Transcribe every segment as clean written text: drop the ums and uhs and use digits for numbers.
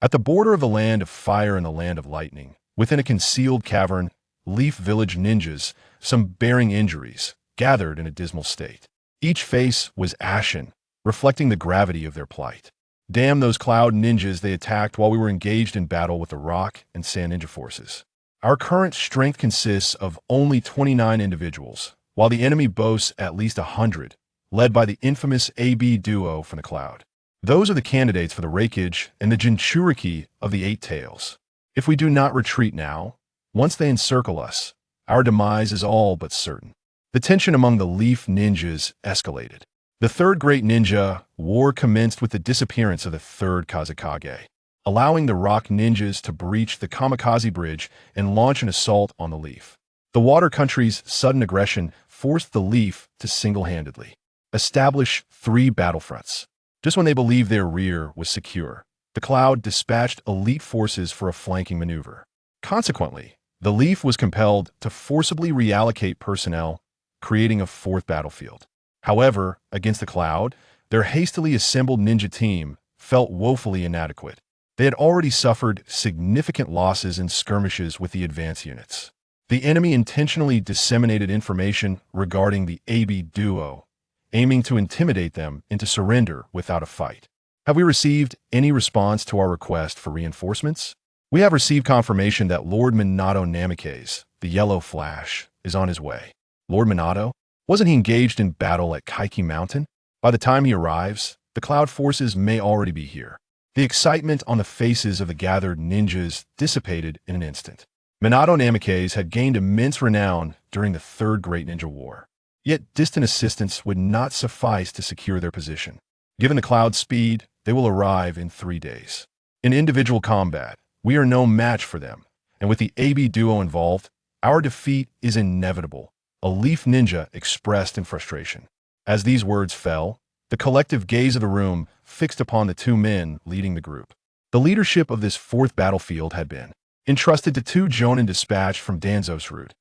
At the border of the land of fire and the land of lightning, within a concealed cavern, Leaf Village ninjas, some bearing injuries, gathered in a dismal state. Each face was ashen, reflecting the gravity of their plight. Damn those cloud ninjas they attacked while we were engaged in battle with the rock and sand ninja forces. Our current strength consists of only 29 individuals, while the enemy boasts at least 100, led by the infamous AB duo from the cloud. Those are the candidates for the Raikage and the Jinchuriki of the Eight Tails. If we do not retreat now, once they encircle us, our demise is all but certain. The tension among the Leaf ninjas escalated. The Third Great Ninja War commenced with the disappearance of the Third Kazekage, allowing the Rock ninjas to breach the Kamikaze Bridge and launch an assault on the Leaf. The Water Country's sudden aggression forced the Leaf to single-handedly establish 3 battlefronts. Just when they believed their rear was secure, the Cloud dispatched elite forces for a flanking maneuver. Consequently, the Leaf was compelled to forcibly reallocate personnel, creating a 4th battlefield. However, against the Cloud, their hastily assembled ninja team felt woefully inadequate. They had already suffered significant losses in skirmishes with the advance units. The enemy intentionally disseminated information regarding the AB duo, aiming to intimidate them into surrender without a fight. Have we received any response to our request for reinforcements? We have received confirmation that Lord Minato Namikaze, the Yellow Flash, is on his way. Lord Minato? Wasn't he engaged in battle at Kaiki Mountain? By the time he arrives, the Cloud forces may already be here. The excitement on the faces of the gathered ninjas dissipated in an instant. Minato Namikaze had gained immense renown during the Third Great Ninja War. Yet distant assistance would not suffice to secure their position. Given the Cloud's speed, they will arrive in 3 days. In individual combat, we are no match for them, and with the AB duo involved, our defeat is inevitable, a Leaf ninja expressed in frustration. As these words fell, the collective gaze of the room fixed upon the 2 men leading the group. The leadership of this 4th battlefield had been entrusted to 2 jonin dispatched from Danzo's route,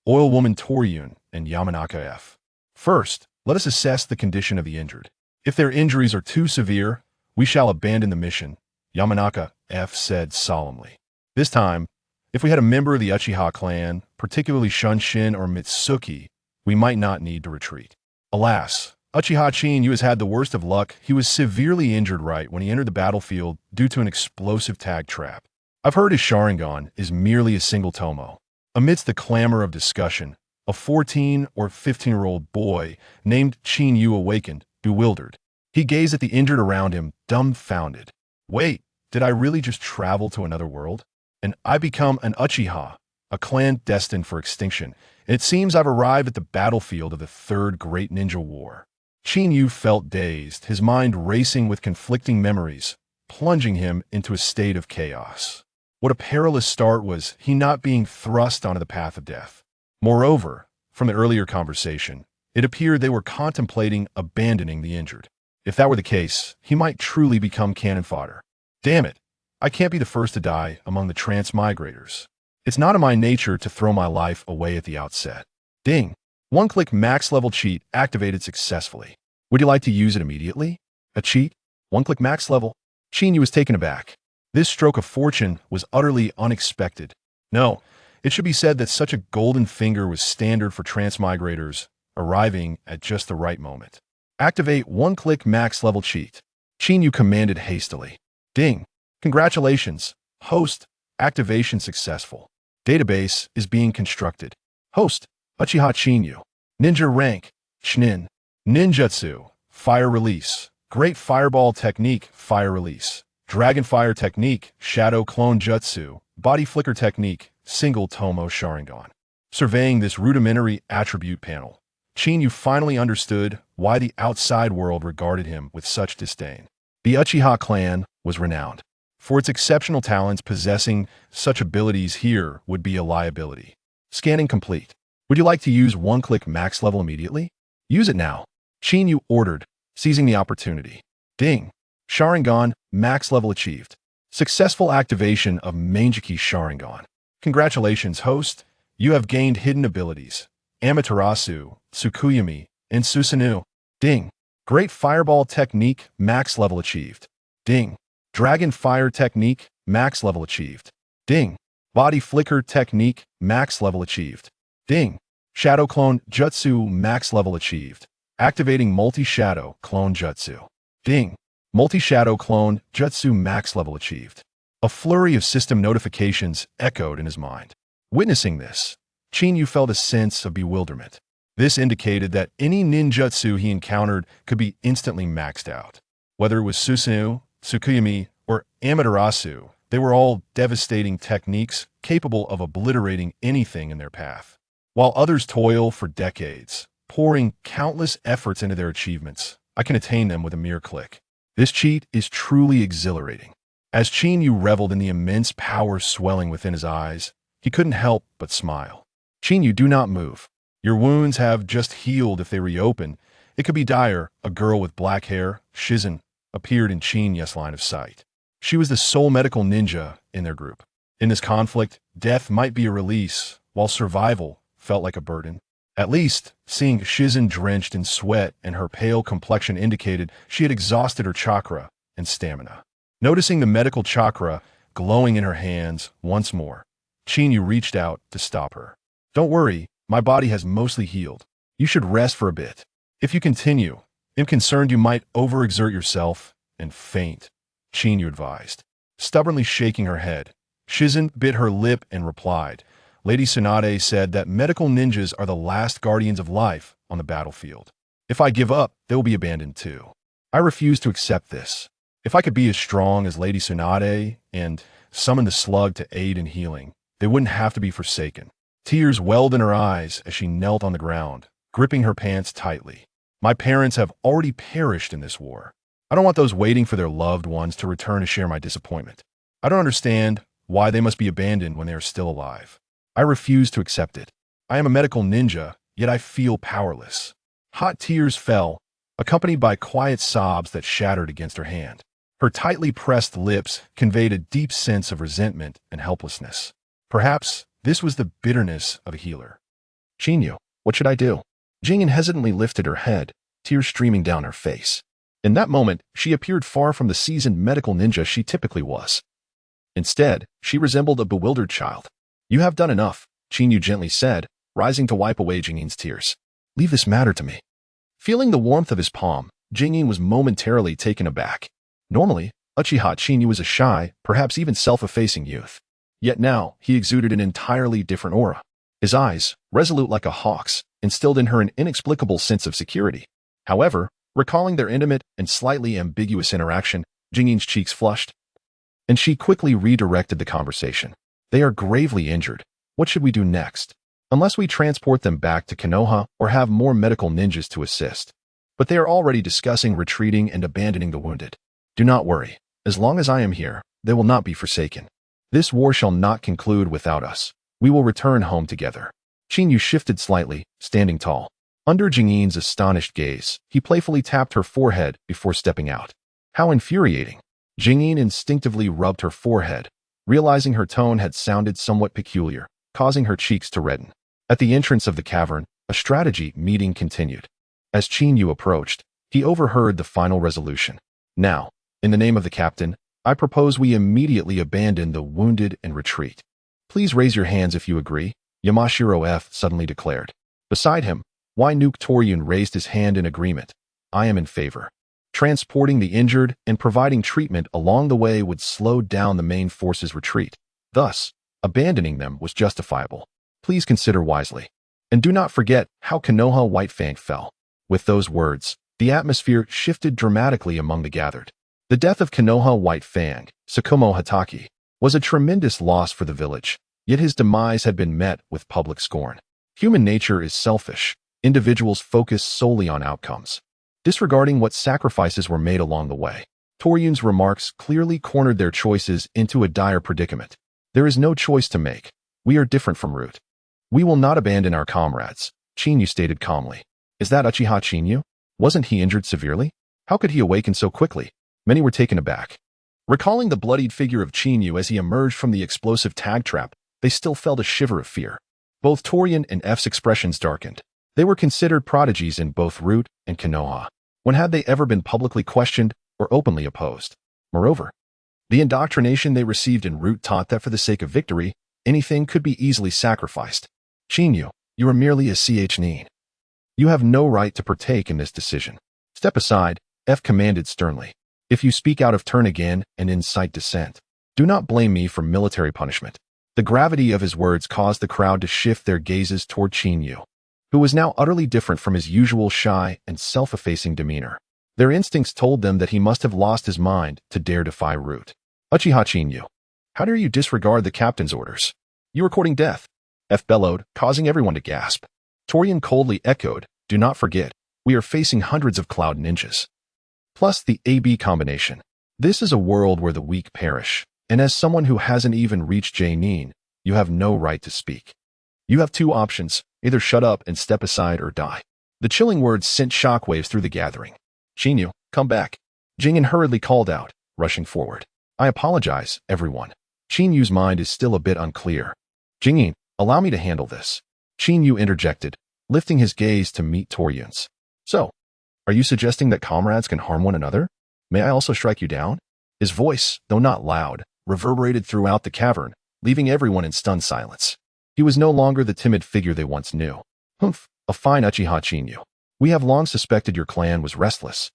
Oil Woman Toryun and Yamanaka F. First, let us assess the condition of the injured. If their injuries are too severe, we shall abandon the mission, Yamanaka F. said solemnly. This time, if we had a member of the Uchiha clan, particularly Shunshin or Mitsuki, we might not need to retreat. Alas, Uchiha Chinyu has had the worst of luck. He was severely injured right when he entered the battlefield due to an explosive tag trap. I've heard his Sharingan is merely a single tomo. Amidst the clamor of discussion, a 14 or 15-year-old boy named Chinyu awakened, bewildered. He gazed at the injured around him, dumbfounded. Wait, did I really just travel to another world? And I become an Uchiha, a clan destined for extinction, and it seems I've arrived at the battlefield of the Third Great Ninja War. Chinyu felt dazed, his mind racing with conflicting memories, plunging him into a state of chaos. What a perilous start was he not being thrust onto the path of death. Moreover, from the earlier conversation, it appeared they were contemplating abandoning the injured. If that were the case, he might truly become cannon fodder. Damn it, I can't be the first to die among the transmigrators. It's not in my nature to throw my life away at the outset. Ding! One-click max level cheat activated successfully. Would you like to use it immediately? A cheat? One-click max level? Chinyu was taken aback. This stroke of fortune was utterly unexpected. No, it should be said that such a golden finger was standard for transmigrators, arriving at just the right moment. Activate one-click max level cheat. Chinyu commanded hastily. Ding! Congratulations, host. Activation successful. Database is being constructed. Host, Uchiha Chinyu. Ninja rank, Shinin. Ninjutsu, fire release. Great fireball technique, fire release. Dragon fire technique, shadow clone jutsu. Body flicker technique, single tomo Sharingan. Surveying this rudimentary attribute panel, Chinyu finally understood why the outside world regarded him with such disdain. The Uchiha clan was renowned for its exceptional talents. Possessing such abilities here would be a liability. Scanning complete. Would you like to use one-click max level immediately? Use it now. Chinyu ordered, seizing the opportunity. Ding! Sharingan, max level achieved. Successful activation of Manjiki Sharingan. Congratulations, host. You have gained hidden abilities. Amaterasu, Tsukuyami, and Susanoo. Ding! Great fireball technique, max level achieved. Ding! Dragon Fire Technique, max level achieved. Ding. Body Flicker Technique, max level achieved. Ding. Shadow Clone Jutsu, max level achieved. Activating Multi-Shadow Clone Jutsu. Ding. Multi-Shadow Clone Jutsu, max level achieved. A flurry of system notifications echoed in his mind. Witnessing this, Chinyu felt a sense of bewilderment. This indicated that any ninjutsu he encountered could be instantly maxed out. Whether it was Susanoo, Tsukuyomi, or Amaterasu, they were all devastating techniques capable of obliterating anything in their path. While others toil for decades, pouring countless efforts into their achievements, I can attain them with a mere click. This cheat is truly exhilarating. As Chinyu reveled in the immense power swelling within his eyes, he couldn't help but smile. Chinyu, do not move. Your wounds have just healed. If they reopen, it could be dire. A girl with black hair, Shizen, appeared in Chinyu's line of sight. She was the sole medical ninja in their group. In this conflict, death might be a release, while survival felt like a burden. At least, seeing Shizen drenched in sweat and her pale complexion indicated she had exhausted her chakra and stamina. Noticing the medical chakra glowing in her hands once more, Chinyu reached out to stop her. Don't worry, my body has mostly healed. You should rest for a bit. If you continue, I'm concerned you might overexert yourself and faint, Chinyu advised. Stubbornly shaking her head, Shizen bit her lip and replied, Lady Tsunade said that medical ninjas are the last guardians of life on the battlefield. If I give up, they will be abandoned too. I refuse to accept this. If I could be as strong as Lady Tsunade and summon the slug to aid in healing, they wouldn't have to be forsaken. Tears welled in her eyes as she knelt on the ground, gripping her pants tightly. My parents have already perished in this war. I don't want those waiting for their loved ones to return to share my disappointment. I don't understand why they must be abandoned when they are still alive. I refuse to accept it. I am a medical ninja, yet I feel powerless. Hot tears fell, accompanied by quiet sobs that shattered against her hand. Her tightly pressed lips conveyed a deep sense of resentment and helplessness. Perhaps this was the bitterness of a healer. Chinyu, what should I do? Jingyan hesitantly lifted her head, tears streaming down her face. In that moment, she appeared far from the seasoned medical ninja she typically was. Instead, she resembled a bewildered child. You have done enough, Chinyu gently said, rising to wipe away Jingyan's tears. Leave this matter to me. Feeling the warmth of his palm, Jingyan was momentarily taken aback. Normally, Uchiha Chinyu was a shy, perhaps even self-effacing youth. Yet now, he exuded an entirely different aura. His eyes, resolute like a hawk's, instilled in her an inexplicable sense of security. However, recalling their intimate and slightly ambiguous interaction, Jingyan's cheeks flushed, and she quickly redirected the conversation. They are gravely injured. What should we do next? Unless we transport them back to Konoha or have more medical ninjas to assist. But they are already discussing retreating and abandoning the wounded. Do not worry. As long as I am here, they will not be forsaken. This war shall not conclude without us. We will return home together. Chinyu shifted slightly, standing tall. Under Jingyan's astonished gaze, he playfully tapped her forehead before stepping out. How infuriating. Jingyan instinctively rubbed her forehead, realizing her tone had sounded somewhat peculiar, causing her cheeks to redden. At the entrance of the cavern, a strategy meeting continued. As Chinyu approached, he overheard the final resolution. Now, in the name of the captain, I propose we immediately abandon the wounded and retreat. Please raise your hands if you agree, Yamashiro F. suddenly declared. Beside him, Nuke Toryun raised his hand in agreement. I am in favor. Transporting the injured and providing treatment along the way would slow down the main force's retreat. Thus, abandoning them was justifiable. Please consider wisely. And do not forget how Konoha White Fang fell. With those words, the atmosphere shifted dramatically among the gathered. The death of Konoha White Fang, Tsukumo Hatake, was a tremendous loss for the village, yet his demise had been met with public scorn. Human nature is selfish. Individuals focus solely on outcomes, disregarding what sacrifices were made along the way. Toryun's remarks clearly cornered their choices into a dire predicament. There is no choice to make. We are different from Root. We will not abandon our comrades, Chinyu stated calmly. Is that Uchiha Chinyu? Wasn't he injured severely? How could he awaken so quickly? Many were taken aback. Recalling the bloodied figure of Chinyu as he emerged from the explosive tag trap, they still felt a shiver of fear. Both Toryun and F's expressions darkened. They were considered prodigies in both Root and Konoha. When had they ever been publicly questioned or openly opposed? Moreover, The indoctrination they received en route taught that for the sake of victory, anything could be easily sacrificed. Chinyu, you are merely a nin. You have no right to partake in this decision. Step aside, F commanded sternly. If you speak out of turn again and incite dissent, do not blame me for military punishment. The gravity of his words caused the crowd to shift their gazes toward Chinyu, who was now utterly different from his usual shy and self-effacing demeanor. Their instincts told them that he must have lost his mind to dare defy Root. Uchiha Chinyu, how dare you disregard the captain's orders? You are courting death, F bellowed, causing everyone to gasp. Torian coldly echoed, do not forget, we are facing hundreds of cloud ninjas. Plus the AB combination. This is a world where the weak perish, and as someone who hasn't even reached Nin, you have no right to speak. You have two options, either shut up and step aside or die. The chilling words sent shockwaves through the gathering. Chinyu, come back. Jingyan hurriedly called out, rushing forward. I apologize, everyone. Chinyu's mind is still a bit unclear. Jingyan, allow me to handle this. Chinyu interjected, lifting his gaze to meet Torian's. So, are you suggesting that comrades can harm one another? May I also strike you down? His voice, though not loud, reverberated throughout the cavern, leaving everyone in stunned silence. He was no longer the timid figure they once knew. Humph, a fine Uchiha Chinyu. We have long suspected your clan was restless.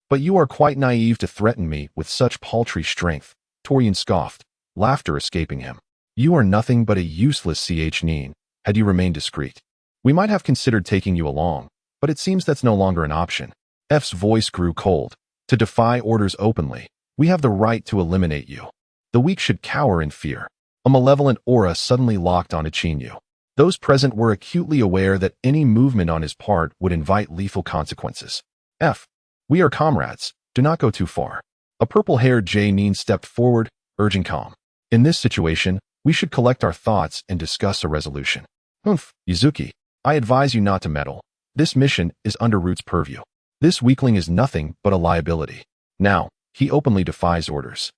But you are quite naive to threaten me with such paltry strength, Torian scoffed, laughter escaping him. You are nothing but a useless nin, had you remained discreet. We might have considered taking you along, but it seems that's no longer an option. F's voice grew cold. To defy orders openly, we have the right to eliminate you. The weak should cower in fear. A malevolent aura suddenly locked onto Chinyu. Those present were acutely aware that any movement on his part would invite lethal consequences. F. We are comrades. Do not go too far. A purple-haired nin stepped forward, urging calm. In this situation, we should collect our thoughts and discuss a resolution. Humph, Yuzuki. I advise you not to meddle. This mission is under Root's purview. This weakling is nothing but a liability. Now, he openly defies orders.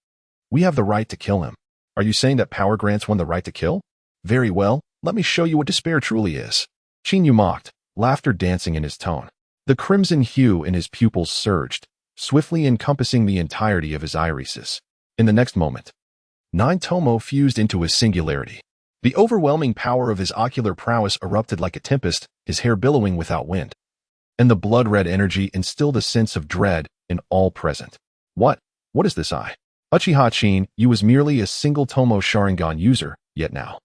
We have the right to kill him. Are you saying that power grants one the right to kill? Very well, let me show you what despair truly is. Chinyu mocked, laughter dancing in his tone. The crimson hue in his pupils surged, swiftly encompassing the entirety of his irises. In the next moment, Nine Tomo fused into his singularity. The overwhelming power of his ocular prowess erupted like a tempest, his hair billowing without wind. And the blood-red energy instilled a sense of dread in all present. What is this eye? Uchiha Chinyu was merely a single Tomo Sharingan user, yet now.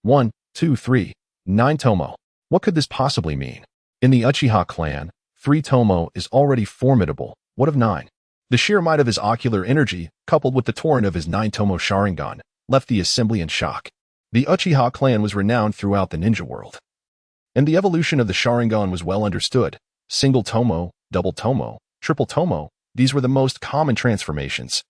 1, 2, 3, 9 Tomo. What could this possibly mean? In the Uchiha clan, 3 Tomo is already formidable. What of 9? The sheer might of his ocular energy, coupled with the torrent of his 9 Tomo Sharingan, left the assembly in shock. The Uchiha clan was renowned throughout the ninja world. And the evolution of the Sharingan was well understood. Single Tomo, double Tomo, triple Tomo, these were the most common transformations.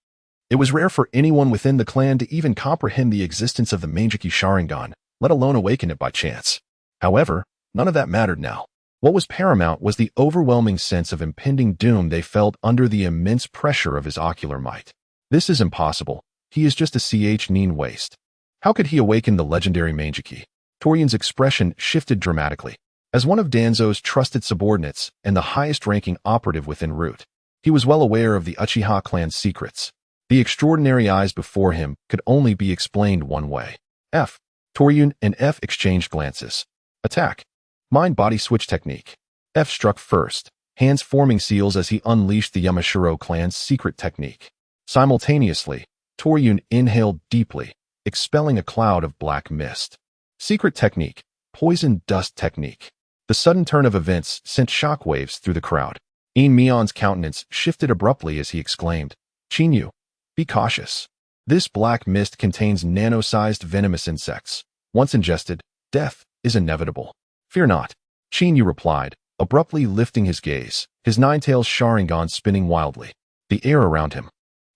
It was rare for anyone within the clan to even comprehend the existence of the Manjiki Sharingan, let alone awaken it by chance. However, none of that mattered now. What was paramount was the overwhelming sense of impending doom they felt under the immense pressure of his ocular might. This is impossible. He is just a nin waste. How could he awaken the legendary Manjiki? Torian's expression shifted dramatically. As one of Danzo's trusted subordinates and the highest-ranking operative within Root, he was well aware of the Uchiha clan's secrets. The extraordinary eyes before him could only be explained one way. F. Torian and F exchanged glances. Attack. Mind-body switch technique. F struck first, hands forming seals as he unleashed the Yamashiro clan's secret technique. Simultaneously, Torian inhaled deeply, expelling a cloud of black mist. Secret technique. Poison dust technique. The sudden turn of events sent shockwaves through the crowd. Mion's countenance shifted abruptly as he exclaimed, Chinyu, be cautious. This black mist contains nano-sized venomous insects. Once ingested, death is inevitable. Fear not, Chinyu replied, abruptly lifting his gaze, his nine-tailed Sharingan spinning wildly. The air around him,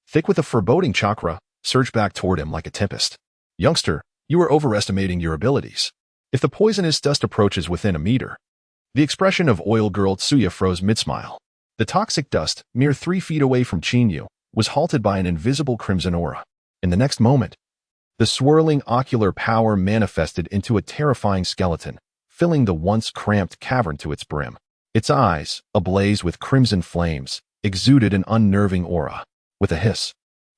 thick with a foreboding chakra, surged back toward him like a tempest. Youngster, you are overestimating your abilities. If the poisonous dust approaches within a meter, the expression of Oil Girl Tsuya froze mid-smile. The toxic dust, mere 3 feet away from Chinyu, was halted by an invisible crimson aura. In the next moment, the swirling ocular power manifested into a terrifying skeleton, filling the once cramped cavern to its brim. Its eyes, ablaze with crimson flames, exuded an unnerving aura. With a hiss,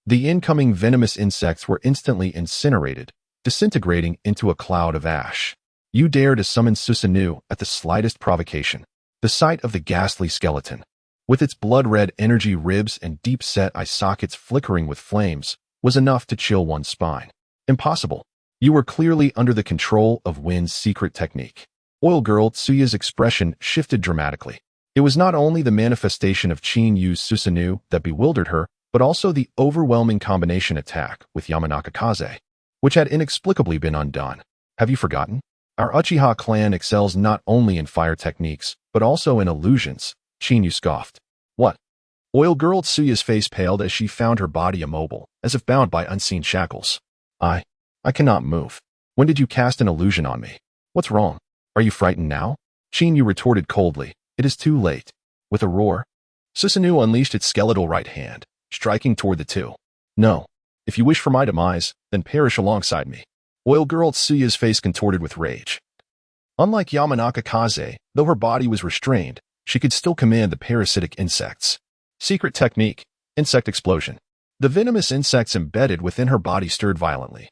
The incoming venomous insects were instantly incinerated, disintegrating into a cloud of ash. You dare to summon Susanoo at the slightest provocation. The sight of the ghastly skeleton, with its blood-red energy ribs and deep-set eye sockets flickering with flames, was enough to chill one's spine. Impossible. You were clearly under the control of Win's secret technique. Oil Girl Tsuya's expression shifted dramatically. It was not only the manifestation of Chin Yu's Susanoo that bewildered her, but also the overwhelming combination attack with Yamanaka Kaze, which had inexplicably been undone. Have you forgotten? Our Uchiha clan excels not only in fire techniques, but also in illusions, Chin Yu scoffed. What? Oil Girl Tsuya's face paled as she found her body immobile, as if bound by unseen shackles. I cannot move. When did you cast an illusion on me? What's wrong? Are you frightened now? Chin Yu retorted coldly. It is too late. With a roar, Susanoo unleashed its skeletal right hand, striking toward the two. No. If you wish for my demise, then perish alongside me. Oil Girl Tsuya's face contorted with rage. Unlike Yamanaka Kaze, though her body was restrained, she could still command the parasitic insects. Secret technique, insect explosion. The venomous insects embedded within her body stirred violently,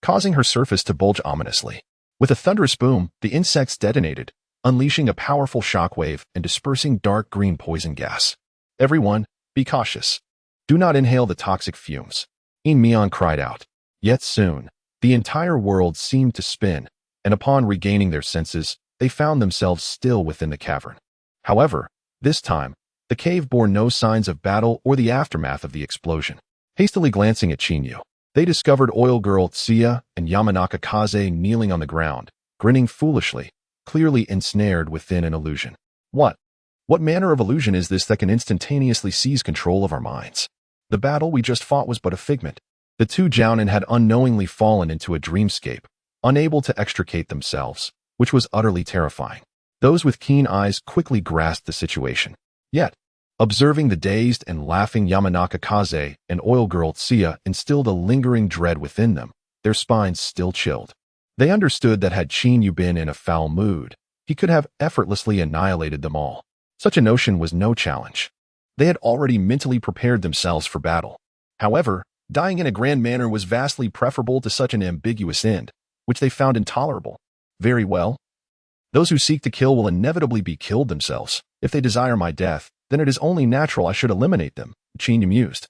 causing her surface to bulge ominously. With a thunderous boom, the insects detonated, unleashing a powerful shockwave and dispersing dark green poison gas. Everyone, be cautious. Do not inhale the toxic fumes. Mion cried out. Yet soon, the entire world seemed to spin, and upon regaining their senses, they found themselves still within the cavern. However, this time, the cave bore no signs of battle or the aftermath of the explosion. Hastily glancing at Chin Yu, they discovered Oil Girl Tsuya and Yamanaka Kaze kneeling on the ground, grinning foolishly, clearly ensnared within an illusion. What manner of illusion is this that can instantaneously seize control of our minds? The battle we just fought was but a figment. The two Jounin had unknowingly fallen into a dreamscape, unable to extricate themselves, which was utterly terrifying. Those with keen eyes quickly grasped the situation. Yet, observing the dazed and laughing Yamanaka Kaze and Oil Girl Tsuya instilled a lingering dread within them, their spines still chilled. They understood that had Chin Yu been in a foul mood, he could have effortlessly annihilated them all. Such a notion was no challenge. They had already mentally prepared themselves for battle. However, dying in a grand manner was vastly preferable to such an ambiguous end, which they found intolerable. Very well. Those who seek to kill will inevitably be killed themselves. If they desire my death, then it is only natural I should eliminate them, Chin Yu mused.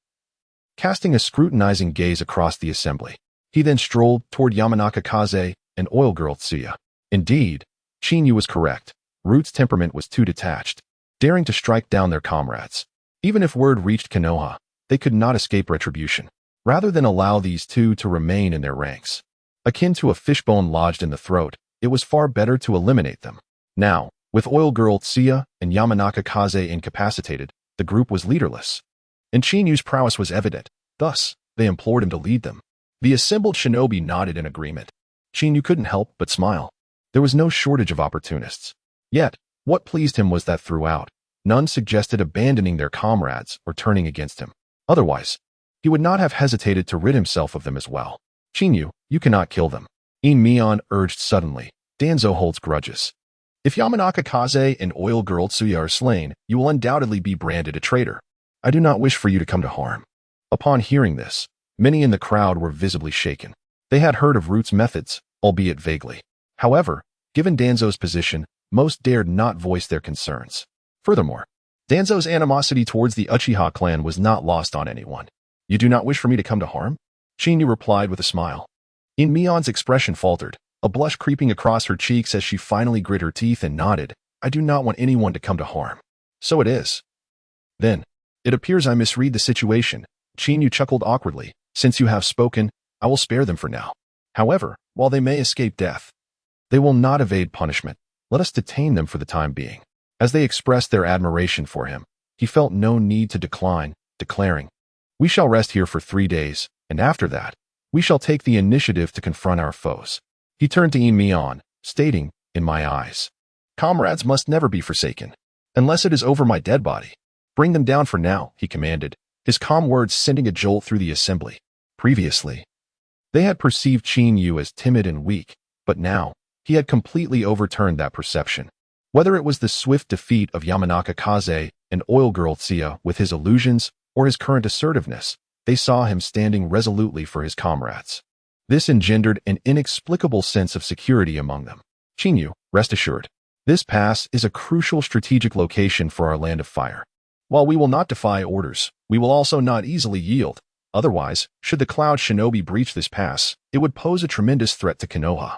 Casting a scrutinizing gaze across the assembly, he then strolled toward Yamanaka Kaze and Oil Girl Tsuya. Indeed, Chin Yu was correct. Root's temperament was too detached, daring to strike down their comrades. Even if word reached Konoha, they could not escape retribution, rather than allow these two to remain in their ranks. Akin to a fishbone lodged in the throat, it was far better to eliminate them. Now, with Oil Girl Tsuya and Yamanaka Kaze incapacitated, the group was leaderless. And Chin Yu's prowess was evident, thus, they implored him to lead them. The assembled shinobi nodded in agreement. Chin Yu couldn't help but smile. There was no shortage of opportunists. Yet, what pleased him was that throughout, none suggested abandoning their comrades or turning against him. Otherwise, he would not have hesitated to rid himself of them as well. Chin Yu, you cannot kill them. Mion urged suddenly. Danzo holds grudges. If Yamanaka Kaze and Oil Girl Tsuya are slain, you will undoubtedly be branded a traitor. I do not wish for you to come to harm. Upon hearing this, many in the crowd were visibly shaken. They had heard of Root's methods, albeit vaguely. However, given Danzo's position, most dared not voice their concerns. Furthermore, Danzo's animosity towards the Uchiha clan was not lost on anyone. You do not wish for me to come to harm? Chin Yu replied with a smile. Mion's expression faltered, a blush creeping across her cheeks as she finally grit her teeth and nodded. I do not want anyone to come to harm. So it is. Then, it appears I misread the situation. Chin Yu chuckled awkwardly. Since you have spoken, I will spare them for now. However, while they may escape death, they will not evade punishment. Let us detain them for the time being. As they expressed their admiration for him, he felt no need to decline, declaring, we shall rest here for 3 days, and after that, we shall take the initiative to confront our foes. He turned to Mion, stating, in my eyes, comrades must never be forsaken, unless it is over my dead body. Bring them down for now, he commanded, his calm words sending a jolt through the assembly. Previously, they had perceived Chin Yu as timid and weak, but now, he had completely overturned that perception. Whether it was the swift defeat of Yamanaka Kaze and Oil Girl Tsuya with his illusions or his current assertiveness, They saw him standing resolutely for his comrades. This engendered an inexplicable sense of security among them. Chinyu, rest assured. This pass is a crucial strategic location for our land of fire. While we will not defy orders, we will also not easily yield. Otherwise, should the Cloud Shinobi breach this pass, it would pose a tremendous threat to Konoha.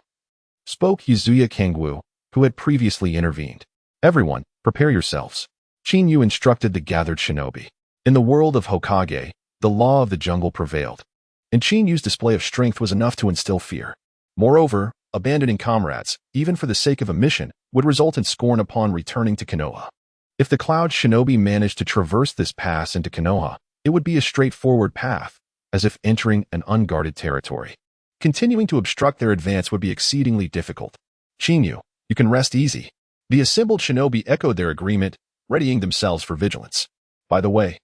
Spoke Yuzuya Kangwu, who had previously intervened. Everyone, prepare yourselves. Chinyu instructed the gathered shinobi. In the world of Hokage, the law of the jungle prevailed, and Chinyu's display of strength was enough to instill fear. Moreover, abandoning comrades, even for the sake of a mission, would result in scorn upon returning to Konoha. If the Cloud Shinobi managed to traverse this pass into Konoha, it would be a straightforward path, as if entering an unguarded territory. Continuing to obstruct their advance would be exceedingly difficult. Chinyu, you can rest easy. The assembled shinobi echoed their agreement, readying themselves for vigilance. By the way,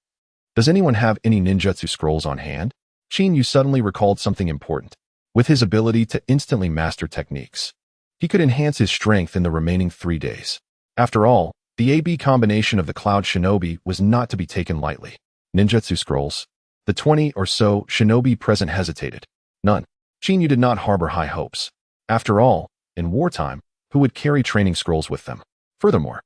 does anyone have any ninjutsu scrolls on hand? Chinyu suddenly recalled something important. With his ability to instantly master techniques, he could enhance his strength in the remaining 3 days. After all, the AB combination of the Cloud Shinobi was not to be taken lightly. Ninjutsu scrolls. The 20 or so shinobi present hesitated. None. Chinyu did not harbor high hopes. After all, in wartime, who would carry training scrolls with them? Furthermore,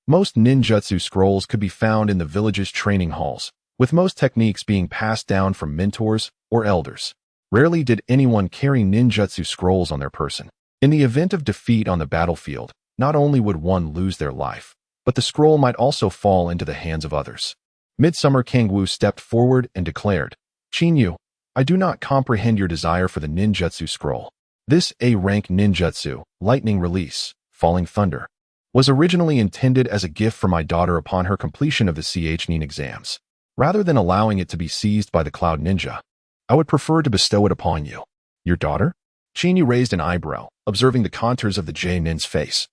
most ninjutsu scrolls could be found in the village's training halls, with most techniques being passed down from mentors or elders. Rarely did anyone carry ninjutsu scrolls on their person. In the event of defeat on the battlefield, not only would one lose their life, but the scroll might also fall into the hands of others. Midsummer Kangwu stepped forward and declared, Chinyu, I do not comprehend your desire for the ninjutsu scroll. This A-rank ninjutsu, lightning release, falling thunder, was originally intended as a gift for my daughter upon her completion of the CH-nin exams. Rather than allowing it to be seized by the Cloud Ninja, I would prefer to bestow it upon you. Your daughter? Chinyu raised an eyebrow, observing the contours of the J-nin's face,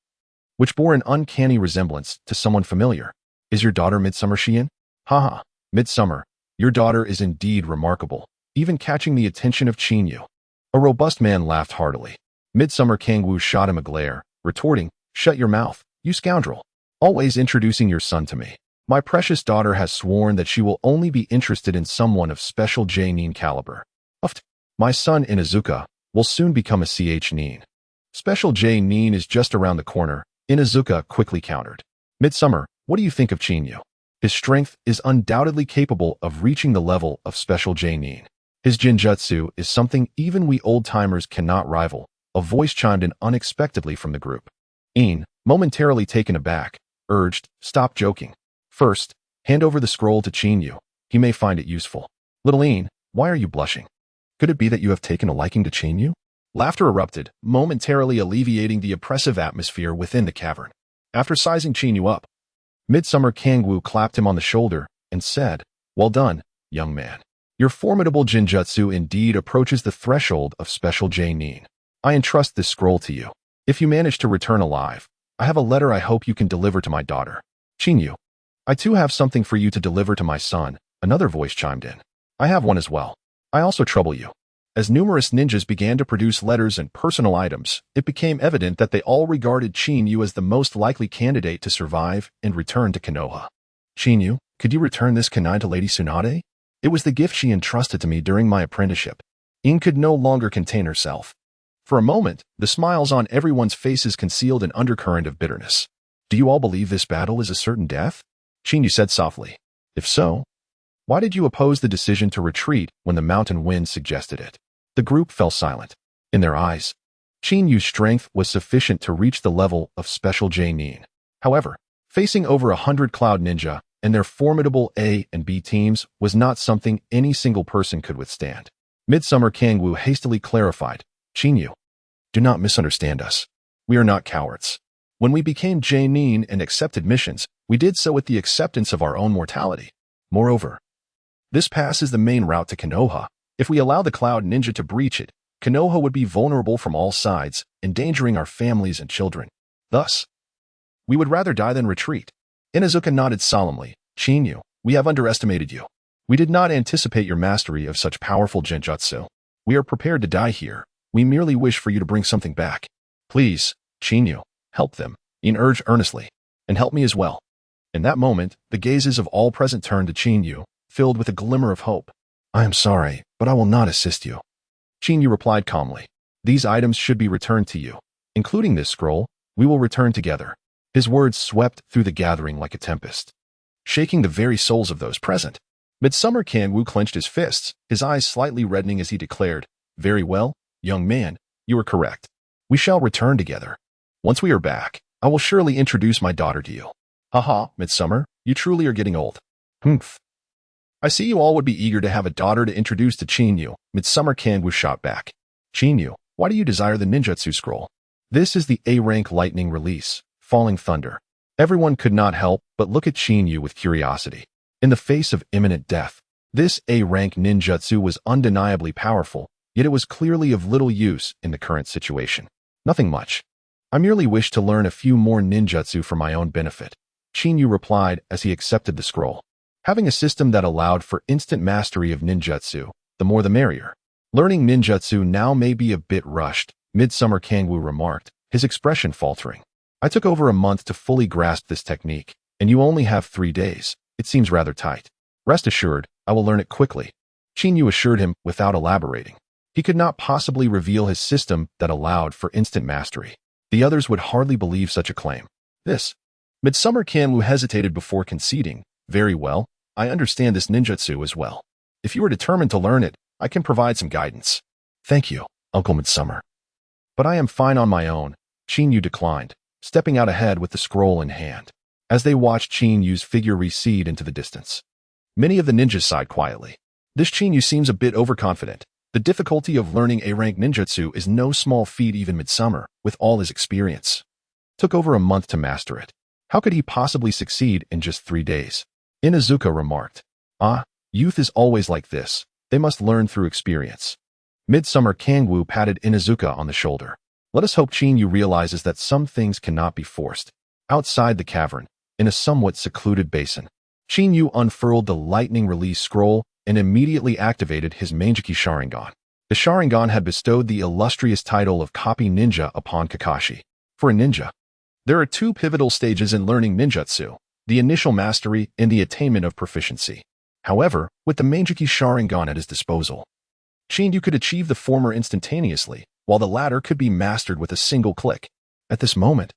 which bore an uncanny resemblance to someone familiar. Is your daughter Midsummer Shiin? Haha, Midsummer, your daughter is indeed remarkable, even catching the attention of Chinyu. A robust man laughed heartily. Midsummer Kangwu shot him a glare, retorting, Shut your mouth, you scoundrel. Always introducing your son to me. My precious daughter has sworn that she will only be interested in someone of special J-nin caliber. My son Inuzuka will soon become a CH-nin. Special J-nin is just around the corner, Inuzuka quickly countered. Midsummer, what do you think of Chinyu? His strength is undoubtedly capable of reaching the level of special J-nin. His jinjutsu is something even we old-timers cannot rival. A voice chimed in unexpectedly from the group. Een, momentarily taken aback, urged, Stop joking. First, hand over the scroll to Chinyu. He may find it useful. Little Een, why are you blushing? Could it be that you have taken a liking to Chinyu? Laughter erupted, momentarily alleviating the oppressive atmosphere within the cavern. After sizing Chinyu up, Midsummer Kangwu clapped him on the shoulder and said, Well done, young man. Your formidable jinjutsu indeed approaches the threshold of special J-nin. I entrust this scroll to you. If you manage to return alive, I have a letter I hope you can deliver to my daughter. Chinyu, I too have something for you to deliver to my son, another voice chimed in. I have one as well. I also trouble you. As numerous ninjas began to produce letters and personal items, it became evident that they all regarded Chinyu as the most likely candidate to survive and return to Konoha. Chinyu, could you return this kunai to Lady Tsunade? It was the gift she entrusted to me during my apprenticeship. In could no longer contain herself. For a moment, the smiles on everyone's faces concealed an undercurrent of bitterness. Do you all believe this battle is a certain death? Chinyu said softly. If so, why did you oppose the decision to retreat when the mountain wind suggested it? The group fell silent. In their eyes, Chinyu's strength was sufficient to reach the level of special J-nin. However, facing over 100 Cloud Ninja and their formidable A and B teams was not something any single person could withstand. Midsummer Kangwu hastily clarified, Chinyu, do not misunderstand us. We are not cowards. When we became J-nin and accepted missions, we did so with the acceptance of our own mortality. Moreover, this pass is the main route to Konoha. If we allow the Cloud Ninja to breach it, Konoha would be vulnerable from all sides, endangering our families and children. Thus, we would rather die than retreat. Inuzuka nodded solemnly. Chinyu, we have underestimated you. We did not anticipate your mastery of such powerful genjutsu. We are prepared to die here. We merely wish for you to bring something back. Please, Chinyu, help them, In urged earnestly, and help me as well. In that moment, the gazes of all present turned to Chinyu, filled with a glimmer of hope. I am sorry, but I will not assist you. Chinyu replied calmly. These items should be returned to you. Including this scroll, we will return together. His words swept through the gathering like a tempest, shaking the very souls of those present. Midsummer Kanwu clenched his fists, his eyes slightly reddening as he declared, Very well, young man, you are correct. We shall return together. Once we are back, I will surely introduce my daughter to you. Haha, Midsummer, you truly are getting old. Humph. I see you all would be eager to have a daughter to introduce to Chinyu. Midsummer Kanwu shot back. Chinyu, why do you desire the ninjutsu scroll? This is the A-rank lightning release, Falling Thunder. Everyone could not help but look at Chinyu with curiosity. In the face of imminent death, this A-rank ninjutsu was undeniably powerful, yet it was clearly of little use in the current situation. Nothing much. I merely wish to learn a few more ninjutsu for my own benefit, Chinyu replied as he accepted the scroll. Having a system that allowed for instant mastery of ninjutsu, the more the merrier. Learning ninjutsu now may be a bit rushed, Midsummer Kanwu remarked, his expression faltering. I took over a month to fully grasp this technique, and you only have 3 days. It seems rather tight. Rest assured, I will learn it quickly. Chinyu assured him without elaborating. He could not possibly reveal his system that allowed for instant mastery. The others would hardly believe such a claim. Midsummer Kanwu hesitated before conceding. Very well, I understand this ninjutsu as well. If you are determined to learn it, I can provide some guidance. Thank you, Uncle Midsummer. But I am fine on my own, Chinyu declined, stepping out ahead with the scroll in hand. As they watched Chinyu's figure recede into the distance, many of the ninjas sighed quietly. This Chinyu seems a bit overconfident. The difficulty of learning A-rank ninjutsu is no small feat. Even Midsummer, with all his experience, took over a month to master it. How could he possibly succeed in just 3 days? Inuzuka remarked. Youth is always like this. They must learn through experience. Midsummer Kanwu patted Inuzuka on the shoulder. Let us hope Chinyu realizes that some things cannot be forced. Outside the cavern, in a somewhat secluded basin, Chinyu unfurled the lightning release scroll and immediately activated his Manjiki Sharingan. The Sharingan had bestowed the illustrious title of Copy Ninja upon Kakashi. For a ninja, there are 2 pivotal stages in learning ninjutsu, the initial mastery and the attainment of proficiency. However, with the Manjiki Sharingan at his disposal, Chinyu could achieve the former instantaneously, while the latter could be mastered with a single click. At this moment,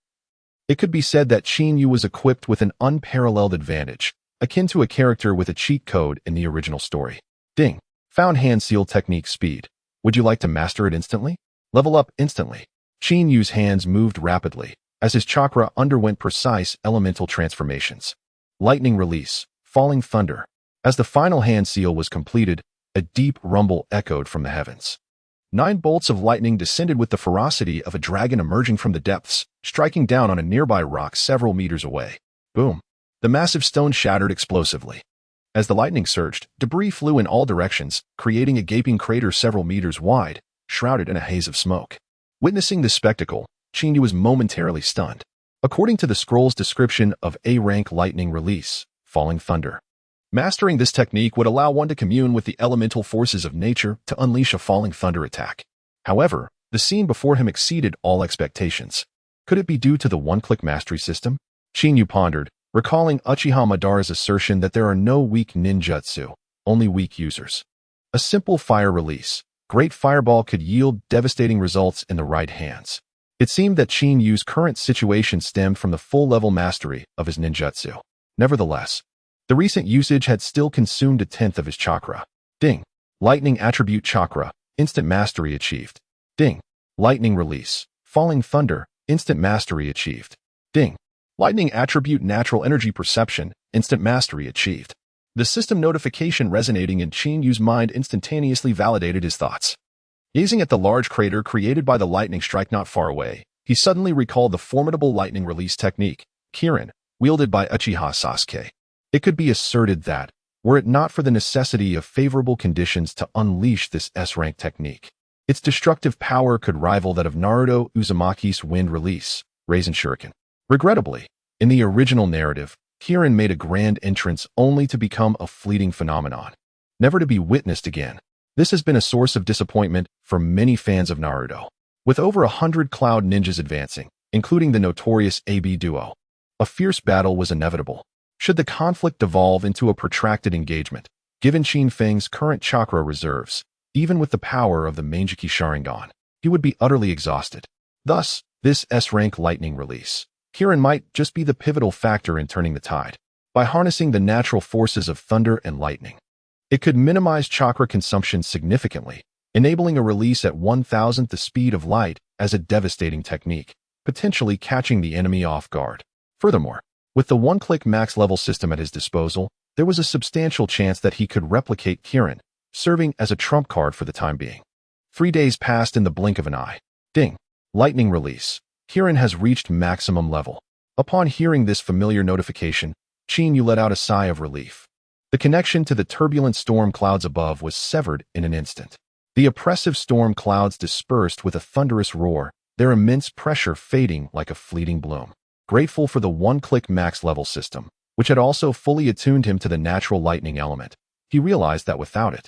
it could be said that Chinyu was equipped with an unparalleled advantage, akin to a character with a cheat code in the original story. Ding. Found hand seal technique speed. Would you like to master it instantly? Level up instantly. Chinyu's hands moved rapidly, as his chakra underwent precise elemental transformations. Lightning release, falling thunder. As the final hand seal was completed, a deep rumble echoed from the heavens. 9 bolts of lightning descended with the ferocity of a dragon emerging from the depths, striking down on a nearby rock several meters away. Boom. The massive stone shattered explosively. As the lightning surged, debris flew in all directions, creating a gaping crater several meters wide, shrouded in a haze of smoke. Witnessing this spectacle, Chinyu was momentarily stunned. According to the scroll's description of A-rank lightning release, falling thunder, mastering this technique would allow one to commune with the elemental forces of nature to unleash a falling thunder attack. However, the scene before him exceeded all expectations. Could it be due to the one-click mastery system? Chinyu pondered, recalling Uchiha Madara's assertion that there are no weak ninjutsu, only weak users. A simple fire release, Great Fireball could yield devastating results in the right hands. It seemed that Chinyu's current situation stemmed from the full-level mastery of his ninjutsu. Nevertheless, the recent usage had still consumed 1/10 of his chakra. Ding. Lightning Attribute Chakra, instant mastery achieved. Ding. Lightning Release, Falling Thunder, instant mastery achieved. Ding. Lightning Attribute Natural Energy Perception, instant mastery achieved. The system notification resonating in Chinyu's mind instantaneously validated his thoughts. Gazing at the large crater created by the lightning strike not far away, he suddenly recalled the formidable lightning release technique, Kirin, wielded by Uchiha Sasuke. It could be asserted that, were it not for the necessity of favorable conditions to unleash this S-rank technique, its destructive power could rival that of Naruto Uzumaki's wind release, Raisen Shuriken. Regrettably, in the original narrative, Kirin made a grand entrance only to become a fleeting phenomenon, never to be witnessed again. This has been a source of disappointment for many fans of Naruto. With over 100 cloud ninjas advancing, including the notorious AB duo, a fierce battle was inevitable. Should the conflict devolve into a protracted engagement, Given Qin Feng's current chakra reserves, even with the power of the Manjiki Sharingan, he would be utterly exhausted. Thus, this S-rank lightning release. Kirin might just be the pivotal factor in turning the tide. By harnessing the natural forces of thunder and lightning, it could minimize chakra consumption significantly, enabling a release at 1,000th the speed of light as a devastating technique, potentially catching the enemy off guard. Furthermore, with the one-click max-level system at his disposal, there was a substantial chance that he could replicate Kirin, serving as a trump card for the time being. 3 days passed in the blink of an eye. Ding! Lightning release. Kirin has reached maximum level. Upon hearing this familiar notification, Qin Yu let out a sigh of relief. The connection to the turbulent storm clouds above was severed in an instant. The oppressive storm clouds dispersed with a thunderous roar, their immense pressure fading like a fleeting bloom. Grateful for the one-click max-level system, which had also fully attuned him to the natural lightning element, he realized that without it,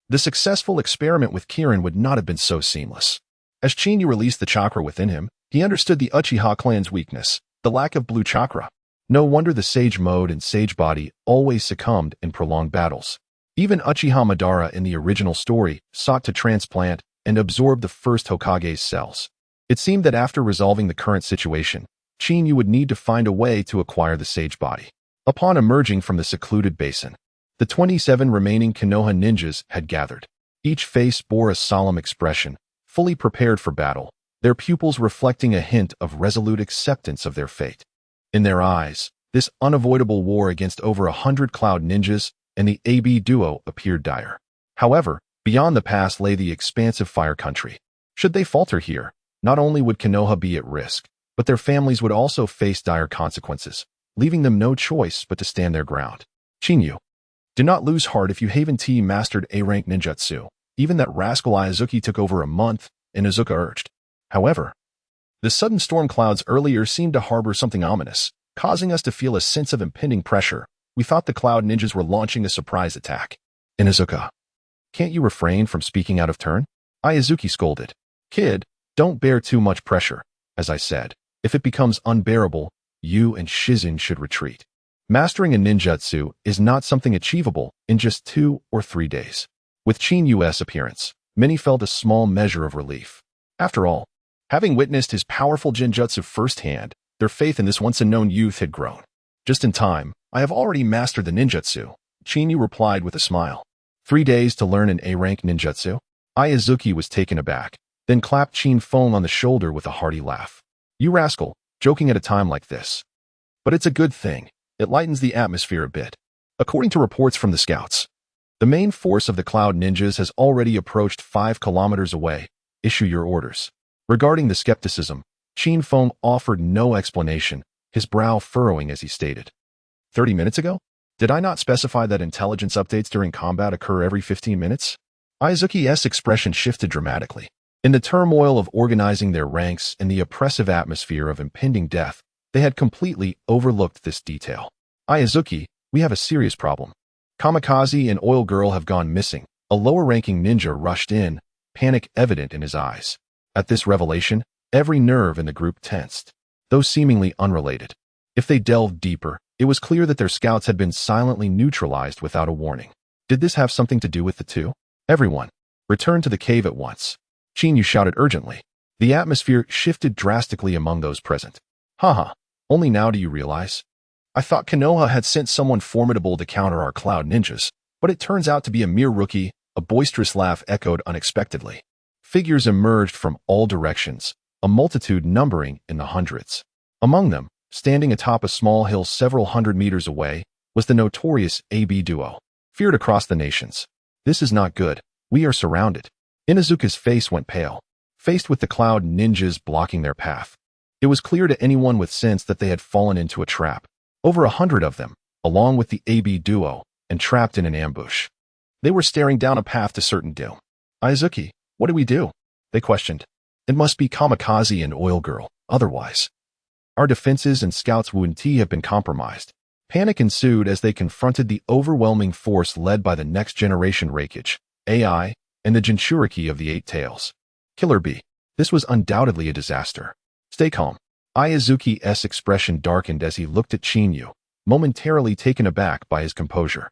the successful experiment with Kirin would not have been so seamless. As Qin Yu released the chakra within him, he understood the Uchiha clan's weakness, the lack of blue chakra. No wonder the sage mode and sage body always succumbed in prolonged battles. Even Uchiha Madara in the original story sought to transplant and absorb the First Hokage's cells. It seemed that after resolving the current situation, Qin Yu would need to find a way to acquire the sage body. Upon emerging from the secluded basin, the 27 remaining Konoha ninjas had gathered. Each face bore a solemn expression, fully prepared for battle, their pupils reflecting a hint of resolute acceptance of their fate. In their eyes, this unavoidable war against over 100 cloud ninjas and the AB duo appeared dire. However, beyond the pass lay the expansive fire country. Should they falter here, not only would Konoha be at risk, but their families would also face dire consequences, leaving them no choice but to stand their ground. Qin Yu, do not lose heart if you haven't mastered A-rank ninjutsu. Even that rascal Izuki took over a month, Inuzuka urged. However, the sudden storm clouds earlier seemed to harbor something ominous, causing us to feel a sense of impending pressure. We thought the cloud ninjas were launching a surprise attack. Inuzuka, can't you refrain from speaking out of turn? Izuki scolded. Kid, don't bear too much pressure. As I said, if it becomes unbearable, you and Shizun should retreat. Mastering a ninjutsu is not something achievable in just 2 or 3 days. With Qin Yu's appearance, many felt a small measure of relief. After all, having witnessed his powerful genjutsu firsthand, their faith in this once-unknown youth had grown. Just in time, I have already mastered the ninjutsu, Qin Yu replied with a smile. 3 days to learn an A-rank ninjutsu? Izuki was taken aback, then clapped Qin Feng on the shoulder with a hearty laugh. You rascal, joking at a time like this. But it's a good thing. It lightens the atmosphere a bit. According to reports from the scouts, the main force of the Cloud Ninjas has already approached 5 kilometers away. Issue your orders. Regarding the skepticism, Qin Feng offered no explanation, his brow furrowing as he stated. 30 minutes ago? Did I not specify that intelligence updates during combat occur every 15 minutes? Izuki's expression shifted dramatically. In the turmoil of organizing their ranks and the oppressive atmosphere of impending death, they had completely overlooked this detail. Izuki, we have a serious problem. Kamikaze and Oil Girl have gone missing. A lower-ranking ninja rushed in, panic evident in his eyes. At this revelation, every nerve in the group tensed, though seemingly unrelated. If they delved deeper, it was clear that their scouts had been silently neutralized without a warning. Did this have something to do with the two? Everyone, return to the cave at once. Qin Yu shouted urgently. The atmosphere shifted drastically among those present. Haha, only now do you realize? I thought Konoha had sent someone formidable to counter our Cloud Ninjas, but it turns out to be a mere rookie. A boisterous laugh echoed unexpectedly. Figures emerged from all directions, a multitude numbering in the hundreds. Among them, standing atop a small hill several hundred meters away, was the notorious AB duo. Feared across the nations. This is not good. We are surrounded. Inuzuka's face went pale, faced with the Cloud Ninjas blocking their path. It was clear to anyone with sense that they had fallen into a trap. Over 100 of them, along with the AB duo, entrapped in an ambush. They were staring down a path to certain doom. Izuki, what do we do? They questioned. It must be Kamikaze and Oil Girl, otherwise. Our defenses and scouts Wu-Ti have been compromised. Panic ensued as they confronted the overwhelming force led by the next-generation Reikage, AI, and the Jinchuriki of the Eight Tails. Killer Bee, this was undoubtedly a disaster. Stay calm. Izuki's expression darkened as he looked at Qin Yu, momentarily taken aback by his composure.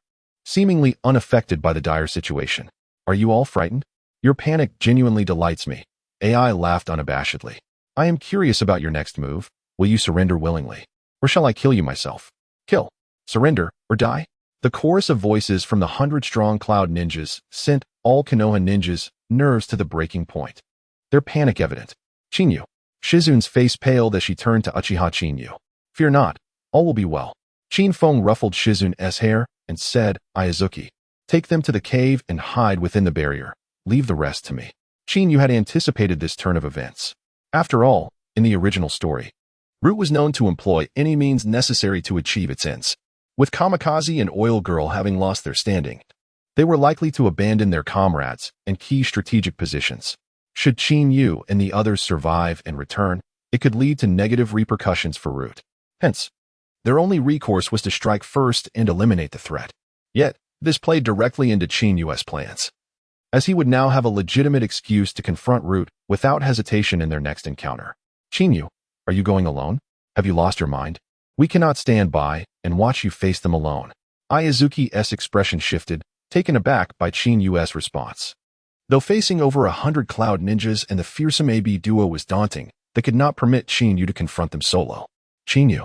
seemingly unaffected by the dire situation. Are you all frightened? Your panic genuinely delights me. AI laughed unabashedly. I am curious about your next move. Will you surrender willingly? Or shall I kill you myself? Kill, surrender, or die? The chorus of voices from the 100-strong Cloud Ninjas sent all Konoha ninjas' nerves to the breaking point. Their panic evident. Chinyu. Shizun's face paled as she turned to Uchiha Chinyu. Fear not, all will be well. Chin Feng ruffled Shizun's hair and said, Ayazuki, take them to the cave and hide within the barrier. Leave the rest to me. Chinyu had anticipated this turn of events. After all, in the original story, Root was known to employ any means necessary to achieve its ends. With Kamikaze and Oil Girl having lost their standing, they were likely to abandon their comrades and key strategic positions. Should Chinyu and the others survive and return, it could lead to negative repercussions for Root. Hence, their only recourse was to strike first and eliminate the threat. Yet, this played directly into Chinyu's plans, as he would now have a legitimate excuse to confront Root without hesitation in their next encounter. Chinyu, are you going alone? Have you lost your mind? We cannot stand by and watch you face them alone. Ayazuki's expression shifted, taken aback by Chinyu's response. Though facing over 100 Cloud Ninjas and the fearsome AB duo was daunting, they could not permit Chinyu to confront them solo. Chinyu,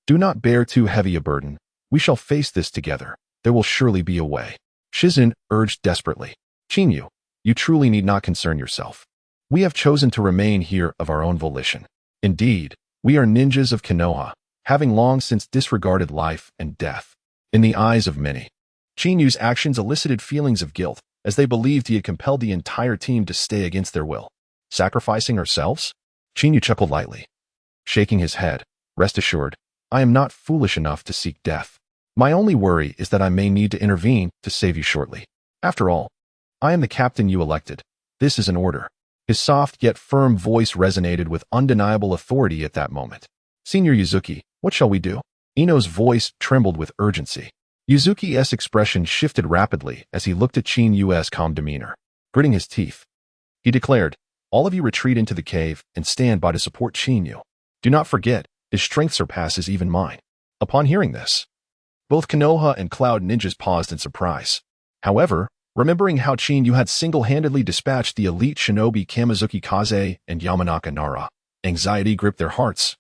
do not bear too heavy a burden. We shall face this together. There will surely be a way. Shizun urged desperately. Chinyu, you truly need not concern yourself. We have chosen to remain here of our own volition. Indeed, we are ninjas of Konoha, having long since disregarded life and death. In the eyes of many, Chinyu's actions elicited feelings of guilt, as they believed he had compelled the entire team to stay against their will. Sacrificing ourselves? Chinyu chuckled lightly, shaking his head. Rest assured, I am not foolish enough to seek death. My only worry is that I may need to intervene to save you shortly. After all, I am the captain you elected. This is an order. His soft yet firm voice resonated with undeniable authority at that moment. Senior Yuzuki, what shall we do? Ino's voice trembled with urgency. Yuzuki's expression shifted rapidly as he looked at Chinyu's calm demeanor. Gritting his teeth, he declared, all of you retreat into the cave and stand by to support Chinyu. Do not forget, his strength surpasses even mine. Upon hearing this, both Konoha and Cloud Ninjas paused in surprise. However, remembering how Chinyu had single-handedly dispatched the elite shinobi Kamizuki Kaze and Yamanaka Nara, anxiety gripped their hearts.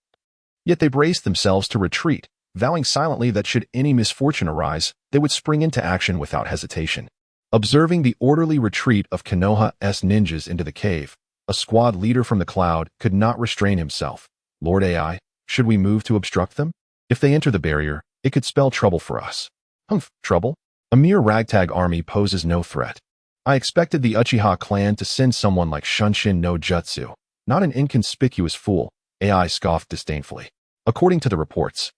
Yet they braced themselves to retreat, vowing silently that should any misfortune arise, they would spring into action without hesitation. Observing the orderly retreat of Konoha's ninjas into the cave, a squad leader from the cloud could not restrain himself. Lord AI, should we move to obstruct them? If they enter the barrier, it could spell trouble for us. Humph, trouble? A mere ragtag army poses no threat. I expected the Uchiha clan to send someone like Shunshin no Jutsu, not an inconspicuous fool, AI scoffed disdainfully. According to the reports,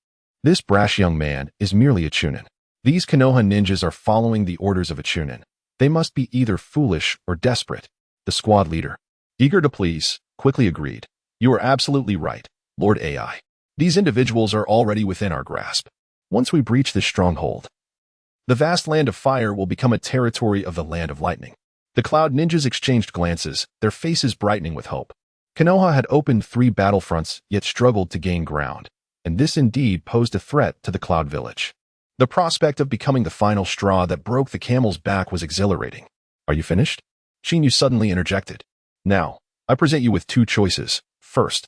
this brash young man is merely a Chunin. These Konoha ninjas are following the orders of a Chunin. They must be either foolish or desperate. The squad leader, eager to please, quickly agreed. You are absolutely right, Lord AI. These individuals are already within our grasp. Once we breach this stronghold, the vast land of fire will become a territory of the land of lightning. The Cloud Ninjas exchanged glances, their faces brightening with hope. Konoha had opened 3 battlefronts, yet struggled to gain ground, and this indeed posed a threat to the Cloud Village. The prospect of becoming the final straw that broke the camel's back was exhilarating. Are you finished? Chinyu suddenly interjected. Now, I present you with 2 choices. First,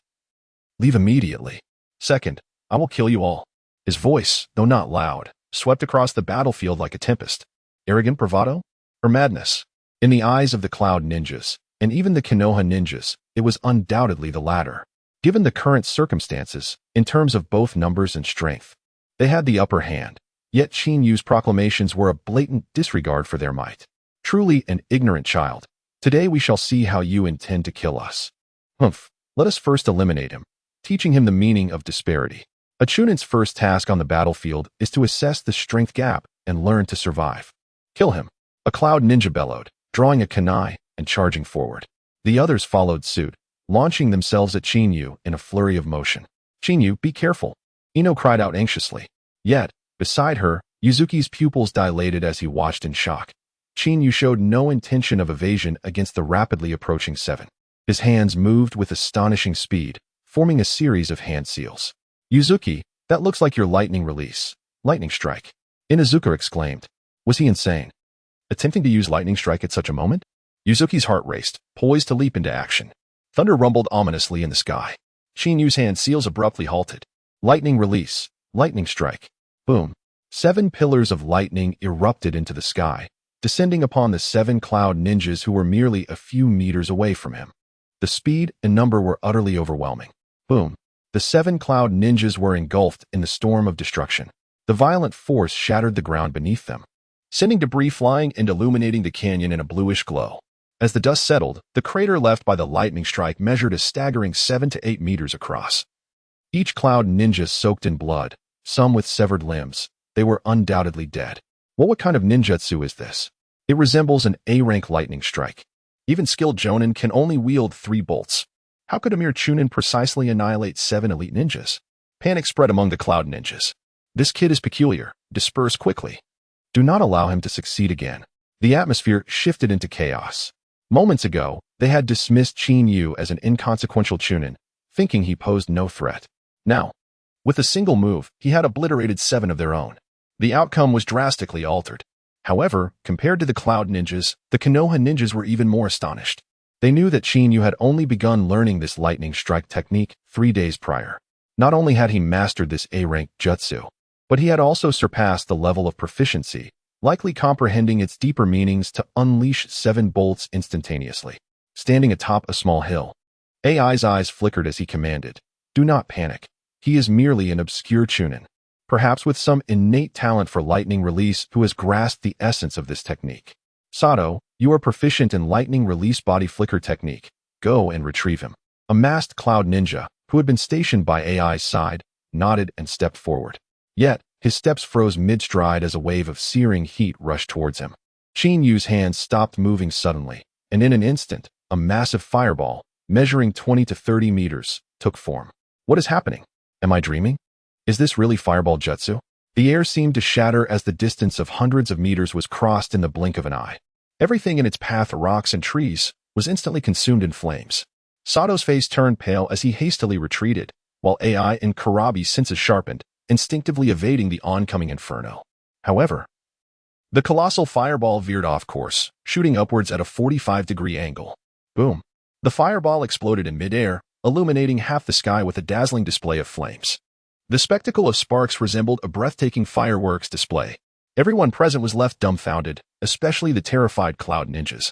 leave immediately. Second, I will kill you all. His voice, though not loud, swept across the battlefield like a tempest. Arrogant bravado? Or madness? In the eyes of the Cloud Ninjas, and even the Konoha Ninjas, it was undoubtedly the latter. Given the current circumstances, in terms of both numbers and strength, they had the upper hand. Yet Chinyu's proclamations were a blatant disregard for their might. Truly an ignorant child. Today we shall see how you intend to kill us. Humph, let us first eliminate him, teaching him the meaning of disparity. A Chunin's first task on the battlefield is to assess the strength gap and learn to survive. Kill him. A Cloud Ninja bellowed, drawing a kunai and charging forward. The others followed suit, launching themselves at Chinyu in a flurry of motion. Chinyu, be careful, Ino cried out anxiously. Yet, beside her, Yuzuki's pupils dilated as he watched in shock. Chinyu showed no intention of evasion against the rapidly approaching 7. His hands moved with astonishing speed, forming a series of hand seals. Yuzuki, that looks like your lightning release. Lightning strike. Inazuka exclaimed. Was he insane? Attempting to use lightning strike at such a moment? Yuzuki's heart raced, poised to leap into action. Thunder rumbled ominously in the sky. Shinyu's hand seals abruptly halted. Lightning release. Lightning strike. Boom. 7 pillars of lightning erupted into the sky, descending upon the 7 cloud ninjas who were merely a few meters away from him. The speed and number were utterly overwhelming. Boom. The 7 cloud ninjas were engulfed in the storm of destruction. The violent force shattered the ground beneath them, sending debris flying and illuminating the canyon in a bluish glow. As the dust settled, the crater left by the lightning strike measured a staggering 7 to 8 meters across. Each cloud ninja soaked in blood, some with severed limbs. They were undoubtedly dead. What kind of ninjutsu is this? It resembles an A-rank lightning strike. Even skilled jonin can only wield 3 bolts. How could a mere chunin precisely annihilate 7 elite ninjas? Panic spread among the cloud ninjas. This kid is peculiar. Disperse quickly. Do not allow him to succeed again. The atmosphere shifted into chaos. Moments ago, they had dismissed Chin-Yu as an inconsequential chunin, thinking he posed no threat. Now, with a single move, he had obliterated 7 of their own. The outcome was drastically altered. However, compared to the Cloud Ninjas, the Konoha Ninjas were even more astonished. They knew that Chin-Yu had only begun learning this lightning strike technique 3 days prior. Not only had he mastered this A-rank jutsu, but he had also surpassed the level of proficiency, likely comprehending its deeper meanings to unleash 7 bolts instantaneously. Standing atop a small hill, AI's eyes flickered as he commanded, "Do not panic. He is merely an obscure chunin, perhaps with some innate talent for lightning release who has grasped the essence of this technique. Sato, you are proficient in lightning release body flicker technique. Go and retrieve him." A masked cloud ninja, who had been stationed by AI's side, nodded and stepped forward. Yet, his steps froze mid-stride as a wave of searing heat rushed towards him. Chin-Yu's hands stopped moving suddenly, and in an instant, a massive fireball, measuring 20 to 30 meters, took form. What is happening? Am I dreaming? Is this really fireball jutsu? The air seemed to shatter as the distance of hundreds of meters was crossed in the blink of an eye. Everything in its path, rocks and trees, was instantly consumed in flames. Sato's face turned pale as he hastily retreated, while AI and Karabi's senses sharpened, instinctively evading the oncoming inferno. However, the colossal fireball veered off course, shooting upwards at a 45-degree angle. Boom! The fireball exploded in midair, illuminating half the sky with a dazzling display of flames. The spectacle of sparks resembled a breathtaking fireworks display. Everyone present was left dumbfounded, especially the terrified cloud ninjas,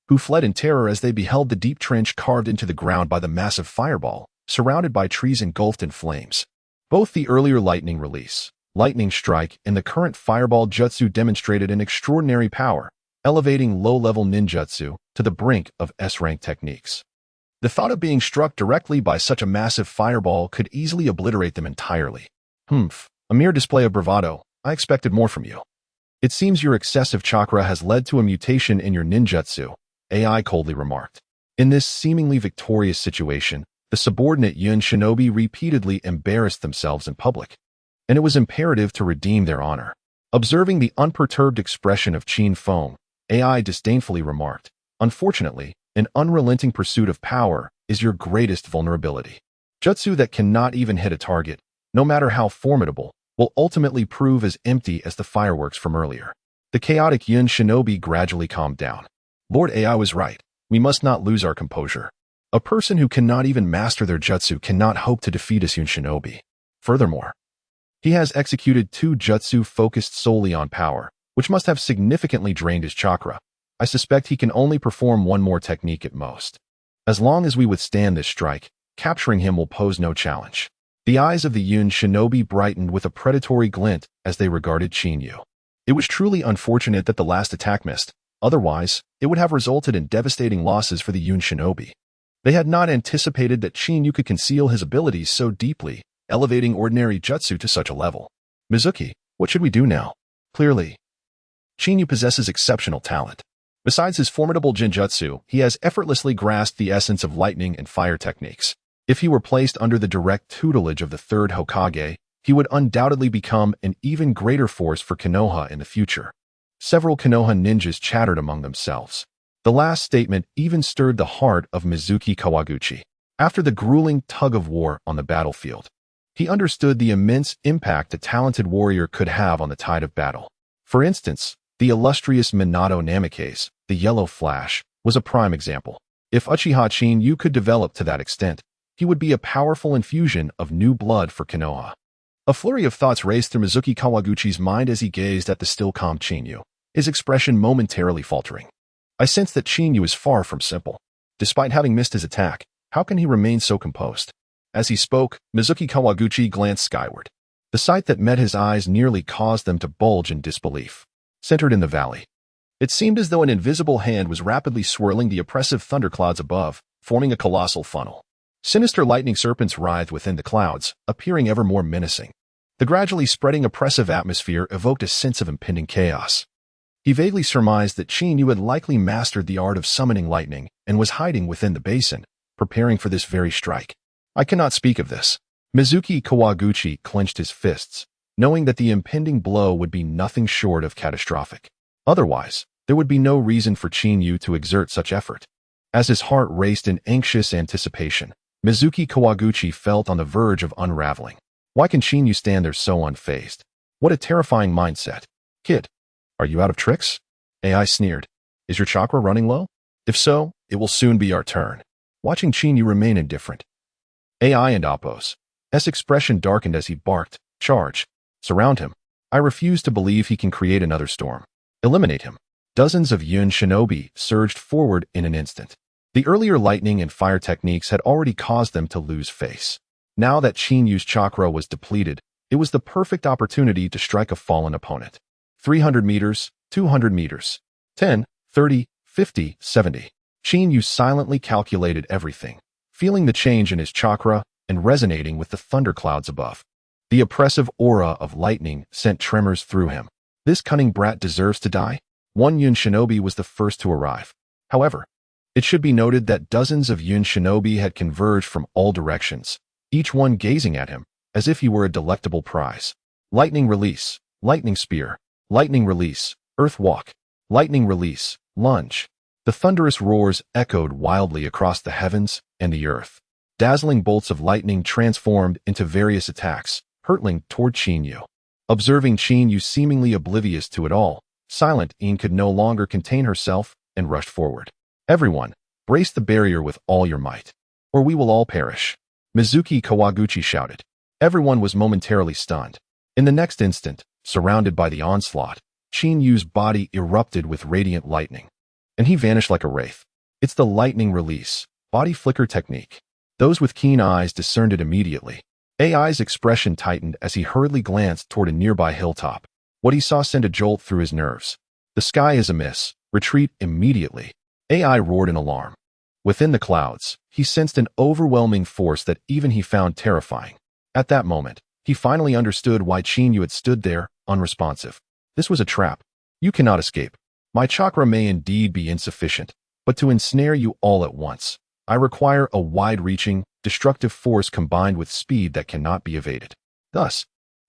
who fled in terror as they beheld the deep trench carved into the ground by the massive fireball, surrounded by trees engulfed in flames. Both the earlier lightning release, lightning strike, and the current fireball jutsu demonstrated an extraordinary power, elevating low-level ninjutsu to the brink of S-rank techniques. The thought of being struck directly by such a massive fireball could easily obliterate them entirely. A mere display of bravado. I expected more from you. It seems your excessive chakra has led to a mutation in your ninjutsu, AI coldly remarked. In this seemingly victorious situation, the subordinate Yun shinobi repeatedly embarrassed themselves in public, and it was imperative to redeem their honor. Observing the unperturbed expression of Chin Fong, AI disdainfully remarked, "Unfortunately, an unrelenting pursuit of power is your greatest vulnerability. Jutsu that cannot even hit a target, no matter how formidable, will ultimately prove as empty as the fireworks from earlier." The chaotic Yun shinobi gradually calmed down. Lord AI was right. We must not lose our composure. A person who cannot even master their jutsu cannot hope to defeat us Yun shinobi. Furthermore, he has executed 2 jutsu focused solely on power, which must have significantly drained his chakra. I suspect he can only perform 1 more technique at most. As long as we withstand this strike, capturing him will pose no challenge. The eyes of the Yun shinobi brightened with a predatory glint as they regarded Chin-Yu. It was truly unfortunate that the last attack missed. Otherwise, it would have resulted in devastating losses for the Yun shinobi. They had not anticipated that Chin-Yu could conceal his abilities so deeply, elevating ordinary jutsu to such a level. Mizuki, what should we do now? Clearly, Chin-Yu possesses exceptional talent. Besides his formidable genjutsu, he has effortlessly grasped the essence of lightning and fire techniques. If he were placed under the direct tutelage of the Third Hokage, he would undoubtedly become an even greater force for Konoha in the future. Several Konoha ninjas chattered among themselves. The last statement even stirred the heart of Mizuki Kawaguchi. After the grueling tug-of-war on the battlefield, he understood the immense impact a talented warrior could have on the tide of battle. For instance, The illustrious Minato Namikaze, the Yellow Flash, was a prime example. If Uchiha Chinyu could develop to that extent, he would be a powerful infusion of new blood for Konoha. A flurry of thoughts raced through Mizuki Kawaguchi's mind as he gazed at the still calm Chinyu, his expression momentarily faltering. I sensed that Chinyu is far from simple. Despite having missed his attack, how can he remain so composed? As he spoke, Mizuki Kawaguchi glanced skyward. The sight that met his eyes nearly caused them to bulge in disbelief. Centered in the valley, it seemed as though an invisible hand was rapidly swirling the oppressive thunderclouds above, forming a colossal funnel. Sinister lightning serpents writhed within the clouds, appearing ever more menacing. The gradually spreading oppressive atmosphere evoked a sense of impending chaos. He vaguely surmised that Chinyu had likely mastered the art of summoning lightning and was hiding within the basin, preparing for this very strike. I cannot speak of this. Mizuki Kawaguchi clenched his fists, knowing that the impending blow would be nothing short of catastrophic. Otherwise, there would be no reason for Chinyu to exert such effort. As his heart raced in anxious anticipation, Mizuki Kawaguchi felt on the verge of unraveling. Why can Chinyu stand there so unfazed? What a terrifying mindset. Kid, are you out of tricks? AI sneered. Is your chakra running low? If so, it will soon be our turn. Watching Chinyu remain indifferent. AI and Appo's expression darkened as he barked, charge. Surround him. I refuse to believe he can create another storm. Eliminate him. Dozens of Yun shinobi surged forward in an instant. The earlier lightning and fire techniques had already caused them to lose face. Now that Chinyu's chakra was depleted, it was the perfect opportunity to strike a fallen opponent. 300 meters, 200 meters, 10, 30, 50, 70. Chinyu silently calculated everything, feeling the change in his chakra and resonating with the thunderclouds above. The oppressive aura of lightning sent tremors through him. This cunning brat deserves to die? One Yun shinobi was the first to arrive. However, it should be noted that dozens of Yun shinobi had converged from all directions, each one gazing at him, as if he were a delectable prize. Lightning release, lightning spear, lightning release, earth walk, lightning release, lunge. The thunderous roars echoed wildly across the heavens and the earth. Dazzling bolts of lightning transformed into various attacks, hurtling toward Chinyu. Observing Chinyu seemingly oblivious to it all, Silent Een could no longer contain herself and rushed forward. Everyone, brace the barrier with all your might, or we will all perish. Mizuki Kawaguchi shouted. Everyone was momentarily stunned. In the next instant, surrounded by the onslaught, Chinyu's body erupted with radiant lightning, and he vanished like a wraith. It's the lightning release, body flicker technique. Those with keen eyes discerned it immediately. AI's expression tightened as he hurriedly glanced toward a nearby hilltop. What he saw sent a jolt through his nerves. The sky is amiss. Retreat immediately. AI roared in alarm. Within the clouds, he sensed an overwhelming force that even he found terrifying. At that moment, he finally understood why Chinyu had stood there, unresponsive. This was a trap. You cannot escape. My chakra may indeed be insufficient, but to ensnare you all at once, I require a wide-reaching, destructive force combined with speed that cannot be evaded. Thus,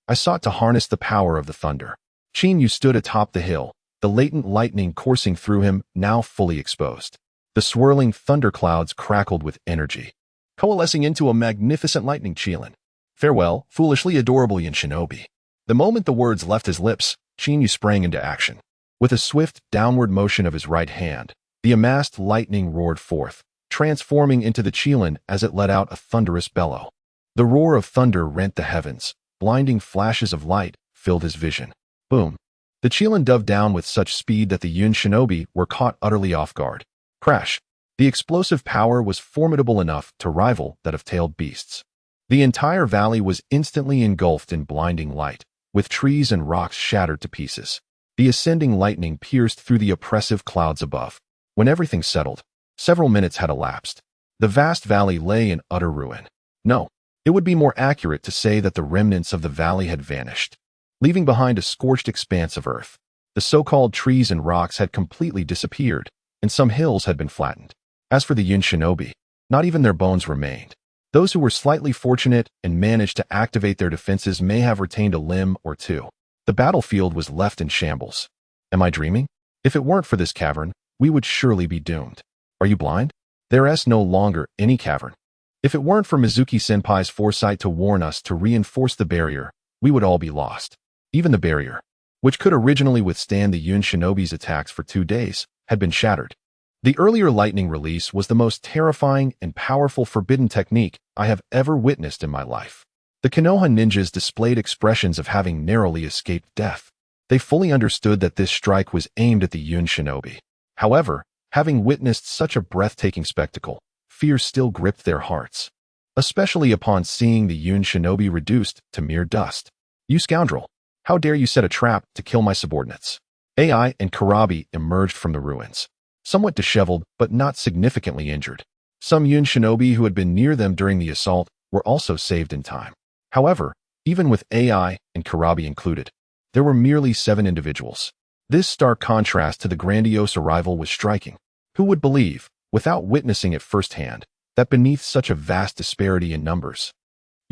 I sought to harness the power of the thunder. Chinyu stood atop the hill, the latent lightning coursing through him, now fully exposed. The swirling thunderclouds crackled with energy, coalescing into a magnificent lightning chilin. Farewell, foolishly adorable Yin Shinobi. The moment the words left his lips, Chinyu sprang into action. With a swift, downward motion of his right hand, the amassed lightning roared forth, transforming into the chilin as it let out a thunderous bellow. The roar of thunder rent the heavens. Blinding flashes of light filled his vision. Boom. The chilin dove down with such speed that the Yun shinobi were caught utterly off guard. Crash. The explosive power was formidable enough to rival that of tailed beasts. The entire valley was instantly engulfed in blinding light, with trees and rocks shattered to pieces. The ascending lightning pierced through the oppressive clouds above. When everything settled, several minutes had elapsed. The vast valley lay in utter ruin. No, it would be more accurate to say that the remnants of the valley had vanished, leaving behind a scorched expanse of earth. The so-called trees and rocks had completely disappeared, and some hills had been flattened. As for the Yun shinobi, not even their bones remained. Those who were slightly fortunate and managed to activate their defenses may have retained a limb or two. The battlefield was left in shambles. Am I dreaming? If it weren't for this cavern, we would surely be doomed. Are you blind? There is no longer any cavern. If it weren't for Mizuki-senpai's foresight to warn us to reinforce the barrier, we would all be lost. Even the barrier. which could originally withstand the Yun Shinobi's attacks for 2 days, had been shattered. The earlier lightning release was the most terrifying and powerful forbidden technique I have ever witnessed in my life. The Konoha ninjas displayed expressions of having narrowly escaped death. They fully understood that this strike was aimed at the Yun Shinobi. However, having witnessed such a breathtaking spectacle, fear still gripped their hearts, especially upon seeing the Yun Shinobi reduced to mere dust. "You scoundrel! How dare you set a trap to kill my subordinates?" AI and Karabi emerged from the ruins, somewhat disheveled but not significantly injured. Some Yun Shinobi who had been near them during the assault were also saved in time. However, even with AI and Karabi included, there were merely 7 individuals. This stark contrast to the grandiose arrival was striking. Who would believe, without witnessing it firsthand, that beneath such a vast disparity in numbers,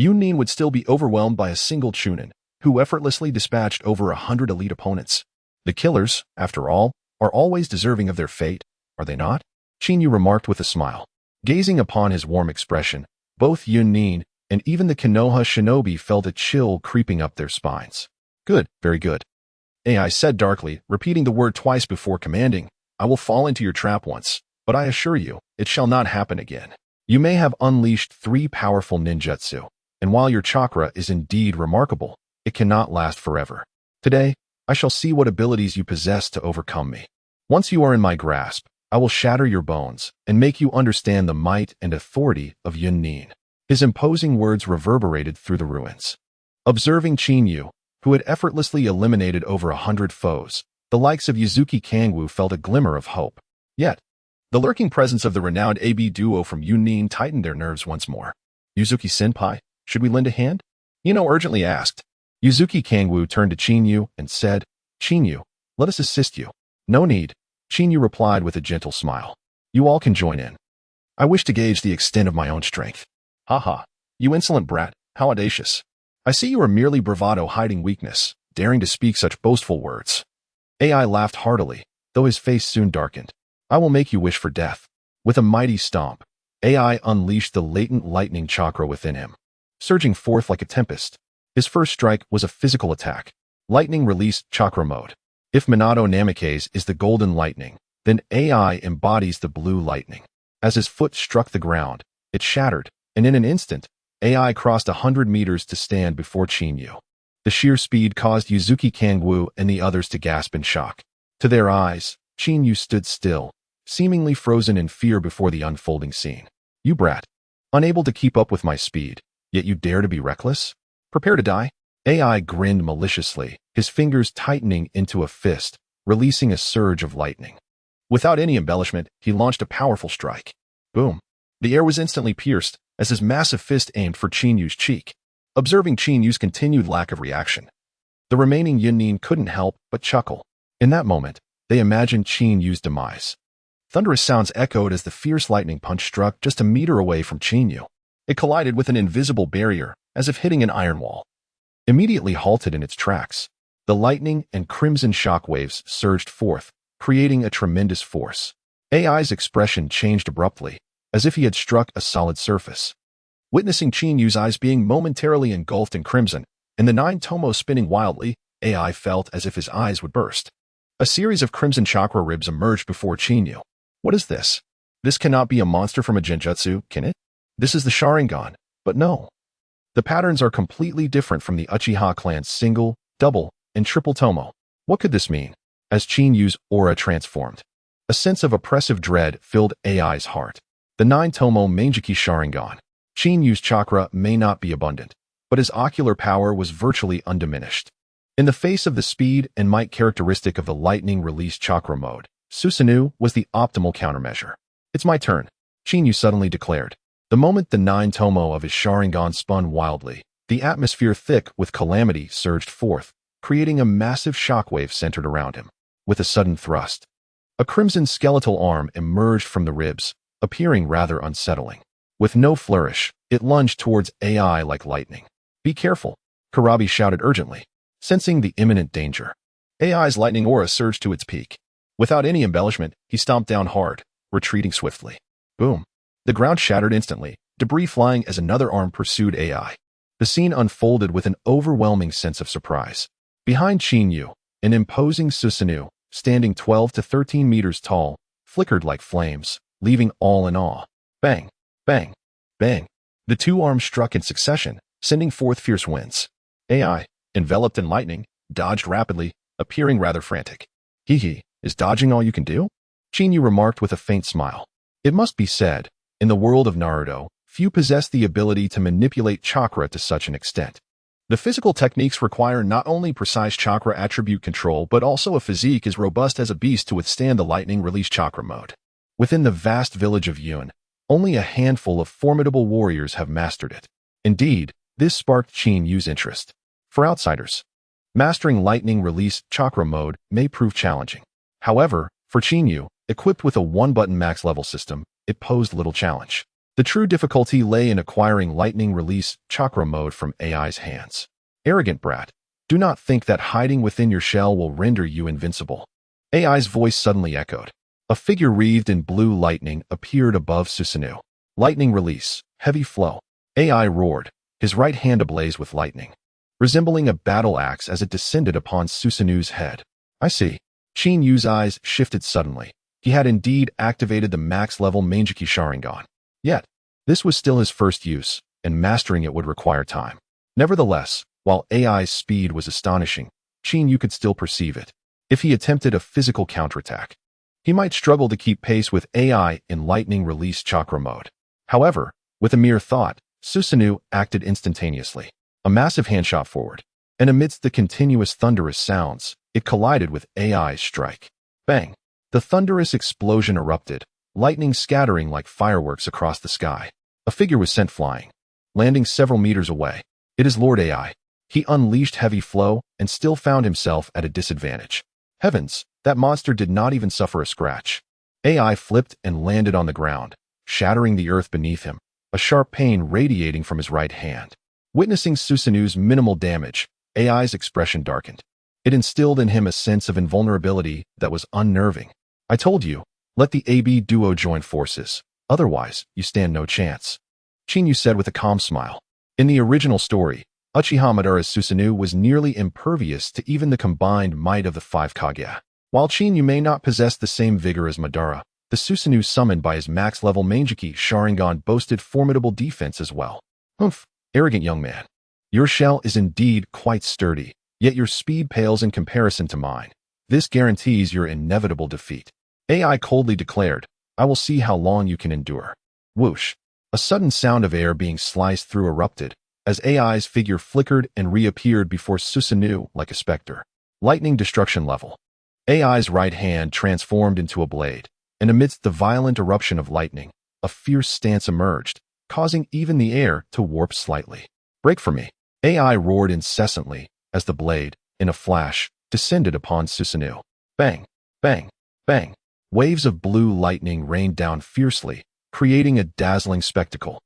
Yunin would still be overwhelmed by a single Chunin, who effortlessly dispatched over 100 elite opponents? The killers, after all, are always deserving of their fate, are they not? Chinyu remarked with a smile. Gazing upon his warm expression, both Yunin and even the Konoha shinobi felt a chill creeping up their spines. "Good, very good," AI said darkly, repeating the word twice before commanding, "I will fall into your trap once, but I assure you, it shall not happen again. You may have unleashed 3 powerful ninjutsu, and while your chakra is indeed remarkable, it cannot last forever. Today, I shall see what abilities you possess to overcome me. Once you are in my grasp, I will shatter your bones and make you understand the might and authority of Yunin." His imposing words reverberated through the ruins. Observing Chinyu, who had effortlessly eliminated over 100 foes, the likes of Yuzuki Kangwoo felt a glimmer of hope. Yet, the lurking presence of the renowned AB duo from Yunin tightened their nerves once more. "Yuzuki-senpai, should we lend a hand?" Ino urgently asked. Yuzuki Kangwoo turned to Chinyu and said, "Chinyu, let us assist you." "No need," Chinyu replied with a gentle smile. "You all can join in. I wish to gauge the extent of my own strength." "Haha, you insolent brat, how audacious. I see you are merely bravado hiding weakness, daring to speak such boastful words." AI laughed heartily, though his face soon darkened. "I will make you wish for death." With a mighty stomp, AI unleashed the latent lightning chakra within him, surging forth like a tempest. His first strike was a physical attack. Lightning released chakra mode. If Minato Namikaze is the golden lightning, then AI embodies the blue lightning. As his foot struck the ground, it shattered, and in an instant, AI crossed 100 meters to stand before Chinyu. The sheer speed caused Yuzuki Kangwoo and the others to gasp in shock. To their eyes, Chinyu stood still, seemingly frozen in fear before the unfolding scene. "You brat, unable to keep up with my speed, yet you dare to be reckless? Prepare to die." AI grinned maliciously, his fingers tightening into a fist, releasing a surge of lightning. Without any embellishment, he launched a powerful strike. Boom! The air was instantly pierced as his massive fist aimed for Chinyu's cheek. Observing Chinyu's continued lack of reaction, the remaining Yunin couldn't help but chuckle. In that moment, they imagined Chinyu's demise. Thunderous sounds echoed as the fierce lightning punch struck just a meter away from Chinyu. It collided with an invisible barrier, as if hitting an iron wall. Immediately halted in its tracks, the lightning and crimson shockwaves surged forth, creating a tremendous force. AI's expression changed abruptly, as if he had struck a solid surface. Witnessing Chinyu's eyes being momentarily engulfed in crimson, and the 9 tomo spinning wildly, AI felt as if his eyes would burst. A series of crimson chakra ribs emerged before Chinyu. What is this? This cannot be a monster from a genjutsu, can it? This is the Sharingan, but no. The patterns are completely different from the Uchiha clan's single, double, and triple tomo. What could this mean? As Chinyu's aura transformed, a sense of oppressive dread filled AI's heart. The 9 tomo Manjiki Sharingan. Chinyu's chakra may not be abundant, but his ocular power was virtually undiminished. In the face of the speed and might characteristic of the lightning release chakra mode, Susanoo was the optimal countermeasure. "It's my turn," Chinyu suddenly declared. The moment the 9 tomo of his Sharingan spun wildly, the atmosphere thick with calamity surged forth, creating a massive shockwave centered around him. With a sudden thrust, a crimson skeletal arm emerged from the ribs, appearing rather unsettling. With no flourish, it lunged towards AI like lightning. "Be careful," Karabi shouted urgently. Sensing the imminent danger, AI's lightning aura surged to its peak. Without any embellishment, he stomped down hard, retreating swiftly. Boom! The ground shattered instantly, debris flying as another arm pursued AI. The scene unfolded with an overwhelming sense of surprise. Behind Chinyu, An imposing Susanoo, standing 12 to 13 meters tall, flickered like flames, leaving all in awe. Bang, bang, bang. The two arms struck in succession, sending forth fierce winds. AI, enveloped in lightning, dodged rapidly, appearing rather frantic. Hee, is dodging all you can do? Chinyu remarked with a faint smile. It must be said, in the world of Naruto, few possess the ability to manipulate chakra to such an extent. The physical techniques require not only precise chakra attribute control but also a physique as robust as a beast to withstand the lightning release chakra mode. Within the vast village of Yun, only a handful of formidable warriors have mastered it. Indeed, this sparked Chinyu's interest. For outsiders, mastering lightning release chakra mode may prove challenging. However, for Chinyu, equipped with a one-button max level system, it posed little challenge. The true difficulty lay in acquiring lightning release chakra mode from AI's hands. Arrogant brat, do not think that hiding within your shell will render you invincible. AI's voice suddenly echoed. A figure wreathed in blue lightning appeared above Susanoo. Lightning release, heavy flow. AI roared, his right hand ablaze with lightning, resembling a battle axe as it descended upon Susanoo's head. I see. Chinyu's eyes shifted suddenly. He had indeed activated the max-level Manjiki Sharingan. Yet, this was still his first use, and mastering it would require time. Nevertheless, while AI's speed was astonishing, Chinyu could still perceive it. If he attempted a physical counterattack, he might struggle to keep pace with AI in lightning release chakra mode. However, with a mere thought, Susanoo acted instantaneously. A massive hand shot forward, and amidst the continuous thunderous sounds, it collided with AI's strike. Bang! The thunderous explosion erupted, lightning scattering like fireworks across the sky. A figure was sent flying, landing several meters away. It is Lord AI. He unleashed heavy flow and still found himself at a disadvantage. Heavens, that monster did not even suffer a scratch. AI flipped and landed on the ground, shattering the earth beneath him, a sharp pain radiating from his right hand. Witnessing Susanoo's minimal damage, AI's expression darkened. It instilled in him a sense of invulnerability that was unnerving. I told you, let the AB duo join forces, otherwise you stand no chance. Chinyu said with a calm smile. In the original story, Uchiha Madara's Susanoo was nearly impervious to even the combined might of the five Kage. While Chinyu may not possess the same vigor as Madara, the Susanoo summoned by his max-level Manjiki Sharingan boasted formidable defense as well. Humph, arrogant young man. Your shell is indeed quite sturdy, yet your speed pales in comparison to mine. This guarantees your inevitable defeat. AI coldly declared, I will see how long you can endure. Whoosh. A sudden sound of air being sliced through erupted, as AI's figure flickered and reappeared before Susanoo like a specter. Lightning destruction level. AI's right hand transformed into a blade, and amidst the violent eruption of lightning, a fierce stance emerged, causing even the air to warp slightly. Break for me. AI roared incessantly as the blade, in a flash, descended upon Susanoo. Bang, bang, bang. Waves of blue lightning rained down fiercely, creating a dazzling spectacle.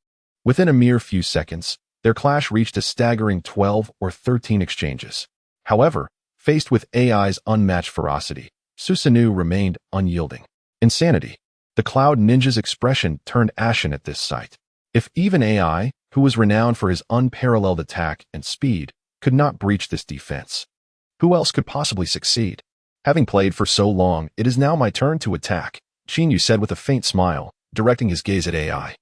Within a mere few seconds, their clash reached a staggering 12 or 13 exchanges. However, faced with AI's unmatched ferocity, Susanoo remained unyielding. Insanity. The Cloud Ninja's expression turned ashen at this sight. If even AI, who was renowned for his unparalleled attack and speed, could not breach this defense, who else could possibly succeed? Having played for so long, it is now my turn to attack, Chinyu said with a faint smile, directing his gaze at AI,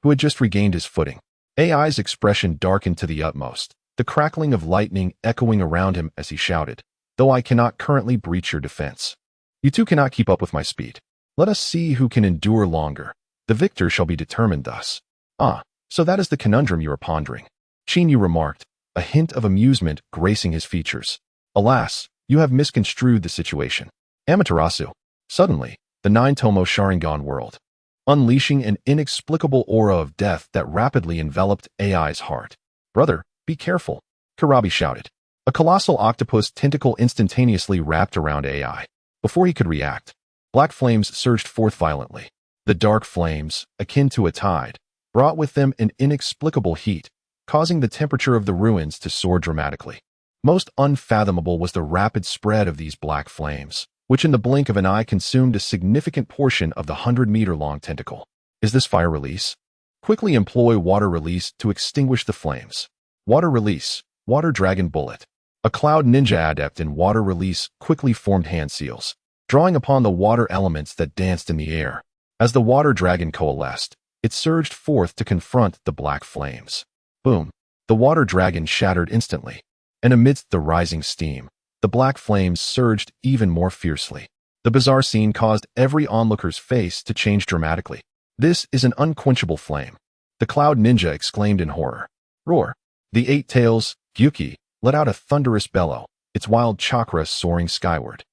who had just regained his footing. AI's expression darkened to the utmost, the crackling of lightning echoing around him as he shouted, though I cannot currently breach your defense. You two cannot keep up with my speed. Let us see who can endure longer. The victor shall be determined thus. Ah, so that is the conundrum you are pondering, Chinyu remarked, a hint of amusement gracing his features. Alas, you have misconstrued the situation. Amaterasu. Suddenly, the nine-tomo Sharingan whirled, unleashing an inexplicable aura of death that rapidly enveloped AI's heart. Brother, be careful, Karabi shouted. A colossal octopus tentacle instantaneously wrapped around AI. Before he could react, black flames surged forth violently. The dark flames, akin to a tide, brought with them an inexplicable heat, causing the temperature of the ruins to soar dramatically. Most unfathomable was the rapid spread of these black flames, which in the blink of an eye consumed a significant portion of the 100-meter-long tentacle. Is this fire release? Quickly employ water release to extinguish the flames. Water release, water dragon bullet. A cloud ninja adept in water release quickly formed hand seals, drawing upon the water elements that danced in the air. As the water dragon coalesced, it surged forth to confront the black flames. Boom! The water dragon shattered instantly, and amidst the rising steam, the black flames surged even more fiercely. The bizarre scene caused every onlooker's face to change dramatically. This is an unquenchable flame, the cloud ninja exclaimed in horror. Roar! The eight tails, Gyuki, let out a thunderous bellow, its wild chakra soaring skyward.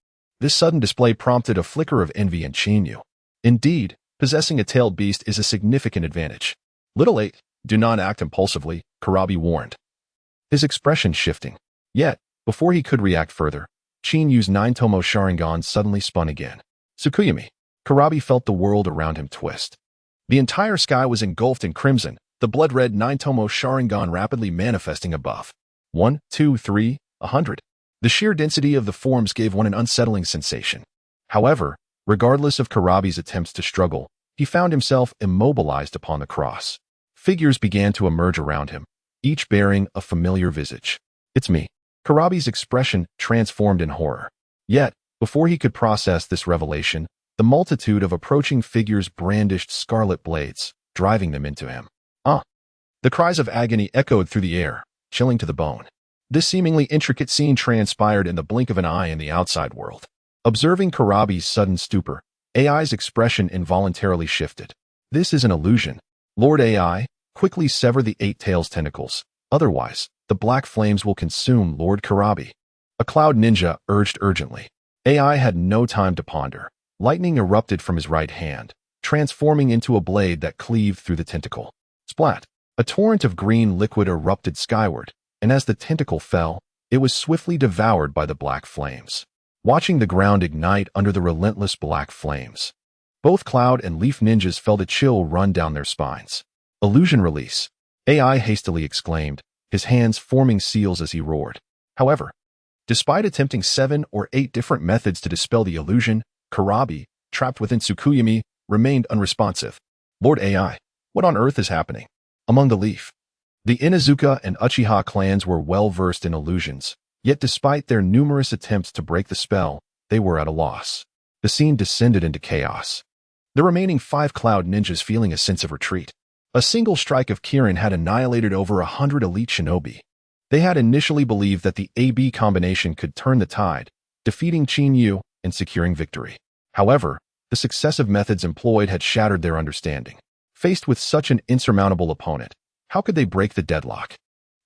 This sudden display prompted a flicker of envy in Chinyu. Indeed, possessing a tailed beast is a significant advantage. Little 8, do not act impulsively, Kurabi warned, his expression shifting. Yet, before he could react further, Chinyu's nine-tomo Sharingan suddenly spun again. Tsukuyami. Kurabi felt the world around him twist. The entire sky was engulfed in crimson, the blood-red nine-tomo Sharingan rapidly manifesting above. 1, 2, 3, 100. The sheer density of the forms gave one an unsettling sensation. However, regardless of Kurabi's attempts to struggle, he found himself immobilized upon the cross. Figures began to emerge around him, each bearing a familiar visage. It's me. Kurabi's expression transformed in horror. Yet, before he could process this revelation, the multitude of approaching figures brandished scarlet blades, driving them into him. The cries of agony echoed through the air, chilling to the bone. This seemingly intricate scene transpired in the blink of an eye in the outside world. Observing Kurabi's sudden stupor, AI's expression involuntarily shifted. This is an illusion. Lord AI, quickly sever the eight tails tentacles. Otherwise, the black flames will consume Lord Kurabi. A cloud ninja urged urgently. AI had no time to ponder. Lightning erupted from his right hand, transforming into a blade that cleaved through the tentacle. Splat! A torrent of green liquid erupted skyward, and as the tentacle fell, it was swiftly devoured by the black flames. Watching the ground ignite under the relentless black flames, both Cloud and Leaf ninjas felt a chill run down their spines. Illusion release, AI hastily exclaimed, his hands forming seals as he roared. However, despite attempting 7 or 8 different methods to dispel the illusion, Kurabi, trapped within Tsukuyami, remained unresponsive. Lord AI, what on earth is happening? Among the Leaf, the Inuzuka and Uchiha clans were well versed in illusions, yet despite their numerous attempts to break the spell, they were at a loss. The scene descended into chaos. The remaining 5 cloud ninjas feeling a sense of retreat. A single strike of Kirin had annihilated over 100 elite shinobi. They had initially believed that the AB combination could turn the tide, defeating Chinyu and securing victory. However, the successive methods employed had shattered their understanding. Faced with such an insurmountable opponent, how could they break the deadlock?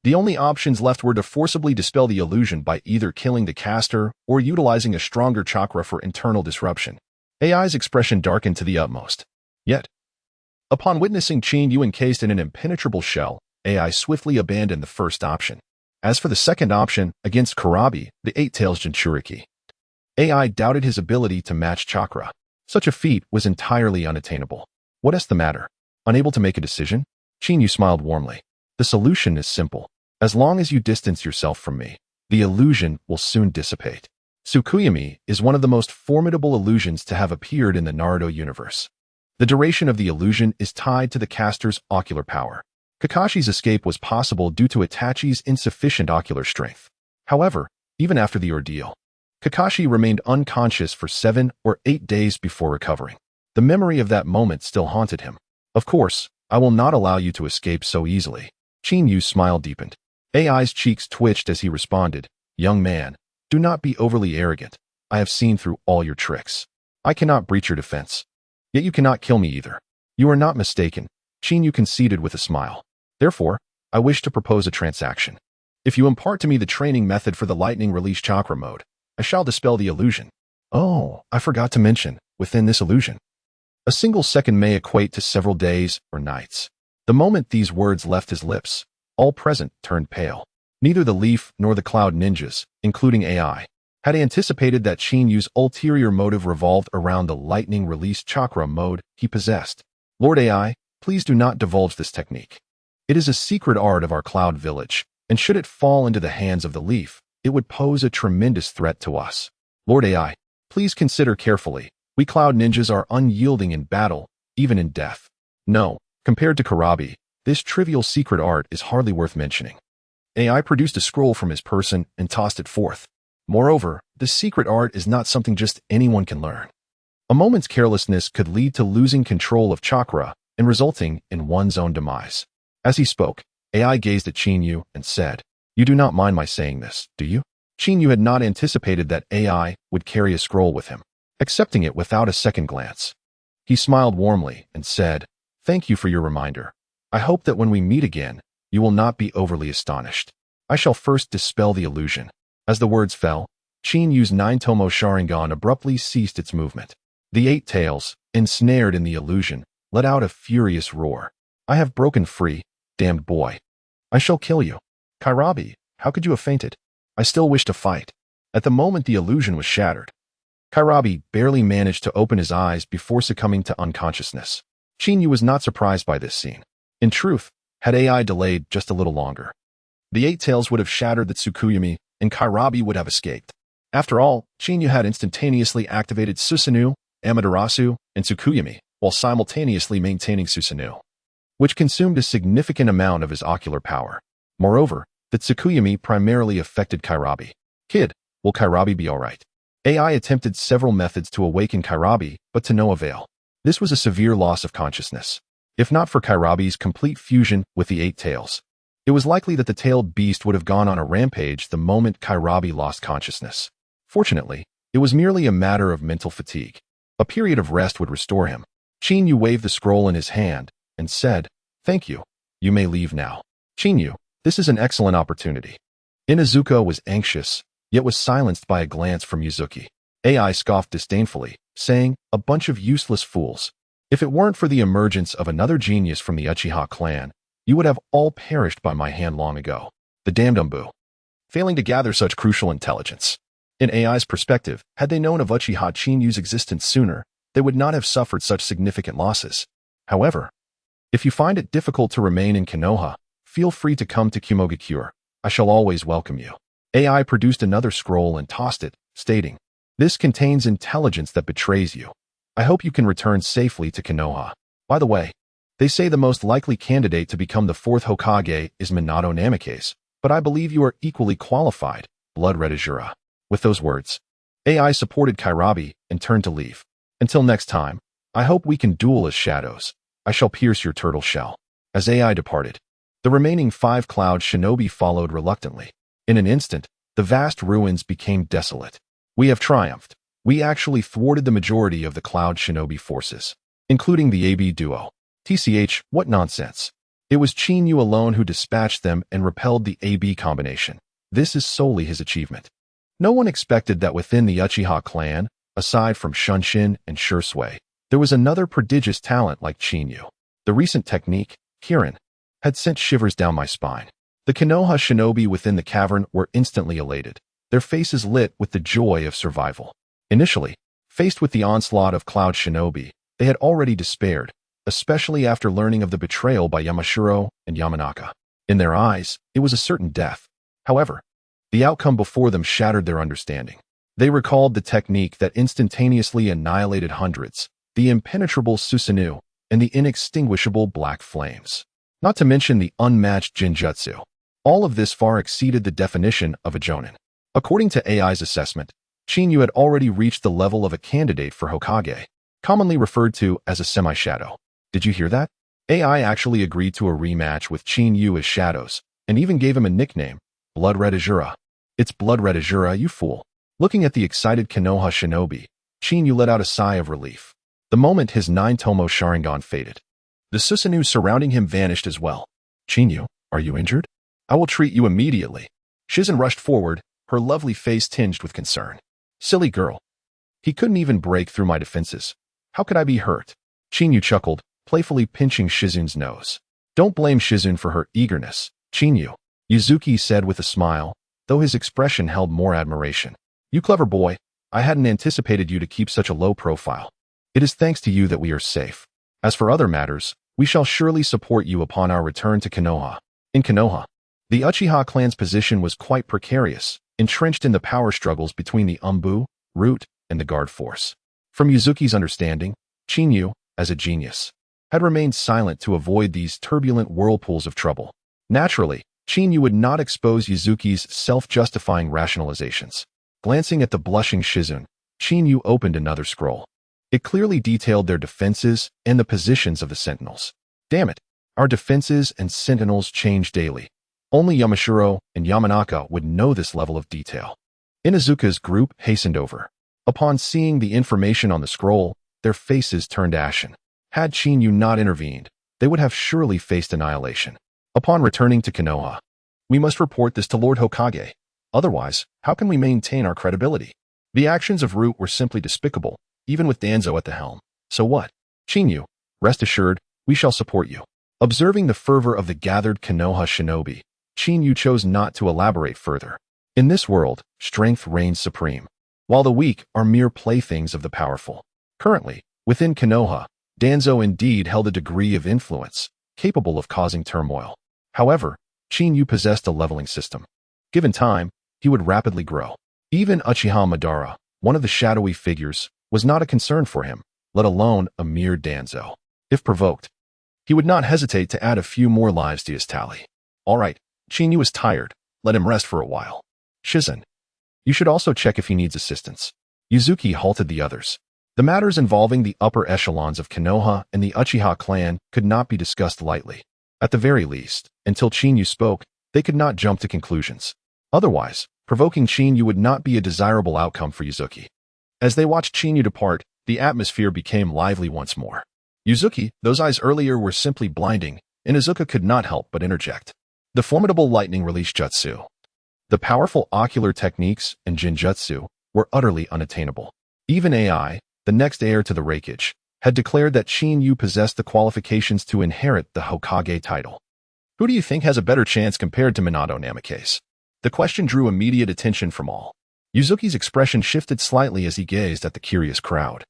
The only options left were to forcibly dispel the illusion by either killing the caster or utilizing a stronger chakra for internal disruption. AI's expression darkened to the utmost. Yet, upon witnessing Chinyu encased in an impenetrable shell, AI swiftly abandoned the first option. As for the second option, against Kurabi, the Eight Tails Jinchuriki, AI doubted his ability to match chakra. Such a feat was entirely unattainable. What is the matter? Unable to make a decision? Chinyu smiled warmly. The solution is simple. As long as you distance yourself from me, the illusion will soon dissipate. Tsukuyami is one of the most formidable illusions to have appeared in the Naruto universe. The duration of the illusion is tied to the caster's ocular power. Kakashi's escape was possible due to Itachi's insufficient ocular strength. However, even after the ordeal, Kakashi remained unconscious for 7 or 8 days before recovering. The memory of that moment still haunted him. Of course, I will not allow you to escape so easily. Chinyu's smile deepened. AI's cheeks twitched as he responded, Young man, do not be overly arrogant. I have seen through all your tricks. I cannot breach your defense. Yet you cannot kill me either. You are not mistaken, Chinyu conceded with a smile. Therefore, I wish to propose a transaction. If you impart to me the training method for the lightning release chakra mode, I shall dispel the illusion. Oh, I forgot to mention, within this illusion, a single second may equate to several days or nights. The moment these words left his lips, all present turned pale. Neither the Leaf nor the Cloud ninjas, including AI, had anticipated that Chinyu's ulterior motive revolved around the lightning release chakra mode he possessed. Lord AI, please do not divulge this technique. It is a secret art of our Cloud village, and should it fall into the hands of the Leaf, it would pose a tremendous threat to us. Lord AI, please consider carefully. We Cloud ninjas are unyielding in battle, even in death. No, compared to Kurabi, this trivial secret art is hardly worth mentioning. AI produced a scroll from his person and tossed it forth. Moreover, this secret art is not something just anyone can learn. A moment's carelessness could lead to losing control of chakra and resulting in one's own demise. As he spoke, AI gazed at Qin and said, "You do not mind my saying this, do you?" Qin had not anticipated that AI would carry a scroll with him, accepting it without a second glance. He smiled warmly and said, "Thank you for your reminder. I hope that when we meet again, you will not be overly astonished. I shall first dispel the illusion." As the words fell, Qin nine-tomo Sharingan abruptly ceased its movement. The eight tails, ensnared in the illusion, let out a furious roar. "I have broken free, damned boy. I shall kill you. Kairabi, how could you have fainted? I still wish to fight." At the moment the illusion was shattered, Kairabi barely managed to open his eyes before succumbing to unconsciousness. Qin was not surprised by this scene. In truth, had AI delayed just a little longer, the eight tails would have shattered the Tsukuyomi and Kairabi would have escaped. After all, Qin had instantaneously activated Susanoo, Amaterasu, and Tsukuyomi, while simultaneously maintaining Susanoo, which consumed a significant amount of his ocular power. Moreover, the Tsukuyomi primarily affected Kairabi. "Kid, will Kairabi be alright?" AI attempted several methods to awaken Kairabi, but to no avail. This was a severe loss of consciousness. If not for Kairabi's complete fusion with the eight tails, it was likely that the tailed beast would have gone on a rampage the moment Kairabi lost consciousness. Fortunately, it was merely a matter of mental fatigue. A period of rest would restore him. Qin waved the scroll in his hand and said, "Thank you. You may leave now." "Qin, this is an excellent opportunity." Inazuka was anxious, yet was silenced by a glance from Yuzuki. AI scoffed disdainfully, saying, "A bunch of useless fools. If it weren't for the emergence of another genius from the Uchiha clan, you would have all perished by my hand long ago. The damned Umbu, failing to gather such crucial intelligence." In AI's perspective, had they known of Uchiha Chinyu's existence sooner, they would not have suffered such significant losses. However, if you find it difficult to remain in Konoha, feel free to come to Kumogakure. I shall always welcome you. AI produced another scroll and tossed it, stating, "This contains intelligence that betrays you. I hope you can return safely to Konoha. By the way, they say the most likely candidate to become the fourth Hokage is Minato Namikaze, but I believe you are equally qualified, Blood Red Azura." With those words, AI supported Kairabi and turned to leave. "Until next time, I hope we can duel as shadows. I shall pierce your turtle shell." As AI departed, the remaining 5 Cloud Shinobi followed reluctantly. In an instant, the vast ruins became desolate. "We have triumphed. We actually thwarted the majority of the Cloud Shinobi forces, including the AB duo. TCH, what nonsense. It was Qin alone who dispatched them and repelled the AB combination. This is solely his achievement. No one expected that within the Uchiha clan, aside from Shunshin and Shursui, there was another prodigious talent like Qin. The recent technique, Kirin, had sent shivers down my spine. The Konoha shinobi within the cavern were instantly elated, their faces lit with the joy of survival. Initially, faced with the onslaught of Cloud Shinobi, they had already despaired, especially after learning of the betrayal by Yamashiro and Yamanaka. In their eyes, it was a certain death. However, the outcome before them shattered their understanding. They recalled the technique that instantaneously annihilated hundreds, the impenetrable Susanoo, and the inextinguishable black flames. Not to mention the unmatched Jinjutsu. All of this far exceeded the definition of a Jonin. According to AI's assessment, Qin had already reached the level of a candidate for Hokage, commonly referred to as a semi-shadow. Did you hear that? AI actually agreed to a rematch with Qin as shadows, and even gave him a nickname, Blood Red Azura. "It's Blood Red Azura, you fool." Looking at the excited Konoha shinobi, Qin let out a sigh of relief. The moment his 9-tomo Sharingan faded, the Susanoo surrounding him vanished as well. "Qin, are you injured? I will treat you immediately." Shizen rushed forward, her lovely face tinged with concern. "Silly girl. He couldn't even break through my defenses. How could I be hurt?" Qin chuckled, playfully pinching Shizun's nose. "Don't blame Shizun for her eagerness, Qin," Yuzuki said with a smile, though his expression held more admiration. "You clever boy, I hadn't anticipated you to keep such a low profile. It is thanks to you that we are safe. As for other matters, we shall surely support you upon our return to Konoha." In Konoha, the Uchiha clan's position was quite precarious, entrenched in the power struggles between the Umbu, Root, and the Guard Force. From Yuzuki's understanding, Qin, as a genius, had remained silent to avoid these turbulent whirlpools of trouble. Naturally, Chinyu would not expose Yuzuki's self-justifying rationalizations. Glancing at the blushing Shizune, Chinyu opened another scroll. It clearly detailed their defenses and the positions of the sentinels. Damn it, our defenses and sentinels change daily. Only Yamashiro and Yamanaka would know this level of detail. Inuzuka's group hastened over. Upon seeing the information on the scroll, their faces turned ashen. Had Chinyu not intervened, they would have surely faced annihilation. Upon returning to Konoha, we must report this to Lord Hokage. Otherwise, how can we maintain our credibility? The actions of Root were simply despicable, even with Danzo at the helm. So what? Chinyu, rest assured, we shall support you. Observing the fervor of the gathered Konoha shinobi, Chinyu chose not to elaborate further. In this world, strength reigns supreme, while the weak are mere playthings of the powerful. Currently, within Konoha, Danzo indeed held a degree of influence, capable of causing turmoil. However, Chinyu possessed a leveling system. Given time, he would rapidly grow. Even Uchiha Madara, one of the shadowy figures, was not a concern for him, let alone a mere Danzo. If provoked, he would not hesitate to add a few more lives to his tally. All right, Chinyu is tired. Let him rest for a while. Shizune, you should also check if he needs assistance. Yuzuki halted the others. The matters involving the upper echelons of Konoha and the Uchiha clan could not be discussed lightly. At the very least, until Chinyu spoke, they could not jump to conclusions. Otherwise, provoking Chinyu would not be a desirable outcome for Yuzuki. As they watched Chinyu depart, the atmosphere became lively once more. Yuzuki, those eyes earlier were simply blinding, and Inuzuka could not help but interject. The formidable lightning release jutsu. The powerful ocular techniques and jinjutsu were utterly unattainable. Even AI, the next heir to the Raikage, had declared that Chinyu possessed the qualifications to inherit the Hokage title. Who do you think has a better chance compared to Minato Namikaze? The question drew immediate attention from all. Yuzuki's expression shifted slightly as he gazed at the curious crowd.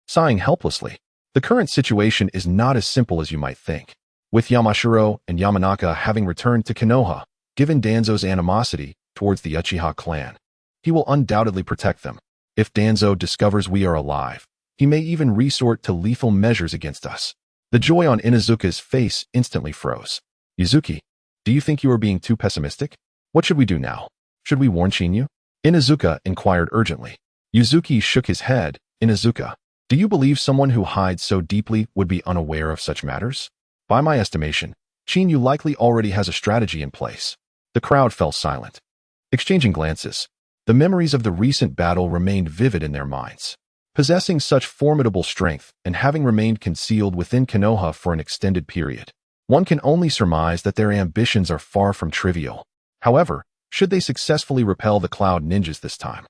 Sighing helplessly, the current situation is not as simple as you might think. With Yamashiro and Yamanaka having returned to Konoha, given Danzo's animosity towards the Uchiha clan, he will undoubtedly protect them. If Danzo discovers we are alive, he may even resort to lethal measures against us. The joy on Inuzuka's face instantly froze. Yuzuki, do you think you are being too pessimistic? What should we do now? Should we warn Chinyu? Inuzuka inquired urgently. Yuzuki shook his head. Inuzuka, do you believe someone who hides so deeply would be unaware of such matters? By my estimation, Chinyu likely already has a strategy in place. The crowd fell silent. Exchanging glances, the memories of the recent battle remained vivid in their minds. Possessing such formidable strength and having remained concealed within Konoha for an extended period, one can only surmise that their ambitions are far from trivial. However, should they successfully repel the Cloud Ninjas this time,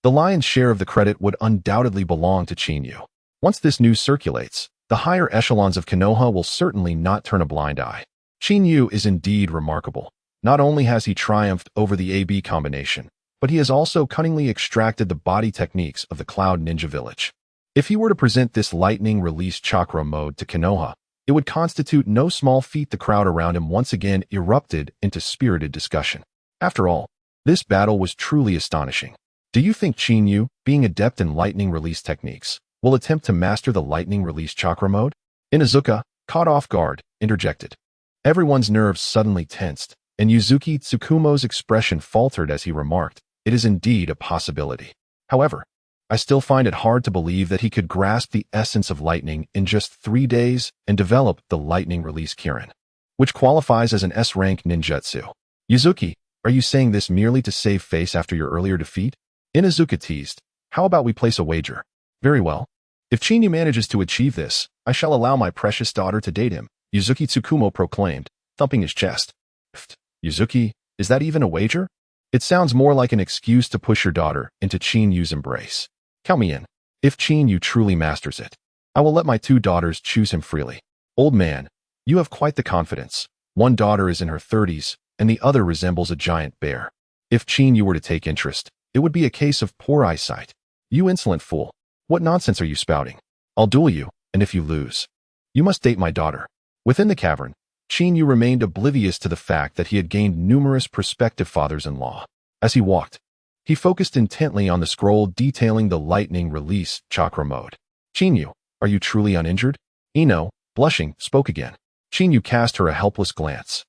the lion's share of the credit would undoubtedly belong to Chinyu. Once this news circulates, the higher echelons of Konoha will certainly not turn a blind eye. Chinyu is indeed remarkable. Not only has he triumphed over the AB combination, but he has also cunningly extracted the body techniques of the Cloud Ninja Village. If he were to present this lightning release chakra mode to Konoha, it would constitute no small feat. The crowd around him once again erupted into spirited discussion. After all, this battle was truly astonishing. Do you think Chinyu, being adept in lightning release techniques, will attempt to master the lightning release chakra mode? Inuzuka, caught off guard, interjected. Everyone's nerves suddenly tensed, and Yuzuki Tsukumo's expression faltered as he remarked, "It is indeed a possibility. However, I still find it hard to believe that he could grasp the essence of lightning in just 3 days and develop the lightning release Kirin, which qualifies as an S-rank ninjutsu. Yuzuki, are you saying this merely to save face after your earlier defeat?" Inuzuka teased, "How about we place a wager?" "Very well. If Chinyu manages to achieve this, I shall allow my precious daughter to date him," Yuzuki Tsukumo proclaimed, thumping his chest. "Pfft, Yuzuki, is that even a wager? It sounds more like an excuse to push your daughter into Chinyu's embrace. Count me in. If Chinyu truly masters it, I will let my 2 daughters choose him freely." "Old man, you have quite the confidence. One daughter is in her 30s, and the other resembles a giant bear. If Chinyu were to take interest, it would be a case of poor eyesight." "You insolent fool. What nonsense are you spouting? I'll duel you, and if you lose, you must date my daughter." Within the cavern, Chinyu remained oblivious to the fact that he had gained numerous prospective fathers-in-law. As he walked, he focused intently on the scroll detailing the lightning release chakra mode. "Chinyu, are you truly uninjured?" Ino, blushing, spoke again. Chinyu cast her a helpless glance.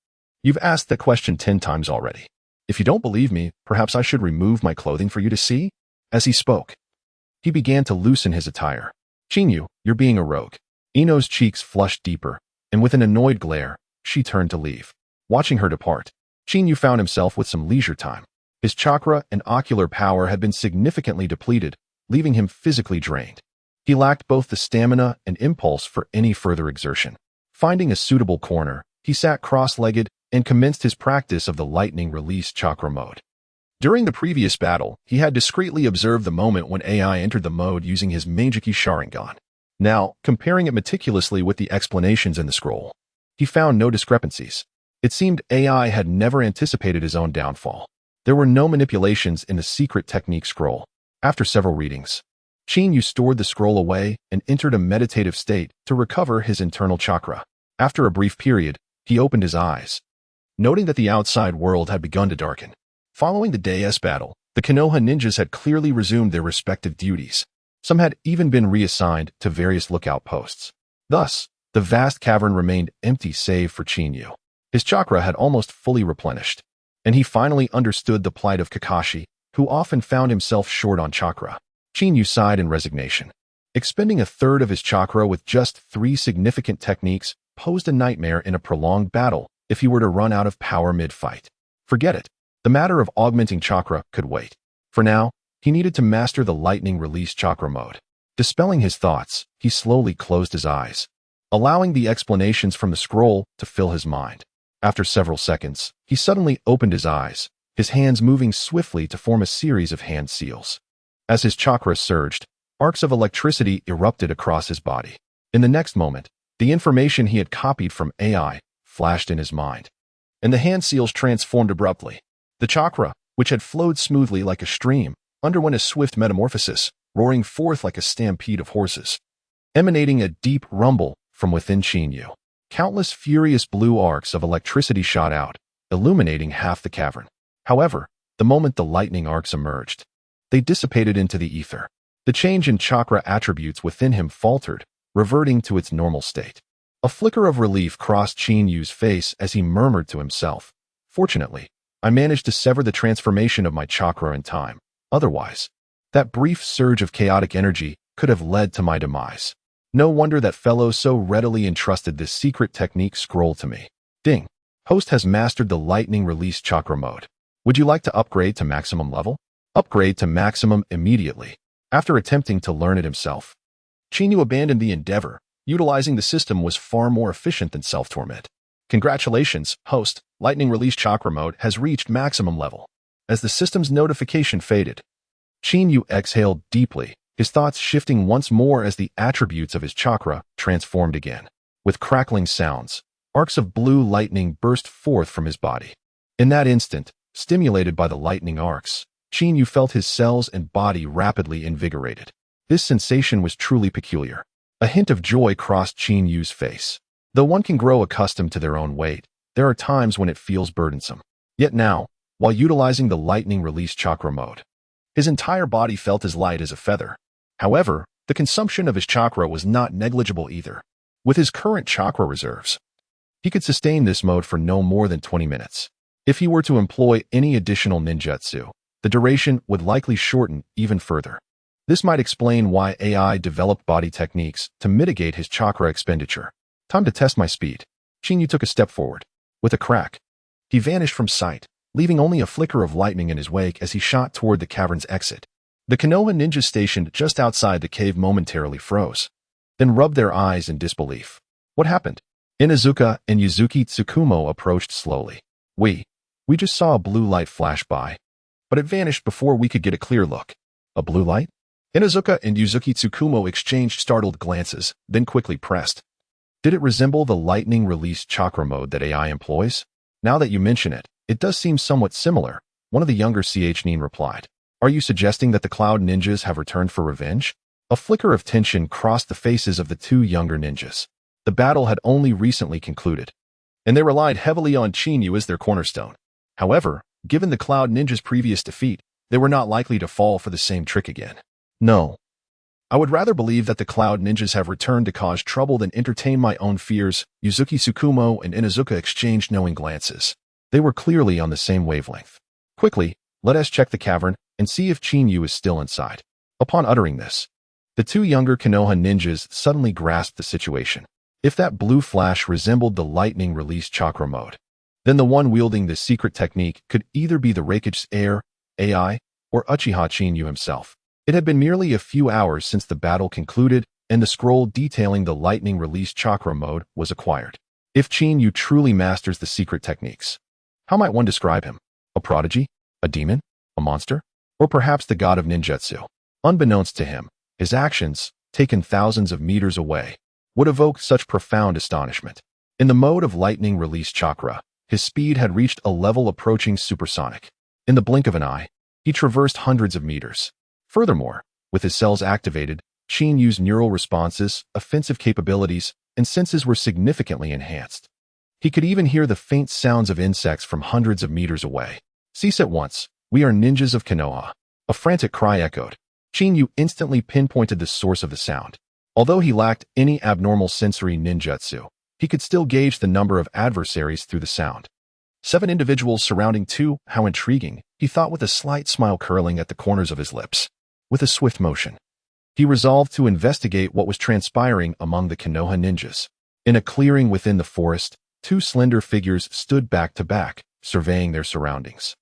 You've asked that question 10 times already. If you don't believe me, perhaps I should remove my clothing for you to see? As he spoke, he began to loosen his attire. Chinyu, you're being a rogue. Ino's cheeks flushed deeper, and with an annoyed glare, she turned to leave. Watching her depart, Chinyu found himself with some leisure time. His chakra and ocular power had been significantly depleted, leaving him physically drained. He lacked both the stamina and impulse for any further exertion. Finding a suitable corner, he sat cross-legged and commenced his practice of the lightning release chakra mode. During the previous battle, he had discreetly observed the moment when AI entered the mode using his Meijiki Sharingan. Now, comparing it meticulously with the explanations in the scroll, he found no discrepancies. It seemed AI had never anticipated his own downfall. There were no manipulations in the secret technique scroll. After several readings, Chinyu stored the scroll away and entered a meditative state to recover his internal chakra. After a brief period, he opened his eyes, noting that the outside world had begun to darken. Following the day's battle, the Konoha ninjas had clearly resumed their respective duties. Some had even been reassigned to various lookout posts. Thus, the vast cavern remained empty save for Chinyu. His chakra had almost fully replenished, and he finally understood the plight of Kakashi, who often found himself short on chakra. Chinyu sighed in resignation. Expending a third of his chakra with just 3 significant techniques posed a nightmare in a prolonged battle if he were to run out of power mid-fight. Forget it. The matter of augmenting chakra could wait. For now, he needed to master the lightning release chakra mode. Dispelling his thoughts, he slowly closed his eyes, allowing the explanations from the scroll to fill his mind. After several seconds, he suddenly opened his eyes, his hands moving swiftly to form a series of hand seals. As his chakra surged, arcs of electricity erupted across his body. In the next moment, the information he had copied from AI flashed in his mind, and the hand seals transformed abruptly. The chakra, which had flowed smoothly like a stream, underwent a swift metamorphosis, roaring forth like a stampede of horses, emanating a deep rumble from within Chinyu. Countless furious blue arcs of electricity shot out, illuminating half the cavern. However, the moment the lightning arcs emerged, they dissipated into the ether. The change in chakra attributes within him faltered, reverting to its normal state. A flicker of relief crossed Chinyu's face as he murmured to himself, "Fortunately, I managed to sever the transformation of my chakra in time. Otherwise, that brief surge of chaotic energy could have led to my demise. No wonder that fellow so readily entrusted this secret technique scroll to me." Ding. Host has mastered the lightning release chakra mode. Would you like to upgrade to maximum level? Upgrade to maximum immediately. After attempting to learn it himself, Chinyu abandoned the endeavor. Utilizing the system was far more efficient than self-torment. Congratulations, host. Lightning release chakra mode has reached maximum level. As the system's notification faded, Chinyu exhaled deeply, his thoughts shifting once more as the attributes of his chakra transformed again. With crackling sounds, arcs of blue lightning burst forth from his body. In that instant, stimulated by the lightning arcs, Chinyu felt his cells and body rapidly invigorated. This sensation was truly peculiar. A hint of joy crossed Chinyu's face. Though one can grow accustomed to their own weight, there are times when it feels burdensome. Yet now, while utilizing the lightning release chakra mode, his entire body felt as light as a feather. However, the consumption of his chakra was not negligible either. With his current chakra reserves, he could sustain this mode for no more than 20 minutes. If he were to employ any additional ninjutsu, the duration would likely shorten even further. This might explain why AI developed body techniques to mitigate his chakra expenditure. Time to test my speed. Chinyu took a step forward. With a crack, he vanished from sight, leaving only a flicker of lightning in his wake as he shot toward the cavern's exit. The Konoha ninjas stationed just outside the cave momentarily froze, then rubbed their eyes in disbelief. What happened? Inuzuka and Yuzuki Tsukumo approached slowly. We just saw a blue light flash by, but it vanished before we could get a clear look. A blue light? Inuzuka and Yuzuki Tsukumo exchanged startled glances, then quickly pressed. Did it resemble the lightning release chakra mode that AI employs? Now that you mention it, it does seem somewhat similar, one of the younger CH-nin replied. Are you suggesting that the Cloud ninjas have returned for revenge? A flicker of tension crossed the faces of the 2 younger ninjas. The battle had only recently concluded, and they relied heavily on Chinyu as their cornerstone. However, given the Cloud ninjas' previous defeat, they were not likely to fall for the same trick again. No. I would rather believe that the Cloud Ninjas have returned to cause trouble than entertain my own fears. Yuzuki Tsukumo and Inuzuka exchanged knowing glances. They were clearly on the same wavelength. Quickly, let us check the cavern and see if Chinyu is still inside. Upon uttering this, the two younger Konoha ninjas suddenly grasped the situation. If that blue flash resembled the lightning release chakra mode, then the one wielding the secret technique could either be the Raikage's heir, AI, or Uchiha Chinyu himself. It had been merely a few hours since the battle concluded, and the scroll detailing the lightning release chakra mode was acquired. If Chinyu truly masters the secret techniques, how might one describe him? A prodigy? A demon? A monster? Or perhaps the god of ninjutsu? Unbeknownst to him, his actions, taken thousands of meters away, would evoke such profound astonishment. In the mode of lightning release chakra, his speed had reached a level approaching supersonic. In the blink of an eye, he traversed hundreds of meters. Furthermore, with his cells activated, Chinyu's neural responses, offensive capabilities, and senses were significantly enhanced. He could even hear the faint sounds of insects from hundreds of meters away. Cease at once. We are ninjas of Konoha. A frantic cry echoed. Chinyu instantly pinpointed the source of the sound. Although he lacked any abnormal sensory ninjutsu, he could still gauge the number of adversaries through the sound. 7 individuals surrounding 2, how intriguing, he thought with a slight smile curling at the corners of his lips. With a swift motion, he resolved to investigate what was transpiring among the Konoha ninjas. In a clearing within the forest, 2 slender figures stood back to back, surveying their surroundings.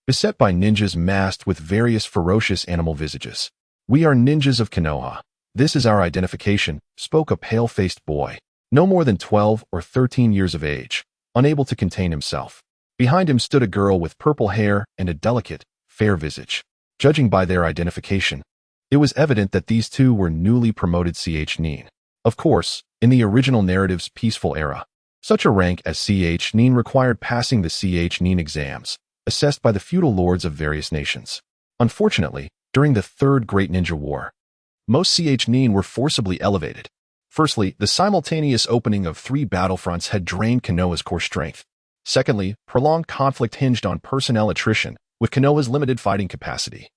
Beset by ninjas masked with various ferocious animal visages. We are ninjas of Konoha. This is our identification, spoke a pale-faced boy, no more than 12 or 13 years of age, unable to contain himself. Behind him stood a girl with purple hair and a delicate, fair visage. Judging by their identification, it was evident that these two were newly promoted Ch-Nin. Of course, in the original narrative's peaceful era, such a rank as Ch-Nin required passing the Ch-Nin exams, assessed by the feudal lords of various nations. Unfortunately, during the Third Great Ninja War, most Ch-Nin were forcibly elevated. Firstly, the simultaneous opening of 3 battlefronts had drained Konoha's core strength. Secondly, prolonged conflict hinged on personnel attrition, with Konoha's limited fighting capacity.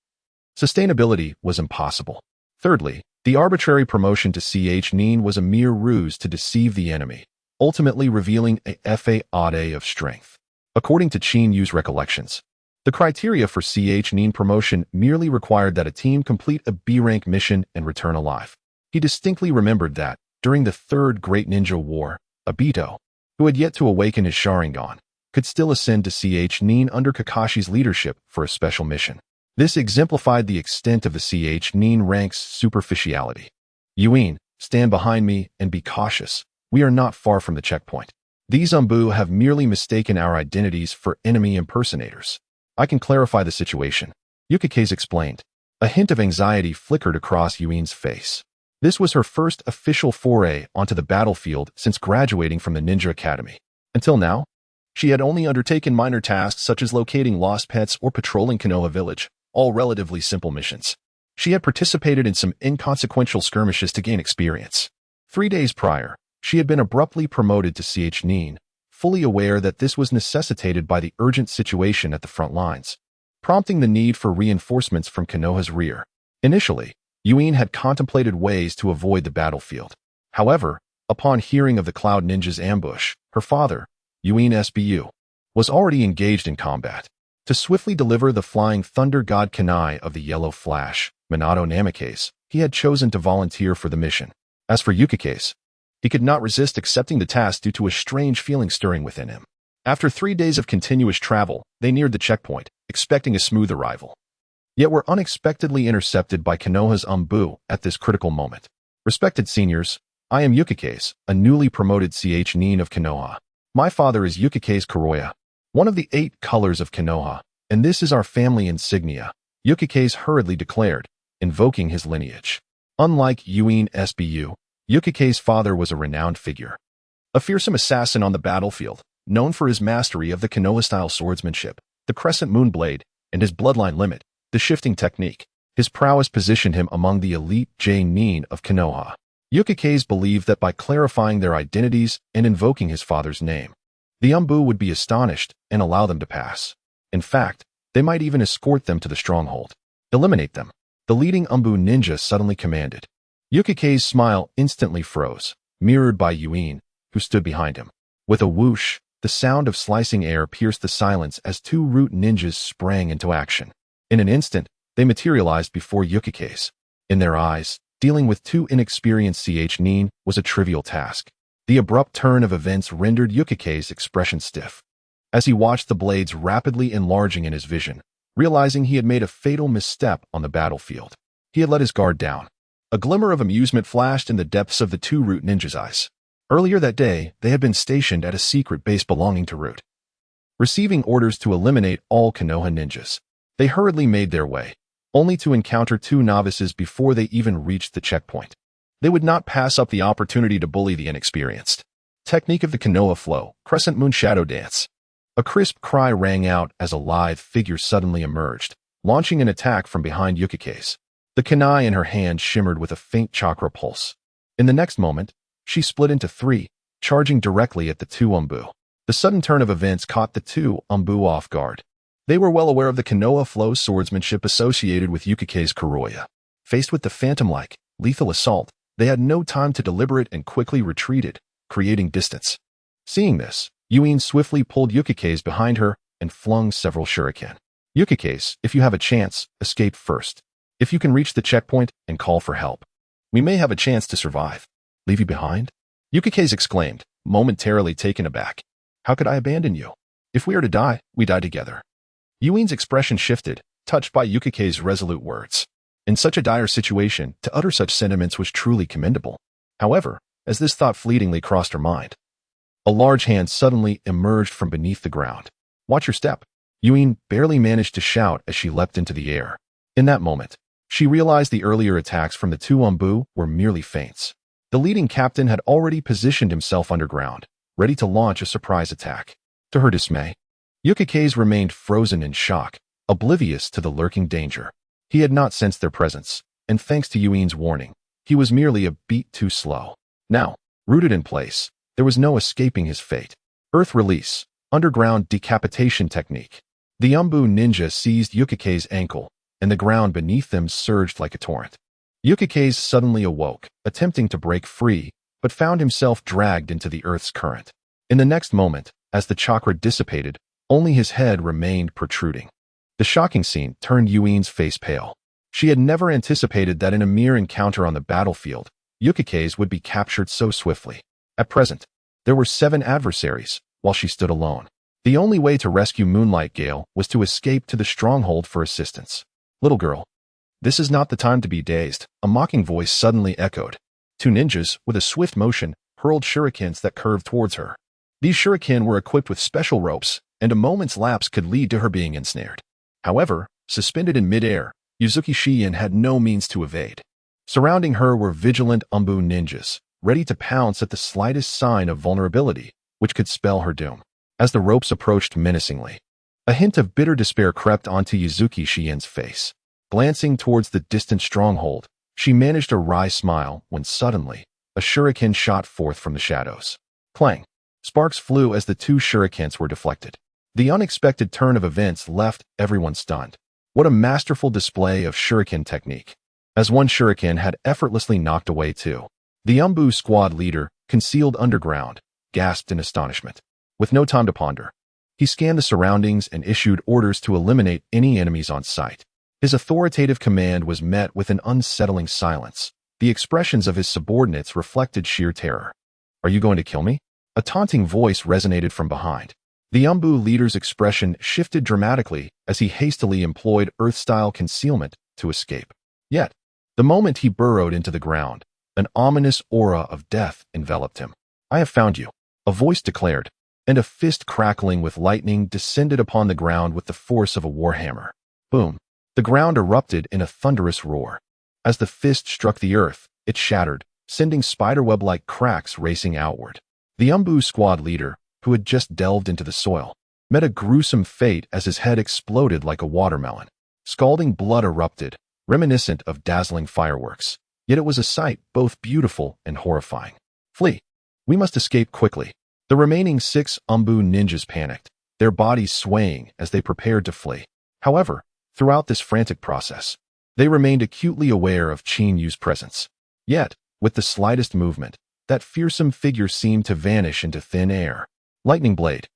Sustainability was impossible. Thirdly, the arbitrary promotion to Ch-Nin was a mere ruse to deceive the enemy, ultimately revealing a fade of strength. According to Chinyu's recollections, the criteria for Ch-Nin promotion merely required that a team complete a B-rank mission and return alive. He distinctly remembered that, during the Third Great Ninja War, Obito, who had yet to awaken his Sharingan, could still ascend to Ch-Nin under Kakashi's leadership for a special mission. This exemplified the extent of the Ch-Nin rank's superficiality. Yuin, stand behind me and be cautious. We are not far from the checkpoint. These Umbu have merely mistaken our identities for enemy impersonators. I can clarify the situation, Yukikaze explained. A hint of anxiety flickered across Yuin's face. This was her first official foray onto the battlefield since graduating from the Ninja Academy. Until now, she had only undertaken minor tasks such as locating lost pets or patrolling Konoha village, all relatively simple missions. She had participated in some inconsequential skirmishes to gain experience. 3 days prior, she had been abruptly promoted to Ch-Nin, fully aware that this was necessitated by the urgent situation at the front lines, prompting the need for reinforcements from Konoha's rear. Initially, Yuin had contemplated ways to avoid the battlefield. However, upon hearing of the Cloud Ninja's ambush, her father, Yuin Sbu, was already engaged in combat. To swiftly deliver the flying thunder god Kanai of the Yellow Flash, Minato Namikaze, he had chosen to volunteer for the mission. As for Yukikaze, he could not resist accepting the task due to a strange feeling stirring within him. After 3 days of continuous travel, they neared the checkpoint, expecting a smooth arrival. Yet were unexpectedly intercepted by Konoha's Umbu at this critical moment. Respected seniors, I am Yukikaze, a newly promoted Ch-Nin of Konoha. My father is Yukikaze Kuroya, one of the 8 colors of Konoha, and this is our family insignia, Yukikaze hurriedly declared, invoking his lineage. Unlike Yuin Sbu, Yukikaze's father was a renowned figure. A fearsome assassin on the battlefield, known for his mastery of the Konoha-style swordsmanship, the crescent moon blade, and his bloodline limit, the shifting technique. His prowess positioned him among the elite J-Nin of Konoha. Yukikaze believed that by clarifying their identities and invoking his father's name, the Umbu would be astonished and allow them to pass. In fact, they might even escort them to the stronghold. Eliminate them, the leading Umbu ninja suddenly commanded. Yukike's smile instantly froze, mirrored by Yuin, who stood behind him. With a whoosh, the sound of slicing air pierced the silence as two root ninjas sprang into action. In an instant, they materialized before Yukike's. In their eyes, dealing with two inexperienced nin was a trivial task. The abrupt turn of events rendered Yukike's expression stiff. As he watched the blades rapidly enlarging in his vision, realizing he had made a fatal misstep on the battlefield, he had let his guard down. A glimmer of amusement flashed in the depths of the two root ninjas' eyes. Earlier that day, they had been stationed at a secret base belonging to Root. Receiving orders to eliminate all Konoha ninjas, they hurriedly made their way, only to encounter two novices before they even reached the checkpoint. They would not pass up the opportunity to bully the inexperienced. Technique of the Konoha flow, Crescent Moon Shadow Dance. A crisp cry rang out as a lithe figure suddenly emerged, launching an attack from behind Yukike's. The kunai in her hand shimmered with a faint chakra pulse. In the next moment, she split into three, charging directly at the two Umbu. The sudden turn of events caught the two Umbu off guard. They were well aware of the Konoha flow swordsmanship associated with Yukike's Kuroya. Faced with the phantom-like, lethal assault, they had no time to deliberate and quickly retreated, creating distance. Seeing this, Yuin swiftly pulled Yukike's behind her and flung several shuriken. Yukike's, if you have a chance, escape first. If you can reach the checkpoint and call for help, we may have a chance to survive. Leave you behind? Yukike's exclaimed, momentarily taken aback. How could I abandon you? If we are to die, we die together. Yuin's expression shifted, touched by Yukike's resolute words. In such a dire situation, to utter such sentiments was truly commendable. However, as this thought fleetingly crossed her mind, a large hand suddenly emerged from beneath the ground. Watch your step. Yuin barely managed to shout as she leapt into the air. In that moment, she realized the earlier attacks from the two Umbu were merely feints. The leading captain had already positioned himself underground, ready to launch a surprise attack. To her dismay, Yukike's remained frozen in shock, oblivious to the lurking danger. He had not sensed their presence, and thanks to Yuin's warning, he was merely a beat too slow. Now, rooted in place, there was no escaping his fate. Earth release, underground decapitation technique. The Umbu ninja seized Yukike's ankle, and the ground beneath them surged like a torrent. Yukike's suddenly awoke, attempting to break free, but found himself dragged into the earth's current. In the next moment, as the chakra dissipated, only his head remained protruding. The shocking scene turned Yuin's face pale. She had never anticipated that in a mere encounter on the battlefield, Yukike's would be captured so swiftly. At present, there were 7 adversaries, while she stood alone. The only way to rescue Moonlight Gale was to escape to the stronghold for assistance. Little girl, this is not the time to be dazed, a mocking voice suddenly echoed. 2 ninjas, with a swift motion, hurled shurikens that curved towards her. These shuriken were equipped with special ropes, and a moment's lapse could lead to her being ensnared. However, suspended in midair, Yuzuki Shiin had no means to evade. Surrounding her were vigilant Umbu ninjas, ready to pounce at the slightest sign of vulnerability, which could spell her doom. As the ropes approached menacingly, a hint of bitter despair crept onto Yuzuki Shiin's face. Glancing towards the distant stronghold, she managed a wry smile when suddenly, a shuriken shot forth from the shadows. Clang! Sparks flew as the 2 shurikens were deflected. The unexpected turn of events left everyone stunned. What a masterful display of shuriken technique. As one shuriken had effortlessly knocked away 2. The Umbu squad leader, concealed underground, gasped in astonishment. With no time to ponder, he scanned the surroundings and issued orders to eliminate any enemies on sight. His authoritative command was met with an unsettling silence. The expressions of his subordinates reflected sheer terror. Are you going to kill me? A taunting voice resonated from behind. The Umbu leader's expression shifted dramatically as he hastily employed Earth-style concealment to escape. Yet, the moment he burrowed into the ground, an ominous aura of death enveloped him. I have found you, a voice declared, and a fist crackling with lightning descended upon the ground with the force of a warhammer. Boom! The ground erupted in a thunderous roar. As the fist struck the earth, it shattered, sending spiderweb-like cracks racing outward. The Umbu squad leader, who had just delved into the soil, met a gruesome fate as his head exploded like a watermelon. Scalding blood erupted, reminiscent of dazzling fireworks. Yet it was a sight both beautiful and horrifying. Flee! We must escape quickly. The remaining 6 Umbu ninjas panicked, their bodies swaying as they prepared to flee. However, throughout this frantic process, they remained acutely aware of Chin Yu's presence. Yet, with the slightest movement, that fearsome figure seemed to vanish into thin air. Lightning blade.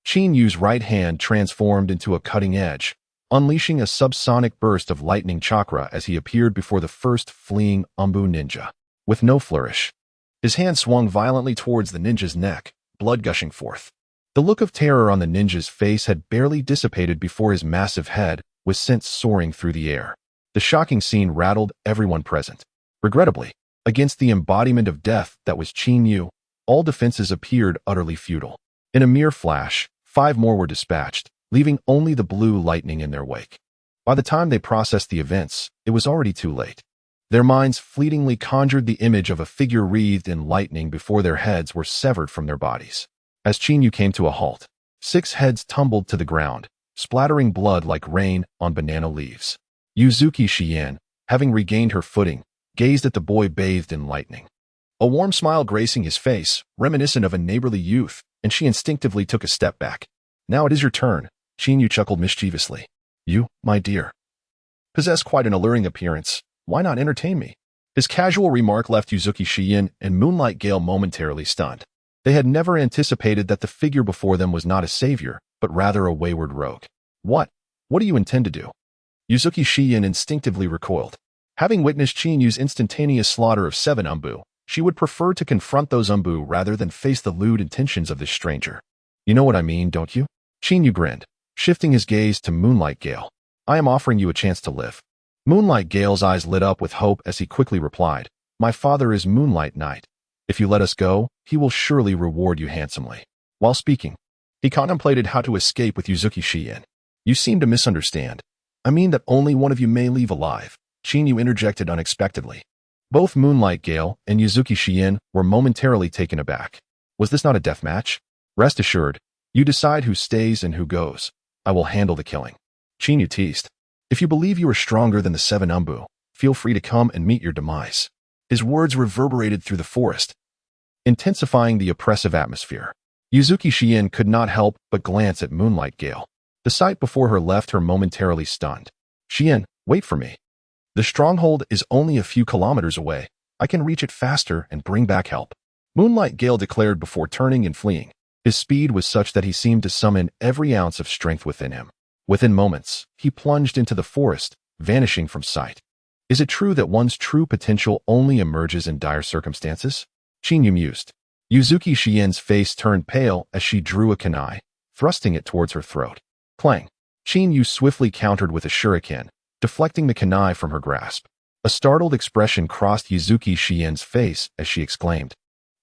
Qin Yu's right hand transformed into a cutting edge, unleashing a subsonic burst of lightning chakra as he appeared before the first fleeing Umbu ninja. With no flourish, his hand swung violently towards the ninja's neck, blood gushing forth. The look of terror on the ninja's face had barely dissipated before his massive head was sent soaring through the air. The shocking scene rattled everyone present. Regrettably, against the embodiment of death that was Qin Yu, all defenses appeared utterly futile. In a mere flash, 5 more were dispatched, leaving only the blue lightning in their wake. By the time they processed the events, it was already too late. Their minds fleetingly conjured the image of a figure wreathed in lightning before their heads were severed from their bodies. As Qin Yu came to a halt, 6 heads tumbled to the ground, splattering blood like rain on banana leaves. Uzuki Shiyan, having regained her footing, gazed at the boy bathed in lightning. A warm smile gracing his face, reminiscent of a neighborly youth, and she instinctively took a step back. Now it is your turn, Qin Yu chuckled mischievously. You, my dear, possess quite an alluring appearance. Why not entertain me? His casual remark left Uzuki Shiyan and Moonlight Gale momentarily stunned. They had never anticipated that the figure before them was not a savior, but rather a wayward rogue. What do you intend to do? Uzuki Shiyan instinctively recoiled. Having witnessed Qin Yu's instantaneous slaughter of 7 Umbu, she would prefer to confront those Umbu rather than face the lewd intentions of this stranger. You know what I mean, don't you? Qin Yu grinned, shifting his gaze to Moonlight Gale. I am offering you a chance to live. Moonlight Gale's eyes lit up with hope as he quickly replied, My father is Moonlight Knight. If you let us go, he will surely reward you handsomely. While speaking, he contemplated how to escape with Uzuki Shiyan. You seem to misunderstand. I mean that only one of you may leave alive, Qin Yu interjected unexpectedly. Both Moonlight Gale and Uzuki Shiyan were momentarily taken aback. Was this not a death match? Rest assured, you decide who stays and who goes. I will handle the killing. Qin Yu teased. If you believe you are stronger than the 7 Umbu, feel free to come and meet your demise. His words reverberated through the forest, intensifying the oppressive atmosphere. Uzuki Shiyan could not help but glance at Moonlight Gale. The sight before her left her momentarily stunned. Shiyan, wait for me. The stronghold is only a few kilometers away. I can reach it faster and bring back help. Moonlight Gale declared before turning and fleeing. His speed was such that he seemed to summon every ounce of strength within him. Within moments, he plunged into the forest, vanishing from sight. Is it true that one's true potential only emerges in dire circumstances? Qin Yu mused. Uzuki Shiyan's face turned pale as she drew a kunai, thrusting it towards her throat. Clang. Qin Yu swiftly countered with a shuriken, deflecting the kunai from her grasp. A startled expression crossed Uzuki Shiyan's face as she exclaimed,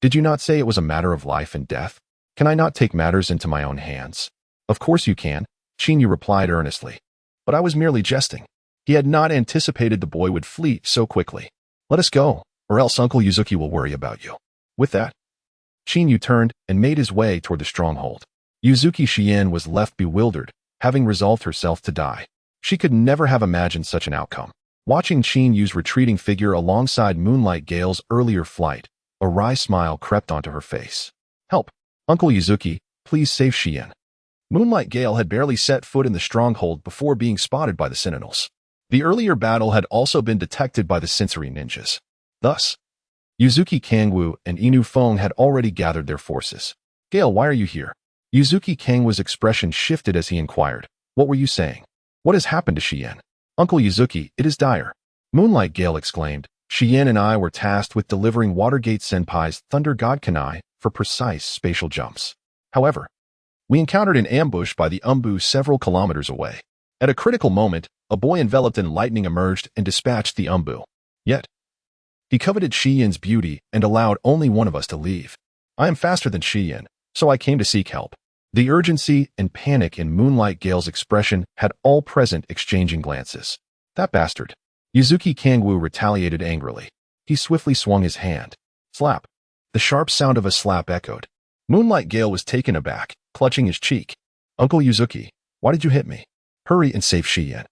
Did you not say it was a matter of life and death? Can I not take matters into my own hands? Of course you can, Qin Yu replied earnestly. But I was merely jesting. He had not anticipated the boy would flee so quickly. Let us go, or else Uncle Uzuki will worry about you. With that, Qin Yu turned and made his way toward the stronghold. Uzuki Shiyan was left bewildered, having resolved herself to die. She could never have imagined such an outcome. Watching Qin Yu's retreating figure alongside Moonlight Gale's earlier flight, a wry smile crept onto her face. Help! Uncle Uzuki, please save Shiyan. Moonlight Gale had barely set foot in the stronghold before being spotted by the sentinels. The earlier battle had also been detected by the sensory ninjas. Thus, Uzuki Kangwu and Inu Feng had already gathered their forces. Gale, why are you here? Uzuki Kangwu's expression shifted as he inquired. What were you saying? What has happened to Shiyan? Uncle Uzuki, it is dire. Moonlight Gale exclaimed. Shiyan and I were tasked with delivering Watergate Senpai's Thunder God Kunai for precise spatial jumps. However, we encountered an ambush by the Umbu several kilometers away. At a critical moment, a boy enveloped in lightning emerged and dispatched the Umbu. Yet, he coveted Shiyan's beauty and allowed only one of us to leave. I am faster than Shiyan, so I came to seek help. The urgency and panic in Moonlight Gale's expression had all present exchanging glances. That bastard. Uzuki Kangwu retaliated angrily. He swiftly swung his hand. Slap. The sharp sound of a slap echoed. Moonlight Gale was taken aback, clutching his cheek. Uncle Uzuki, why did you hit me? Hurry and save Shiyan.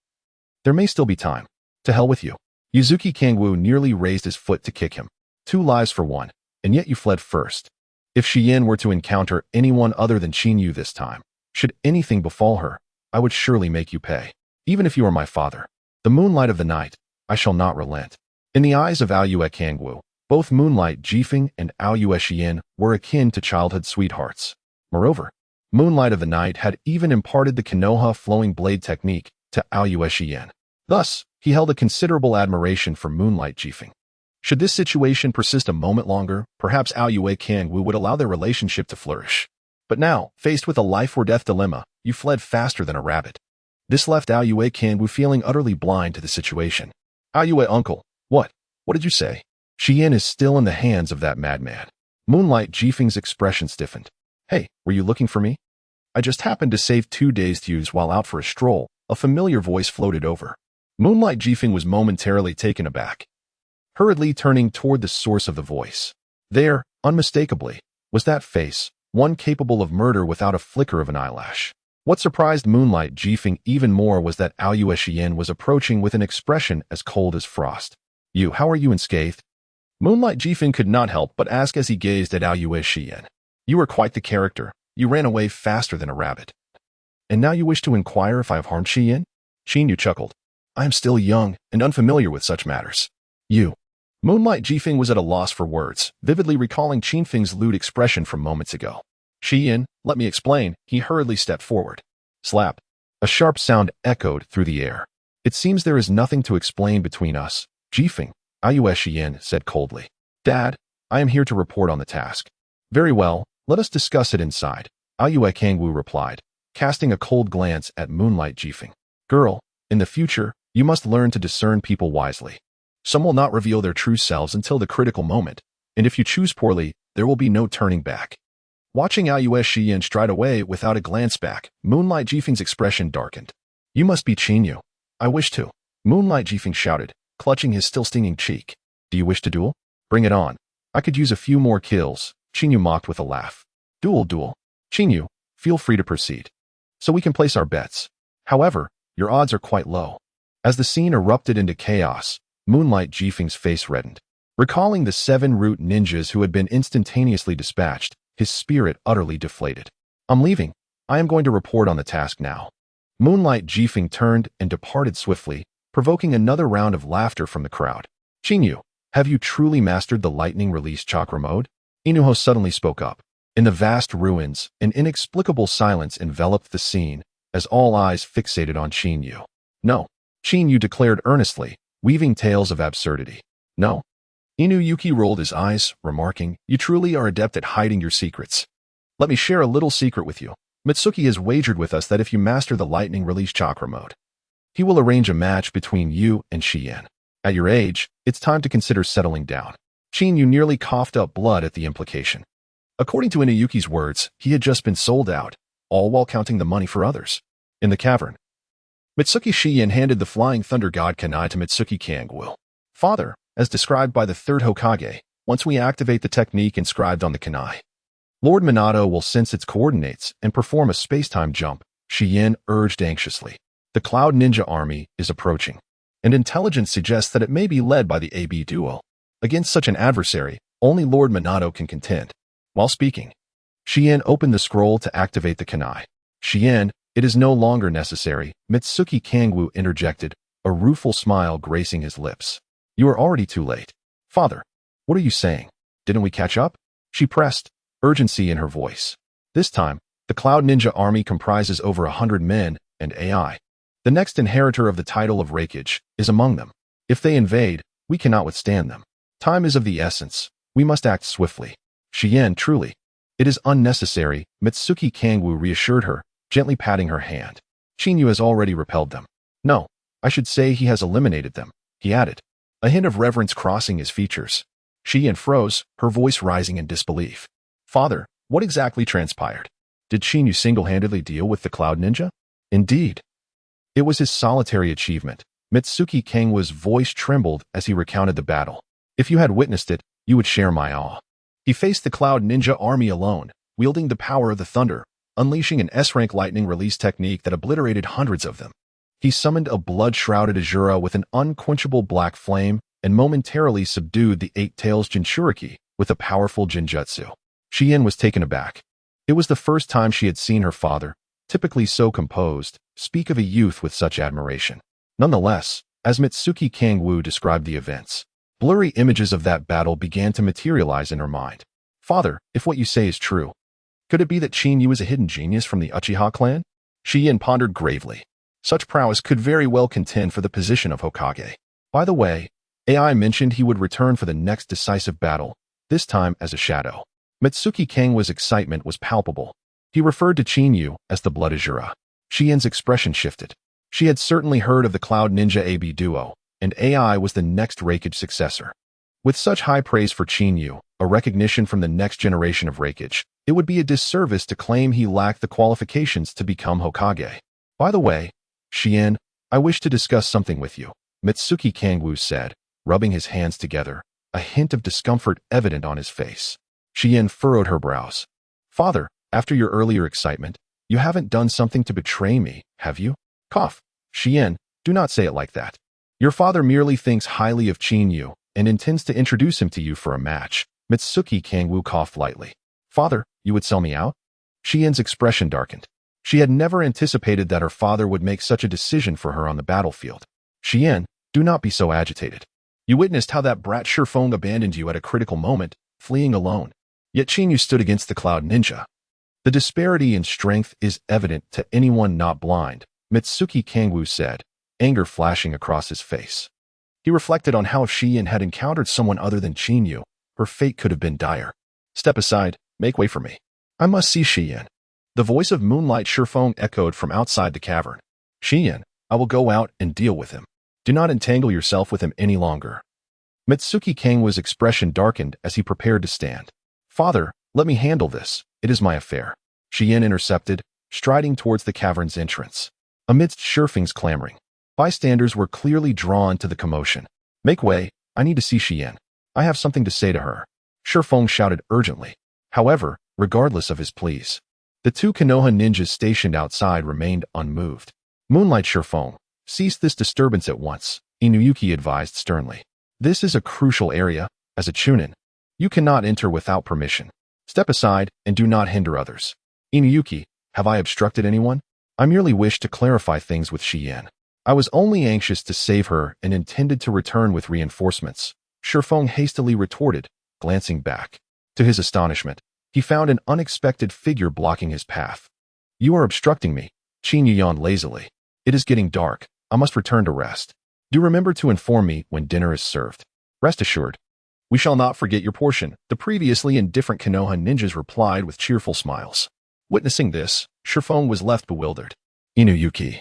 There may still be time. To hell with you. Uzuki Kangwu nearly raised his foot to kick him. 2 lives for 1, and yet you fled first. If Shiyan were to encounter anyone other than Qin Yu this time, should anything befall her, I would surely make you pay. Even if you are my father. The moonlight of the night, I shall not relent. In the eyes of Aoyue Kangwu, Both Moonlight Jifeng and Aoyue Xian were akin to childhood sweethearts. Moreover, Moonlight of the Night had even imparted the Konoha flowing blade technique to Aoyue Xian. Thus, he held a considerable admiration for Moonlight Jifeng. Should this situation persist a moment longer, perhaps Aoyue Kangwu would allow their relationship to flourish. But now, faced with a life-or-death dilemma, you fled faster than a rabbit. This left Aoyue Kangwu feeling utterly blind to the situation. Aoyue uncle, what? What did you say? Xian is still in the hands of that madman. Moonlight Jifeng's expression stiffened. Hey, were you looking for me? I just happened to save 2 days to use while out for a stroll, a familiar voice floated over. Moonlight Jifeng was momentarily taken aback, hurriedly turning toward the source of the voice. There, unmistakably, was that face, one capable of murder without a flicker of an eyelash. What surprised Moonlight Jifeng even more was that Aoyue Xian was approaching with an expression as cold as frost. How are you unscathed? Moonlight Jifeng could not help but ask as he gazed at Aoyue Xian. You are quite the character. You ran away faster than a rabbit. And now you wish to inquire if I have harmed Xian? Yu chuckled. I am still young and unfamiliar with such matters. Moonlight Jifeng was at a loss for words, vividly recalling Qin Feng's lewd expression from moments ago. Xian, let me explain. He hurriedly stepped forward. Slap. A sharp sound echoed through the air. It seems there is nothing to explain between us, Jifeng, Aoyue Xian said coldly. Dad, I am here to report on the task. Very well, let us discuss it inside, Aoyue Kangwu replied, casting a cold glance at Moonlight Jifeng. Girl, in the future, you must learn to discern people wisely. Some will not reveal their true selves until the critical moment, and if you choose poorly, there will be no turning back. Watching Aoyue Xian stride away without a glance back, Moonlight Jifeng's expression darkened. You must be Yu. I wish to. Moonlight Jifeng shouted, clutching his still stinging cheek. Do you wish to duel? Bring it on. I could use a few more kills, Yu mocked with a laugh. Duel. Yu, feel free to proceed. So we can place our bets. However, your odds are quite low. As the scene erupted into chaos, Moonlight Jifeng's face reddened. Recalling the 7 root ninjas who had been instantaneously dispatched, his spirit utterly deflated. I'm leaving. I am going to report on the task now. Moonlight Jifeng turned and departed swiftly, provoking another round of laughter from the crowd. Yu, have you truly mastered the lightning release chakra mode? Inuho suddenly spoke up. In the vast ruins, an inexplicable silence enveloped the scene, as all eyes fixated on Yu. No, Yu declared earnestly, weaving tales of absurdity. No. Inuyuki rolled his eyes, remarking, You truly are adept at hiding your secrets. Let me share a little secret with you. Mitsuki has wagered with us that if you master the lightning release chakra mode, he will arrange a match between you and Xian. At your age, it's time to consider settling down. Yu nearly coughed up blood at the implication. According to Inuyuki's words, he had just been sold out, all while counting the money for others. In the cavern, Mitsuki Xian handed the Flying Thunder God Kanai to Mitsuki Kangwu. Father, as described by the Third Hokage, once we activate the technique inscribed on the Kanai, Lord Minato will sense its coordinates and perform a space-time jump, Xian urged anxiously. The Cloud Ninja Army is approaching, and intelligence suggests that it may be led by the AB duo. Against such an adversary, only Lord Minato can contend. While speaking, Xian opened the scroll to activate the Kanai. Xian, it is no longer necessary, Mitsuki Kangwu interjected, a rueful smile gracing his lips. You are already too late. Father, what are you saying? Didn't we catch up? She pressed, urgency in her voice. This time, the Cloud Ninja Army comprises over 100 men and AI. The next inheritor of the title of Raikage is among them. If they invade, we cannot withstand them. Time is of the essence. We must act swiftly. Xian, truly. It is unnecessary, Mitsuki Kangwu reassured her, gently patting her hand. Yu has already repelled them. No, I should say he has eliminated them, he added, a hint of reverence crossing his features. Xian froze, her voice rising in disbelief. Father, what exactly transpired? Did Yu single-handedly deal with the Cloud Ninja? Indeed. It was his solitary achievement. Mitsuki Kangwu's voice trembled as he recounted the battle. If you had witnessed it, you would share my awe. He faced the Cloud Ninja Army alone, wielding the power of the thunder, unleashing an S-rank lightning release technique that obliterated hundreds of them. He summoned a blood-shrouded Azura with an unquenchable black flame and momentarily subdued the Eight Tails Jinchuriki with a powerful Jinjutsu. Xian was taken aback. It was the first time she had seen her father, typically so composed, speak of a youth with such admiration. Nonetheless, as Mitsuki Kangwu described the events, Blurry images of that battle began to materialize in her mind. Father, if what you say is true, could it be that Qin Yu is a hidden genius from the Uchiha clan? Shi Yin pondered gravely. Such prowess could very well contend for the position of Hokage. By the way, AI mentioned he would return for the next decisive battle, this time as a shadow. Mitsuki Kangwa's excitement was palpable. He referred to Qin Yu as the Blood Azura. Shi Yin's expression shifted. She had certainly heard of the Cloud Ninja AB duo, and AI was the next Raikage successor. With such high praise for Qin Yu, a recognition from the next generation of Raikage, it would be a disservice to claim he lacked the qualifications to become Hokage. By the way, Shi Yin, I wish to discuss something with you, Mitsuki Kangwu said, rubbing his hands together, a hint of discomfort evident on his face. Shi Yin furrowed her brows. Father, after your earlier excitement, you haven't done something to betray me, have you? Cough. Shi Yin, do not say it like that. Your father merely thinks highly of Qin Yu and intends to introduce him to you for a match. Mitsuki Kangwu coughed lightly. Father, you would sell me out? Shi Yin's expression darkened. She had never anticipated that her father would make such a decision for her on the battlefield. Shi Yin, do not be so agitated. You witnessed how that brat Shifeng abandoned you at a critical moment, fleeing alone. Yet Qin Yu stood against the Cloud Ninja. The disparity in strength is evident to anyone not blind, Mitsuki Kangwu said, anger flashing across his face. He reflected on how if Shi Yin had encountered someone other than Qin Yu, her fate could have been dire. Step aside, make way for me. I must see Shi Yin. The voice of Moonlight Shifeng echoed from outside the cavern. Shi Yin, I will go out and deal with him. Do not entangle yourself with him any longer. Mitsuki Kangwa's expression darkened as he prepared to stand. Father, let me handle this. It is my affair. Shi Yin intercepted, striding towards the cavern's entrance. Amidst Shifeng's clamoring, bystanders were clearly drawn to the commotion. Make way, I need to see Shi Yin. I have something to say to her. Shifeng shouted urgently. However, regardless of his pleas, the two Konoha ninjas stationed outside remained unmoved. Moonlight Shifeng, cease this disturbance at once, Inuyuki advised sternly. This is a crucial area. As a Chunin, you cannot enter without permission. Step aside and do not hinder others. Inuyuki, have I obstructed anyone? I merely wished to clarify things with Shi Yin. I was only anxious to save her and intended to return with reinforcements. Shifeng hastily retorted, glancing back. To his astonishment, he found an unexpected figure blocking his path. You are obstructing me, Qin Yu yawned lazily. It is getting dark. I must return to rest. Do remember to inform me when dinner is served. Rest assured, we shall not forget your portion, the previously indifferent Konoha ninjas replied with cheerful smiles. Witnessing this, Shifeng was left bewildered. Inuyuki,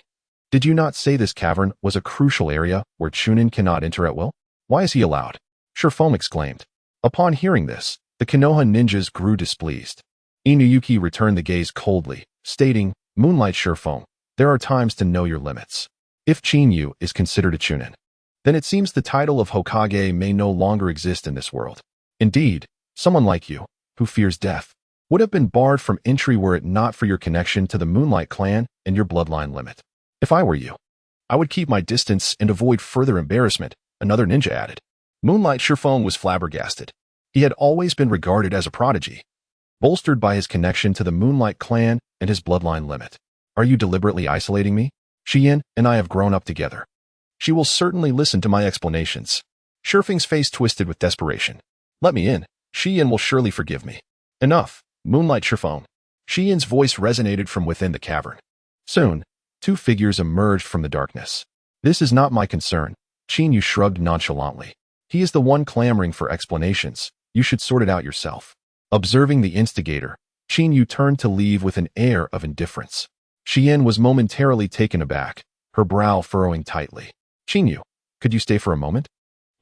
did you not say this cavern was a crucial area where Chunin cannot enter at will? Why is he allowed? Shifeng exclaimed. Upon hearing this, the Konoha ninjas grew displeased. Inuyuki returned the gaze coldly, stating, Moonlight Shifeng, there are times to know your limits. If Qin Yu is considered a Chunin, then it seems the title of Hokage may no longer exist in this world. Indeed, someone like you, who fears death, would have been barred from entry were it not for your connection to the Moonlight clan and your bloodline limit. If I were you, I would keep my distance and avoid further embarrassment, another ninja added. Moonlight Shifeng was flabbergasted. He had always been regarded as a prodigy, bolstered by his connection to the Moonlight clan and his bloodline limit. Are you deliberately isolating me? Shi Yin and I have grown up together. She will certainly listen to my explanations. Shifeng's face twisted with desperation. Let me in. Shi Yin will surely forgive me. Enough, Moonlight Shifeng. Shi Yin's voice resonated from within the cavern. Soon, two figures emerged from the darkness. This is not my concern, Qin Yu shrugged nonchalantly. He is the one clamoring for explanations. You should sort it out yourself. Observing the instigator, Qin Yu turned to leave with an air of indifference. Shi Yin was momentarily taken aback, her brow furrowing tightly. Qin Yu, could you stay for a moment?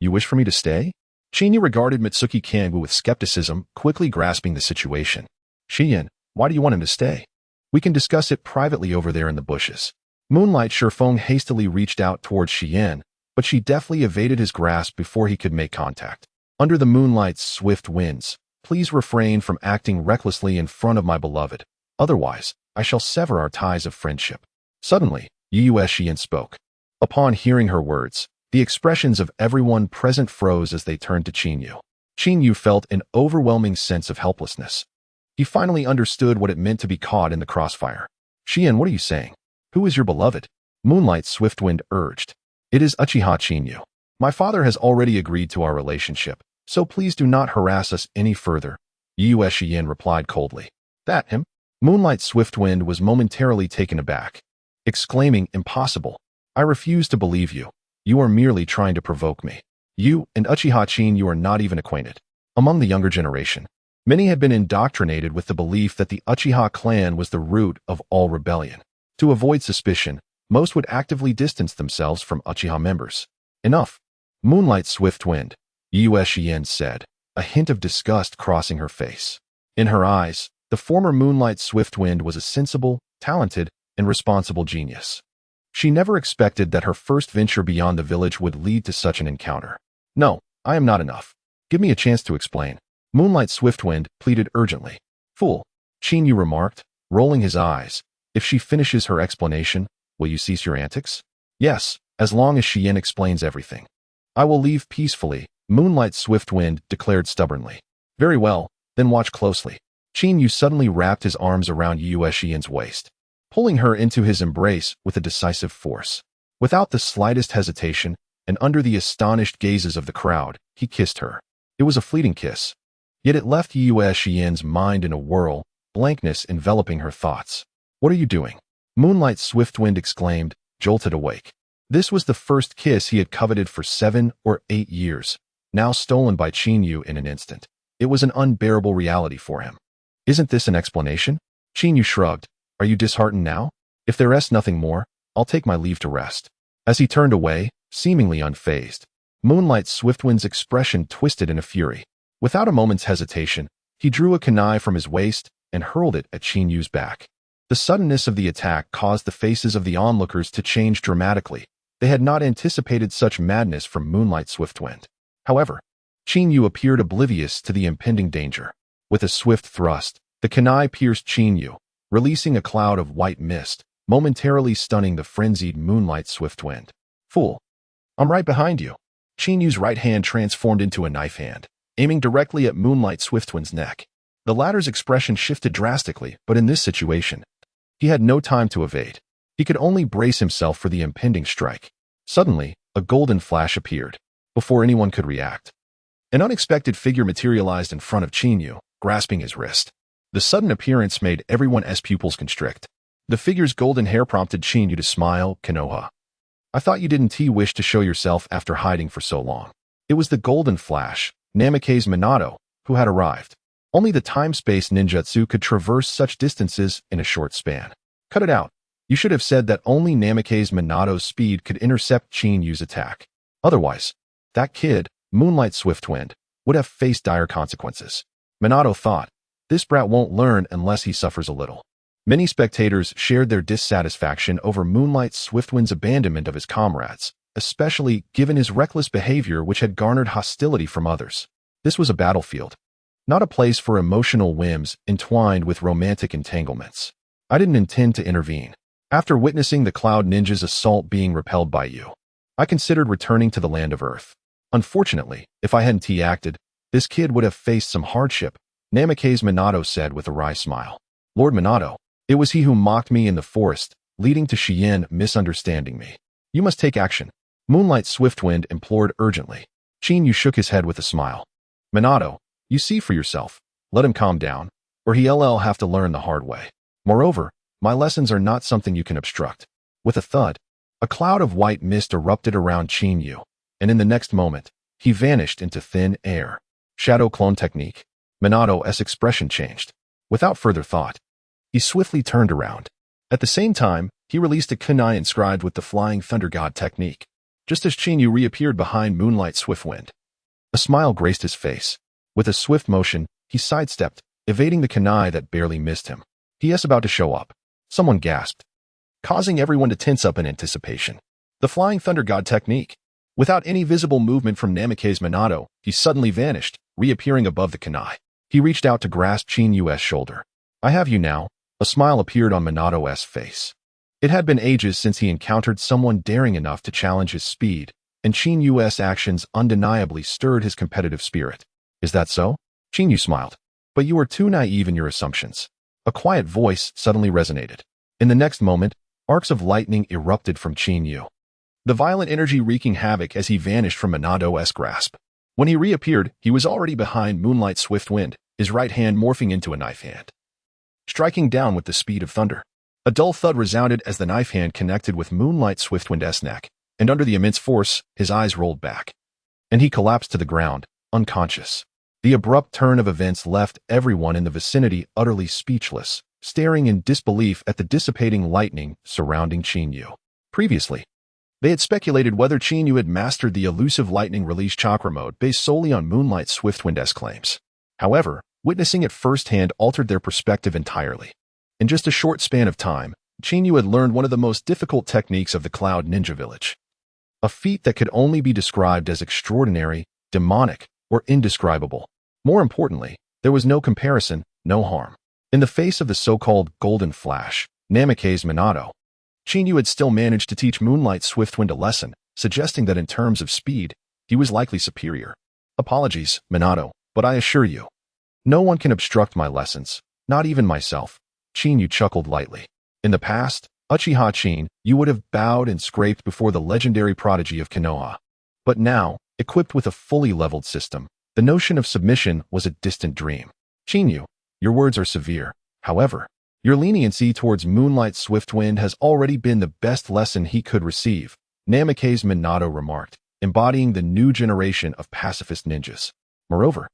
You wish for me to stay? Qin Yu regarded Mitsuki Kangwu with skepticism, quickly grasping the situation. Shi Yin, why do you want him to stay? We can discuss it privately over there in the bushes. Moonlight Shifeng hastily reached out towards Shi Yin, but she deftly evaded his grasp before he could make contact. Under the moonlight's swift winds, please refrain from acting recklessly in front of my beloved. Otherwise, I shall sever our ties of friendship. Suddenly, Shi Yin spoke. Upon hearing her words, the expressions of everyone present froze as they turned to Qin Yu. Qin Yu felt an overwhelming sense of helplessness. He finally understood what it meant to be caught in the crossfire. Shi Yin, what are you saying? Who is your beloved? Moonlight Swiftwind urged. It is Uchiha Qin Yu. My father has already agreed to our relationship, so please do not harass us any further, Uchiha replied coldly. That him? Moonlight Swiftwind was momentarily taken aback, exclaiming, impossible. I refuse to believe you. You are merely trying to provoke me. You and Uchiha Chin, you are not even acquainted. Among the younger generation, many had been indoctrinated with the belief that the Uchiha clan was the root of all rebellion. To avoid suspicion, most would actively distance themselves from Uchiha members. Enough. Moonlight Swiftwind, Uchiha said, a hint of disgust crossing her face. In her eyes, the former Moonlight Swiftwind was a sensible, talented, and responsible genius. She never expected that her first venture beyond the village would lead to such an encounter. No, I am not enough. Give me a chance to explain. Moonlight Swiftwind pleaded urgently. Fool, Chin remarked, rolling his eyes. If she finishes her explanation, will you cease your antics? Yes, as long as Xian explains everything. I will leave peacefully, Moonlight Swiftwind declared stubbornly. Very well, then watch closely. Chin suddenly wrapped his arms around Uchiha's waist, pulling her into his embrace with a decisive force. Without the slightest hesitation, and under the astonished gazes of the crowd, he kissed her. It was a fleeting kiss, yet it left Uchiha's mind in a whirl, blankness enveloping her thoughts. What are you doing? Moonlight Swiftwind exclaimed, jolted awake. This was the first kiss he had coveted for 7 or 8 years, now stolen by Chin in an instant. It was an unbearable reality for him. Isn't this an explanation? Chin shrugged. Are you disheartened now? If there is nothing more, I'll take my leave to rest. As he turned away, seemingly unfazed, Moonlight Swiftwind's expression twisted in a fury. Without a moment's hesitation, he drew a kunai from his waist and hurled it at Chin back. The suddenness of the attack caused the faces of the onlookers to change dramatically. They had not anticipated such madness from Moonlight Swiftwind. However, Chin appeared oblivious to the impending danger. With a swift thrust, the kunai pierced Chin, releasing a cloud of white mist, momentarily stunning the frenzied Moonlight Swiftwind. Fool! I'm right behind you. Chin's right hand transformed into a knife hand, aiming directly at Moonlight Swiftwind's neck. The latter's expression shifted drastically, but in this situation, he had no time to evade. He could only brace himself for the impending strike. Suddenly, a golden flash appeared. Before anyone could react, an unexpected figure materialized in front of Chin, grasping his wrist. The sudden appearance made everyone's pupils constrict. The figure's golden hair prompted Chin to smile. Konoha. I thought you didn't wish to show yourself after hiding for so long. It was the golden flash, Namake's Minato, who had arrived. Only the time-space ninjutsu could traverse such distances in a short span. Cut it out. You should have said that only Namake's Minato's speed could intercept Chin's attack. Otherwise, that kid, Moonlight Swiftwind, would have faced dire consequences. Minato thought, this brat won't learn unless he suffers a little. Many spectators shared their dissatisfaction over Moonlight Swiftwind's abandonment of his comrades, especially given his reckless behavior which had garnered hostility from others. This was a battlefield, not a place for emotional whims entwined with romantic entanglements. I didn't intend to intervene. After witnessing the Cloud Ninja's assault being repelled by you, I considered returning to the land of Earth. Unfortunately, if I hadn't acted, this kid would have faced some hardship, Namake's Minato said with a wry smile. Lord Minato, it was he who mocked me in the forest, leading to Xian misunderstanding me. You must take action. Moonlight Swiftwind implored urgently. Chin shook his head with a smile. Minato, you see for yourself. Let him calm down, or he'll have to learn the hard way. Moreover, my lessons are not something you can obstruct. With a thud, a cloud of white mist erupted around Chin, and in the next moment, he vanished into thin air. Shadow clone technique. Minato's expression changed. Without further thought, he swiftly turned around. At the same time, he released a kunai inscribed with the Flying Thunder God technique, just as Chin reappeared behind Moonlight Swiftwind. A smile graced his face. With a swift motion, he sidestepped, evading the kunai that barely missed him. He is about to show up. Someone gasped, causing everyone to tense up in anticipation. The Flying Thunder God technique. Without any visible movement from Namake's Minato, he suddenly vanished, reappearing above the kunai. He reached out to grasp Chin's shoulder. I have you now. A smile appeared on Minato's face. It had been ages since he encountered someone daring enough to challenge his speed, and Chin's actions undeniably stirred his competitive spirit. Is that so? Chin smiled. But you are too naive in your assumptions. A quiet voice suddenly resonated. In the next moment, arcs of lightning erupted from Chin. the violent energy wreaking havoc as he vanished from Minato's grasp. When he reappeared, he was already behind Moonlight's swift wind, his right hand morphing into a knife hand, striking down with the speed of thunder. A dull thud resounded as the knife hand connected with Moonlight Swiftwind's neck, and under the immense force, his eyes rolled back, and he collapsed to the ground, unconscious. The abrupt turn of events left everyone in the vicinity utterly speechless, staring in disbelief at the dissipating lightning surrounding Chinyu. Previously, they had speculated whether Chinyu had mastered the elusive lightning release chakra mode based solely on Moonlight Swiftwind's claims. However, witnessing it firsthand altered their perspective entirely. In just a short span of time, Chinyu had learned one of the most difficult techniques of the Cloud Ninja Village. A feat that could only be described as extraordinary, demonic, or indescribable. More importantly, there was no comparison, no harm. In the face of the so-called Golden Flash, Namikaze Minato, Chinyu had still managed to teach Moonlight Swiftwind a lesson, suggesting that in terms of speed, he was likely superior. Apologies, Minato, but I assure you, no one can obstruct my lessons, not even myself. Chinyu chuckled lightly. In the past, Uchiha Chin, you would have bowed and scraped before the legendary prodigy of Konoha. But now, equipped with a fully leveled system, the notion of submission was a distant dream. Chinyu, your words are severe. However, your leniency towards Moonlight Swiftwind has already been the best lesson he could receive, Namikaze Minato remarked, embodying the new generation of pacifist ninjas. Moreover,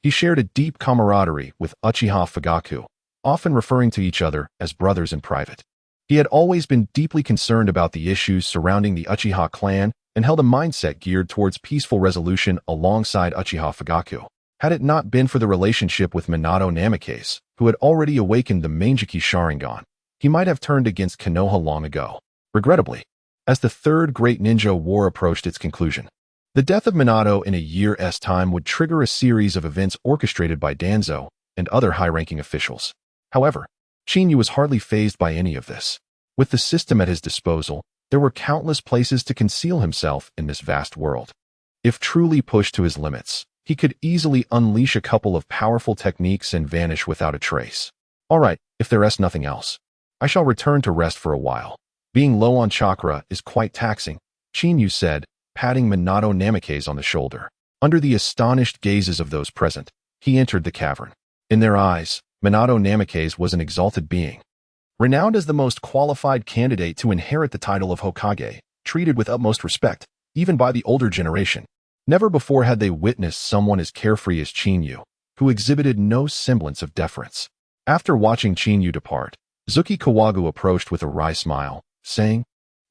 he shared a deep camaraderie with Uchiha Fugaku, often referring to each other as brothers in private. He had always been deeply concerned about the issues surrounding the Uchiha clan and held a mindset geared towards peaceful resolution alongside Uchiha Fugaku. Had it not been for the relationship with Minato Namikaze, who had already awakened the Manjiki Sharingan, he might have turned against Konoha long ago. Regrettably, as the Third Great Ninja War approached its conclusion, the death of Minato in a year's time would trigger a series of events orchestrated by Danzo and other high-ranking officials. However, Chinyu was hardly fazed by any of this. With the system at his disposal, there were countless places to conceal himself in this vast world. If truly pushed to his limits, he could easily unleash a couple of powerful techniques and vanish without a trace. All right, if there is nothing else, I shall return to rest for a while. Being low on chakra is quite taxing, Chinyu said, patting Minato Namikaze on the shoulder. Under the astonished gazes of those present, he entered the cavern. In their eyes, Minato Namikaze was an exalted being, renowned as the most qualified candidate to inherit the title of Hokage, treated with utmost respect, even by the older generation. Never before had they witnessed someone as carefree as Chinyu, who exhibited no semblance of deference. After watching Chinyu depart, Zuki Kawagu approached with a wry smile, saying,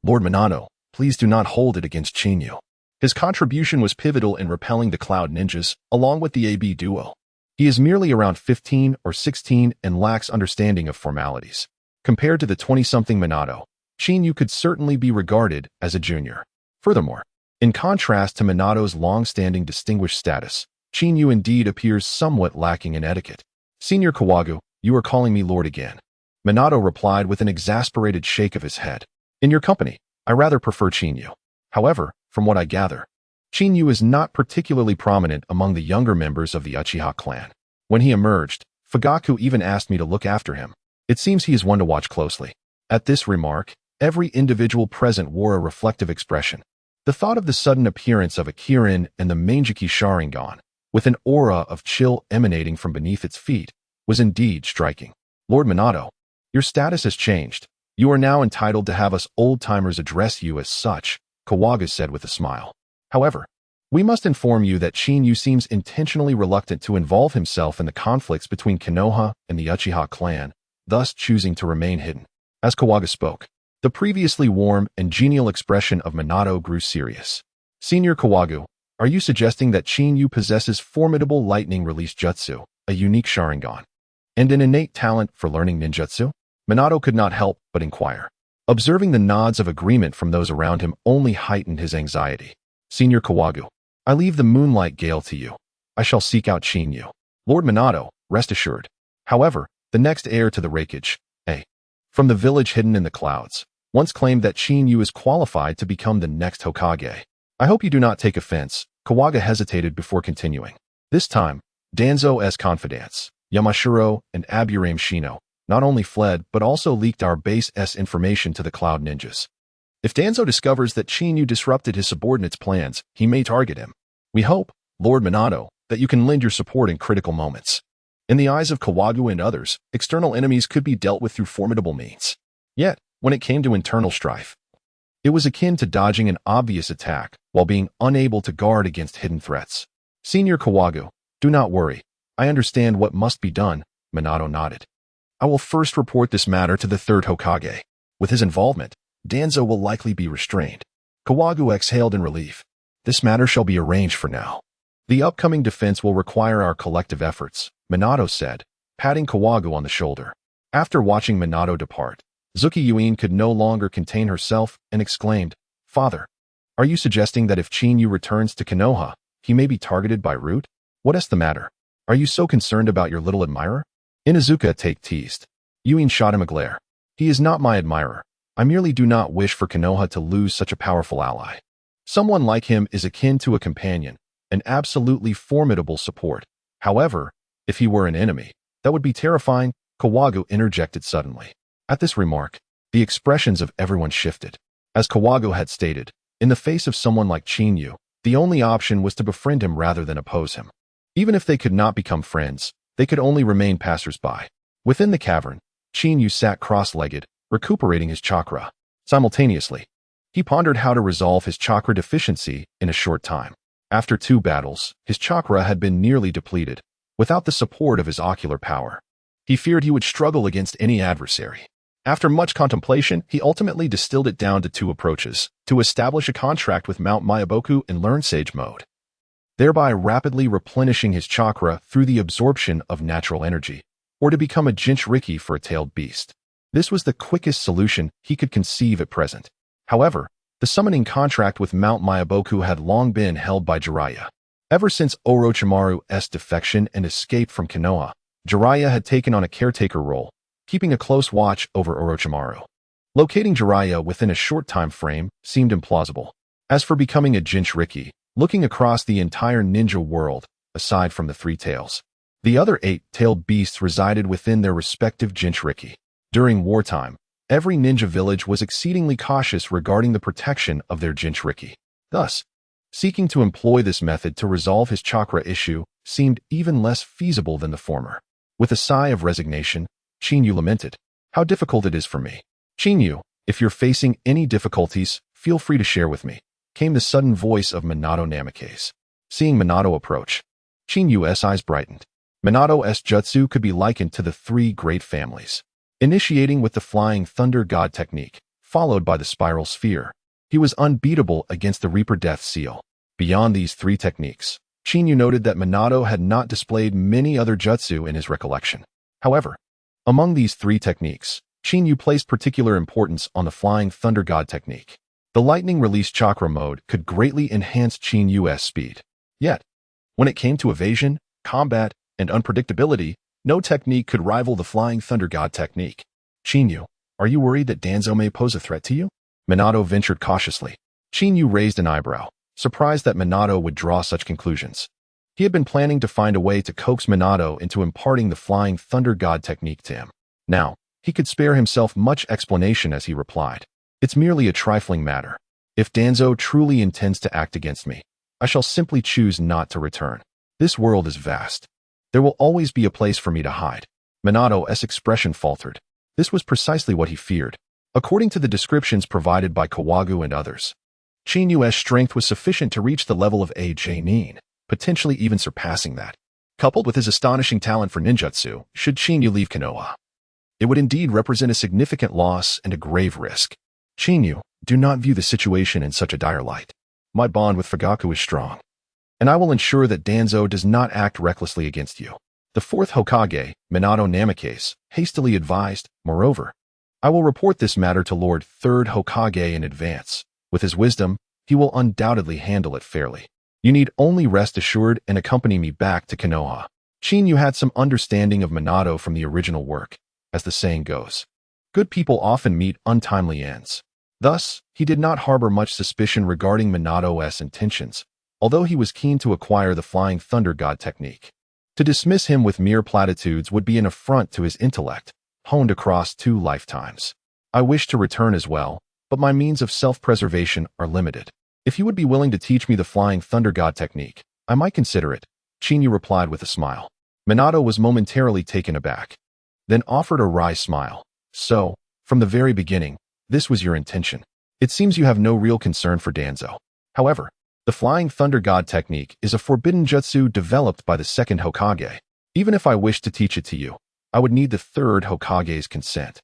Lord Minato, please do not hold it against Chinyu. His contribution was pivotal in repelling the Cloud Ninjas, along with the AB duo. He is merely around 15 or 16 and lacks understanding of formalities. Compared to the 20-something Minato, Chinyu could certainly be regarded as a junior. Furthermore, in contrast to Minato's long-standing distinguished status, Chinyu indeed appears somewhat lacking in etiquette. Senior Kawagu, you are calling me lord again. Minato replied with an exasperated shake of his head. In your company, I rather prefer Chinyu. However, from what I gather, Chinyu is not particularly prominent among the younger members of the Uchiha clan. When he emerged, Fugaku even asked me to look after him. It seems he is one to watch closely. At this remark, every individual present wore a reflective expression. The thought of the sudden appearance of a Kirin and the Manjiki Sharingan, with an aura of chill emanating from beneath its feet, was indeed striking. Lord Minato, your status has changed. You are now entitled to have us old-timers address you as such, Kawagu said with a smile. However, we must inform you that Chinyu seems intentionally reluctant to involve himself in the conflicts between Konoha and the Uchiha clan, thus choosing to remain hidden. As Kawagu spoke, the previously warm and genial expression of Minato grew serious. Senior Kawagu, are you suggesting that Chinyu possesses formidable lightning release jutsu, a unique Sharingan, and an innate talent for learning ninjutsu? Minato could not help but inquire. Observing the nods of agreement from those around him only heightened his anxiety. Senior Kawagu, I leave the Moonlight Gale to you. I shall seek out Chinyu. Lord Minato, rest assured. However, the next heir to the Raikage, from the village hidden in the clouds, once claimed that Chinyu is qualified to become the next Hokage. I hope you do not take offense. Kawaga hesitated before continuing. This time, Danzo's confidants, Yamashiro and Aburame Shino, not only fled but also leaked our base S information to the Cloud Ninjas. If Danzo discovers that Chinyu disrupted his subordinate's plans, he may target him. We hope, Lord Minato, that you can lend your support in critical moments. In the eyes of Kawagu and others, external enemies could be dealt with through formidable means. Yet, when it came to internal strife, it was akin to dodging an obvious attack while being unable to guard against hidden threats. Senior Kawagu, do not worry. I understand what must be done, Minato nodded. I will first report this matter to the Third Hokage. With his involvement, Danzo will likely be restrained. Kawagu exhaled in relief. This matter shall be arranged for now. The upcoming defense will require our collective efforts, Minato said, patting Kawagu on the shoulder. After watching Minato depart, Zuki Yuin could no longer contain herself and exclaimed, Father, are you suggesting that if Chinyu returns to Konoha, he may be targeted by Root? What is the matter? Are you so concerned about your little admirer? Inuzuka teased. Yuin shot him a glare. He is not my admirer. I merely do not wish for Konoha to lose such a powerful ally. Someone like him is akin to a companion, an absolutely formidable support. However, if he were an enemy, that would be terrifying, Kawagu interjected suddenly. At this remark, the expressions of everyone shifted. As Kawagu had stated, in the face of someone like Chinyu, the only option was to befriend him rather than oppose him. Even if they could not become friends, they could only remain passers-by. Within the cavern, Chinyu sat cross-legged, recuperating his chakra. Simultaneously, he pondered how to resolve his chakra deficiency in a short time. After 2 battles, his chakra had been nearly depleted. Without the support of his ocular power, he feared he would struggle against any adversary. After much contemplation, he ultimately distilled it down to 2 approaches: to establish a contract with Mount Myaboku in Learn Sage mode, thereby rapidly replenishing his chakra through the absorption of natural energy, or to become a Jinchuriki for a tailed beast. This was the quickest solution he could conceive at present. However, the summoning contract with Mount Myaboku had long been held by Jiraiya. Ever since Orochimaru's defection and escape from Konoha, Jiraiya had taken on a caretaker role, keeping a close watch over Orochimaru. Locating Jiraiya within a short time frame seemed implausible. As for becoming a Jinchuriki, looking across the entire ninja world, aside from the 3 tails, the other 8-tailed beasts resided within their respective Jinchuriki. During wartime, every ninja village was exceedingly cautious regarding the protection of their Jinchuriki. Thus, seeking to employ this method to resolve his chakra issue seemed even less feasible than the former. With a sigh of resignation, Chinyu lamented, "How difficult it is for me. Chinyu, if you're facing any difficulties, feel free to share with me," came the sudden voice of Minato Namikaze. Seeing Minato approach, Chinyu's eyes brightened. Minato's jutsu could be likened to the 3 great families. Initiating with the Flying Thunder God technique, followed by the Spiral Sphere, he was unbeatable against the Reaper Death Seal. Beyond these 3 techniques, Chinyu noted that Minato had not displayed many other jutsu in his recollection. However, among these 3 techniques, Chinyu placed particular importance on the Flying Thunder God technique. The Lightning Release Chakra mode could greatly enhance Chinyu's speed. Yet, when it came to evasion, combat, and unpredictability, no technique could rival the Flying Thunder God technique. Chinyu, are you worried that Danzo may pose a threat to you? Minato ventured cautiously. Chinyu raised an eyebrow, surprised that Minato would draw such conclusions. He had been planning to find a way to coax Minato into imparting the Flying Thunder God technique to him. Now, he could spare himself much explanation as he replied, "It's merely a trifling matter. If Danzo truly intends to act against me, I shall simply choose not to return. This world is vast. There will always be a place for me to hide." Minato's expression faltered. This was precisely what he feared. According to the descriptions provided by Kawagu and others, Chinyu's strength was sufficient to reach the level of a Jonin, potentially even surpassing that. Coupled with his astonishing talent for ninjutsu, should Chinyu leave Konoha, it would indeed represent a significant loss and a grave risk. Chinyu, do not view the situation in such a dire light. My bond with Fugaku is strong, and I will ensure that Danzo does not act recklessly against you. The Fourth Hokage, Minato Namikaze, hastily advised. Moreover, I will report this matter to Lord Third Hokage in advance. With his wisdom, he will undoubtedly handle it fairly. You need only rest assured and accompany me back to Konoha. Chinyu had some understanding of Minato from the original work. As the saying goes, good people often meet untimely ends. Thus, he did not harbor much suspicion regarding Minato's intentions, although he was keen to acquire the Flying Thunder God technique. To dismiss him with mere platitudes would be an affront to his intellect, honed across 2 lifetimes. I wish to return as well, but my means of self-preservation are limited. If you would be willing to teach me the Flying Thunder God technique, I might consider it, Chinyu replied with a smile. Minato was momentarily taken aback, then offered a wry smile. So, from the very beginning, this was your intention. It seems you have no real concern for Danzo. However, the Flying Thunder God technique is a forbidden jutsu developed by the second Hokage. Even if I wished to teach it to you, I would need the third Hokage's consent.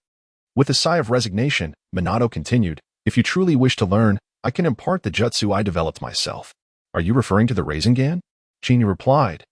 With a sigh of resignation, Minato continued, if you truly wish to learn, I can impart the jutsu I developed myself. Are you referring to the Rasengan? Chinyu replied,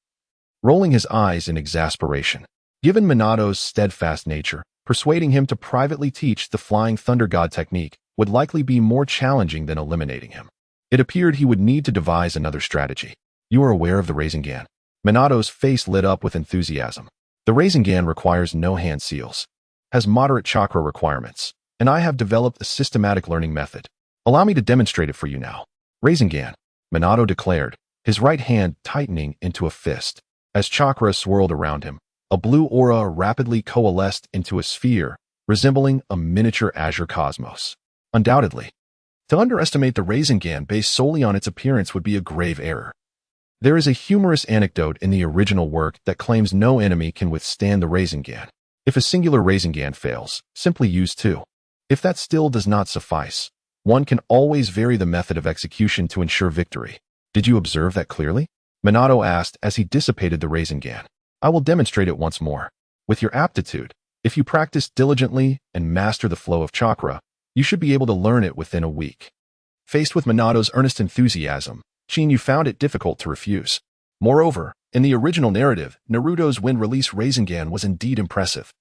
rolling his eyes in exasperation. Given Minato's steadfast nature, persuading him to privately teach the Flying Thunder God technique would likely be more challenging than eliminating him. It appeared he would need to devise another strategy. You are aware of the Rasengan. Minato's face lit up with enthusiasm. The Rasengan requires no hand seals, has moderate chakra requirements, and I have developed a systematic learning method. Allow me to demonstrate it for you now. Rasengan, Minato declared, his right hand tightening into a fist. As chakra swirled around him, a blue aura rapidly coalesced into a sphere, resembling a miniature azure cosmos. Undoubtedly, to underestimate the Rasengan based solely on its appearance would be a grave error. There is a humorous anecdote in the original work that claims no enemy can withstand the Rasengan. If a singular Rasengan fails, simply use two. If that still does not suffice, one can always vary the method of execution to ensure victory. Did you observe that clearly? Minato asked as he dissipated the Rasengan. I will demonstrate it once more. With your aptitude, if you practice diligently and master the flow of chakra, you should be able to learn it within a week. Faced with Minato's earnest enthusiasm, Chinyu found it difficult to refuse. Moreover, in the original narrative, Naruto's wind-release Rasengan was indeed impressive,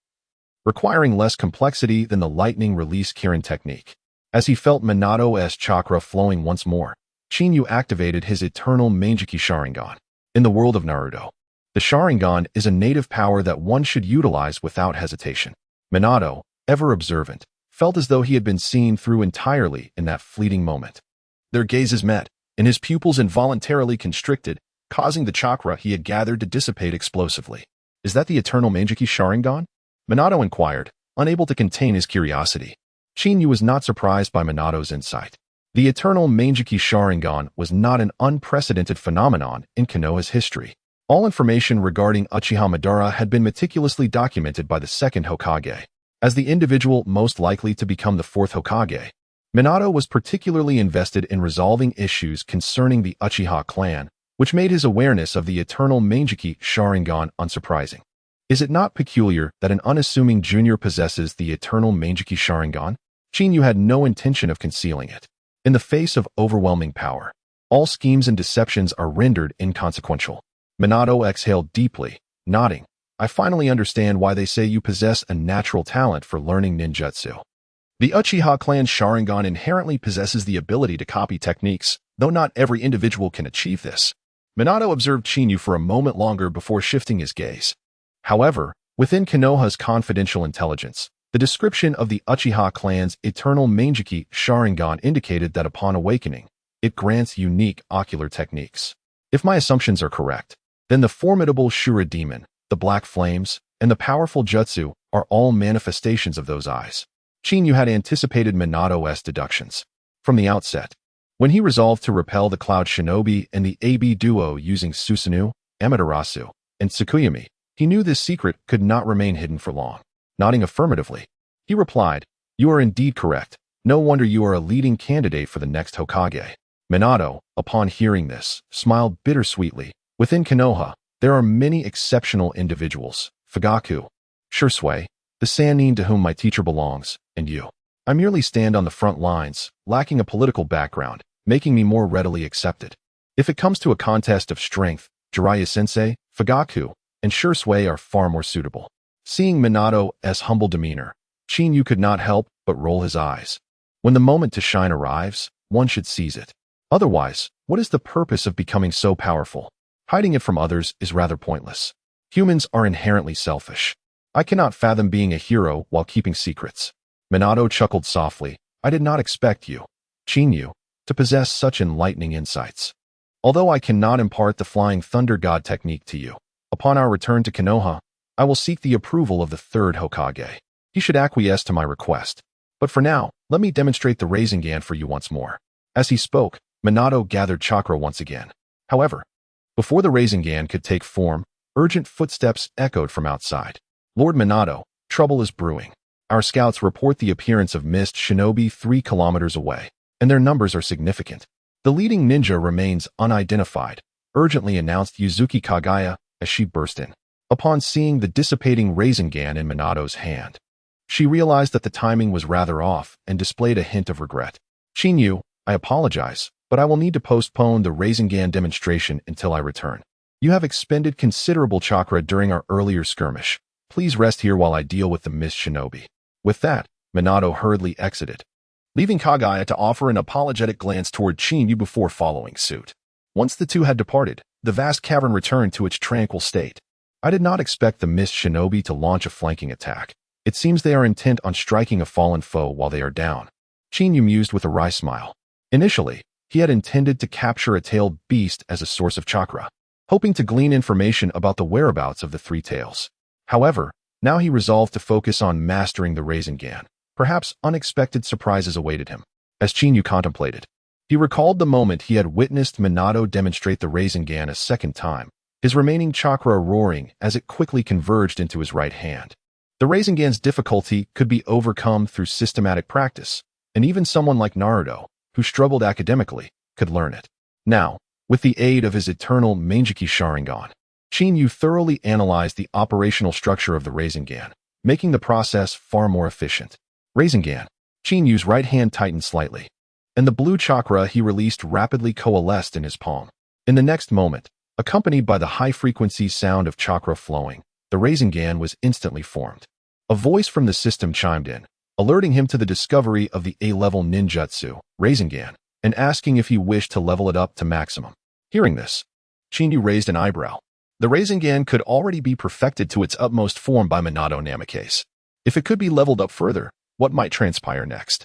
requiring less complexity than the lightning-release Kirin technique. As he felt Minato's chakra flowing once more, Chinyu activated his eternal Mangekyou Sharingan. In the world of Naruto, the Sharingan is a native power that one should utilize without hesitation. Minato, ever observant, felt as though he had been seen through entirely in that fleeting moment. Their gazes met, and his pupils involuntarily constricted, causing the chakra he had gathered to dissipate explosively. Is that the eternal Mangekyou Sharingan? Minato inquired, unable to contain his curiosity. Chinyu was not surprised by Minato's insight. The eternal Mangekyou Sharingan was not an unprecedented phenomenon in Konoha's history. All information regarding Uchiha Madara had been meticulously documented by the second Hokage. As the individual most likely to become the fourth Hokage, Minato was particularly invested in resolving issues concerning the Uchiha clan, which made his awareness of the eternal Mangekyou Sharingan unsurprising. Is it not peculiar that an unassuming junior possesses the eternal Mangekyou Sharingan? Chinyu had no intention of concealing it. In the face of overwhelming power, all schemes and deceptions are rendered inconsequential. Minato exhaled deeply, nodding. I finally understand why they say you possess a natural talent for learning ninjutsu. The Uchiha clan Sharingan inherently possesses the ability to copy techniques, though not every individual can achieve this. Minato observed Chinyu for a moment longer before shifting his gaze. However, within Konoha's confidential intelligence, the description of the Uchiha clan's eternal Mangekyou Sharingan indicated that upon awakening, it grants unique ocular techniques. If my assumptions are correct, then the formidable Shura demon, the black flames, and the powerful jutsu are all manifestations of those eyes. Chinyu had anticipated Minato's deductions. From the outset, when he resolved to repel the Cloud Shinobi and the AB duo using Susanoo, Amaterasu, and Tsukuyomi, he knew this secret could not remain hidden for long. Nodding affirmatively, he replied, You are indeed correct. No wonder you are a leading candidate for the next Hokage. Minato, upon hearing this, smiled bittersweetly. Within Konoha, there are many exceptional individuals. Fugaku, Shursui, the Sannin to whom my teacher belongs, and you. I merely stand on the front lines, lacking a political background, making me more readily accepted. If it comes to a contest of strength, Jiraiya-sensei, Fugaku, and Shursui are far more suitable. Seeing Minato's humble demeanor, Chinyu could not help but roll his eyes. When the moment to shine arrives, one should seize it. Otherwise, what is the purpose of becoming so powerful? Hiding it from others is rather pointless. Humans are inherently selfish. I cannot fathom being a hero while keeping secrets. Minato chuckled softly. I did not expect you, Chinyu, to possess such enlightening insights. Although I cannot impart the Flying Thunder God technique to you, upon our return to Konoha, I will seek the approval of the third Hokage. He should acquiesce to my request. But for now, Let me demonstrate the Rasengan for you once more. As he spoke, Minato gathered chakra once again. However, before the Rasengan could take form, urgent footsteps echoed from outside. Lord Minato, trouble is brewing. Our scouts report the appearance of mist shinobi 3 kilometers away, and their numbers are significant. The leading ninja remains unidentified, urgently announced Uzuki Kagaya as she burst in. Upon seeing the dissipating Rasengan in Minato's hand, she realized that the timing was rather off and displayed a hint of regret. Chinyu, I apologize, but I will need to postpone the Rasengan demonstration until I return. You have expended considerable chakra during our earlier skirmish. Please rest here while I deal with the mist shinobi. With that, Minato hurriedly exited, leaving Kagaya to offer an apologetic glance toward Chinyu before following suit. Once the two had departed, the vast cavern returned to its tranquil state. I did not expect the mist shinobi to launch a flanking attack. It seems they are intent on striking a fallen foe while they are down. Chinyu mused with a wry smile. Initially, he had intended to capture a tailed beast as a source of chakra, hoping to glean information about the whereabouts of the three tails. However, now he resolved to focus on mastering the Rasengan. Perhaps unexpected surprises awaited him. As Chinyu contemplated, he recalled the moment he had witnessed Minato demonstrate the Rasengan a second time, his remaining chakra roaring as it quickly converged into his right hand. The Rasengan's difficulty could be overcome through systematic practice, and even someone like Naruto, who struggled academically, could learn it. Now, with the aid of his eternal Manjiki Sharingan, Chinyu thoroughly analyzed the operational structure of the Rasengan, making the process far more efficient. Rasengan. Chinyu's right hand tightened slightly, and the blue chakra he released rapidly coalesced in his palm. In the next moment, accompanied by the high-frequency sound of chakra flowing, the Rasengan was instantly formed. A voice from the system chimed in, alerting him to the discovery of the A-level ninjutsu, Rasengan, and asking if he wished to level it up to maximum. Hearing this, Chinyu raised an eyebrow. The Rasengan could already be perfected to its utmost form by Minato Namikaze. If it could be leveled up further, what might transpire next?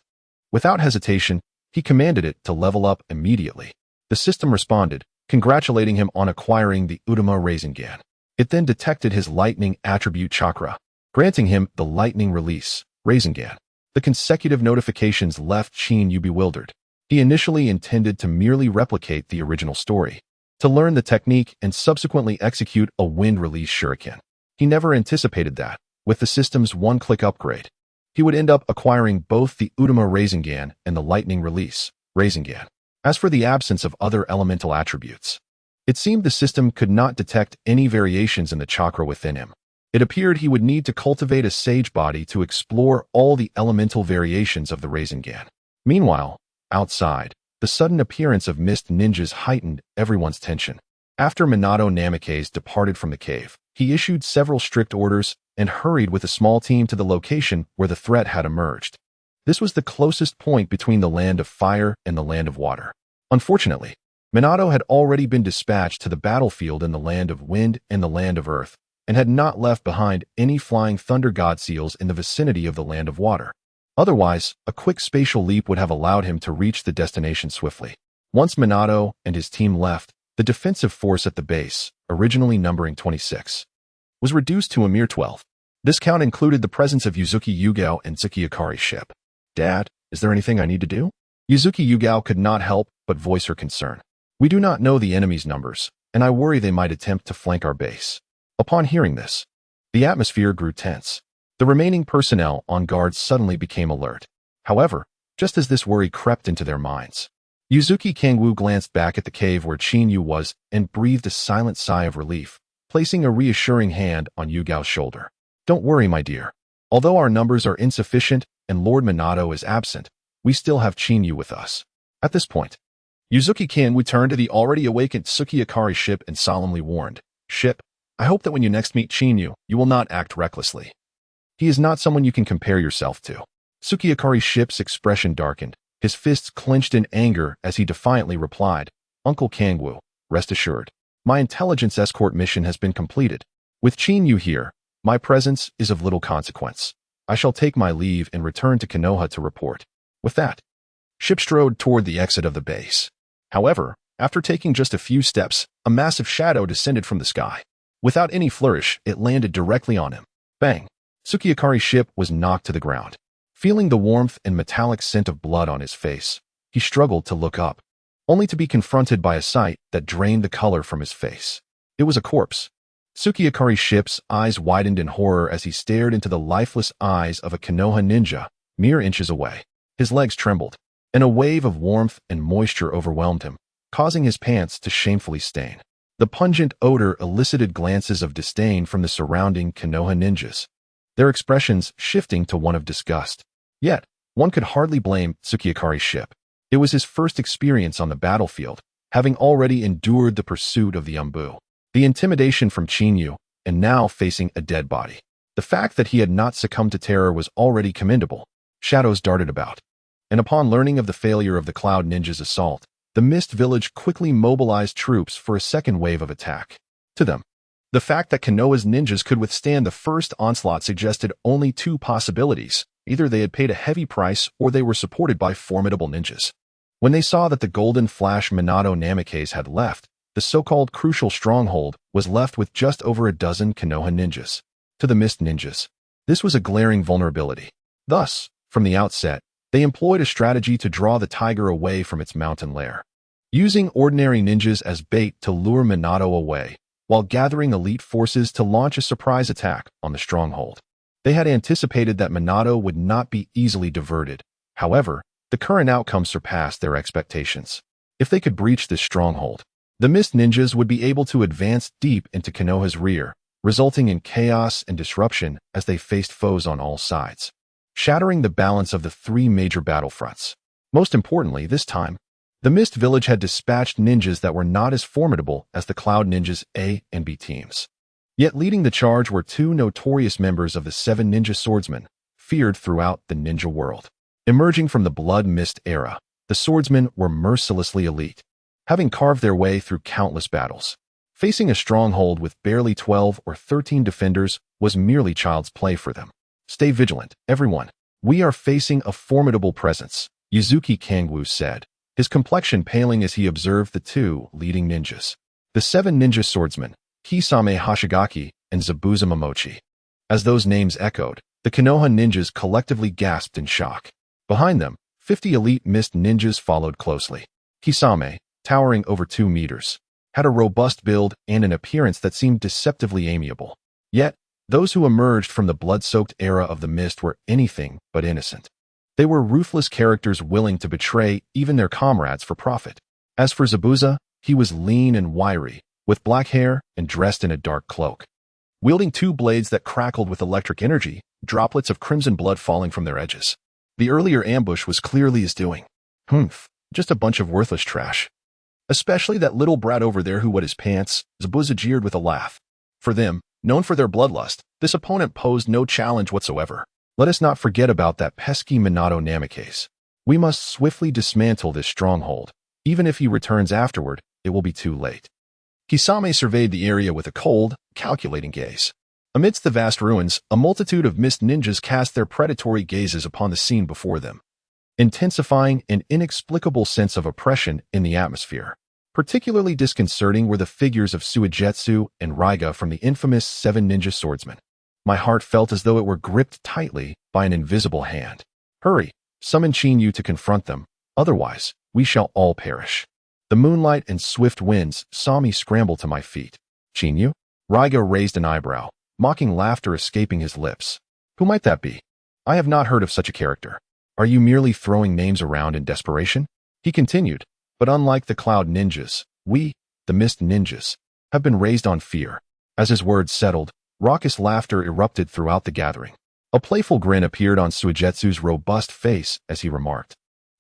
Without hesitation, he commanded it to level up immediately. The system responded, congratulating him on acquiring the Utama Rasengan. It then detected his lightning attribute chakra, granting him the lightning release, Rasengan. The consecutive notifications left Chinyu bewildered. He initially intended to merely replicate the original story, to learn the technique and subsequently execute a wind release shuriken. He never anticipated that, with the system's one-click upgrade, he would end up acquiring both the Utama Rasengan and the lightning release, Rasengan. As for the absence of other elemental attributes, it seemed the system could not detect any variations in the chakra within him. It appeared he would need to cultivate a sage body to explore all the elemental variations of the Rasengan. Meanwhile, outside, the sudden appearance of mist ninjas heightened everyone's tension. After Minato Namikaze departed from the cave, he issued several strict orders and hurried with a small team to the location where the threat had emerged. This was the closest point between the land of fire and the land of water. Unfortunately, Minato had already been dispatched to the battlefield in the land of wind and the land of earth, and had not left behind any flying thunder god seals in the vicinity of the land of water. Otherwise, a quick spatial leap would have allowed him to reach the destination swiftly. Once Minato and his team left, the defensive force at the base, originally numbering 26, was reduced to a mere 12. This count included the presence of Uzuki Yugao and Tsuki Akari's ship. Dad, is there anything I need to do? Uzuki Yugao could not help but voice her concern. We do not know the enemy's numbers, and I worry they might attempt to flank our base. Upon hearing this, the atmosphere grew tense. The remaining personnel on guard suddenly became alert. However, just as this worry crept into their minds, Uzuki Kangwu glanced back at the cave where Chinyu was and breathed a silent sigh of relief, placing a reassuring hand on Yugao's shoulder. Don't worry, my dear. Although our numbers are insufficient and Lord Minato is absent, we still have Chinyu with us. At this point, Uzuki Kangwu turned to the already awakened Tsuki Akari's ship and solemnly warned, Ship, I hope that when you next meet Chinyu, you will not act recklessly. He is not someone you can compare yourself to. Tsuki Akari's ship's expression darkened, his fists clenched in anger as he defiantly replied, Uncle Kangwu, rest assured, my intelligence escort mission has been completed. With Chinyu here, my presence is of little consequence. I shall take my leave and return to Konoha to report. With that, ship strode toward the exit of the base. However, after taking just a few steps, a massive shadow descended from the sky. Without any flourish, it landed directly on him. Bang! Tsuki Akari's ship was knocked to the ground. Feeling the warmth and metallic scent of blood on his face, he struggled to look up, only to be confronted by a sight that drained the color from his face. It was a corpse. Tsuchiyakari Ship's eyes widened in horror as he stared into the lifeless eyes of a Konoha ninja, mere inches away. His legs trembled, and a wave of warmth and moisture overwhelmed him, causing his pants to shamefully stain. The pungent odor elicited glances of disdain from the surrounding Konoha ninjas, their expressions shifting to one of disgust. Yet, one could hardly blame Tsukiyakari Ship. It was his first experience on the battlefield, having already endured the pursuit of the Umbu, the intimidation from Chinyu, and now facing a dead body. The fact that he had not succumbed to terror was already commendable. Shadows darted about, and upon learning of the failure of the Cloud Ninja's assault, the Mist Village quickly mobilized troops for a second wave of attack. To them, the fact that Konoha's ninjas could withstand the first onslaught suggested only two possibilities. Either they had paid a heavy price or they were supported by formidable ninjas. When they saw that the Golden Flash Minato Namikaze had left, the so-called crucial stronghold was left with just over a dozen Konoha ninjas. To the Mist Ninjas, this was a glaring vulnerability. Thus, from the outset, they employed a strategy to draw the tiger away from its mountain lair, using ordinary ninjas as bait to lure Minato away, while gathering elite forces to launch a surprise attack on the stronghold. They had anticipated that Minato would not be easily diverted. However, the current outcome surpassed their expectations. If they could breach this stronghold, the Mist Ninjas would be able to advance deep into Konoha's rear, resulting in chaos and disruption as they faced foes on all sides, shattering the balance of the three major battlefronts. Most importantly, this time, the Mist Village had dispatched ninjas that were not as formidable as the Cloud Ninjas A and B teams. Yet leading the charge were two notorious members of the Seven Ninja Swordsmen, feared throughout the ninja world. Emerging from the Blood Mist era, the swordsmen were mercilessly elite, having carved their way through countless battles. Facing a stronghold with barely 12 or 13 defenders was merely child's play for them. Stay vigilant, everyone. We are facing a formidable presence, Yuzuki Kangwu said, his complexion paling as he observed the two leading ninjas. The Seven Ninja Swordsmen, Kisame Hoshigaki and Zabuza Momochi. As those names echoed, the Konoha ninjas collectively gasped in shock. Behind them, 50 elite Mist ninjas followed closely. Kisame, towering over 2 meters, had a robust build and an appearance that seemed deceptively amiable. Yet, those who emerged from the blood-soaked era of the mist were anything but innocent. They were ruthless characters willing to betray even their comrades for profit. As for Zabuza, he was lean and wiry, with black hair and dressed in a dark cloak. Wielding 2 blades that crackled with electric energy, droplets of crimson blood falling from their edges. The earlier ambush was clearly his doing. Just a bunch of worthless trash. Especially that little brat over there who wet his pants, Zabuza jeered with a laugh. For them, known for their bloodlust, this opponent posed no challenge whatsoever. Let us not forget about that pesky Minato Namikaze. We must swiftly dismantle this stronghold. Even if he returns afterward, it will be too late. Kisame surveyed the area with a cold, calculating gaze. Amidst the vast ruins, a multitude of Mist ninjas cast their predatory gazes upon the scene before them, intensifying an inexplicable sense of oppression in the atmosphere. Particularly disconcerting were the figures of Suigetsu and Raiga from the infamous Seven Ninja Swordsmen. My heart felt as though it were gripped tightly by an invisible hand. Hurry, summon Chinyu to confront them, otherwise we shall all perish. The moonlight and swift winds saw me scramble to my feet. Chinyu? Raiga raised an eyebrow, mocking laughter escaping his lips. Who might that be? I have not heard of such a character. Are you merely throwing names around in desperation? He continued, but unlike the Cloud Ninjas, we, the Mist Ninjas, have been raised on fear. As his words settled, raucous laughter erupted throughout the gathering. A playful grin appeared on Suigetsu's robust face as he remarked,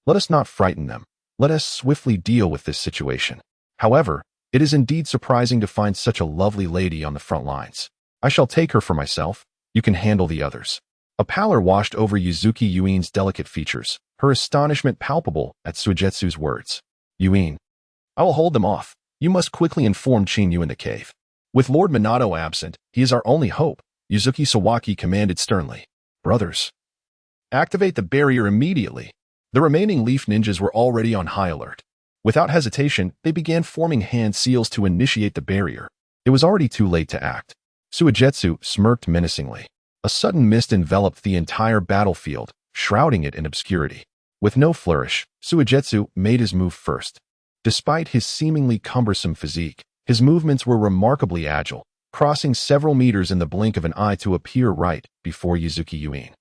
"Let us not frighten them. Let us swiftly deal with this situation. However, it is indeed surprising to find such a lovely lady on the front lines. I shall take her for myself. You can handle the others." A pallor washed over Yuzuki Yuin's delicate features, her astonishment palpable at Suigetsu's words. "Yuin, I will hold them off. You must quickly inform Chinyu in the cave. With Lord Minato absent, he is our only hope," Yuzuki Sawaki commanded sternly. "Brothers, activate the barrier immediately." The remaining Leaf Ninjas were already on high alert. Without hesitation, they began forming hand seals to initiate the barrier. It was already too late to act. Suigetsu smirked menacingly. A sudden mist enveloped the entire battlefield, shrouding it in obscurity. With no flourish, Suigetsu made his move first. Despite his seemingly cumbersome physique, his movements were remarkably agile, crossing several meters in the blink of an eye to appear right before Yuzuki Yuin.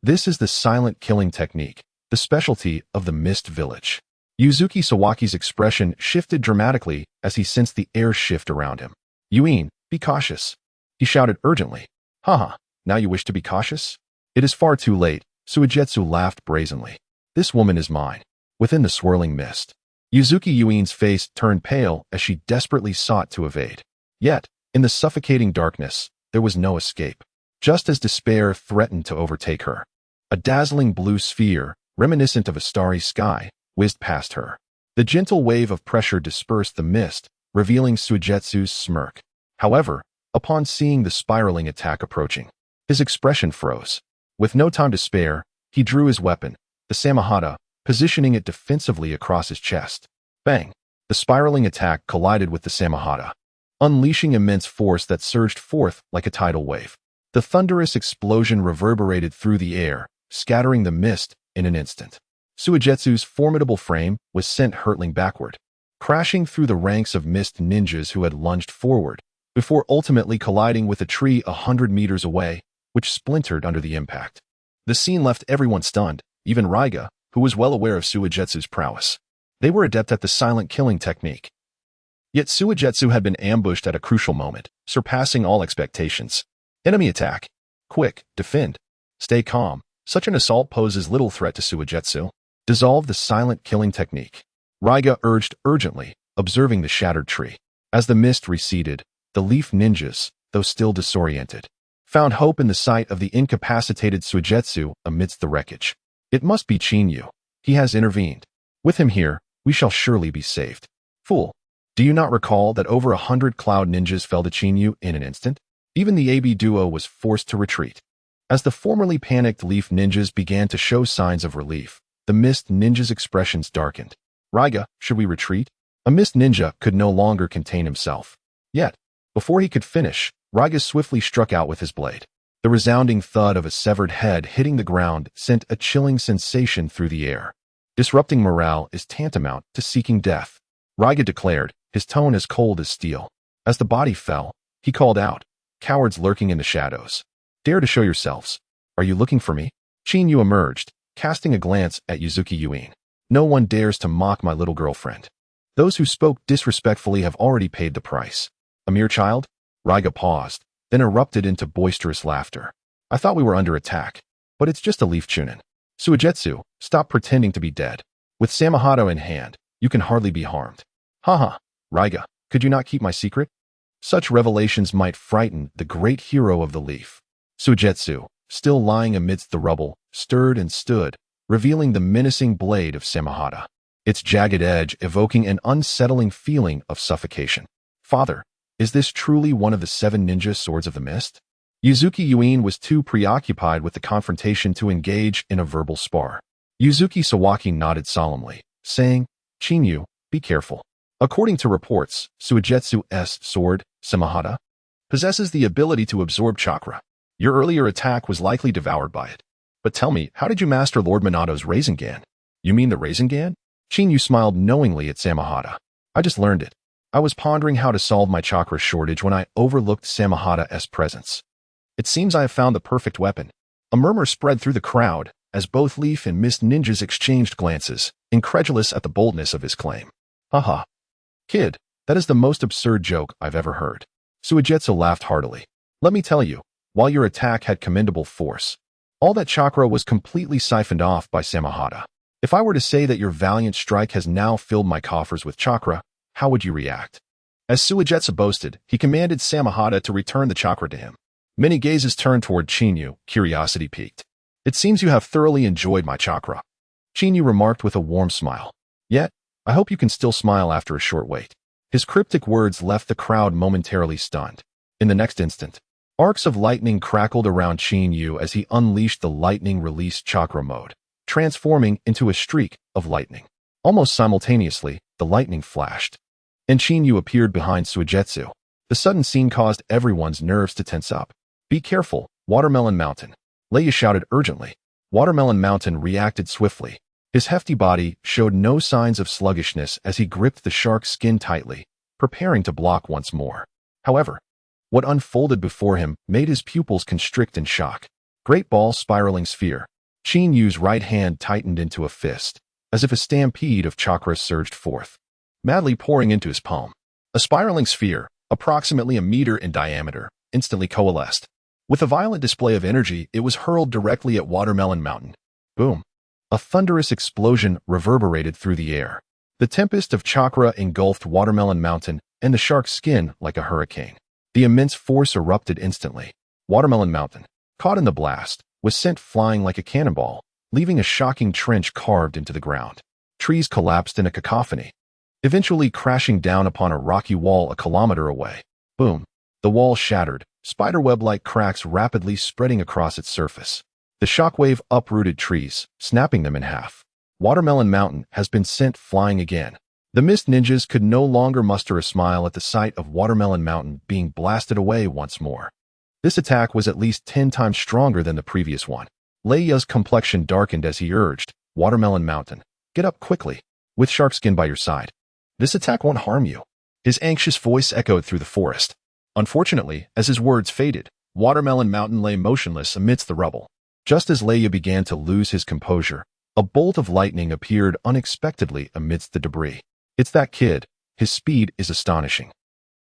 This is the silent killing technique, the specialty of the Mist Village. Yuzuki Sawaki's expression shifted dramatically as he sensed the air shift around him. Yuin, be cautious. He shouted urgently. Haha, now you wish to be cautious? It is far too late, Suigetsu laughed brazenly. This woman is mine. Within the swirling mist, Yuzuki Yuin's face turned pale as she desperately sought to evade. Yet, in the suffocating darkness, there was no escape. Just as despair threatened to overtake her, a dazzling blue sphere, reminiscent of a starry sky, whizzed past her. The gentle wave of pressure dispersed the mist, revealing Suigetsu's smirk. However, upon seeing the spiraling attack approaching, his expression froze. With no time to spare, he drew his weapon, the Samahata, positioning it defensively across his chest. Bang! The spiraling attack collided with the Samahata, unleashing immense force that surged forth like a tidal wave. The thunderous explosion reverberated through the air, scattering the mist in an instant. Suigetsu's formidable frame was sent hurtling backward, crashing through the ranks of mist ninjas who had lunged forward, before ultimately colliding with a tree 100 meters away, which splintered under the impact. The scene left everyone stunned, even Raiga, who was well aware of Suigetsu's prowess. They were adept at the silent killing technique. Yet Suigetsu had been ambushed at a crucial moment, surpassing all expectations. Enemy attack. Quick, defend. Stay calm. Such an assault poses little threat to Suigetsu. Dissolve the silent killing technique. Raiga urged urgently, observing the shattered tree. As the mist receded, the leaf ninjas, though still disoriented, found hope in the sight of the incapacitated Suigetsu amidst the wreckage. It must be Chinyu. He has intervened. With him here, we shall surely be saved. Fool, do you not recall that over 100 cloud ninjas fell to Chinyu in an instant? Even the AB duo was forced to retreat. As the formerly panicked leaf ninjas began to show signs of relief, the mist ninjas' expressions darkened. Raiga, should we retreat? A mist ninja could no longer contain himself. Yet, before he could finish, Raiga swiftly struck out with his blade. The resounding thud of a severed head hitting the ground sent a chilling sensation through the air. Disrupting morale is tantamount to seeking death, Raiga declared, his tone as cold as steel. As the body fell, he called out, cowards lurking in the shadows. Dare to show yourselves. Are you looking for me? Chinyu emerged, casting a glance at Yuzuki Yuin. No one dares to mock my little girlfriend. Those who spoke disrespectfully have already paid the price. A mere child? Raiga paused, then erupted into boisterous laughter. I thought we were under attack, but it's just a leaf chunin. Suigetsu, stop pretending to be dead. With Samahata in hand, you can hardly be harmed. Haha, Raiga, could you not keep my secret? Such revelations might frighten the great hero of the leaf. Suigetsu, still lying amidst the rubble, stirred and stood, revealing the menacing blade of Samahata, its jagged edge evoking an unsettling feeling of suffocation. Father, is this truly one of the 7 ninja swords of the mist? Yuzuki Yuin was too preoccupied with the confrontation to engage in a verbal spar. Yuzuki Sawaki nodded solemnly, saying, Chinyu, be careful. According to reports, Suigetsu's sword, Samahata, possesses the ability to absorb chakra. Your earlier attack was likely devoured by it. But tell me, how did you master Lord Minato's Rasengan? You mean the Rasengan? Chinyu smiled knowingly at Samahata. I just learned it. I was pondering how to solve my chakra shortage when I overlooked Samahata's presence. It seems I have found the perfect weapon. A murmur spread through the crowd as both Leaf and Mist ninjas exchanged glances, incredulous at the boldness of his claim. Haha. Kid, that is the most absurd joke I've ever heard. Suigetsu laughed heartily. Let me tell you, while your attack had commendable force, all that chakra was completely siphoned off by Samahata. If I were to say that your valiant strike has now filled my coffers with chakra, how would you react? As Suigetsu boasted, he commanded Samahata to return the chakra to him. Many gazes turned toward Chinyu, curiosity piqued. It seems you have thoroughly enjoyed my chakra. Chinyu remarked with a warm smile. Yet, I hope you can still smile after a short wait. His cryptic words left the crowd momentarily stunned. In the next instant, arcs of lightning crackled around Chinyu as he unleashed the lightning release chakra mode, transforming into a streak of lightning. Almost simultaneously, the lightning flashed, and Chinyu appeared behind Suigetsu. The sudden scene caused everyone's nerves to tense up. Be careful, Watermelon Mountain. Leia shouted urgently. Watermelon Mountain reacted swiftly. His hefty body showed no signs of sluggishness as he gripped the shark's skin tightly, preparing to block once more. However, what unfolded before him made his pupils constrict in shock. Great ball spiraling sphere. Qin Yu's right hand tightened into a fist, as if a stampede of chakra surged forth, madly pouring into his palm. A spiraling sphere, approximately a meter in diameter, instantly coalesced. With a violent display of energy, it was hurled directly at Watermelon Mountain. Boom! A thunderous explosion reverberated through the air. The tempest of chakra engulfed Watermelon Mountain and the shark's skin like a hurricane. The immense force erupted instantly. Watermelon Mountain, caught in the blast, was sent flying like a cannonball, leaving a shocking trench carved into the ground. Trees collapsed in a cacophony, eventually crashing down upon a rocky wall a kilometer away. Boom! The wall shattered, spiderweb-like cracks rapidly spreading across its surface. The shockwave uprooted trees, snapping them in half. Watermelon Mountain has been sent flying again. The mist ninjas could no longer muster a smile at the sight of Watermelon Mountain being blasted away once more. This attack was at least 10 times stronger than the previous one. Leia's complexion darkened as he urged, Watermelon Mountain, get up quickly, with Sharkskin by your side. This attack won't harm you. His anxious voice echoed through the forest. Unfortunately, as his words faded, Watermelon Mountain lay motionless amidst the rubble. Just as Leia began to lose his composure, a bolt of lightning appeared unexpectedly amidst the debris. It's that kid. His speed is astonishing.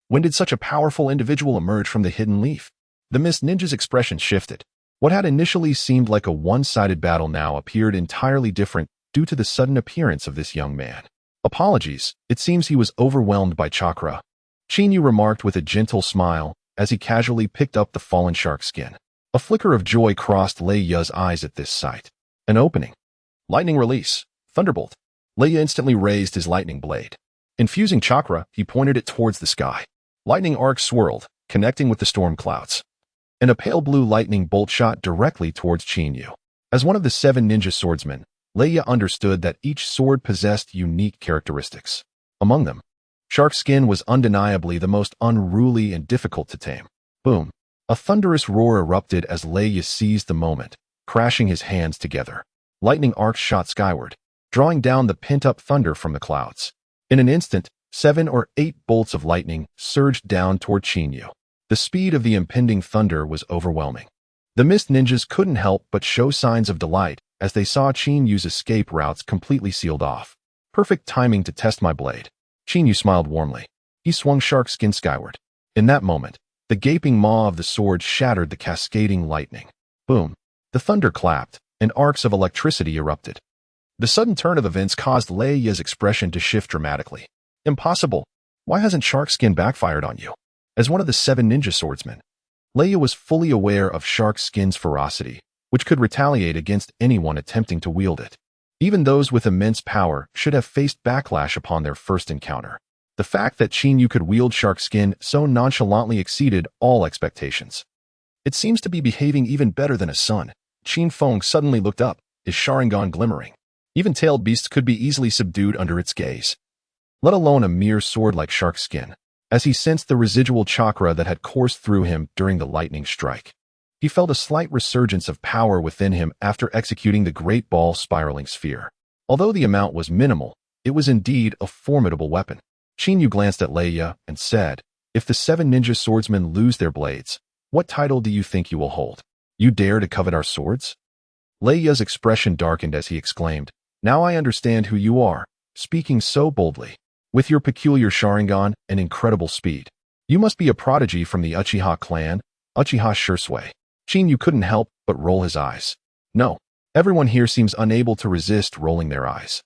When did such a powerful individual emerge from the hidden leaf? The Mist Ninja's expression shifted. What had initially seemed like a one-sided battle now appeared entirely different due to the sudden appearance of this young man. Apologies, it seems he was overwhelmed by chakra. Qin Yu remarked with a gentle smile as he casually picked up the fallen shark skin. A flicker of joy crossed Leia's eyes at this sight. An opening. Lightning release. Thunderbolt. Leia instantly raised his lightning blade. Infusing chakra, he pointed it towards the sky. Lightning arcs swirled, connecting with the storm clouds. And a pale blue lightning bolt shot directly towards Qin Yu. As one of the 7 ninja swordsmen, Leia understood that each sword possessed unique characteristics. Among them, shark skin was undeniably the most unruly and difficult to tame. Boom! A thunderous roar erupted as Leia seized the moment, crashing his hands together. Lightning arcs shot skyward, drawing down the pent-up thunder from the clouds. In an instant, 7 or 8 bolts of lightning surged down toward Qin Yu. The speed of the impending thunder was overwhelming. The Mist Ninjas couldn't help but show signs of delight as they saw Qin Yu's escape routes completely sealed off. Perfect timing to test my blade. Qin Yu smiled warmly. He swung shark skin skyward. In that moment, the gaping maw of the sword shattered the cascading lightning. Boom! The thunder clapped, and arcs of electricity erupted. The sudden turn of events caused Leia's expression to shift dramatically. Impossible! Why hasn't shark skin backfired on you? As one of the 7 ninja swordsmen, Leia was fully aware of shark skin's ferocity, which could retaliate against anyone attempting to wield it. Even those with immense power should have faced backlash upon their first encounter. The fact that Qin Yu could wield shark skin so nonchalantly exceeded all expectations. It seems to be behaving even better than a son. Qin Feng suddenly looked up, his Sharingan glimmering. Even tailed beasts could be easily subdued under its gaze, let alone a mere sword like shark skin. As he sensed the residual chakra that had coursed through him during the lightning strike, he felt a slight resurgence of power within him after executing the great ball spiraling sphere. Although the amount was minimal, it was indeed a formidable weapon. Qin Yu glanced at Leia and said, if the 7 ninja swordsmen lose their blades, what title do you think you will hold? You dare to covet our swords? Leia's expression darkened as he exclaimed, now I understand who you are, speaking so boldly. With your peculiar Sharingan and incredible speed, you must be a prodigy from the Uchiha clan, Uchiha Shursui. Qin Yu couldn't help but roll his eyes. No, everyone here seems unable to resist rolling their eyes.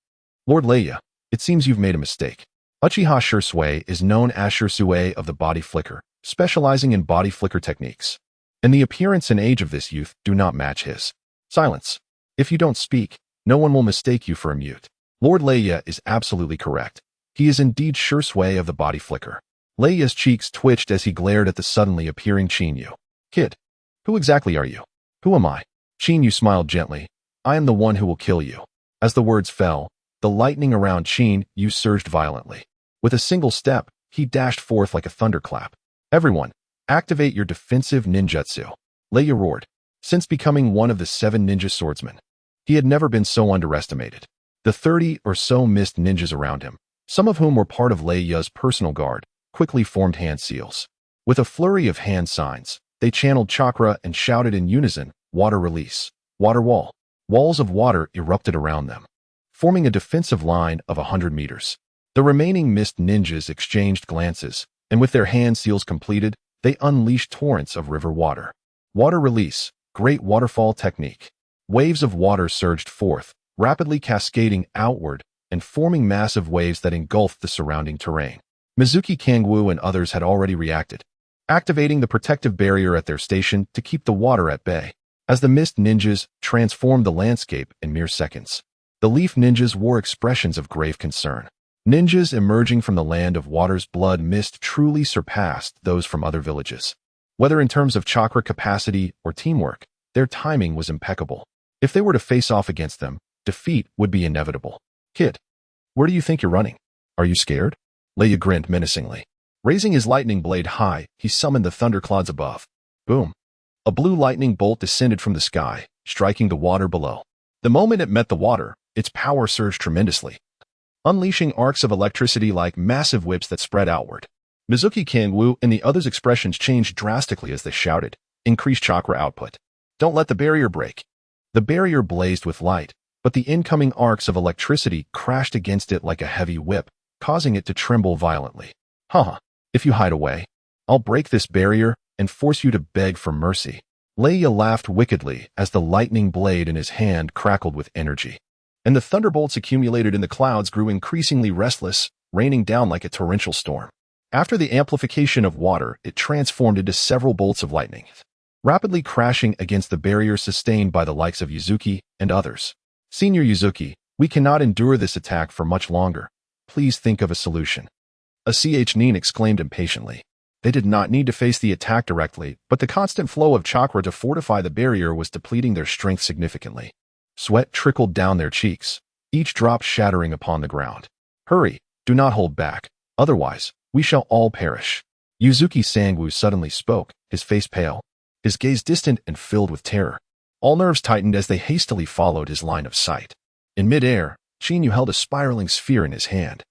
Lord Leia, it seems you've made a mistake. Uchiha Shursui is known as Shursui of the body flicker, specializing in body flicker techniques. And the appearance and age of this youth do not match his. Silence. If you don't speak, no one will mistake you for a mute. Lord Leia is absolutely correct. He is indeed Shursui of the body flicker. Leia's cheeks twitched as he glared at the suddenly appearing Qin Yu. Kid, who exactly are you? Who am I? Qin Yu smiled gently. I am the one who will kill you. As the words fell, the lightning around Qin Yu surged violently. With a single step, he dashed forth like a thunderclap. Everyone, activate your defensive ninjutsu. Leia roared. Since becoming one of the 7 ninja swordsmen, He had never been so underestimated. The 30 or so mist ninjas around him, some of whom were part of Lei Ya's personal guard, quickly formed hand seals. With a flurry of hand signs, they channeled chakra and shouted in unison, "Water release. Water wall." Walls of water erupted around them, forming a defensive line of 100 meters. The remaining mist ninjas exchanged glances, and with their hand seals completed, they unleashed torrents of river water. Water release, great waterfall technique. Waves of water surged forth, rapidly cascading outward and forming massive waves that engulfed the surrounding terrain. Mizuki Kangwoo and others had already reacted, activating the protective barrier at their station to keep the water at bay. As the mist ninjas transformed the landscape in mere seconds, the leaf ninjas wore expressions of grave concern. Ninjas emerging from the land of water's blood mist truly surpassed those from other villages. Whether in terms of chakra capacity or teamwork, their timing was impeccable. If they were to face off against them, defeat would be inevitable. "Kid, where do you think you're running? Are you scared?" Leia grinned menacingly. Raising his lightning blade high, he summoned the thunderclouds above. Boom! A blue lightning bolt descended from the sky, striking the water below. The moment it met the water, its power surged tremendously, unleashing arcs of electricity like massive whips that spread outward. Mizuki Kangwoo and the others' expressions changed drastically as they shouted, "Increase chakra output. Don't let the barrier break." The barrier blazed with light, but the incoming arcs of electricity crashed against it like a heavy whip, causing it to tremble violently. "Haha, if you hide away, I'll break this barrier and force you to beg for mercy." Leia laughed wickedly as the lightning blade in his hand crackled with energy, and the thunderbolts accumulated in the clouds grew increasingly restless, raining down like a torrential storm. After the amplification of water, it transformed into several bolts of lightning, rapidly crashing against the barrier sustained by the likes of Yuzuki and others. "Senior Yuzuki, we cannot endure this attack for much longer. Please think of a solution." A Nin exclaimed impatiently. They did not need to face the attack directly, but the constant flow of chakra to fortify the barrier was depleting their strength significantly. Sweat trickled down their cheeks, each drop shattering upon the ground. "Hurry, do not hold back, otherwise, we shall all perish." Yuzuki Sangwoo suddenly spoke, his face pale, his gaze distant and filled with terror. All nerves tightened as they hastily followed his line of sight. In midair, Shinyu held a spiraling sphere in his hand,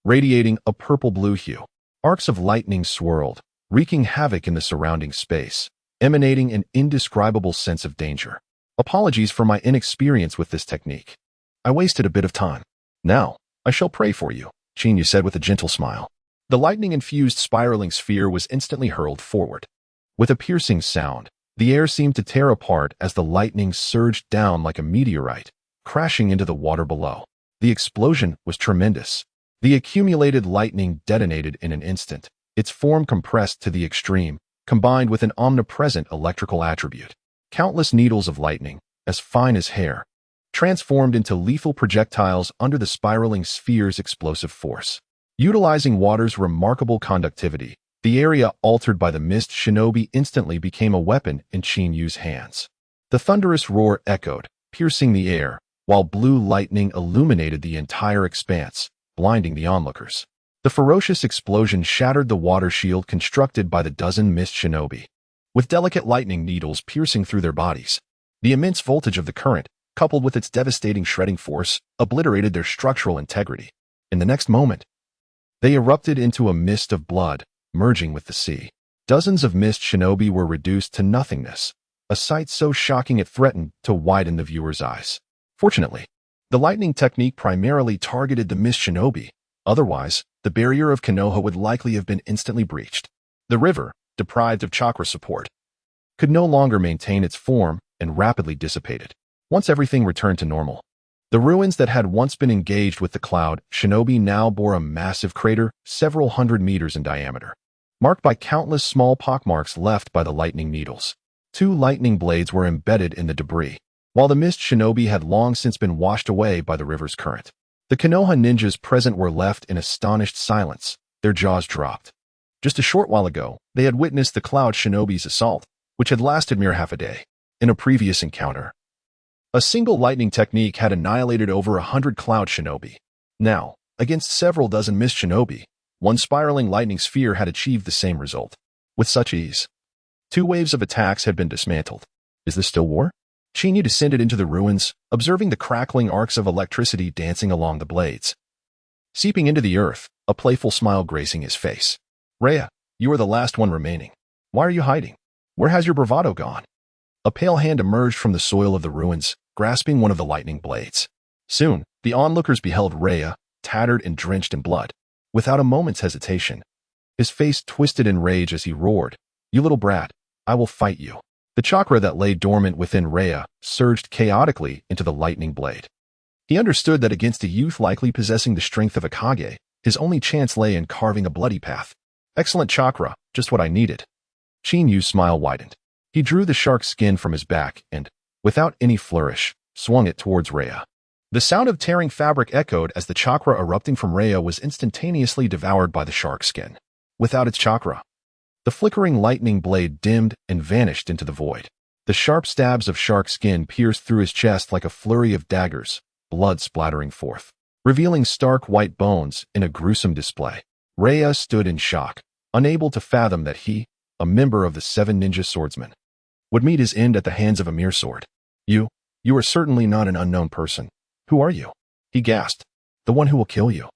radiating a purple-blue hue. Arcs of lightning swirled, wreaking havoc in the surrounding space, emanating an indescribable sense of danger. "Apologies for my inexperience with this technique. I wasted a bit of time. Now, I shall pray for you," Shinyu said with a gentle smile. The lightning-infused spiraling sphere was instantly hurled forward. With a piercing sound, the air seemed to tear apart as the lightning surged down like a meteorite, crashing into the water below. The explosion was tremendous. The accumulated lightning detonated in an instant, its form compressed to the extreme, combined with an omnipresent electrical attribute. Countless needles of lightning, as fine as hair, transformed into lethal projectiles under the spiraling sphere's explosive force. Utilizing water's remarkable conductivity, the area altered by the mist shinobi instantly became a weapon in Chinyu's hands. The thunderous roar echoed, piercing the air, while blue lightning illuminated the entire expanse, blinding the onlookers. The ferocious explosion shattered the water shield constructed by the dozen mist shinobi, with delicate lightning needles piercing through their bodies. The immense voltage of the current, coupled with its devastating shredding force, obliterated their structural integrity. In the next moment, they erupted into a mist of blood, merging with the sea. Dozens of mist shinobi were reduced to nothingness, a sight so shocking it threatened to widen the viewer's eyes. Fortunately, the lightning technique primarily targeted the mist shinobi. Otherwise, the barrier of Konoha would likely have been instantly breached. The river, deprived of chakra support, could no longer maintain its form and rapidly dissipated. Once everything returned to normal, the ruins that had once been engaged with the cloud shinobi now bore a massive crater several hundred meters in diameter, marked by countless small pockmarks left by the lightning needles. 2 lightning blades were embedded in the debris, while the mist shinobi had long since been washed away by the river's current. The Konoha ninjas present were left in astonished silence, their jaws dropped. Just a short while ago, they had witnessed the cloud shinobi's assault, which had lasted mere half a day. In a previous encounter, a single lightning technique had annihilated over 100 cloud shinobi. Now, against several dozen mist shinobi, one spiraling lightning sphere had achieved the same result. With such ease, 2 waves of attacks had been dismantled. Is this still war? Chinyu descended into the ruins, observing the crackling arcs of electricity dancing along the blades. Seeping into the earth, a playful smile gracing his face. Rhea, you are the last one remaining. Why are you hiding? Where has your bravado gone? A pale hand emerged from the soil of the ruins, grasping one of the lightning blades. Soon, the onlookers beheld Rhea, tattered and drenched in blood. Without a moment's hesitation, his face twisted in rage as he roared, "You little brat, I will fight you." The chakra that lay dormant within Rhea surged chaotically into the lightning blade. He understood that against a youth likely possessing the strength of a Kage, his only chance lay in carving a bloody path. Excellent chakra, just what I needed. Chinyu's smile widened. He drew the shark's skin from his back and, without any flourish, swung it towards Rhea. The sound of tearing fabric echoed as the chakra erupting from Rhea was instantaneously devoured by the shark's skin. Without its chakra, the flickering lightning blade dimmed and vanished into the void. The sharp stabs of shark skin pierced through his chest like a flurry of daggers, blood splattering forth, revealing stark white bones in a gruesome display. Rhea stood in shock, unable to fathom that he, a member of the 7 ninja swordsmen, would meet his end at the hands of a mere sword. You are certainly not an unknown person. Who are you? He gasped. The one who will kill you.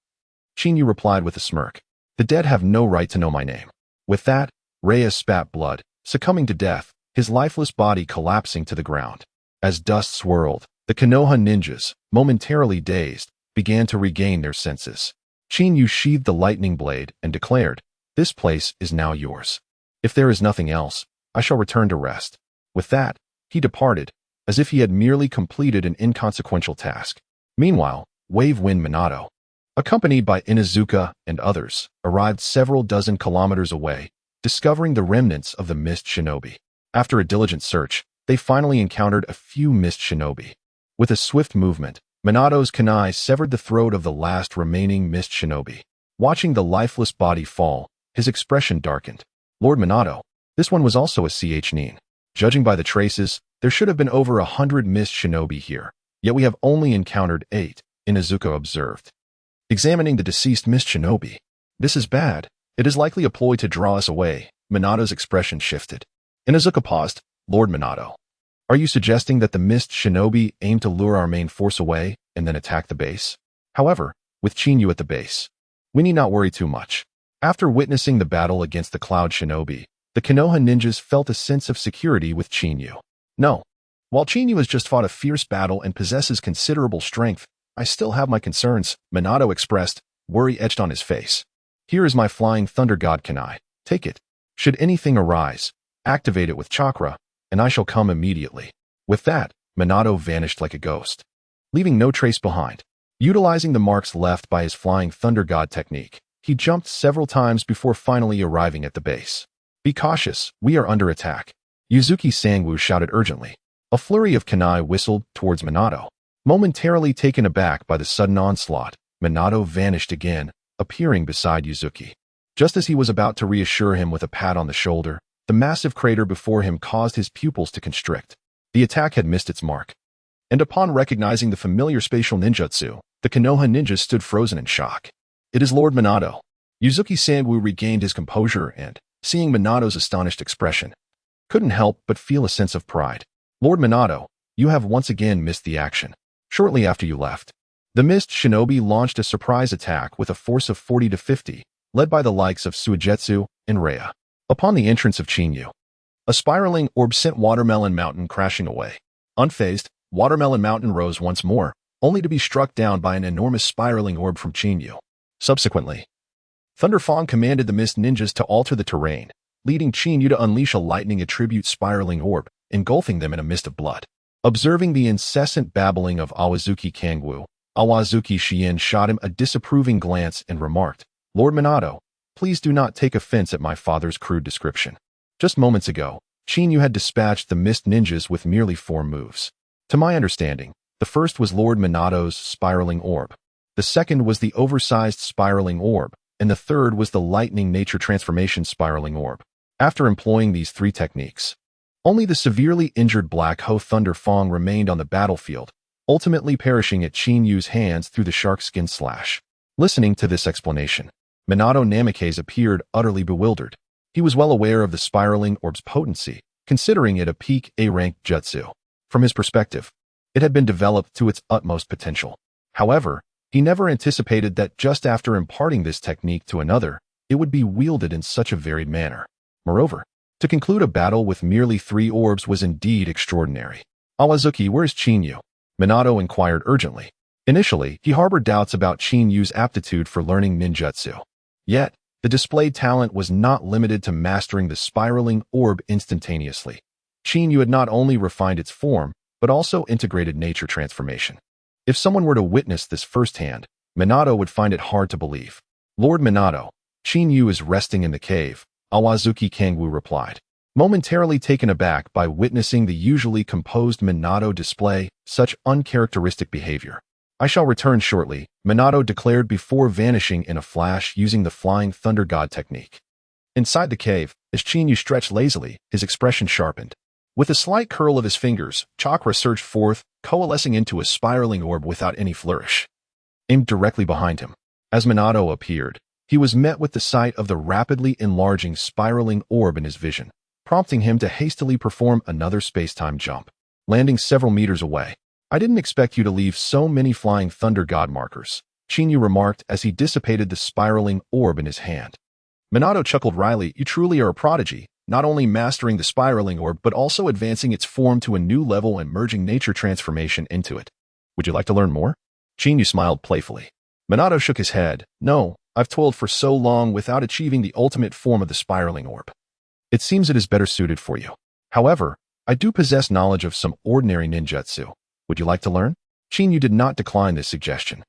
Chinyu replied with a smirk. The dead have no right to know my name. With that, Rhea spat blood, succumbing to death, his lifeless body collapsing to the ground. As dust swirled, the Konoha ninjas, momentarily dazed, began to regain their senses. Chinyu sheathed the lightning blade and declared, "This place is now yours. If there is nothing else, I shall return to rest." With that, he departed, as if he had merely completed an inconsequential task. Meanwhile, Wave Wind Minato, accompanied by Inuzuka and others, arrived several dozen kilometers away, discovering the remnants of the Mist Shinobi. After a diligent search, they finally encountered a few Mist Shinobi. With a swift movement, Minato's kunai severed the throat of the last remaining Mist Shinobi. Watching the lifeless body fall, his expression darkened. Lord Minato, this one was also a Nin. Judging by the traces, there should have been over 100 Mist Shinobi here, yet we have only encountered 8, Inuzuka observed. Examining the deceased Mist Shinobi. This is bad. It is likely a ploy to draw us away. Minato's expression shifted. Inuzuka paused. Lord Minato, are you suggesting that the Mist Shinobi aim to lure our main force away and then attack the base? However, with Chinyu at the base, we need not worry too much. After witnessing the battle against the Cloud Shinobi, the Konoha ninjas felt a sense of security with Chinyu. No. While Chinyu has just fought a fierce battle and possesses considerable strength, I still have my concerns, Minato expressed, worry etched on his face. Here is my Flying Thunder God kunai. Take it. Should anything arise, activate it with chakra, and I shall come immediately. With that, Minato vanished like a ghost, leaving no trace behind. Utilizing the marks left by his Flying Thunder God technique, he jumped several times before finally arriving at the base. Be cautious, we are under attack. Yuzuki Sangwoo shouted urgently. A flurry of kunai whistled towards Minato. Momentarily taken aback by the sudden onslaught, Minato vanished again, appearing beside Yuzuki. Just as he was about to reassure him with a pat on the shoulder, the massive crater before him caused his pupils to constrict. The attack had missed its mark. And upon recognizing the familiar spatial ninjutsu, the Konoha ninjas stood frozen in shock. It is Lord Minato. Yuzuki Sangwoo regained his composure and, seeing Minato's astonished expression, couldn't help but feel a sense of pride. Lord Minato, you have once again missed the action. Shortly after you left, the Mist Shinobi launched a surprise attack with a force of 40 to 50, led by the likes of Suigetsu and Rhea. Upon the entrance of Chinyu, a spiraling orb sent Watermelon Mountain crashing away. Unfazed, Watermelon Mountain rose once more, only to be struck down by an enormous spiraling orb from Chinyu. Subsequently, Thunderfang commanded the Mist Ninjas to alter the terrain, leading Chinyu to unleash a lightning attribute spiraling orb, engulfing them in a mist of blood. Observing the incessant babbling of Awazuki Kangwoo, Awazuki Shien shot him a disapproving glance and remarked, Lord Minato, please do not take offense at my father's crude description. Just moments ago, Chinyu had dispatched the Mist Ninjas with merely 4 moves. To my understanding, the first was Lord Minato's spiraling orb. The second was the oversized spiraling orb, and the third was the lightning nature transformation spiraling orb. After employing these 3 techniques, only the severely injured Black Ho Thunder Fang remained on the battlefield, ultimately perishing at Chinyu's hands through the shark skin slash. Listening to this explanation, Minato Namikaze appeared utterly bewildered. He was well aware of the spiraling orb's potency, considering it a peak A-rank jutsu. From his perspective, it had been developed to its utmost potential. However, he never anticipated that just after imparting this technique to another, it would be wielded in such a varied manner. Moreover, to conclude a battle with merely 3 orbs was indeed extraordinary. "Awazuki, where is Chinyu?" Minato inquired urgently. Initially, he harbored doubts about Chinyu's aptitude for learning ninjutsu. Yet, the displayed talent was not limited to mastering the spiraling orb instantaneously. Chinyu had not only refined its form, but also integrated nature transformation. If someone were to witness this firsthand, Minato would find it hard to believe. "Lord Minato, Chinyu is resting in the cave," Awazuki Kangwu replied. Momentarily taken aback by witnessing the usually composed Minato display such uncharacteristic behavior. "I shall return shortly," Minato declared before vanishing in a flash using the Flying Thunder God technique. Inside the cave, as Chinyu stretched lazily, his expression sharpened. With a slight curl of his fingers, chakra surged forth, coalescing into a spiraling orb without any flourish. Aimed directly behind him. As Minato appeared, he was met with the sight of the rapidly enlarging spiraling orb in his vision, prompting him to hastily perform another space-time jump, landing several meters away. "I didn't expect you to leave so many Flying Thunder God markers," Chinyu remarked as he dissipated the spiraling orb in his hand. Minato chuckled wryly. "You truly are a prodigy, not only mastering the spiraling orb but also advancing its form to a new level and merging nature transformation into it. Would you like to learn more?" Chinyu smiled playfully. Minato shook his head. "No, I've toiled for so long without achieving the ultimate form of the spiraling orb. It seems it is better suited for you. However, I do possess knowledge of some ordinary ninjutsu. Would you like to learn?" Chinyu did not decline this suggestion.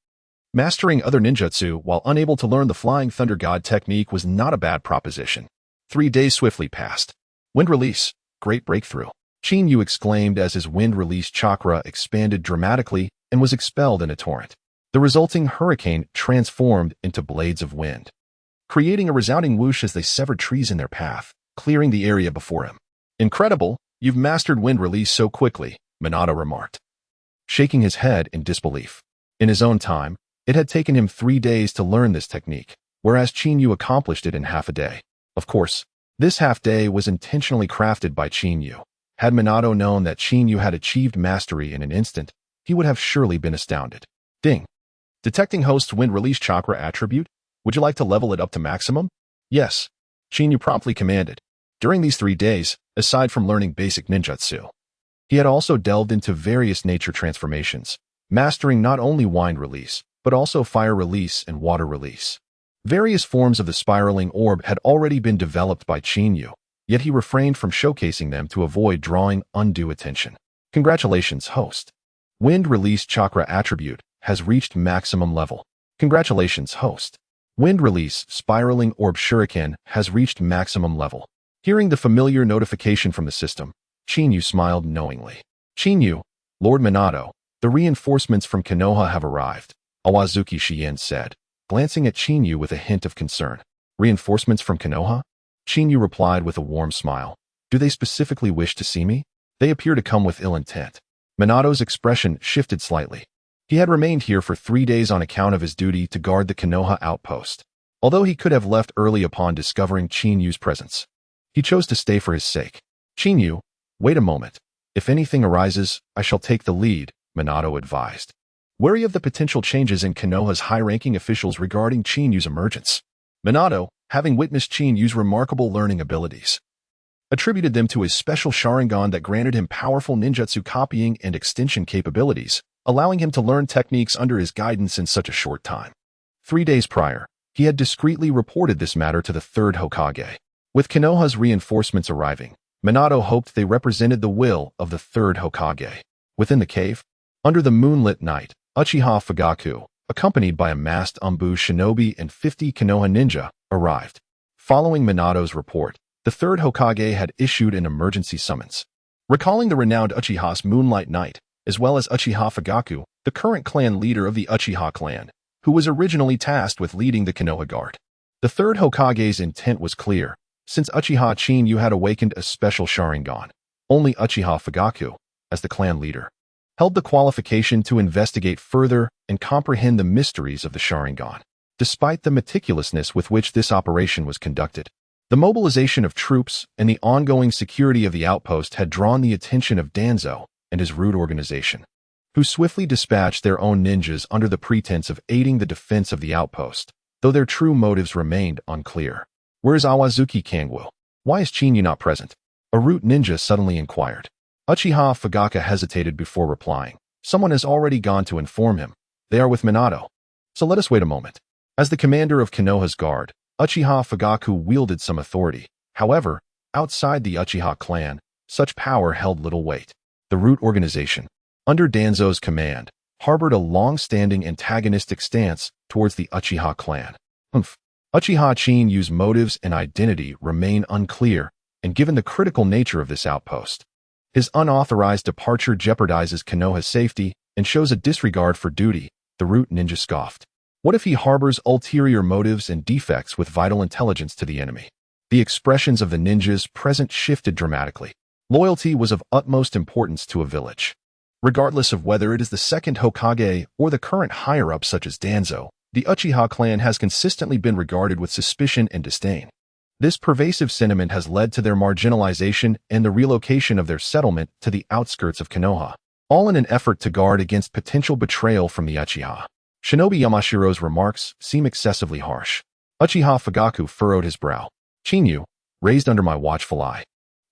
Mastering other ninjutsu while unable to learn the Flying Thunder God technique was not a bad proposition. 3 days swiftly passed. "Wind release. Great breakthrough," Chinyu exclaimed as his wind release chakra expanded dramatically and was expelled in a torrent. The resulting hurricane transformed into blades of wind, creating a resounding whoosh as they severed trees in their path, clearing the area before him. "Incredible, you've mastered wind release so quickly," Minato remarked, shaking his head in disbelief. In his own time, it had taken him 3 days to learn this technique, whereas Chinyu accomplished it in half a day. Of course, this half-day was intentionally crafted by Chinyu. Had Minato known that Chinyu had achieved mastery in an instant, he would have surely been astounded. Ding. Detecting host's wind release chakra attribute? Would you like to level it up to maximum? Yes, Chinyu promptly commanded. During these 3 days, aside from learning basic ninjutsu, he had also delved into various nature transformations, mastering not only wind release, but also fire release and water release. Various forms of the spiraling orb had already been developed by Chinyu, yet he refrained from showcasing them to avoid drawing undue attention. "Congratulations, host. Wind release chakra attribute has reached maximum level." "Congratulations, host. Wind release spiraling orb shuriken has reached maximum level." Hearing the familiar notification from the system, Chinyu smiled knowingly. "Chinyu, Lord Minato, the reinforcements from Konoha have arrived," Awazuki Shien said, glancing at Chinyu with a hint of concern. "Reinforcements from Konoha?" Chinyu replied with a warm smile. "Do they specifically wish to see me? They appear to come with ill intent." Minato's expression shifted slightly. He had remained here for 3 days on account of his duty to guard the Konoha outpost. Although he could have left early upon discovering Chinyu's presence, he chose to stay for his sake. "Chinyu, wait a moment. If anything arises, I shall take the lead," Minato advised, wary of the potential changes in Konoha's high-ranking officials regarding Chinyu's emergence. Minato, having witnessed Chinyu's remarkable learning abilities, attributed them to his special Sharingan that granted him powerful ninjutsu copying and extension capabilities, allowing him to learn techniques under his guidance in such a short time. 3 days prior, he had discreetly reported this matter to the Third Hokage. With Konoha's reinforcements arriving, Minato hoped they represented the will of the Third Hokage. Within the cave, under the moonlit night, Uchiha Fugaku, accompanied by a masked Umbu shinobi and 50 Konoha ninja, arrived. Following Minato's report, the Third Hokage had issued an emergency summons. Recalling the renowned Uchiha's Moonlight Knight, as well as Uchiha Fugaku, the current clan leader of the Uchiha clan, who was originally tasked with leading the Konoha Guard. The Third Hokage's intent was clear. Since Uchiha Chinyu had awakened a special Sharingan, only Uchiha Fugaku, as the clan leader, held the qualification to investigate further and comprehend the mysteries of the Sharingan. Despite the meticulousness with which this operation was conducted, the mobilization of troops and the ongoing security of the outpost had drawn the attention of Danzo, and his root organization, who swiftly dispatched their own ninjas under the pretense of aiding the defense of the outpost, though their true motives remained unclear. Where is Awazuki Kangwu? Why is Chinyu not present? A root ninja suddenly inquired. Uchiha Fugaka hesitated before replying. Someone has already gone to inform him. They are with Minato. So let us wait a moment. As the commander of Konoha's guard, Uchiha Fugaku wielded some authority. However, outside the Uchiha clan, such power held little weight. The root organization, under Danzo's command, harbored a long-standing antagonistic stance towards the Uchiha clan. Uchiha Chinyu's motives and identity remain unclear, and given the critical nature of this outpost, his unauthorized departure jeopardizes Konoha's safety and shows a disregard for duty, the root ninja scoffed. What if he harbors ulterior motives and defects with vital intelligence to the enemy? The expressions of the ninjas present shifted dramatically. Loyalty was of utmost importance to a village. Regardless of whether it is the second Hokage or the current higher-ups such as Danzo, the Uchiha clan has consistently been regarded with suspicion and disdain. This pervasive sentiment has led to their marginalization and the relocation of their settlement to the outskirts of Konoha, all in an effort to guard against potential betrayal from the Uchiha. Shinobi Yamashiro's remarks seem excessively harsh. Uchiha Fugaku furrowed his brow. Chinyu, raised under my watchful eye,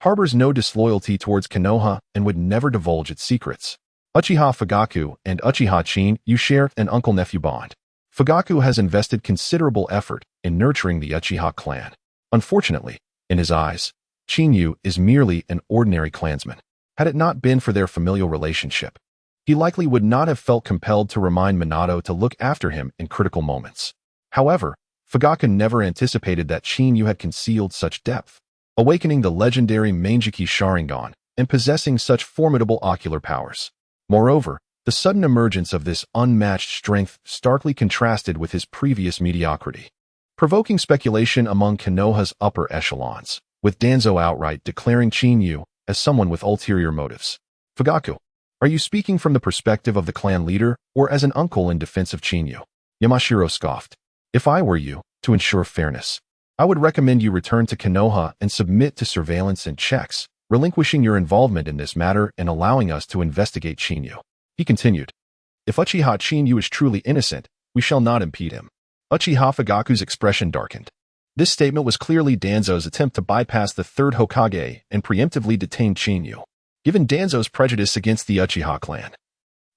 harbors no disloyalty towards Konoha and would never divulge its secrets. Uchiha Fugaku and Uchiha Chinyu share an uncle-nephew bond. Fugaku has invested considerable effort in nurturing the Uchiha clan. Unfortunately, in his eyes, Chinyu is merely an ordinary clansman. Had it not been for their familial relationship, he likely would not have felt compelled to remind Minato to look after him in critical moments. However, Fugaku never anticipated that Chinyu had concealed such depth, awakening the legendary Manjiki Sharingan and possessing such formidable ocular powers. Moreover, the sudden emergence of this unmatched strength starkly contrasted with his previous mediocrity, provoking speculation among Konoha's upper echelons, with Danzo outright declaring Chinyu as someone with ulterior motives. Fugaku, are you speaking from the perspective of the clan leader or as an uncle in defense of Chinyu? Yamashiro scoffed. If I were you, to ensure fairness, I would recommend you return to Konoha and submit to surveillance and checks, relinquishing your involvement in this matter and allowing us to investigate Chinyu. He continued. If Uchiha Chinyu is truly innocent, we shall not impede him. Uchiha Fugaku's expression darkened. This statement was clearly Danzo's attempt to bypass the third Hokage and preemptively detain Chinyu, given Danzo's prejudice against the Uchiha clan.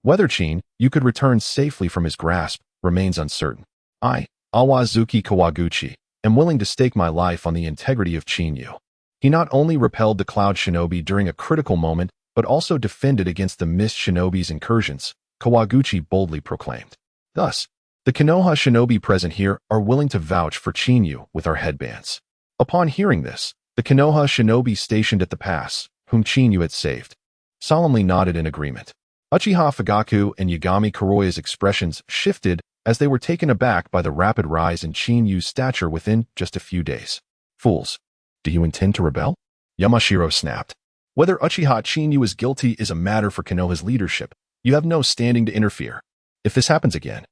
Whether Chinyu could return safely from his grasp remains uncertain. I, Awazuki Kawaguchi, am willing to stake my life on the integrity of Chinyu. He not only repelled the Cloud Shinobi during a critical moment, but also defended against the Mist Shinobi's incursions, Kawaguchi boldly proclaimed. Thus, the Konoha Shinobi present here are willing to vouch for Chinyu with our headbands. Upon hearing this, the Konoha Shinobi stationed at the pass, whom Chinyu had saved, solemnly nodded in agreement. Uchiha Fugaku and Yagami Kuroya's expressions shifted as they were taken aback by the rapid rise in Chinyu's stature within just a few days. Fools, do you intend to rebel? Yamashiro snapped. Whether Uchiha Chinyu is guilty is a matter for Konoha's leadership. You have no standing to interfere. If this happens again,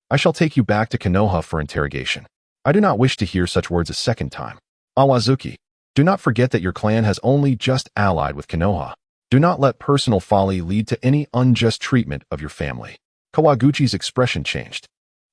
I shall take you back to Konoha for interrogation. I do not wish to hear such words a second time. Awazuki, do not forget that your clan has only just allied with Konoha. Do not let personal folly lead to any unjust treatment of your family. Kawaguchi's expression changed.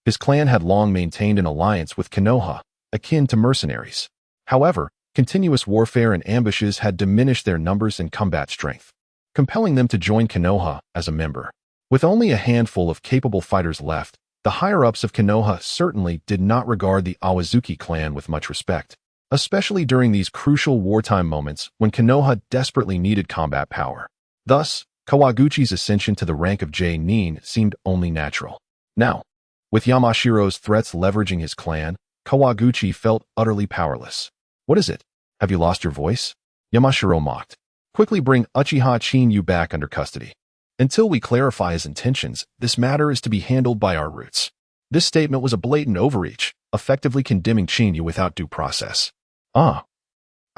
His clan had long maintained an alliance with Konoha, akin to mercenaries. However, continuous warfare and ambushes had diminished their numbers and combat strength, compelling them to join Konoha as a member. With only a handful of capable fighters left, the higher-ups of Konoha certainly did not regard the Awazuki clan with much respect, especially during these crucial wartime moments when Konoha desperately needed combat power. Thus, Kawaguchi's ascension to the rank of J-Nin seemed only natural. Now, with Yamashiro's threats leveraging his clan, Kawaguchi felt utterly powerless. What is it? Have you lost your voice? Yamashiro mocked. Quickly bring Uchiha Chinyu back under custody. Until we clarify his intentions, this matter is to be handled by our roots. This statement was a blatant overreach, effectively condemning Chinyu without due process. I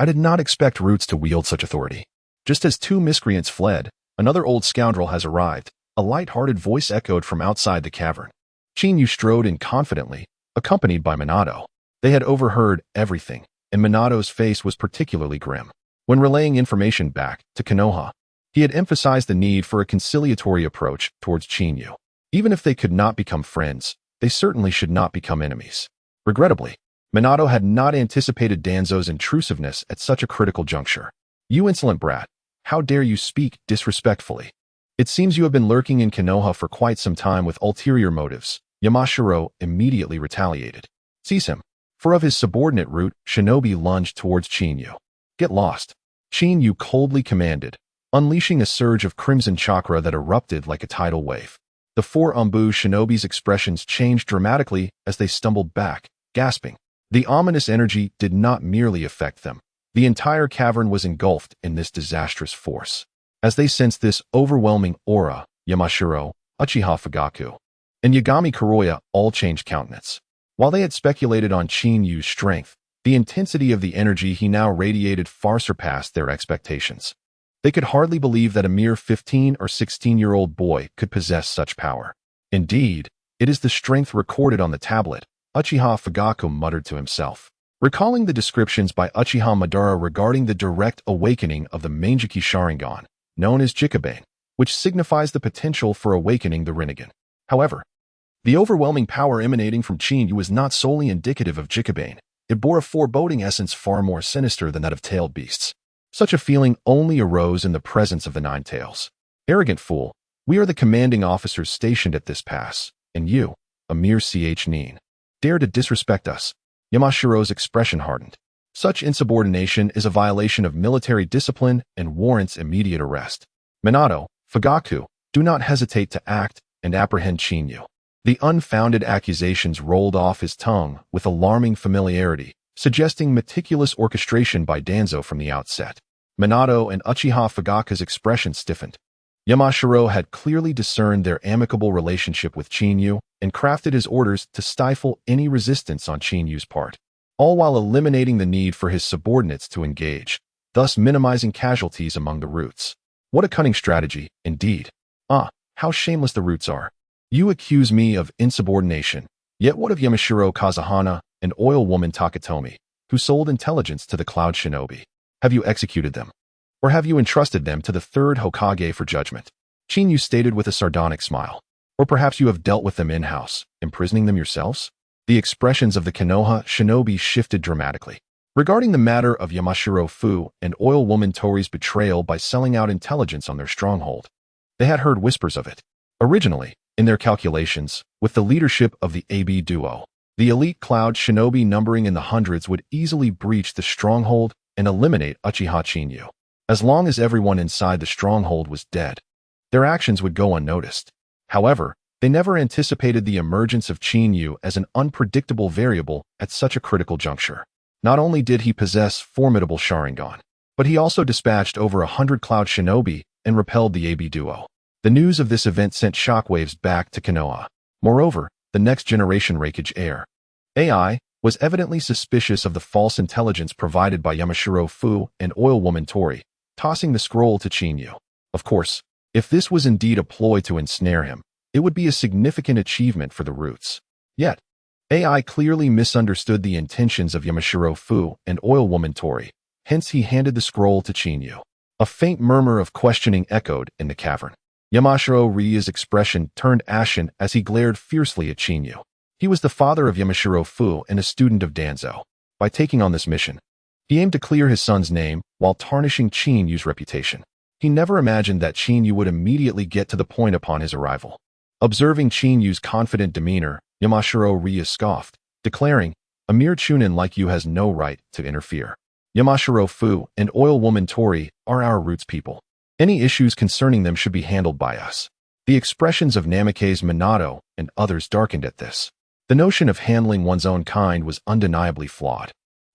did not expect roots to wield such authority. Just as two miscreants fled, another old scoundrel has arrived, a light-hearted voice echoed from outside the cavern. Chinyu strode in confidently, accompanied by Minato. They had overheard everything, and Minato's face was particularly grim. When relaying information back to Konoha, He had emphasized the need for a conciliatory approach towards Chinyu. Even if they could not become friends, they certainly should not become enemies. Regrettably, Minato had not anticipated Danzo's intrusiveness at such a critical juncture. "You insolent brat, how dare you speak disrespectfully? It seems you have been lurking in Konoha for quite some time with ulterior motives." Yamashiro immediately retaliated. "Seize him." For of his subordinate root, Shinobi lunged towards Chinyu. "Get lost," Chinyu coldly commanded, unleashing a surge of crimson chakra that erupted like a tidal wave. The four Umbu Shinobi's expressions changed dramatically as they stumbled back, gasping. The ominous energy did not merely affect them. The entire cavern was engulfed in this disastrous force. As they sensed this overwhelming aura, Yamashiro, Uchiha Fugaku, and Yagami Kuroya all changed countenance. While they had speculated on Chinyu's strength, the intensity of the energy he now radiated far surpassed their expectations. They could hardly believe that a mere 15 or 16-year-old boy could possess such power. "Indeed, it is the strength recorded on the tablet," Uchiha Fugaku muttered to himself. Recalling the descriptions by Uchiha Madara regarding the direct awakening of the Mangeki Sharingan, known as Jikabane, which signifies the potential for awakening the Rinnegan. However, the overwhelming power emanating from Chinyu was not solely indicative of Jikabane. It bore a foreboding essence far more sinister than that of tailed beasts. Such a feeling only arose in the presence of the Nine Tails. "Arrogant fool, we are the commanding officers stationed at this pass, and you, a mere ch-nin, dare to disrespect us." Yamashiro's expression hardened. Such insubordination is a violation of military discipline and warrants immediate arrest. "Minato, Fugaku, do not hesitate to act and apprehend Chinyu." The unfounded accusations rolled off his tongue with alarming familiarity, suggesting meticulous orchestration by Danzo from the outset. Minato and Uchiha Fugaku's expression stiffened. Yamashiro had clearly discerned their amicable relationship with Chinyu and crafted his orders to stifle any resistance on Chinyu's part, all while eliminating the need for his subordinates to engage, thus minimizing casualties among the roots. What a cunning strategy, indeed. How shameless the roots are. You accuse me of insubordination, yet what of Yamashiro Kazuhana and oil woman Takatomi, who sold intelligence to the Cloud Shinobi? Have you executed them? Or have you entrusted them to the third Hokage for judgment? Chinyu stated with a sardonic smile. Or perhaps you have dealt with them in-house, imprisoning them yourselves? The expressions of the Konoha Shinobi shifted dramatically. Regarding the matter of Yamashiro Fu and oil woman Tori's betrayal by selling out intelligence on their stronghold, they had heard whispers of it. Originally, in their calculations, with the leadership of the AB duo, the elite Cloud Shinobi numbering in the hundreds would easily breach the stronghold and eliminate Uchiha Chinyu. As long as everyone inside the stronghold was dead, their actions would go unnoticed. However, they never anticipated the emergence of Chinyu as an unpredictable variable at such a critical juncture. Not only did he possess formidable Sharingan, but he also dispatched over 100 Cloud Shinobi and repelled the AB duo. The news of this event sent shockwaves back to Konoha. Moreover, the next generation Raikage heir, AI, was evidently suspicious of the false intelligence provided by Yamashiro Fu and oil woman Tori, tossing the scroll to Chinyu. Of course, if this was indeed a ploy to ensnare him, it would be a significant achievement for the roots. Yet, AI clearly misunderstood the intentions of Yamashiro Fu and oil woman Tori, hence he handed the scroll to Chinyu. A faint murmur of questioning echoed in the cavern. Yamashiro Rya's expression turned ashen as he glared fiercely at Chinyu. He was the father of Yamashiro Fu and a student of Danzo. By taking on this mission, he aimed to clear his son's name while tarnishing Chinyu's reputation. He never imagined that Chinyu would immediately get to the point upon his arrival. Observing Chinyu's confident demeanor, Yamashiro Rya scoffed, declaring, "A mere chunin like you has no right to interfere. Yamashiro Fu and oil woman Tori are our roots people. Any issues concerning them should be handled by us." The expressions of Namake's Minato and others darkened at this. The notion of handling one's own kind was undeniably flawed.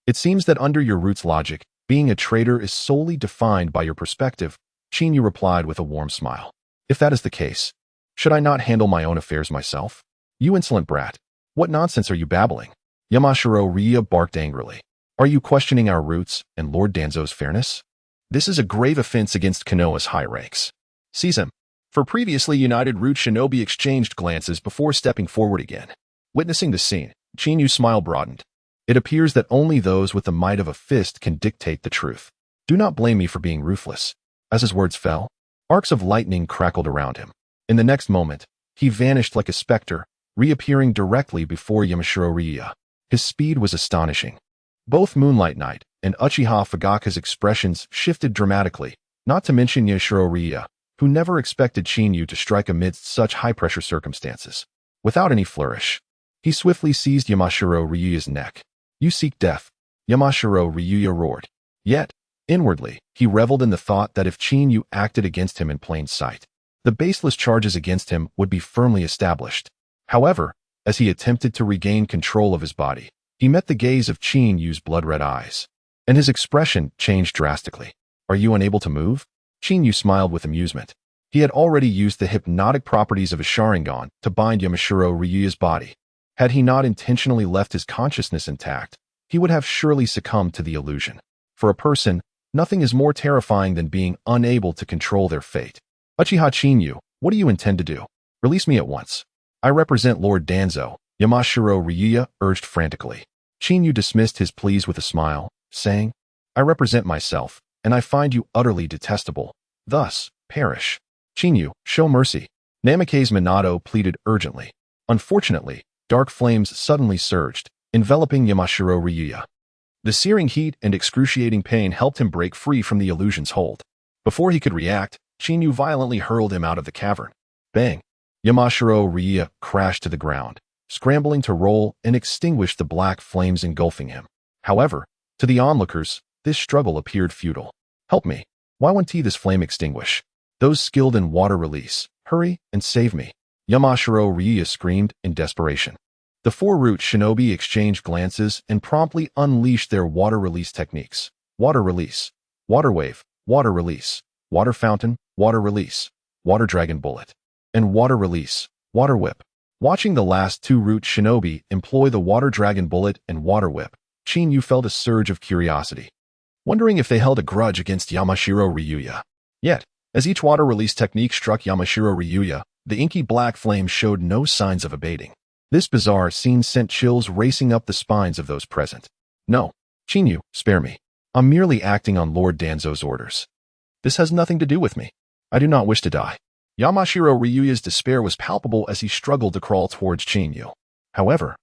It seems that under your roots logic, being a traitor is solely defined by your perspective, Chinyu replied with a warm smile. "If that is the case, should I not handle my own affairs myself? You insolent brat, what nonsense are you babbling?" Yamashiro Rya barked angrily. "Are you questioning our roots and Lord Danzo's fairness? This is a grave offense against Konoha's high ranks. Seize him." For previously united root shinobi exchanged glances before stepping forward again. Witnessing the scene, Chinyu's smile broadened. "It appears that only those with the might of a fist can dictate the truth. Do not blame me for being ruthless." As his words fell, Arcs of lightning crackled around him. In the next moment, he vanished like a specter, reappearing directly before Yamashiro Ryuya. His speed was astonishing. Both Moonlight Knight and Uchiha Fugaku's expressions shifted dramatically, not to mention Yamashiro Ryuya, who never expected Chinyu to strike amidst such high-pressure circumstances. Without any flourish, he swiftly seized Yamashiro Ryuya's neck. "You seek death," Yamashiro Ryuya roared. Yet, inwardly, he reveled in the thought that if Chinyu acted against him in plain sight, the baseless charges against him would be firmly established. However, as he attempted to regain control of his body, he met the gaze of Chinyu's blood-red eyes, and his expression changed drastically. "Are you unable to move?" Chinyu smiled with amusement. He had already used the hypnotic properties of his Sharingan to bind Yamashiro Ryuya's body. Had he not intentionally left his consciousness intact, he would have surely succumbed to the illusion. For a person, nothing is more terrifying than being unable to control their fate. "Uchiha Chinyu, what do you intend to do? Release me at once." "I represent Lord Danzo," Yamashiro Ryuya urged frantically. Chinyu dismissed his pleas with a smile, saying, "I represent myself, and I find you utterly detestable. Thus, perish. Chinyu, show mercy." Namake's Minato pleaded urgently. Unfortunately, dark flames suddenly surged, enveloping Yamashiro Ryuya. The searing heat and excruciating pain helped him break free from the illusion's hold. Before he could react, Chinyu violently hurled him out of the cavern. Bang! Yamashiro Ryuya crashed to the ground, scrambling to roll and extinguish the black flames engulfing him. However, to the onlookers, this struggle appeared futile. "Help me. Why won't he this flame extinguish? Those skilled in water release, hurry and save me," Yamashiro Ryuya screamed in desperation. The four root shinobi exchanged glances and promptly unleashed their water release techniques. Water release, water wave, water release, water fountain, water release, water dragon bullet, and water release, water whip. Watching the last two root shinobi employ the water dragon bullet and water whip, Chinyu felt a surge of curiosity, wondering if they held a grudge against Yamashiro Ryuya. Yet, as each water release technique struck Yamashiro Ryuya, the inky black flame showed no signs of abating. This bizarre scene sent chills racing up the spines of those present. "No, Chinyu, spare me. I'm merely acting on Lord Danzo's orders. This has nothing to do with me. I do not wish to die." Yamashiro Ryuya's despair was palpable as he struggled to crawl towards Chinyu. However,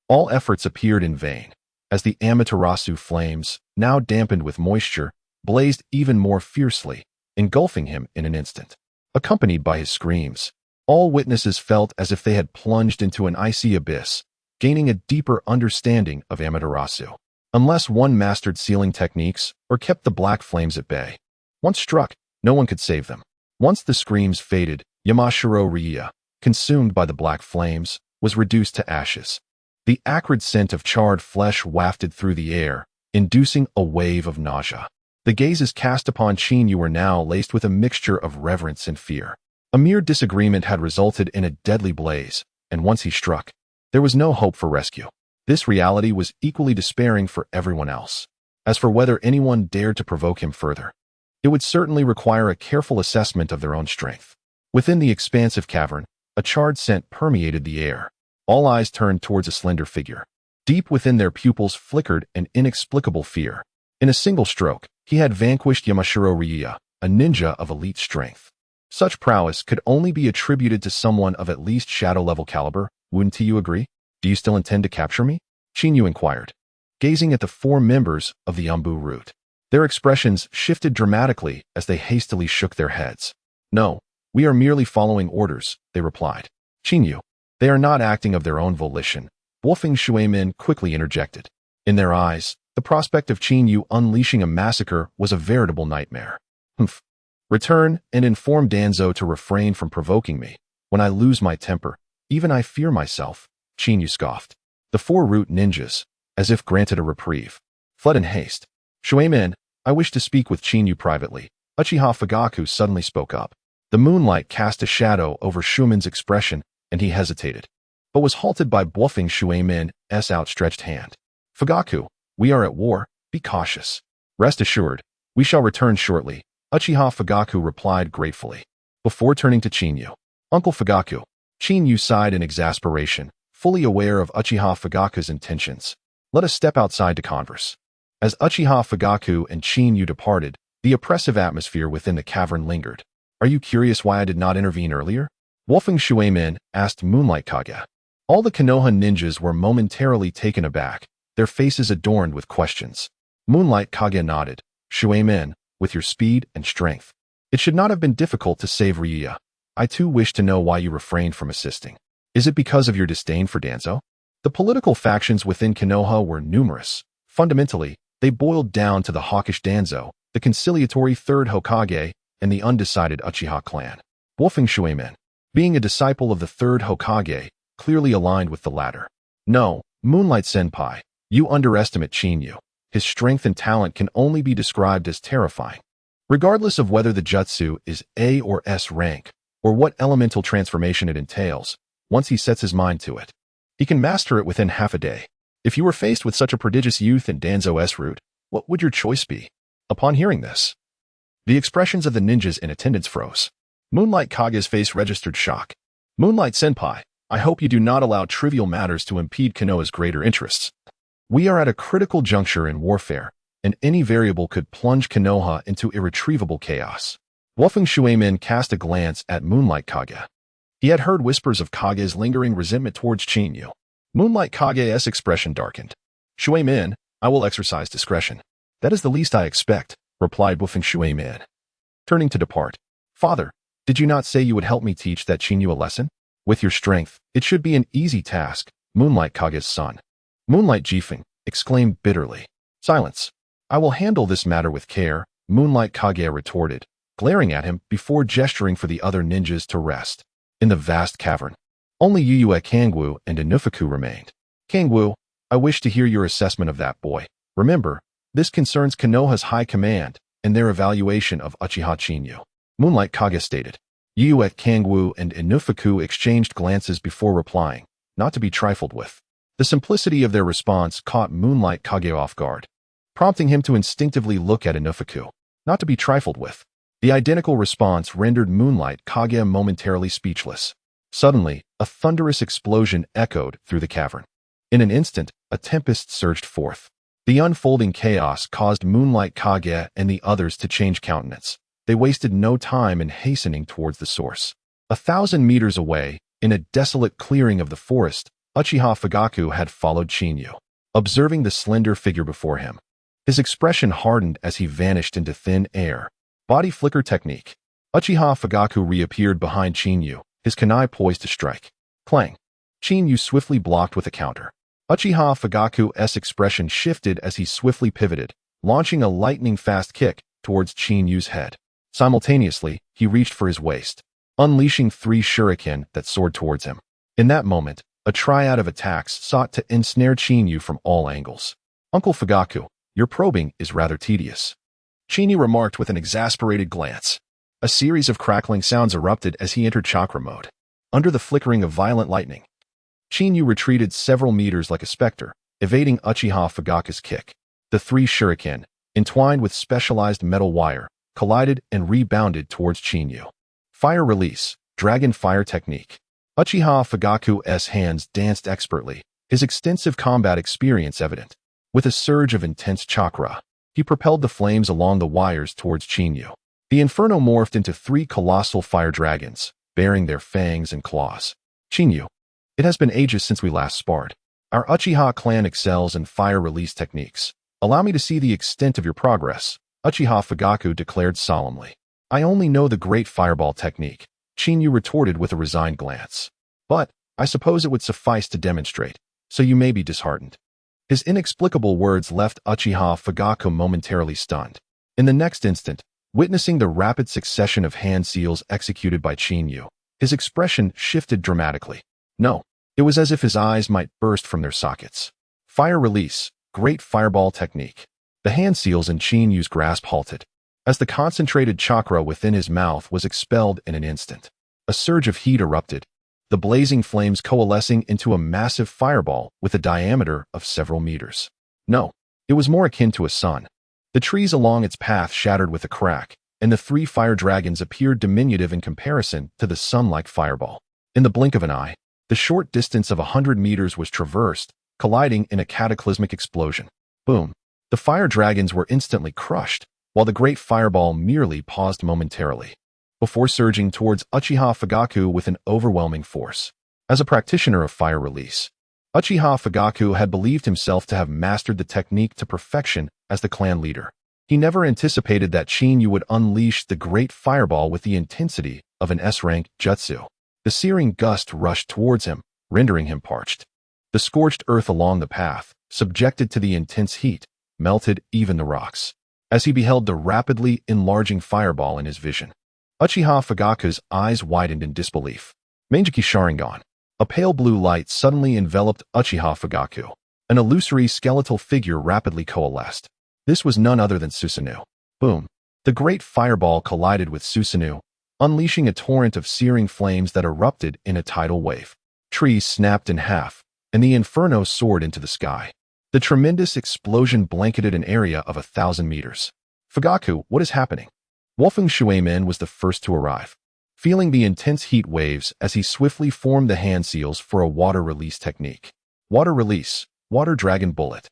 all efforts appeared in vain, as the Amaterasu flames, now dampened with moisture, blazed even more fiercely, engulfing him in an instant. Accompanied by his screams, all witnesses felt as if they had plunged into an icy abyss, gaining a deeper understanding of Amaterasu. Unless one mastered sealing techniques or kept the black flames at bay, once struck, no one could save them. Once the screams faded, Yamashiro Ryuya, consumed by the black flames, was reduced to ashes. The acrid scent of charred flesh wafted through the air, inducing a wave of nausea. The gazes cast upon Chinyu were now laced with a mixture of reverence and fear. A mere disagreement had resulted in a deadly blaze, and once he struck, there was no hope for rescue. This reality was equally despairing for everyone else. As for whether anyone dared to provoke him further, it would certainly require a careful assessment of their own strength. Within the expansive cavern, a charred scent permeated the air. All eyes turned towards a slender figure. Deep within their pupils flickered an inexplicable fear. In a single stroke, he had vanquished Yamashiro Ryuya, a ninja of elite strength. Such prowess could only be attributed to someone of at least shadow-level caliber, wouldn't you agree? "Do you still intend to capture me?" Chinyu inquired, gazing at the four members of the Umbu root. Their expressions shifted dramatically as they hastily shook their heads. "No, we are merely following orders," they replied. "Chinyu, they are not acting of their own volition," Wolfing Shuemin quickly interjected. In their eyes, the prospect of Chinyu unleashing a massacre was a veritable nightmare. "Humph. Return and inform Danzo to refrain from provoking me. When I lose my temper, even I fear myself," Chinyu scoffed. The four root ninjas, as if granted a reprieve, fled in haste. "Shuemin, I wish to speak with Chinyu privately," Uchiha Fugaku suddenly spoke up. The moonlight cast a shadow over Shuemin's expression, and he hesitated, but was halted by Bluffing Shuemin's outstretched hand. "Fugaku, we are at war. Be cautious. Rest assured, we shall return shortly," Uchiha Fugaku replied gratefully. Before turning to Chinyu, "Uncle Fugaku," Chinyu sighed in exasperation, fully aware of Uchiha Fugaku's intentions. "Let us step outside to converse." As Uchiha Fugaku and Chinyu departed, the oppressive atmosphere within the cavern lingered. Are you curious why I did not intervene earlier? Wolfeng Shuimin asked Moonlight Kage. All the Konoha ninjas were momentarily taken aback, their faces adorned with questions. Moonlight Kage nodded. Shuimin, with your speed and strength, it should not have been difficult to save Ryuya. I too wish to know why you refrained from assisting. Is it because of your disdain for Danzo? The political factions within Konoha were numerous. Fundamentally, they boiled down to the hawkish Danzo, the conciliatory Third Hokage, and the undecided Uchiha clan. Wolfeng Shuimin, being a disciple of the Third Hokage, clearly aligned with the latter. No, Moonlight Senpai, you underestimate Chinyu. His strength and talent can only be described as terrifying. Regardless of whether the jutsu is A or S rank, or what elemental transformation it entails, once he sets his mind to it, he can master it within half a day. If you were faced with such a prodigious youth in Danzo S route, what would your choice be? Upon hearing this, the expressions of the ninjas in attendance froze. Moonlight Kage's face registered shock. Moonlight Senpai, I hope you do not allow trivial matters to impede Konoha's greater interests. We are at a critical juncture in warfare, and any variable could plunge Konoha into irretrievable chaos. Wolfeng Shuimin cast a glance at Moonlight Kage. He had heard whispers of Kage's lingering resentment towards Chinyu. Moonlight Kage's expression darkened. Shuimin, I will exercise discretion. That is the least I expect, replied Wolfeng Shuimin. Turning to depart. Father, did you not say you would help me teach that Chinyu a lesson? With your strength, it should be an easy task, Moonlight Kage's son. Moonlight Jifeng exclaimed bitterly. Silence. I will handle this matter with care, Moonlight Kage retorted, glaring at him before gesturing for the other ninjas to rest. In the vast cavern, only Yuyue Kangwu and Inufuku remained. Kangwu, I wish to hear your assessment of that boy. Remember, this concerns Konoha's high command and their evaluation of Uchiha Chinyu. Moonlight Kage stated. Yuyue Kangwu and Inufuku exchanged glances before replying, not to be trifled with. The simplicity of their response caught Moonlight Kage off guard, prompting him to instinctively look at Inufuku, not to be trifled with. The identical response rendered Moonlight Kage momentarily speechless. Suddenly, a thunderous explosion echoed through the cavern. In an instant, a tempest surged forth. The unfolding chaos caused Moonlight Kage and the others to change countenance. They wasted no time in hastening towards the source. 1,000 meters away, in a desolate clearing of the forest, Uchiha Fugaku had followed Chinyu, observing the slender figure before him. His expression hardened as he vanished into thin air. Body flicker technique. Uchiha Fugaku reappeared behind Chinyu, his kunai poised to strike. Clang. Chinyu swiftly blocked with a counter. Uchiha Fugaku's expression shifted as he swiftly pivoted, launching a lightning-fast kick towards Chinyu's head. Simultaneously, he reached for his waist, unleashing 3 shuriken that soared towards him. In that moment, a triad of attacks sought to ensnare Chinyu from all angles. Uncle Fugaku, your probing is rather tedious, Chinyu remarked with an exasperated glance. A series of crackling sounds erupted as he entered chakra mode. Under the flickering of violent lightning, Chinyu retreated several meters like a specter, evading Uchiha Fugaku's kick. The 3 shuriken, entwined with specialized metal wire, collided and rebounded towards Chinyu. Fire release, dragon fire technique. Uchiha Fugaku's hands danced expertly, his extensive combat experience evident. With a surge of intense chakra, he propelled the flames along the wires towards Chinyu. The inferno morphed into 3 colossal fire dragons, bearing their fangs and claws. Chinyu, it has been ages since we last sparred. Our Uchiha clan excels in fire release techniques. Allow me to see the extent of your progress, Uchiha Fugaku declared solemnly. I only know the great fireball technique, Chinyu retorted with a resigned glance. But, I suppose it would suffice to demonstrate, so you may be disheartened. His inexplicable words left Uchiha Fugaku momentarily stunned. In the next instant, witnessing the rapid succession of hand seals executed by Chinyu, his expression shifted dramatically. No, it was as if his eyes might burst from their sockets. Fire release, great fireball technique. The hand seals in Chinyu's grasp halted, as the concentrated chakra within his mouth was expelled in an instant. A surge of heat erupted, the blazing flames coalescing into a massive fireball with a diameter of several meters. No, it was more akin to a sun. The trees along its path shattered with a crack, and the 3 fire dragons appeared diminutive in comparison to the sun-like fireball. In the blink of an eye, the short distance of 100 meters was traversed, colliding in a cataclysmic explosion. Boom! The fire dragons were instantly crushed, while the great fireball merely paused momentarily. before surging towards Uchiha Fugaku with an overwhelming force. As a practitioner of fire release, Uchiha Fugaku had believed himself to have mastered the technique to perfection as the clan leader. He never anticipated that Chinyu would unleash the great fireball with the intensity of an S-rank jutsu. The searing gust rushed towards him, rendering him parched. The scorched earth along the path, subjected to the intense heat, melted even the rocks. As he beheld the rapidly enlarging fireball in his vision, Uchiha Fugaku's eyes widened in disbelief. Mangeki Sharingan. A pale blue light suddenly enveloped Uchiha Fugaku. An illusory skeletal figure rapidly coalesced. This was none other than Susanoo. Boom. The great fireball collided with Susanoo, unleashing a torrent of searing flames that erupted in a tidal wave. Trees snapped in half, and the inferno soared into the sky. The tremendous explosion blanketed an area of 1,000 meters. Fugaku, what is happening? Wolfeng Shuimen was the first to arrive, feeling the intense heat waves as he swiftly formed the hand seals for a water release technique. Water release, water dragon bullet.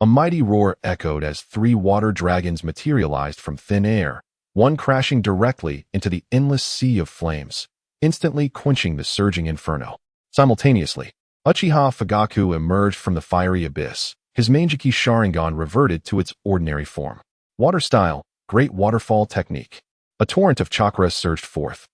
A mighty roar echoed as 3 water dragons materialized from thin air, one crashing directly into the endless sea of flames, instantly quenching the surging inferno. Simultaneously, Uchiha Fugaku emerged from the fiery abyss. His Mangeki Sharingan reverted to its ordinary form. Water style, great waterfall technique. A torrent of chakras surged forth,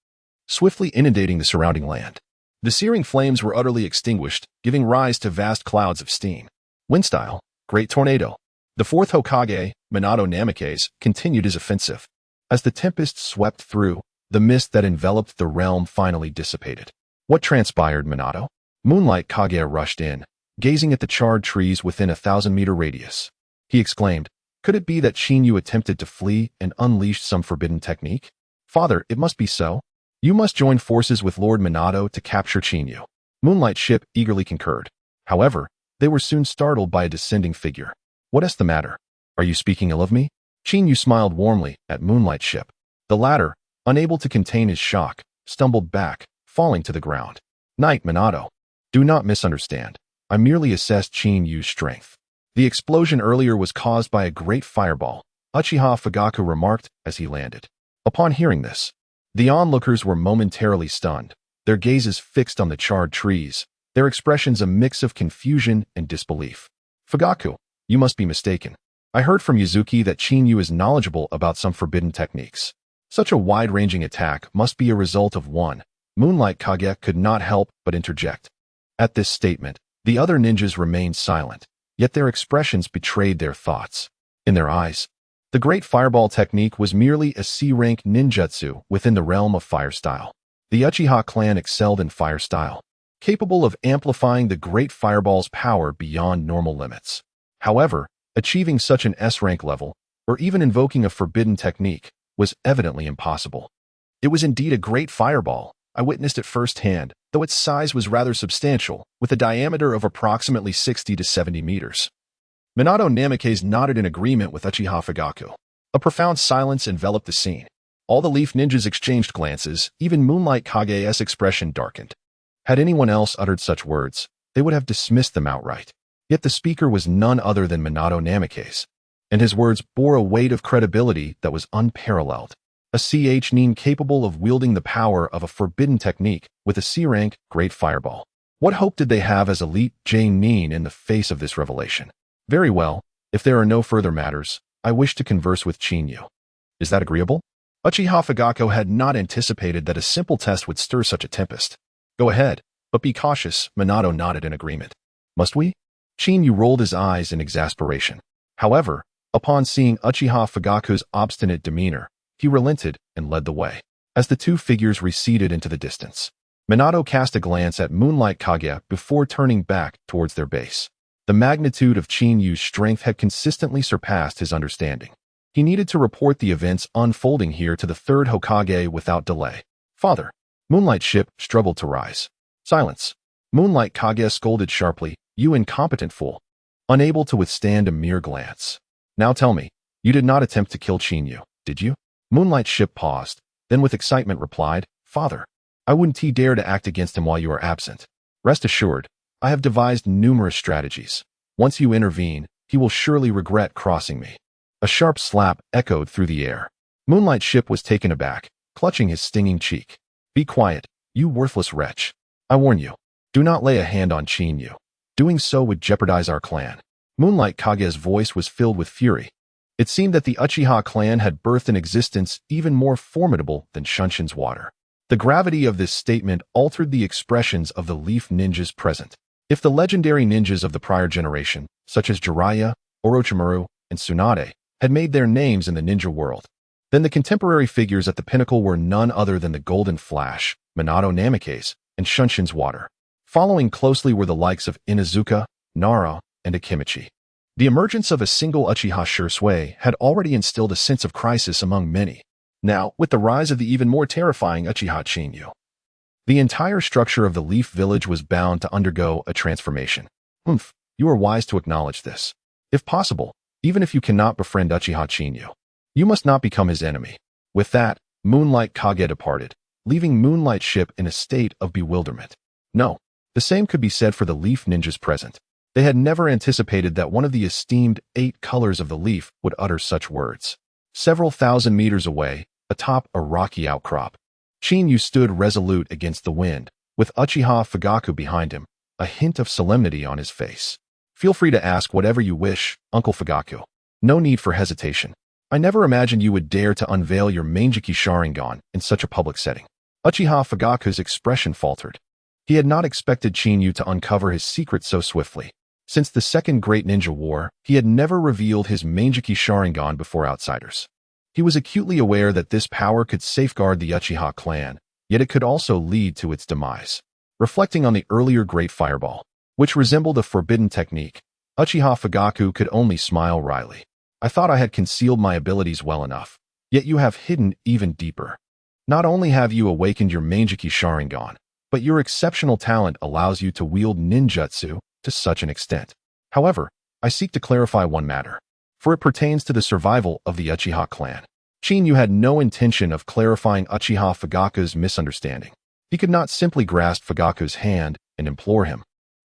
swiftly inundating the surrounding land. The searing flames were utterly extinguished, giving rise to vast clouds of steam. Wind style, great tornado. The Fourth Hokage, Minato Namikaze, continued his offensive. As the tempest swept through, the mist that enveloped the realm finally dissipated. What transpired, Minato? Moonlight Kage rushed in, gazing at the charred trees within a 1,000-meter radius. He exclaimed, could it be that Chinyu attempted to flee and unleashed some forbidden technique? Father, it must be so. You must join forces with Lord Minato to capture Chinyu. Moonlight Ship eagerly concurred. However, they were soon startled by a descending figure. What is the matter? Are you speaking ill of me? Chinyu smiled warmly at Moonlight Ship. The latter, unable to contain his shock, stumbled back, falling to the ground. Knight Minato. Do not misunderstand. I merely assessed Chinyu's strength. The explosion earlier was caused by a great fireball, Uchiha Fugaku remarked as he landed. Upon hearing this, the onlookers were momentarily stunned, their gazes fixed on the charred trees, their expressions a mix of confusion and disbelief. Fugaku, you must be mistaken. I heard from Yuzuki that Chinyu is knowledgeable about some forbidden techniques. Such a wide-ranging attack must be a result of one. Moonlight Kage could not help but interject. At this statement, the other ninjas remained silent, yet their expressions betrayed their thoughts. In their eyes, the great fireball technique was merely a C-rank ninjutsu within the realm of fire style. The Uchiha clan excelled in fire style, capable of amplifying the great fireball's power beyond normal limits. However, achieving such an S-rank level, or even invoking a forbidden technique, was evidently impossible. It was indeed a great fireball. I witnessed it firsthand, though its size was rather substantial, with a diameter of approximately 60 to 70 meters. Minato Namikaze nodded in agreement with Uchiha Fugaku. A profound silence enveloped the scene. All the Leaf Ninjas exchanged glances, even Moonlight Kage's expression darkened. Had anyone else uttered such words, they would have dismissed them outright. Yet the speaker was none other than Minato Namikaze, and his words bore a weight of credibility that was unparalleled. A CH nin capable of wielding the power of a forbidden technique with a C-rank great fireball. What hope did they have as elite J nin in the face of this revelation? Very well, if there are no further matters, I wish to converse with Chinyu. Is that agreeable? Uchiha Fugaku had not anticipated that a simple test would stir such a tempest. Go ahead, but be cautious, Minato nodded in agreement. Must we? Chinyu rolled his eyes in exasperation. However, upon seeing Uchiha Fugaku's obstinate demeanor, he relented and led the way. As the two figures receded into the distance, Minato cast a glance at Moonlight Kage before turning back towards their base. The magnitude of Chinyu's strength had consistently surpassed his understanding. He needed to report the events unfolding here to the third Hokage without delay. Father, Moonlight Ship struggled to rise. Silence. Moonlight Kage scolded sharply, you incompetent fool. Unable to withstand a mere glance. Now tell me, you did not attempt to kill Chinyu, did you? Moonlight Ship paused, then with excitement replied, Father, I wouldn't dare to act against him while you are absent. Rest assured, I have devised numerous strategies. Once you intervene, he will surely regret crossing me. A sharp slap echoed through the air. Moonlight Ship was taken aback, clutching his stinging cheek. Be quiet, you worthless wretch. I warn you, do not lay a hand on Chinyu. Doing so would jeopardize our clan. Moonlight Kage's voice was filled with fury. It seemed that the Uchiha clan had birthed an existence even more formidable than Shunshin's water. The gravity of this statement altered the expressions of the leaf ninjas present. If the legendary ninjas of the prior generation, such as Jiraiya, Orochimaru, and Tsunade, had made their names in the ninja world, then the contemporary figures at the pinnacle were none other than the Golden Flash, Minato Namikaze, and Shunshin's water. Following closely were the likes of Inuzuka, Nara, and Akimichi. The emergence of a single Uchiha Shursui had already instilled a sense of crisis among many. Now, with the rise of the even more terrifying Uchiha Chinyu, the entire structure of the Leaf Village was bound to undergo a transformation. You are wise to acknowledge this. If possible, even if you cannot befriend Uchiha Chinyu, you must not become his enemy. With that, Moonlight Kage departed, leaving Moonlight Ship in a state of bewilderment. No, the same could be said for the Leaf Ninjas present. They had never anticipated that one of the esteemed 8 colors of the leaf would utter such words. Several thousand meters away, atop a rocky outcrop, Chinyu stood resolute against the wind, with Uchiha Fugaku behind him, a hint of solemnity on his face. Feel free to ask whatever you wish, Uncle Fugaku. No need for hesitation. I never imagined you would dare to unveil your Manjiki Sharingan in such a public setting. Uchiha Fugaku's expression faltered. He had not expected Chinyu to uncover his secret so swiftly. Since the Second Great Ninja War, he had never revealed his Manjiki Sharingan before outsiders. He was acutely aware that this power could safeguard the Uchiha clan, yet it could also lead to its demise. Reflecting on the earlier Great Fireball, which resembled a forbidden technique, Uchiha Fugaku could only smile wryly. I thought I had concealed my abilities well enough, yet you have hidden even deeper. Not only have you awakened your Manjiki Sharingan, but your exceptional talent allows you to wield ninjutsu to such an extent. However, I seek to clarify one matter, for it pertains to the survival of the Uchiha clan. Chinyu had no intention of clarifying Uchiha Fugaku's misunderstanding. He could not simply grasp Fugaku's hand and implore him.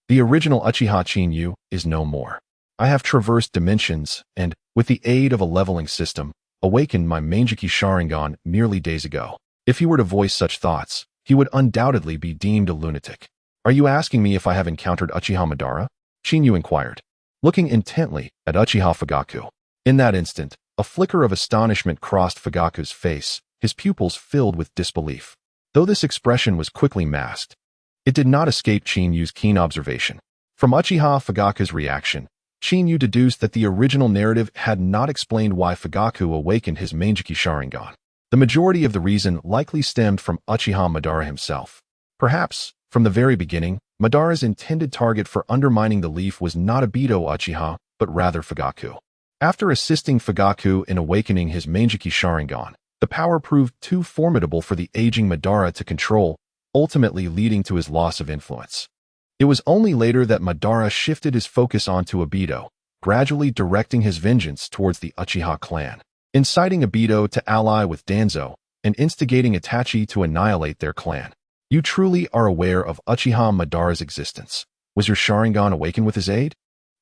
The original Uchiha Chinyu is no more. I have traversed dimensions and, with the aid of a leveling system, awakened my Manjiki Sharingan merely days ago. If he were to voice such thoughts, he would undoubtedly be deemed a lunatic. Are you asking me if I have encountered Uchiha Madara? Chinyu inquired, looking intently at Uchiha Fugaku. In that instant, a flicker of astonishment crossed Fugaku's face, his pupils filled with disbelief. Though this expression was quickly masked, it did not escape Chinyu's keen observation. From Uchiha Fugaku's reaction, Chinyu deduced that the original narrative had not explained why Fugaku awakened his Manjiki Sharingan. The majority of the reason likely stemmed from Uchiha Madara himself. Perhaps, from the very beginning, Madara's intended target for undermining the leaf was not Obito Uchiha, but rather Fugaku. After assisting Fugaku in awakening his Manjiki Sharingan, the power proved too formidable for the aging Madara to control, ultimately leading to his loss of influence. It was only later that Madara shifted his focus onto Obito, gradually directing his vengeance towards the Uchiha clan, inciting Obito to ally with Danzo, and instigating Itachi to annihilate their clan. You truly are aware of Uchiha Madara's existence. Was your Sharingan awakened with his aid?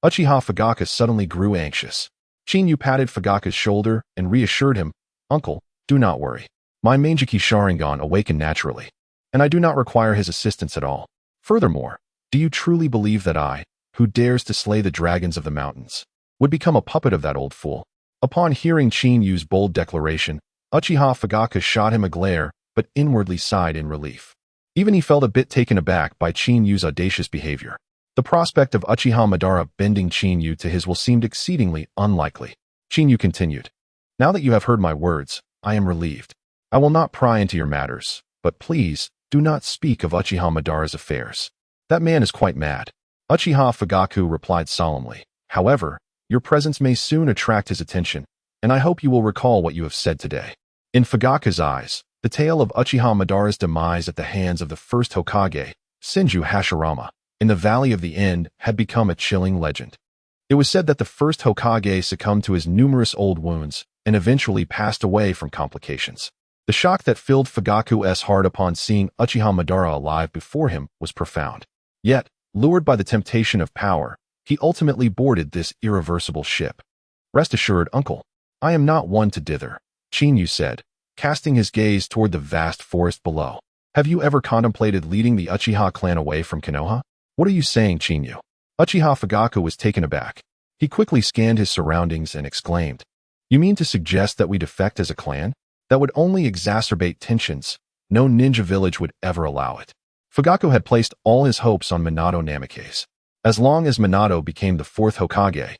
Uchiha Fugaku suddenly grew anxious. Chinyu patted Fugaku's shoulder and reassured him, Uncle, do not worry. My Manjiki Sharingan awakened naturally, and I do not require his assistance at all. Furthermore, do you truly believe that I, who dares to slay the dragons of the mountains, would become a puppet of that old fool? Upon hearing Chinyu's bold declaration, Uchiha Fugaku shot him a glare, but inwardly sighed in relief. Even he felt a bit taken aback by Chinyu's audacious behavior. The prospect of Uchiha Madara bending Chinyu to his will seemed exceedingly unlikely. Chinyu continued, Now that you have heard my words, I am relieved. I will not pry into your matters, but please, do not speak of Uchiha Madara's affairs. That man is quite mad. Uchiha Fugaku replied solemnly. However, your presence may soon attract his attention, and I hope you will recall what you have said today. In Fugaku's eyes, the tale of Uchiha Madara's demise at the hands of the First Hokage, Senju Hashirama, in the Valley of the End had become a chilling legend. It was said that the First Hokage succumbed to his numerous old wounds and eventually passed away from complications. The shock that filled Fugaku's heart upon seeing Uchiha Madara alive before him was profound. Yet, lured by the temptation of power, he ultimately boarded this irreversible ship. Rest assured, Uncle, I am not one to dither, Chinyu said, casting his gaze toward the vast forest below. Have you ever contemplated leading the Uchiha clan away from Konoha? What are you saying, Chinyu? Uchiha Fugaku was taken aback. He quickly scanned his surroundings and exclaimed, "You mean to suggest that we defect as a clan? That would only exacerbate tensions. No ninja village would ever allow it." Fugaku had placed all his hopes on Minato Namikaze. As long as Minato became the fourth Hokage,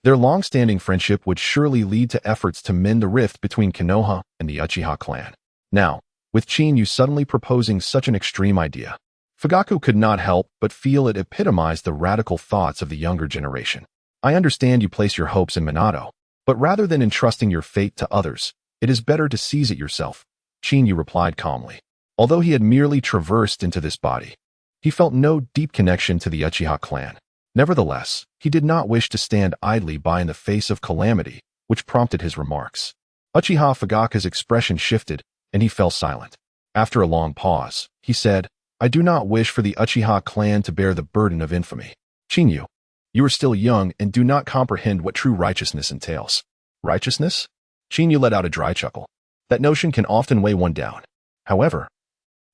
their long-standing friendship would surely lead to efforts to mend the rift between Konoha and the Uchiha clan. Now, with Chinyu suddenly proposing such an extreme idea, Fugaku could not help but feel it epitomized the radical thoughts of the younger generation. "I understand you place your hopes in Minato, but rather than entrusting your fate to others, it is better to seize it yourself," Chinyu replied calmly. Although he had merely traversed into this body, he felt no deep connection to the Uchiha clan. Nevertheless, he did not wish to stand idly by in the face of calamity, which prompted his remarks. Uchiha Fugaku's expression shifted, and he fell silent. After a long pause, he said, "I do not wish for the Uchiha clan to bear the burden of infamy. Chinyu, you are still young and do not comprehend what true righteousness entails." "Righteousness?" Chinyu let out a dry chuckle. "That notion can often weigh one down. However,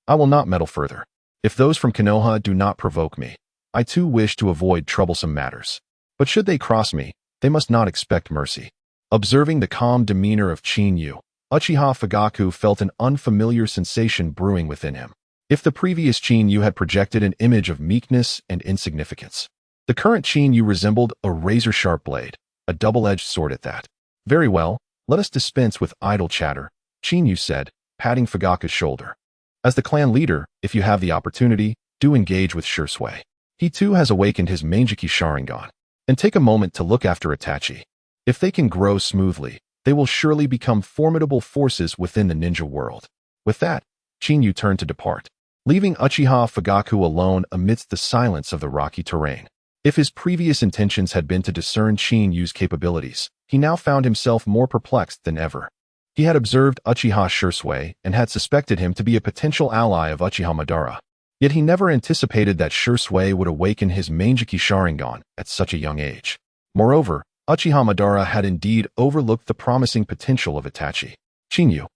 I will not meddle further. If those from Konoha do not provoke me, I too wish to avoid troublesome matters. But should they cross me, they must not expect mercy." Observing the calm demeanor of Chinyu, Uchiha Fugaku felt an unfamiliar sensation brewing within him. If the previous Chinyu had projected an image of meekness and insignificance, the current Chinyu resembled a razor-sharp blade, a double-edged sword at that. "Very well, let us dispense with idle chatter," Chinyu said, patting Fugaku's shoulder. "As the clan leader, if you have the opportunity, do engage with sure sway. He too has awakened his Manjiki Sharingan. And take a moment to look after Itachi. If they can grow smoothly, they will surely become formidable forces within the ninja world." With that, Chinyu turned to depart, leaving Uchiha Fugaku alone amidst the silence of the rocky terrain. If his previous intentions had been to discern Chinyu's capabilities, he now found himself more perplexed than ever. He had observed Uchiha Shursui and had suspected him to be a potential ally of Uchiha Madara. Yet he never anticipated that Shursui would awaken his Manjiki Sharingan at such a young age. Moreover, Uchiha Madara had indeed overlooked the promising potential of Itachi. "Chinyu,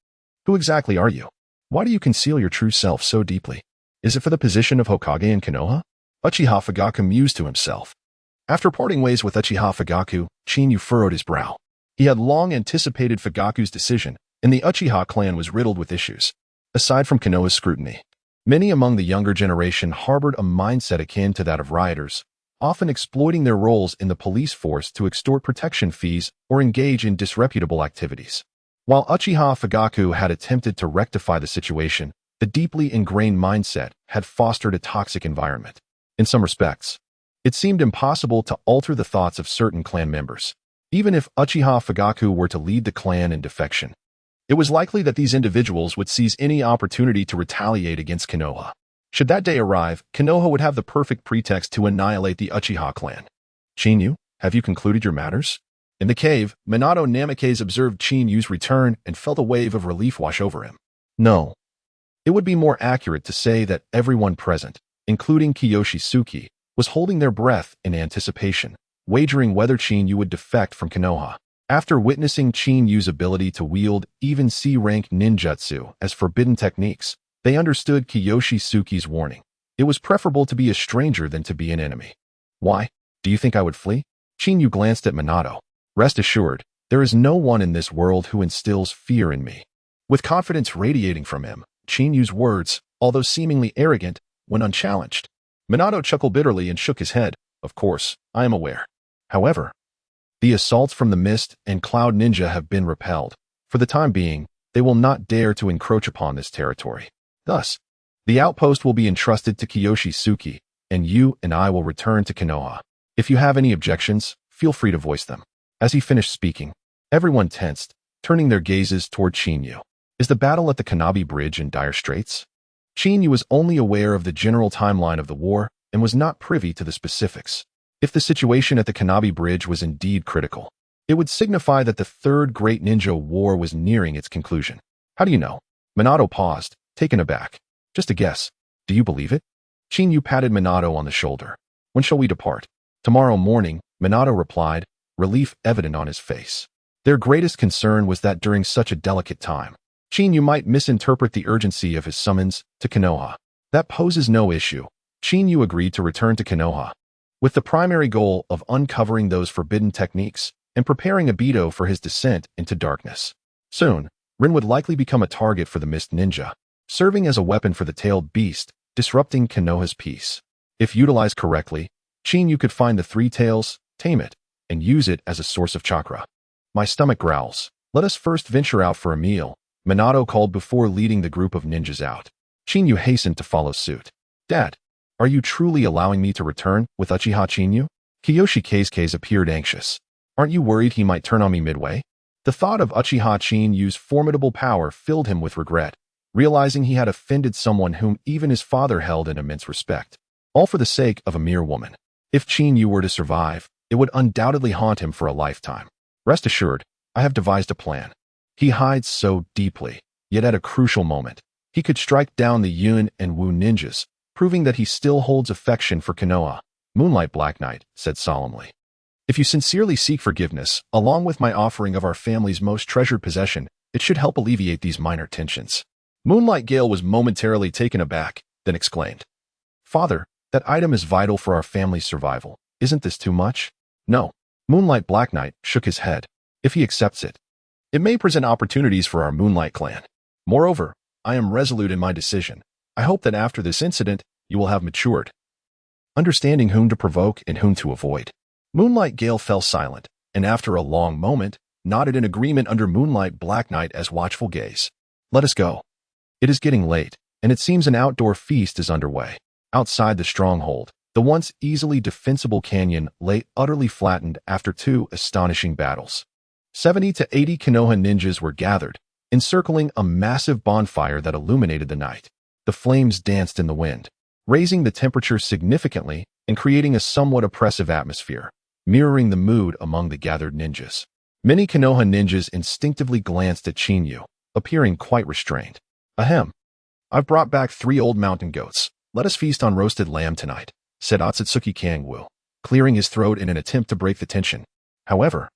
who exactly are you? Why do you conceal your true self so deeply? Is it for the position of Hokage in Konoha?" Uchiha Fugaku mused to himself. After parting ways with Uchiha Fugaku, Chinyu furrowed his brow. He had long anticipated Fugaku's decision, and the Uchiha clan was riddled with issues. Aside from Konoha's scrutiny, many among the younger generation harbored a mindset akin to that of rioters, often exploiting their roles in the police force to extort protection fees or engage in disreputable activities. While Uchiha Fugaku had attempted to rectify the situation, the deeply ingrained mindset had fostered a toxic environment. In some respects, it seemed impossible to alter the thoughts of certain clan members. Even if Uchiha Fugaku were to lead the clan in defection, it was likely that these individuals would seize any opportunity to retaliate against Konoha. Should that day arrive, Konoha would have the perfect pretext to annihilate the Uchiha clan. "Chinyu, have you concluded your matters?" In the cave, Minato Namikaze observed Chinyu's return and felt a wave of relief wash over him. "No. It would be more accurate to say that everyone present, including Kiyoshi Suki, was holding their breath in anticipation, wagering whether Chinyu would defect from Konoha. After witnessing Chinyu's ability to wield even C-rank ninjutsu as forbidden techniques, they understood Kiyoshi Suki's warning. It was preferable to be a stranger than to be an enemy. "Why? Do you think I would flee?" Chinyu glanced at Minato. "Rest assured, there is no one in this world who instills fear in me." With confidence radiating from him, Chinyu's words, although seemingly arrogant, went unchallenged. Minato chuckled bitterly and shook his head. "Of course, I am aware. However, the assaults from the Mist and Cloud Ninja have been repelled. For the time being, they will not dare to encroach upon this territory. Thus, the outpost will be entrusted to Kiyoshi Suki, and you and I will return to Konoha. If you have any objections, feel free to voice them." As he finished speaking, everyone tensed, turning their gazes toward Chinyu. Is the battle at the Kanabi Bridge in dire straits? Chinyu was only aware of the general timeline of the war and was not privy to the specifics. If the situation at the Kanabi Bridge was indeed critical, it would signify that the Third Great Ninja War was nearing its conclusion. "How do you know?" Minato paused, taken aback. "Just a guess. Do you believe it?" Chinyu patted Minato on the shoulder. "When shall we depart?" "Tomorrow morning," Minato replied, relief evident on his face. Their greatest concern was that during such a delicate time, Chin-Yu might misinterpret the urgency of his summons to Konoha. That poses no issue. Chin-Yu agreed to return to Konoha, with the primary goal of uncovering those forbidden techniques and preparing Obito for his descent into darkness. Soon, Rin would likely become a target for the Mist Ninja, serving as a weapon for the tailed beast, disrupting Konoha's peace. If utilized correctly, Chin-Yu could find the three tails, tame it, and use it as a source of chakra. My stomach growls. Let us first venture out for a meal, Minato called before leading the group of ninjas out. Chin-Yu hastened to follow suit. Dad, are you truly allowing me to return with Uchiha Chin-Yu? Kiyoshi Keisuke appeared anxious. Aren't you worried he might turn on me midway? The thought of Uchiha Chin-Yu's formidable power filled him with regret, realizing he had offended someone whom even his father held in immense respect, all for the sake of a mere woman. If Chin-Yu were to survive, it would undoubtedly haunt him for a lifetime. Rest assured, I have devised a plan. He hides so deeply, yet at a crucial moment, he could strike down the Yun and Wu ninjas, proving that he still holds affection for Konoha. Moonlight Black Knight said solemnly. If you sincerely seek forgiveness, along with my offering of our family's most treasured possession, it should help alleviate these minor tensions. Moonlight Gale was momentarily taken aback, then exclaimed, Father, that item is vital for our family's survival. Isn't this too much? No. Moonlight Black Knight shook his head. If he accepts it, it may present opportunities for our Moonlight clan. Moreover, I am resolute in my decision. I hope that after this incident, you will have matured, understanding whom to provoke and whom to avoid. Moonlight Gale fell silent, and after a long moment, nodded in agreement under Moonlight Black Knight as watchful gaze. Let us go. It is getting late, and it seems an outdoor feast is underway. Outside the stronghold, the once easily defensible canyon lay utterly flattened after two astonishing battles. 70 to 80 Konoha ninjas were gathered, encircling a massive bonfire that illuminated the night. The flames danced in the wind, raising the temperature significantly and creating a somewhat oppressive atmosphere, mirroring the mood among the gathered ninjas. Many Konoha ninjas instinctively glanced at Chin-Yu, appearing quite restrained. Ahem. I've brought back 3 old mountain goats. Let us feast on roasted lamb tonight, said Otsutsuki Kangwu, clearing his throat in an attempt to break the tension. However,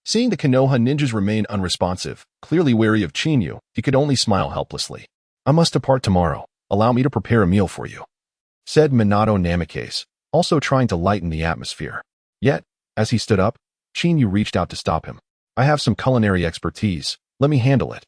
seeing the Konoha ninjas remain unresponsive, clearly wary of Chin-Yu, he could only smile helplessly. I must depart tomorrow. Allow me to prepare a meal for you, said Minato Namikaze, also trying to lighten the atmosphere. Yet, as he stood up, Chin-Yu reached out to stop him. I have some culinary expertise. Let me handle it,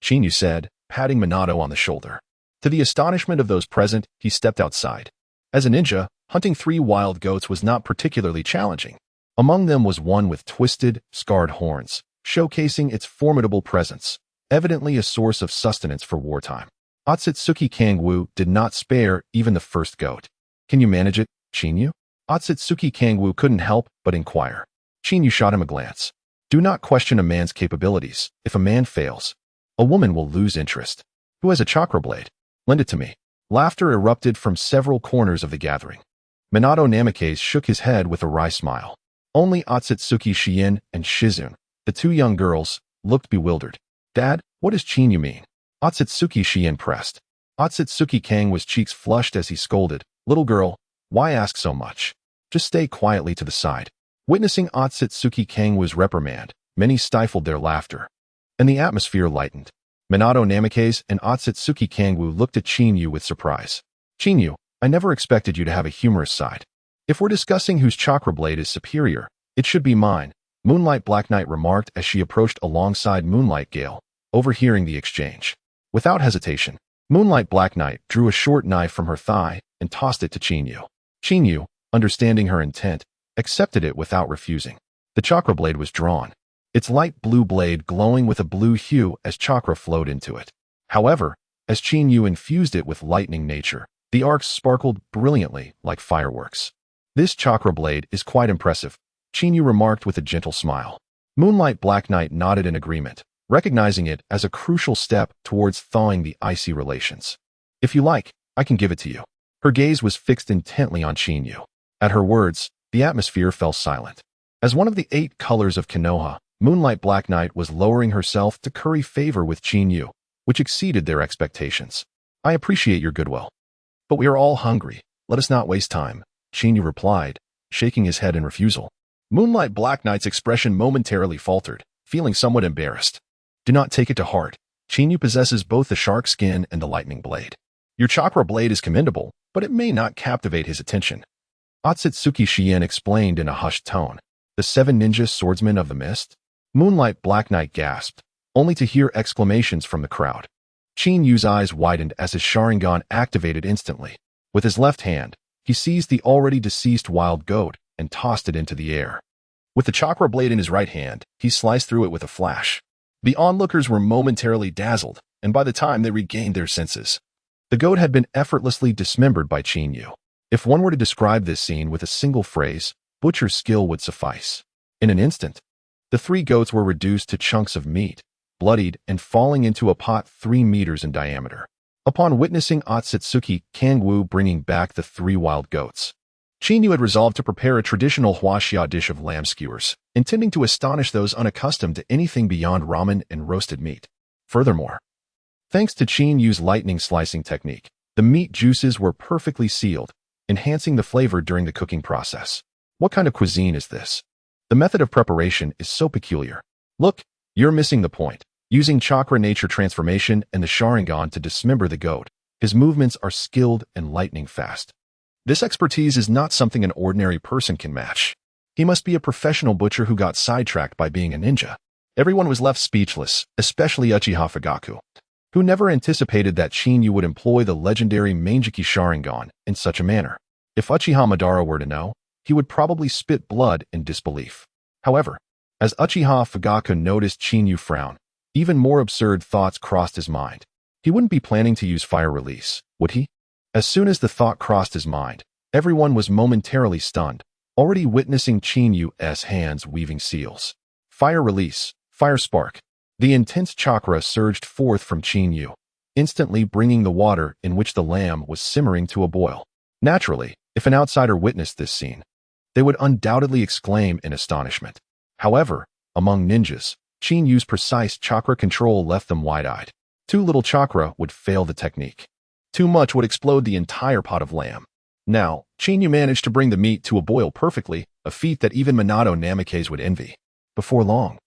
Chin-Yu said, patting Minato on the shoulder. To the astonishment of those present, he stepped outside. As a ninja, hunting 3 wild goats was not particularly challenging. Among them was one with twisted, scarred horns, showcasing its formidable presence, evidently a source of sustenance for wartime. Otsutsuki Kangwu did not spare even the first goat. Can you manage it, Chin-Yu? Otsutsuki Kangwu couldn't help but inquire. Chin-Yu shot him a glance. Do not question a man's capabilities. If a man fails, a woman will lose interest. Who has a chakra blade? Lend it to me. Laughter erupted from several corners of the gathering. Minato Namikaze shook his head with a wry smile. Only Otsutsuki Shien and Shizune, the 2 young girls, looked bewildered. Dad, what does Chin-Yu mean? Otsutsuki Shien pressed. Otsutsuki Kangwu's cheeks flushed as he scolded. Little girl, why ask so much? Just stay quietly to the side. Witnessing Otsutsuki Kangwu's reprimand, many stifled their laughter, and the atmosphere lightened. Minato Namikaze and Otsutsuki Kangwu looked at Chin-Yu with surprise. Chin-Yu, I never expected you to have a humorous side. If we're discussing whose chakra blade is superior, it should be mine, Moonlight Black Knight remarked as she approached alongside Moonlight Gale, overhearing the exchange. Without hesitation, Moonlight Black Knight drew a short knife from her thigh and tossed it to Chin-Yu. Chin-Yu, understanding her intent, accepted it without refusing. The chakra blade was drawn, its light blue blade glowing with a blue hue as chakra flowed into it. However, as Chin-Yu infused it with lightning nature, the arcs sparkled brilliantly like fireworks. This chakra blade is quite impressive, Chin-Yu remarked with a gentle smile. Moonlight Black Knight nodded in agreement, recognizing it as a crucial step towards thawing the icy relations. If you like, I can give it to you. Her gaze was fixed intently on Chin-Yu. At her words, the atmosphere fell silent. As one of the 8 colors of Konoha, Moonlight Black Knight was lowering herself to curry favor with Chin-Yu, which exceeded their expectations. I appreciate your goodwill, but we are all hungry. Let us not waste time, Chin-Yu replied, shaking his head in refusal. Moonlight Black Knight's expression momentarily faltered, feeling somewhat embarrassed. Do not take it to heart, Chinyu possesses both the shark skin and the lightning blade. Your chakra blade is commendable, but it may not captivate his attention. Otsutsuki Shien explained in a hushed tone. The 7 ninja swordsmen of the mist? Moonlight Black Knight gasped, only to hear exclamations from the crowd. Chinyu's eyes widened as his Sharingan activated instantly. With his left hand, he seized the already deceased wild goat and tossed it into the air. With the chakra blade in his right hand, he sliced through it with a flash. The onlookers were momentarily dazzled, and by the time they regained their senses, the goat had been effortlessly dismembered by Chinyu. If one were to describe this scene with a single phrase, butcher's skill would suffice. In an instant, the 3 goats were reduced to chunks of meat, bloodied and falling into a pot 3 meters in diameter. Upon witnessing Otsutsuki Kangwoo bringing back the 3 wild goats, Chinyu had resolved to prepare a traditional huaxia dish of lamb skewers, intending to astonish those unaccustomed to anything beyond ramen and roasted meat. Furthermore, thanks to Chinyu's lightning slicing technique, the meat juices were perfectly sealed, enhancing the flavor during the cooking process. What kind of cuisine is this? The method of preparation is so peculiar. Look, you're missing the point. Using chakra nature transformation and the Sharingan to dismember the goat, his movements are skilled and lightning fast. This expertise is not something an ordinary person can match. He must be a professional butcher who got sidetracked by being a ninja. Everyone was left speechless, especially Uchiha Fugaku, who never anticipated that Chinyu would employ the legendary Mangeki Sharingan in such a manner. If Uchiha Madara were to know, he would probably spit blood in disbelief. However, as Uchiha Fugaku noticed Chinyu frown, even more absurd thoughts crossed his mind. He wouldn't be planning to use fire release, would he? As soon as the thought crossed his mind, everyone was momentarily stunned, already witnessing Chinyu's hands weaving seals. Fire release, fire spark. The intense chakra surged forth from Chinyu, instantly bringing the water in which the lamb was simmering to a boil. Naturally, if an outsider witnessed this scene, they would undoubtedly exclaim in astonishment. However, among ninjas, Chinyu's precise chakra control left them wide-eyed. Too little chakra would fail the technique. Too much would explode the entire pot of lamb. Now, Chinyu managed to bring the meat to a boil perfectly, a feat that even Minato Namikaze would envy. Before long,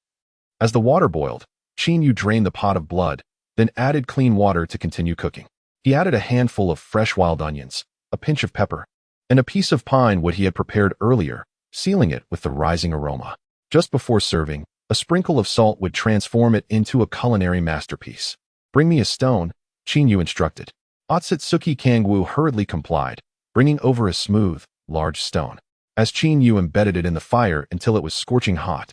as the water boiled, Chinyu drained the pot of blood, then added clean water to continue cooking. He added a handful of fresh wild onions, a pinch of pepper, and a piece of pine wood he had prepared earlier, sealing it with the rising aroma. Just before serving, a sprinkle of salt would transform it into a culinary masterpiece. Bring me a stone, Chinyu instructed. Otsutsuki Kangwoo hurriedly complied, bringing over a smooth, large stone. As Chinyu embedded it in the fire until it was scorching hot,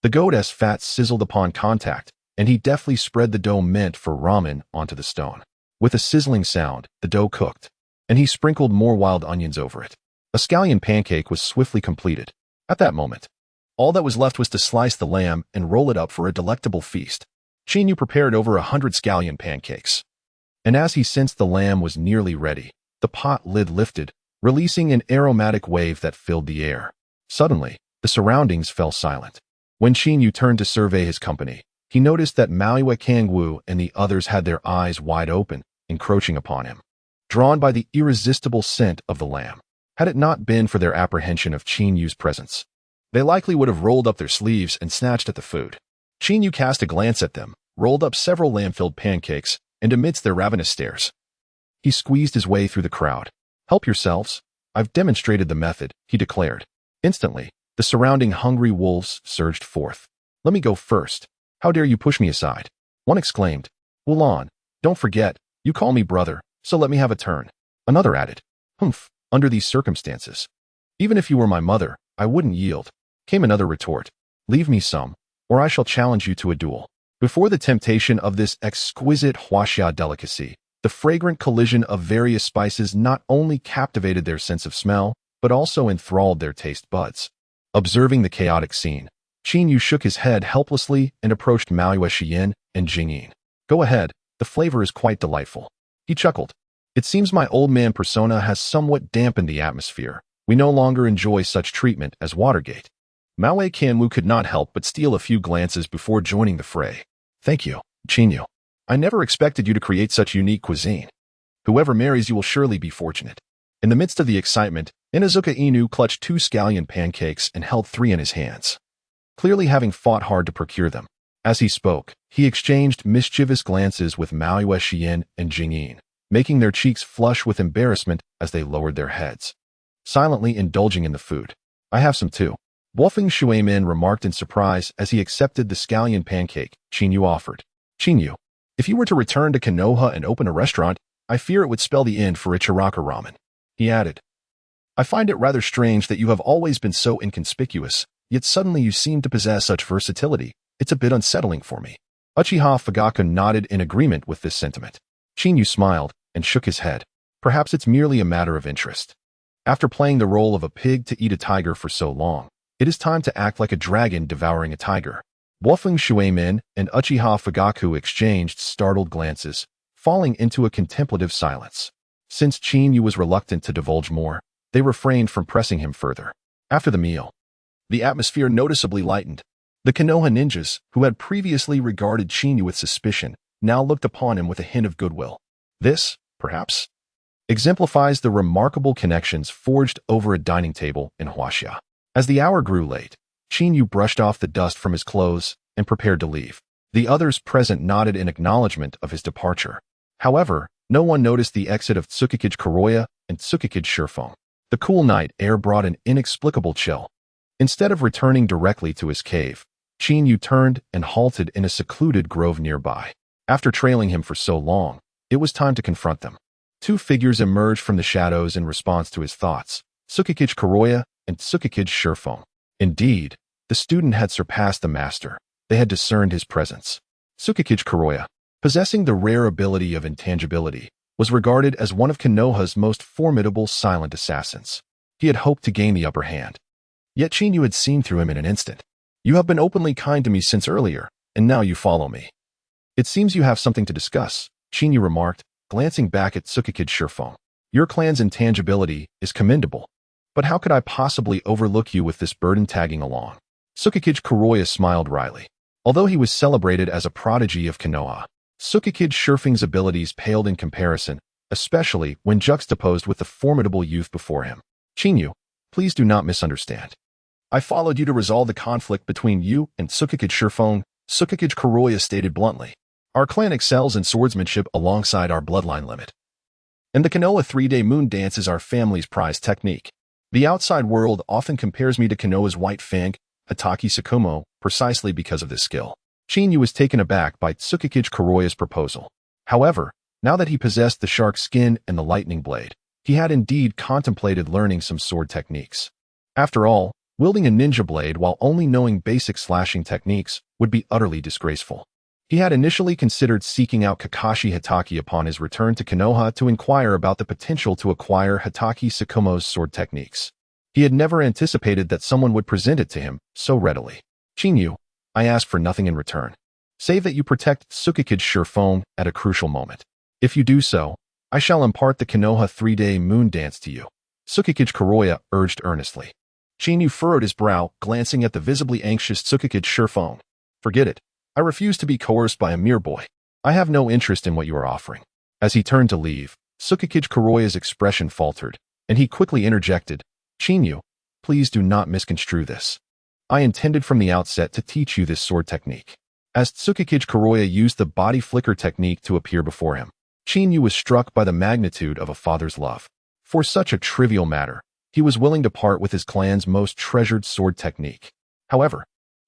the goat's fat sizzled upon contact, and he deftly spread the dough meant for ramen onto the stone. With a sizzling sound, the dough cooked, and he sprinkled more wild onions over it. A scallion pancake was swiftly completed. At that moment, all that was left was to slice the lamb and roll it up for a delectable feast. Chinyu prepared over 100 scallion pancakes, and as he sensed the lamb was nearly ready, the pot lid lifted, releasing an aromatic wave that filled the air. Suddenly, the surroundings fell silent. When Chinyu turned to survey his company, he noticed that Maui Kangwoo and the others had their eyes wide open, encroaching upon him, drawn by the irresistible scent of the lamb. Had it not been for their apprehension of Chinyu's presence, they likely would have rolled up their sleeves and snatched at the food. Chinyu cast a glance at them, rolled up several lamb-filled pancakes, and amidst their ravenous stares, he squeezed his way through the crowd. "Help yourselves. I've demonstrated the method," he declared. Instantly, the surrounding hungry wolves surged forth. "Let me go first. How dare you push me aside?" One exclaimed. "Wulan, don't forget, you call me brother, so let me have a turn." Another added, "Humph, under these circumstances, even if you were my mother, I wouldn't yield." Came another retort. "Leave me some, or I shall challenge you to a duel." Before the temptation of this exquisite huaxia delicacy, the fragrant collision of various spices not only captivated their sense of smell, but also enthralled their taste buds. Observing the chaotic scene, Chinyu shook his head helplessly and approached Maui Shiyin and Jingyin. "Go ahead, the flavor is quite delightful." He chuckled. "It seems my old man persona has somewhat dampened the atmosphere. We no longer enjoy such treatment as Watergate." Maui Kanwu could not help but steal a few glances before joining the fray. "Thank you, Chinyu. I never expected you to create such unique cuisine. Whoever marries you will surely be fortunate." In the midst of the excitement, Inazuka Inu clutched 2 scallion pancakes and held 3 in his hands. Clearly having fought hard to procure them, As he spoke, he exchanged mischievous glances with Maoyue Xian and Jingyin, making their cheeks flush with embarrassment as they lowered their heads, silently indulging in the food. I have some too. Wolfing Shuimin remarked in surprise as he accepted the scallion pancake Qinyu offered. Qinyu, if you were to return to Konoha and open a restaurant, I fear it would spell the end for Ichiraka ramen. He added, I find it rather strange that you have always been so inconspicuous, yet suddenly you seem to possess such versatility. It's a bit unsettling for me. Uchiha Fugaku nodded in agreement with this sentiment. Qinyu smiled and shook his head. Perhaps it's merely a matter of interest. After playing the role of a pig to eat a tiger for so long, it is time to act like a dragon devouring a tiger. Wolfeng Shuimin and Uchiha Fugaku exchanged startled glances, falling into a contemplative silence. Since Qinyu was reluctant to divulge more, they refrained from pressing him further. After the meal, the atmosphere noticeably lightened. The Konoha ninjas, who had previously regarded Qinyu with suspicion, now looked upon him with a hint of goodwill. This, perhaps, exemplifies the remarkable connections forged over a dining table in Huaxia. As the hour grew late, Qinyu brushed off the dust from his clothes and prepared to leave. The others present nodded in acknowledgement of his departure. However, no one noticed the exit of Tsukikage Kuroya and Tsukikage Shifeng. The cool night air brought an inexplicable chill. Instead of returning directly to his cave, Qinyu turned and halted in a secluded grove nearby. After trailing him for so long, it was time to confront them. Two figures emerged from the shadows in response to his thoughts, Tsukikage Kuroya and Tsukikage Shifeng. Indeed, the student had surpassed the master. They had discerned his presence. Tsukikage Kuroya, possessing the rare ability of intangibility, was regarded as one of Konoha's most formidable silent assassins. He had hoped to gain the upper hand. Yet Qinyu had seen through him in an instant. You have been openly kind to me since earlier, and now you follow me. It seems you have something to discuss, Qinyu remarked, glancing back at Tsukikage Shifeng. Your clan's intangibility is commendable, but how could I possibly overlook you with this burden tagging along? Tsukikage Kuroya smiled wryly. Although he was celebrated as a prodigy of Konoha, Tsukikage Shifeng's abilities paled in comparison, especially when juxtaposed with the formidable youth before him. Qinyu, please do not misunderstand. I followed you to resolve the conflict between you and Tsukikage Shifeng, Tsukikage Kuroya stated bluntly. Our clan excels in swordsmanship alongside our bloodline limit. And the Konoha 3-day moon dance is our family's prized technique. The outside world often compares me to Konoha's White Fang, Hatake Tsukumo, precisely because of this skill. Qinyu was taken aback by Tsukikage Kuroya's proposal. However, now that he possessed the shark skin and the lightning blade, he had indeed contemplated learning some sword techniques. After all, wielding a ninja blade while only knowing basic slashing techniques would be utterly disgraceful. He had initially considered seeking out Kakashi Hatake upon his return to Konoha to inquire about the potential to acquire Hatake Tsukumo's sword techniques. He had never anticipated that someone would present it to him so readily. Qinyu, I ask for nothing in return, save that you protect Tsukikage Shifeng at a crucial moment. If you do so, I shall impart the Konoha 3-day moon dance to you. Tsukikage Kuroya urged earnestly. Qinyu furrowed his brow, glancing at the visibly anxious Tsukikage Shifeng. Forget it. I refuse to be coerced by a mere boy. I have no interest in what you are offering. As he turned to leave, Tsukikage Kuroya's expression faltered, and he quickly interjected, Qinyu, please do not misconstrue this. I intended from the outset to teach you this sword technique. As Tsukikage Kuroya used the body flicker technique to appear before him, Qinyu was struck by the magnitude of a father's love. For such a trivial matter, he was willing to part with his clan's most treasured sword technique. However,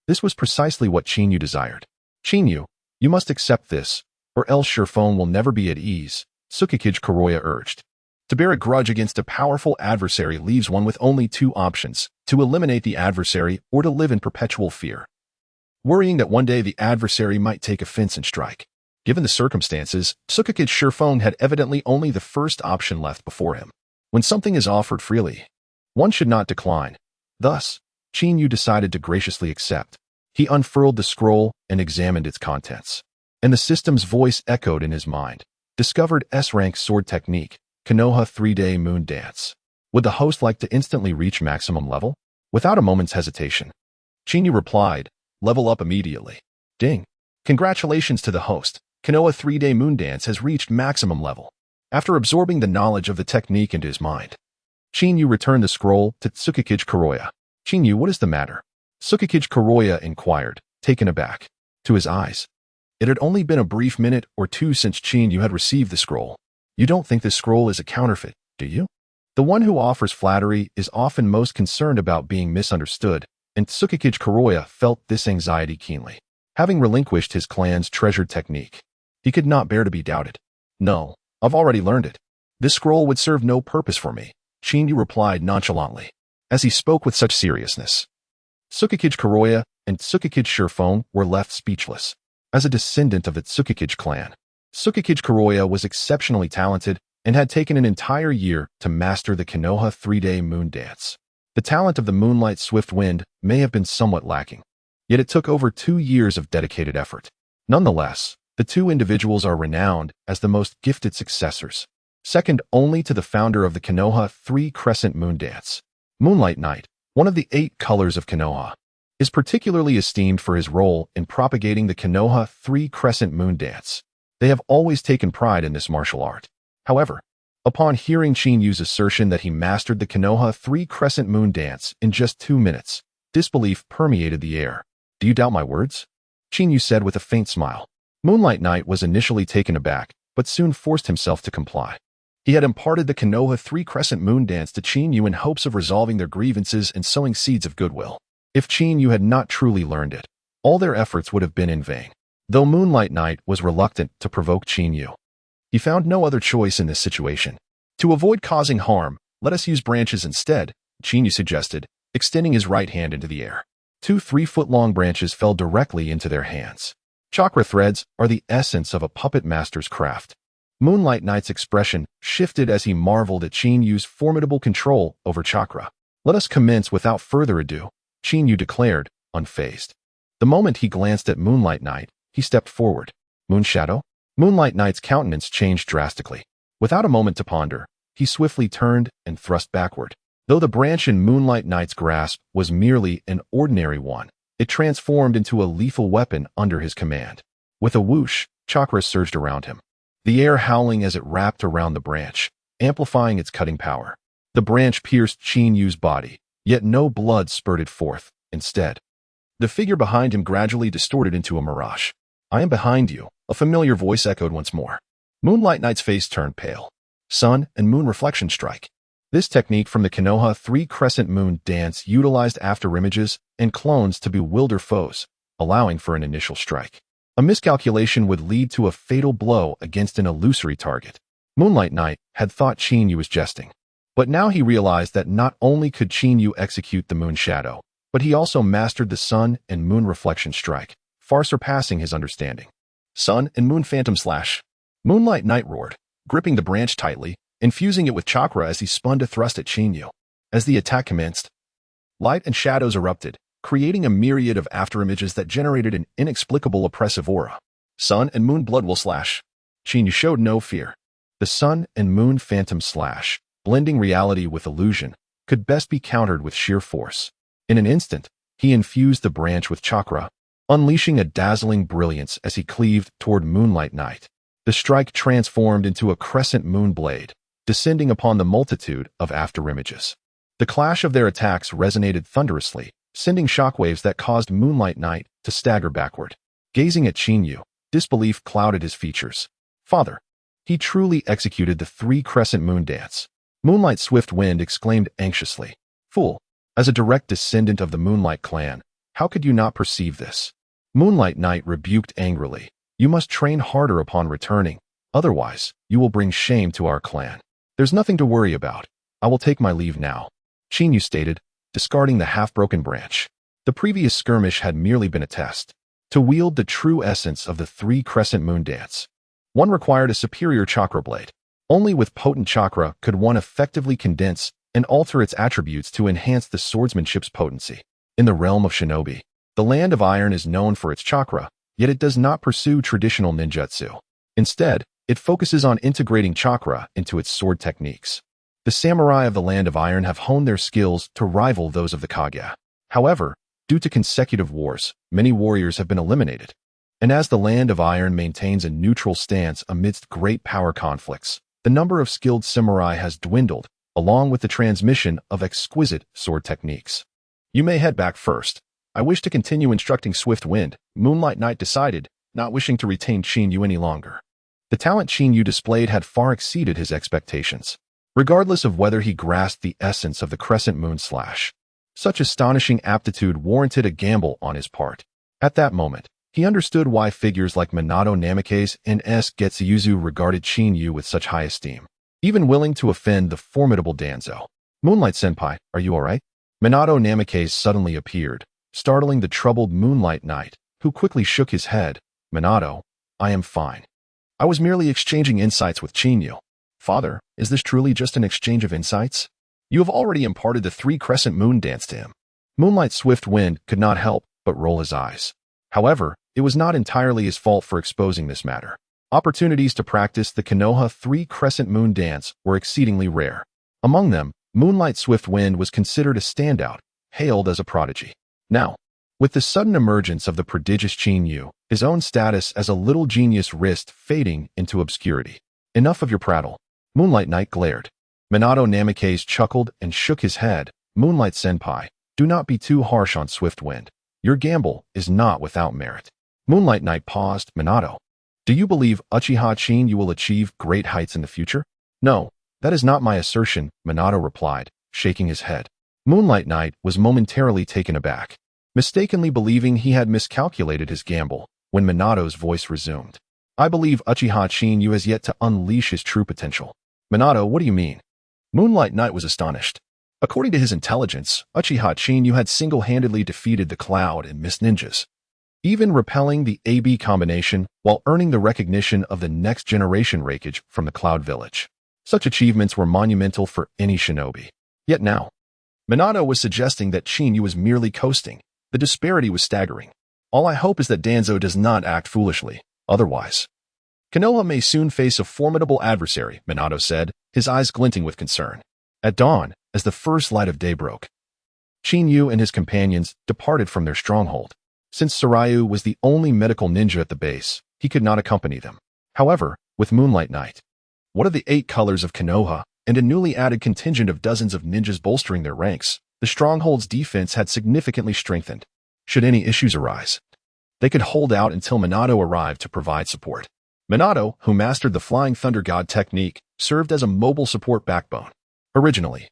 this was precisely what Qinyu desired. Qinyu, you must accept this, or else Shifeng will never be at ease, Tsukikage Kuroya urged. To bear a grudge against a powerful adversary leaves one with only two options, to eliminate the adversary or to live in perpetual fear, worrying that one day the adversary might take offense and strike. Given the circumstances, Tsukikage Shifeng had evidently only the first option left before him. When something is offered freely, one should not decline. Thus, Qinyu decided to graciously accept. He unfurled the scroll and examined its contents. And the system's voice echoed in his mind. Discovered S-rank sword technique, Konoha 3-day moon dance. Would the host like to instantly reach maximum level? Without a moment's hesitation, Qinyu replied, level up immediately. Ding. Congratulations to the host. Konoha 3-day moon dance has reached maximum level. After absorbing the knowledge of the technique into his mind, Qinyu returned the scroll to Tsukikage Kuroya. Qinyu, what is the matter? Tsukikage Kuroya inquired, taken aback. to his eyes. It had only been a brief minute or two since Qin Yu had received the scroll. You don't think this scroll is a counterfeit, do you? The one who offers flattery is often most concerned about being misunderstood, and Tsukikage Kuroya felt this anxiety keenly. Having relinquished his clan's treasured technique, he could not bear to be doubted. No, I've already learned it. This scroll would serve no purpose for me, Qin Yu replied nonchalantly, as he spoke with such seriousness. Tsukikage Kuroya and Tsukikage Shifeng were left speechless. As a descendant of the Tsukikage clan, Tsukikage Kuroya was exceptionally talented and had taken an entire year to master the Konoha 3-day moon dance. The talent of the Moonlight Swift Wind may have been somewhat lacking, yet it took over 2 years of dedicated effort. Nonetheless, the two individuals are renowned as the most gifted successors, second only to the founder of the Konoha 3-crescent moon dance. Moonlight Knight, one of the 8 colors of Konoha, is particularly esteemed for his role in propagating the Konoha 3-crescent moon dance. They have always taken pride in this martial art. However, upon hearing Qin Yu's assertion that he mastered the Konoha 3-crescent moon dance in just 2 minutes, disbelief permeated the air. Do you doubt my words? Qin Yu said with a faint smile. Moonlight Knight was initially taken aback, but soon forced himself to comply. He had imparted the Konoha 3-crescent moon dance to Qin Yu in hopes of resolving their grievances and sowing seeds of goodwill. If Qin Yu had not truly learned it, all their efforts would have been in vain. Though Moonlight Knight was reluctant to provoke Qin Yu, he found no other choice in this situation. To avoid causing harm, let us use branches instead, Qin Yu suggested, extending his right hand into the air. 2 3-foot-long branches fell directly into their hands. Chakra threads are the essence of a puppet master's craft. Moonlight Knight's expression shifted as he marveled at Qin Yu's formidable control over chakra. Let us commence without further ado, Qin Yu declared, unfazed. The moment he glanced at Moonlight Knight, he stepped forward. Moonshadow? Moonlight Knight's countenance changed drastically. Without a moment to ponder, he swiftly turned and thrust backward. Though the branch in Moonlight Knight's grasp was merely an ordinary one, it transformed into a lethal weapon under his command. With a whoosh, chakra surged around him, the air howling as it wrapped around the branch, amplifying its cutting power. The branch pierced Qin Yu's body, yet no blood spurted forth. Instead, the figure behind him gradually distorted into a mirage. I am behind you, a familiar voice echoed once more. Moonlight Knight's face turned pale. Sun and moon reflection strike. This technique from the Konoha 3-crescent moon dance utilized afterimages and clones to bewilder foes, allowing for an initial strike. A miscalculation would lead to a fatal blow against an illusory target. Moonlight Knight had thought Qin Yu was jesting, but now he realized that not only could Qin Yu execute the moon shadow, but he also mastered the sun and moon reflection strike, far surpassing his understanding. Sun and moon phantom slash. Moonlight Knight roared, gripping the branch tightly, infusing it with chakra as he spun to thrust at Qin Yu. As the attack commenced, light and shadows erupted, creating a myriad of afterimages that generated an inexplicable oppressive aura. Sun and moon blood will slash. Qin Yu showed no fear. The sun and moon phantom slash, blending reality with illusion, could best be countered with sheer force. In an instant, he infused the branch with chakra, unleashing a dazzling brilliance as he cleaved toward Moonlight Knight. The strike transformed into a crescent moon blade, descending upon the multitude of afterimages. The clash of their attacks resonated thunderously, sending shockwaves that caused Moonlight Knight to stagger backward. Gazing at Qin Yu, disbelief clouded his features. Father, he truly executed the 3-crescent moon dance. Moonlight Swift Wind exclaimed anxiously. Fool, as a direct descendant of the Moonlight clan, how could you not perceive this? Moonlight Knight rebuked angrily. You must train harder upon returning, otherwise you will bring shame to our clan. There's nothing to worry about. I will take my leave now, Qin Yu stated, discarding the half-broken branch. The previous skirmish had merely been a test. To wield the true essence of the 3-crescent moon dance, one required a superior chakra blade. Only with potent chakra could one effectively condense and alter its attributes to enhance the swordsmanship's potency. In the realm of shinobi, the Land of Iron is known for its chakra, yet it does not pursue traditional ninjutsu. Instead, it focuses on integrating chakra into its sword techniques. The samurai of the Land of Iron have honed their skills to rival those of the Kage. However, due to consecutive wars, many warriors have been eliminated. And as the Land of Iron maintains a neutral stance amidst great power conflicts, the number of skilled samurai has dwindled, along with the transmission of exquisite sword techniques. You may head back first, I wish to continue instructing Swift Wind, Moonlight Knight decided, not wishing to retain Qin Yu any longer. The talent Qin Yu displayed had far exceeded his expectations, regardless of whether he grasped the essence of the Crescent Moon Slash. Such astonishing aptitude warranted a gamble on his part. At that moment, he understood why figures like Minato Namikaze and Getsuyu regarded Qin Yu with such high esteem, even willing to offend the formidable Danzo. Moonlight Senpai, are you alright? Minato Namikaze suddenly appeared, startling the troubled Moonlight Knight, who quickly shook his head. Minato, I am fine. I was merely exchanging insights with Qin Yu. Father, is this truly just an exchange of insights? You have already imparted the 3 Crescent Moon dance to him. Moonlight Swift Wind could not help but roll his eyes. However, it was not entirely his fault for exposing this matter. Opportunities to practice the Konoha 3 Crescent Moon dance were exceedingly rare. Among them, Moonlight Swift Wind was considered a standout, hailed as a prodigy. Now, with the sudden emergence of the prodigious Qin Yu, his own status as a little genius risked fading into obscurity. Enough of your prattle. Moonlight Knight glared. Minato Namikaze chuckled and shook his head. Moonlight Senpai, do not be too harsh on Swift Wind. Your gamble is not without merit. Moonlight Knight paused. Minato, do you believe Uchiha Qin Yu will achieve great heights in the future? No, that is not my assertion, Minato replied, shaking his head. Moonlight Knight was momentarily taken aback, mistakenly believing he had miscalculated his gamble, when Minato's voice resumed. I believe Uchiha Qin Yu has yet to unleash his true potential. Minato, what do you mean? Moonlight Knight was astonished. According to his intelligence, Uchiha Qin Yu had single-handedly defeated the Cloud and Mist ninjas, even repelling the AB combination while earning the recognition of the next generation Raikage from the Cloud Village. Such achievements were monumental for any shinobi. Yet now, Minato was suggesting that Qin Yu was merely coasting. The disparity was staggering. All I hope is that Danzo does not act foolishly. Otherwise, Konoha may soon face a formidable adversary, Minato said, his eyes glinting with concern. At dawn, as the first light of day broke, Qin Yu and his companions departed from their stronghold. Since Sarayu was the only medical ninja at the base, he could not accompany them. However, with Moonlight Knight, what of the 8 colors of Konoha and a newly added contingent of dozens of ninjas bolstering their ranks, the stronghold's defense had significantly strengthened. Should any issues arise, they could hold out until Minato arrived to provide support. Minato, who mastered the Flying Thunder God technique, served as a mobile support backbone. Originally,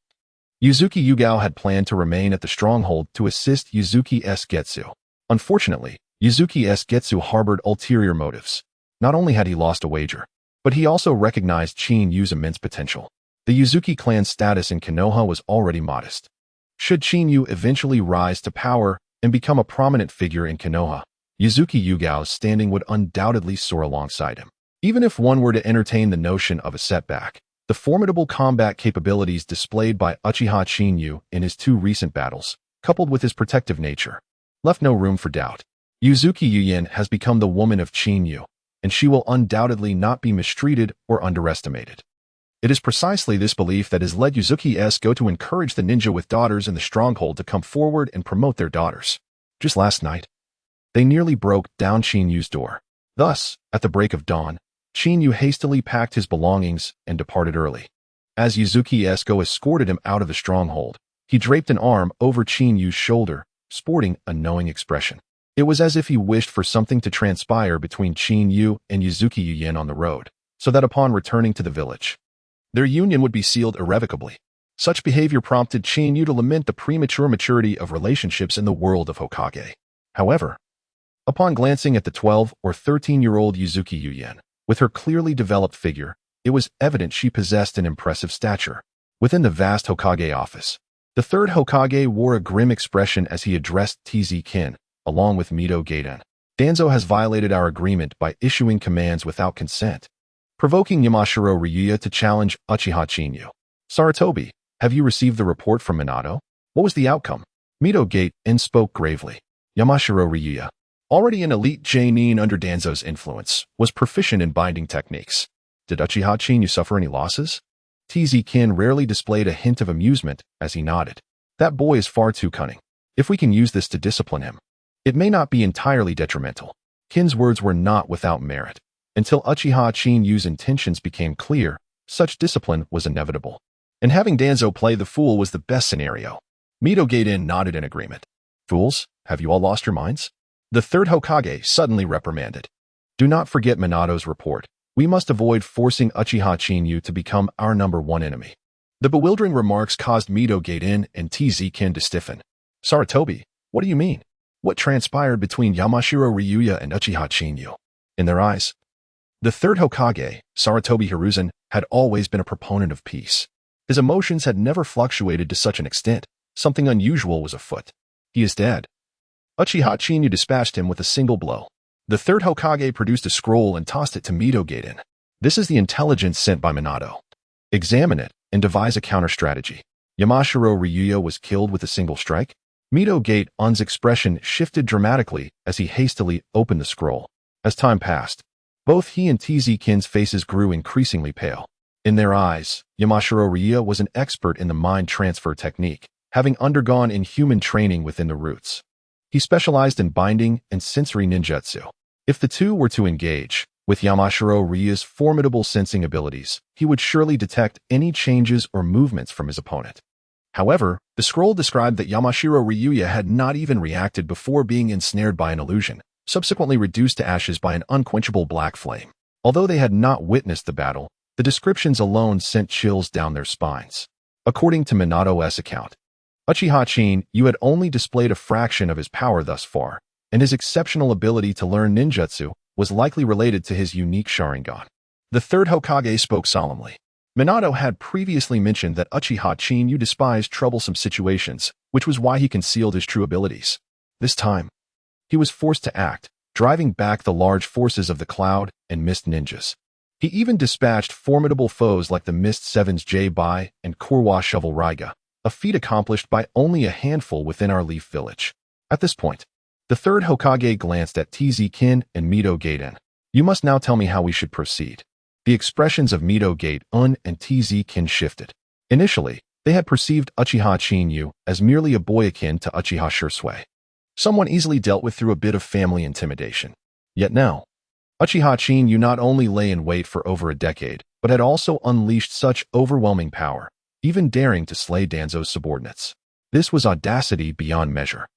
Yuzuki Yugao had planned to remain at the stronghold to assist Yuzuki Getsu. Unfortunately, Yuzuki Getsu harbored ulterior motives. Not only had he lost a wager, but he also recognized Qin Yu's immense potential. The Yuzuki clan's status in Konoha was already modest. Should Qin Yu eventually rise to power and become a prominent figure in Konoha, Yuzuki Yugao's standing would undoubtedly soar alongside him. Even if one were to entertain the notion of a setback, the formidable combat capabilities displayed by Uchiha Qin Yu in his 2 recent battles, coupled with his protective nature, left no room for doubt. Yuzuki Yuyen has become the woman of Qin Yu, and she will undoubtedly not be mistreated or underestimated. It is precisely this belief that has led Yuzuki Go to encourage the ninja with daughters in the stronghold to come forward and promote their daughters. Just last night, they nearly broke down Qin Yu's door. Thus, at the break of dawn, Qin Yu hastily packed his belongings and departed early. As Yuzuki Go escorted him out of the stronghold, he draped an arm over Qin Yu's shoulder, sporting a knowing expression. It was as if he wished for something to transpire between Qin Yu and Yuzuki Yuyen on the road, so that upon returning to the village, their union would be sealed irrevocably. Such behavior prompted Qin Yu to lament the premature maturity of relationships in the world of Hokage. However, upon glancing at the 12 or 13-year-old Yuzuki Yuyen, with her clearly developed figure, it was evident she possessed an impressive stature. Within the vast Hokage office, the 3rd Hokage wore a grim expression as he addressed TZ Kin, along with Mito Gaiden. Danzo has violated our agreement by issuing commands without consent, provoking Yamashiro Ryuya to challenge Uchiha Qin Yu. Saratobi, have you received the report from Minato? What was the outcome? Mito Gaiden spoke gravely. Yamashiro Ryuya, already an elite J-nin under Danzo's influence, was proficient in binding techniques. Did Uchiha Qin Yu suffer any losses? TZ Kin rarely displayed a hint of amusement as he nodded. That boy is far too cunning. If we can use this to discipline him, it may not be entirely detrimental. Kin's words were not without merit. Until Uchiha Qin Yu's intentions became clear, such discipline was inevitable. And having Danzo play the fool was the best scenario. Mito Gaiden nodded in agreement. Fools, have you all lost your minds? The third Hokage suddenly reprimanded. Do not forget Minato's report. We must avoid forcing Uchiha Chinyu to become our #1 enemy. The bewildering remarks caused Mito Gaiden and Tz-Kin to stiffen. Sarutobi, what do you mean? What transpired between Yamashiro Ryuya and Uchiha Chinyu? In their eyes, the third Hokage, Sarutobi Hiruzen, had always been a proponent of peace. His emotions had never fluctuated to such an extent. Something unusual was afoot. He is dead. Uchiha Chinyu dispatched him with a single blow. The third Hokage produced a scroll and tossed it to Mito Gaiden. This is the intelligence sent by Minato. Examine it and devise a counter-strategy. Yamashiro Ryuya was killed with a single strike. Mito Gaiden's expression shifted dramatically as he hastily opened the scroll. As time passed, both he and Tz-Kin's faces grew increasingly pale. In their eyes, Yamashiro Ryuya was an expert in the mind transfer technique, having undergone inhuman training within the roots. He specialized in binding and sensory ninjutsu. If the two were to engage, with Yamashiro Ryuya's formidable sensing abilities, he would surely detect any changes or movements from his opponent. However, the scroll described that Yamashiro Ryuya had not even reacted before being ensnared by an illusion, subsequently reduced to ashes by an unquenchable black flame. Although they had not witnessed the battle, the descriptions alone sent chills down their spines. According to Minato's account, Uchiha Chinyu had only displayed a fraction of his power thus far, and his exceptional ability to learn ninjutsu was likely related to his unique Sharingan. The third Hokage spoke solemnly. Minato had previously mentioned that Uchiha Chinyu despised troublesome situations, which was why he concealed his true abilities. This time, he was forced to act, driving back the large forces of the Cloud and Mist ninjas. He even dispatched formidable foes like the Mist Sevens J-Bai and Kurwa Shovel Raiga, a feat accomplished by only a handful within our Leaf Village. At this point, the third Hokage glanced at Tz-Kin and Mito Gaiden. You must now tell me how we should proceed. The expressions of Mito Gaiden and Tz-Kin shifted. Initially, they had perceived Uchiha Chinyu as merely a boy akin to Uchiha Shisui, someone easily dealt with through a bit of family intimidation. Yet now, Uchiha Chinyu not only lay in wait for over a decade, but had also unleashed such overwhelming power, even daring to slay Danzo's subordinates. This was audacity beyond measure.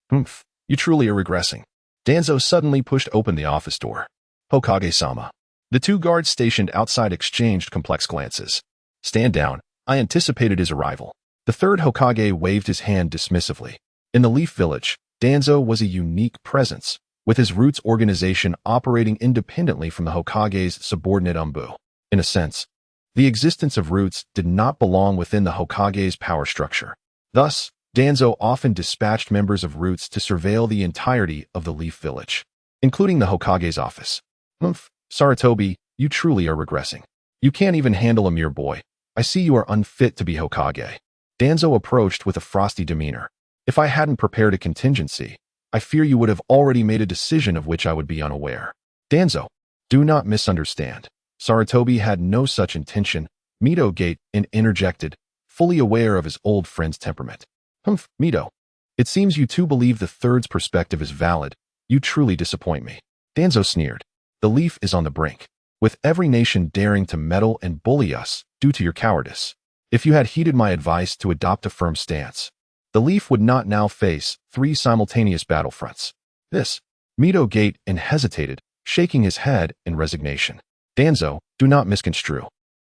Humph, you truly are regressing. Danzo suddenly pushed open the office door. Hokage-sama. The two guards stationed outside exchanged complex glances. Stand down. I anticipated his arrival. The third Hokage waved his hand dismissively. In the Leaf Village, Danzo was a unique presence, with his roots organization operating independently from the Hokage's subordinate Umbu. In a sense, the existence of roots did not belong within the Hokage's power structure. Thus, Danzo often dispatched members of roots to surveil the entirety of the Leaf Village, including the Hokage's office. Humph, Sarutobi, you truly are regressing. You can't even handle a mere boy. I see you are unfit to be Hokage. Danzo approached with a frosty demeanor. If I hadn't prepared a contingency, I fear you would have already made a decision of which I would be unaware. Danzo, do not misunderstand. Sarutobi had no such intention. Mito Gaiden interjected, fully aware of his old friend's temperament. Humph, Mito. It seems you too believe the third's perspective is valid. You truly disappoint me. Danzo sneered. The Leaf is on the brink, with every nation daring to meddle and bully us due to your cowardice. If you had heeded my advice to adopt a firm stance, the Leaf would not now face 3 simultaneous battlefronts. This, Mito Gaiden hesitated, shaking his head in resignation. Danzo, do not misconstrue.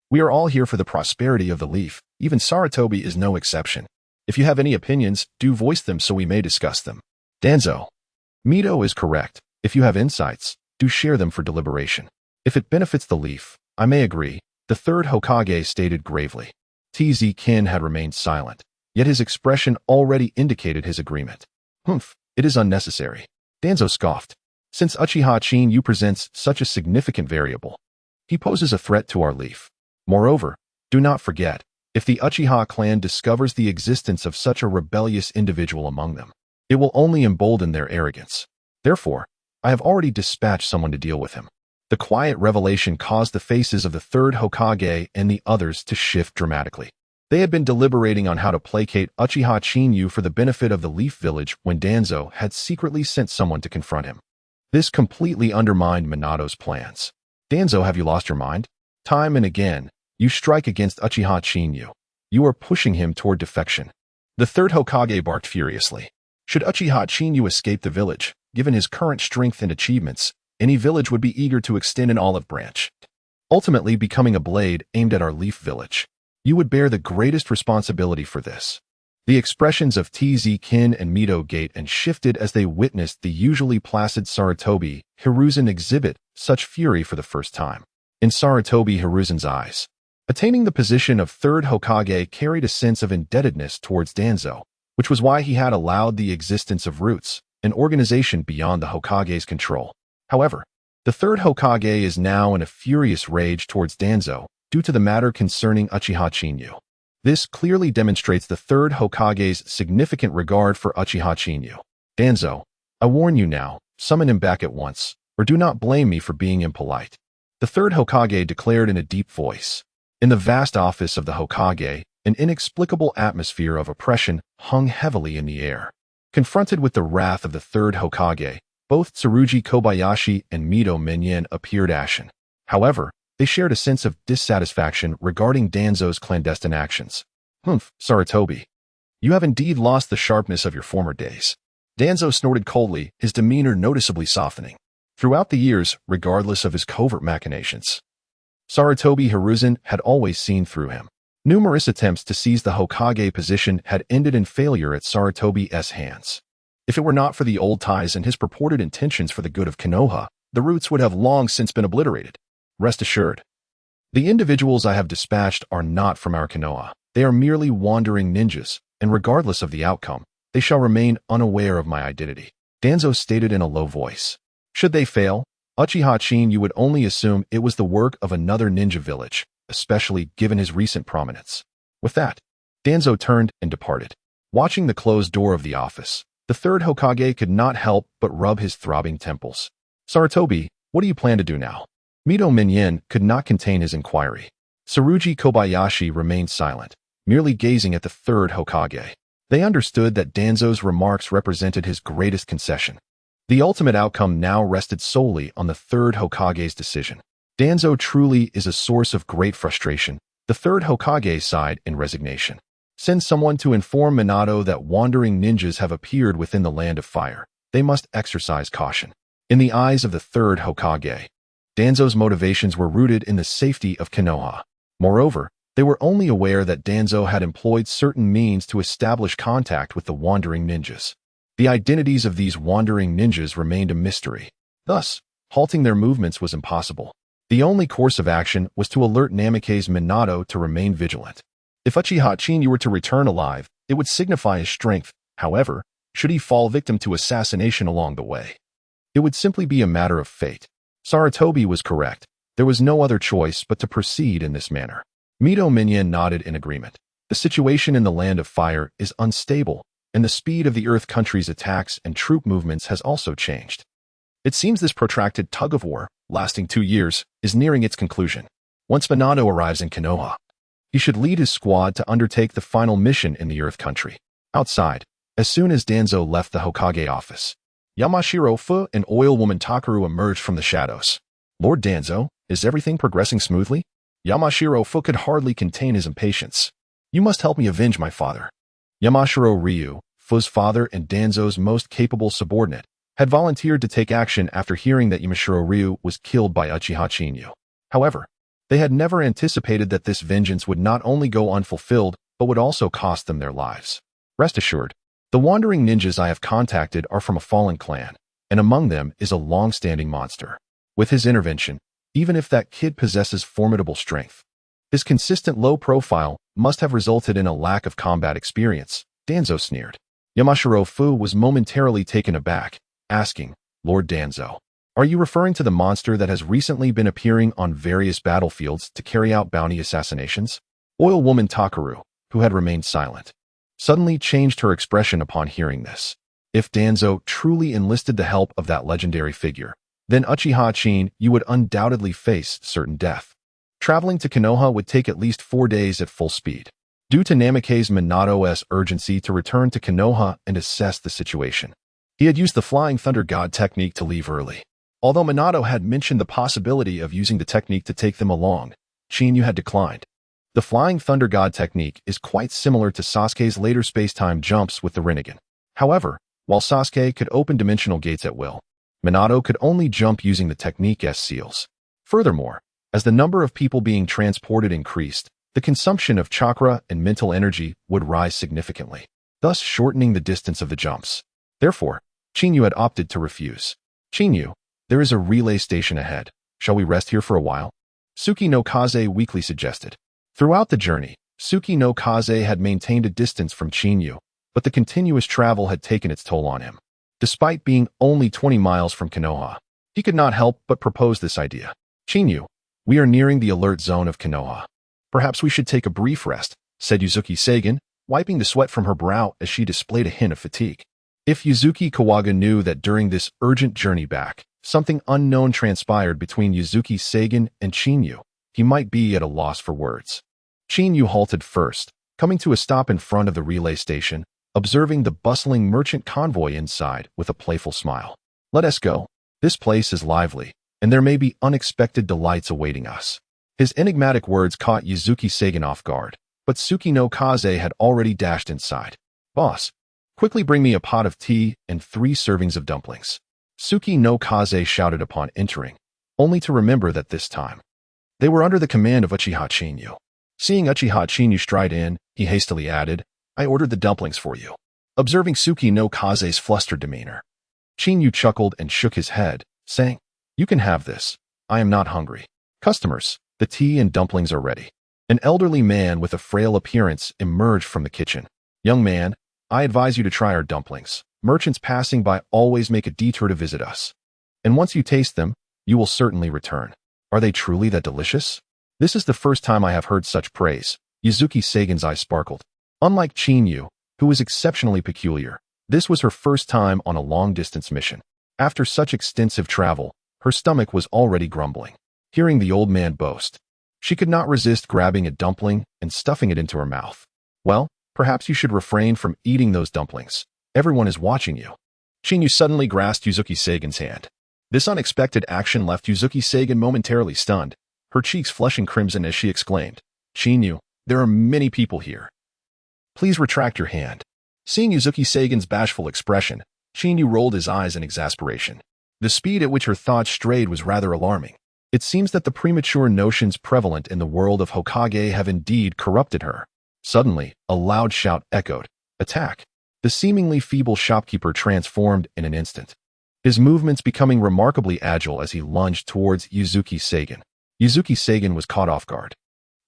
We are all here for the prosperity of the Leaf. Even Sarutobi is no exception. If you have any opinions, do voice them so we may discuss them. Danzo, Mito is correct. If you have insights, do share them for deliberation. If it benefits the Leaf, I may agree, the third Hokage stated gravely. Tz-Kin had remained silent, yet his expression already indicated his agreement. Humph, it is unnecessary. Danzo scoffed. Since Uchiha Chinyu presents such a significant variable, he poses a threat to our Leaf. Moreover, do not forget, if the Uchiha clan discovers the existence of such a rebellious individual among them, it will only embolden their arrogance. Therefore, I have already dispatched someone to deal with him. The quiet revelation caused the faces of the third Hokage and the others to shift dramatically. They had been deliberating on how to placate Uchiha Chinyu for the benefit of the Leaf Village when Danzo had secretly sent someone to confront him. This completely undermined Minato's plans. Danzo, have you lost your mind? Time and again, you strike against Uchiha Chinyu. You are pushing him toward defection. The third Hokage barked furiously. Should Uchiha Chinyu escape the village, given his current strength and achievements, any village would be eager to extend an olive branch, ultimately becoming a blade aimed at our Leaf Village. You would bear the greatest responsibility for this. The expressions of TZ Kin and Mito Gate and shifted as they witnessed the usually placid Sarutobi Hiruzen exhibit such fury for the first time. In Sarutobi Hiruzen's eyes, attaining the position of third Hokage carried a sense of indebtedness towards Danzo, which was why he had allowed the existence of Roots, an organization beyond the Hokage's control. However, the third Hokage is now in a furious rage towards Danzo due to the matter concerning Uchiha Chinyu. This clearly demonstrates the third Hokage's significant regard for Uchiha Chinyu. Danzo, I warn you now, summon him back at once, or do not blame me for being impolite. The third Hokage declared in a deep voice. In the vast office of the Hokage, an inexplicable atmosphere of oppression hung heavily in the air. Confronted with the wrath of the third Hokage, both Tsurugi Kobayashi and Mito Minyan appeared ashen. However, they shared a sense of dissatisfaction regarding Danzo's clandestine actions. Sarutobi. You have indeed lost the sharpness of your former days. Danzo snorted coldly, his demeanor noticeably softening. Throughout the years, regardless of his covert machinations, Sarutobi Hiruzen had always seen through him. Numerous attempts to seize the Hokage position had ended in failure at Sarutobi's hands. If it were not for the old ties and his purported intentions for the good of Konoha, the Roots would have long since been obliterated. Rest assured, the individuals I have dispatched are not from our Konoha. They are merely wandering ninjas, and regardless of the outcome, they shall remain unaware of my identity. Danzo stated in a low voice. Should they fail, Uchiha Chinyu would only assume it was the work of another ninja village, especially given his recent prominence. With that, Danzo turned and departed. Watching the closed door of the office, the third Hokage could not help but rub his throbbing temples. Sarutobi, what do you plan to do now? Mito Minyan could not contain his inquiry. Tsurugi Kobayashi remained silent, merely gazing at the third Hokage. They understood that Danzo's remarks represented his greatest concession. The ultimate outcome now rested solely on the third Hokage's decision. Danzo truly is a source of great frustration. The third Hokage sighed in resignation. Send someone to inform Minato that wandering ninjas have appeared within the Land of Fire. They must exercise caution. In the eyes of the third Hokage, Danzo's motivations were rooted in the safety of Konoha. Moreover, they were only aware that Danzo had employed certain means to establish contact with the wandering ninjas. The identities of these wandering ninjas remained a mystery. Thus, halting their movements was impossible. The only course of action was to alert Namake's Minato to remain vigilant. If Uchiha Chinyu were to return alive, it would signify his strength. However, should he fall victim to assassination along the way, it would simply be a matter of fate. Sarutobi was correct. There was no other choice but to proceed in this manner. Mito Minyan nodded in agreement. The situation in the Land of Fire is unstable, and the speed of the Earth country's attacks and troop movements has also changed. It seems this protracted tug-of-war, lasting 2 years, is nearing its conclusion. Once Minato arrives in Konoha, he should lead his squad to undertake the final mission in the Earth country. Outside, as soon as Danzo left the Hokage office, Yamashiro Fu and Oil Woman Takaru emerged from the shadows. Lord Danzo, is everything progressing smoothly? Yamashiro Fu could hardly contain his impatience. You must help me avenge my father. Yamashiro Ryu, Fu's father and Danzo's most capable subordinate, had volunteered to take action after hearing that Yamashiro Ryu was killed by Uchiha Chinyu. However, they had never anticipated that this vengeance would not only go unfulfilled, but would also cost them their lives. Rest assured, the wandering ninjas I have contacted are from a fallen clan, and among them is a long-standing monster. With his intervention, even if that kid possesses formidable strength, his consistent low profile must have resulted in a lack of combat experience, Danzo sneered. Yamashiro Fu was momentarily taken aback, asking, Lord Danzo, are you referring to the monster that has recently been appearing on various battlefields to carry out bounty assassinations? Oil Woman Takaru, who had remained silent, suddenly changed her expression upon hearing this. If Danzo truly enlisted the help of that legendary figure, then Uchiha Chinyu would undoubtedly face certain death. Traveling to Konoha would take at least 4 days at full speed. Due to Namake's Minato's urgency to return to Konoha and assess the situation, he had used the Flying Thunder God technique to leave early. Although Minato had mentioned the possibility of using the technique to take them along, Chinyu had declined. The Flying Thunder God technique is quite similar to Sasuke's later space-time jumps with the Rinnegan. However, While Sasuke could open dimensional gates at will, Minato could only jump using the technique S-seals. Furthermore, as the number of people being transported increased, the consumption of chakra and mental energy would rise significantly, thus shortening the distance of the jumps. Therefore, Chinyu had opted to refuse. Chinyu, there is a relay station ahead. Shall we rest here for a while? Suki no Kaze weakly suggested. Throughout the journey, Suki no Kaze had maintained a distance from Chinyu, but the continuous travel had taken its toll on him. Despite being only 20 miles from Konoha, he could not help but propose this idea. Chinyu, we are nearing the alert zone of Konoha. Perhaps we should take a brief rest, said Yuzuki Seigen, wiping the sweat from her brow as she displayed a hint of fatigue. If Yuzuki Kawaga knew that during this urgent journey back, something unknown transpired between Yuzuki Seigen and Chinyu, he might be at a loss for words. Chinyu halted first, coming to a stop in front of the relay station, observing the bustling merchant convoy inside with a playful smile. Let us go. This place is lively, and there may be unexpected delights awaiting us. His enigmatic words caught Yuzuki Seigen off guard, but Suki no Kaze had already dashed inside. Boss, quickly bring me a pot of tea and 3 servings of dumplings. Suki no Kaze shouted upon entering, only to remember that this time they were under the command of Uchiha Chinyu. Seeing Uchiha Chinyu stride in, he hastily added, I ordered the dumplings for you. Observing Suki no Kaze's flustered demeanor, Chinyu chuckled and shook his head, saying, You can have this. I am not hungry. Customers, the tea and dumplings are ready. An elderly man with a frail appearance emerged from the kitchen. Young man, I advise you to try our dumplings. Merchants passing by always make a detour to visit us. And once you taste them, you will certainly return. Are they truly that delicious? This is the first time I have heard such praise. Yuzuki Seigen's eyes sparkled. Unlike Chinyu, who was exceptionally peculiar, this was her first time on a long-distance mission. After such extensive travel, her stomach was already grumbling. Hearing the old man boast, she could not resist grabbing a dumpling and stuffing it into her mouth. Well, perhaps you should refrain from eating those dumplings. Everyone is watching you. Chinyu suddenly grasped Yuzuki Seigen's hand. This unexpected action left Yuzuki Seigen momentarily stunned, her cheeks flushing crimson as she exclaimed, Chinyu, there are many people here. Please retract your hand. Seeing Yuzuki Seigen's bashful expression, Chinyu rolled his eyes in exasperation. The speed at which her thoughts strayed was rather alarming. It seems that the premature notions prevalent in the world of Hokage have indeed corrupted her. Suddenly, a loud shout echoed. Attack! The seemingly feeble shopkeeper transformed in an instant, his movements becoming remarkably agile as he lunged towards Yuzuki Seigen. Yuzuki Seigen was caught off guard.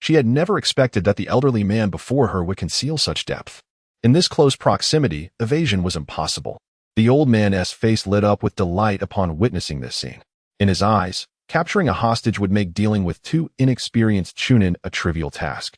She had never expected that the elderly man before her would conceal such depth. In this close proximity, evasion was impossible. The old man's face lit up with delight upon witnessing this scene. In his eyes, capturing a hostage would make dealing with 2 inexperienced chunin a trivial task.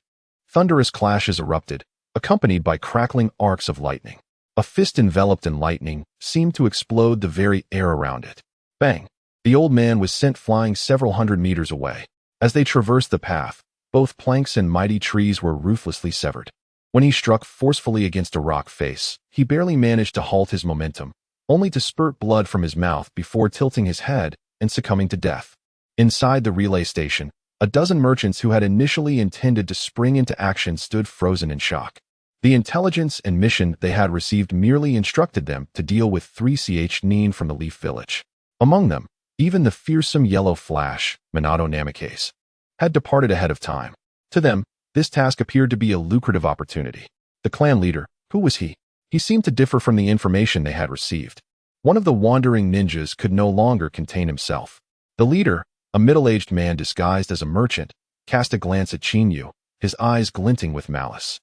Thunderous clashes erupted, accompanied by crackling arcs of lightning. A fist enveloped in lightning seemed to explode the very air around it. Bang! The old man was sent flying several hundred meters away. As they traversed the path, both planks and mighty trees were ruthlessly severed. When he struck forcefully against a rock face, he barely managed to halt his momentum, only to spurt blood from his mouth before tilting his head and succumbing to death. Inside the relay station, a dozen merchants who had initially intended to spring into action stood frozen in shock. The intelligence and mission they had received merely instructed them to deal with 3ch Nin from the Leaf Village. Among them, even the fearsome yellow flash, Minato Namikaze, had departed ahead of time. To them, this task appeared to be a lucrative opportunity. The clan leader, who was he? He seemed to differ from the information they had received. One of the wandering ninjas could no longer contain himself. The leader, a middle-aged man disguised as a merchant, cast a glance at Chinyu, his eyes glinting with malice.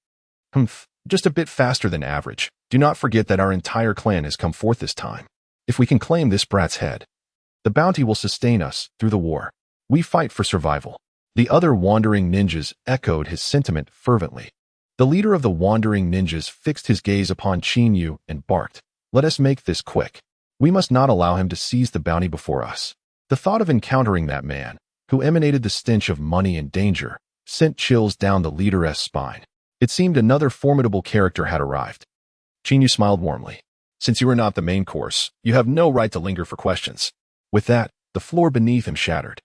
Humph, just a bit faster than average. Do not forget that our entire clan has come forth this time. If we can claim this brat's head, the bounty will sustain us through the war. We fight for survival. The other wandering ninjas echoed his sentiment fervently. The leader of the wandering ninjas fixed his gaze upon Chinyu and barked, Let us make this quick. We must not allow him to seize the bounty before us. The thought of encountering that man, who emanated the stench of money and danger, sent chills down the leader's spine. It seemed another formidable character had arrived. Chinyu smiled warmly. Since you are not the main course, you have no right to linger for questions. With that, the floor beneath him shattered.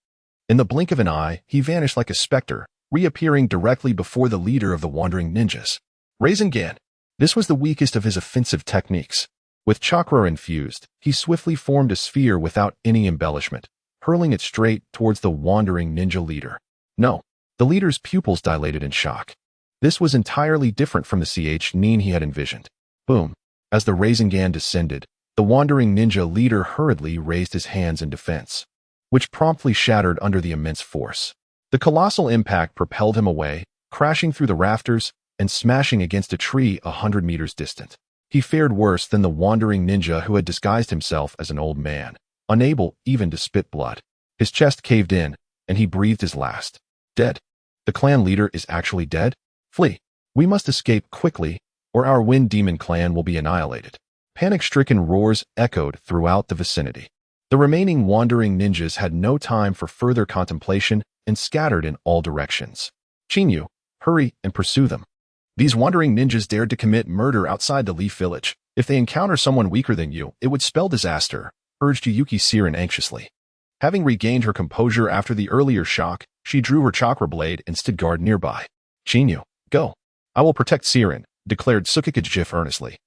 In the blink of an eye, he vanished like a specter, reappearing directly before the leader of the wandering ninjas. Rasengan. This was the weakest of his offensive techniques. With chakra infused, he swiftly formed a sphere without any embellishment, hurling it straight towards the wandering ninja leader. No, the leader's pupils dilated in shock. This was entirely different from the Ch-nin he had envisioned. Boom. As the Rasengan descended, the wandering ninja leader hurriedly raised his hands in defense, which promptly shattered under the immense force. The colossal impact propelled him away, crashing through the rafters and smashing against a tree 100 meters distant. He fared worse than the wandering ninja who had disguised himself as an old man, unable even to spit blood. His chest caved in, and he breathed his last. Dead. The clan leader is actually dead? Flee. We must escape quickly, or our Wind Demon clan will be annihilated. Panic-stricken roars echoed throughout the vicinity. The remaining wandering ninjas had no time for further contemplation and scattered in all directions. Chinyu, hurry and pursue them. These wandering ninjas dared to commit murder outside the Leaf Village. If they encounter someone weaker than you, it would spell disaster, urged Yuyuki Siren anxiously. Having regained her composure after the earlier shock, she drew her chakra blade and stood guard nearby. Chinyu, go. I will protect Siren, declared Tsukikage earnestly,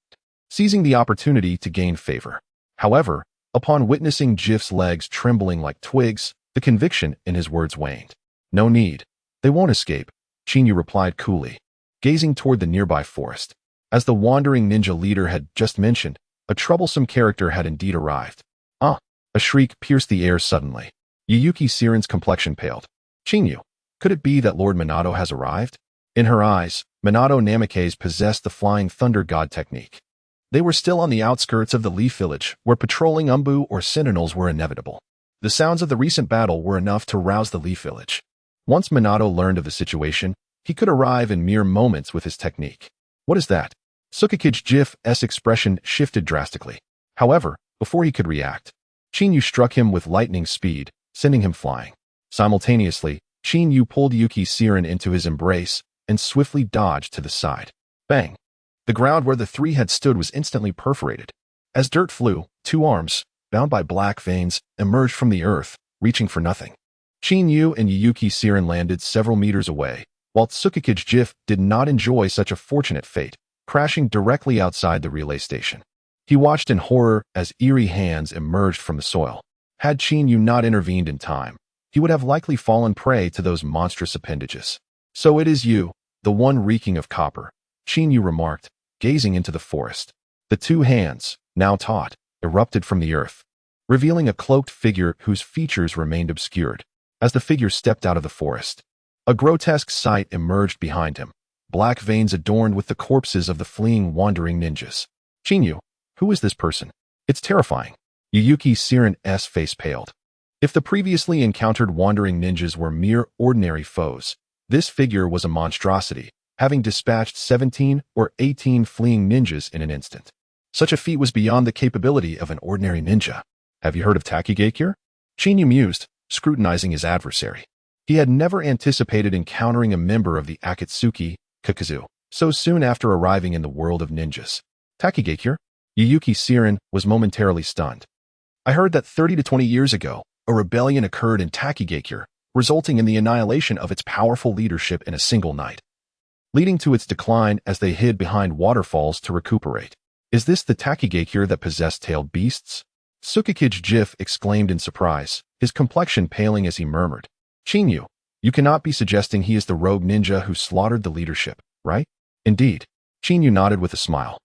seizing the opportunity to gain favor. However, upon witnessing Jif's legs trembling like twigs, the conviction in his words waned. No need. They won't escape, Chinyu replied coolly, gazing toward the nearby forest. As the wandering ninja leader had just mentioned, a troublesome character had indeed arrived. Ah! A shriek pierced the air suddenly. Yuyuki Siren's complexion paled. Chinyu, could it be that Lord Minato has arrived? In her eyes, Minato Namikaze possessed the Flying Thunder God technique. They were still on the outskirts of the Leaf Village, where patrolling Umbu or sentinels were inevitable. The sounds of the recent battle were enough to rouse the Leaf Village. Once Minato learned of the situation, he could arrive in mere moments with his technique. What is that? Tsukikage Jif's expression shifted drastically. However, before he could react, Chinyu struck him with lightning speed, sending him flying. Simultaneously, Chinyu pulled Yuki Siren into his embrace and swiftly dodged to the side. Bang! The ground where the three had stood was instantly perforated. As dirt flew, two arms, bound by black veins, emerged from the earth, reaching for nothing. Chinyu and Yuyuki Siren landed several meters away, while Tsukikage Jif did not enjoy such a fortunate fate, crashing directly outside the relay station. He watched in horror as eerie hands emerged from the soil. Had Chinyu not intervened in time, he would have likely fallen prey to those monstrous appendages. So it is you, the one reeking of copper, Chinyu remarked, gazing into the forest. The two hands, now taut, erupted from the earth, revealing a cloaked figure whose features remained obscured. As the figure stepped out of the forest, a grotesque sight emerged behind him, black veins adorned with the corpses of the fleeing wandering ninjas. Chinyu, who is this person? It's terrifying. Yuyuki Siren's face paled. If the previously encountered wandering ninjas were mere ordinary foes, this figure was a monstrosity, having dispatched 17 or 18 fleeing ninjas in an instant. Such a feat was beyond the capability of an ordinary ninja. Have you heard of Takigakure? Chinyu mused, scrutinizing his adversary. He had never anticipated encountering a member of the Akatsuki Kakazu so soon after arriving in the world of ninjas. Takigakure? Yuyuki Siren was momentarily stunned. I heard that 30 to 20 years ago, a rebellion occurred in Takigakure, resulting in the annihilation of its powerful leadership in a single night, leading to its decline as they hid behind waterfalls to recuperate. Is this the Takigakure that possessed tailed beasts? Tsukikage Jif exclaimed in surprise, his complexion paling as he murmured. Chinyu, you cannot be suggesting he is the rogue ninja who slaughtered the leadership, right? Indeed. Chinyu nodded with a smile.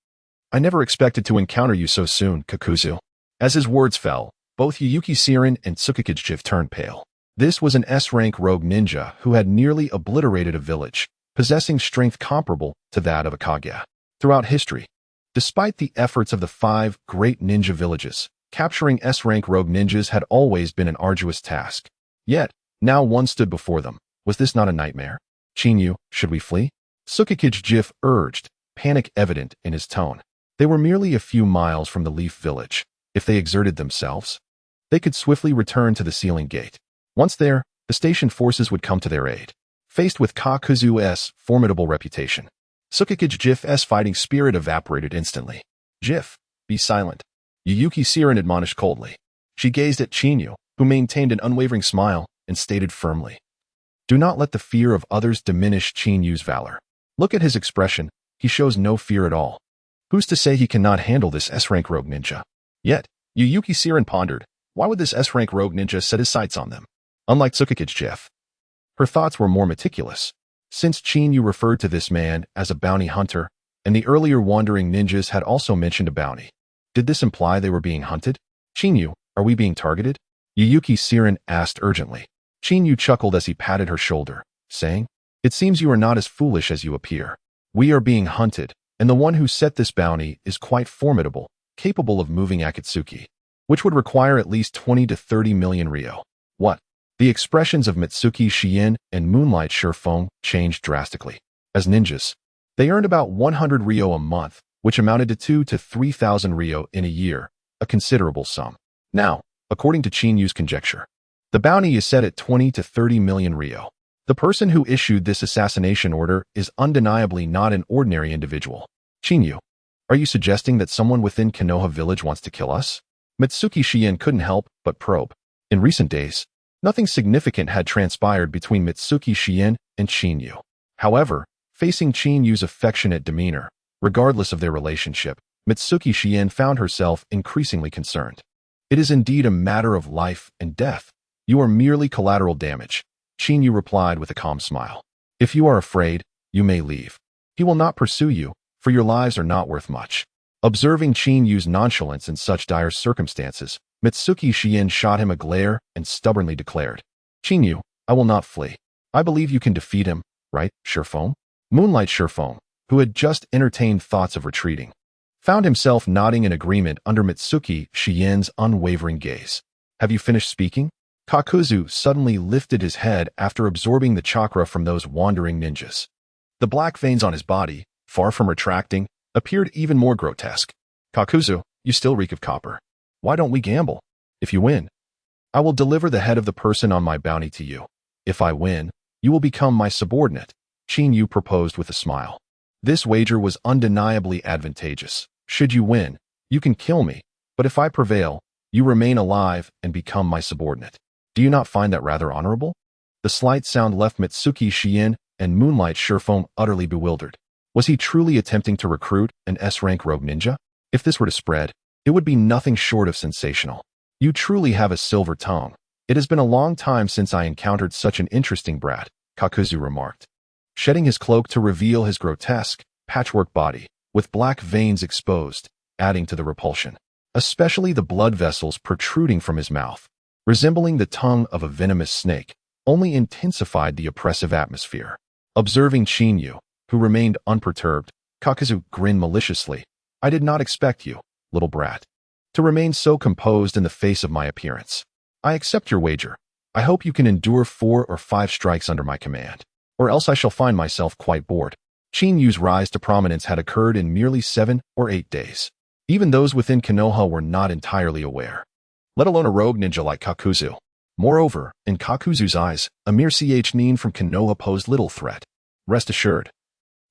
I never expected to encounter you so soon, Kakuzu. As his words fell, both Yuyuki Siren and Tsukikage Jif turned pale. This was an S-rank rogue ninja who had nearly obliterated a village, possessing strength comparable to that of a Kage. Throughout history, despite the efforts of the 5 great ninja villages, capturing S-rank rogue ninjas had always been an arduous task. Yet, now one stood before them. Was this not a nightmare? Chinyu, should we flee? Tsukikage Jif urged, panic evident in his tone. They were merely a few miles from the Leaf Village. If they exerted themselves, they could swiftly return to the Sealing Gate. Once there, the station forces would come to their aid. Faced with Kakuzu's formidable reputation, Tsukikage Jif's fighting spirit evaporated instantly. Jif, be silent. Yuyuki Siren admonished coldly. She gazed at Chinyu, who maintained an unwavering smile, and stated firmly, do not let the fear of others diminish Chinyu's valor. Look at his expression, he shows no fear at all. Who's to say he cannot handle this S-rank rogue ninja? Yet, Yuyuki Siren pondered, why would this S-rank rogue ninja set his sights on them? Unlike Tsukikage Jeff. Her thoughts were more meticulous. Since Chinyu referred to this man as a bounty hunter, and the earlier wandering ninjas had also mentioned a bounty, did this imply they were being hunted? Chinyu, are we being targeted? Yuyuki Siren asked urgently. Chinyu chuckled as he patted her shoulder, saying, it seems you are not as foolish as you appear. We are being hunted, and the one who set this bounty is quite formidable, capable of moving Akatsuki, which would require at least 20 to 30 million ryo. What? The expressions of Mitsuki Shien and Moonlight Shurfeng changed drastically. As ninjas, they earned about 100 ryo a month, which amounted to 2 to 3,000 ryo in a year, a considerable sum. Now, according to Chinyu's conjecture, the bounty is set at 20 to 30 million ryo. The person who issued this assassination order is undeniably not an ordinary individual. Chinyu, are you suggesting that someone within Konoha village wants to kill us? Mitsuki Shien couldn't help but probe. In recent days, nothing significant had transpired between Mitsuki Shien and Chinyu. However, facing Chinyu's affectionate demeanor, regardless of their relationship, Mitsuki Shien found herself increasingly concerned. It is indeed a matter of life and death. You are merely collateral damage, Chinyu replied with a calm smile. If you are afraid, you may leave. He will not pursue you, for your lives are not worth much. Observing Chinyu's nonchalance in such dire circumstances, Mitsuki Shien shot him a glare and stubbornly declared, Chinyu, I will not flee. I believe you can defeat him, right, Shurfeng? Moonlight Shurfeng, who had just entertained thoughts of retreating, found himself nodding in agreement under Mitsuki Shien's unwavering gaze. Have you finished speaking? Kakuzu suddenly lifted his head after absorbing the chakra from those wandering ninjas. The black veins on his body, far from retracting, appeared even more grotesque. Kakuzu, you still reek of copper. Why don't we gamble? If you win, I will deliver the head of the person on my bounty to you. If I win, you will become my subordinate, Chinyu proposed with a smile. This wager was undeniably advantageous. Should you win, you can kill me, but if I prevail, you remain alive and become my subordinate. Do you not find that rather honorable? The slight sound left Mitsuki Shien and Moonlight Shurfeng utterly bewildered. Was he truly attempting to recruit an S-rank rogue ninja? If this were to spread, it would be nothing short of sensational. You truly have a silver tongue. It has been a long time since I encountered such an interesting brat, Kakuzu remarked, shedding his cloak to reveal his grotesque, patchwork body, with black veins exposed, adding to the repulsion. Especially the blood vessels protruding from his mouth, resembling the tongue of a venomous snake, only intensified the oppressive atmosphere. Observing Chinyu, who remained unperturbed, Kakuzu grinned maliciously. I did not expect you, little brat, to remain so composed in the face of my appearance. I accept your wager. I hope you can endure 4 or 5 strikes under my command, or else I shall find myself quite bored. Chinyu's rise to prominence had occurred in merely 7 or 8 days. Even those within Konoha were not entirely aware, let alone a rogue ninja like Kakuzu. Moreover, in Kakuzu's eyes, a mere nin from Konoha posed little threat. Rest assured,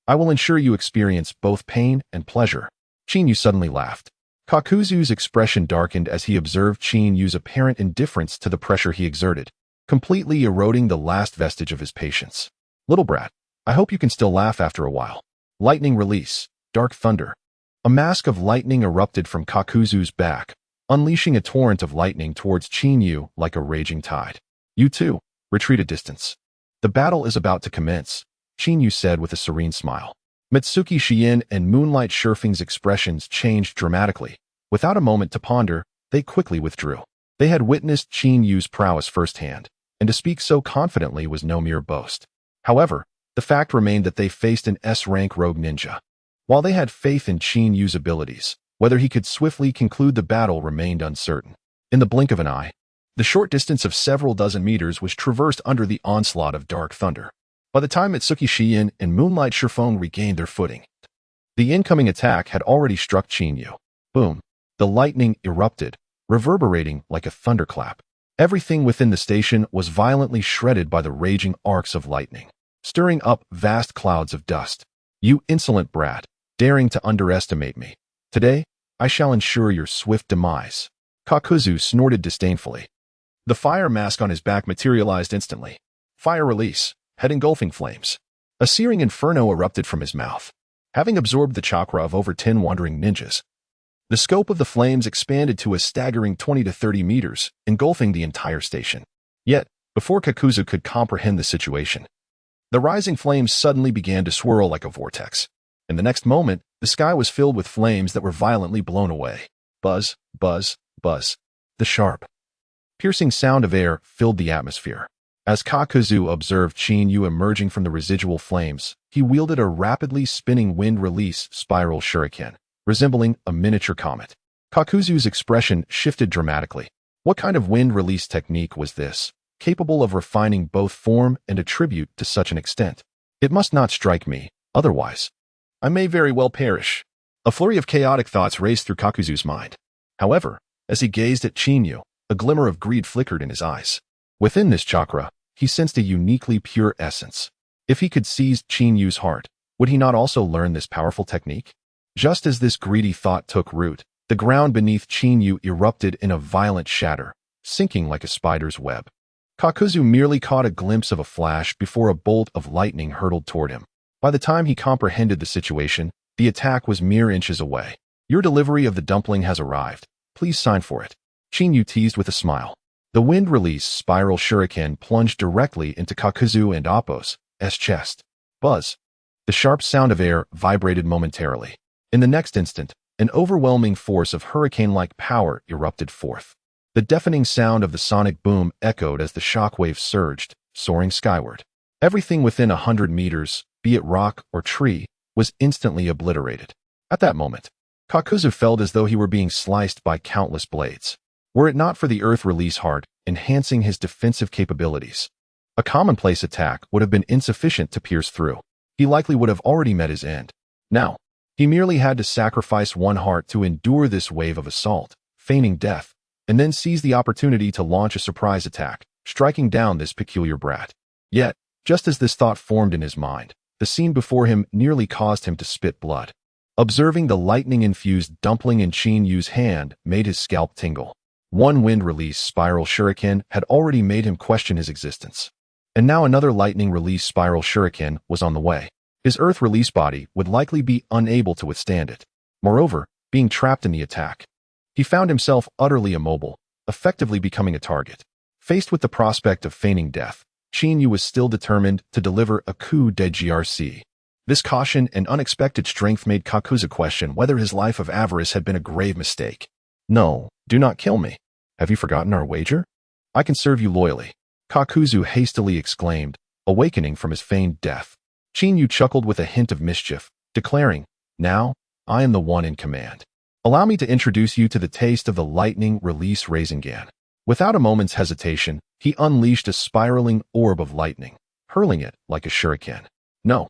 I will ensure you experience both pain and pleasure. Chinyu suddenly laughed. Kakuzu's expression darkened as he observed Chinyu's apparent indifference to the pressure he exerted, completely eroding the last vestige of his patience. Little brat, I hope you can still laugh after a while. Lightning release, dark thunder. A mask of lightning erupted from Kakuzu's back, unleashing a torrent of lightning towards Chinyu like a raging tide. You too, retreat a distance. The battle is about to commence, Chinyu said with a serene smile. Mitsuki Shien and Moonlight Shurfeng's expressions changed dramatically. Without a moment to ponder, they quickly withdrew. They had witnessed Chinyu's prowess firsthand, and to speak so confidently was no mere boast. However, the fact remained that they faced an S-rank rogue ninja. While they had faith in Chinyu's abilities, whether he could swiftly conclude the battle remained uncertain. In the blink of an eye, the short distance of several dozen meters was traversed under the onslaught of dark thunder. By the time Mitsuki Shien and Moonlight Shurfeng regained their footing, the incoming attack had already struck Chinyu. Boom! The lightning erupted, reverberating like a thunderclap. Everything within the station was violently shredded by the raging arcs of lightning, stirring up vast clouds of dust. You insolent brat, daring to underestimate me. Today, I shall ensure your swift demise. Kakuzu snorted disdainfully. The fire mask on his back materialized instantly. Fire release, head engulfing flames. A searing inferno erupted from his mouth. having absorbed the chakra of over 10 wandering ninjas. The scope of the flames expanded to a staggering 20 to 30 meters, engulfing the entire station. Yet, before Kakuzu could comprehend the situation, the rising flames suddenly began to swirl like a vortex. In the next moment, the sky was filled with flames that were violently blown away. Buzz, buzz, buzz. The sharp, piercing sound of air filled the atmosphere. As Kakuzu observed Chin-Yu emerging from the residual flames, he wielded a rapidly spinning wind-release spiral shuriken, resembling a miniature comet. Kakuzu's expression shifted dramatically. What kind of wind-release technique was this, capable of refining both form and attribute to such an extent? It must not strike me, otherwise I may very well perish. A flurry of chaotic thoughts raced through Kakuzu's mind. However, as he gazed at Chin-Yu, a glimmer of greed flickered in his eyes. Within this chakra, he sensed a uniquely pure essence. If he could seize Chin-Yu's heart, would he not also learn this powerful technique? Just as this greedy thought took root, the ground beneath Chin-Yu erupted in a violent shatter, sinking like a spider's web. Kakuzu merely caught a glimpse of a flash before a bolt of lightning hurtled toward him. By the time he comprehended the situation, the attack was mere inches away. Your delivery of the dumpling has arrived. Please sign for it. Chin-Yu teased with a smile. The wind-release spiral shuriken plunged directly into Kakuzu and Appo's chest. Buzz. The sharp sound of air vibrated momentarily. In the next instant, an overwhelming force of hurricane-like power erupted forth. The deafening sound of the sonic boom echoed as the shockwave surged, soaring skyward. Everything within 100 meters, be it rock or tree, was instantly obliterated. At that moment, Kakuzu felt as though he were being sliced by countless blades. Were it not for the earth release heart enhancing his defensive capabilities, a commonplace attack would have been insufficient to pierce through. He likely would have already met his end. Now, he merely had to sacrifice one heart to endure this wave of assault, feigning death, and then seize the opportunity to launch a surprise attack, striking down this peculiar brat. Yet, just as this thought formed in his mind, the scene before him nearly caused him to spit blood. Observing the lightning-infused dumpling in Chin-Yu's hand made his scalp tingle. One wind-release spiral shuriken had already made him question his existence. And now another lightning-release spiral shuriken was on the way. His earth-release body would likely be unable to withstand it. Moreover, being trapped in the attack, he found himself utterly immobile, effectively becoming a target. Faced with the prospect of feigning death, Chin-Yu was still determined to deliver a coup de GRC. This caution and unexpected strength made Kakuzu question whether his life of avarice had been a grave mistake. No, do not kill me. Have you forgotten our wager? I can serve you loyally, Kakuzu hastily exclaimed, awakening from his feigned death. Chin-Yu chuckled with a hint of mischief, declaring, "Now, I am the one in command. Allow me to introduce you to the taste of the lightning release Rasengan." Without a moment's hesitation, he unleashed a spiraling orb of lightning, hurling it like a shuriken. No.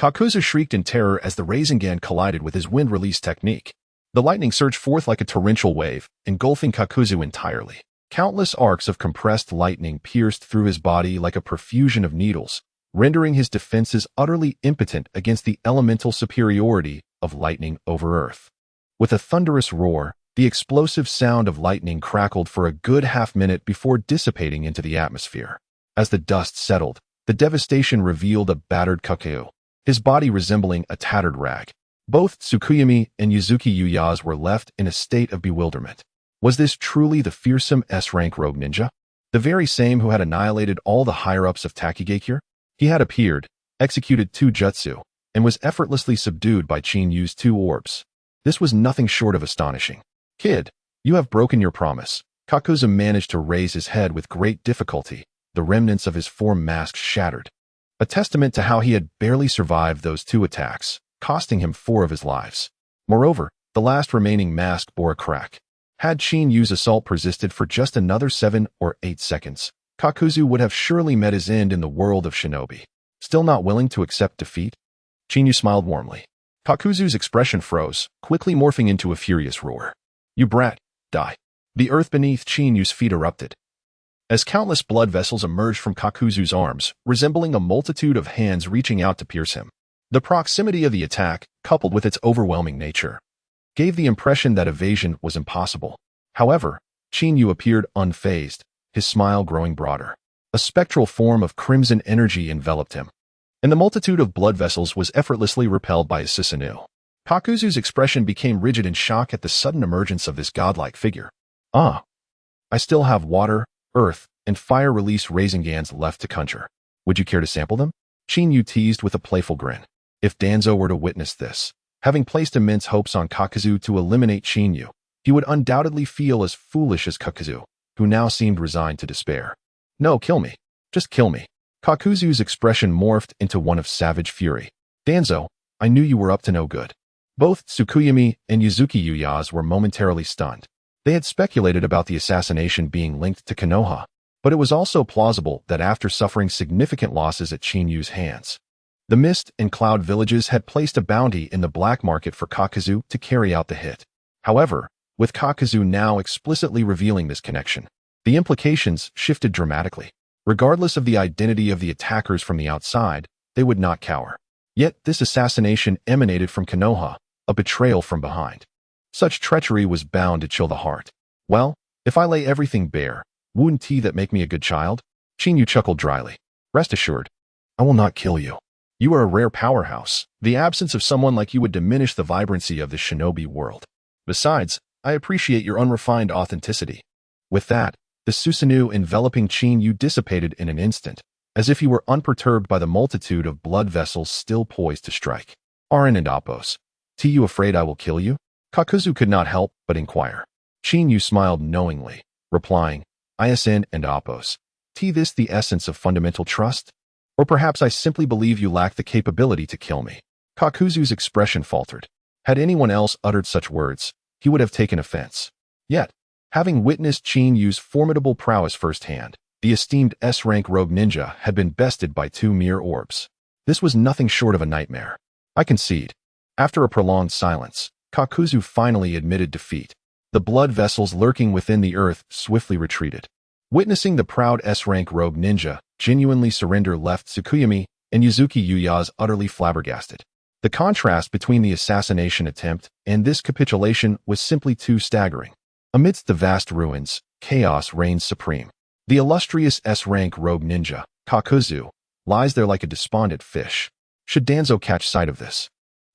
Kakuzu shrieked in terror as the Rasengan collided with his wind-release technique. The lightning surged forth like a torrential wave, engulfing Kakuzu entirely. Countless arcs of compressed lightning pierced through his body like a profusion of needles, rendering his defenses utterly impotent against the elemental superiority of lightning over earth. With a thunderous roar, the explosive sound of lightning crackled for a good half-minute before dissipating into the atmosphere. As the dust settled, the devastation revealed a battered Kakuzu, his body resembling a tattered rag. Both Tsukuyami and Yuzuki Uyas were left in a state of bewilderment. Was this truly the fearsome S-rank rogue ninja? The very same who had annihilated all the higher-ups of Takigakure? He had appeared, executed 2 jutsu, and was effortlessly subdued by Chin-Yu's 2 orbs. This was nothing short of astonishing. "Kid, you have broken your promise." Kakuzu managed to raise his head with great difficulty, the remnants of his form masks shattered. A testament to how he had barely survived those 2 attacks, costing him 4 of his lives. Moreover, the last remaining mask bore a crack. Had Chin-Yu's assault persisted for just another 7 or 8 seconds, Kakuzu would have surely met his end in the world of shinobi. Still not willing to accept defeat? Chin-Yu smiled warmly. Kakuzu's expression froze, quickly morphing into a furious roar. "You brat, die." The earth beneath Chin-Yu's feet erupted, as countless blood vessels emerged from Kakuzu's arms, resembling a multitude of hands reaching out to pierce him. The proximity of the attack, coupled with its overwhelming nature, gave the impression that evasion was impossible. However, Chin-Yu appeared unfazed, his smile growing broader. A spectral form of crimson energy enveloped him. and the multitude of blood vessels was effortlessly repelled by his Susanoo. Kakuzu's expression became rigid in shock at the sudden emergence of this godlike figure. Ah, I still have water, earth, and fire release Raisingans left to conjure. Would you care to sample them? Chinyu teased with a playful grin. If Danzo were to witness this, having placed immense hopes on Kakuzu to eliminate Chinyu, he would undoubtedly feel as foolish as Kakuzu, who now seemed resigned to despair. No, kill me. Just kill me. Kakuzu's expression morphed into one of savage fury. Danzo, I knew you were up to no good. Both Tsukuyami and Yuzuki Uyas were momentarily stunned. They had speculated about the assassination being linked to Konoha, but it was also plausible that after suffering significant losses at Chinyu's hands, the Mist and Cloud villages had placed a bounty in the black market for Kakuzu to carry out the hit. However, with Kakuzu now explicitly revealing this connection, the implications shifted dramatically. Regardless of the identity of the attackers from the outside, they would not cower. Yet this assassination emanated from Konoha, a betrayal from behind. Such treachery was bound to chill the heart. Well, if I lay everything bare, wouldn't that make me a good child? Chinyu chuckled dryly. Rest assured, I will not kill you. You are a rare powerhouse. The absence of someone like you would diminish the vibrancy of the shinobi world. Besides, I appreciate your unrefined authenticity. With that, the Susanoo enveloping Chinyu dissipated in an instant, as if he were unperturbed by the multitude of blood vessels still poised to strike. Arin and Appos, you afraid I will kill you? Kakuzu could not help but inquire. Chinyu smiled knowingly, replying, Isn and Appos, this the essence of fundamental trust? Or perhaps I simply believe you lack the capability to kill me. Kakuzu's expression faltered. Had anyone else uttered such words, he would have taken offense. Yet, having witnessed Chinyu's formidable prowess firsthand, the esteemed S-rank rogue ninja had been bested by 2 mere orbs. This was nothing short of a nightmare. I concede. After a prolonged silence, Kakuzu finally admitted defeat. The blood vessels lurking within the earth swiftly retreated. Witnessing the proud S-rank rogue ninja genuinely surrender left Tsukuyami and Yuzuki Uyas utterly flabbergasted. The contrast between the assassination attempt and this capitulation was simply too staggering. Amidst the vast ruins, chaos reigns supreme. The illustrious S-rank rogue ninja, Kakuzu, lies there like a despondent fish. Should Danzo catch sight of this,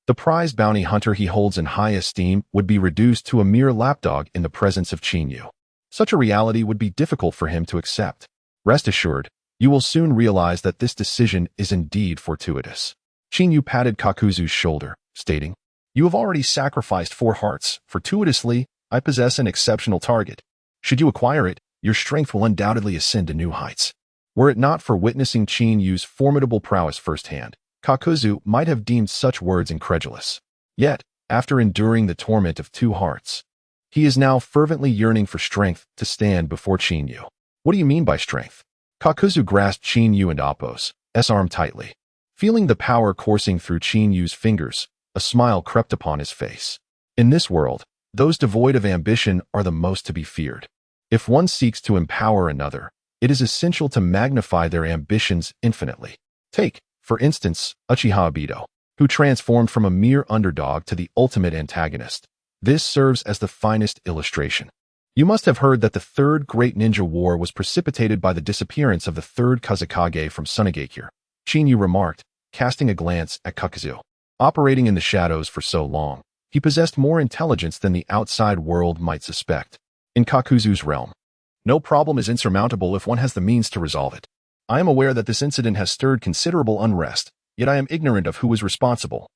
the prized bounty hunter he holds in high esteem would be reduced to a mere lapdog in the presence of Chinyu. Such a reality would be difficult for him to accept. Rest assured, you will soon realize that this decision is indeed fortuitous. Chinyu patted Kakuzu's shoulder, stating, You have already sacrificed 4 hearts. Fortuitously, I possess an exceptional target. Should you acquire it, your strength will undoubtedly ascend to new heights. Were it not for witnessing Chinyu's formidable prowess firsthand, Kakuzu might have deemed such words incredulous. Yet, after enduring the torment of 2 hearts, he is now fervently yearning for strength to stand before Chinyu. What do you mean by strength? Kakuzu grasped Chinyu and Appos' arm tightly. Feeling the power coursing through Chinyu's fingers, a smile crept upon his face. In this world, those devoid of ambition are the most to be feared. If one seeks to empower another, it is essential to magnify their ambitions infinitely. Take, for instance, Uchiha Obito, who transformed from a mere underdog to the ultimate antagonist. This serves as the finest illustration. You must have heard that the Third Great Ninja War was precipitated by the disappearance of the Third Kazekage from Sunagakure. Chinyu remarked, casting a glance at Kakuzu. Operating in the shadows for so long, he possessed more intelligence than the outside world might suspect. In Kakuzu's realm, no problem is insurmountable if one has the means to resolve it. I am aware that this incident has stirred considerable unrest, yet I am ignorant of who was responsible.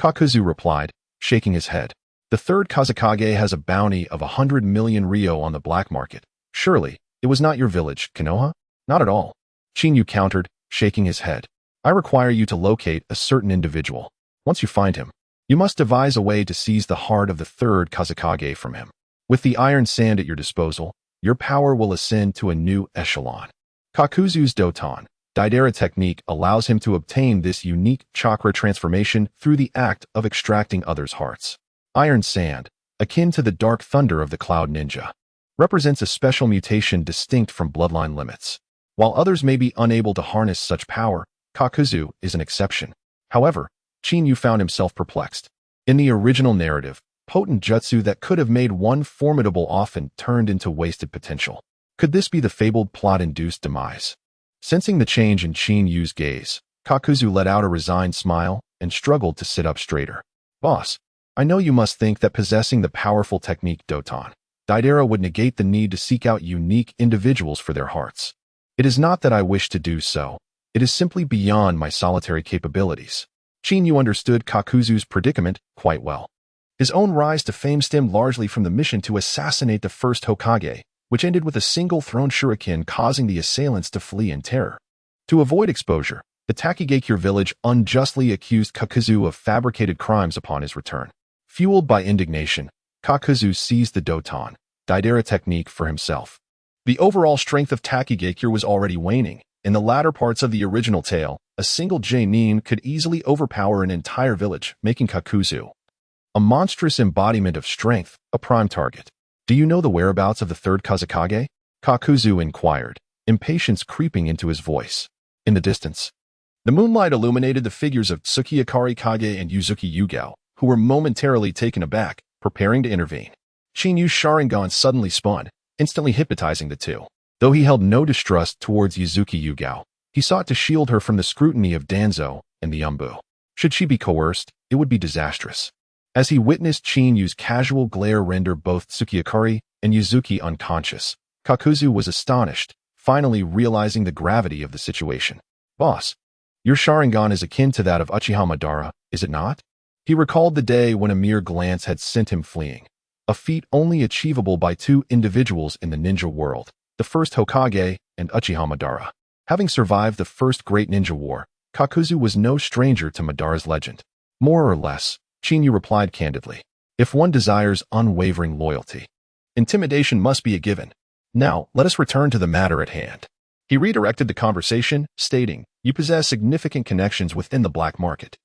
Kakuzu replied, shaking his head. The Third Kazekage has a bounty of 100 million ryo on the black market. Surely, it was not your village, Konoha? Not at all. Chinyu countered, shaking his head. I require you to locate a certain individual. Once you find him, you must devise a way to seize the heart of the Third Kazekage from him. With the iron sand at your disposal, your power will ascend to a new echelon. Kakuzu's Doton, Daidara technique allows him to obtain this unique chakra transformation through the act of extracting others' hearts. Iron sand, akin to the dark thunder of the Cloud Ninja, represents a special mutation distinct from bloodline limits. While others may be unable to harness such power, Kakuzu is an exception. However, Chinyu found himself perplexed. In the original narrative, potent jutsu that could have made one formidable often turned into wasted potential. Could this be the fabled plot-induced demise? Sensing the change in Chinyu's gaze, Kakuzu let out a resigned smile and struggled to sit up straighter. Boss, I know you must think that possessing the powerful technique Doton Daidara would negate the need to seek out unique individuals for their hearts. It is not that I wish to do so. It is simply beyond my solitary capabilities. Shinyu understood Kakuzu's predicament quite well. His own rise to fame stemmed largely from the mission to assassinate the first Hokage, which ended with a single thrown shuriken causing the assailants to flee in terror. To avoid exposure, the Takigakure village unjustly accused Kakuzu of fabricated crimes upon his return. Fueled by indignation, Kakuzu seized the Doton Daidara technique for himself. The overall strength of Takigakure was already waning. In the latter parts of the original tale, a single Genin could easily overpower an entire village, making Kakuzu a monstrous embodiment of strength, a prime target. Do you know the whereabouts of the third Kazekage? Kakuzu inquired, impatience creeping into his voice. In the distance, the moonlight illuminated the figures of Tsukiyakari Kage and Yuzuki Yugao, who were momentarily taken aback, preparing to intervene. Shinyu's Sharingan suddenly spun, instantly hypnotizing the two. Though he held no distrust towards Yuzuki Yugao, he sought to shield her from the scrutiny of Danzo and the Umbu. Should she be coerced, it would be disastrous. As he witnessed Shinyu's casual glare render both Tsukiyakari and Yuzuki unconscious, Kakuzu was astonished, finally realizing the gravity of the situation. Boss, your Sharingan is akin to that of Uchiha Madara, is it not? He recalled the day when a mere glance had sent him fleeing, a feat only achievable by two individuals in the ninja world, the first Hokage and Uchiha Madara. Having survived the first great ninja war, Kakuzu was no stranger to Madara's legend. More or less, Shinyu replied candidly. If one desires unwavering loyalty, intimidation must be a given. Now, let us return to the matter at hand. He redirected the conversation, stating, you possess significant connections within the black market.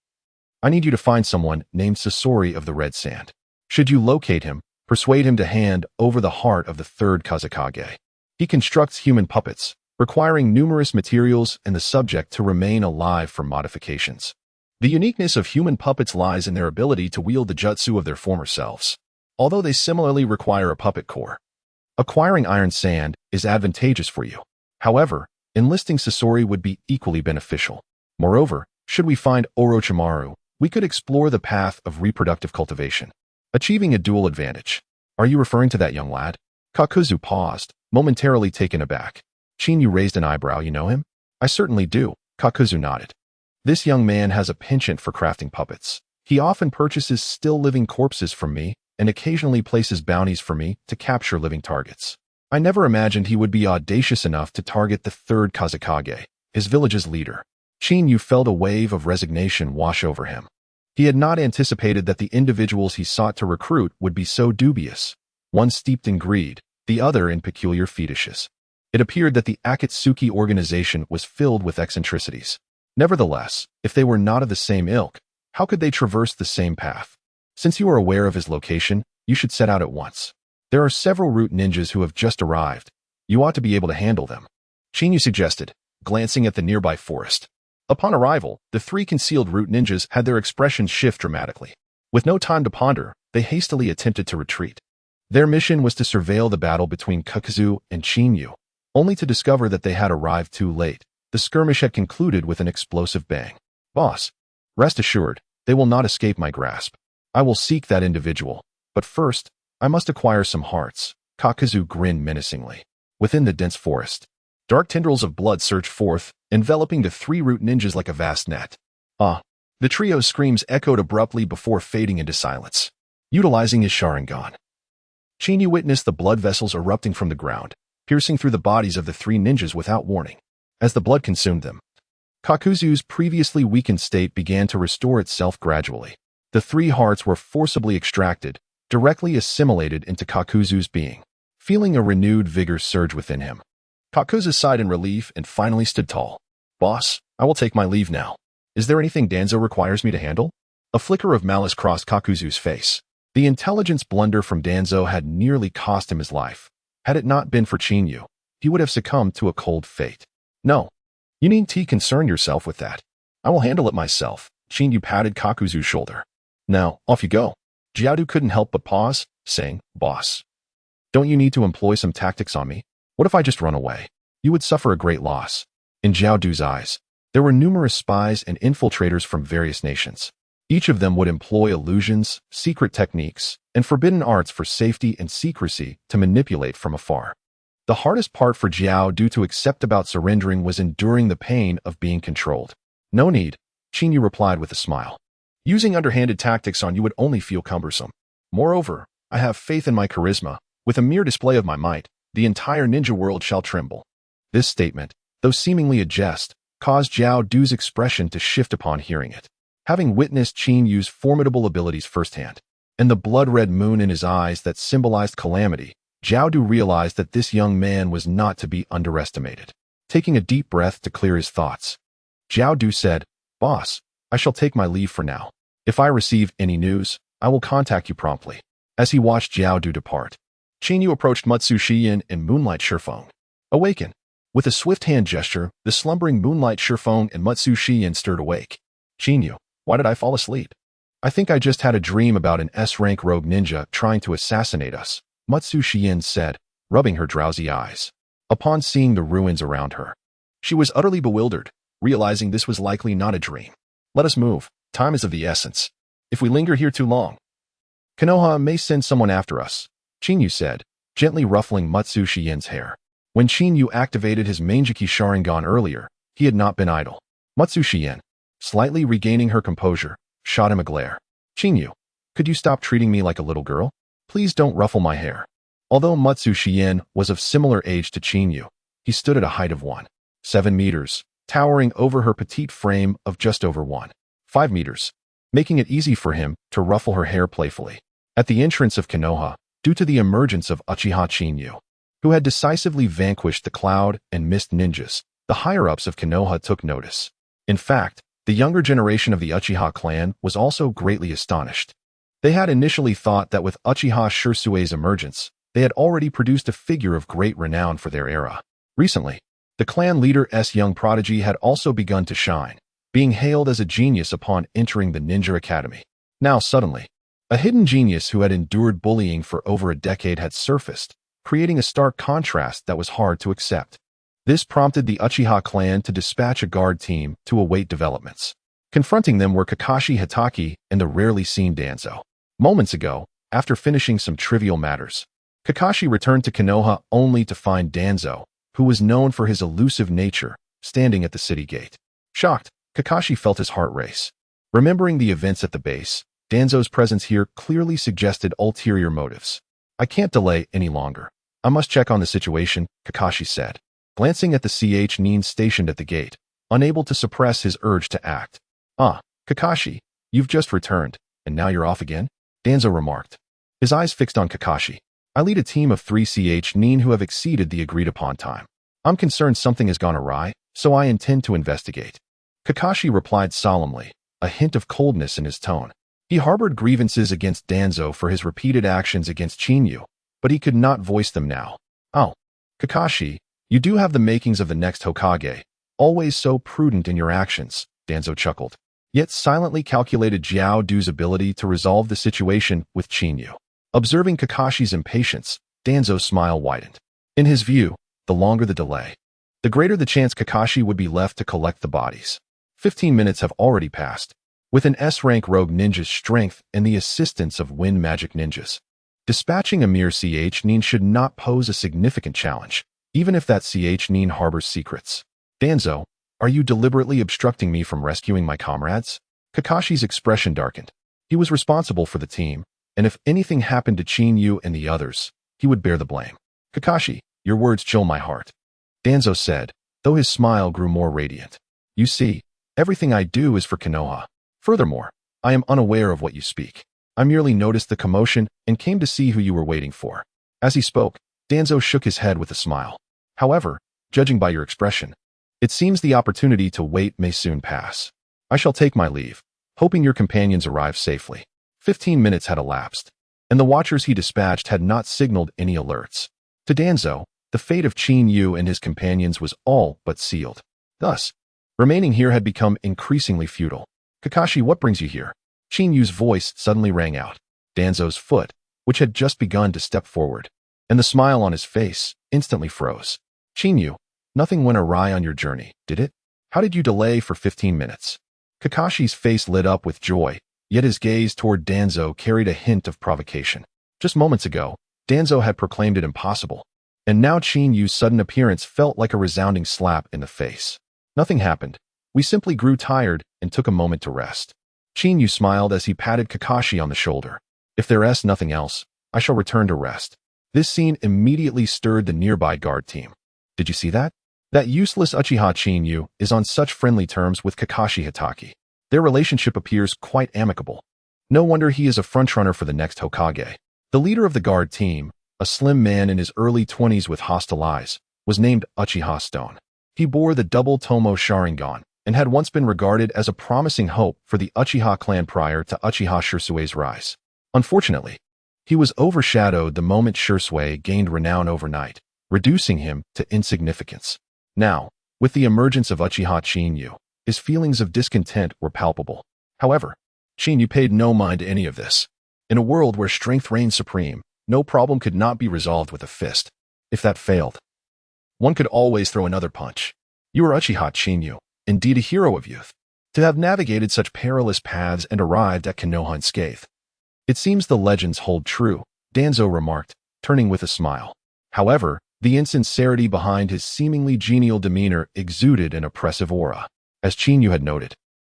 I need you to find someone named Sasori of the Red Sand. Should you locate him, persuade him to hand over the heart of the third Kazekage. He constructs human puppets, requiring numerous materials and the subject to remain alive for modifications. The uniqueness of human puppets lies in their ability to wield the jutsu of their former selves, although they similarly require a puppet core. Acquiring iron sand is advantageous for you. However, enlisting Sasori would be equally beneficial. Moreover, should we find Orochimaru, we could explore the path of reproductive cultivation, achieving a dual advantage. Are you referring to that young lad? Kakuzu paused, momentarily taken aback. Shinyu raised an eyebrow. You know him? I certainly do. Kakuzu nodded. This young man has a penchant for crafting puppets. He often purchases still living corpses from me and occasionally places bounties for me to capture living targets. I never imagined he would be audacious enough to target the third Kazekage, his village's leader. Shinyu felt a wave of resignation wash over him. He had not anticipated that the individuals he sought to recruit would be so dubious, one steeped in greed, the other in peculiar fetishes. It appeared that the Akatsuki organization was filled with eccentricities. Nevertheless, if they were not of the same ilk, how could they traverse the same path? Since you are aware of his location, you should set out at once. There are several root ninjas who have just arrived. You ought to be able to handle them. Shinyu suggested, glancing at the nearby forest. Upon arrival, the three concealed root ninjas had their expressions shift dramatically. With no time to ponder, they hastily attempted to retreat. Their mission was to surveil the battle between Kakuzu and Shinyu, only to discover that they had arrived too late. The skirmish had concluded with an explosive bang. Boss, rest assured, they will not escape my grasp. I will seek that individual, but first, I must acquire some hearts. Kakuzu grinned menacingly. Within the dense forest, dark tendrils of blood surged forth, enveloping the three root ninjas like a vast net. Ah! The trio's screams echoed abruptly before fading into silence. Utilizing his Sharingan, Shinyu witnessed the blood vessels erupting from the ground, piercing through the bodies of the three ninjas without warning. As the blood consumed them, Kakuzu's previously weakened state began to restore itself gradually. The three hearts were forcibly extracted, directly assimilated into Kakuzu's being. Feeling a renewed vigor surge within him, Kakuzu sighed in relief and finally stood tall. Boss, I will take my leave now. Is there anything Danzo requires me to handle? A flicker of malice crossed Kakuzu's face. The intelligence blunder from Danzo had nearly cost him his life. Had it not been for Shinyu, he would have succumbed to a cold fate. No, you needn't concern yourself with that. I will handle it myself. Shinyu patted Kakuzu's shoulder. Now, off you go. Jiaodu couldn't help but pause, saying, Boss, don't you need to employ some tactics on me? What if I just run away? You would suffer a great loss. In Jiaodu's eyes, There were numerous spies and infiltrators from various nations. Each of them would employ illusions, secret techniques, and forbidden arts for safety and secrecy to manipulate from afar. The hardest part for Jiao Du to accept about surrendering was enduring the pain of being controlled. No need, Qingyu replied with a smile. Using underhanded tactics on you would only feel cumbersome. Moreover, I have faith in my charisma. With a mere display of my might, the entire ninja world shall tremble. This statement, though seemingly a jest, caused Jiao Du's expression to shift upon hearing it. Having witnessed Qinyu's formidable abilities firsthand, and the blood-red moon in his eyes that symbolized calamity, Jiao Du realized that this young man was not to be underestimated. Taking a deep breath to clear his thoughts, Jiao Du said, "Boss, I shall take my leave for now. If I receive any news, I will contact you promptly." As he watched Jiao Du depart, Qingyu approached Mutsu Shiyin and Moonlight Shifeng. Awaken! With a swift hand gesture, the slumbering Moonlight Shifeng and Mutsu Shiyin stirred awake. "Qingyu, why did I fall asleep? I think I just had a dream about an S-rank rogue ninja trying to assassinate us," Mutsu Shiyin said, rubbing her drowsy eyes. Upon seeing the ruins around her, she was utterly bewildered, realizing this was likely not a dream. "Let us move. Time is of the essence. If we linger here too long, Konoha may send someone after us," Qingyu said, gently ruffling Mutsu Shiyin's hair. When Qingyu activated his Manjiki Sharingan earlier, he had not been idle. Mutsu Shiyin, slightly regaining her composure, shot him a glare. "Qingyu, could you stop treating me like a little girl? Please don't ruffle my hair." Although Mutsu Shiyin was of similar age to Qingyu, he stood at a height of 1.7 meters, towering over her petite frame of just over 1.5 meters, making it easy for him to ruffle her hair playfully. At the entrance of Konoha, due to the emergence of Uchiha Qingyu, who had decisively vanquished the Cloud and Mist ninjas, the higher-ups of Konoha took notice. In fact, the younger generation of the Uchiha clan was also greatly astonished. They had initially thought that with Uchiha Shirsui's emergence, they had already produced a figure of great renown for their era. Recently, the clan leader's young prodigy had also begun to shine, being hailed as a genius upon entering the ninja academy. Now suddenly, a hidden genius who had endured bullying for over a decade had surfaced, creating a stark contrast that was hard to accept. This prompted the Uchiha clan to dispatch a guard team to await developments. Confronting them were Kakashi Hitaki and the rarely seen Danzo. Moments ago, after finishing some trivial matters, Kakashi returned to Konoha only to find Danzo, who was known for his elusive nature, standing at the city gate. Shocked, Kakashi felt his heart race. Remembering the events at the base, Danzo's presence here clearly suggested ulterior motives. "I can't delay any longer. I must check on the situation," Kakashi said, glancing at the Nin stationed at the gate, unable to suppress his urge to act. "Ah, Kakashi, you've just returned, and now you're off again?" Danzo remarked, his eyes fixed on Kakashi. "I lead a team of 3 Nin who have exceeded the agreed-upon time. I'm concerned something has gone awry, so I intend to investigate." Kakashi replied solemnly, a hint of coldness in his tone. He harbored grievances against Danzo for his repeated actions against Qingyu, but he could not voice them now. "Oh, Kakashi, you do have the makings of the next Hokage, always so prudent in your actions," Danzo chuckled, yet silently calculated Jiao Du's ability to resolve the situation with Qingyu. Observing Kakashi's impatience, Danzo's smile widened. In his view, the longer the delay, the greater the chance Kakashi would be left to collect the bodies. 15 minutes have already passed. With an S-rank rogue ninja's strength and the assistance of wind magic ninjas, dispatching a mere Nin should not pose a significant challenge, even if that Nin harbors secrets. "Danzo, are you deliberately obstructing me from rescuing my comrades?" Kakashi's expression darkened. He was responsible for the team, and if anything happened to Qingyu and the others, he would bear the blame. "Kakashi, your words chill my heart," Danzo said, though his smile grew more radiant. "You see, everything I do is for Konoha. Furthermore, I am unaware of what you speak. I merely noticed the commotion and came to see who you were waiting for." As he spoke, Danzo shook his head with a smile. "However, judging by your expression, it seems the opportunity to wait may soon pass. I shall take my leave, hoping your companions arrive safely." 15 minutes had elapsed, and the watchers he dispatched had not signaled any alerts. To Danzo, the fate of Qingyu and his companions was all but sealed. Thus, remaining here had become increasingly futile. "Kakashi, what brings you here?" Qinyu's voice suddenly rang out. Danzo's foot, which had just begun to step forward, and the smile on his face instantly froze. "Qingyu, nothing went awry on your journey, did it?" How did you delay for 15 minutes? Kakashi's face lit up with joy, yet his gaze toward Danzo carried a hint of provocation. Just moments ago, Danzo had proclaimed it impossible, and now Yu's sudden appearance felt like a resounding slap in the face. Nothing happened. We simply grew tired and took a moment to rest. Yu smiled as he patted Kakashi on the shoulder. If there is nothing else, I shall return to rest. This scene immediately stirred the nearby guard team. Did you see that? That useless Uchiha Yu is on such friendly terms with Kakashi Hatake. Their relationship appears quite amicable. No wonder he is a frontrunner for the next Hokage. The leader of the guard team, a slim man in his early 20s with hostile eyes, was named Uchiha Stone. He bore the double Tomo Sharingan and had once been regarded as a promising hope for the Uchiha clan prior to Uchiha Shirsui's rise. Unfortunately, he was overshadowed the moment Shirsui gained renown overnight, reducing him to insignificance. Now, with the emergence of Uchiha Yu, his feelings of discontent were palpable. However, Yu paid no mind to any of this. In a world where strength reigned supreme, no problem could not be resolved with a fist. If that failed, one could always throw another punch. You are Uchiha Yu, indeed a hero of youth. To have navigated such perilous paths and arrived at Konoha unscathed. It seems the legends hold true, Danzo remarked, turning with a smile. However, the insincerity behind his seemingly genial demeanor exuded an oppressive aura. As Yu had noted,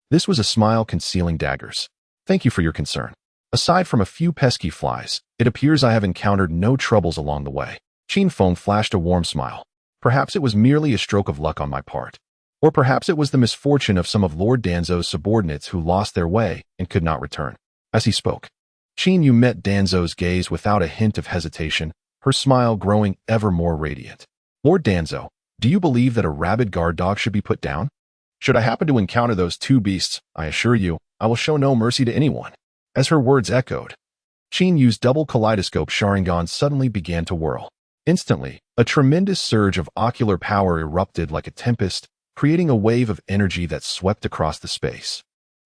this was a smile concealing daggers. Thank you for your concern. Aside from a few pesky flies, it appears I have encountered no troubles along the way. Feng flashed a warm smile. Perhaps it was merely a stroke of luck on my part. Or perhaps it was the misfortune of some of Lord Danzo's subordinates who lost their way and could not return. As he spoke, Yu met Danzo's gaze without a hint of hesitation, her smile growing ever more radiant. Lord Danzo, do you believe that a rabid guard dog should be put down? Should I happen to encounter those two beasts, I assure you, I will show no mercy to anyone. As her words echoed, Yu's double kaleidoscope Sharingan suddenly began to whirl. Instantly, a tremendous surge of ocular power erupted like a tempest, creating a wave of energy that swept across the space.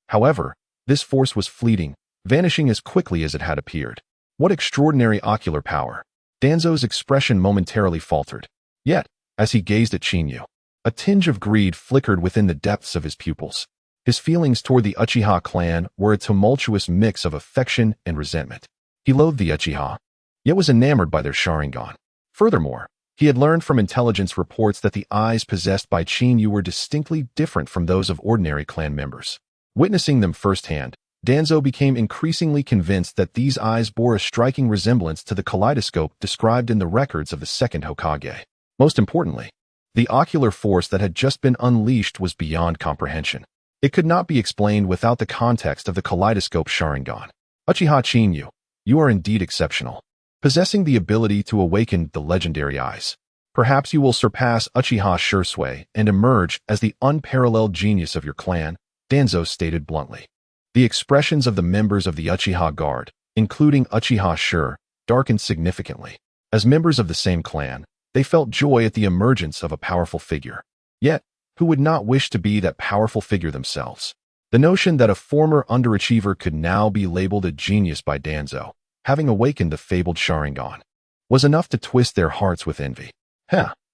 However, this force was fleeting, vanishing as quickly as it had appeared. What extraordinary ocular power! Danzo's expression momentarily faltered. Yet, as he gazed at Yu, a tinge of greed flickered within the depths of his pupils. His feelings toward the Uchiha clan were a tumultuous mix of affection and resentment. He loathed the Uchiha, yet was enamored by their Sharingan. Furthermore, he had learned from intelligence reports that the eyes possessed by Yu were distinctly different from those of ordinary clan members. Witnessing them firsthand, Danzo became increasingly convinced that these eyes bore a striking resemblance to the kaleidoscope described in the records of the second Hokage. Most importantly, the ocular force that had just been unleashed was beyond comprehension. It could not be explained without the context of the kaleidoscope Sharingan. Uchiha Yu, you are indeed exceptional, possessing the ability to awaken the legendary eyes. Perhaps you will surpass Uchiha Shirsui and emerge as the unparalleled genius of your clan, Danzo stated bluntly. The expressions of the members of the Uchiha Guard, including Uchiha Shur, darkened significantly. As members of the same clan, they felt joy at the emergence of a powerful figure. Yet, who would not wish to be that powerful figure themselves? The notion that a former underachiever could now be labeled a genius by Danzo, having awakened the fabled Sharingan, was enough to twist their hearts with envy.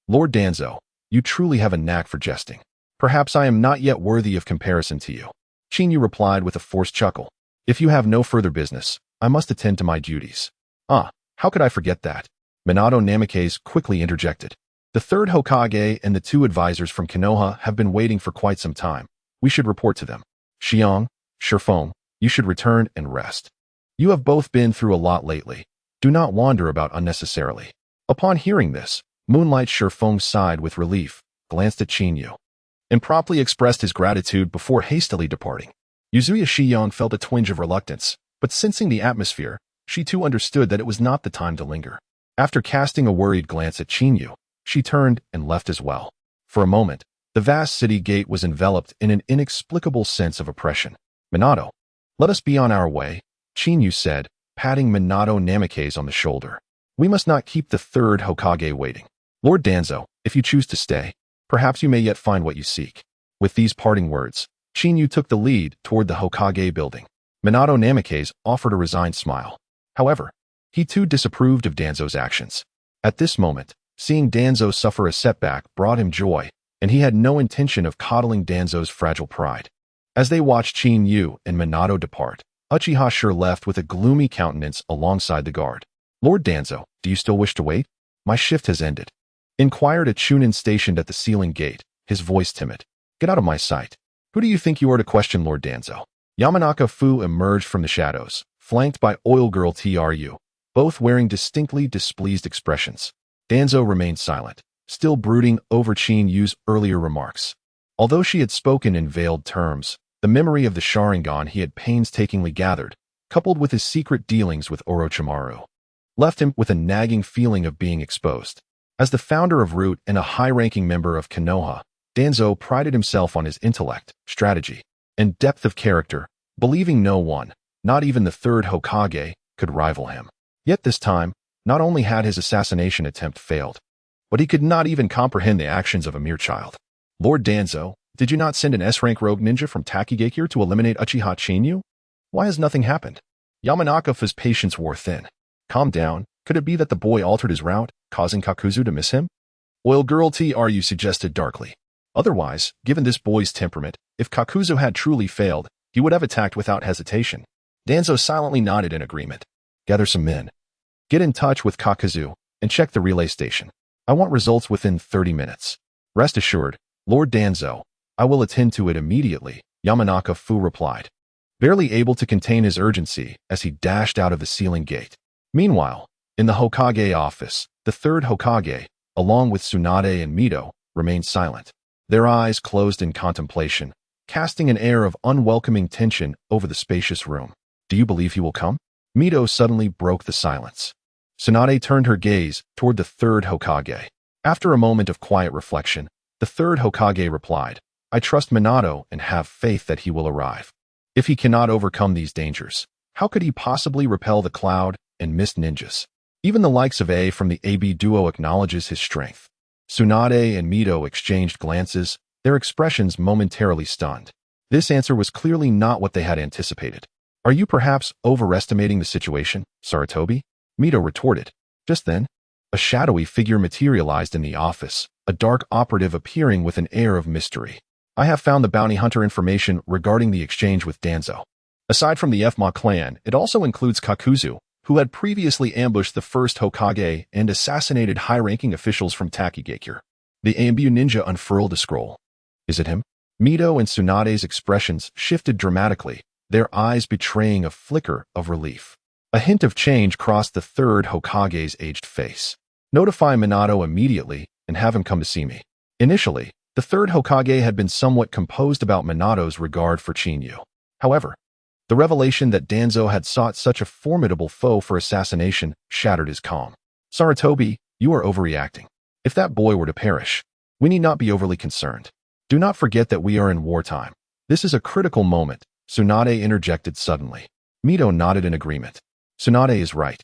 Lord Danzo, you truly have a knack for jesting. Perhaps I am not yet worthy of comparison to you. Yu replied with a forced chuckle. If you have no further business, I must attend to my duties. How could I forget that? Minato Namikaze quickly interjected. The third Hokage and the two advisors from Konoha have been waiting for quite some time. We should report to them. Xiang, Shifeng, you should return and rest. You have both been through a lot lately. Do not wander about unnecessarily. Upon hearing this, Moonlight Shifeng sighed with relief, glanced at Yu, and promptly expressed his gratitude before hastily departing. Yuzuya Xiang felt a twinge of reluctance, but sensing the atmosphere, she too understood that it was not the time to linger. After casting a worried glance at Yu, she turned and left as well. For a moment, the vast city gate was enveloped in an inexplicable sense of oppression. Minato, let us be on our way, Yu said, patting Minato Namikaze on the shoulder. We must not keep the third Hokage waiting. Lord Danzo, if you choose to stay, perhaps you may yet find what you seek. With these parting words, Yu took the lead toward the Hokage building. Minato Namikaze offered a resigned smile. However, he too disapproved of Danzo's actions. At this moment, seeing Danzo suffer a setback brought him joy, and he had no intention of coddling Danzo's fragile pride. As they watched Qin Yu and Minato depart, Uchiha sure left with a gloomy countenance alongside the guard. "Lord Danzo, do you still wish to wait? My shift has ended," inquired a Chunin stationed at the ceiling gate, his voice timid. "Get out of my sight. Who do you think you are to question Lord Danzo?" Yamanaka Fu emerged from the shadows, flanked by Oil Girl Tru, both wearing distinctly displeased expressions. Danzo remained silent, still brooding over Qin Yu's earlier remarks. Although she had spoken in veiled terms, the memory of the Sharingan he had painstakingly gathered, coupled with his secret dealings with Orochimaru, left him with a nagging feeling of being exposed. As the founder of Root and a high-ranking member of Konoha, Danzo prided himself on his intellect, strategy, and depth of character, believing no one, not even the third Hokage, could rival him. Yet this time, not only had his assassination attempt failed, but he could not even comprehend the actions of a mere child. "Lord Danzo, did you not send an S-rank rogue ninja from Takigakure to eliminate Uchiha Chinyu? Why has nothing happened?" Yamanaka-Fu's patience wore thin. "Calm down. Could it be that the boy altered his route, causing Kakuzu to miss him?" Oil Girl Tru suggested darkly. "Otherwise, given this boy's temperament, if Kakuzu had truly failed, he would have attacked without hesitation." Danzo silently nodded in agreement. "Gather some men. Get in touch with Kakuzu and check the relay station. I want results within 30 minutes. Rest assured, Lord Danzo, I will attend to it immediately," Yamanaka-Fu replied, barely able to contain his urgency as he dashed out of the ceiling gate. Meanwhile, in the Hokage office, the third Hokage, along with Tsunade and Mito, remained silent, their eyes closed in contemplation, casting an air of unwelcoming tension over the spacious room. "Do you believe he will come?" Mito suddenly broke the silence. Tsunade turned her gaze toward the third Hokage. After a moment of quiet reflection, the third Hokage replied, "I trust Minato and have faith that he will arrive. If he cannot overcome these dangers, how could he possibly repel the Cloud and Mist ninjas? Even the likes of A from the AB duo acknowledges his strength." Tsunade and Mito exchanged glances, their expressions momentarily stunned. This answer was clearly not what they had anticipated. "Are you perhaps overestimating the situation, Sarutobi?" Mito retorted. Just then, a shadowy figure materialized in the office, a dark operative appearing with an air of mystery. "I have found the bounty hunter information regarding the exchange with Danzo. Aside from the Fma clan, it also includes Kakuzu, who had previously ambushed the first Hokage and assassinated high-ranking officials from Takigakure." The Ambu ninja unfurled a scroll. "Is it him?" Mito and Tsunade's expressions shifted dramatically, their eyes betraying a flicker of relief. A hint of change crossed the third Hokage's aged face. "Notify Minato immediately and have him come to see me." Initially, the third Hokage had been somewhat composed about Minato's regard for Chinyu. However, the revelation that Danzo had sought such a formidable foe for assassination shattered his calm. "Sarutobi, you are overreacting. If that boy were to perish, we need not be overly concerned. Do not forget that we are in wartime. This is a critical moment," Tsunade interjected suddenly. Mito nodded in agreement. Tsunade is right.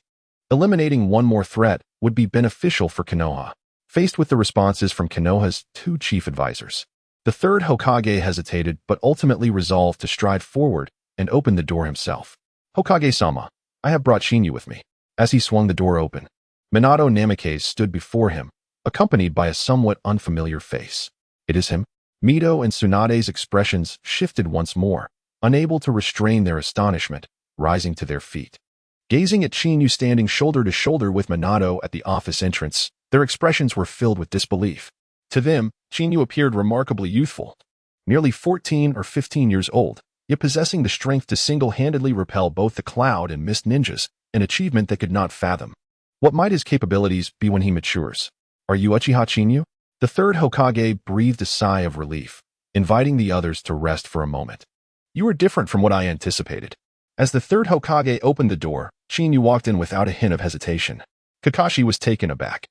Eliminating one more threat would be beneficial for Konoha. Faced with the responses from Konoha's two chief advisors, the third Hokage hesitated but ultimately resolved to stride forward and open the door himself. "Hokage-sama, I have brought Shinyu with me." As he swung the door open, Minato Namikaze stood before him, accompanied by a somewhat unfamiliar face. "It is him?" Mito and Tsunade's expressions shifted once more, unable to restrain their astonishment, rising to their feet. Gazing at Chinyu standing shoulder to shoulder with Minato at the office entrance, their expressions were filled with disbelief. To them, Chinyu appeared remarkably youthful, nearly 14 or 15 years old, yet possessing the strength to single-handedly repel both the Cloud and Mist ninjas, an achievement they could not fathom. What might his capabilities be when he matures? "Are you Uchiha Chinyu?" The third Hokage breathed a sigh of relief, inviting the others to rest for a moment. "You are different from what I anticipated." As the third Hokage opened the door, Chinyu walked in without a hint of hesitation. Kakashi was taken aback,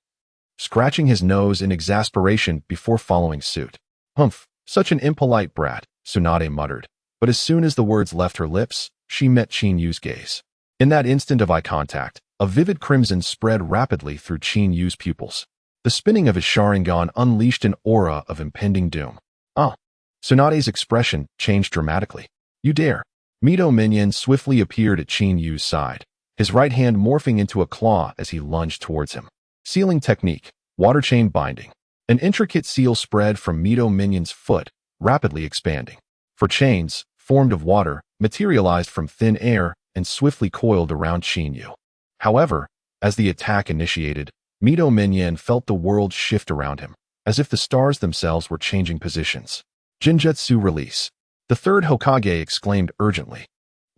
scratching his nose in exasperation before following suit. "Humph, such an impolite brat," Tsunade muttered. But as soon as the words left her lips, she met Chinyu's gaze. In that instant of eye contact, a vivid crimson spread rapidly through Chinyu's pupils. The spinning of his Sharingan unleashed an aura of impending doom. "Ah!" Tsunade's expression changed dramatically. "You dare!" Mito Minion swiftly appeared at Chinyu's side, his right hand morphing into a claw as he lunged towards him. Sealing technique, water chain binding. An intricate seal spread from Mito Minion's foot, rapidly expanding. For chains, formed of water, materialized from thin air and swiftly coiled around Chinyu. However, as the attack initiated, Mito Minion felt the world shift around him, as if the stars themselves were changing positions. Jinjutsu release. The third Hokage exclaimed urgently.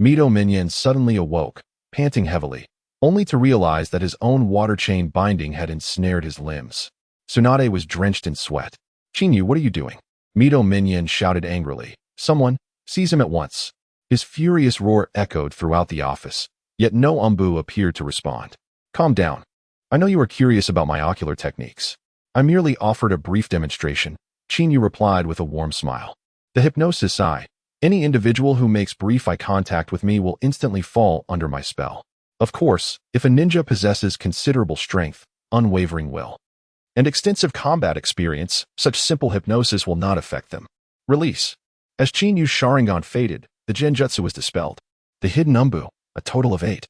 Mito Minion suddenly awoke, panting heavily, only to realize that his own water chain binding had ensnared his limbs. Tsunade was drenched in sweat. Chinyu, what are you doing? Mito Minion shouted angrily. Someone, seize him at once. His furious roar echoed throughout the office, yet no Umbu appeared to respond. Calm down. I know you are curious about my ocular techniques. I merely offered a brief demonstration, Chinyu replied with a warm smile. The hypnosis eye. Any individual who makes brief eye contact with me will instantly fall under my spell. Of course, if a ninja possesses considerable strength, unwavering will, and extensive combat experience, such simple hypnosis will not affect them. Release. As Chinyu's Sharingan faded, the Genjutsu was dispelled. The hidden Umbu, a total of 8,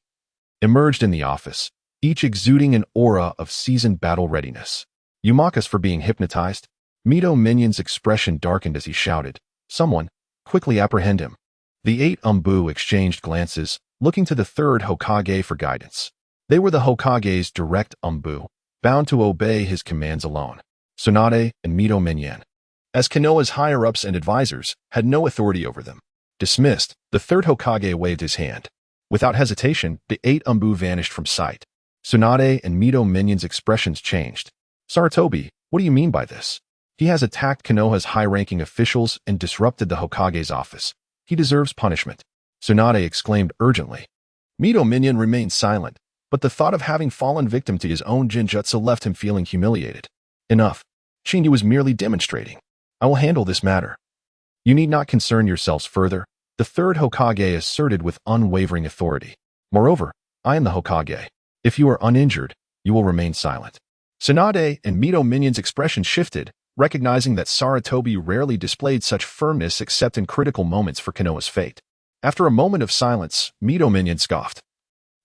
emerged in the office, each exuding an aura of seasoned battle readiness. You mock us for being hypnotized? Mito Minion's expression darkened as he shouted, someone, quickly apprehend him. The 8 Umbu exchanged glances, looking to the third Hokage for guidance. They were the Hokage's direct Umbu, bound to obey his commands alone. Tsunade and Mito Minion, as Konoha's higher-ups and advisors, had no authority over them. Dismissed, the third Hokage waved his hand. Without hesitation, the 8 Umbu vanished from sight. Tsunade and Mito Minion's expressions changed. Sarutobi, what do you mean by this? He has attacked Konoha's high-ranking officials and disrupted the Hokage's office. He deserves punishment. Tsunade exclaimed urgently. Mito Minion remained silent, but the thought of having fallen victim to his own Jinjutsu left him feeling humiliated. Enough. Chinyu was merely demonstrating. I will handle this matter. You need not concern yourselves further, the third Hokage asserted with unwavering authority. Moreover, I am the Hokage. If you are uninjured, you will remain silent. Tsunade and Mito Minion's expression shifted, recognizing that Sarutobi rarely displayed such firmness except in critical moments for Konoha's fate. After a moment of silence, Mito Minion scoffed.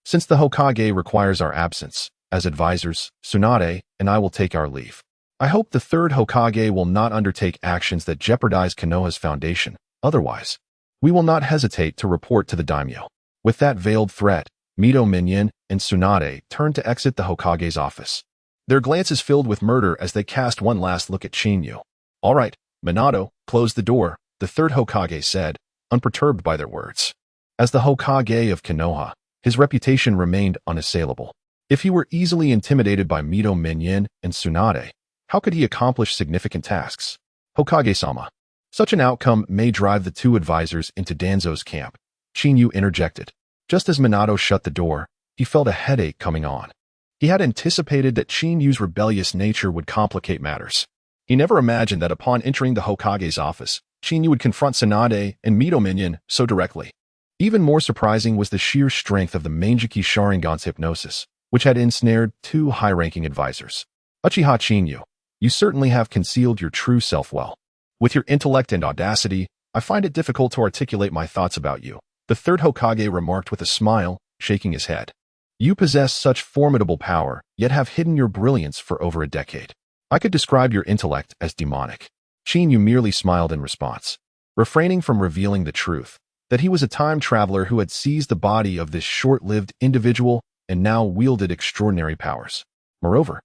Since the Hokage requires our absence, as advisors, Tsunade and I will take our leave. I hope the third Hokage will not undertake actions that jeopardize Konoha's foundation. Otherwise, we will not hesitate to report to the daimyo. With that veiled threat, Mito Minion and Tsunade turned to exit the Hokage's office. Their glances filled with murder as they cast one last look at Chinyu. All right, Minato, close the door, the third Hokage said, unperturbed by their words. As the Hokage of Konoha, his reputation remained unassailable. If he were easily intimidated by Mito Minion and Tsunade, how could he accomplish significant tasks? Hokage-sama. Such an outcome may drive the two advisors into Danzo's camp. Chinyu interjected. Just as Minato shut the door, he felt a headache coming on. He had anticipated that Chinyu's rebellious nature would complicate matters. He never imagined that upon entering the Hokage's office, Chinyu would confront Tsunade and Mito Minion so directly. Even more surprising was the sheer strength of the Manjiki Sharingan's hypnosis, which had ensnared 2 high-ranking advisors. Uchiha Chinyu, you certainly have concealed your true self well. With your intellect and audacity, I find it difficult to articulate my thoughts about you, the third Hokage remarked with a smile, shaking his head. You possess such formidable power, yet have hidden your brilliance for over a decade. I could describe your intellect as demonic. Chinyu merely smiled in response, refraining from revealing the truth, that he was a time traveler who had seized the body of this short-lived individual and now wielded extraordinary powers. Moreover,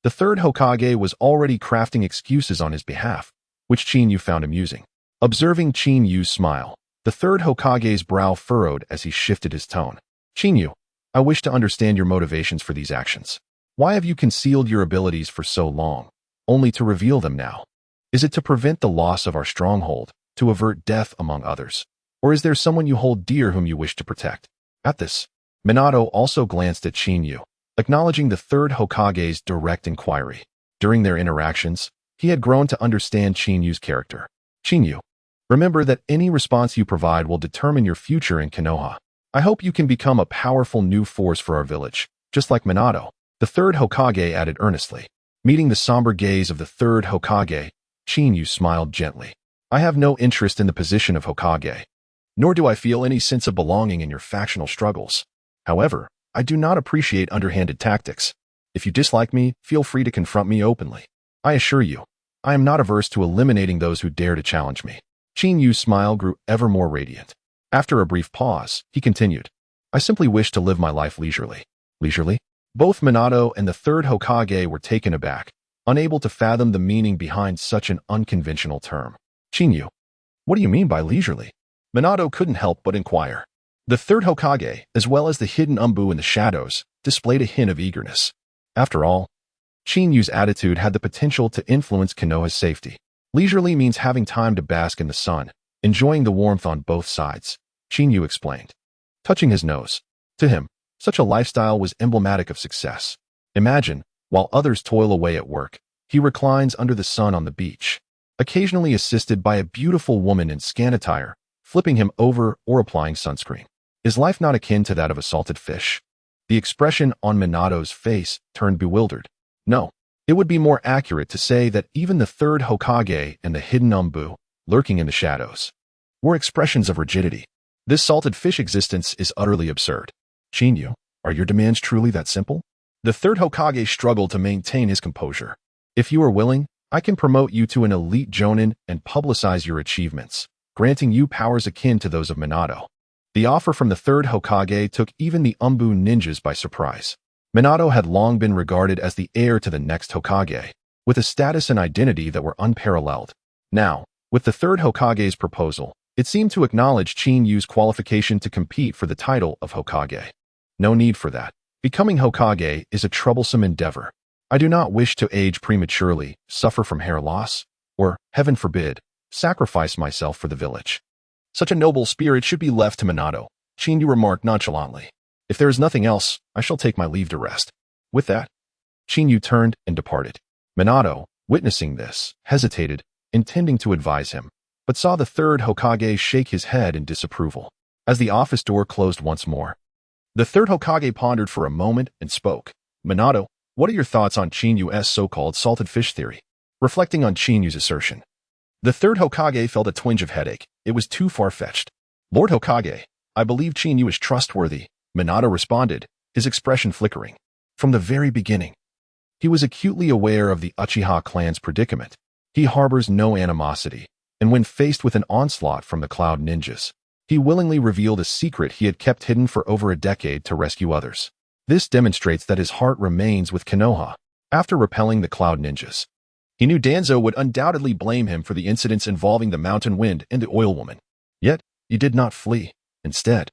the third Hokage was already crafting excuses on his behalf, which Chinyu found amusing. Observing Chinyu's smile, the third Hokage's brow furrowed as he shifted his tone. Chinyu, I wish to understand your motivations for these actions. Why have you concealed your abilities for so long, only to reveal them now? Is it to prevent the loss of our stronghold, to avert death among others? Or is there someone you hold dear whom you wish to protect? At this, Minato also glanced at Chinyu, acknowledging the third Hokage's direct inquiry. During their interactions, he had grown to understand Chinyu's character. Chinyu, remember that any response you provide will determine your future in Konoha. I hope you can become a powerful new force for our village, just like Minato. The third Hokage added earnestly. Meeting the somber gaze of the third Hokage, Chinyu smiled gently. I have no interest in the position of Hokage, nor do I feel any sense of belonging in your factional struggles. However, I do not appreciate underhanded tactics. If you dislike me, feel free to confront me openly. I assure you, I am not averse to eliminating those who dare to challenge me. Qin Yu's smile grew ever more radiant. After a brief pause, he continued, I simply wish to live my life leisurely. Leisurely? Both Minato and the third Hokage were taken aback, unable to fathom the meaning behind such an unconventional term. Qin Yu, what do you mean by leisurely? Minato couldn't help but inquire. The third Hokage, as well as the hidden Umbu in the shadows, displayed a hint of eagerness. After all, Qin Yu's attitude had the potential to influence Konoha's safety. Leisurely means having time to bask in the sun, enjoying the warmth on both sides, Qin Yu explained, touching his nose. To him, such a lifestyle was emblematic of success. Imagine, while others toil away at work, he reclines under the sun on the beach, occasionally assisted by a beautiful woman in scan attire, flipping him over or applying sunscreen. Is life not akin to that of a salted fish? The expression on Minato's face turned bewildered. No, it would be more accurate to say that even the third Hokage and the hidden Umbu, lurking in the shadows, were expressions of rigidity. This salted fish existence is utterly absurd. Qin Yu, are your demands truly that simple? The third Hokage struggled to maintain his composure. If you are willing, I can promote you to an elite jonin and publicize your achievements, granting you powers akin to those of Minato. The offer from the third Hokage took even the Umbu ninjas by surprise. Minato had long been regarded as the heir to the next Hokage, with a status and identity that were unparalleled. Now, with the third Hokage's proposal, it seemed to acknowledge Qin Yu's qualification to compete for the title of Hokage. No need for that. Becoming Hokage is a troublesome endeavor. I do not wish to age prematurely, suffer from hair loss, or, heaven forbid, sacrifice myself for the village. Such a noble spirit should be left to Minato, Qin Yu remarked nonchalantly. If there is nothing else, I shall take my leave to rest. With that, Qin Yu turned and departed. Minato, witnessing this, hesitated, intending to advise him, but saw the third Hokage shake his head in disapproval. As the office door closed once more, the third Hokage pondered for a moment and spoke. Minato, what are your thoughts on Qin Yu's so-called salted fish theory? Reflecting on Qin Yu's assertion, the third Hokage felt a twinge of headache. It was too far-fetched. Lord Hokage, I believe Qin Yu is trustworthy, Minato responded, his expression flickering. From the very beginning, he was acutely aware of the Uchiha clan's predicament. He harbors no animosity, and when faced with an onslaught from the Cloud Ninjas, he willingly revealed a secret he had kept hidden for over a decade to rescue others. This demonstrates that his heart remains with Konoha. After repelling the Cloud Ninjas, he knew Danzo would undoubtedly blame him for the incidents involving the Mountain Wind and the Oil Woman. Yet, he did not flee. Instead,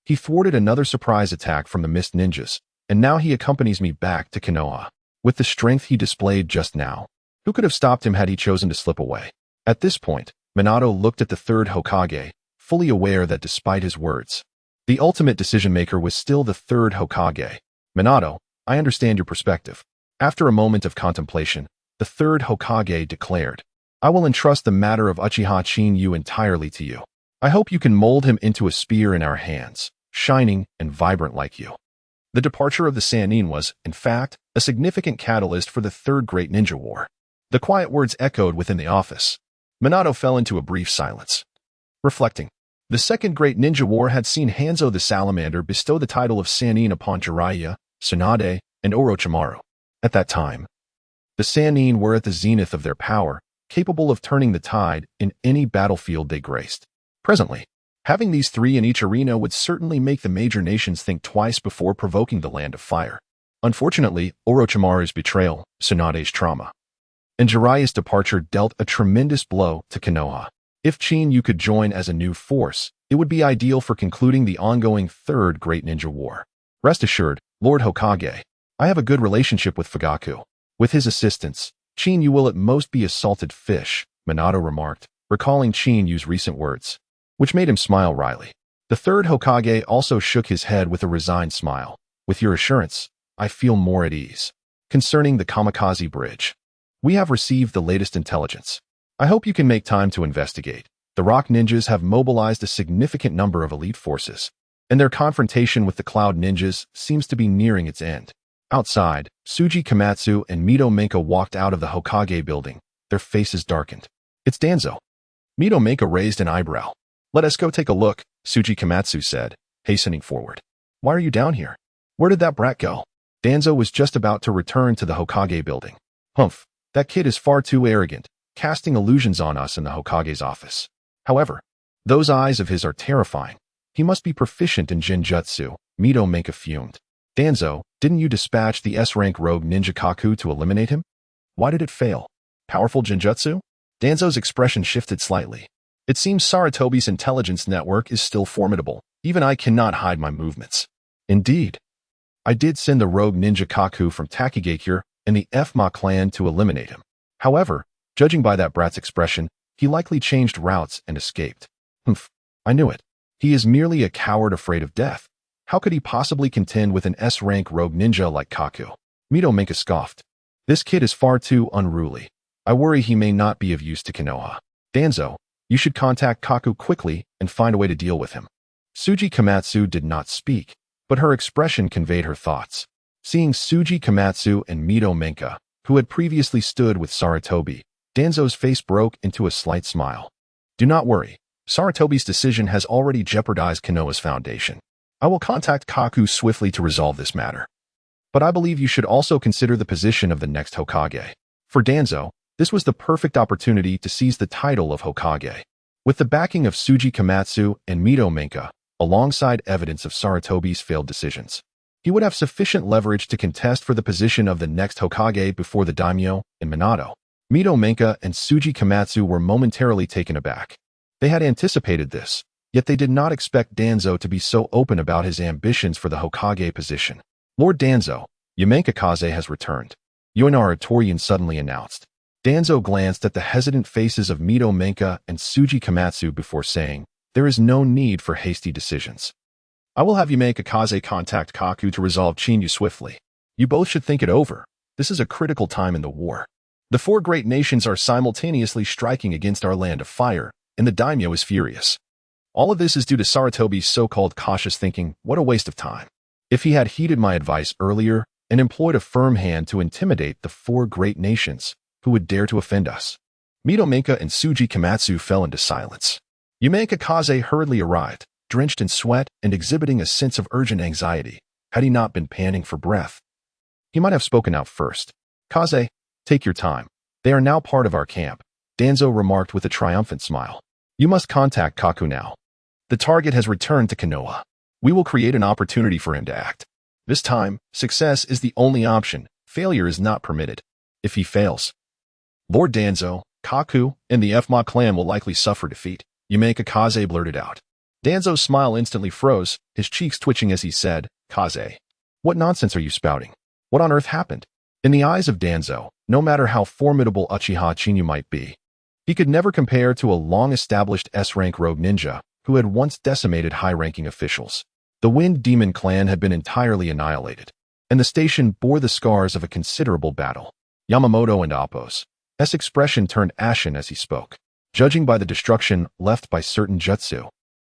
he thwarted another surprise attack from the Mist Ninjas, and now he accompanies me back to Konoha. With the strength he displayed just now, who could have stopped him had he chosen to slip away? At this point, Minato looked at the third Hokage, fully aware that despite his words, the ultimate decision-maker was still the third Hokage. Minato, I understand your perspective. After a moment of contemplation, the third Hokage declared, I will entrust the matter of Uchiha Qin Yu entirely to you. I hope you can mold him into a spear in our hands, shining and vibrant like you. The departure of the Sannin was, in fact, a significant catalyst for the Third Great Ninja War. The quiet words echoed within the office. Minato fell into a brief silence. Reflecting, the Second Great Ninja War had seen Hanzo the Salamander bestow the title of Sannin upon Jiraiya, Tsunade, and Orochimaru. At that time, the Sannin were at the zenith of their power, capable of turning the tide in any battlefield they graced. Presently, having these three in each arena would certainly make the major nations think twice before provoking the Land of Fire. Unfortunately, Orochimaru's betrayal, Tsunade's trauma, and Jiraiya's departure dealt a tremendous blow to Konoha. If Qin Yu could join as a new force, it would be ideal for concluding the ongoing Third Great Ninja War. Rest assured, Lord Hokage, I have a good relationship with Fugaku. With his assistance, Qin Yu will at most be a salted fish, Minato remarked, recalling Qin Yu's recent words, which made him smile wryly. The third Hokage also shook his head with a resigned smile. With your assurance, I feel more at ease. Concerning the Kamikaze Bridge, we have received the latest intelligence. I hope you can make time to investigate. The Rock Ninjas have mobilized a significant number of elite forces, and their confrontation with the Cloud Ninjas seems to be nearing its end. Outside, Tsuji Komatsu and Mito Menka walked out of the Hokage building, their faces darkened. It's Danzo. Mito Menka raised an eyebrow. Let us go take a look, Tsuji Komatsu said, hastening forward. Why are you down here? Where did that brat go? Danzo was just about to return to the Hokage building. Humph, That kid is far too arrogant, casting illusions on us in the Hokage's office. However, those eyes of his are terrifying. He must be proficient in Jinjutsu. Mito Menka fumed. Danzo, didn't you dispatch the S-rank rogue ninja Kaku to eliminate him? Why did it fail? Powerful Jinjutsu? Danzo's expression shifted slightly. It seems Saratobi's intelligence network is still formidable. Even I cannot hide my movements. Indeed. I did send the rogue ninja Kaku from Takigakure and the Fma clan to eliminate him. However, judging by that brat's expression, he likely changed routes and escaped. Humph, I knew it. He is merely a coward afraid of death. How could he possibly contend with an S-rank rogue ninja like Kaku? Mito Menka scoffed. This kid is far too unruly. I worry he may not be of use to Konoha. Danzo, you should contact Kaku quickly and find a way to deal with him. Tsuji Komatsu did not speak, but her expression conveyed her thoughts. Seeing Tsuji Komatsu and Mito Menka, who had previously stood with Saratobi, Danzo's face broke into a slight smile. Do not worry. Saratobi's decision has already jeopardized Konoha's foundation. I will contact Kaku swiftly to resolve this matter. But I believe you should also consider the position of the next Hokage. For Danzo, this was the perfect opportunity to seize the title of Hokage. With the backing of Tsuji Komatsu and Mito Menka, alongside evidence of Saratobi's failed decisions, he would have sufficient leverage to contest for the position of the next Hokage before the daimyo and Minato. Mito Menka and Tsuji Komatsu were momentarily taken aback. They had anticipated this, yet they did not expect Danzo to be so open about his ambitions for the Hokage position. Lord Danzo, Yamenka Kaze has returned. Yoinara Torian suddenly announced. Danzo glanced at the hesitant faces of Mito Menka and Tsuji Komatsu before saying, there is no need for hasty decisions. I will have Yamenka Kaze contact Kaku to resolve Chinyu swiftly. You both should think it over. This is a critical time in the war. The four great nations are simultaneously striking against our land of fire, and the daimyo is furious. All of this is due to Saratobi's so-called cautious thinking. What a waste of time. If he had heeded my advice earlier and employed a firm hand to intimidate the four great nations, who would dare to offend us? Mito Menka and Tsuji Komatsu fell into silence. Yamenka Kaze hurriedly arrived, drenched in sweat and exhibiting a sense of urgent anxiety. Had he not been panting for breath? He might have spoken out first. Kaze, take your time. They are now part of our camp, Danzo remarked with a triumphant smile. You must contact Kaku now. The target has returned to Konoha. We will create an opportunity for him to act. This time, success is the only option. Failure is not permitted. If he fails, Lord Danzo, Kaku, and the Fma clan will likely suffer defeat, Yamenka Kaze blurted out. Danzo's smile instantly froze, his cheeks twitching as he said, Kaze, what nonsense are you spouting? What on earth happened? In the eyes of Danzo, no matter how formidable Uchiha Chinyu might be, he could never compare to a long-established S-rank rogue ninja who had once decimated high-ranking officials. The Wind Demon clan had been entirely annihilated, and the station bore the scars of a considerable battle. Yamamoto and Appo's expression turned ashen as he spoke, judging by the destruction left by certain jutsu.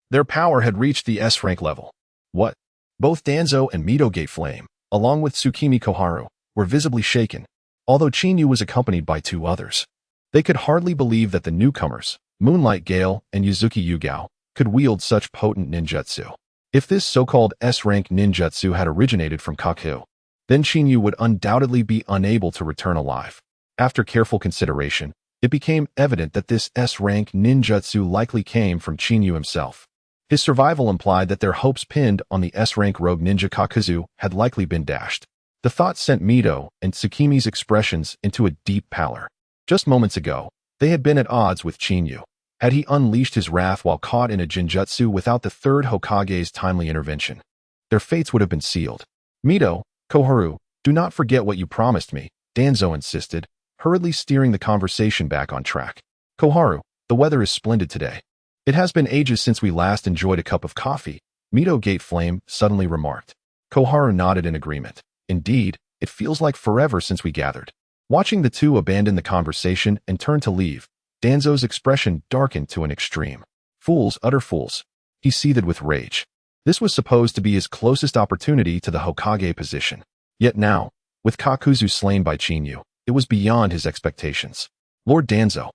Their power had reached the S-rank level. What? Both Danzo and Mito Gate Flame, along with Tsukimi Koharu, were visibly shaken, although Chinyu was accompanied by two others. They could hardly believe that the newcomers, Moonlight Gale and Yuzuki Yugao, could wield such potent ninjutsu. If this so-called S-rank ninjutsu had originated from Kaku, then Chinyu would undoubtedly be unable to return alive. After careful consideration, it became evident that this S-rank ninjutsu likely came from Chinyu himself. His survival implied that their hopes pinned on the S-rank rogue ninja Kakuzu had likely been dashed. The thought sent Mito and Tsukimi's expressions into a deep pallor. Just moments ago, they had been at odds with Chinyu. Had he unleashed his wrath while caught in a jinjutsu without the third Hokage's timely intervention, their fates would have been sealed. Mito, Koharu, do not forget what you promised me, Danzo insisted, hurriedly steering the conversation back on track. Koharu, the weather is splendid today. It has been ages since we last enjoyed a cup of coffee, Mito Gate Flame suddenly remarked. Koharu nodded in agreement. Indeed, it feels like forever since we gathered. Watching the two abandon the conversation and turn to leave, Danzo's expression darkened to an extreme. Fools, utter fools. He seethed with rage. This was supposed to be his closest opportunity to the Hokage position. Yet now, with Kakuzu slain by Chinyu, it was beyond his expectations. Lord Danzo,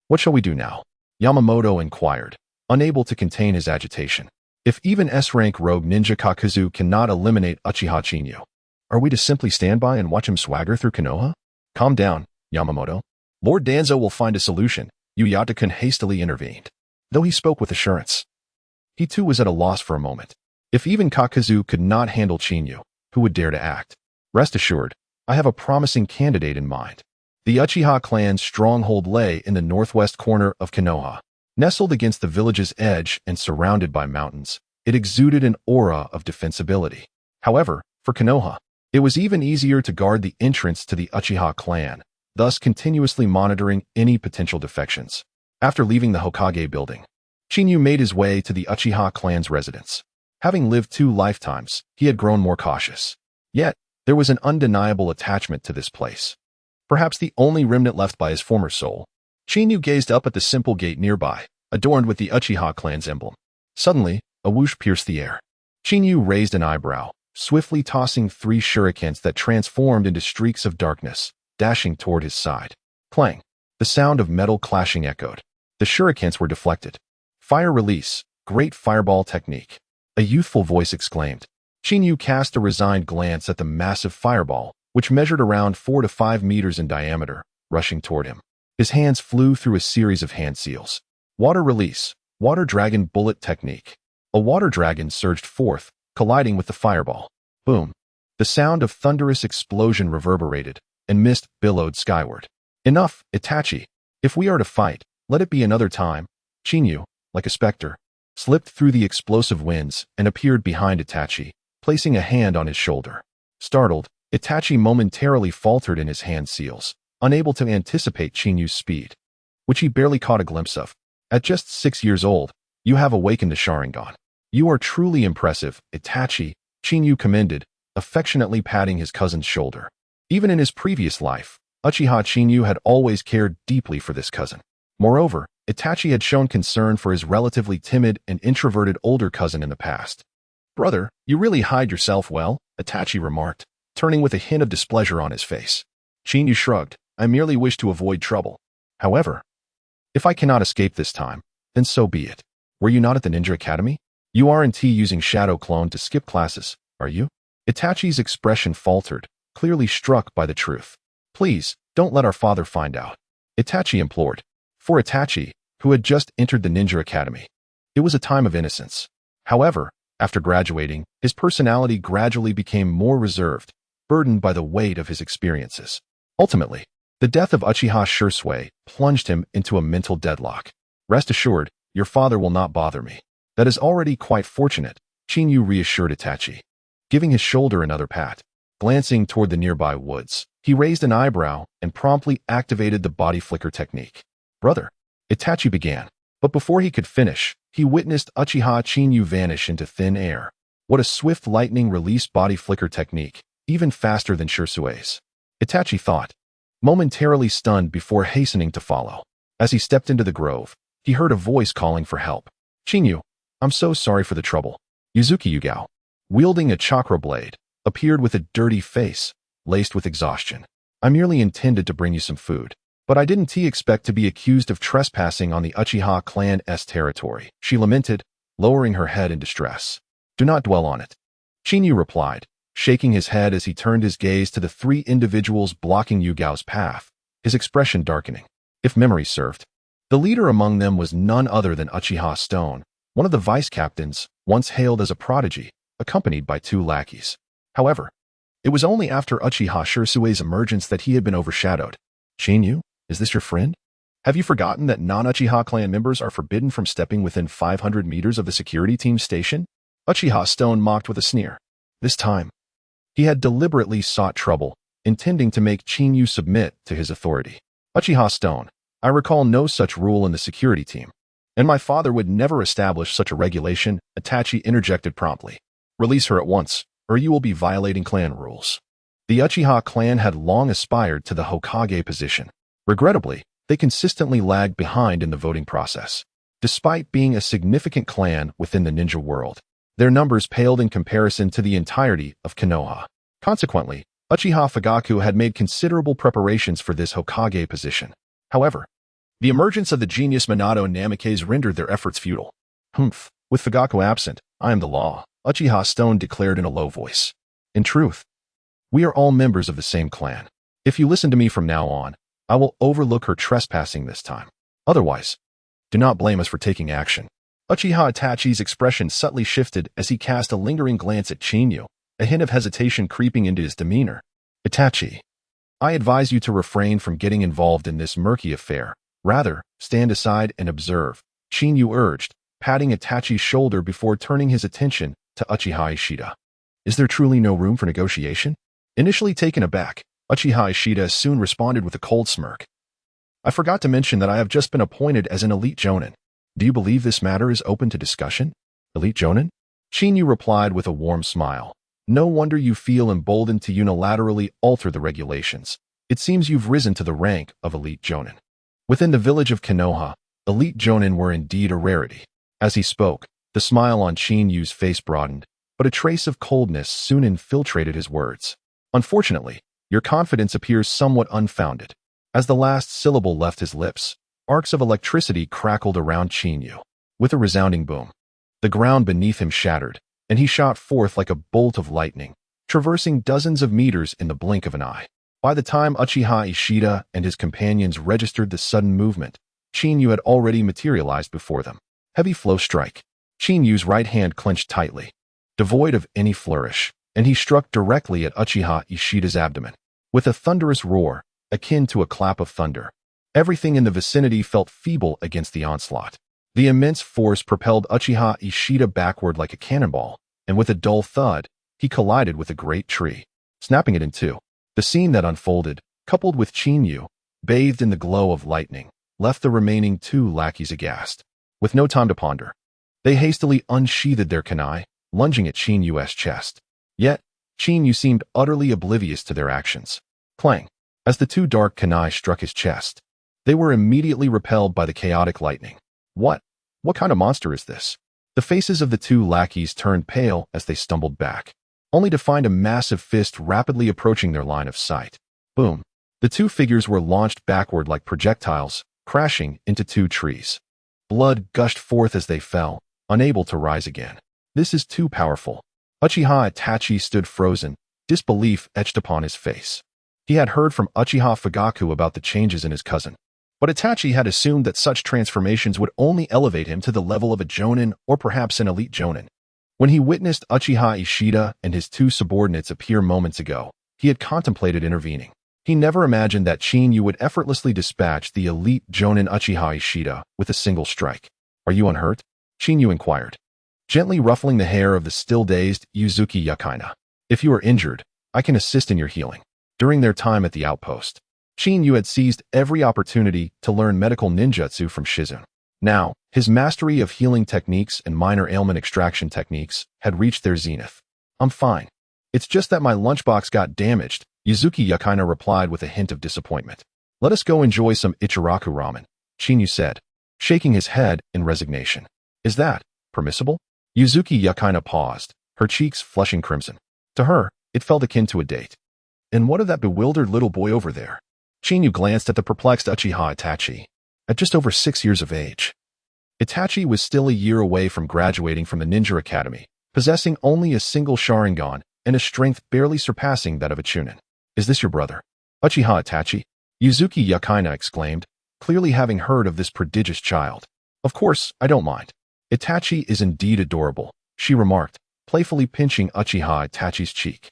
what shall we do now? Yamamoto inquired, unable to contain his agitation. If even S-rank rogue ninja Kakuzu cannot eliminate Uchiha Chinyu, are we to simply stand by and watch him swagger through Konoha? Calm down, Yamamoto. Lord Danzo will find a solution, Uyata-kun hastily intervened. Though he spoke with assurance, he too was at a loss for a moment. If even Kakazu could not handle Chinyu, who would dare to act? Rest assured, I have a promising candidate in mind. The Uchiha clan's stronghold lay in the northwest corner of Konoha. Nestled against the village's edge and surrounded by mountains, it exuded an aura of defensibility. However, for Konoha, it was even easier to guard the entrance to the Uchiha clan, thus continuously monitoring any potential defections. After leaving the Hokage building, Chinyu made his way to the Uchiha clan's residence. Having lived 2 lifetimes, he had grown more cautious. Yet, there was an undeniable attachment to this place. Perhaps the only remnant left by his former soul. Chinyu gazed up at the simple gate nearby, adorned with the Uchiha clan's emblem. Suddenly, a whoosh pierced the air. Chinyu raised an eyebrow, swiftly tossing 3 shurikens that transformed into streaks of darkness, dashing toward his side. Clang! The sound of metal clashing echoed. The shurikens were deflected. Fire release, great fireball technique. A youthful voice exclaimed. Chinyu cast a resigned glance at the massive fireball, which measured around 4 to 5 meters in diameter, rushing toward him. His hands flew through a series of hand seals. Water release, water dragon bullet technique. A water dragon surged forth, colliding with the fireball. Boom! The sound of thunderous explosion reverberated, and mist billowed skyward. Enough, Itachi. If we are to fight, let it be another time. Chinyu, like a specter, slipped through the explosive winds and appeared behind Itachi, placing a hand on his shoulder. Startled, Itachi momentarily faltered in his hand seals, unable to anticipate Chinyu's speed, which he barely caught a glimpse of. At just 6 years old, you have awakened the Sharingan. You are truly impressive, Itachi, Chinyu commended, affectionately patting his cousin's shoulder. Even in his previous life, Uchiha Chinyu had always cared deeply for this cousin. Moreover, Itachi had shown concern for his relatively timid and introverted older cousin in the past. Brother, you really hide yourself well, Itachi remarked, turning with a hint of displeasure on his face. Chinyu shrugged. I merely wish to avoid trouble. However, if I cannot escape this time, then so be it. Were you not at the Ninja Academy? You aren't using Shadow Clone to skip classes, are you? Itachi's expression faltered, clearly struck by the truth. Please, don't let our father find out. Itachi implored. For Itachi, who had just entered the Ninja Academy, it was a time of innocence. However, after graduating, his personality gradually became more reserved, burdened by the weight of his experiences. Ultimately, the death of Uchiha Shursui plunged him into a mental deadlock. Rest assured, your father will not bother me. That is already quite fortunate, Chinyu reassured Itachi. Giving his shoulder another pat, glancing toward the nearby woods, he raised an eyebrow and promptly activated the body flicker technique. Brother, Itachi began, but before he could finish, he witnessed Uchiha Chinyu vanish into thin air. What a swift lightning release body flicker technique, even faster than Shursui's. Itachi thought, momentarily stunned before hastening to follow. As he stepped into the grove, he heard a voice calling for help. Chinyu, I'm so sorry for the trouble. Yuzuki Yugao, wielding a chakra blade, appeared with a dirty face, laced with exhaustion. I merely intended to bring you some food, but I didn't expect to be accused of trespassing on the Uchiha clan's territory, she lamented, lowering her head in distress. Do not dwell on it. Chinyu replied, shaking his head as he turned his gaze to the 3 individuals blocking Yugao's path, his expression darkening. If memory served, the leader among them was none other than Uchiha Stone, one of the vice-captains, once hailed as a prodigy, accompanied by 2 lackeys. However, it was only after Uchiha Shursui's emergence that he had been overshadowed. Chinyu, is this your friend? Have you forgotten that non-Uchiha clan members are forbidden from stepping within 500 meters of the security team's station? Uchiha Stone mocked with a sneer. This time, he had deliberately sought trouble, intending to make Chinyu submit to his authority. Uchiha Stone, I recall no such rule in the security team, and my father would never establish such a regulation, Itachi interjected promptly. Release her at once, or you will be violating clan rules. The Uchiha clan had long aspired to the Hokage position. Regrettably, they consistently lagged behind in the voting process. Despite being a significant clan within the ninja world, their numbers paled in comparison to the entirety of Konoha. Consequently, Uchiha Fugaku had made considerable preparations for this Hokage position. However, the emergence of the genius Minato and Namikaze rendered their efforts futile. Humph, with Fugaku absent, I am the law, Uchiha Stone declared in a low voice. In truth, we are all members of the same clan. If you listen to me from now on, I will overlook her trespassing this time. Otherwise, do not blame us for taking action. Uchiha Itachi's expression subtly shifted as he cast a lingering glance at Chinyu, a hint of hesitation creeping into his demeanor. Itachi, I advise you to refrain from getting involved in this murky affair. Rather, stand aside and observe, Chinyu urged, patting Itachi's shoulder before turning his attention to Uchiha Ishida. Is there truly no room for negotiation? Initially taken aback, Uchiha Ishida soon responded with a cold smirk. I forgot to mention that I have just been appointed as an elite jonin. Do you believe this matter is open to discussion? Elite jonin? Chinyu replied with a warm smile. No wonder you feel emboldened to unilaterally alter the regulations. It seems you've risen to the rank of elite jonin. Within the village of Konoha, elite jonin were indeed a rarity. As he spoke, the smile on Chinyu's face broadened, but a trace of coldness soon infiltrated his words. Unfortunately, your confidence appears somewhat unfounded. As the last syllable left his lips, arcs of electricity crackled around Chinyu. With a resounding boom, the ground beneath him shattered, and he shot forth like a bolt of lightning, traversing dozens of meters in the blink of an eye. By the time Uchiha Ishida and his companions registered the sudden movement, Chinyu had already materialized before them. Heavy flow strike. Chinyu's right hand clenched tightly, devoid of any flourish, and he struck directly at Uchiha Ishida's abdomen. With a thunderous roar, akin to a clap of thunder, everything in the vicinity felt feeble against the onslaught. The immense force propelled Uchiha Ishida backward like a cannonball, and with a dull thud, he collided with a great tree, snapping it in two. The scene that unfolded, coupled with Chinyu, bathed in the glow of lightning, left the remaining two lackeys aghast. With no time to ponder, they hastily unsheathed their kunai, lunging at Chinyu's chest. Yet, Chinyu seemed utterly oblivious to their actions. Clang! As the two dark kunai struck his chest, they were immediately repelled by the chaotic lightning. What kind of monster is this? The faces of the two lackeys turned pale as they stumbled back, only to find a massive fist rapidly approaching their line of sight. Boom! The two figures were launched backward like projectiles, crashing into two trees. Blood gushed forth as they fell, unable to rise again. This is too powerful. Uchiha Itachi stood frozen, disbelief etched upon his face. He had heard from Uchiha Fugaku about the changes in his cousin, but Itachi had assumed that such transformations would only elevate him to the level of a jonin or perhaps an elite jonin. When he witnessed Uchiha Ishida and his two subordinates appear moments ago, he had contemplated intervening. He never imagined that Chinyu would effortlessly dispatch the elite jonin Uchiha Ishida with a single strike. Are you unhurt? Chinyu inquired, gently ruffling the hair of the still-dazed Uzuki Yukaina. If you are injured, I can assist in your healing. During their time at the outpost, Chinyu had seized every opportunity to learn medical ninjutsu from Shizun. Now, his mastery of healing techniques and minor ailment extraction techniques had reached their zenith. I'm fine. It's just that my lunchbox got damaged, Uzuki Yukaina replied with a hint of disappointment. Let us go enjoy some Ichiraku ramen, Chinyu said, shaking his head in resignation. Is that permissible? Uzuki Yukaina paused, her cheeks flushing crimson. To her, it felt akin to a date. And what of that bewildered little boy over there? Chinyu glanced at the perplexed Uchiha Itachi. At just over 6 years of age, Itachi was still a year away from graduating from the Ninja Academy, possessing only a single Sharingan and a strength barely surpassing that of a Chunin. Is this your brother? Uchiha Itachi? Uzuki Yukaina exclaimed, clearly having heard of this prodigious child. Of course, I don't mind. Itachi is indeed adorable, she remarked, playfully pinching Uchiha Itachi's cheek.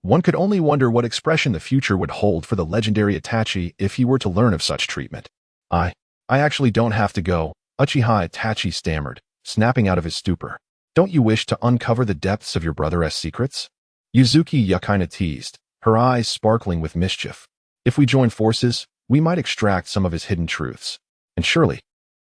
One could only wonder what expression the future would hold for the legendary Itachi if he were to learn of such treatment. I actually don't have to go, Uchiha Itachi stammered, snapping out of his stupor. Don't you wish to uncover the depths of your brother's secrets? Uzuki Yukaina teased, her eyes sparkling with mischief. If we join forces, we might extract some of his hidden truths. And surely,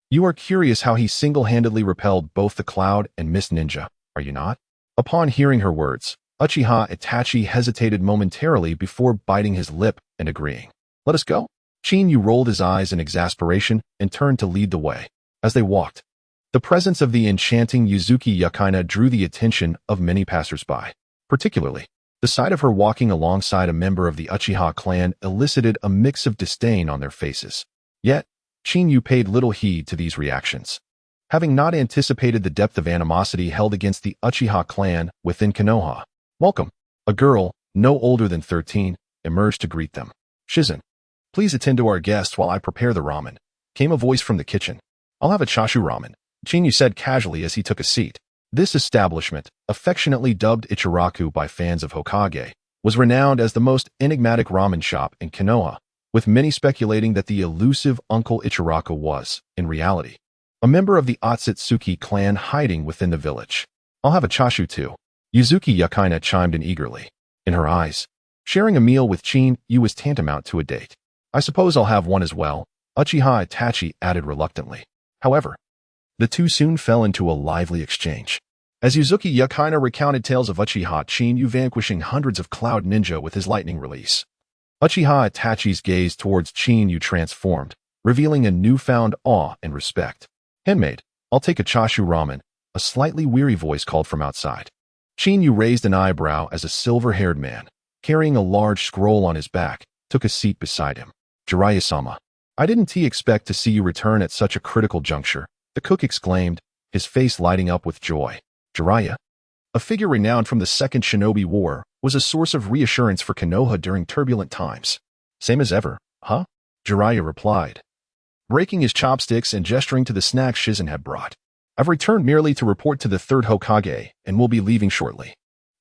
you are curious how he single-handedly repelled both the Cloud and Mist Ninja, are you not? Upon hearing her words, Uchiha Itachi hesitated momentarily before biting his lip and agreeing. Let us go? Chinyu rolled his eyes in exasperation and turned to lead the way. As they walked, the presence of the enchanting Uzuki Yukaina drew the attention of many passers-by. Particularly, the sight of her walking alongside a member of the Uchiha clan elicited a mix of disdain on their faces. Yet, Chinyu paid little heed to these reactions. Having not anticipated the depth of animosity held against the Uchiha clan within Konoha, welcome, a girl, no older than 13, emerged to greet them. Shizun, Please attend to our guests while I prepare the ramen, came a voice from the kitchen. I'll have a chashu ramen, Chinyu said casually as he took a seat. This establishment, affectionately dubbed Ichiraku by fans of Hokage, was renowned as the most enigmatic ramen shop in Konoha, with many speculating that the elusive Uncle Ichiraku was, in reality, a member of the Otsutsuki clan hiding within the village. I'll have a chashu too, Yuzuki Yakina chimed in eagerly. In her eyes, sharing a meal with Chin-yu was tantamount to a date. I suppose I'll have one as well, Uchiha Itachi added reluctantly. However, the two soon fell into a lively exchange. As Yuzuki Yakina recounted tales of Uchiha Chin-yu vanquishing hundreds of cloud ninja with his lightning release, Uchiha Itachi's gaze towards Chin-yu transformed, revealing a newfound awe and respect. Handmaid, I'll take a chashu ramen, a slightly weary voice called from outside. Chin-yu raised an eyebrow as a silver-haired man, carrying a large scroll on his back, took a seat beside him. Jiraiya-sama, I didn't expect to see you return at such a critical juncture, the cook exclaimed, his face lighting up with joy. Jiraiya, a figure renowned from the Second Shinobi War, was a source of reassurance for Konoha during turbulent times. Same as ever, huh? Jiraiya replied, breaking his chopsticks and gesturing to the snack Shizen had brought. I've returned merely to report to the Third Hokage and will be leaving shortly.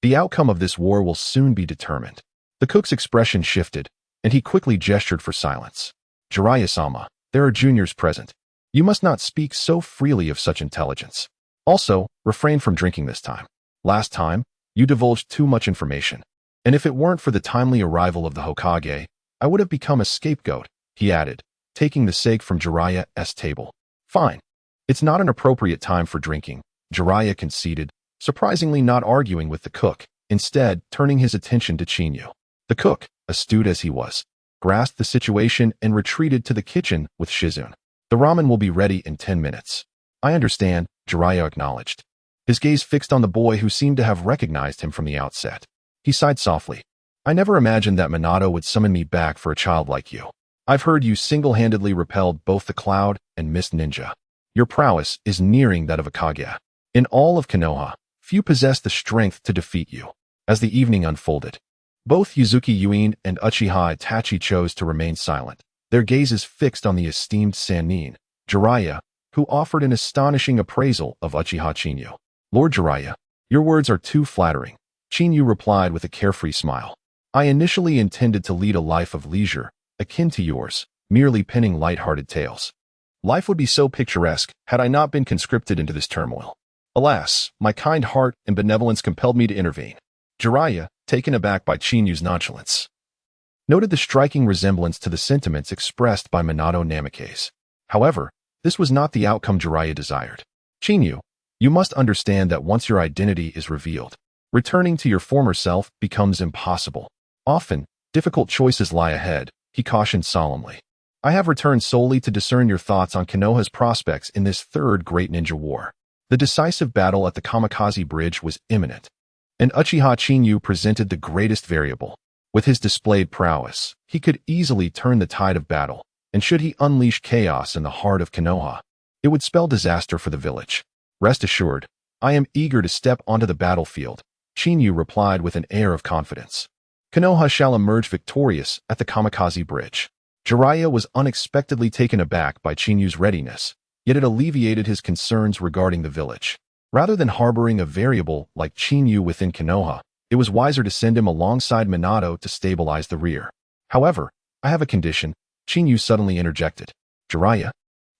The outcome of this war will soon be determined. The cook's expression shifted, and he quickly gestured for silence. Jiraiya-sama, there are juniors present. You must not speak so freely of such intelligence. Also, refrain from drinking this time. Last time, you divulged too much information. And if it weren't for the timely arrival of the Hokage, I would have become a scapegoat, he added, taking the sake from Jiraiya's table. Fine. It's not an appropriate time for drinking, Jiraiya conceded, surprisingly not arguing with the cook, instead turning his attention to Chin-yu. The cook, astute as he was, grasped the situation and retreated to the kitchen with Shizun. The ramen will be ready in 10 minutes. I understand, Jiraiya acknowledged, his gaze fixed on the boy who seemed to have recognized him from the outset. He sighed softly. I never imagined that Minato would summon me back for a child like you. I've heard you single-handedly repelled both the Cloud and Mist Ninja. Your prowess is nearing that of a Kage. In all of Konoha, few possess the strength to defeat you. As the evening unfolded, both Yuzuki Yuin and Uchiha Itachi chose to remain silent, their gazes fixed on the esteemed Sannin, Jiraiya, who offered an astonishing appraisal of Uchiha Chin-yu. Lord Jiraiya, your words are too flattering, Chin-yu replied with a carefree smile. I initially intended to lead a life of leisure, akin to yours, merely penning light-hearted tales. Life would be so picturesque had I not been conscripted into this turmoil. Alas, my kind heart and benevolence compelled me to intervene. Jiraiya, taken aback by Chin-yu's nonchalance, noted the striking resemblance to the sentiments expressed by Minato Namikaze. However, this was not the outcome Jiraiya desired. Chin-yu, you must understand that once your identity is revealed, returning to your former self becomes impossible. Often, difficult choices lie ahead, he cautioned solemnly. I have returned solely to discern your thoughts on Konoha's prospects in this third great ninja war. The decisive battle at the Kamikaze Bridge was imminent, and Uchiha Chin-yu presented the greatest variable. With his displayed prowess, he could easily turn the tide of battle, and should he unleash chaos in the heart of Konoha, it would spell disaster for the village. Rest assured, I am eager to step onto the battlefield, Chin-yu replied with an air of confidence. Konoha shall emerge victorious at the Kamikaze Bridge. Jiraiya was unexpectedly taken aback by Chin-yu's readiness, yet it alleviated his concerns regarding the village. Rather than harboring a variable like Chin-yu within Konoha, it was wiser to send him alongside Minato to stabilize the rear. However, I have a condition, Chin-yu suddenly interjected. Jiraiya,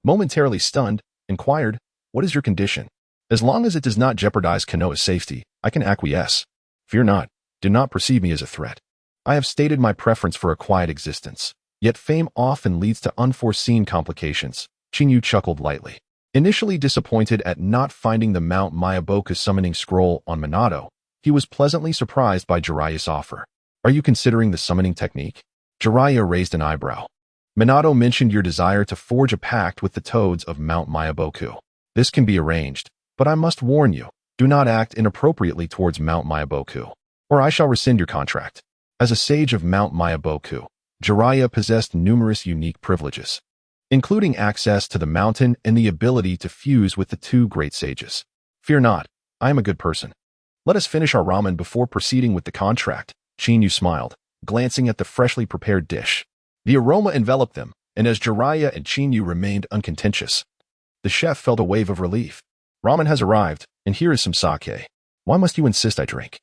momentarily stunned, inquired, what is your condition? As long as it does not jeopardize Konoha's safety, I can acquiesce. Fear not, do not perceive me as a threat. I have stated my preference for a quiet existence, yet fame often leads to unforeseen complications, Chin-yu chuckled lightly. Initially disappointed at not finding the Mount Myaboku summoning scroll on Minato, he was pleasantly surprised by Jiraiya's offer. Are you considering the summoning technique? Jiraiya raised an eyebrow. Minato mentioned your desire to forge a pact with the toads of Mount Myaboku. This can be arranged, but I must warn you, do not act inappropriately towards Mount Myaboku, or I shall rescind your contract. As a sage of Mount Myaboku, Jiraiya possessed numerous unique privileges, including access to the mountain and the ability to fuse with the two great sages. Fear not, I am a good person. Let us finish our ramen before proceeding with the contract, Chin-yu smiled, glancing at the freshly prepared dish. The aroma enveloped them, and as Jiraiya and Chinyu remained uncontentious, the chef felt a wave of relief. Ramen has arrived, and here is some sake. Why must you insist I drink?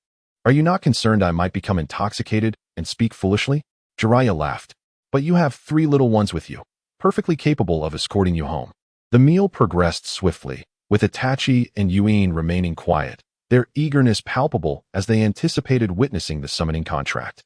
Are you not concerned I might become intoxicated and speak foolishly? Jiraiya laughed. But you have 3 little ones with you, perfectly capable of escorting you home. The meal progressed swiftly, with Itachi and Yuin remaining quiet, their eagerness palpable as they anticipated witnessing the summoning contract.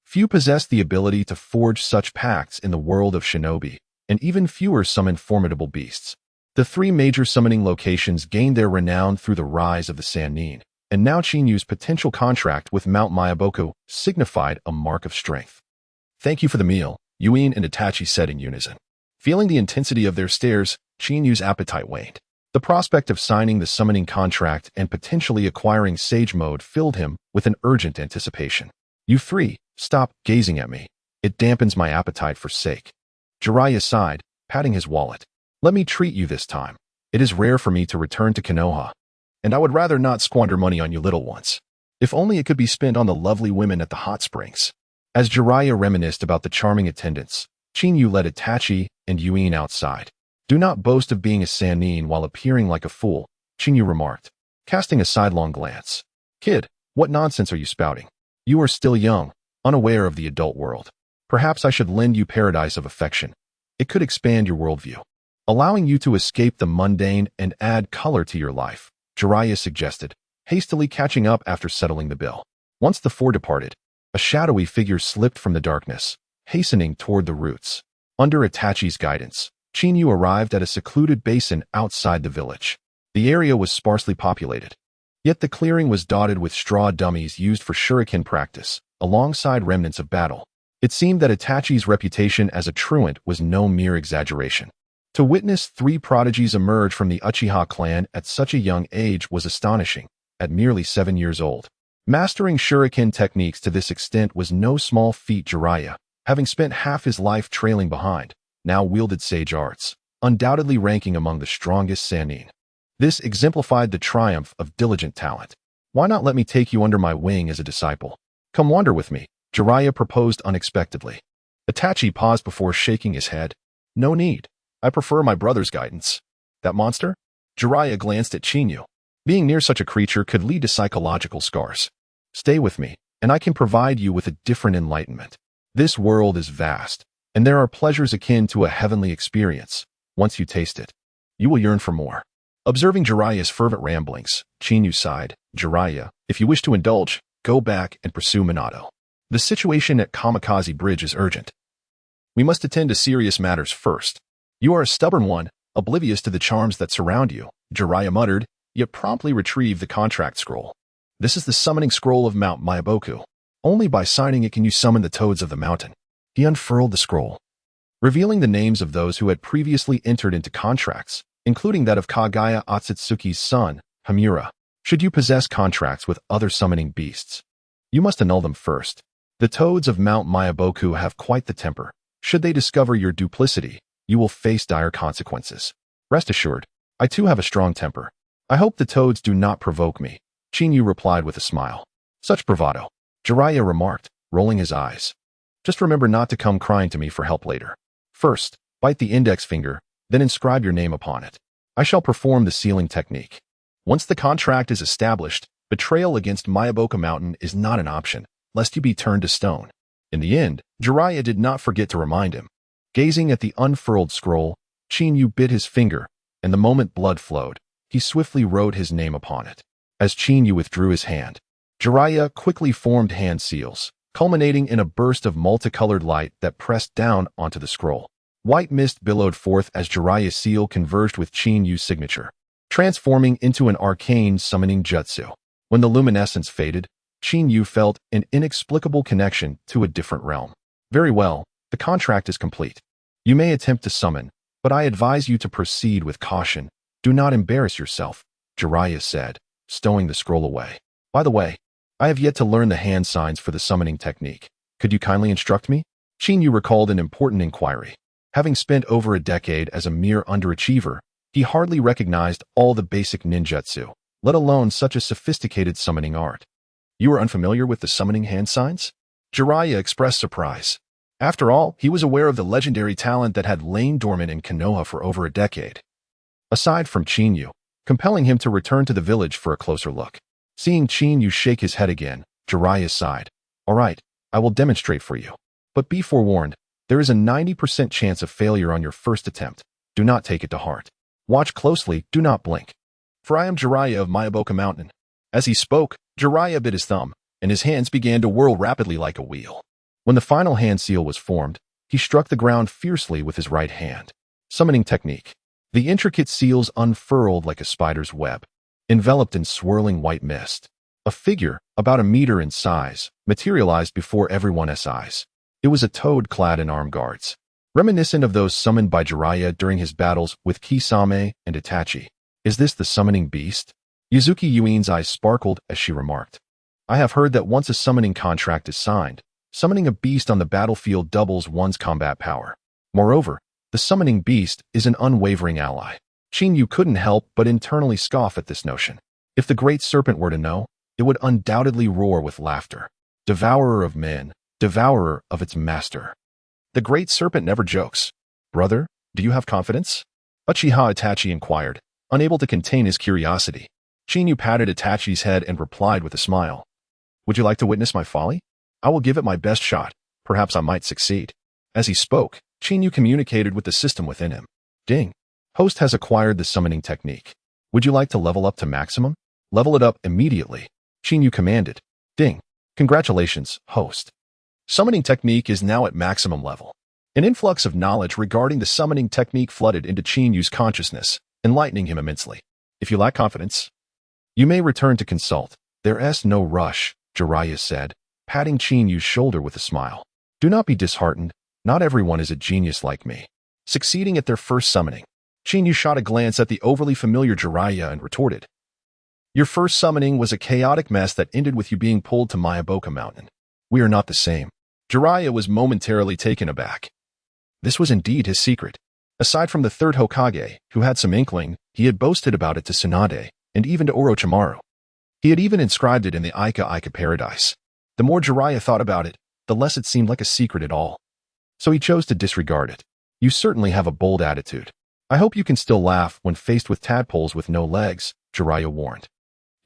Few possessed the ability to forge such pacts in the world of shinobi, and even fewer summoned formidable beasts. The 3 major summoning locations gained their renown through the rise of the Sannin, and now Chinyu's potential contract with Mount Myaboku signified a mark of strength. Thank you for the meal, Yuin and Itachi said in unison. Feeling the intensity of their stares, Chinyu's appetite waned. The prospect of signing the summoning contract and potentially acquiring Sage Mode filled him with an urgent anticipation. You 3, stop gazing at me. It dampens my appetite for sake. Jiraiya sighed, patting his wallet. Let me treat you this time. It is rare for me to return to Konoha, and I would rather not squander money on you little ones. If only it could be spent on the lovely women at the hot springs. As Jiraiya reminisced about the charming attendants, Chinyu led Itachi and Yuin outside. Do not boast of being a Sannin while appearing like a fool, Chinyu remarked, casting a sidelong glance. Kid, what nonsense are you spouting? You are still young, unaware of the adult world. Perhaps I should lend you Paradise of Affection. It could expand your worldview, allowing you to escape the mundane and add color to your life, Jiraiya suggested, hastily catching up after settling the bill. Once the 4 departed, a shadowy figure slipped from the darkness, hastening toward the roots. Under Itachi's guidance, Chinyu arrived at a secluded basin outside the village. The area was sparsely populated, yet the clearing was dotted with straw dummies used for shuriken practice, alongside remnants of battle. It seemed that Itachi's reputation as a truant was no mere exaggeration. To witness 3 prodigies emerge from the Uchiha clan at such a young age was astonishing, at merely 7 years old. Mastering shuriken techniques to this extent was no small feat. Jiraiya, having spent half his life trailing behind, now wielded sage arts, undoubtedly ranking among the strongest Sannin. This exemplified the triumph of diligent talent. Why not let me take you under my wing as a disciple? Come wander with me, Jiraiya proposed unexpectedly. Itachi paused before shaking his head. No need. I prefer my brother's guidance. That monster? Jiraiya glanced at Chinyu. Being near such a creature could lead to psychological scars. Stay with me, and I can provide you with a different enlightenment. This world is vast, and there are pleasures akin to a heavenly experience. Once you taste it, you will yearn for more. Observing Jiraiya's fervent ramblings, Chinyu sighed. Jiraiya, if you wish to indulge, go back and pursue Minato. The situation at Kamikaze Bridge is urgent. We must attend to serious matters first. You are a stubborn one, oblivious to the charms that surround you, Jiraiya muttered, yet promptly retrieved the contract scroll. This is the summoning scroll of Mount Myaboku. Only by signing it can you summon the toads of the mountain. He unfurled the scroll, revealing the names of those who had previously entered into contracts, including that of Kagaya Otsutsuki's son, Hamura. Should you possess contracts with other summoning beasts, you must annul them first. The toads of Mount Myaboku have quite the temper. Should they discover your duplicity, you will face dire consequences. Rest assured, I too have a strong temper. I hope the toads do not provoke me, Chinyu replied with a smile. Such bravado, Jiraiya remarked, rolling his eyes. Just remember not to come crying to me for help later. First, bite the index finger, then inscribe your name upon it. I shall perform the sealing technique. Once the contract is established, betrayal against Myaboku Mountain is not an option, lest you be turned to stone. In the end, Jiraiya did not forget to remind him. Gazing at the unfurled scroll, Chinyu bit his finger, and the moment blood flowed, he swiftly wrote his name upon it. As Chinyu withdrew his hand, Jiraiya quickly formed hand seals, culminating in a burst of multicolored light that pressed down onto the scroll. White mist billowed forth as Jiraiya's seal converged with Chinyu's signature, transforming into an arcane summoning jutsu. When the luminescence faded, Chinyu felt an inexplicable connection to a different realm. Very well, the contract is complete. You may attempt to summon, but I advise you to proceed with caution. Do not embarrass yourself, Jiraiya said, stowing the scroll away. By the way, I have yet to learn the hand signs for the summoning technique. Could you kindly instruct me? Chinyu recalled an important inquiry. Having spent over a decade as a mere underachiever, he hardly recognized all the basic ninjutsu, let alone such a sophisticated summoning art. You are unfamiliar with the summoning hand signs? Jiraiya expressed surprise. After all, he was aware of the legendary talent that had lain dormant in Konoha for over a decade. Aside from Chinyu, compelling him to return to the village for a closer look. Seeing Chinyu shake his head again, Jiraiya sighed. All right, I will demonstrate for you. But be forewarned, there is a 90% chance of failure on your first attempt. Do not take it to heart. Watch closely, do not blink. For I am Jiraiya of Mayaboka Mountain. As he spoke, Jiraiya bit his thumb, and his hands began to whirl rapidly like a wheel. When the final hand seal was formed, he struck the ground fiercely with his right hand. Summoning technique. The intricate seals unfurled like a spider's web, enveloped in swirling white mist. A figure, about a meter in size, materialized before everyone's eyes. It was a toad clad in arm guards, reminiscent of those summoned by Jiraiya during his battles with Kisame and Itachi. Is this the summoning beast? Yuzuki Yuin's eyes sparkled as she remarked. I have heard that once a summoning contract is signed, summoning a beast on the battlefield doubles one's combat power. Moreover, the summoning beast is an unwavering ally. Chinyu couldn't help but internally scoff at this notion. If the great serpent were to know, it would undoubtedly roar with laughter. Devourer of men, devourer of its master. The great serpent never jokes. Brother, do you have confidence? Uchiha Itachi inquired, unable to contain his curiosity. Chinyu patted Itachi's head and replied with a smile. Would you like to witness my folly? I will give it my best shot. Perhaps I might succeed. As he spoke, Chinyu communicated with the system within him. Ding. Host has acquired the summoning technique. Would you like to level up to maximum? Level it up immediately. Chinyu commanded. Ding. Congratulations, host. Summoning technique is now at maximum level. An influx of knowledge regarding the summoning technique flooded into Chinyu's consciousness, enlightening him immensely. If you lack confidence, you may return to consult. There's no rush, Jiraiya said, patting Chinyu's shoulder with a smile. Do not be disheartened. Not everyone is a genius like me. Succeeding at their first summoning. Chinyu shot a glance at the overly familiar Jiraiya and retorted. Your first summoning was a chaotic mess that ended with you being pulled to Mayaboka Mountain. We are not the same. Jiraiya was momentarily taken aback. This was indeed his secret. Aside from the third Hokage, who had some inkling, he had boasted about it to Tsunade, and even to Orochimaru. He had even inscribed it in the Aika Paradise. The more Jiraiya thought about it, the less it seemed like a secret at all. So he chose to disregard it. You certainly have a bold attitude. I hope you can still laugh when faced with tadpoles with no legs, Jiraiya warned.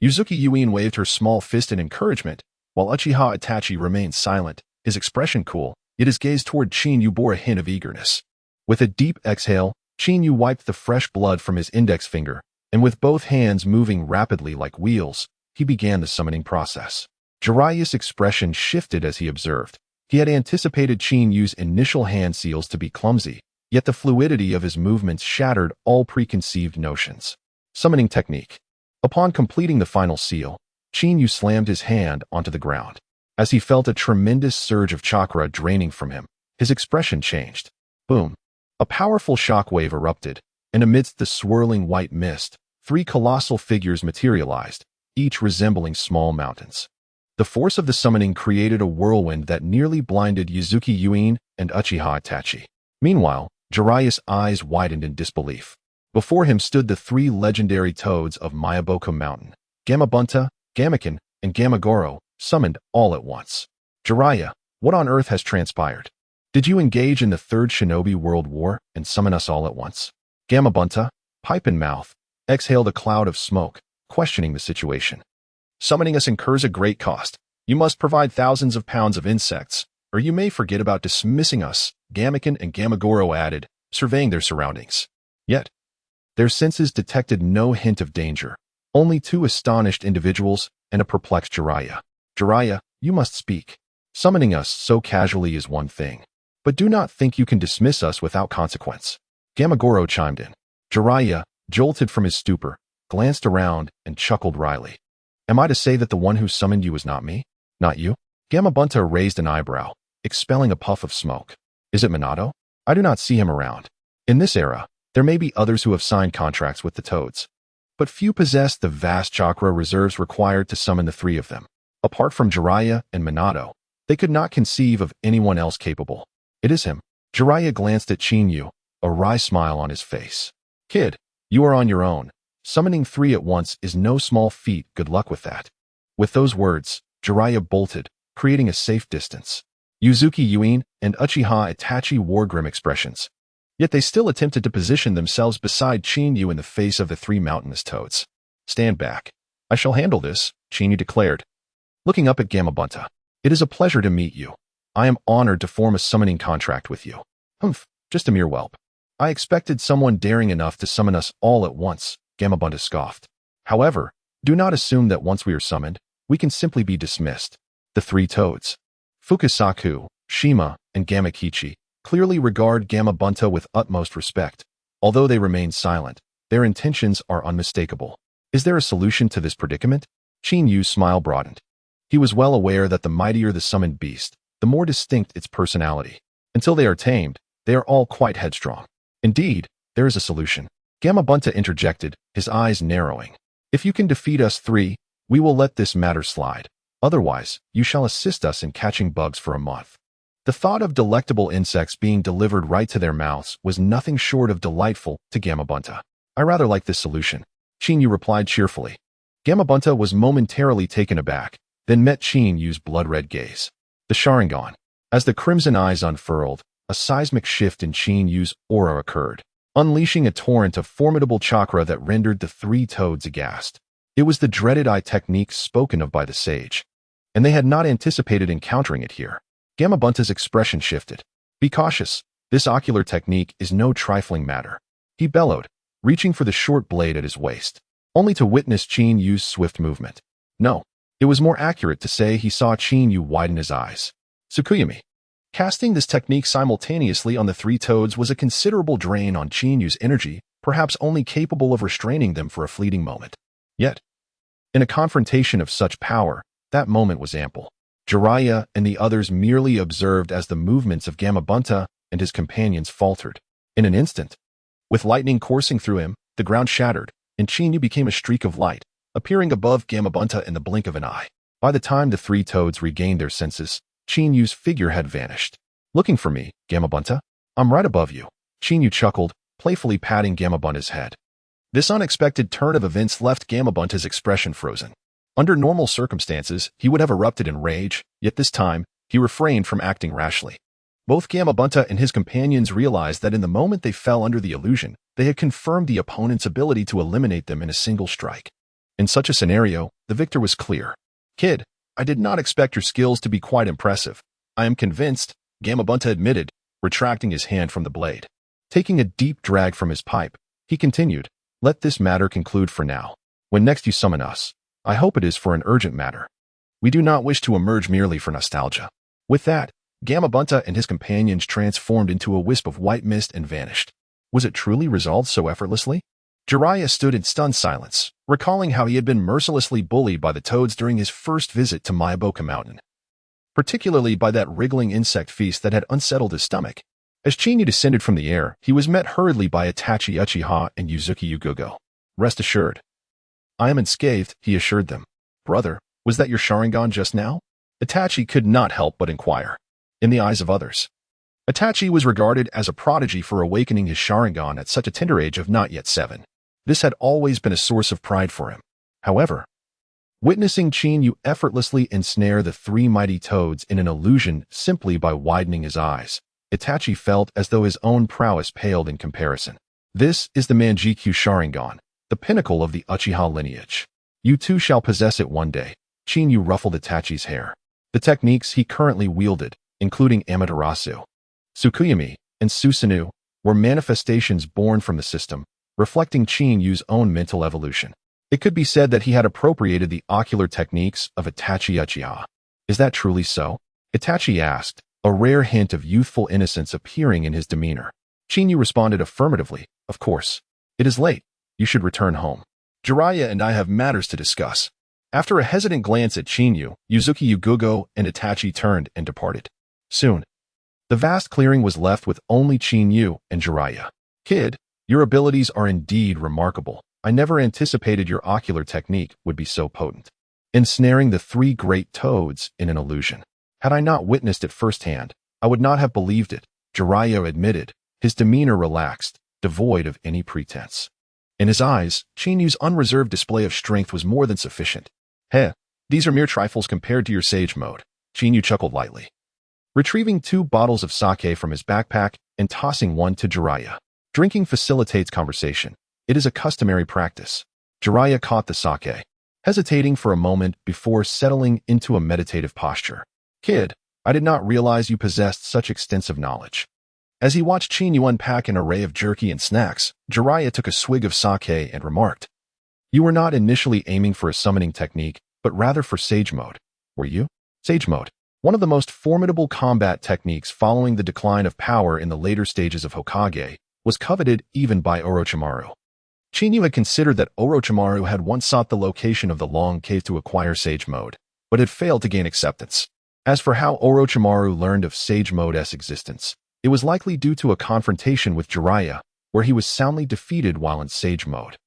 Yuzuki Yuin waved her small fist in encouragement, while Uchiha Itachi remained silent, his expression cool, yet his gaze toward Chinyu bore a hint of eagerness. With a deep exhale, Chinyu wiped the fresh blood from his index finger, and with both hands moving rapidly like wheels, he began the summoning process. Jiraiya's expression shifted as he observed. He had anticipated Chinyu's initial hand seals to be clumsy, yet the fluidity of his movements shattered all preconceived notions. Summoning technique. Upon completing the final seal, Chinyu slammed his hand onto the ground. As he felt a tremendous surge of chakra draining from him, his expression changed. Boom. A powerful shockwave erupted, and amidst the swirling white mist, 3 colossal figures materialized, each resembling small mountains. The force of the summoning created a whirlwind that nearly blinded Yuzuki Yuin and Uchiha Itachi. Meanwhile, Jiraiya's eyes widened in disbelief. Before him stood the 3 legendary toads of Mayaboka Mountain, Gamabunta, Gamaken, and Gamagoro, summoned all at once. Jiraiya, what on earth has transpired? Did you engage in the Third Shinobi World War and summon us all at once? Gamabunta, pipe in mouth, exhaled a cloud of smoke, questioning the situation. Summoning us incurs a great cost. You must provide thousands of pounds of insects, or you may forget about dismissing us, Gamaken and Gamagoro added, surveying their surroundings. Yet, their senses detected no hint of danger, only 2 astonished individuals and a perplexed Jiraiya. Jiraiya, you must speak. Summoning us so casually is one thing, but do not think you can dismiss us without consequence. Gamagoro chimed in. Jiraiya, jolted from his stupor, glanced around and chuckled wryly. Am I to say that the one who summoned you is not me? Not you? Gamabunta raised an eyebrow, expelling a puff of smoke. Is it Minato? I do not see him around. In this era, there may be others who have signed contracts with the toads, but few possess the vast chakra reserves required to summon the 3 of them. Apart from Jiraiya and Minato, they could not conceive of anyone else capable. It is him. Jiraiya glanced at Chinyu, a wry smile on his face. Kid, you are on your own. Summoning 3 at once is no small feat, good luck with that. With those words, Jiraiya bolted, creating a safe distance. Yuzuki Yuin and Uchiha Itachi wore grim expressions. Yet they still attempted to position themselves beside Chinyu in the face of the three mountainous toads. Stand back. I shall handle this, Chinyu declared. Looking up at Gamabunta. It is a pleasure to meet you. I am honored to form a summoning contract with you. Humph, just a mere whelp. I expected someone daring enough to summon us all at once, Gamabunta scoffed. However, do not assume that once we are summoned, we can simply be dismissed. The three toads, Fukasaku, Shima, and Gamakichi, clearly regard Gamabunta with utmost respect. Although they remain silent, their intentions are unmistakable. Is there a solution to this predicament? Chinyu's smile broadened. He was well aware that the mightier the summoned beast, the more distinct its personality. Until they are tamed, they are all quite headstrong. Indeed, there is a solution. Gamabunta interjected, his eyes narrowing. If you can defeat us three, we will let this matter slide. Otherwise, you shall assist us in catching bugs for a month. The thought of delectable insects being delivered right to their mouths was nothing short of delightful to Gamabunta. I rather like this solution, Chinyu replied cheerfully. Gamabunta was momentarily taken aback, then met Chinyu's blood-red gaze. The Sharingan. As the crimson eyes unfurled, a seismic shift in Chinyu's aura occurred, unleashing a torrent of formidable chakra that rendered the three toads aghast. It was the dreaded eye technique spoken of by the sage, and they had not anticipated encountering it here. Gamabunta's expression shifted. Be cautious, this ocular technique is no trifling matter. He bellowed, reaching for the short blade at his waist, only to witness Chinyu's swift movement. No, it was more accurate to say he saw Chinyu widen his eyes. Tsukuyami. Casting this technique simultaneously on the three toads was a considerable drain on Chinyu's energy, perhaps only capable of restraining them for a fleeting moment. Yet, in a confrontation of such power, that moment was ample. Jiraiya and the others merely observed as the movements of Gamabunta and his companions faltered. In an instant, with lightning coursing through him, the ground shattered, and Chinyu became a streak of light, appearing above Gamabunta in the blink of an eye. By the time the three toads regained their senses, Chinyu's figure had vanished. Looking for me, Gamabunta? I'm right above you. Chinyu chuckled, playfully patting Gamabunta's head. This unexpected turn of events left Gamabunta's expression frozen. Under normal circumstances, he would have erupted in rage, yet this time, he refrained from acting rashly. Both Gamabunta and his companions realized that in the moment they fell under the illusion, they had confirmed the opponent's ability to eliminate them in a single strike. In such a scenario, the victor was clear. Kid, I did not expect your skills to be quite impressive. I am convinced, Gamabunta admitted, retracting his hand from the blade. Taking a deep drag from his pipe, he continued, let this matter conclude for now. When next you summon us, I hope it is for an urgent matter. We do not wish to emerge merely for nostalgia. With that, Gamabunta and his companions transformed into a wisp of white mist and vanished. Was it truly resolved so effortlessly? Jiraiya stood in stunned silence, recalling how he had been mercilessly bullied by the toads during his first visit to Myaboka Mountain, particularly by that wriggling insect feast that had unsettled his stomach. As Chinyu descended from the air, he was met hurriedly by Itachi Uchiha and Yuzuki Yugogo. Rest assured. I am unscathed, he assured them. Brother, was that your Sharingan just now? Itachi could not help but inquire. In the eyes of others, Itachi was regarded as a prodigy for awakening his Sharingan at such a tender age of not yet 7. This had always been a source of pride for him. However, witnessing Chinyu effortlessly ensnare the three mighty toads in an illusion simply by widening his eyes, Itachi felt as though his own prowess paled in comparison. This is the Manjikyu Sharingan, the pinnacle of the Uchiha lineage. You too shall possess it one day. Chinyu ruffled Itachi's hair. The techniques he currently wielded, including Amaterasu, Tsukuyami, and Susanoo, were manifestations born from the system, reflecting Chinyu's own mental evolution. It could be said that he had appropriated the ocular techniques of Itachi Uchiha. Is that truly so? Itachi asked, a rare hint of youthful innocence appearing in his demeanor. Chinyu responded affirmatively, of course. It is late. You should return home. Jiraiya and I have matters to discuss. After a hesitant glance at Chinyu, Yuzuki Yugogo and Itachi turned and departed. Soon, the vast clearing was left with only Chinyu and Jiraiya. Kid, your abilities are indeed remarkable. I never anticipated your ocular technique would be so potent, ensnaring the three great toads in an illusion. Had I not witnessed it firsthand, I would not have believed it, Jiraiya admitted, his demeanor relaxed, devoid of any pretense. In his eyes, Chinyu's unreserved display of strength was more than sufficient. Heh, these are mere trifles compared to your sage mode. Chinyu chuckled lightly. retrieving 2 bottles of sake from his backpack and tossing one to Jiraiya. Drinking facilitates conversation. It is a customary practice. Jiraiya caught the sake, hesitating for a moment before settling into a meditative posture. Kid, I did not realize you possessed such extensive knowledge. As he watched Chinyu unpack an array of jerky and snacks, Jiraiya took a swig of sake and remarked, "You were not initially aiming for a summoning technique, but rather for Sage Mode, were you?" Sage Mode, one of the most formidable combat techniques following the decline of power in the later stages of Hokage, was coveted even by Orochimaru. Chinyu had considered that Orochimaru had once sought the location of the Long Cave to acquire Sage Mode, but had failed to gain acceptance. As for how Orochimaru learned of Sage Mode's existence, it was likely due to a confrontation with Jiraiya, where he was soundly defeated while in Sage Mode.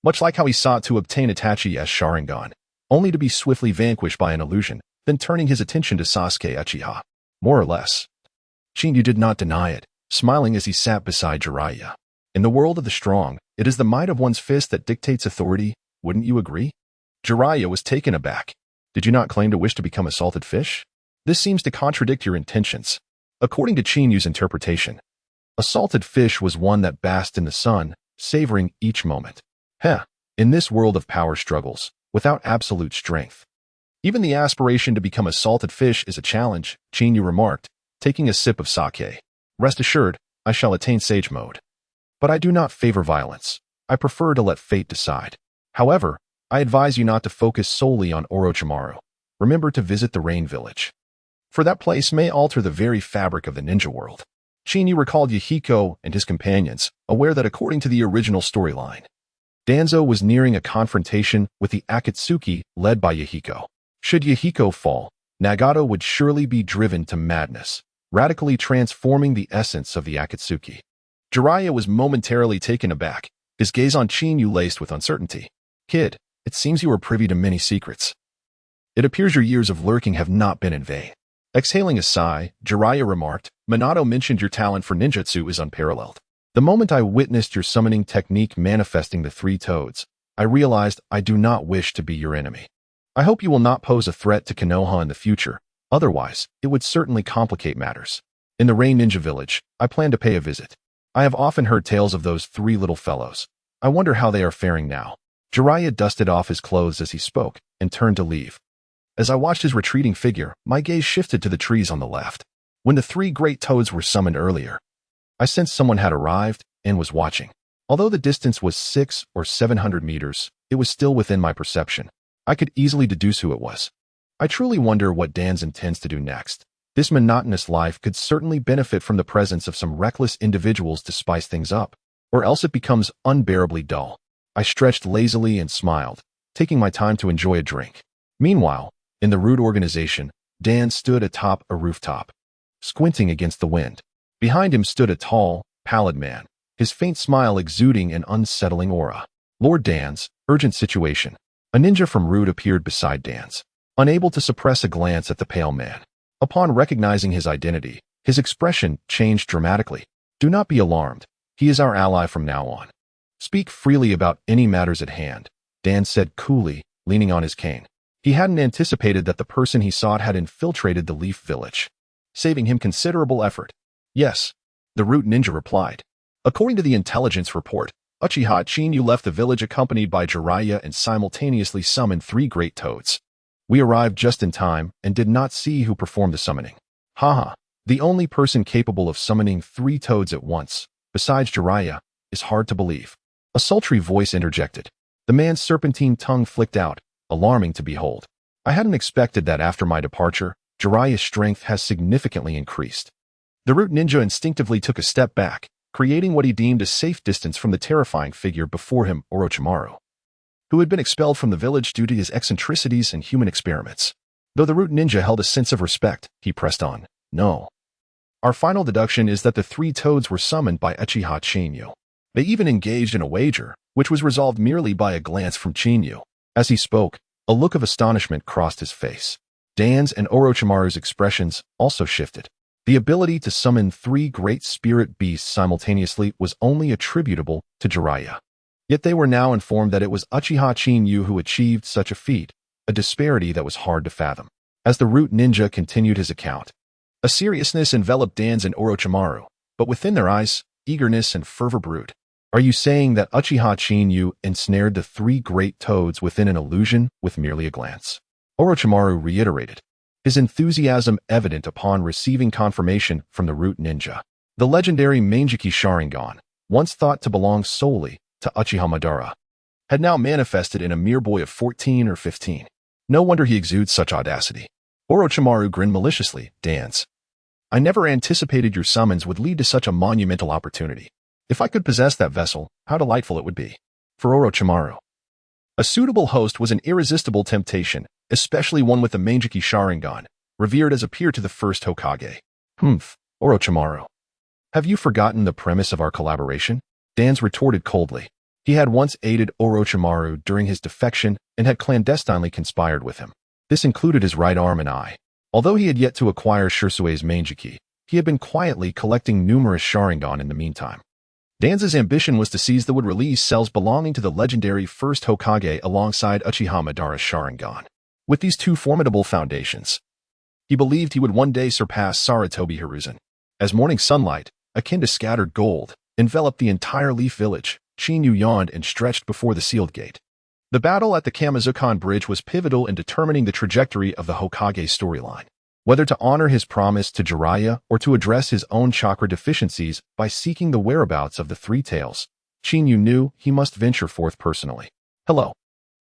Much like how he sought to obtain Itachi's Sharingan, only to be swiftly vanquished by an illusion, then turning his attention to Sasuke Uchiha. More or less. Chinyu did not deny it, smiling as he sat beside Jiraiya. In the world of the strong, it is the might of one's fist that dictates authority, wouldn't you agree? Jiraiya was taken aback. Did you not claim to wish to become a salted fish? This seems to contradict your intentions. According to Chinyu's interpretation, a salted fish was one that basked in the sun, savoring each moment. In this world of power struggles, without absolute strength, even the aspiration to become a salted fish is a challenge, Chinyu remarked, taking a sip of sake. Rest assured, I shall attain Sage Mode. But I do not favor violence. I prefer to let fate decide. However, I advise you not to focus solely on Orochimaru. Remember to visit the Rain Village, for that place may alter the very fabric of the ninja world. Chinyu recalled Yahiko and his companions, aware that according to the original storyline, Danzo was nearing a confrontation with the Akatsuki led by Yahiko. Should Yahiko fall, Nagato would surely be driven to madness, radically transforming the essence of the Akatsuki. Jiraiya was momentarily taken aback, his gaze on Chinyu laced with uncertainty. Kid, it seems you are privy to many secrets. It appears your years of lurking have not been in vain. Exhaling a sigh, Jiraiya remarked, Minato mentioned your talent for ninjutsu is unparalleled. The moment I witnessed your summoning technique manifesting the 3 toads, I realized I do not wish to be your enemy. I hope you will not pose a threat to Konoha in the future, otherwise, it would certainly complicate matters. In the Rain Ninja Village, I plan to pay a visit. I have often heard tales of those 3 little fellows. I wonder how they are faring now. Jiraiya dusted off his clothes as he spoke, and turned to leave. As I watched his retreating figure, my gaze shifted to the trees on the left. When the 3 great toads were summoned earlier, I sensed someone had arrived and was watching. Although the distance was 600 or 700 meters, it was still within my perception. I could easily deduce who it was. I truly wonder what Dan's intends to do next. This monotonous life could certainly benefit from the presence of some reckless individuals to spice things up, or else it becomes unbearably dull. I stretched lazily and smiled, taking my time to enjoy a drink. Meanwhile, in the Root organization, Dan stood atop a rooftop, squinting against the wind. Behind him stood a tall, pallid man, his faint smile exuding an unsettling aura. Lord Dan's, urgent situation. A ninja from Root appeared beside Dan's, unable to suppress a glance at the pale man. Upon recognizing his identity, his expression changed dramatically. Do not be alarmed. He is our ally from now on. Speak freely about any matters at hand, Dan said coolly, leaning on his cane. He hadn't anticipated that the person he sought had infiltrated the Leaf Village, saving him considerable effort. Yes, the Root Ninja replied. According to the intelligence report, Uchiha Chinyu left the village accompanied by Jiraiya and simultaneously summoned 3 great toads. We arrived just in time and did not see who performed the summoning. Haha, the only person capable of summoning 3 toads at once, besides Jiraiya, is hard to believe. A sultry voice interjected. The man's serpentine tongue flicked out, alarming to behold. I hadn't expected that after my departure, Jiraiya's strength has significantly increased. The Root Ninja instinctively took a step back, creating what he deemed a safe distance from the terrifying figure before him, Orochimaru, who had been expelled from the village due to his eccentricities and human experiments. Though the Root Ninja held a sense of respect, he pressed on. No. Our final deduction is that the 3 toads were summoned by Uchiha Chinyu. They even engaged in a wager, which was resolved merely by a glance from Chinyu. As he spoke, a look of astonishment crossed his face. Dan's and Orochimaru's expressions also shifted. The ability to summon 3 great spirit beasts simultaneously was only attributable to Jiraiya. Yet they were now informed that it was Uchiha Chinyu who achieved such a feat, a disparity that was hard to fathom. As the Root Ninja continued his account, A seriousness enveloped Dan's and Orochimaru, but within their eyes, eagerness and fervor brewed. Are you saying that Uchiha Chinyu ensnared the three great toads within an illusion with merely a glance? Orochimaru reiterated, his enthusiasm evident upon receiving confirmation from the root ninja. The legendary Mangeki Sharingan, once thought to belong solely to Uchiha Madara, had now manifested in a mere boy of 14 or 15. No wonder he exudes such audacity. Orochimaru grinned maliciously. Dance. I never anticipated your summons would lead to such a monumental opportunity. If I could possess that vessel, how delightful it would be. For Orochimaru, a suitable host was an irresistible temptation, especially one with the Mangeki Sharingan, revered as a peer to the First Hokage. Orochimaru. Have you forgotten the premise of our collaboration? Dans retorted coldly. He had once aided Orochimaru during his defection and had clandestinely conspired with him. This included his right arm and eye. Although he had yet to acquire Shirsui's Mangeki, he had been quietly collecting numerous Sharingan in the meantime. Dan's ambition was to seize the would-release cells belonging to the legendary First Hokage alongside Uchiha Madara's Sharingan. With these two formidable foundations, he believed he would one day surpass Sarutobi Hiruzen. As morning sunlight, akin to scattered gold, enveloped the entire Leaf Village, Chinyu yawned and stretched before the sealed gate. The battle at the Kamizukan Bridge was pivotal in determining the trajectory of the Hokage storyline. Whether to honor his promise to Jiraiya or to address his own chakra deficiencies by seeking the whereabouts of the Three Tails, Chinyu knew he must venture forth personally. Hello.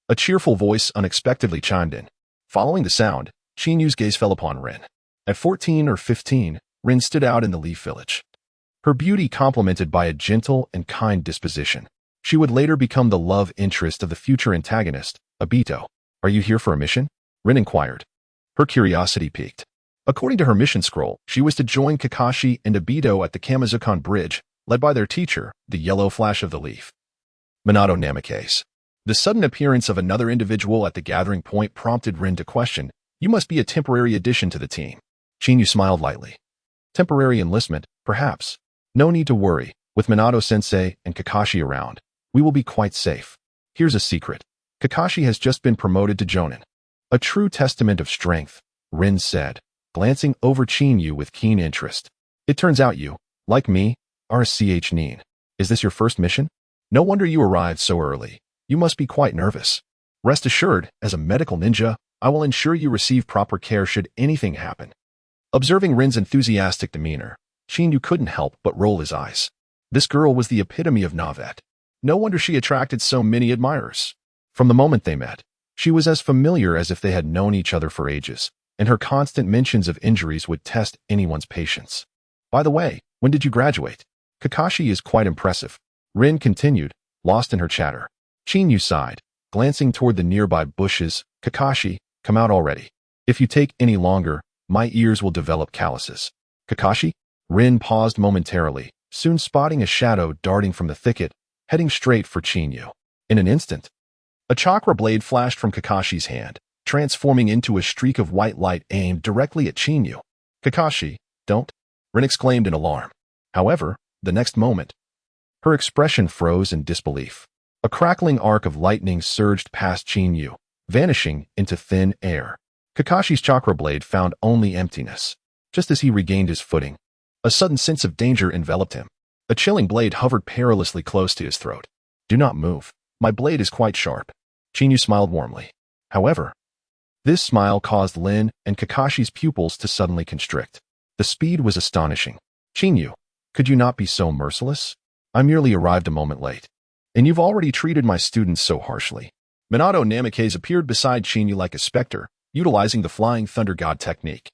A cheerful voice unexpectedly chimed in. Following the sound, Chinyu's gaze fell upon Rin. At 14 or 15, Rin stood out in the Leaf Village. Her beauty complemented by a gentle and kind disposition. She would later become the love interest of the future antagonist, Obito. Are you here for a mission? Rin inquired. Her curiosity piqued. According to her mission scroll, she was to join Kakashi and Obito at the Kamizukan Bridge, led by their teacher, the Yellow Flash of the Leaf. Minato Namikaze. The sudden appearance of another individual at the gathering point prompted Rin to question, you must be a temporary addition to the team. Chinyu smiled lightly. Temporary enlistment, perhaps. No need to worry, with Minato-sensei and Kakashi around, we will be quite safe. Here's a secret. Kakashi has just been promoted to Jonin. A true testament of strength, Rin said, glancing over Chinyu with keen interest. It turns out you, like me, are a ch-nin. Is this your first mission? No wonder you arrived so early. You must be quite nervous. Rest assured, as a medical ninja, I will ensure you receive proper care should anything happen. Observing Rin's enthusiastic demeanor, Chinyu couldn't help but roll his eyes. This girl was the epitome of Navet. No wonder she attracted so many admirers. From the moment they met, she was as familiar as if they had known each other for ages, and her constant mentions of injuries would test anyone's patience. By the way, when did you graduate? Kakashi is quite impressive. Rin continued, lost in her chatter. Chinyu sighed, glancing toward the nearby bushes. Kakashi, come out already. If you take any longer, my ears will develop calluses. Kakashi? Rin paused momentarily, soon spotting a shadow darting from the thicket, heading straight for Chinyu. In an instant, a chakra blade flashed from Kakashi's hand, transforming into a streak of white light aimed directly at Chinyu. Kakashi, don't! Rin exclaimed in alarm. However, the next moment, her expression froze in disbelief. A crackling arc of lightning surged past Chinyu, vanishing into thin air. Kakashi's chakra blade found only emptiness. Just as he regained his footing, a sudden sense of danger enveloped him. A chilling blade hovered perilously close to his throat. Do not move. My blade is quite sharp. Chinyu smiled warmly. However, this smile caused Lin and Kakashi's pupils to suddenly constrict. The speed was astonishing. Chinyu, could you not be so merciless? I merely arrived a moment late. And you've already treated my students so harshly. Minato Namikaze appeared beside Chinyu like a specter, utilizing the Flying Thunder God technique.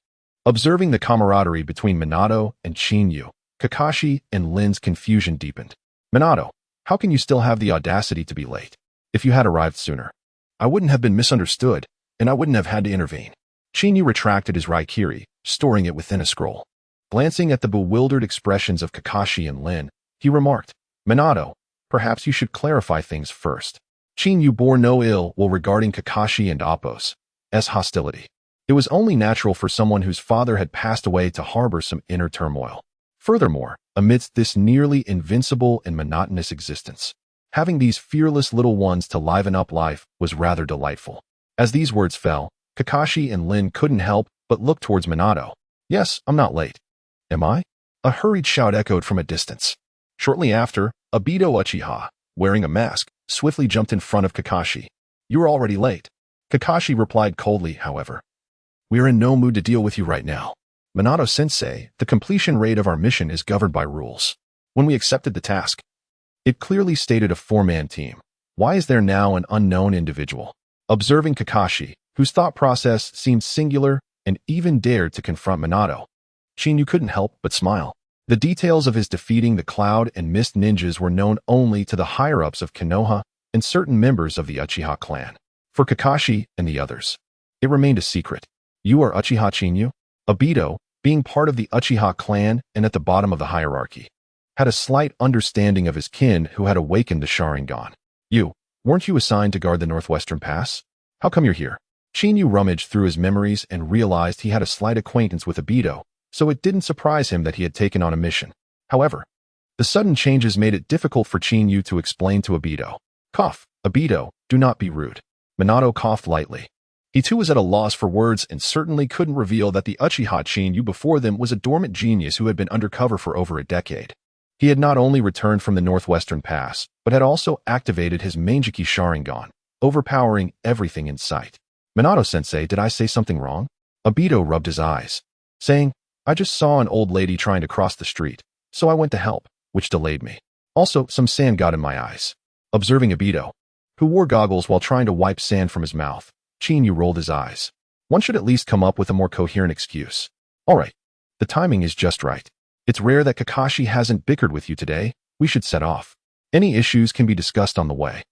Observing the camaraderie between Minato and Chinyu, Kakashi and Lin's confusion deepened. Minato, how can you still have the audacity to be late? If you had arrived sooner, I wouldn't have been misunderstood, and I wouldn't have had to intervene. Chinyu retracted his Raikiri, storing it within a scroll. Glancing at the bewildered expressions of Kakashi and Lin, he remarked, Minato, perhaps you should clarify things first. Chinyu bore no ill will regarding Kakashi and Appo's hostility. It was only natural for someone whose father had passed away to harbor some inner turmoil. Furthermore, amidst this nearly invincible and monotonous existence, having these fearless little ones to liven up life was rather delightful. As these words fell, Kakashi and Lin couldn't help but look towards Minato. Yes, I'm not late. Am I? A hurried shout echoed from a distance. Shortly after, Obito Uchiha, wearing a mask, swiftly jumped in front of Kakashi. You are already late. Kakashi replied coldly, however. We are in no mood to deal with you right now. Minato-sensei, the completion rate of our mission is governed by rules. When we accepted the task, it clearly stated a four-man team. Why is there now an unknown individual? Observing Kakashi, whose thought process seemed singular and even dared to confront Minato, Shinyu couldn't help but smile. The details of his defeating the Cloud and Mist ninjas were known only to the higher-ups of Konoha and certain members of the Uchiha clan. For Kakashi and the others, it remained a secret. You are Uchiha Shinyu? Obito, being part of the Uchiha clan and at the bottom of the hierarchy, had a slight understanding of his kin who had awakened the Sharingan. Weren't you assigned to guard the Northwestern Pass? How come you're here? Shinyu rummaged through his memories and realized he had a slight acquaintance with Obito, so it didn't surprise him that he had taken on a mission. However, the sudden changes made it difficult for Shinyu to explain to Obito. Cough, Obito, do not be rude. Minato coughed lightly. He too was at a loss for words and certainly couldn't reveal that the Uchiha Shinyu before them was a dormant genius who had been undercover for over a decade. He had not only returned from the Northwestern Pass, but had also activated his Manjiki Sharingan, overpowering everything in sight. Minato-sensei, did I say something wrong? Obito rubbed his eyes, saying, I just saw an old lady trying to cross the street, so I went to help, which delayed me. Also, some sand got in my eyes. Observing Obito, who wore goggles while trying to wipe sand from his mouth, Shinyu rolled his eyes. One should at least come up with a more coherent excuse. All right, the timing is just right. It's rare that Kakashi hasn't bickered with you today. We should set off. Any issues can be discussed on the way.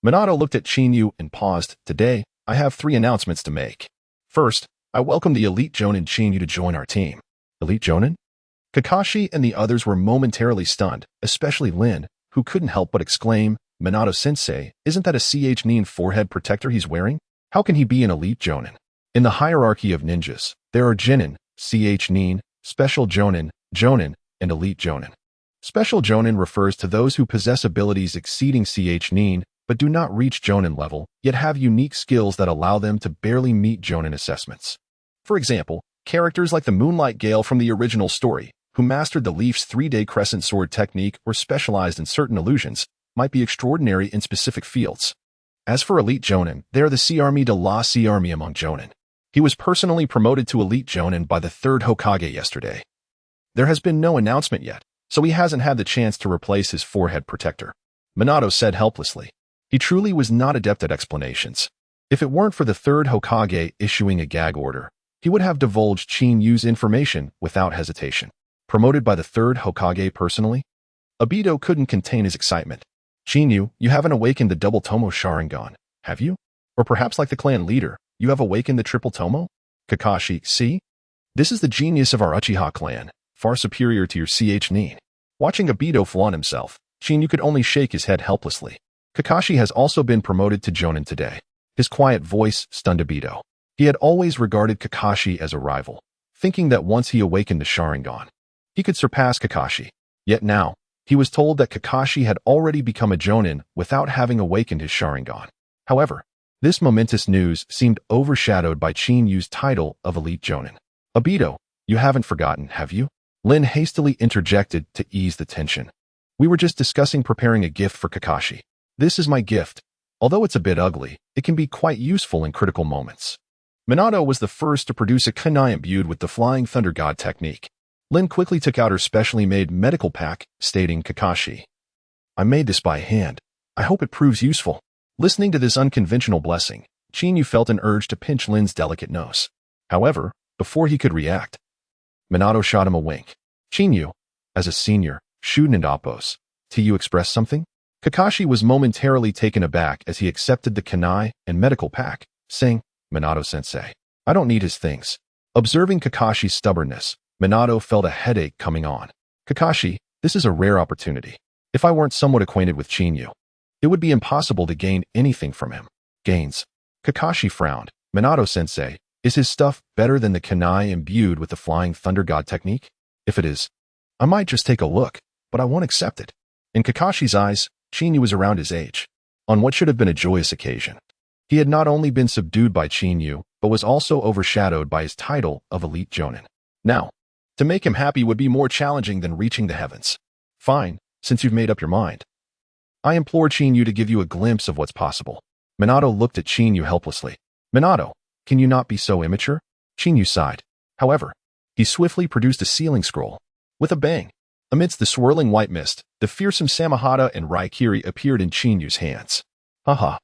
Minato looked at Shinyu and paused. Today, I have 3 announcements to make. First, I welcome the Elite Jonin Shinyu to join our team. Elite Jonin? Kakashi and the others were momentarily stunned, especially Lin, who couldn't help but exclaim, Minato-sensei, isn't that a CH forehead protector he's wearing? How can he be an Elite Jonin? In the hierarchy of ninjas, there are Genin, CH Special Jonin, Jonin, and Elite Jonin. Special Jonin refers to those who possess abilities exceeding CH but do not reach Jonin level, yet have unique skills that allow them to barely meet Jonin assessments. For example, characters like the Moonlight Gale from the original story, who mastered the Leaf's 3-day crescent sword technique or specialized in certain illusions, might be extraordinary in specific fields. As for Elite Jonin, they are the C-Army de la C-Army among Jonin. He was personally promoted to Elite Jonin by the Third Hokage yesterday. There has been no announcement yet, so he hasn't had the chance to replace his forehead protector. Minato said helplessly. He truly was not adept at explanations. If it weren't for the Third Hokage issuing a gag order, he would have divulged Shinyu's information without hesitation. Promoted by the Third Hokage personally? Obito couldn't contain his excitement. Shinyu, you haven't awakened the double Tomo Sharingan, have you? Or perhaps like the clan leader, you have awakened the triple Tomo? Kakashi, see? This is the genius of our Uchiha clan, far superior to your CH Nin. Watching Obito flaunt himself, Shinyu could only shake his head helplessly. Kakashi has also been promoted to Jonin today. His quiet voice stunned Obito. He had always regarded Kakashi as a rival, thinking that once he awakened the Sharingan, he could surpass Kakashi. Yet now, he was told that Kakashi had already become a Jonin without having awakened his Sharingan. However, this momentous news seemed overshadowed by Chinyu's title of Elite Jonin. Obito, you haven't forgotten, have you? Lin hastily interjected to ease the tension. We were just discussing preparing a gift for Kakashi. This is my gift. Although it's a bit ugly, it can be quite useful in critical moments. Minato was the first to produce a kunai imbued with the Flying Thunder God technique. Lin quickly took out her specially made medical pack, stating, Kakashi, I made this by hand. I hope it proves useful. Listening to this unconventional blessing, Chinyu felt an urge to pinch Lin's delicate nose. However, before he could react, Minato shot him a wink. Chinyu, as a senior, Shuden and Appos, do you express something? Kakashi was momentarily taken aback as he accepted the kunai and medical pack, saying, Minato-sensei, I don't need his things. Observing Kakashi's stubbornness, Minato felt a headache coming on. Kakashi, this is a rare opportunity. If I weren't somewhat acquainted with Chinyu, it would be impossible to gain anything from him. Gains. Kakashi frowned. Minato-sensei, is his stuff better than the kunai imbued with the Flying Thunder God technique? If it is, I might just take a look, but I won't accept it. In Kakashi's eyes, Chinyu was around his age. On what should have been a joyous occasion, he had not only been subdued by Chinyu, but was also overshadowed by his title of Elite Jonin. Now, to make him happy would be more challenging than reaching the heavens. Fine, since you've made up your mind. I implore Chinyu to give you a glimpse of what's possible. Minato looked at Chinyu helplessly. Minato, can you not be so immature? Chinyu sighed. However, he swiftly produced a sealing scroll. With a bang, amidst the swirling white mist, the fearsome Samahata and Raikiri appeared in Chinyu's hands. Haha.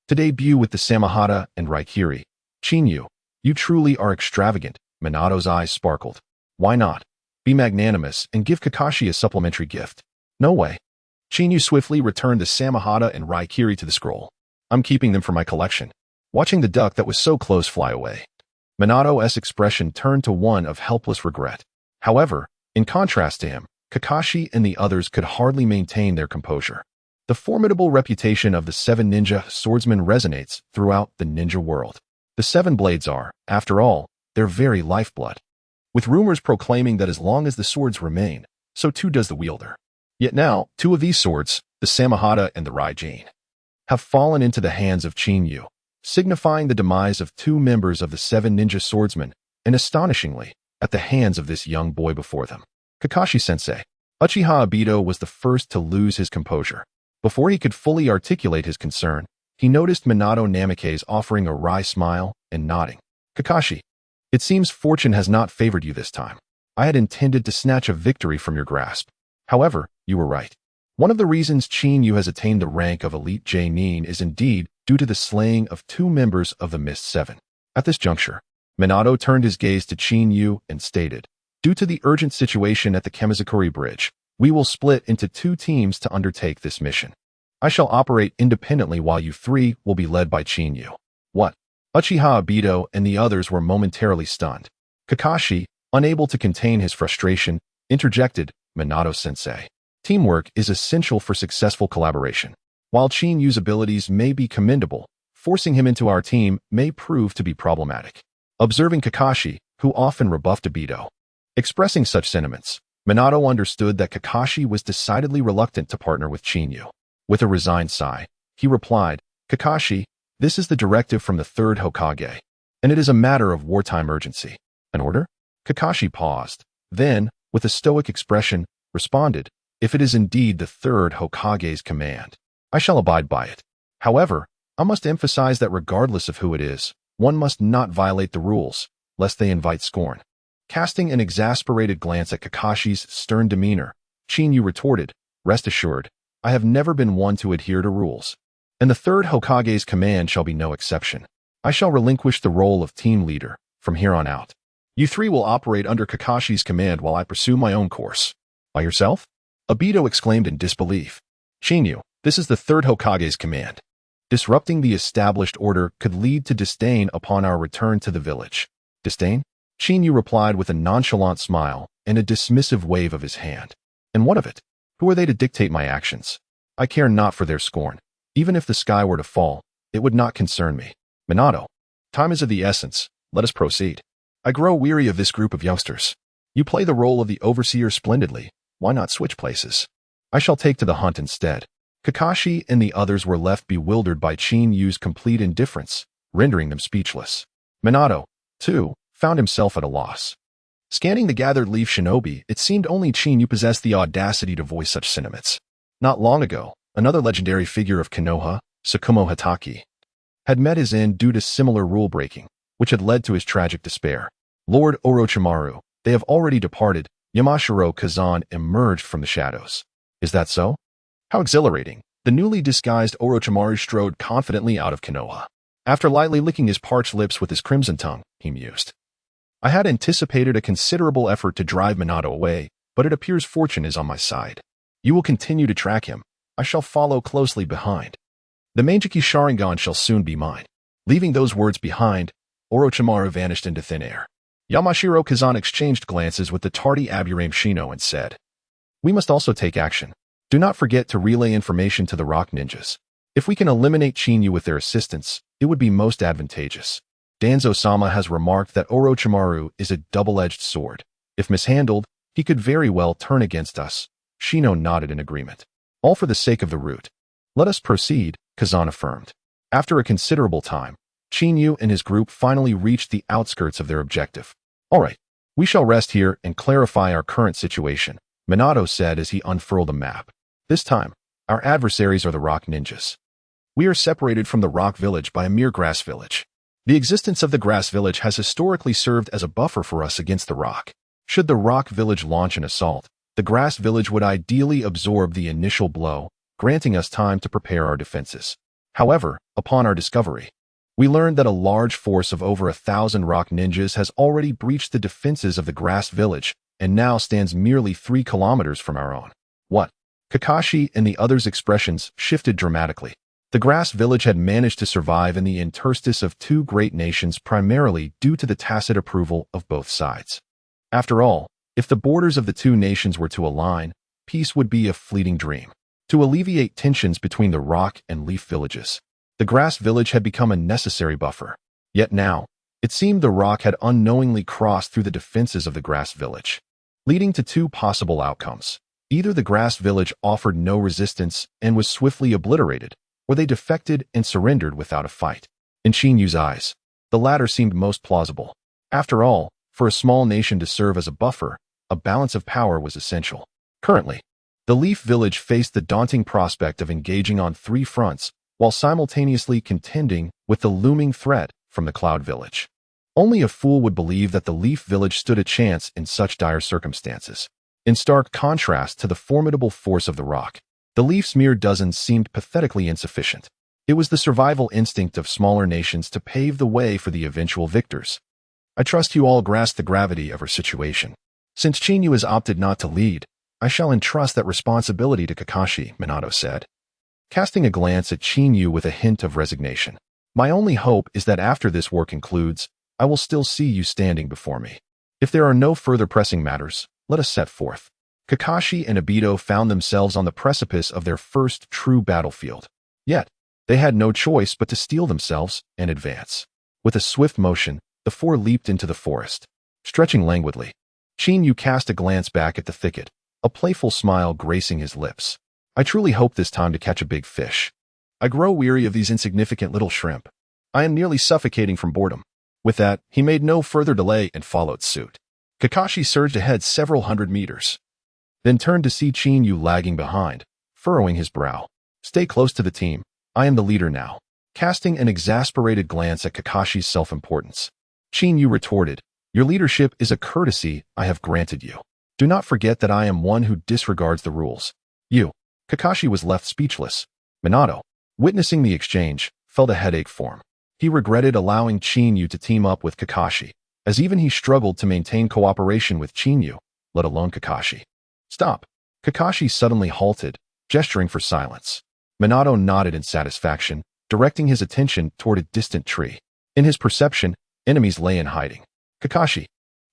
To debut with the Samahata and Raikiri, Chinyu, you truly are extravagant. Minato's eyes sparkled. Why not? Be magnanimous and give Kakashi a supplementary gift. No way. Chinyu swiftly returned the Samahata and Raikiri to the scroll. I'm keeping them for my collection. Watching the duck that was so close fly away, Minato's expression turned to one of helpless regret. However, in contrast to him, Kakashi and the others could hardly maintain their composure. The formidable reputation of the seven ninja swordsmen resonates throughout the ninja world. The seven blades are, after all, their very lifeblood. With rumors proclaiming that as long as the swords remain, so too does the wielder. Yet now, two of these swords, the Samahata and the Raijin, have fallen into the hands of Chinyu, signifying the demise of two members of the seven ninja swordsmen, and astonishingly, at the hands of this young boy before them. Kakashi-sensei. Uchiha Obito was the first to lose his composure. Before he could fully articulate his concern, he noticed Minato Namikaze offering a wry smile and nodding. Kakashi, it seems fortune has not favored you this time. I had intended to snatch a victory from your grasp. However, you were right. One of the reasons Chinyu has attained the rank of Elite J-Nin is indeed due to the slaying of two members of the Mist Seven. At this juncture, Minato turned his gaze to Chinyu and stated, due to the urgent situation at the Kemizukuri Bridge, we will split into two teams to undertake this mission. I shall operate independently while you three will be led by Chinyu. What? Uchiha Obito and the others were momentarily stunned. Kakashi, unable to contain his frustration, interjected, Minato-sensei. Teamwork is essential for successful collaboration. While Chinyu's abilities may be commendable, forcing him into our team may prove to be problematic. Observing Kakashi, who often rebuffed Obito, expressing such sentiments, Minato understood that Kakashi was decidedly reluctant to partner with Chinyu. With a resigned sigh, he replied, Kakashi, this is the directive from the Third Hokage, and it is a matter of wartime urgency. An order? Kakashi paused, then, with a stoic expression, responded, if it is indeed the Third Hokage's command, I shall abide by it. However, I must emphasize that regardless of who it is, one must not violate the rules, lest they invite scorn. Casting an exasperated glance at Kakashi's stern demeanor, Chinyu retorted, rest assured, I have never been one to adhere to rules, and the Third Hokage's command shall be no exception. I shall relinquish the role of team leader from here on out. You three will operate under Kakashi's command while I pursue my own course. By yourself? Obito exclaimed in disbelief. Chinyu, this is the Third Hokage's command. Disrupting the established order could lead to disdain upon our return to the village. Disdain? Chinyu replied with a nonchalant smile and a dismissive wave of his hand. And what of it? Who are they to dictate my actions? I care not for their scorn. Even if the sky were to fall, it would not concern me. Minato, time is of the essence. Let us proceed. I grow weary of this group of youngsters. You play the role of the overseer splendidly. Why not switch places? I shall take to the hunt instead. Kakashi and the others were left bewildered by Chinyu's complete indifference, rendering them speechless. Minato, too, found himself at a loss. Scanning the gathered leaf shinobi, it seemed only Chinyu possessed the audacity to voice such sentiments. Not long ago, another legendary figure of Konoha, Tsukumo Hatake, had met his end due to similar rule-breaking, which had led to his tragic despair. Lord Orochimaru, they have already departed. Yamashiro Kazan emerged from the shadows. Is that so? How exhilarating. The newly disguised Orochimaru strode confidently out of Konoha. After lightly licking his parched lips with his crimson tongue, he mused. I had anticipated a considerable effort to drive Minato away, but it appears fortune is on my side. You will continue to track him. I shall follow closely behind. The Manjiki Sharingan shall soon be mine. Leaving those words behind, Orochimaru vanished into thin air. Yamashiro Kazan exchanged glances with the tardy Aburame Shino and said, we must also take action. Do not forget to relay information to the rock ninjas. If we can eliminate Chinyu with their assistance, it would be most advantageous. Danzo-sama has remarked that Orochimaru is a double-edged sword. If mishandled, he could very well turn against us. Shino nodded in agreement. All for the sake of the route. Let us proceed, Kazan affirmed. After a considerable time, Chinyu and his group finally reached the outskirts of their objective. All right, We shall rest here and clarify our current situation, Minato said as he unfurled a map. This time, our adversaries are the rock ninjas. We are separated from the rock village by a mere grass village. The existence of the grass village has historically served as a buffer for us against the rock. Should the rock village launch an assault, the grass village would ideally absorb the initial blow, granting us time to prepare our defenses. However, upon our discovery, we learned that a large force of over 1,000 rock ninjas has already breached the defenses of the grass village and now stands merely 3 kilometers from our own. What? Kakashi and the others' expressions shifted dramatically. The grass village had managed to survive in the interstice of 2 great nations primarily due to the tacit approval of both sides. After all, if the borders of the 2 nations were to align, peace would be a fleeting dream. To alleviate tensions between the rock and leaf villages, the grass village had become a necessary buffer. Yet now, it seemed the rock had unknowingly crossed through the defenses of the grass village, leading to 2 possible outcomes. Either the grass village offered no resistance and was swiftly obliterated, or they defected and surrendered without a fight. In Chinyu's eyes, the latter seemed most plausible. After all, for a small nation to serve as a buffer, a balance of power was essential. Currently, the Leaf Village faced the daunting prospect of engaging on 3 fronts while simultaneously contending with the looming threat from the Cloud Village. Only a fool would believe that the Leaf Village stood a chance in such dire circumstances. In stark contrast to the formidable force of the rock, the Leaf's mere dozens seemed pathetically insufficient. It was the survival instinct of smaller nations to pave the way for the eventual victors. I trust you all grasp the gravity of our situation. Since Chinyu has opted not to lead, I shall entrust that responsibility to Kakashi, Minato said, casting a glance at Chinyu with a hint of resignation. My only hope is that after this war concludes, I will still see you standing before me. If there are no further pressing matters, let us set forth. Kakashi and Obito found themselves on the precipice of their first true battlefield. Yet, they had no choice but to steel themselves and advance. With a swift motion, the 4 leaped into the forest. Stretching languidly, Chinyu cast a glance back at the thicket, a playful smile gracing his lips. I truly hope this time to catch a big fish. I grow weary of these insignificant little shrimp. I am nearly suffocating from boredom. With that, he made no further delay and followed suit. Kakashi surged ahead several hundred meters, then turned to see Chinyu lagging behind, furrowing his brow. Stay close to the team. I am the leader now. Casting an exasperated glance at Kakashi's self-importance, Chinyu retorted, Your leadership is a courtesy I have granted you. Do not forget that I am one who disregards the rules. You. Kakashi was left speechless. Minato, witnessing the exchange, felt a headache form. He regretted allowing Chinyu to team up with Kakashi, as even he struggled to maintain cooperation with Chinyu, let alone Kakashi. Stop. Kakashi suddenly halted, gesturing for silence. Minato nodded in satisfaction, directing his attention toward a distant tree. In his perception, enemies lay in hiding. Kakashi,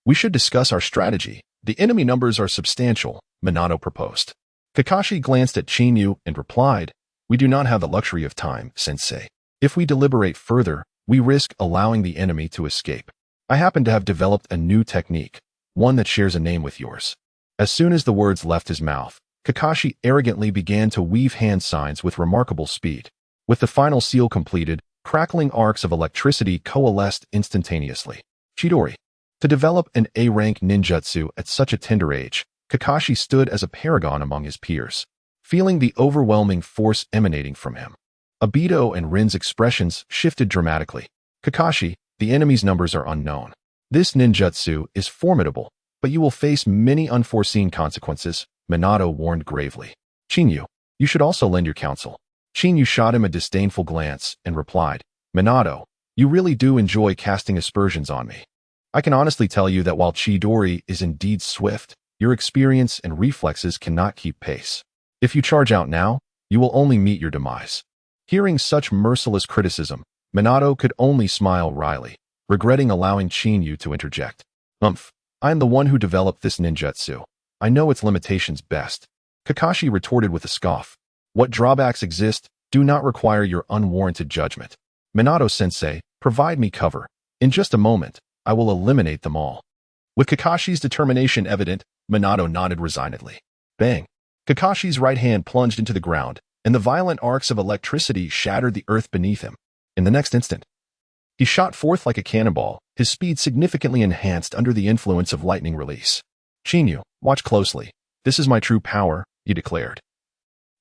we should discuss our strategy. The enemy numbers are substantial, Minato proposed. Kakashi glanced at Chinyu and replied, We do not have the luxury of time, sensei. If we deliberate further, we risk allowing the enemy to escape. I happen to have developed a new technique, one that shares a name with yours. As soon as the words left his mouth, Kakashi arrogantly began to weave hand signs with remarkable speed. With the final seal completed, crackling arcs of electricity coalesced instantaneously. Chidori. To develop an A-rank ninjutsu at such a tender age, Kakashi stood as a paragon among his peers, feeling the overwhelming force emanating from him. Obito and Rin's expressions shifted dramatically. Kakashi, the enemy's numbers are unknown. This ninjutsu is formidable, but you will face many unforeseen consequences, Minato warned gravely. Chinyu, you should also lend your counsel. Chinyu shot him a disdainful glance and replied, Minato, you really do enjoy casting aspersions on me. I can honestly tell you that while Chidori is indeed swift, your experience and reflexes cannot keep pace. If you charge out now, you will only meet your demise. Hearing such merciless criticism, Minato could only smile wryly, regretting allowing Chinyu to interject. I am the one who developed this ninjutsu. I know its limitations best. Kakashi retorted with a scoff. What drawbacks exist do not require your unwarranted judgment. Minato-sensei, provide me cover. In just a moment, I will eliminate them all. With Kakashi's determination evident, Minato nodded resignedly. Bang! Kakashi's right hand plunged into the ground, and the violent arcs of electricity shattered the earth beneath him. In the next instant, He shot forth like a cannonball, his speed significantly enhanced under the influence of lightning release. "Shinyu, watch closely. This is my true power," he declared.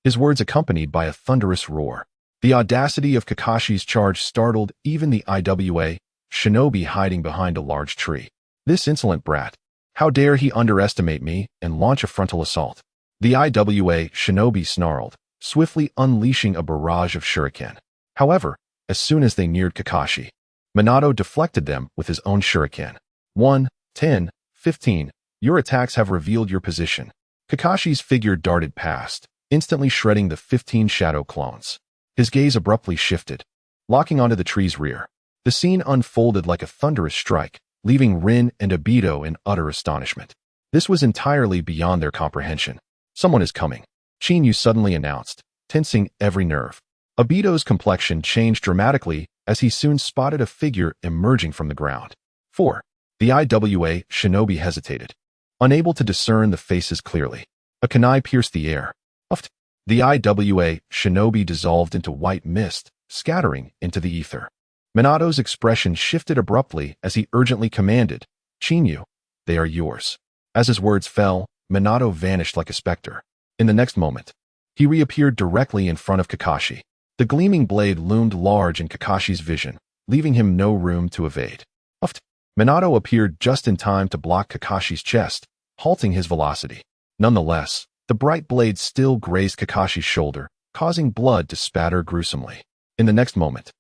His words accompanied by a thunderous roar. The audacity of Kakashi's charge startled even the IWA shinobi hiding behind a large tree. "This insolent brat. How dare he underestimate me and launch a frontal assault?" The IWA shinobi snarled, swiftly unleashing a barrage of shuriken. However, as soon as they neared Kakashi, Minato deflected them with his own shuriken. 1, 10, 15. Your attacks have revealed your position. Kakashi's figure darted past, instantly shredding the 15 shadow clones. His gaze abruptly shifted, locking onto the tree's rear. The scene unfolded like a thunderous strike, leaving Rin and Obito in utter astonishment. This was entirely beyond their comprehension. "Someone is coming," Shinyu suddenly announced, tensing every nerve. Obito's complexion changed dramatically as he soon spotted a figure emerging from the ground. 4. The IWA shinobi hesitated, unable to discern the faces clearly. A kunai pierced the air. Uft. The IWA shinobi dissolved into white mist, scattering into the ether. Minato's expression shifted abruptly as he urgently commanded, "Shinyu, they are yours." As his words fell, Minato vanished like a specter. In the next moment, he reappeared directly in front of Kakashi. The gleaming blade loomed large in Kakashi's vision, leaving him no room to evade. Uft. Minato appeared just in time to block Kakashi's chest, halting his velocity. Nonetheless, the bright blade still grazed Kakashi's shoulder, causing blood to spatter gruesomely. In the next moment,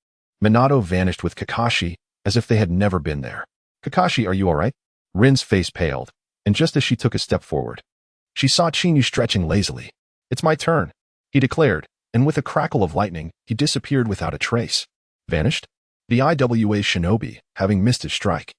Minato vanished with Kakashi as if they had never been there. "Kakashi, are you all right?" Rin's face paled, and just as she took a step forward, she saw Shinyu stretching lazily. "It's my turn," he declared, and with a crackle of lightning, he disappeared without a trace. Vanished? The IWA shinobi, having missed his strike,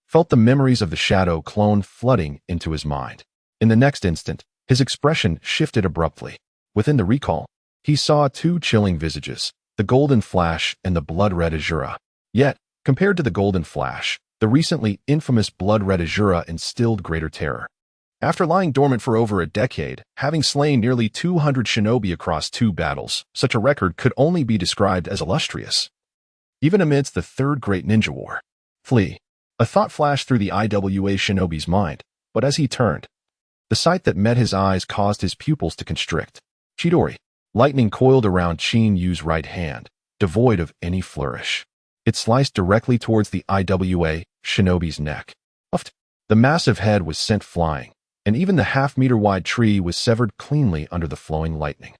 felt the memories of the shadow clone flooding into his mind. In the next instant, his expression shifted abruptly. Within the recall, he saw two chilling visages, the Golden Flash and the blood-red Azura. Yet, compared to the Golden Flash, the recently infamous blood-red Azura instilled greater terror. After lying dormant for over a decade, having slain nearly 200 shinobi across 2 battles, such a record could only be described as illustrious. Even amidst the Third Great Ninja War. Flee. A thought flashed through the IWA shinobi's mind, but as he turned, the sight that met his eyes caused his pupils to constrict. Chidori. Lightning coiled around Chinyu's right hand, devoid of any flourish. It sliced directly towards the IWA shinobi's neck. Uft. The massive head was sent flying, and even the half-meter-wide tree was severed cleanly under the flowing lightning.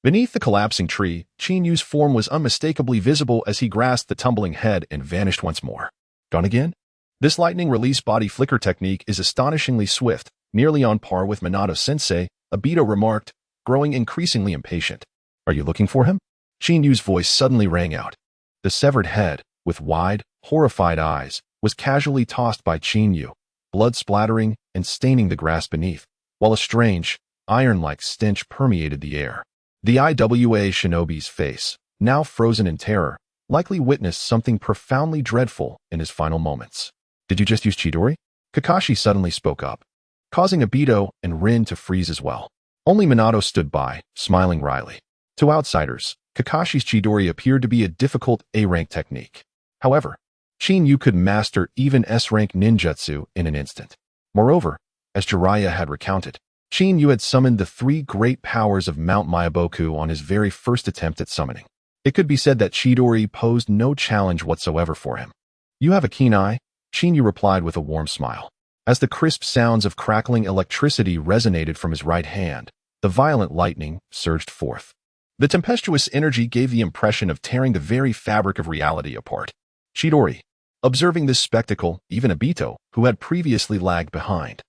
Beneath the collapsing tree, Chinyu's form was unmistakably visible as he grasped the tumbling head and vanished once more. Gone again? This lightning release body flicker technique is astonishingly swift, nearly on par with Minato-sensei, Obito remarked, growing increasingly impatient. "Are you looking for him?" Chinyu's voice suddenly rang out. The severed head, with wide, horrified eyes, was casually tossed by Chinyu, blood splattering and staining the grass beneath, while a strange, iron-like stench permeated the air. The IWA shinobi's face, now frozen in terror, likely witnessed something profoundly dreadful in his final moments. "Did you just use Chidori?" Kakashi suddenly spoke up, causing Obito and Rin to freeze as well. Only Minato stood by, smiling wryly. To outsiders, Kakashi's Chidori appeared to be a difficult A-rank technique. However, Shinyu could master even S-rank ninjutsu in an instant. Moreover, as Jiraiya had recounted, Shinyu had summoned the 3 great powers of Mount Myaboku on his very first attempt at summoning. It could be said that Chidori posed no challenge whatsoever for him. "You have a keen eye," Shinyu replied with a warm smile. As the crisp sounds of crackling electricity resonated from his right hand, the violent lightning surged forth. The tempestuous energy gave the impression of tearing the very fabric of reality apart. Chidori. Observing this spectacle, even Obito, who had previously lagged behind,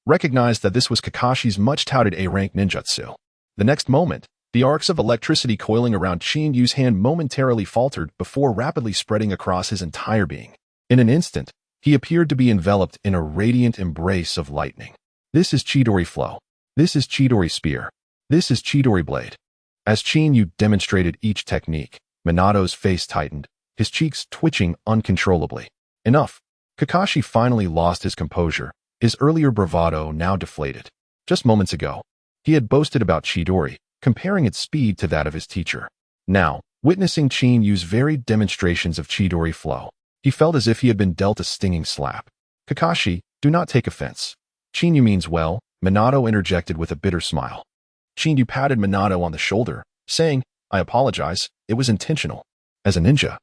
recognized that this was Kakashi's much-touted A-rank ninjutsu. The next moment, the arcs of electricity coiling around Chinyu's hand momentarily faltered before rapidly spreading across his entire being. In an instant, he appeared to be enveloped in a radiant embrace of lightning. This is Chidori Flow. This is Chidori Spear. This is Chidori Blade. As Chinyu demonstrated each technique, Minato's face tightened, his cheeks twitching uncontrollably. Enough. Kakashi finally lost his composure, his earlier bravado now deflated. Just moments ago, he had boasted about Chidori, comparing its speed to that of his teacher. Now, Witnessing Qin use varied demonstrations of Chidori flow, he felt as if he had been dealt a stinging slap. Kakashi, do not take offense. Qin Yu means well, Minato interjected with a bitter smile. Qin Yu patted Minato on the shoulder, saying, I apologize, it was intentional. As a ninja,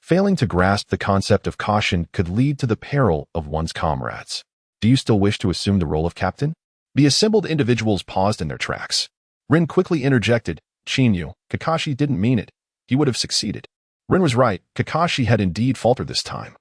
failing to grasp the concept of caution could lead to the peril of one's comrades. Do you still wish to assume the role of captain? The assembled individuals paused in their tracks. Rin quickly interjected, Qin Yu, Kakashi didn't mean it. He would have succeeded. Rin was right, Kakashi had indeed faltered this time.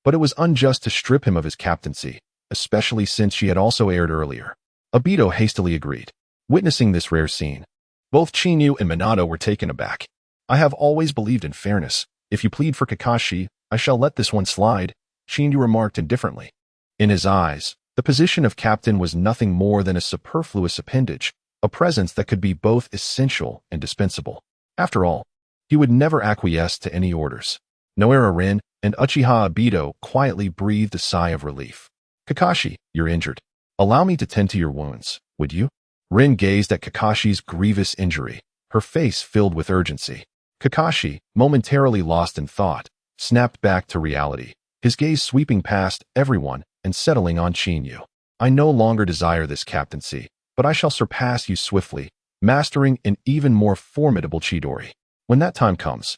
But it was unjust to strip him of his captaincy, especially since she had also erred earlier. Obito hastily agreed. Witnessing this rare scene, both Qin Yu and Minato were taken aback. I have always believed in fairness. If you plead for Kakashi, I shall let this one slide, Qin Yu remarked indifferently. In his eyes, the position of captain was nothing more than a superfluous appendage, a presence that could be both essential and dispensable. After all, he would never acquiesce to any orders. Noara Rin and Uchiha Obito quietly breathed a sigh of relief. Kakashi, you're injured. Allow me to tend to your wounds, would you? Rin gazed at Kakashi's grievous injury, her face filled with urgency. Kakashi, momentarily lost in thought, snapped back to reality, his gaze sweeping past everyone and settling on Qin Yu. I no longer desire this captaincy, but I shall surpass you swiftly, mastering an even more formidable Chidori. When that time comes,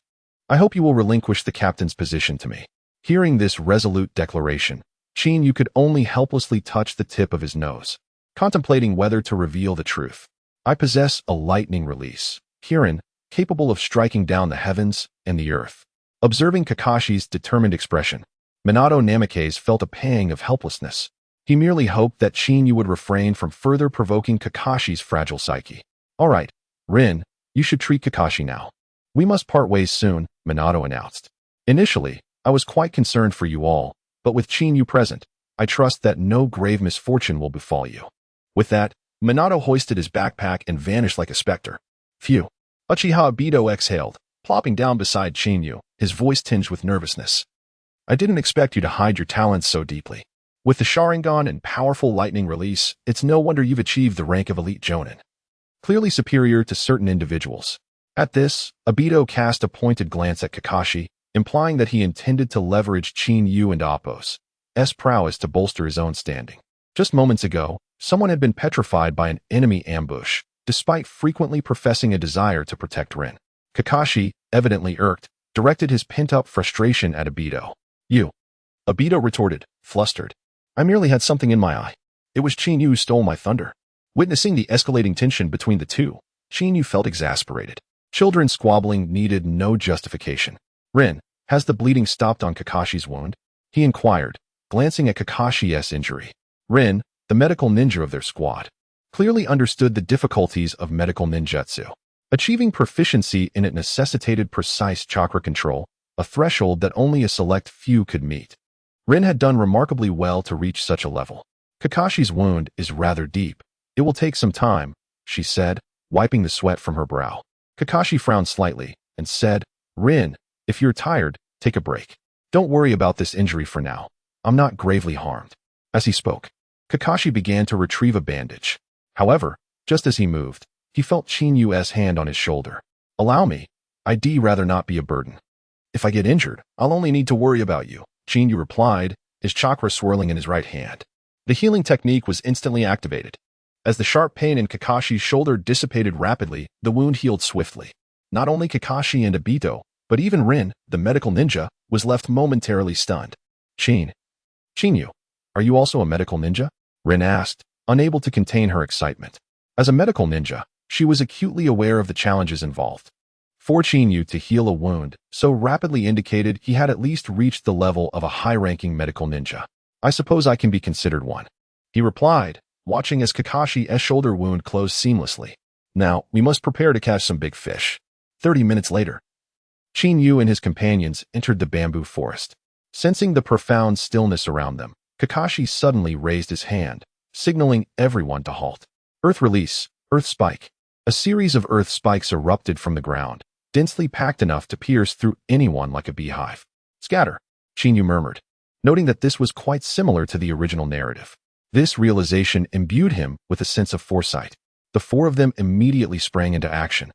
I hope you will relinquish the captain's position to me. Hearing this resolute declaration, Qin Yu could only helplessly touch the tip of his nose, contemplating whether to reveal the truth. I possess a lightning release, Kirin, capable of striking down the heavens and the earth. Observing Kakashi's determined expression, Minato Namikaze felt a pang of helplessness. He merely hoped that Qin Yu would refrain from further provoking Kakashi's fragile psyche. All right, Rin, you should treat Kakashi now. We must part ways soon, Minato announced. Initially, I was quite concerned for you all, but with Qin Yu present, I trust that no grave misfortune will befall you. With that, Minato hoisted his backpack and vanished like a specter. Phew. Uchiha Obito exhaled, plopping down beside Qin Yu, his voice tinged with nervousness. I didn't expect you to hide your talents so deeply. With the Sharingan and powerful lightning release, it's no wonder you've achieved the rank of elite Jonin, clearly superior to certain individuals. At this, Obito cast a pointed glance at Kakashi, implying that he intended to leverage Qin Yu and Appo's prowess to bolster his own standing. Just moments ago, someone had been petrified by an enemy ambush, despite frequently professing a desire to protect Rin. Kakashi, evidently irked, directed his pent-up frustration at Obito. You. Obito retorted, flustered. I merely had something in my eye. It was Qin Yu who stole my thunder. Witnessing the escalating tension between the two, Qin Yu felt exasperated. Children squabbling needed no justification. Rin, has the bleeding stopped on Kakashi's wound? He inquired, glancing at Kakashi's injury. Rin, the medical ninja of their squad, clearly understood the difficulties of medical ninjutsu. Achieving proficiency in it necessitated precise chakra control, a threshold that only a select few could meet. Rin had done remarkably well to reach such a level. Kakashi's wound is rather deep. It will take some time, she said, wiping the sweat from her brow. Kakashi frowned slightly and said, Rin, if you're tired, take a break. Don't worry about this injury for now. I'm not gravely harmed. As he spoke, Kakashi began to retrieve a bandage. However, just as he moved, he felt Qin Yu's hand on his shoulder. Allow me. I'd rather not be a burden. If I get injured, I'll only need to worry about you, Qin Yu replied, his chakra swirling in his right hand. The healing technique was instantly activated. As the sharp pain in Kakashi's shoulder dissipated rapidly, the wound healed swiftly. Not only Kakashi and Obito, but even Rin, the medical ninja, was left momentarily stunned. Qin Yu, are you also a medical ninja? Rin asked, unable to contain her excitement. As a medical ninja, she was acutely aware of the challenges involved. For Qin Yu to heal a wound so rapidly indicated he had at least reached the level of a high-ranking medical ninja. I suppose I can be considered one, he replied, watching as Kakashi's shoulder wound closed seamlessly. Now, we must prepare to catch some big fish. 30 minutes later, Qin Yu and his companions entered the bamboo forest. Sensing the profound stillness around them, Kakashi suddenly raised his hand, signaling everyone to halt. Earth release, earth spike. A series of earth spikes erupted from the ground, densely packed enough to pierce through anyone like a beehive. Scatter, Qin Yu murmured, noting that this was quite similar to the original narrative. This realization imbued him with a sense of foresight. The four of them immediately sprang into action,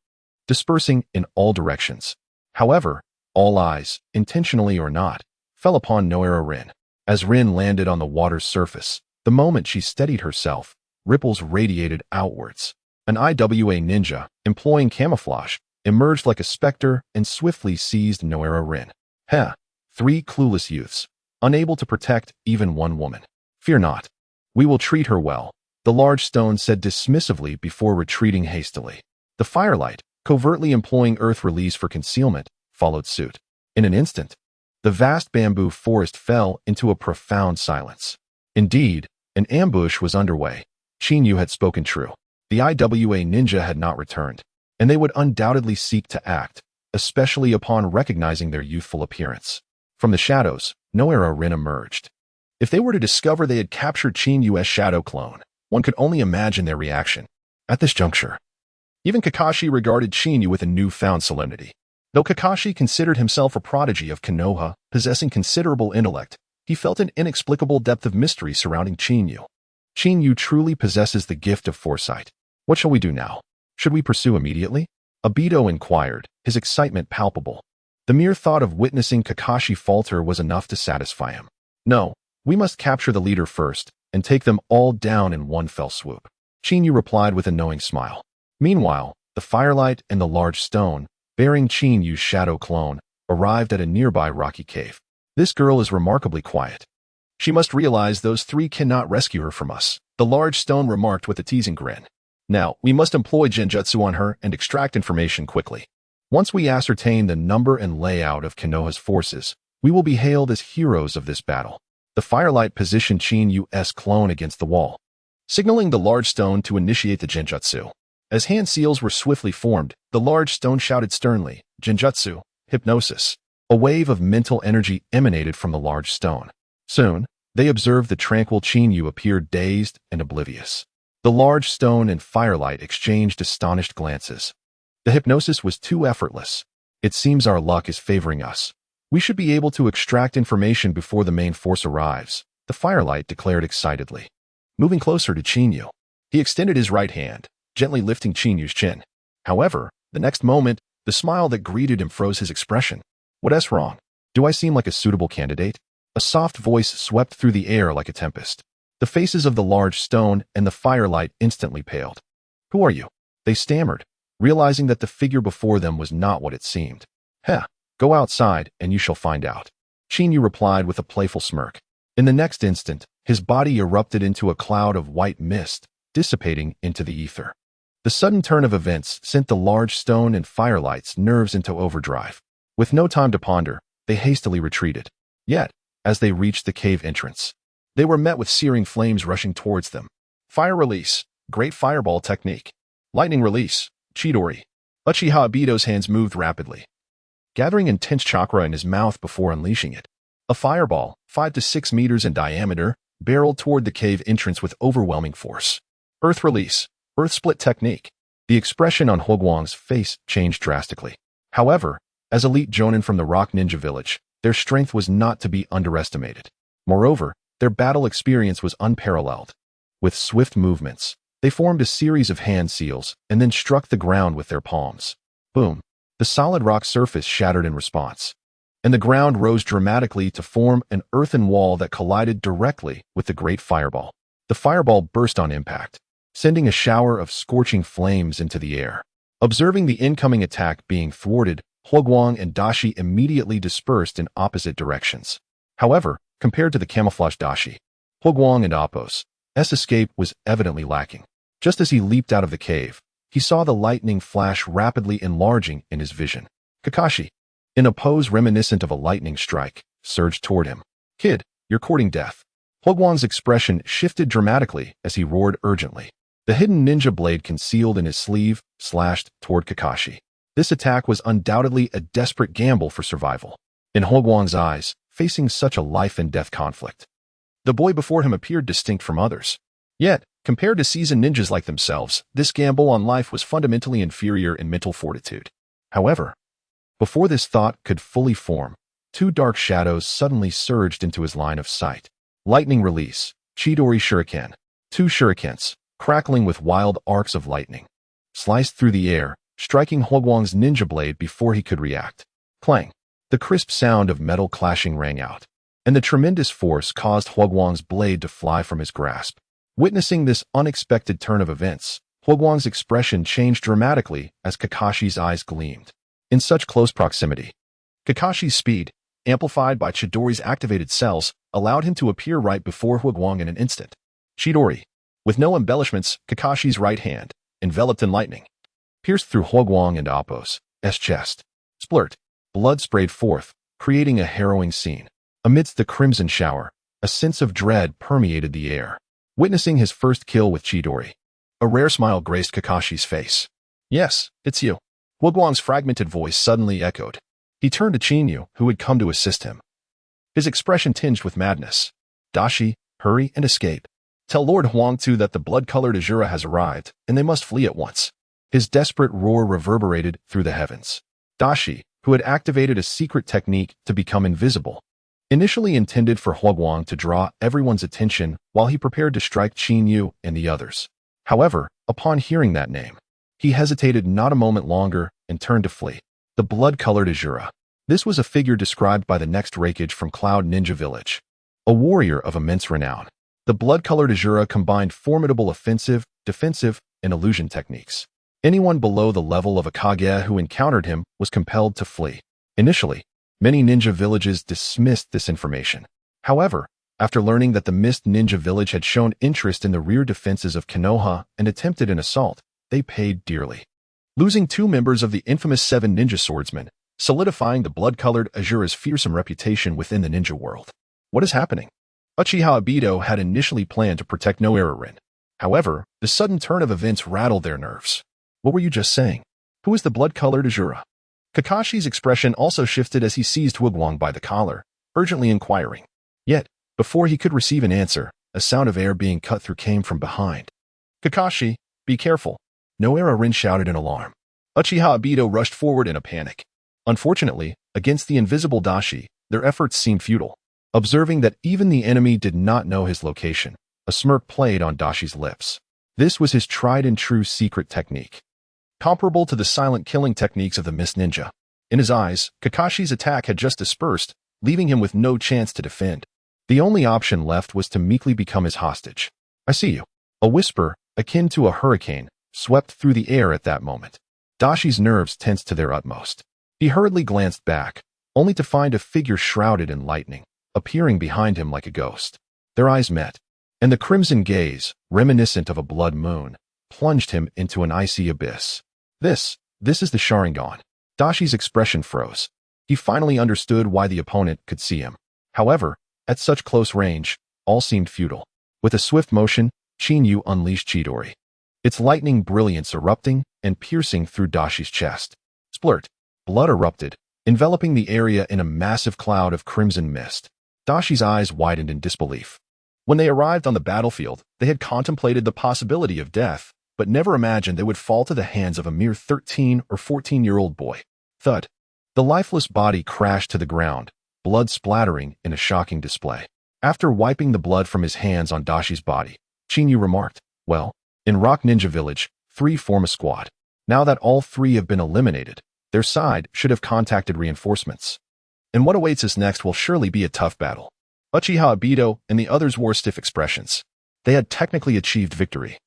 dispersing in all directions. However, all eyes, intentionally or not, fell upon Noera Rin. As Rin landed on the water's surface, the moment she steadied herself, ripples radiated outwards. An IWA ninja, employing camouflage, emerged like a specter and swiftly seized Noera Rin. Heh, three clueless youths, unable to protect even one woman. Fear not. We will treat her well, the large stone said dismissively before retreating hastily. The firelight, covertly employing earth release for concealment, followed suit. In an instant, the vast bamboo forest fell into a profound silence. Indeed, an ambush was underway. Qin had spoken true. The IWA ninja had not returned, and they would undoubtedly seek to act, especially upon recognizing their youthful appearance. From the shadows, Noera Rin emerged. If they were to discover they had captured Qin Yu's shadow clone, one could only imagine their reaction. At this juncture, even Kakashi regarded Qin Yu with a newfound solemnity. Though Kakashi considered himself a prodigy of Konoha, possessing considerable intellect, he felt an inexplicable depth of mystery surrounding Qin Yu. Qin Yu truly possesses the gift of foresight. What shall we do now? Should we pursue immediately? Obito inquired, his excitement palpable. The mere thought of witnessing Kakashi falter was enough to satisfy him. No, we must capture the leader first, and take them all down in one fell swoop. Qin Yu replied with a knowing smile. Meanwhile, the firelight and the large stone, bearing Qin Yu's shadow clone, arrived at a nearby rocky cave. This girl is remarkably quiet. She must realize those three cannot rescue her from us, the large stone remarked with a teasing grin. Now, we must employ genjutsu on her and extract information quickly. Once we ascertain the number and layout of Konoha's forces, we will be hailed as heroes of this battle. The firelight positioned Qin Yu's clone against the wall, signaling the large stone to initiate the genjutsu. As hand seals were swiftly formed, the large stone shouted sternly, "Genjutsu, hypnosis." A wave of mental energy emanated from the large stone. Soon, they observed the tranquil Qin Yu appear dazed and oblivious. The large stone and firelight exchanged astonished glances. The hypnosis was too effortless. It seems our luck is favoring us. We should be able to extract information before the main force arrives, the firelight declared excitedly. Moving closer to Qin Yu, he extended his right hand, gently lifting Qin Yu's chin. However, the next moment, the smile that greeted him froze his expression. What's wrong? Do I seem like a suitable candidate? A soft voice swept through the air like a tempest. The faces of the large stone and the firelight instantly paled. Who are you? They stammered, realizing that the figure before them was not what it seemed. Heh, go outside and you shall find out. Qin Yu replied with a playful smirk. In the next instant, his body erupted into a cloud of white mist, dissipating into the ether. The sudden turn of events sent the large stone and firelight's nerves into overdrive. With no time to ponder, they hastily retreated. Yet, as they reached the cave entrance, they were met with searing flames rushing towards them. Fire release, great fireball technique. Lightning release, Chidori. Uchiha Obito's hands moved rapidly, gathering intense chakra in his mouth before unleashing it. A fireball, 5 to 6 meters in diameter, barreled toward the cave entrance with overwhelming force. Earth release, earth split technique. The expression on Hogwang's face changed drastically. However, as elite jonin from the Rock Ninja Village, their strength was not to be underestimated. Moreover, their battle experience was unparalleled. With swift movements, they formed a series of hand seals and then struck the ground with their palms. Boom! The solid rock surface shattered in response, and the ground rose dramatically to form an earthen wall that collided directly with the great fireball. The fireball burst on impact, sending a shower of scorching flames into the air. Observing the incoming attack being thwarted, Hogwang and Dashi immediately dispersed in opposite directions. However, compared to the camouflaged Dashi, Hogwang and Appo's escape was evidently lacking. Just as he leaped out of the cave, he saw the lightning flash rapidly enlarging in his vision. Kakashi, in a pose reminiscent of a lightning strike, surged toward him. Kid, you're courting death. Hogwang's expression shifted dramatically as he roared urgently. The hidden ninja blade concealed in his sleeve slashed toward Kakashi. This attack was undoubtedly a desperate gamble for survival. In Hogwang's eyes, facing such a life-and-death conflict, the boy before him appeared distinct from others. Yet, compared to seasoned ninjas like themselves, this gamble on life was fundamentally inferior in mental fortitude. However, before this thought could fully form, two dark shadows suddenly surged into his line of sight. Lightning release, Chidori Shuriken. Two shurikens, crackling with wild arcs of lightning, sliced through the air, striking Hogwang's ninja blade before he could react. Clang. The crisp sound of metal clashing rang out, and the tremendous force caused Huoguang's blade to fly from his grasp. Witnessing this unexpected turn of events, Huoguang's expression changed dramatically as Kakashi's eyes gleamed. In such close proximity, Kakashi's speed, amplified by Chidori's activated cells, allowed him to appear right before Huoguang in an instant. Chidori. With no embellishments, Kakashi's right hand, enveloped in lightning, pierced through Huoguang and Appo's chest. Splurt. Blood sprayed forth, creating a harrowing scene. Amidst the crimson shower, a sense of dread permeated the air. Witnessing his first kill with Chidori, a rare smile graced Kakashi's face. Yes, it's you. Huoguang's fragmented voice suddenly echoed. He turned to Chinyu, who had come to assist him. His expression tinged with madness. Dashi, hurry and escape. Tell Lord Huangtu that the blood-colored Azura has arrived, and they must flee at once. His desperate roar reverberated through the heavens. Dashi, who had activated a secret technique to become invisible, initially intended for Huoguang to draw everyone's attention while he prepared to strike Chinyu and the others. However, upon hearing that name, he hesitated not a moment longer and turned to flee. The blood-colored Azura. This was a figure described by the next Raikage from Cloud Ninja Village. A warrior of immense renown. The blood-colored Azura combined formidable offensive, defensive, and illusion techniques. Anyone below the level of a Kage who encountered him was compelled to flee. Initially, many ninja villages dismissed this information. However, after learning that the Mist Ninja Village had shown interest in the rear defenses of Konoha and attempted an assault, they paid dearly. Losing 2 members of the infamous 7 ninja swordsmen, solidifying the blood-colored Azura's fearsome reputation within the ninja world. What is happening? Uchiha Obito had initially planned to protect Noera-rin. However, the sudden turn of events rattled their nerves. What were you just saying? Who is the blood-colored Azura? Kakashi's expression also shifted as he seized Huoguang by the collar, urgently inquiring. Yet, before he could receive an answer, a sound of air being cut through came from behind. Kakashi, be careful. Noera-rin shouted in alarm. Uchiha Obito rushed forward in a panic. Unfortunately, against the invisible Dashi, their efforts seemed futile. Observing that even the enemy did not know his location, a smirk played on Dashi's lips. This was his tried-and-true secret technique, comparable to the silent killing techniques of the Mist Ninja. In his eyes, Kakashi's attack had just dispersed, leaving him with no chance to defend. The only option left was to meekly become his hostage. I see you. A whisper, akin to a hurricane, swept through the air at that moment. Dashi's nerves tensed to their utmost. He hurriedly glanced back, only to find a figure shrouded in lightning, appearing behind him like a ghost. Their eyes met, and the crimson gaze, reminiscent of a blood moon, plunged him into an icy abyss. This is the Sharingan. Dashi's expression froze. He finally understood why the opponent could see him. However, at such close range, all seemed futile. With a swift motion, Chinyu unleashed Chidori, its lightning brilliance erupting and piercing through Dashi's chest. Splurt. Blood erupted, enveloping the area in a massive cloud of crimson mist. Dashi's eyes widened in disbelief. When they arrived on the battlefield, they had contemplated the possibility of death, but never imagined they would fall to the hands of a mere 13 or 14-year-old boy. Thud. The lifeless body crashed to the ground, blood splattering in a shocking display. After wiping the blood from his hands on Dashi's body, Chinyu remarked, well, in Rock Ninja Village, 3 form a squad. Now that all 3 have been eliminated, their side should have contacted reinforcements. And what awaits us next will surely be a tough battle. Uchiha Obito and the others wore stiff expressions. They had technically achieved victory.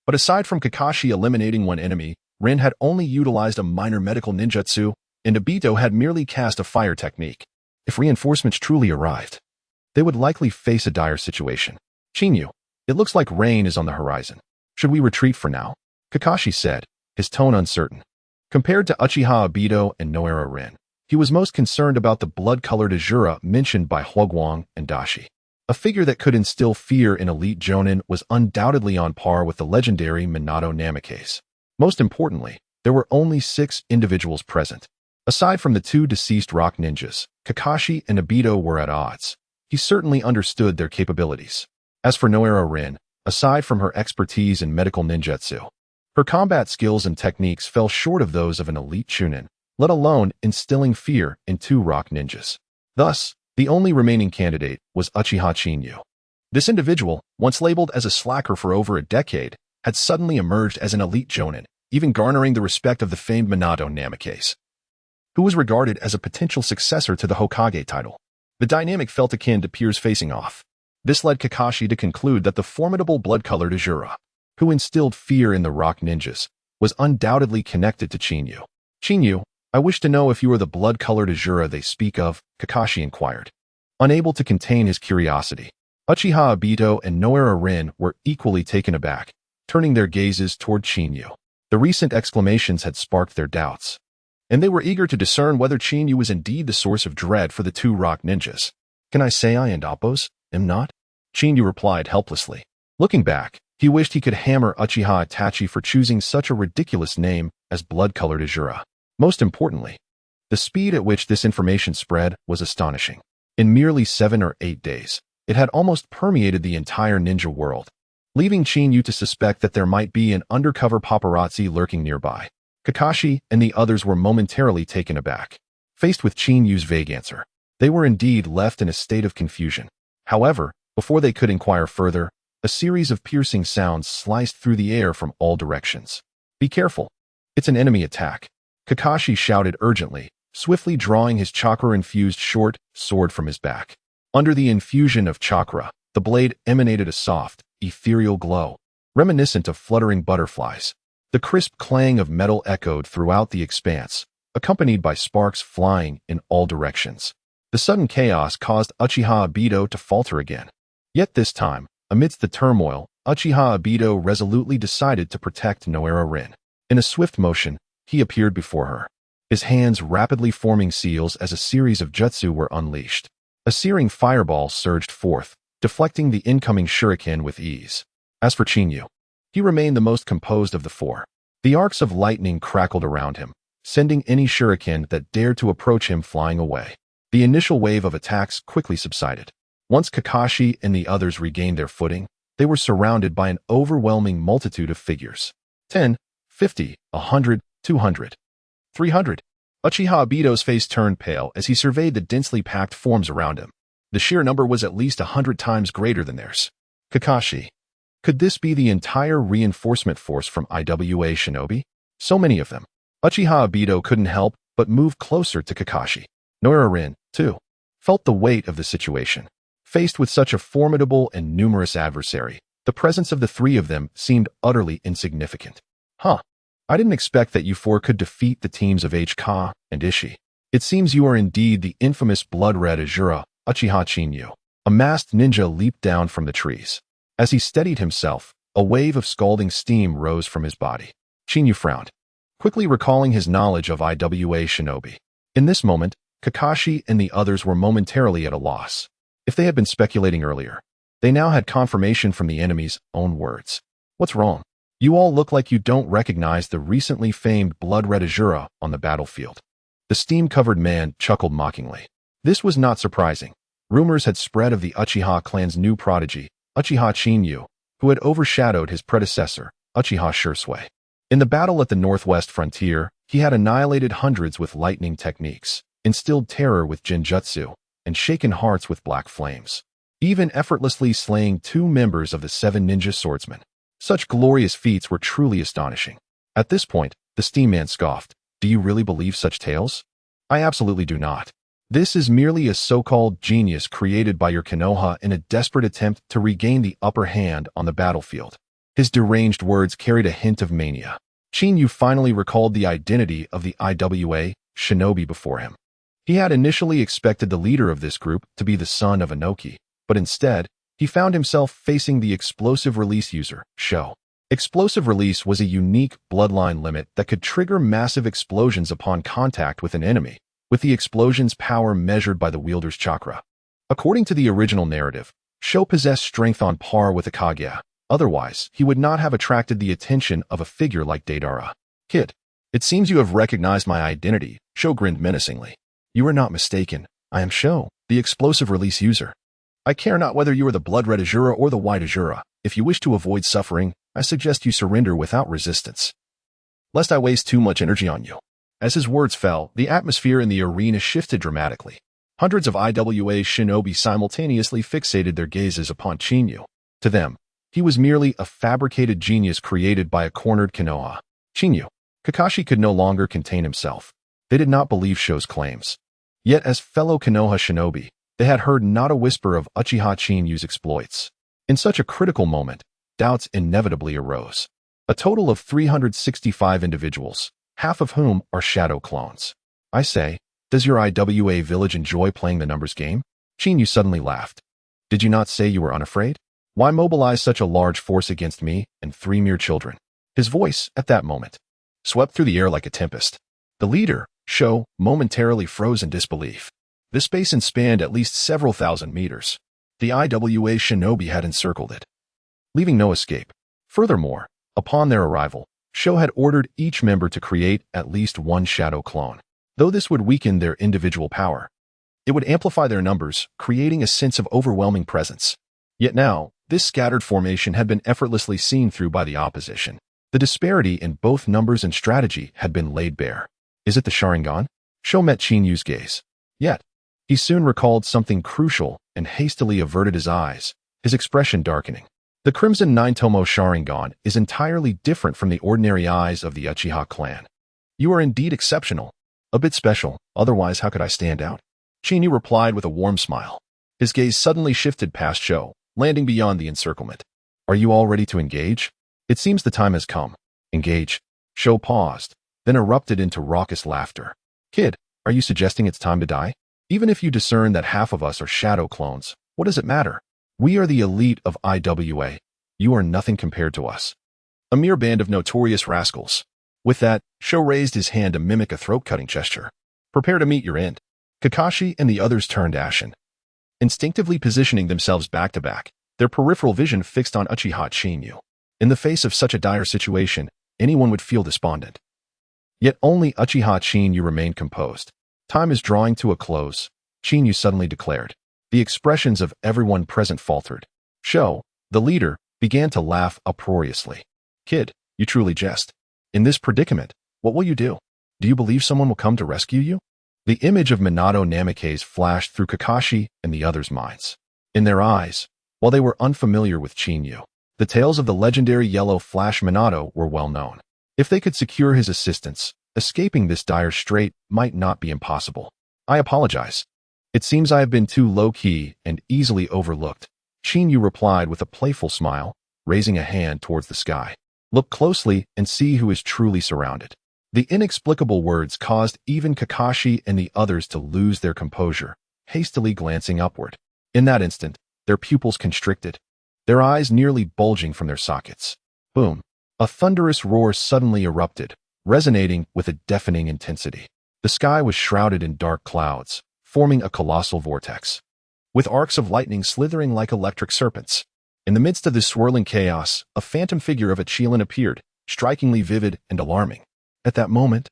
But aside from Kakashi eliminating one enemy, Rin had only utilized a minor medical ninjutsu, and Obito had merely cast a fire technique. If reinforcements truly arrived, they would likely face a dire situation. Chinyu, it looks like rain is on the horizon. Should we retreat for now? Kakashi said, his tone uncertain. Compared to Uchiha Obito and Noera-rin, he was most concerned about the blood-colored Azura mentioned by Huoguang and Dashi. A figure that could instill fear in elite Jonin was undoubtedly on par with the legendary Minato Namikaze. Most importantly, there were only 6 individuals present. Aside from the 2 deceased rock ninjas, Kakashi and Obito were at odds. He certainly understood their capabilities. As for Noera-rin, aside from her expertise in medical ninjutsu, her combat skills and techniques fell short of those of an elite Chunin, let alone instilling fear in 2 rock ninjas. Thus, the only remaining candidate was Uchiha Chinyu. This individual, once labeled as a slacker for over a decade, had suddenly emerged as an elite Jonin, even garnering the respect of the famed Minato Namikaze. who was regarded as a potential successor to the Hokage title. The dynamic felt akin to peers facing off. This led Kakashi to conclude that the formidable blood-colored Ajura, who instilled fear in the rock ninjas, was undoubtedly connected to Chinyu. Chinyu, I wish to know if you are the blood-colored Ajura they speak of, Kakashi inquired. Unable to contain his curiosity, Uchiha Obito and Noara Rin were equally taken aback, turning their gazes toward Chinyu. The recent exclamations had sparked their doubts, and they were eager to discern whether Chinyu was indeed the source of dread for the two rock ninjas. Can I say I and Appos am not? Chinyu replied helplessly. Looking back, he wished he could hammer Uchiha Itachi for choosing such a ridiculous name as blood-colored Ajura. Most importantly, the speed at which this information spread was astonishing. In merely 7 or 8 days, it had almost permeated the entire ninja world, leaving Chinyu to suspect that there might be an undercover paparazzi lurking nearby. Kakashi and the others were momentarily taken aback. Faced with Chinyu's vague answer, they were indeed left in a state of confusion. However, before they could inquire further, a series of piercing sounds sliced through the air from all directions. Be careful. It's an enemy attack. Kakashi shouted urgently, swiftly drawing his chakra-infused short sword from his back. Under the infusion of chakra, the blade emanated a soft, ethereal glow, reminiscent of fluttering butterflies. The crisp clang of metal echoed throughout the expanse, accompanied by sparks flying in all directions. The sudden chaos caused Uchiha Obito to falter again. Yet this time, amidst the turmoil, Uchiha Obito resolutely decided to protect Noara Rin. In a swift motion, he appeared before her, his hands rapidly forming seals as a series of jutsu were unleashed. A searing fireball surged forth, deflecting the incoming shuriken with ease. As for Chinyu, he remained the most composed of the four. The arcs of lightning crackled around him, sending any shuriken that dared to approach him flying away. The initial wave of attacks quickly subsided. Once Kakashi and the others regained their footing, they were surrounded by an overwhelming multitude of figures. 10, 50, 100, 200, 300. Uchiha Obito's face turned pale as he surveyed the densely packed forms around him. The sheer number was at least 100 times greater than theirs. Kakashi. Could this be the entire reinforcement force from IWA Shinobi? So many of them. Uchiha Obito couldn't help but move closer to Kakashi. Noara Rin, too, felt the weight of the situation. Faced with such a formidable and numerous adversary, the presence of the three of them seemed utterly insignificant. I didn't expect that you four could defeat the teams of HK and Ishii. It seems you are indeed the infamous blood-red Ajura, Uchiha Chinyu. A masked ninja leaped down from the trees. As he steadied himself, a wave of scalding steam rose from his body. Chinyu frowned, quickly recalling his knowledge of IWA Shinobi. In this moment, Kakashi and the others were momentarily at a loss. If they had been speculating earlier, they now had confirmation from the enemy's own words. What's wrong? You all look like you don't recognize the recently famed blood-red Ajura on the battlefield. The steam-covered man chuckled mockingly. This was not surprising. Rumors had spread of the Uchiha clan's new prodigy, Uchiha Chinyu, who had overshadowed his predecessor, Uchiha Shursui. In the battle at the northwest frontier, he had annihilated hundreds with lightning techniques, instilled terror with Jinjutsu, and shaken hearts with black flames, even effortlessly slaying 2 members of the 7 ninja swordsmen. Such glorious feats were truly astonishing. At this point, the steam man scoffed. Do you really believe such tales? I absolutely do not. This is merely a so-called genius created by your Konoha in a desperate attempt to regain the upper hand on the battlefield. His deranged words carried a hint of mania. Chinyu finally recalled the identity of the IWA Shinobi before him. He had initially expected the leader of this group to be the son of Inoki, but instead, he found himself facing the explosive release user, Sho. Explosive release was a unique bloodline limit that could trigger massive explosions upon contact with an enemy, with the explosion's power measured by the wielder's chakra. According to the original narrative, Sho possessed strength on par with Kaguya. Otherwise, he would not have attracted the attention of a figure like Deidara. Kid, it seems you have recognized my identity, Sho grinned menacingly. You are not mistaken. I am Sho, the explosive release user. I care not whether you are the blood-red Ajura or the white Ajura. If you wish to avoid suffering, I suggest you surrender without resistance, lest I waste too much energy on you. As his words fell, the atmosphere in the arena shifted dramatically. Hundreds of IWA shinobi simultaneously fixated their gazes upon Chinyu. To them, he was merely a fabricated genius created by a cornered Konoha. Chinyu. Kakashi could no longer contain himself. They did not believe Sho's claims. Yet as fellow Konoha shinobi, they had heard not a whisper of Uchiha Chinyu's exploits. In such a critical moment, doubts inevitably arose. A total of 365 individuals, half of whom are shadow clones. I say, does your IWA village enjoy playing the numbers game? Chinyu suddenly laughed. Did you not say you were unafraid? Why mobilize such a large force against me and 3 mere children? His voice, at that moment, swept through the air like a tempest. The leader, Sho, momentarily froze in disbelief. This basin spanned at least several thousand meters. The IWA shinobi had encircled it, leaving no escape. Furthermore, upon their arrival, Sho had ordered each member to create at least 1 shadow clone. Though this would weaken their individual power, it would amplify their numbers, creating a sense of overwhelming presence. Yet now, this scattered formation had been effortlessly seen through by the opposition. The disparity in both numbers and strategy had been laid bare. Is it the Sharingan? Sho met Chinyu's gaze. Yet, he soon recalled something crucial and hastily averted his eyes, his expression darkening. The Crimson Nine-Tomo Sharingan is entirely different from the ordinary eyes of the Uchiha clan. You are indeed exceptional. A bit special, otherwise how could I stand out? Chinyu replied with a warm smile. His gaze suddenly shifted past Sho, landing beyond the encirclement. Are you all ready to engage? It seems the time has come. Engage. Sho paused, then erupted into raucous laughter. Kid, are you suggesting it's time to die? Even if you discern that half of us are shadow clones, what does it matter? We are the elite of IWA. You are nothing compared to us. A mere band of notorious rascals. With that, Sho raised his hand to mimic a throat-cutting gesture. Prepare to meet your end. Kakashi and the others turned ashen, instinctively positioning themselves back-to-back, their peripheral vision fixed on Uchiha Chinyu. In the face of such a dire situation, anyone would feel despondent. Yet only Uchiha Chinyu remained composed. Time is drawing to a close, Chinyu suddenly declared. The expressions of everyone present faltered. Sho, the leader, began to laugh uproariously. Kid, you truly jest. In this predicament, what will you do? Do you believe someone will come to rescue you? The image of Minato Namikaze flashed through Kakashi and the others' minds. In their eyes, while they were unfamiliar with Chinyu, the tales of the legendary Yellow Flash Minato were well known. If they could secure his assistance, escaping this dire strait might not be impossible. I apologize. It seems I have been too low-key and easily overlooked, Chinyu replied with a playful smile, raising a hand towards the sky. Look closely and see who is truly surrounded. The inexplicable words caused even Kakashi and the others to lose their composure, hastily glancing upward. In that instant, their pupils constricted, their eyes nearly bulging from their sockets. Boom! A thunderous roar suddenly erupted, resonating with a deafening intensity. The sky was shrouded in dark clouds, forming a colossal vortex, with arcs of lightning slithering like electric serpents. In the midst of this swirling chaos, a phantom figure of a Chilan appeared, strikingly vivid and alarming. At that moment,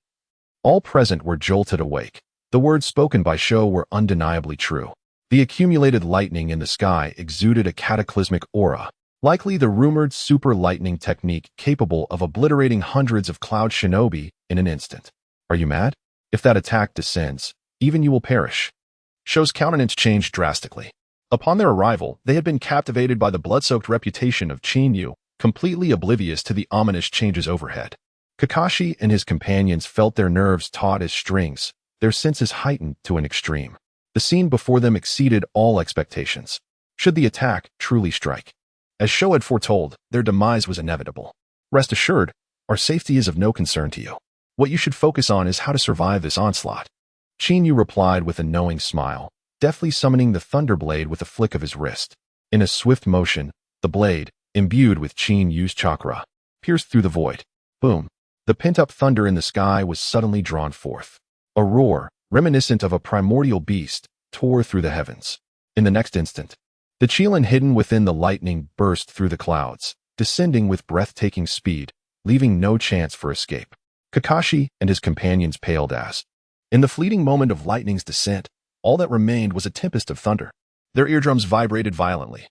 all present were jolted awake. The words spoken by Sho were undeniably true. The accumulated lightning in the sky exuded a cataclysmic aura, likely the rumored super lightning technique capable of obliterating hundreds of cloud shinobi in an instant. Are you mad? If that attack descends, even you will perish. Sho's countenance changed drastically. Upon their arrival, they had been captivated by the blood-soaked reputation of Chinyu, completely oblivious to the ominous changes overhead. Kakashi and his companions felt their nerves taut as strings, their senses heightened to an extreme. The scene before them exceeded all expectations. Should the attack truly strike? As Sho had foretold, their demise was inevitable. Rest assured, our safety is of no concern to you. What you should focus on is how to survive this onslaught. Chinyu replied with a knowing smile, deftly summoning the thunder blade with a flick of his wrist. In a swift motion, the blade, imbued with Chinyu's chakra, pierced through the void. Boom! The pent-up thunder in the sky was suddenly drawn forth. A roar, reminiscent of a primordial beast, tore through the heavens. In the next instant, the Chilan hidden within the lightning burst through the clouds, descending with breathtaking speed, leaving no chance for escape. Kakashi and his companions paled as, in the fleeting moment of lightning's descent, all that remained was a tempest of thunder. Their eardrums vibrated violently,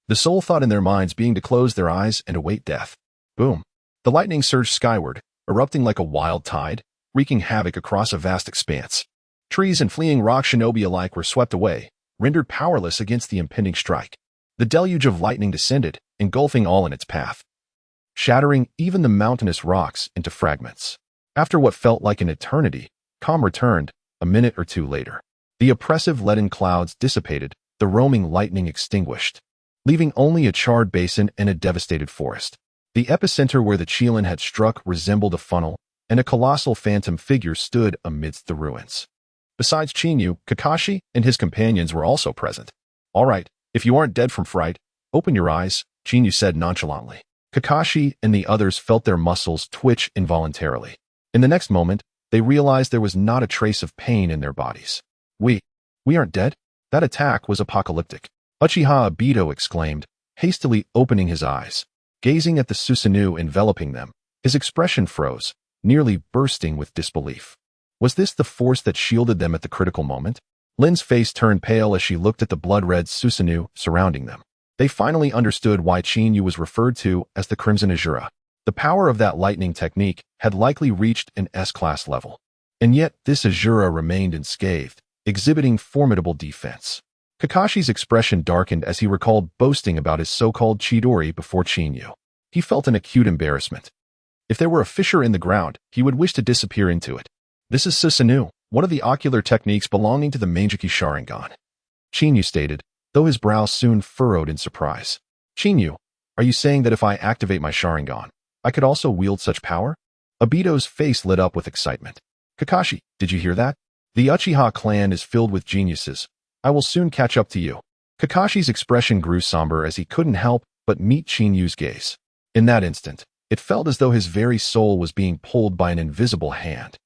the sole thought in their minds being to close their eyes and await death. Boom! The lightning surged skyward, erupting like a wild tide, wreaking havoc across a vast expanse. Trees and fleeing rock shinobi alike were swept away, rendered powerless against the impending strike. The deluge of lightning descended, engulfing all in its path, shattering even the mountainous rocks into fragments. After what felt like an eternity, Calm returned a minute or two later. The oppressive leaden clouds dissipated, the roaming lightning extinguished, leaving only a charred basin and a devastated forest. The epicenter where the Qilin had struck resembled a funnel, and a colossal phantom figure stood amidst the ruins. Besides Chinyu, Kakashi and his companions were also present. "All right, if you aren't dead from fright, open your eyes," Chinyu said nonchalantly. Kakashi and the others felt their muscles twitch involuntarily. In the next moment, they realized there was not a trace of pain in their bodies. We aren't dead?" That attack was apocalyptic. Uchiha Obito exclaimed, hastily opening his eyes. Gazing at the Susanoo enveloping them, his expression froze, nearly bursting with disbelief. Was this the force that shielded them at the critical moment? Lin's face turned pale as she looked at the blood-red Susanoo surrounding them. They finally understood why Chinyu was referred to as the Crimson Azura. The power of that lightning technique had likely reached an S-class level. And yet this Azura remained unscathed, exhibiting formidable defense. Kakashi's expression darkened as he recalled boasting about his so-called Chidori before Chinyu. He felt an acute embarrassment. If there were a fissure in the ground, he would wish to disappear into it. "This is Susanoo, one of the ocular techniques belonging to the Mangekyou Sharingan," Chinyu stated, though his brow soon furrowed in surprise. "Chinyu, are you saying that if I activate my Sharingan, I could also wield such power?" Obito's face lit up with excitement. "Kakashi, did you hear that? The Uchiha clan is filled with geniuses. I will soon catch up to you." Kakashi's expression grew somber as he couldn't help but meet Chinyu's gaze. In that instant, it felt as though his very soul was being pulled by an invisible hand.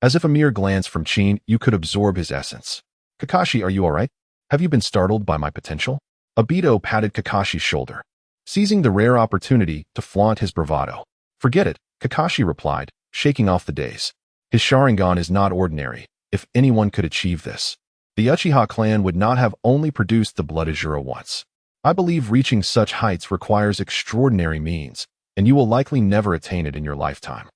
As if a mere glance from Chinyu could absorb his essence. "Kakashi, are you alright? Have you been startled by my potential?" Obito patted Kakashi's shoulder, seizing the rare opportunity to flaunt his bravado. "Forget it," Kakashi replied, shaking off the daze. "His Sharingan is not ordinary. If anyone could achieve this, the Uchiha clan would not have only produced the Blood Azura once. I believe reaching such heights requires extraordinary means, and you will likely never attain it in your lifetime."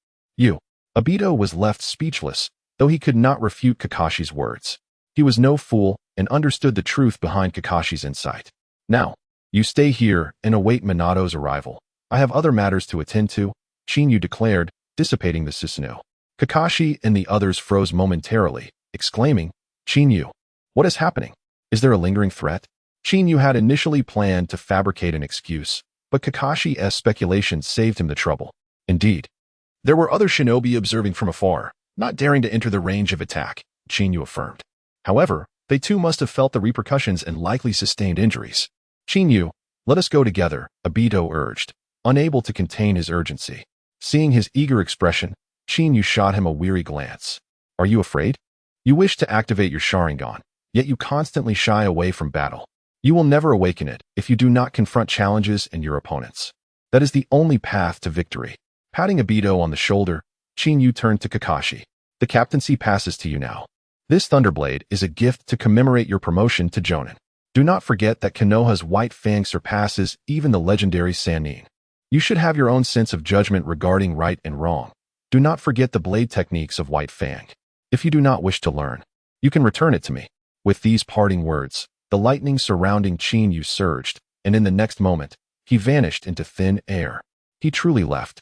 Obito was left speechless, though he could not refute Kakashi's words. He was no fool and understood the truth behind Kakashi's insight. "Now, you stay here and await Minato's arrival. I have other matters to attend to," Chinyu declared, dissipating the Susanoo. Kakashi and the others froze momentarily, exclaiming, "Chinyu, what is happening? Is there a lingering threat?" Chinyu had initially planned to fabricate an excuse, but Kakashi's speculation saved him the trouble. Indeed, there were other shinobi observing from afar, not daring to enter the range of attack, Chinyu affirmed. However, they too must have felt the repercussions and likely sustained injuries. "Chinyu, let us go together," Obito urged, unable to contain his urgency. Seeing his eager expression, Chinyu shot him a weary glance. "Are you afraid? You wish to activate your Sharingan, yet you constantly shy away from battle. You will never awaken it if you do not confront challenges and your opponents. That is the only path to victory." Patting Obito on the shoulder, Chinyu turned to Kakashi. "The captaincy passes to you now. This Thunderblade is a gift to commemorate your promotion to Jonin. Do not forget that Konoha's White Fang surpasses even the legendary Sannin. You should have your own sense of judgment regarding right and wrong. Do not forget the blade techniques of White Fang. If you do not wish to learn, you can return it to me." With these parting words, the lightning surrounding Chinyu surged, and in the next moment, he vanished into thin air. He truly left.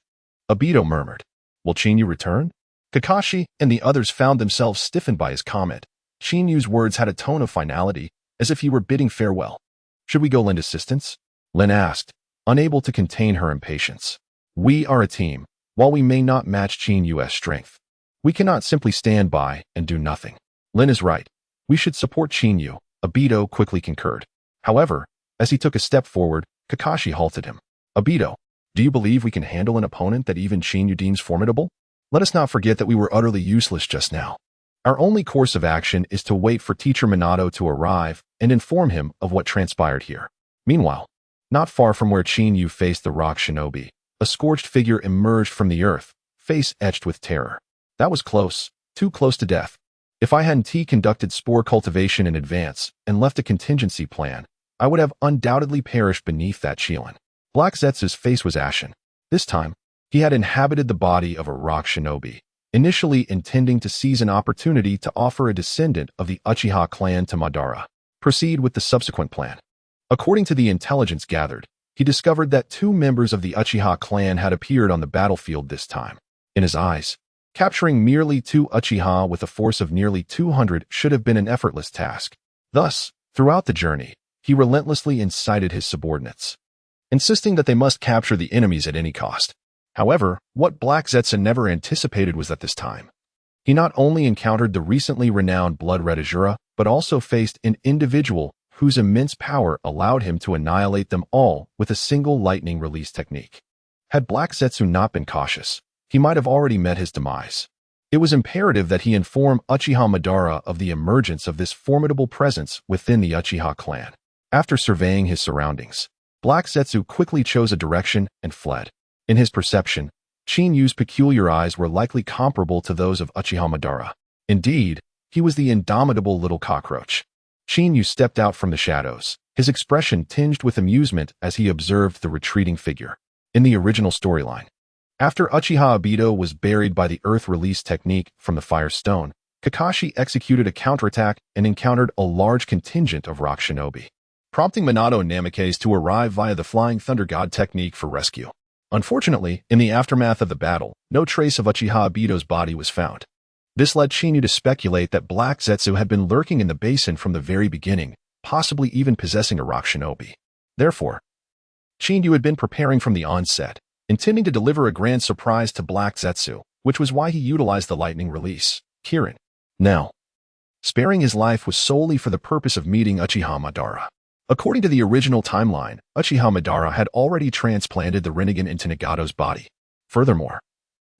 Obito murmured, "Will Chinyu return?" Kakashi and the others found themselves stiffened by his comment. Chinyu's words had a tone of finality, as if he were bidding farewell. "Should we go lend assistance?" Lin asked, unable to contain her impatience. "We are a team. While we may not match Chinyu's strength, we cannot simply stand by and do nothing." "Lin is right. We should support Chinyu," Obito quickly concurred. However, as he took a step forward, Kakashi halted him. "Obito, do you believe we can handle an opponent that even Chinyu deems formidable? Let us not forget that we were utterly useless just now. Our only course of action is to wait for Teacher Minato to arrive and inform him of what transpired here." Meanwhile, not far from where Chinyu faced the rock shinobi, a scorched figure emerged from the earth, face etched with terror. "That was close, too close to death. If I hadn't conducted spore cultivation in advance and left a contingency plan, I would have undoubtedly perished beneath that Qilin." Black Zetsu's face was ashen. This time, he had inhabited the body of a rock shinobi, initially intending to seize an opportunity to offer a descendant of the Uchiha clan to Madara. Proceed with the subsequent plan. According to the intelligence gathered, he discovered that 2 members of the Uchiha clan had appeared on the battlefield this time. In his eyes, Capturing merely 2 Uchiha with a force of nearly 200 should have been an effortless task. Thus, throughout the journey, he relentlessly incited his subordinates, insisting that they must capture the enemies at any cost. However, what Black Zetsu never anticipated was that this time, he not only encountered the recently renowned Blood Red Azura, but also faced an individual whose immense power allowed him to annihilate them all with a single lightning release technique. Had Black Zetsu not been cautious, he might have already met his demise. It was imperative that he inform Uchiha Madara of the emergence of this formidable presence within the Uchiha clan. After surveying his surroundings, Black Zetsu quickly chose a direction and fled. In his perception, Chinyu's peculiar eyes were likely comparable to those of Uchiha Madara. Indeed, he was the indomitable little cockroach. Chinyu stepped out from the shadows, his expression tinged with amusement as he observed the retreating figure. In the original storyline, after Uchiha Obito was buried by the earth release technique from the Fire Stone, Kakashi executed a counterattack and encountered a large contingent of rock shinobi, prompting Minato and Namikaze to arrive via the Flying Thunder God technique for rescue. Unfortunately, in the aftermath of the battle, no trace of Uchiha Obito's body was found. This led Chinyu to speculate that Black Zetsu had been lurking in the basin from the very beginning, possibly even possessing a rock shinobi. Therefore, Chinyu had been preparing from the onset, intending to deliver a grand surprise to Black Zetsu, which was why he utilized the lightning release, Kirin. Now, sparing his life was solely for the purpose of meeting Uchiha Madara. According to the original timeline, Uchiha Madara had already transplanted the Rinnegan into Nagato's body. Furthermore,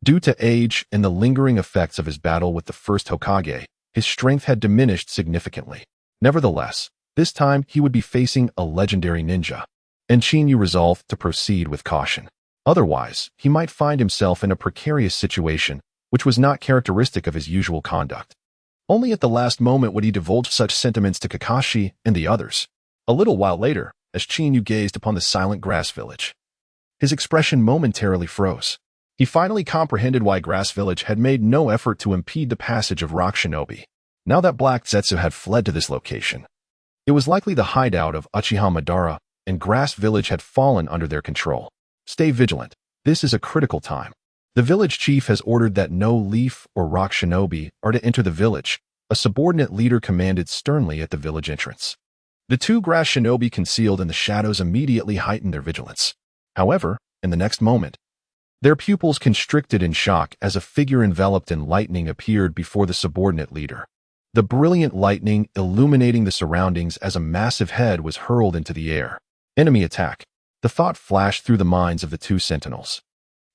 due to age and the lingering effects of his battle with the First Hokage, his strength had diminished significantly. Nevertheless, this time he would be facing a legendary ninja, and Chinyu resolved to proceed with caution. Otherwise, he might find himself in a precarious situation, which was not characteristic of his usual conduct. Only at the last moment would he divulge such sentiments to Kakashi and the others. A little while later, as Chinyu gazed upon the silent grass village, his expression momentarily froze. He finally comprehended why Grass Village had made no effort to impede the passage of rock shinobi. Now that Black Zetsu had fled to this location, it was likely the hideout of Uchiha Madara, and Grass Village had fallen under their control. Stay vigilant. This is a critical time. The village chief has ordered that no leaf or rock shinobi are to enter the village, a subordinate leader commanded sternly at the village entrance. The 2 grass shinobi concealed in the shadows immediately heightened their vigilance. However, in the next moment, their pupils constricted in shock as a figure enveloped in lightning appeared before the subordinate leader. The brilliant lightning illuminating the surroundings as a massive head was hurled into the air. Enemy attack. The thought flashed through the minds of the 2 sentinels.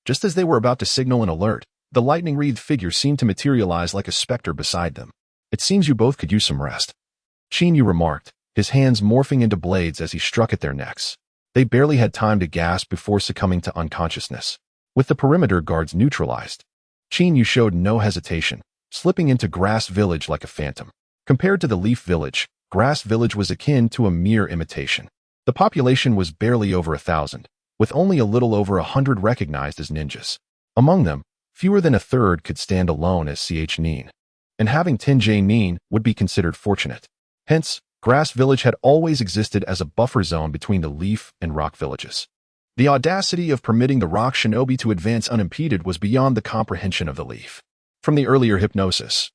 Just as they were about to signal an alert, the lightning-wreathed figure seemed to materialize like a specter beside them. It seems you both could use some rest, Chinyu remarked, his hands morphing into blades as he struck at their necks. They barely had time to gasp before succumbing to unconsciousness. With the perimeter guards neutralized, Chinyu showed no hesitation, slipping into Grass Village like a phantom. Compared to the Leaf Village, Grass Village was akin to a mere imitation. The population was barely over 1,000, with only a little over 100 recognized as ninjas. Among them, fewer than a third could stand alone as CH Nin, and having Tenjei Nin would be considered fortunate. Hence, Grass Village had always existed as a buffer zone between the Leaf and Rock Villages. The audacity of permitting the Rock Shinobi to advance unimpeded was beyond the comprehension of the Leaf. From the earlier hypnosis,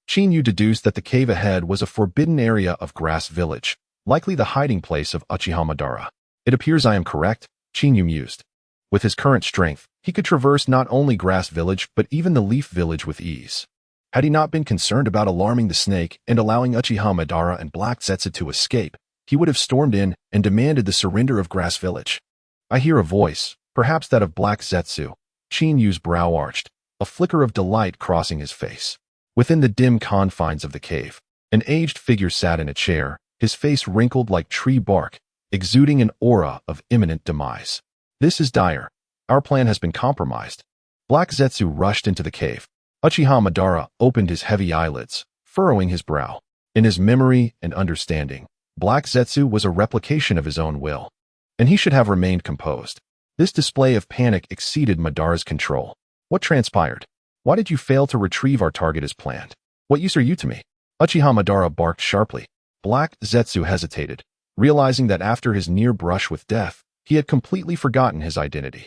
Chinyu deduced that the cave ahead was a forbidden area of Grass Village, likely the hiding place of Uchiha Madara. It appears I am correct, Chinyu mused. With his current strength, he could traverse not only Grass Village but even the Leaf Village with ease. Had he not been concerned about alarming the snake and allowing Uchiha Madara and Black Zetsu to escape, he would have stormed in and demanded the surrender of Grass Village. I hear a voice, perhaps that of Black Zetsu. Chinyu's brow arched, a flicker of delight crossing his face. Within the dim confines of the cave, an aged figure sat in a chair, his face wrinkled like tree bark, exuding an aura of imminent demise. This is dire. Our plan has been compromised. Black Zetsu rushed into the cave. Uchiha Madara opened his heavy eyelids, furrowing his brow. In his memory and understanding, Black Zetsu was a replication of his own will, and he should have remained composed. This display of panic exceeded Madara's control. What transpired? Why did you fail to retrieve our target as planned? What use are you to me? Uchiha Madara barked sharply. Black Zetsu hesitated, realizing that after his near brush with death, he had completely forgotten his identity.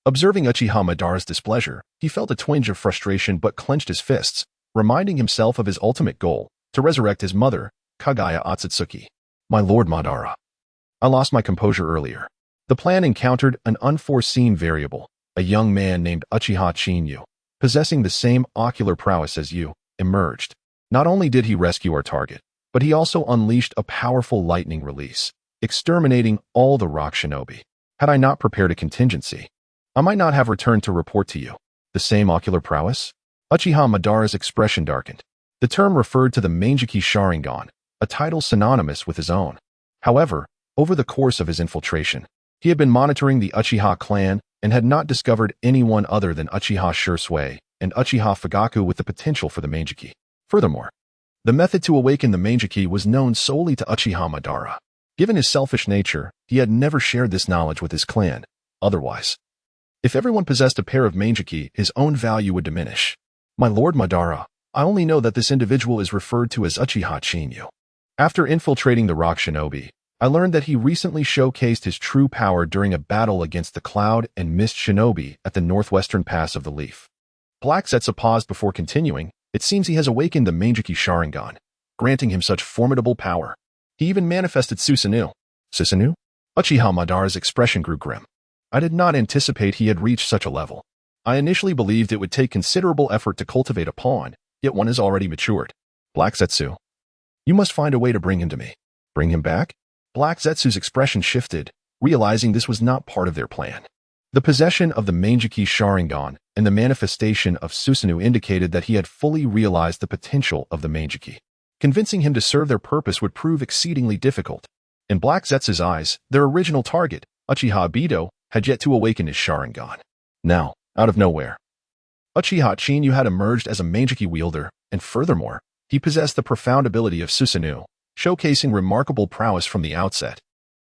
Observing Uchiha Madara's displeasure, he felt a twinge of frustration but clenched his fists, reminding himself of his ultimate goal, to resurrect his mother, Kagaya Otsutsuki. My lord Madara. I lost my composure earlier. The plan encountered an unforeseen variable, a young man named Uchiha Chinyu, possessing the same ocular prowess as you, emerged. Not only did he rescue our target, but he also unleashed a powerful lightning release, exterminating all the rock shinobi. Had I not prepared a contingency, I might not have returned to report to you. The same ocular prowess? Uchiha Madara's expression darkened. The term referred to the Mangeki Sharingan, a title synonymous with his own. However, over the course of his infiltration, he had been monitoring the Uchiha clan and had not discovered anyone other than Uchiha Shursui and Uchiha Fugaku with the potential for the Mangeki. Furthermore, the method to awaken the Mangeki was known solely to Uchiha Madara. Given his selfish nature, he had never shared this knowledge with his clan. Otherwise, if everyone possessed a pair of Mangeki, his own value would diminish. My lord Madara, I only know that this individual is referred to as Uchiha Chinyu. After infiltrating the rock shinobi, I learned that he recently showcased his true power during a battle against the Cloud and Mist shinobi at the northwestern pass of the Leaf. Black Zetsu paused before continuing. It seems he has awakened the Mangeki Sharingan, granting him such formidable power. He even manifested Susanoo. Susanoo? Uchiha Madara's expression grew grim. I did not anticipate he had reached such a level. I initially believed it would take considerable effort to cultivate a pawn, yet one has already matured. Black Zetsu. You must find a way to bring him to me. Bring him back? Black Zetsu's expression shifted, realizing this was not part of their plan. The possession of the Mangeki Sharingan and the manifestation of Susanoo indicated that he had fully realized the potential of the Mangeki. Convincing him to serve their purpose would prove exceedingly difficult. In Black Zetsu's eyes, their original target, Uchiha Ibito, had yet to awaken his Sharingan. Now, out of nowhere, Uchiha Chinyu had emerged as a Mangeki wielder, and furthermore, he possessed the profound ability of Susanoo, showcasing remarkable prowess from the outset.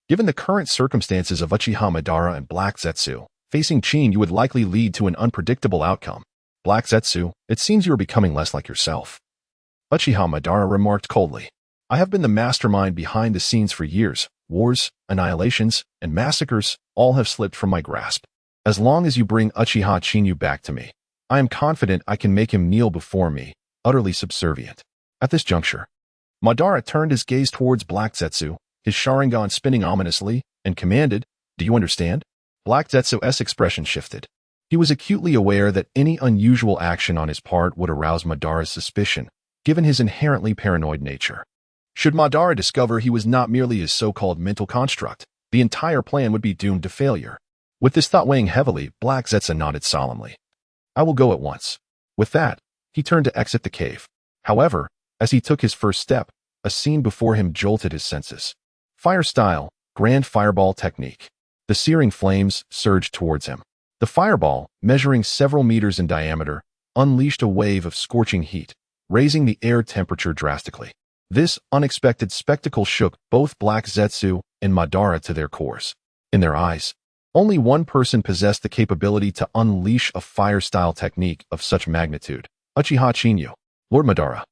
Given the current circumstances of Uchiha Madara and Black Zetsu, facing Chinyu would likely lead to an unpredictable outcome. Black Zetsu, it seems you are becoming less like yourself. Uchiha Madara remarked coldly. I have been the mastermind behind the scenes for years. Wars, annihilations, and massacres all have slipped from my grasp. As long as you bring Uchiha Chinyu back to me, I am confident I can make him kneel before me, utterly subservient. At this juncture, Madara turned his gaze towards Black Zetsu, his Sharingan spinning ominously, and commanded, Do you understand? Black Zetsu's expression shifted. He was acutely aware that any unusual action on his part would arouse Madara's suspicion, given his inherently paranoid nature. Should Madara discover he was not merely his so-called mental construct, the entire plan would be doomed to failure. With this thought weighing heavily, Black Zetsu nodded solemnly. I will go at once. With that, he turned to exit the cave. However, as he took his first step, a scene before him jolted his senses. Fire style, grand fireball technique. The searing flames surged towards him. The fireball, measuring several meters in diameter, unleashed a wave of scorching heat, raising the air temperature drastically. This unexpected spectacle shook both Black Zetsu and Madara to their cores. In their eyes, only one person possessed the capability to unleash a fire-style technique of such magnitude, Uchiha Chinyu. Lord Madara.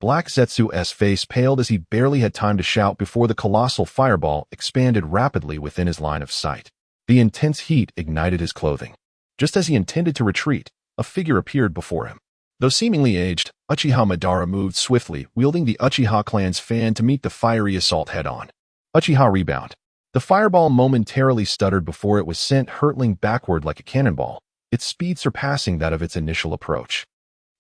Black Zetsu's face paled as he barely had time to shout before the colossal fireball expanded rapidly within his line of sight. The intense heat ignited his clothing. Just as he intended to retreat, a figure appeared before him. Though seemingly aged, Uchiha Madara moved swiftly, wielding the Uchiha clan's fan to meet the fiery assault head-on. Uchiha rebound. The fireball momentarily stuttered before it was sent hurtling backward like a cannonball, its speed surpassing that of its initial approach.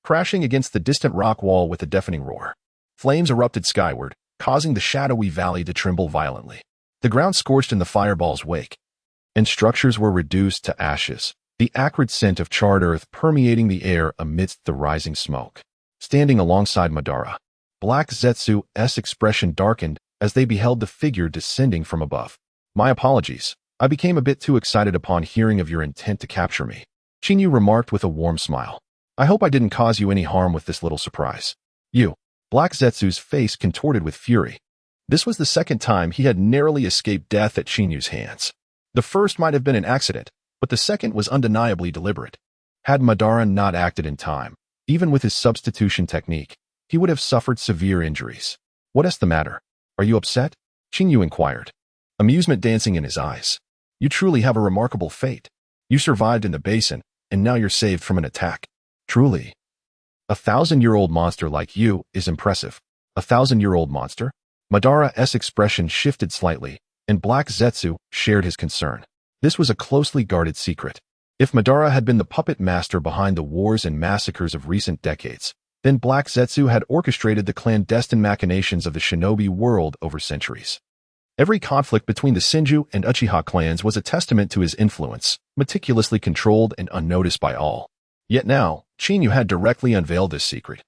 Crashing against the distant rock wall with a deafening roar, flames erupted skyward, causing the shadowy valley to tremble violently. The ground scorched in the fireball's wake, and structures were reduced to ashes, the acrid scent of charred earth permeating the air amidst the rising smoke. Standing alongside Madara, Black Zetsu's expression darkened as they beheld the figure descending from above. My apologies. I became a bit too excited upon hearing of your intent to capture me. Chinyu remarked with a warm smile. I hope I didn't cause you any harm with this little surprise. You. Black Zetsu's face contorted with fury. This was the second time he had narrowly escaped death at Chinyu's hands. The first might have been an accident, but the second was undeniably deliberate. Had Madara not acted in time, even with his substitution technique, he would have suffered severe injuries. What is the matter? Are you upset? Chinyu inquired, amusement dancing in his eyes. You truly have a remarkable fate. You survived in the basin, and now you're saved from an attack. Truly, a 1,000-year-old monster like you is impressive. A 1,000-year-old monster? Madara's expression shifted slightly, and Black Zetsu shared his concern. This was a closely guarded secret. If Madara had been the puppet master behind the wars and massacres of recent decades, then Black Zetsu had orchestrated the clandestine machinations of the shinobi world over centuries. Every conflict between the Senju and Uchiha clans was a testament to his influence, meticulously controlled and unnoticed by all. Yet now, Chinyu had directly unveiled this secret,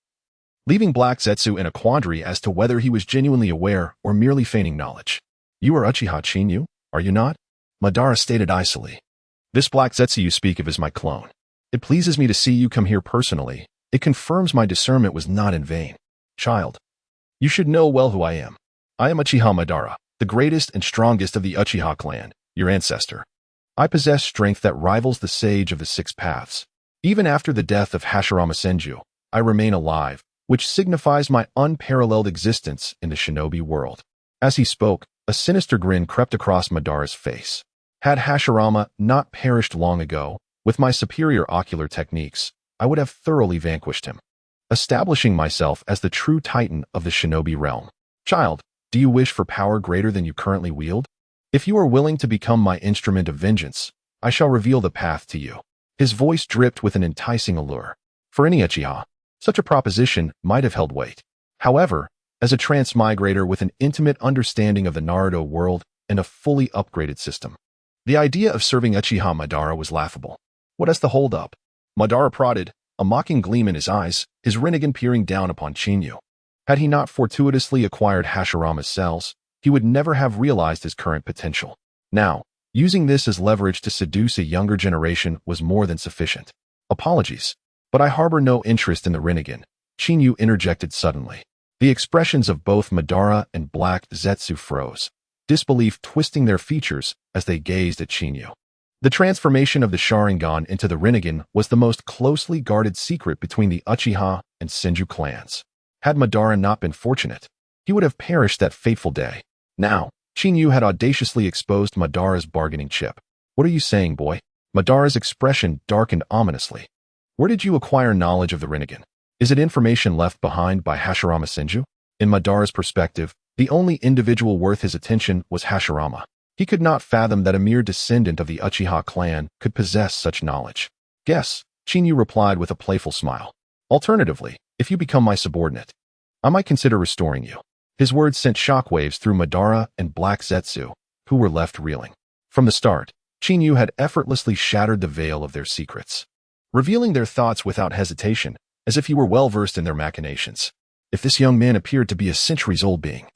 leaving Black Zetsu in a quandary as to whether he was genuinely aware or merely feigning knowledge. You are Uchiha Chinyu, are you not? Madara stated icily. This Black Zetsu you speak of is my clone. It pleases me to see you come here personally. It confirms my discernment was not in vain. Child, you should know well who I am. I am Uchiha Madara, the greatest and strongest of the Uchiha clan, your ancestor. I possess strength that rivals the sage of the six paths. Even after the death of Hashirama Senju, I remain alive, which signifies my unparalleled existence in the shinobi world. As he spoke, a sinister grin crept across Madara's face. Had Hashirama not perished long ago, with my superior ocular techniques, I would have thoroughly vanquished him, establishing myself as the true titan of the shinobi realm. Child, do you wish for power greater than you currently wield? If you are willing to become my instrument of vengeance, I shall reveal the path to you. His voice dripped with an enticing allure. For any Uchiha, such a proposition might have held weight. However, as a transmigrator with an intimate understanding of the Naruto world and a fully upgraded system, the idea of serving Uchiha Madara was laughable. What is the hold-up? Madara prodded, a mocking gleam in his eyes, his Rinnegan peering down upon Chinyu. Had he not fortuitously acquired Hashirama's cells, he would never have realized his current potential. Now, using this as leverage to seduce a younger generation was more than sufficient. Apologies, but I harbor no interest in the Rinnegan, Chinyu interjected suddenly. The expressions of both Madara and Black Zetsu froze, disbelief twisting their features as they gazed at Chinyu. The transformation of the Sharingan into the Rinnegan was the most closely guarded secret between the Uchiha and Senju clans. Had Madara not been fortunate, he would have perished that fateful day. Now, Chinyu had audaciously exposed Madara's bargaining chip. What are you saying, boy? Madara's expression darkened ominously. Where did you acquire knowledge of the Rinnegan? Is it information left behind by Hashirama Senju? In Madara's perspective, the only individual worth his attention was Hashirama. He could not fathom that a mere descendant of the Uchiha clan could possess such knowledge. Guess, Chinyu replied with a playful smile. Alternatively, if you become my subordinate, I might consider restoring you. His words sent shockwaves through Madara and Black Zetsu, who were left reeling. From the start, Chinyu had effortlessly shattered the veil of their secrets, revealing their thoughts without hesitation, as if he were well-versed in their machinations. If this young man appeared to be a centuries-old being,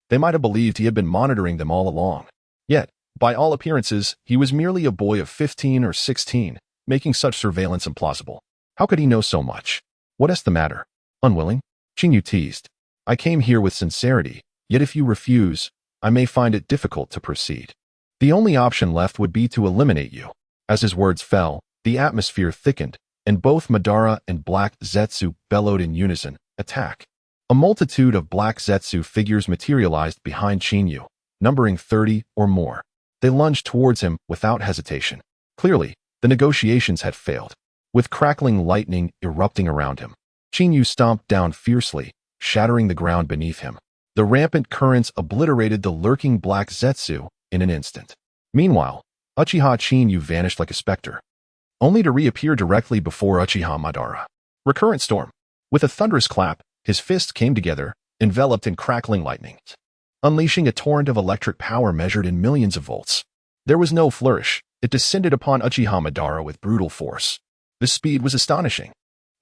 they might have believed he had been monitoring them all along. Yet, by all appearances, he was merely a boy of 15 or 16, making such surveillance implausible. How could he know so much? What is the matter? Unwilling? Chinyu teased. I came here with sincerity, yet if you refuse, I may find it difficult to proceed. The only option left would be to eliminate you. As his words fell, the atmosphere thickened, and both Madara and Black Zetsu bellowed in unison, attack. A multitude of Black Zetsu figures materialized behind Chinyu, numbering 30 or more. They lunged towards him without hesitation. Clearly, the negotiations had failed. With crackling lightning erupting around him, Chinyu stomped down fiercely, shattering the ground beneath him. The rampant currents obliterated the lurking Black Zetsu in an instant. Meanwhile, Uchiha Chinyu vanished like a specter, only to reappear directly before Uchiha Madara. Recurrent storm. With a thunderous clap, his fists came together, enveloped in crackling lightning, unleashing a torrent of electric power measured in millions of volts. There was no flourish. It descended upon Uchiha Madara with brutal force. The speed was astonishing.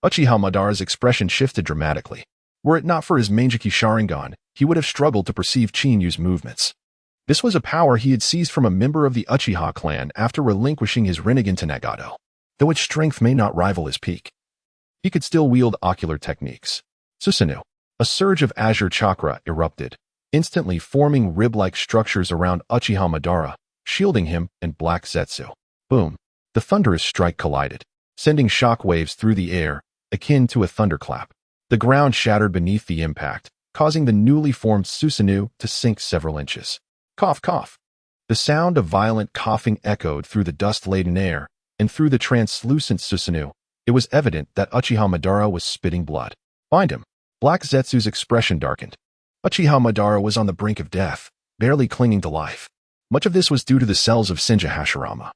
Uchiha Madara's expression shifted dramatically. Were it not for his Manjiki Sharingan, he would have struggled to perceive Chinyu's movements. This was a power he had seized from a member of the Uchiha clan after relinquishing his Rinnegan to Nagato. Though its strength may not rival his peak, he could still wield ocular techniques. Susanoo. A surge of azure chakra erupted, instantly forming rib-like structures around Uchiha Madara, shielding him and Black Zetsu. Boom. The thunderous strike collided, sending shockwaves through the air, akin to a thunderclap. The ground shattered beneath the impact, causing the newly formed Susanoo to sink several inches. Cough, cough. The sound of violent coughing echoed through the dust-laden air, and through the translucent Susanoo, it was evident that Uchiha Madara was spitting blood. Find him. Black Zetsu's expression darkened. Uchiha Madara was on the brink of death, barely clinging to life. Much of this was due to the cells of Senju Hashirama,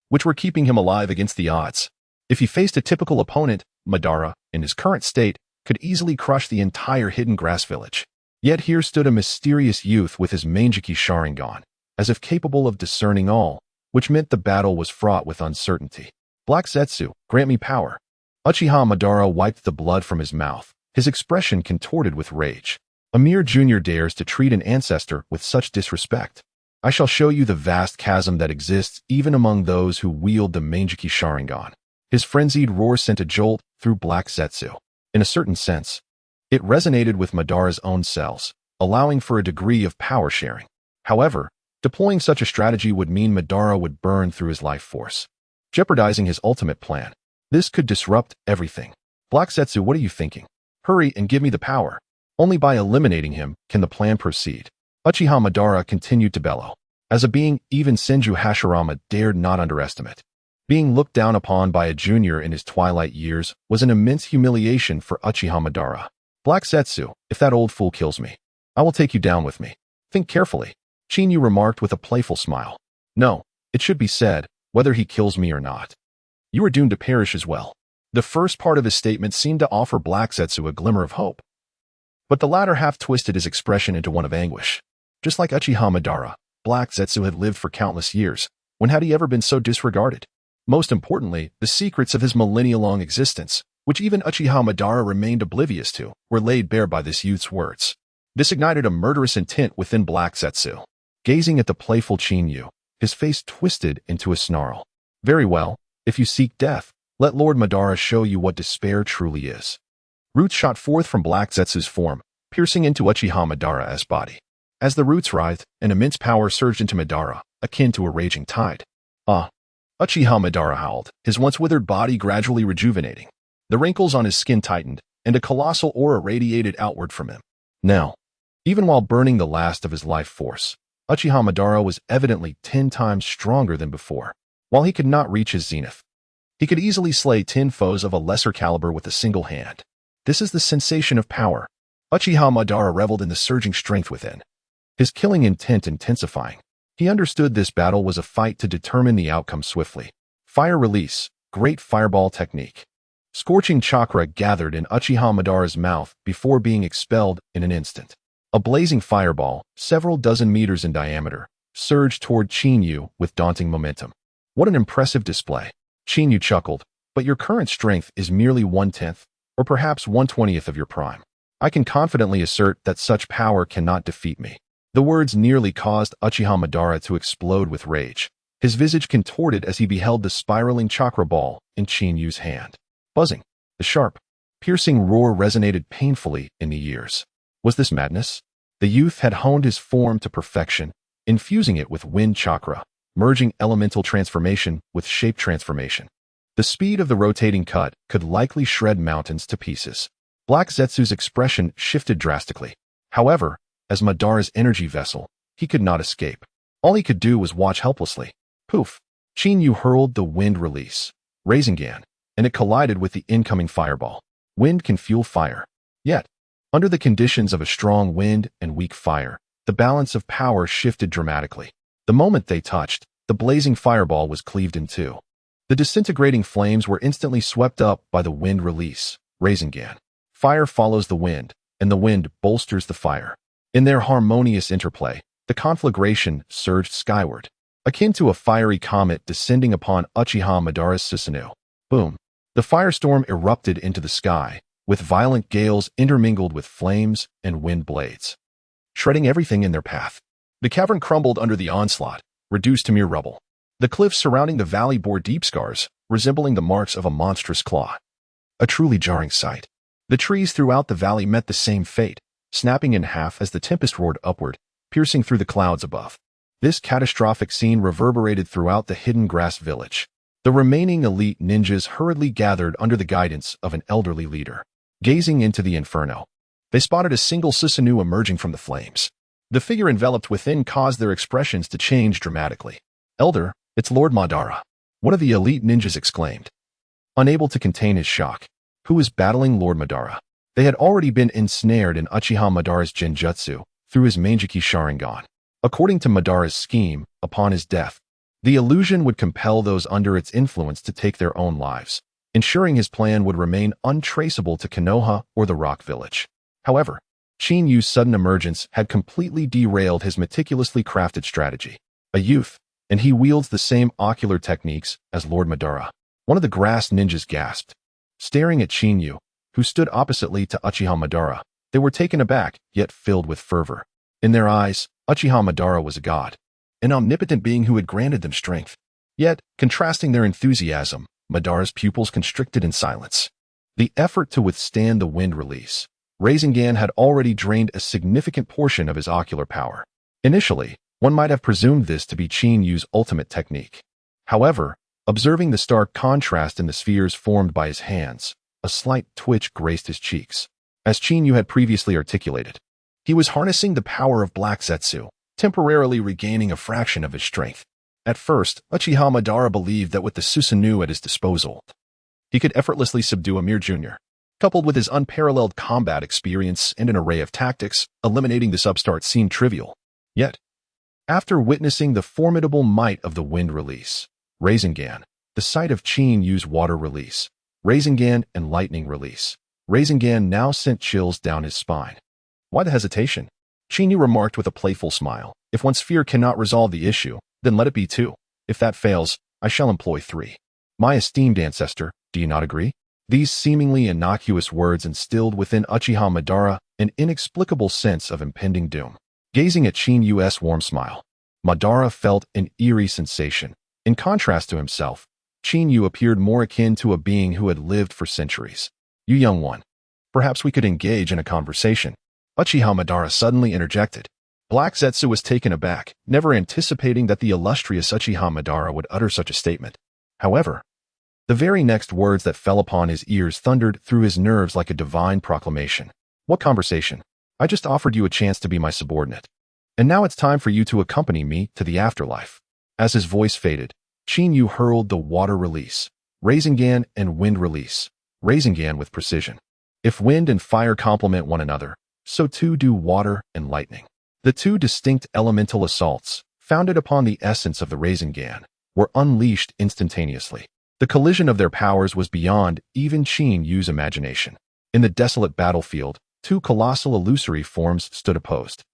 which were keeping him alive against the odds. If he faced a typical opponent, Madara, in his current state, could easily crush the entire hidden grass village. Yet here stood a mysterious youth with his Manjiki Sharingan, as if capable of discerning all, which meant the battle was fraught with uncertainty. Black Zetsu, grant me power. Uchiha Madara wiped the blood from his mouth, his expression contorted with rage. A mere junior dares to treat an ancestor with such disrespect. I shall show you the vast chasm that exists even among those who wield the Manjiki Sharingan. His frenzied roar sent a jolt through Black Zetsu. In a certain sense, it resonated with Madara's own cells, allowing for a degree of power sharing. However, deploying such a strategy would mean Madara would burn through his life force, jeopardizing his ultimate plan. This could disrupt everything. Black Zetsu, what are you thinking? Hurry and give me the power. Only by eliminating him can the plan proceed. Uchiha Madara continued to bellow. As a being even Senju Hashirama dared not underestimate. Being looked down upon by a junior in his twilight years was an immense humiliation for Uchiha Madara. Black Zetsu, if that old fool kills me, I will take you down with me. Think carefully. Chinyu remarked with a playful smile. No, it should be said, whether he kills me or not. You are doomed to perish as well. The first part of his statement seemed to offer Black Zetsu a glimmer of hope, but the latter half twisted his expression into one of anguish. Just like Uchiha Madara, Black Zetsu had lived for countless years. When had he ever been so disregarded? Most importantly, the secrets of his millennia-long existence, which even Uchiha Madara remained oblivious to, were laid bare by this youth's words. This ignited a murderous intent within Black Zetsu. Gazing at the playful Chinyu, his face twisted into a snarl. Very well, if you seek death, let Lord Madara show you what despair truly is. Roots shot forth from Black Zetsu's form, piercing into Uchiha Madara's body. As the roots writhed, an immense power surged into Madara, akin to a raging tide. Ah! Uchiha Madara howled, his once withered body gradually rejuvenating. The wrinkles on his skin tightened, and a colossal aura radiated outward from him. Now, even while burning the last of his life force, Uchiha Madara was evidently 10 times stronger than before. While he could not reach his zenith, he could easily slay 10 foes of a lesser caliber with a single hand. This is the sensation of power. Uchiha Madara reveled in the surging strength within, his killing intent intensifying. He understood this battle was a fight to determine the outcome swiftly. Fire release, great fireball technique. Scorching chakra gathered in Uchiha Madara's mouth before being expelled in an instant. A blazing fireball, several dozen meters in diameter, surged toward Chinyu with daunting momentum. What an impressive display. Chinyu chuckled, but your current strength is merely 1/10, or perhaps 1/20th of your prime. I can confidently assert that such power cannot defeat me. The words nearly caused Uchiha Madara to explode with rage. His visage contorted as he beheld the spiraling chakra ball in Chinyu's hand. Buzzing. The sharp, piercing roar resonated painfully in the ears. Was this madness? The youth had honed his form to perfection, infusing it with wind chakra, merging elemental transformation with shape transformation. The speed of the rotating cut could likely shred mountains to pieces. Black Zetsu's expression shifted drastically. However, as Madara's energy vessel, he could not escape. All he could do was watch helplessly. Poof! Chinyu hurled the wind release, Rasengan, and it collided with the incoming fireball. Wind can fuel fire. Yet, under the conditions of a strong wind and weak fire, the balance of power shifted dramatically. The moment they touched, the blazing fireball was cleaved in two. The disintegrating flames were instantly swept up by the wind release, Rasengan. Fire follows the wind, and the wind bolsters the fire. In their harmonious interplay, the conflagration surged skyward, akin to a fiery comet descending upon Uchiha Madara's Susanoo. Boom! The firestorm erupted into the sky, with violent gales intermingled with flames and wind blades, shredding everything in their path. The cavern crumbled under the onslaught, reduced to mere rubble. The cliffs surrounding the valley bore deep scars, resembling the marks of a monstrous claw. A truly jarring sight. The trees throughout the valley met the same fate, snapping in half as the tempest roared upward, piercing through the clouds above. This catastrophic scene reverberated throughout the hidden grass village. The remaining elite ninjas hurriedly gathered under the guidance of an elderly leader. Gazing into the inferno, they spotted a single Susanoo emerging from the flames. The figure enveloped within caused their expressions to change dramatically. Elder, it's Lord Madara. One of the elite ninjas exclaimed, unable to contain his shock. Who is battling Lord Madara? They had already been ensnared in Uchiha Madara's genjutsu through his Manjiki Sharingan. According to Madara's scheme, upon his death, the illusion would compel those under its influence to take their own lives, ensuring his plan would remain untraceable to Konoha or the Rock Village. However, Qin Yu's sudden emergence had completely derailed his meticulously crafted strategy. A youth, and he wields the same ocular techniques as Lord Madara. One of the grass ninjas gasped. Staring at Qin Yu, who stood oppositely to Uchiha Madara, they were taken aback, yet filled with fervor. In their eyes, Uchiha Madara was a god, an omnipotent being who had granted them strength. Yet, contrasting their enthusiasm, Madara's pupils constricted in silence. The effort to withstand the wind release, Rasengan had already drained a significant portion of his ocular power. Initially, one might have presumed this to be Qin Yu's ultimate technique. However, observing the stark contrast in the spheres formed by his hands, a slight twitch graced his cheeks. As Qin Yu had previously articulated, he was harnessing the power of Black Zetsu, temporarily regaining a fraction of his strength. At first, Uchiha Madara believed that with the Susanoo at his disposal, he could effortlessly subdue a mere junior. Coupled with his unparalleled combat experience and an array of tactics, eliminating this upstart seemed trivial. Yet, after witnessing the formidable might of the wind release, Rasengan, the sight of Qin Yu's water release, Rasengan and lightning release, Rasengan now sent chills down his spine. Why the hesitation? Qin Yu remarked with a playful smile. If one's fear cannot resolve the issue, then let it be two. If that fails, I shall employ three. My esteemed ancestor, do you not agree? These seemingly innocuous words instilled within Uchiha Madara an inexplicable sense of impending doom. Gazing at Qin Yu's warm smile, Madara felt an eerie sensation. In contrast to himself, Qin Yu appeared more akin to a being who had lived for centuries. You young one, perhaps we could engage in a conversation. Uchiha Madara suddenly interjected. Black Zetsu was taken aback, never anticipating that the illustrious Uchiha Madara would utter such a statement. However, the very next words that fell upon his ears thundered through his nerves like a divine proclamation. What conversation? I just offered you a chance to be my subordinate. And now it's time for you to accompany me to the afterlife. As his voice faded, Qin Yu hurled the water release, Rasengan and wind release, Rasengan with precision. If wind and fire complement one another, so too do water and lightning. The two distinct elemental assaults, founded upon the essence of the Rasengan, were unleashed instantaneously. The collision of their powers was beyond even Qin Yu's imagination. In the desolate battlefield, two colossal illusory forms stood opposed.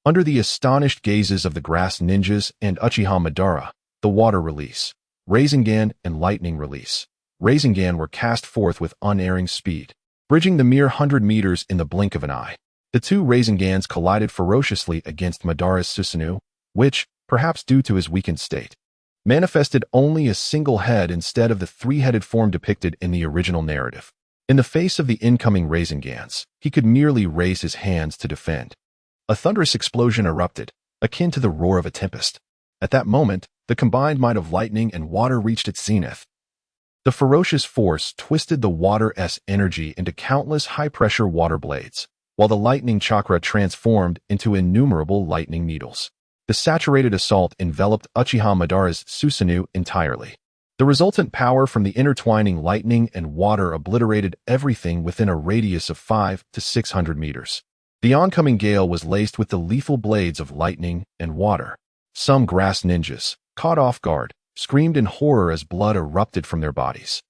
Under the astonished gazes of the grass ninjas and Uchiha Madara, the water release, Rasengan and lightning release, Rasengan were cast forth with unerring speed, bridging the mere 100 meters in the blink of an eye. The two Rasengans collided ferociously against Madara's Susanoo, which, perhaps due to his weakened state, manifested only a single head instead of the three-headed form depicted in the original narrative. In the face of the incoming Rasengans, he could merely raise his hands to defend. A thunderous explosion erupted, akin to the roar of a tempest. At that moment, the combined might of lightning and water reached its zenith. The ferocious force twisted the water's energy into countless high-pressure water blades, while the lightning chakra transformed into innumerable lightning needles. The saturated assault enveloped Uchiha Madara's Susanoo entirely. The resultant power from the intertwining lightning and water obliterated everything within a radius of 500 to 600 meters. The oncoming gale was laced with the lethal blades of lightning and water. Some grass ninjas, caught off guard, screamed in horror as blood erupted from their bodies,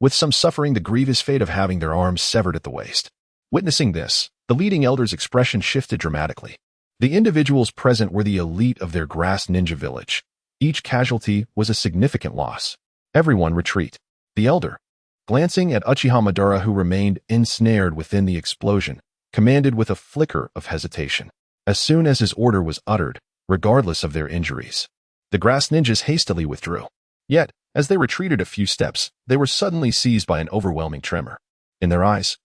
with some suffering the grievous fate of having their arms severed at the waist. Witnessing this, the leading elder's expression shifted dramatically. The individuals present were the elite of their grass ninja village. Each casualty was a significant loss. Everyone retreat. The elder, glancing at Uchiha Madara who remained ensnared within the explosion, commanded with a flicker of hesitation. As soon as his order was uttered, regardless of their injuries, the grass ninjas hastily withdrew. Yet, as they retreated a few steps, they were suddenly seized by an overwhelming tremor. In their eyes,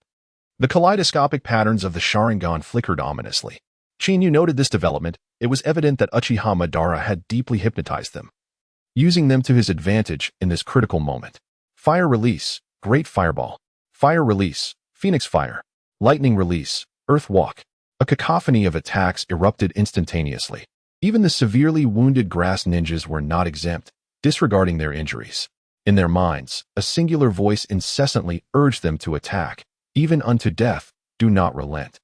the kaleidoscopic patterns of the Sharingan flickered ominously. Qin Yu noted this development. It was evident that Uchiha Madara had deeply hypnotized them, using them to his advantage in this critical moment. Fire release, Great Fireball. Fire release, Phoenix Fire. Lightning release, Earth Walk. A cacophony of attacks erupted instantaneously. Even the severely wounded grass ninjas were not exempt, disregarding their injuries. In their minds, a singular voice incessantly urged them to attack. Even unto death, do not relent.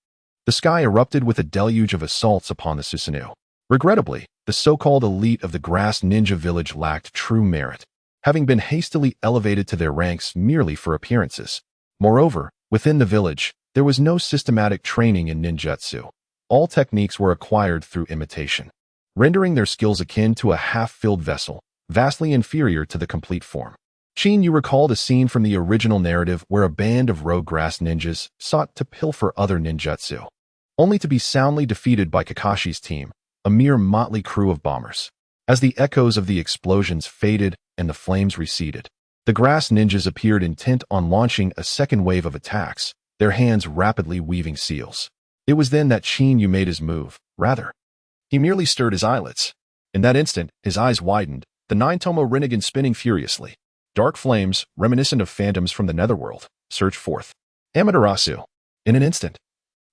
The sky erupted with a deluge of assaults upon the Susanoo. Regrettably, the so-called elite of the Grass Ninja Village lacked true merit, having been hastily elevated to their ranks merely for appearances. Moreover, within the village, there was no systematic training in ninjutsu. All techniques were acquired through imitation, rendering their skills akin to a half-filled vessel, vastly inferior to the complete form. Shin, you recalled a scene from the original narrative where a band of rogue grass ninjas sought to pilfer other ninjutsu, only to be soundly defeated by Kakashi's team, a mere motley crew of bombers. As the echoes of the explosions faded and the flames receded, the grass ninjas appeared intent on launching a second wave of attacks, their hands rapidly weaving seals. It was then that Shin made his move. Rather, he merely stirred his eyelids. In that instant, his eyes widened, the nine-tomo Rinnegan spinning furiously. Dark flames, reminiscent of phantoms from the netherworld, surged forth. Amaterasu. In an instant,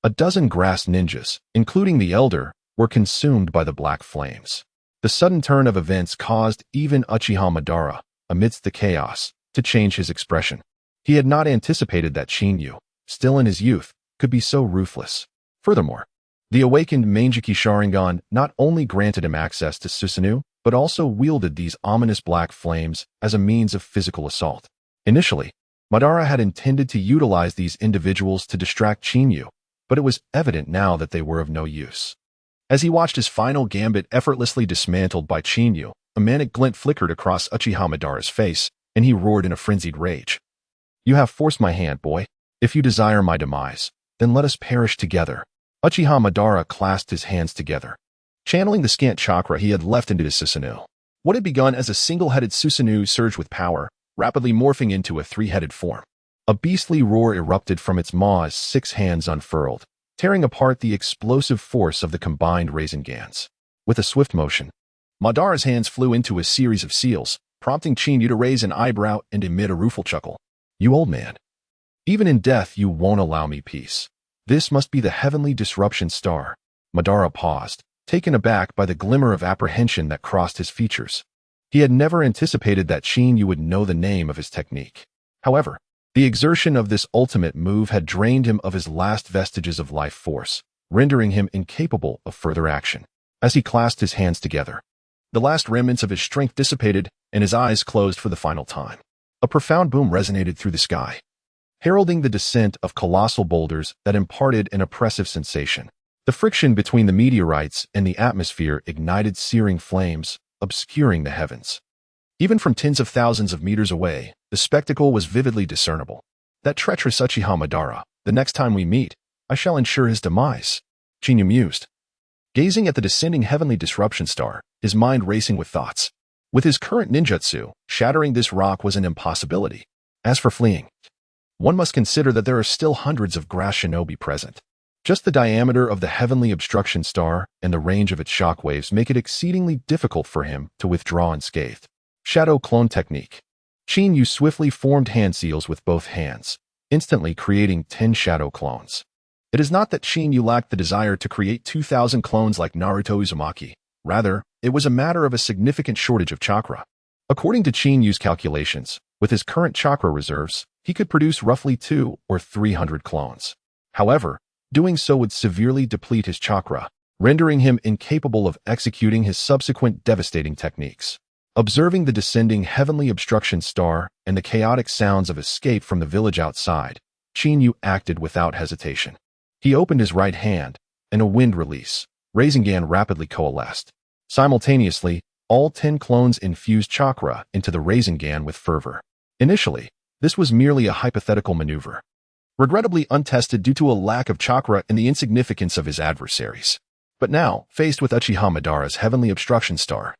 a dozen grass ninjas, including the elder, were consumed by the black flames. The sudden turn of events caused even Uchiha Madara, amidst the chaos, to change his expression. He had not anticipated that Shin, still in his youth, could be so ruthless. Furthermore, the awakened Manjiki Sharingan not only granted him access to Susanoo, but also wielded these ominous black flames as a means of physical assault. Initially, Madara had intended to utilize these individuals to distract Shin, but it was evident now that they were of no use. As he watched his final gambit effortlessly dismantled by Shin, a manic glint flickered across Uchiha Madara's face, and he roared in a frenzied rage. You have forced my hand, boy. If you desire my demise, then let us perish together. Uchiha Madara clasped his hands together, channeling the scant chakra he had left into his Susanoo. What had begun as a single-headed Susanoo surged with power, rapidly morphing into a three-headed form. A beastly roar erupted from its maw as 6 hands unfurled, tearing apart the explosive force of the combined Razengans. With a swift motion, Madara's hands flew into a series of seals, prompting Shin to raise an eyebrow and emit a rueful chuckle. You old man. Even in death you won't allow me peace. This must be the heavenly disruption star. Madara paused, taken aback by the glimmer of apprehension that crossed his features. He had never anticipated that Shin would know the name of his technique. However, the exertion of this ultimate move had drained him of his last vestiges of life force, rendering him incapable of further action. As he clasped his hands together, the last remnants of his strength dissipated, and his eyes closed for the final time. A profound boom resonated through the sky, heralding the descent of colossal boulders that imparted an oppressive sensation. The friction between the meteorites and the atmosphere ignited searing flames, obscuring the heavens. Even from tens of thousands of meters away, the spectacle was vividly discernible. That treacherous Uchiha Madara, the next time we meet, I shall ensure his demise. Shin mused, gazing at the descending heavenly disruption star, his mind racing with thoughts. With his current ninjutsu, shattering this rock was an impossibility. As for fleeing, one must consider that there are still hundreds of grass shinobi present. Just the diameter of the heavenly obstruction star and the range of its shockwaves make it exceedingly difficult for him to withdraw unscathed. Shadow clone technique. Shin swiftly formed hand seals with both hands, instantly creating 10 shadow clones. It is not that Shin lacked the desire to create 2,000 clones like Naruto Uzumaki. Rather, it was a matter of a significant shortage of chakra. According to Shin's calculations, with his current chakra reserves, he could produce roughly 200 or 300 clones. However, doing so would severely deplete his chakra, rendering him incapable of executing his subsequent devastating techniques. Observing the descending heavenly obstruction star and the chaotic sounds of escape from the village outside, Shin acted without hesitation. He opened his right hand, and a wind release, Rasengan rapidly coalesced. Simultaneously, all 10 clones infused chakra into the Rasengan with fervor. Initially, this was merely a hypothetical maneuver, regrettably untested due to a lack of chakra and the insignificance of his adversaries. But now, faced with Uchiha Madara's heavenly obstruction star,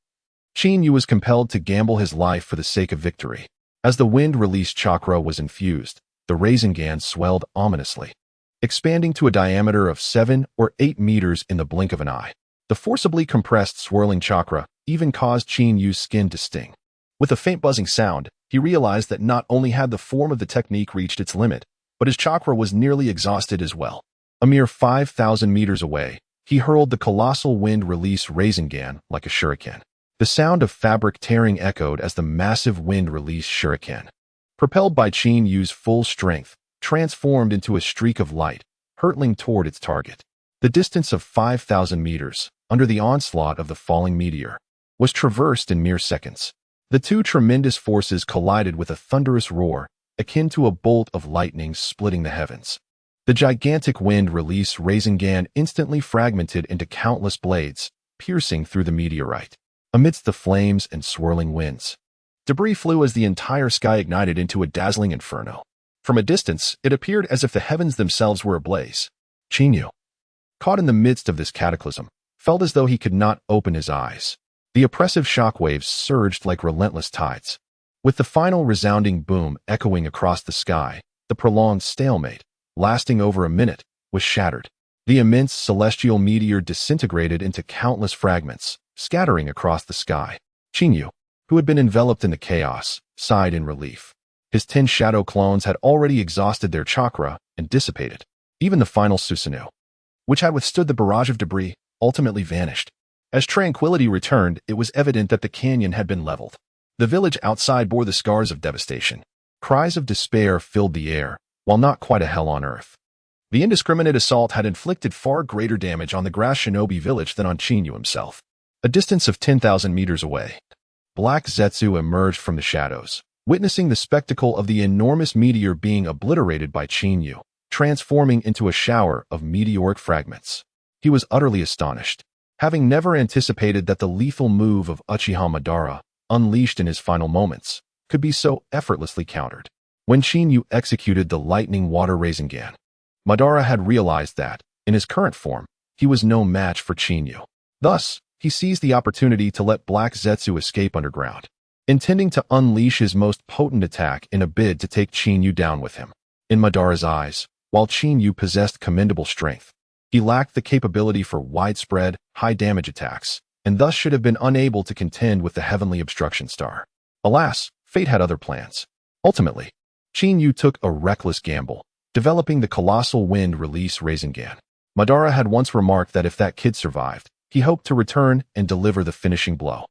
Shin was compelled to gamble his life for the sake of victory. As the wind-released chakra was infused, the Rasengan swelled ominously, expanding to a diameter of 7 or 8 meters in the blink of an eye. The forcibly compressed swirling chakra even caused Shin's skin to sting. With a faint buzzing sound, he realized that not only had the form of the technique reached its limit, but his chakra was nearly exhausted as well. A mere 5,000 meters away, he hurled the colossal wind-release Rasengan like a shuriken. The sound of fabric tearing echoed as the massive wind released shuriken. Propelled by Qin Yu's full strength, transformed into a streak of light, hurtling toward its target. The distance of 5,000 meters, under the onslaught of the falling meteor, was traversed in mere seconds. The two tremendous forces collided with a thunderous roar, akin to a bolt of lightning splitting the heavens. The gigantic wind release Rasengan instantly fragmented into countless blades, piercing through the meteorite. Amidst the flames and swirling winds, debris flew as the entire sky ignited into a dazzling inferno. From a distance, it appeared as if the heavens themselves were ablaze. Qin Yu, caught in the midst of this cataclysm, felt as though he could not open his eyes. The oppressive shockwaves surged like relentless tides. With the final resounding boom echoing across the sky, the prolonged stalemate, lasting over a minute, was shattered. The immense celestial meteor disintegrated into countless fragments, scattering across the sky. Qin Yu, who had been enveloped in the chaos, sighed in relief. His 10 shadow clones had already exhausted their chakra and dissipated. Even the final Susanoo, which had withstood the barrage of debris, ultimately vanished. As tranquility returned, it was evident that the canyon had been leveled. The village outside bore the scars of devastation. Cries of despair filled the air, while not quite a hell on earth. The indiscriminate assault had inflicted far greater damage on the grass shinobi village than on Qin Yu himself. A distance of 10,000 meters away, Black Zetsu emerged from the shadows, witnessing the spectacle of the enormous meteor being obliterated by Qin Yu, transforming into a shower of meteoric fragments. He was utterly astonished, having never anticipated that the lethal move of Uchiha Madara, unleashed in his final moments, could be so effortlessly countered. When Qin Yu executed the lightning water Rasengan, Madara had realized that, in his current form, he was no match for Qin Yu. Thus, he seized the opportunity to let Black Zetsu escape underground, intending to unleash his most potent attack in a bid to take Qin Yu down with him. In Madara's eyes, while Qin Yu possessed commendable strength, he lacked the capability for widespread, high-damage attacks, and thus should have been unable to contend with the heavenly obstruction star. Alas, fate had other plans. Ultimately, Qin Yu took a reckless gamble, developing the colossal wind release Rasengan. Madara had once remarked that if that kid survived, he hoped to return and deliver the finishing blow.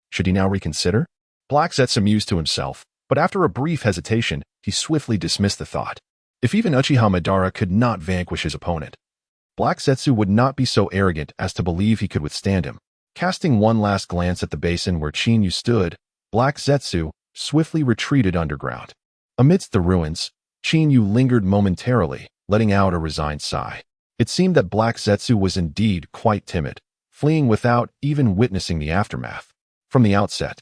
Should he now reconsider? Black Zetsu mused to himself, but after a brief hesitation, he swiftly dismissed the thought. If even Uchiha Madara could not vanquish his opponent, Black Zetsu would not be so arrogant as to believe he could withstand him. Casting one last glance at the basin where Qin Yu stood, Black Zetsu swiftly retreated underground. Amidst the ruins, Qin Yu lingered momentarily, letting out a resigned sigh. It seemed that Black Zetsu was indeed quite timid, fleeing without even witnessing the aftermath. From the outset,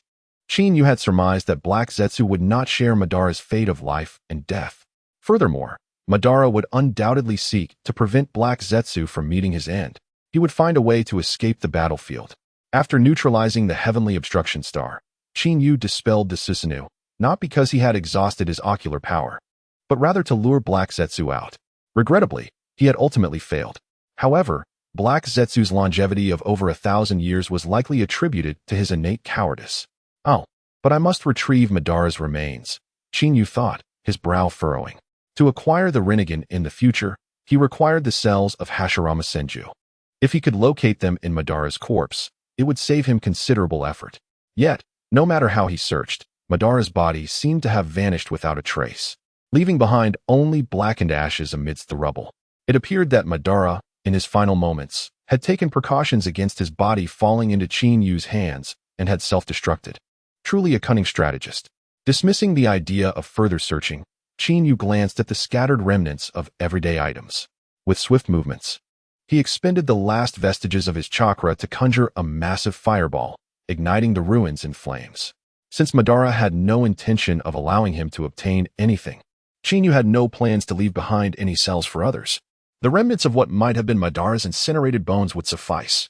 Qin Yu had surmised that Black Zetsu would not share Madara's fate of life and death. Furthermore, Madara would undoubtedly seek to prevent Black Zetsu from meeting his end. He would find a way to escape the battlefield. After neutralizing the heavenly obstruction star, Qin Yu dispelled the Susanoo, not because he had exhausted his ocular power, but rather to lure Black Zetsu out. Regrettably, he had ultimately failed. However, Black Zetsu's longevity of over 1,000 years was likely attributed to his innate cowardice. Oh, but I must retrieve Madara's remains, Qin Yu thought, his brow furrowing. To acquire the Rinnegan in the future, he required the cells of Hashirama Senju. If he could locate them in Madara's corpse, it would save him considerable effort. Yet, no matter how he searched, Madara's body seemed to have vanished without a trace, leaving behind only blackened ashes amidst the rubble. It appeared that Madara, in his final moments, had taken precautions against his body falling into Qin Yu's hands and had self-destructed. Truly a cunning strategist. Dismissing the idea of further searching, Qin Yu glanced at the scattered remnants of everyday items. With swift movements, he expended the last vestiges of his chakra to conjure a massive fireball, igniting the ruins in flames. Since Madara had no intention of allowing him to obtain anything, Qin Yu had no plans to leave behind any cells for others. The remnants of what might have been Madara's incinerated bones would suffice.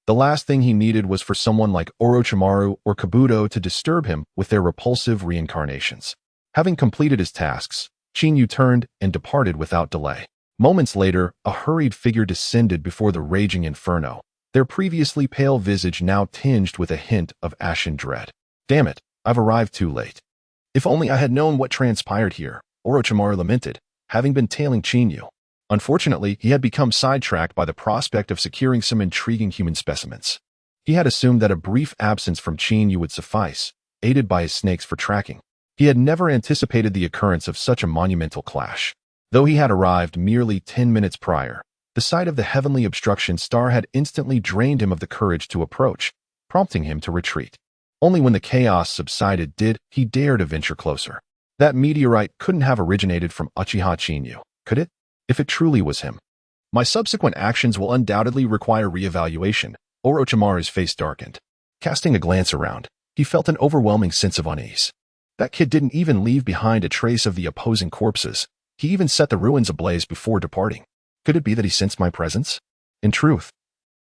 The last thing he needed was for someone like Orochimaru or Kabuto to disturb him with their repulsive reincarnations. Having completed his tasks, Qin Yu turned and departed without delay. Moments later, a hurried figure descended before the raging inferno, their previously pale visage now tinged with a hint of ashen dread. Damn it, I've arrived too late. If only I had known what transpired here, Orochimaru lamented, having been tailing Qin Yu. Unfortunately, he had become sidetracked by the prospect of securing some intriguing human specimens. He had assumed that a brief absence from Qin Yu would suffice, aided by his snakes for tracking. He had never anticipated the occurrence of such a monumental clash. Though he had arrived merely 10 minutes prior, the sight of the heavenly obstruction star had instantly drained him of the courage to approach, prompting him to retreat. Only when the chaos subsided did he dare to venture closer. That meteorite couldn't have originated from Uchiha Qin, could it? If it truly was him. My subsequent actions will undoubtedly require re-evaluation. Orochimaru's face darkened. Casting a glance around, he felt an overwhelming sense of unease. That kid didn't even leave behind a trace of the opposing corpses. He even set the ruins ablaze before departing. Could it be that he sensed my presence? In truth,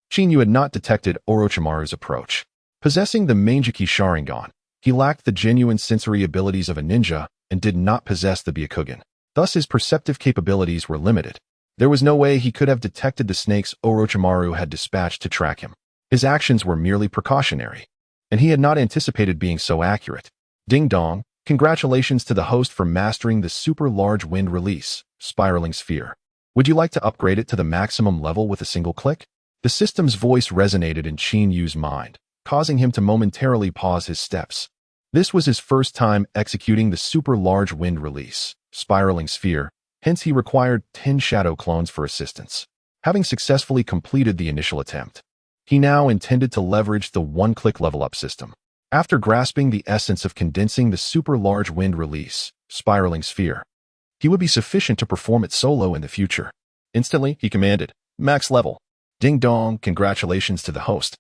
Qin Yu had not detected Orochimaru's approach. Possessing the Mangekyou Sharingan, he lacked the genuine sensory abilities of a ninja and did not possess the Byakugan. Thus his perceptive capabilities were limited. There was no way he could have detected the snakes Orochimaru had dispatched to track him. His actions were merely precautionary, and he had not anticipated being so accurate. Ding dong, congratulations to the host for mastering the super large wind release, spiraling sphere. Would you like to upgrade it to the maximum level with a single click? The system's voice resonated in Qin Yu's mind, causing him to momentarily pause his steps. This was his first time executing the super large wind release, spiraling sphere, hence he required 10 shadow clones for assistance. Having successfully completed the initial attempt, he now intended to leverage the one-click level-up system. After grasping the essence of condensing the super large wind release, spiraling sphere, he would be sufficient to perform it solo in the future. Instantly, he commanded, max level. Ding dong, congratulations to the host.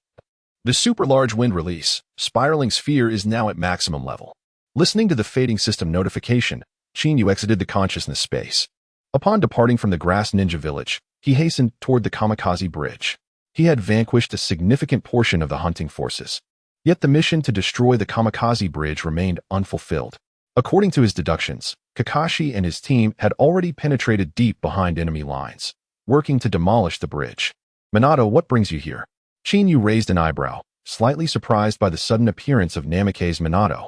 The super large wind release, spiraling sphere is now at maximum level. Listening to the fading system notification, Qin Yu exited the consciousness space. Upon departing from the grass ninja village, he hastened toward the Kamikaze Bridge. He had vanquished a significant portion of the hunting forces. Yet the mission to destroy the Kamikaze Bridge remained unfulfilled. According to his deductions, Kakashi and his team had already penetrated deep behind enemy lines, working to demolish the bridge. Minato, what brings you here? Qin Yu raised an eyebrow, slightly surprised by the sudden appearance of Namikaze's Minato.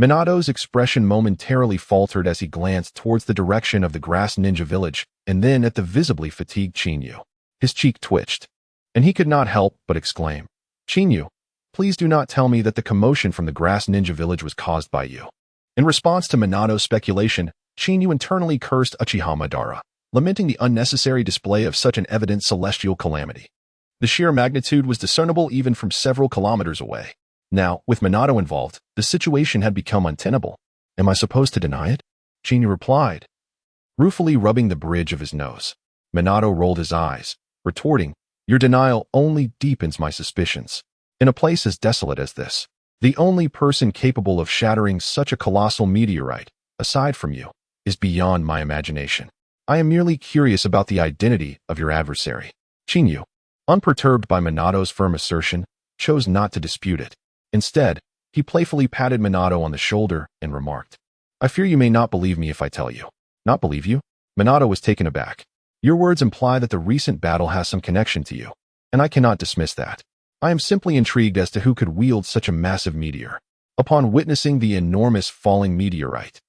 Minato's expression momentarily faltered as he glanced towards the direction of the grass ninja village and then at the visibly fatigued Qin Yu. His cheek twitched, and he could not help but exclaim, Qin Yu, please do not tell me that the commotion from the grass ninja village was caused by you. In response to Minato's speculation, Qin Yu internally cursed Uchiha Madara, lamenting the unnecessary display of such an evident celestial calamity. The sheer magnitude was discernible even from several kilometers away. Now, with Minato involved, the situation had become untenable. Am I supposed to deny it? Qin Yu replied, ruefully rubbing the bridge of his nose. Minato rolled his eyes, retorting, your denial only deepens my suspicions. In a place as desolate as this, the only person capable of shattering such a colossal meteorite, aside from you, is beyond my imagination. I am merely curious about the identity of your adversary. Qin Yu, unperturbed by Minato's firm assertion, chose not to dispute it. Instead, he playfully patted Minato on the shoulder and remarked, I fear you may not believe me if I tell you. Not believe you? Minato was taken aback. Your words imply that the recent battle has some connection to you, and I cannot dismiss that. I am simply intrigued as to who could wield such a massive meteor. Upon witnessing the enormous falling meteorite,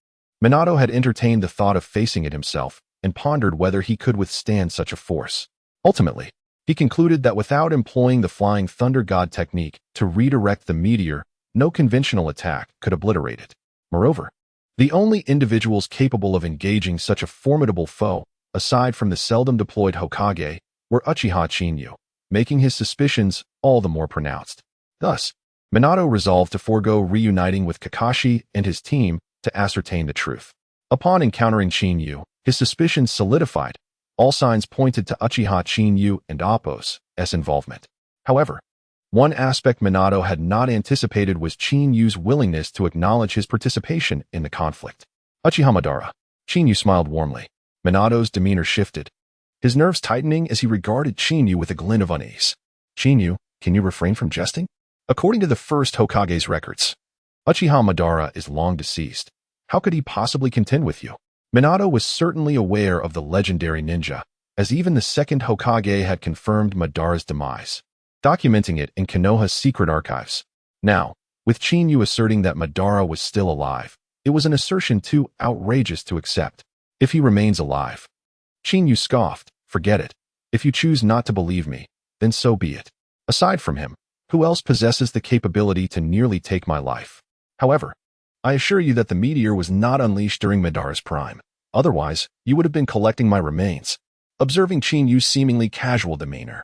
Minato had entertained the thought of facing it himself and pondered whether he could withstand such a force. Ultimately, he concluded that without employing the Flying Thunder God technique to redirect the meteor, no conventional attack could obliterate it. Moreover, the only individuals capable of engaging such a formidable foe, aside from the seldom deployed Hokage, were Uchiha Qin Yu, making his suspicions all the more pronounced. Thus, Minato resolved to forego reuniting with Kakashi and his team to ascertain the truth. Upon encountering Qin Yu, his suspicions solidified. All signs pointed to Uchiha Qin Yu and Appo's involvement. However, one aspect Minato had not anticipated was Qin Yu's willingness to acknowledge his participation in the conflict. Uchiha Madara. Qin Yu smiled warmly. Minato's demeanor shifted, his nerves tightening as he regarded Qin Yu with a glint of unease. Qin Yu, can you refrain from jesting? According to the First Hokage's records, Uchiha Madara is long deceased. How could he possibly contend with you? Minato was certainly aware of the legendary ninja, as even the second Hokage had confirmed Madara's demise, documenting it in Konoha's secret archives. Now, with Qin Yu asserting that Madara was still alive, it was an assertion too outrageous to accept. If he remains alive, Qin Yu scoffed, forget it. If you choose not to believe me, then so be it. Aside from him, Who else possesses the capability to nearly take my life? However, I assure you that the meteor was not unleashed during Madara's prime. Otherwise, you would have been collecting my remains. Observing Yu's seemingly casual demeanor,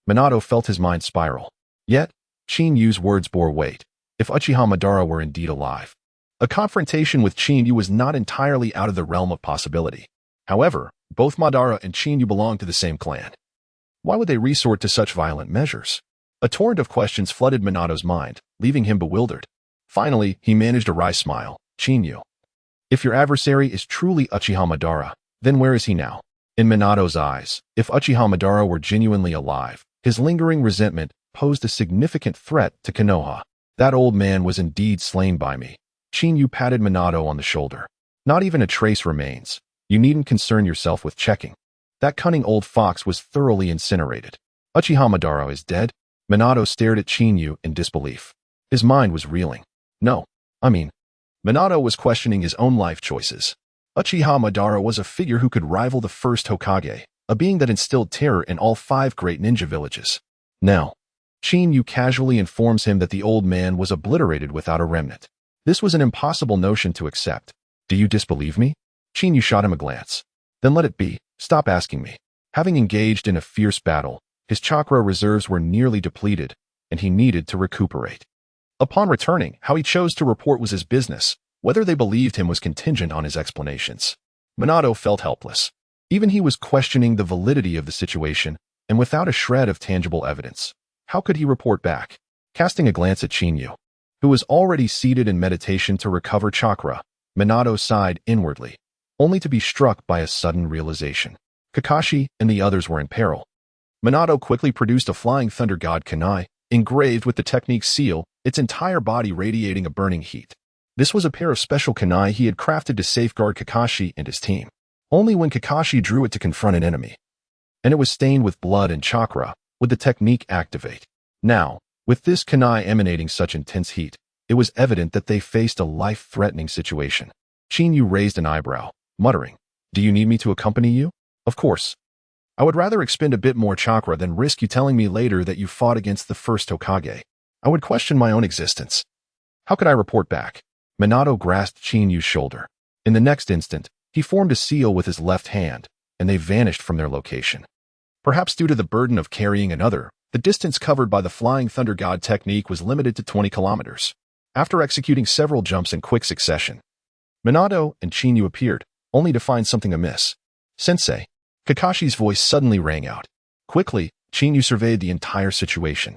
Minato felt his mind spiral. Yet, Yu's words bore weight. If Uchiha Madara were indeed alive, a confrontation with Yu was not entirely out of the realm of possibility. However, both Madara and Yu belonged to the same clan. Why would they resort to such violent measures? A torrent of questions flooded Minato's mind, leaving him bewildered. Finally, he managed a wry smile. Yu, if your adversary is truly Uchiha Madara, then where is he now? In Minato's eyes, if Uchiha Madara were genuinely alive, his lingering resentment posed a significant threat to Konoha. That old man was indeed slain by me. Yu patted Minato on the shoulder. Not even a trace remains. You needn't concern yourself with checking. That cunning old fox was thoroughly incinerated. Uchiha Madara is dead? Minato stared at Yu in disbelief. His mind was reeling. No, Minato was questioning his own life choices. Uchiha Madara was a figure who could rival the First Hokage, a being that instilled terror in all 5 great ninja villages. Now, Yu casually informs him that the old man was obliterated without a remnant. This was an impossible notion to accept. Do you disbelieve me? Yu shot him a glance. Then let it be. Stop asking me. Having engaged in a fierce battle, his chakra reserves were nearly depleted, and he needed to recuperate. Upon returning, how he chose to report was his business. Whether they believed him was contingent on his explanations. Minato felt helpless. Even he was questioning the validity of the situation, and without a shred of tangible evidence, how could he report back? Casting a glance at Yu, who was already seated in meditation to recover chakra, Minato sighed inwardly, only to be struck by a sudden realization. Kakashi and the others were in peril. Minato quickly produced a flying thunder god kunai, engraved with the technique seal, its entire body radiating a burning heat. This was a pair of special kunai he had crafted to safeguard Kakashi and his team. Only when Kakashi drew it to confront an enemy, and it was stained with blood and chakra, would the technique activate. Now, with this kunai emanating such intense heat, it was evident that they faced a life-threatening situation. Yu raised an eyebrow, muttering, "Do you need me to accompany you?" "Of course. I would rather expend a bit more chakra than risk you telling me later that you fought against the First Hokage. I would question my own existence. How could I report back?" Minato grasped Yu's shoulder. In the next instant, he formed a seal with his left hand, and they vanished from their location. Perhaps due to the burden of carrying another, the distance covered by the Flying Thunder God technique was limited to 20 kilometers. After executing several jumps in quick succession, Minato and Yu appeared, only to find something amiss. "Sensei." Kakashi's voice suddenly rang out. Quickly, Yu surveyed the entire situation.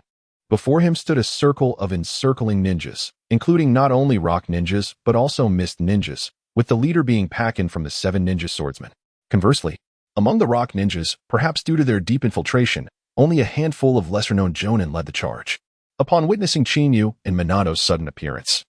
Before him stood a circle of encircling ninjas, including not only rock ninjas but also mist ninjas, with the leader being Pakin from the 7 ninja swordsmen. Conversely, among the rock ninjas, perhaps due to their deep infiltration, only a handful of lesser-known jonin led the charge. Upon witnessing Yu and Minato's sudden appearance,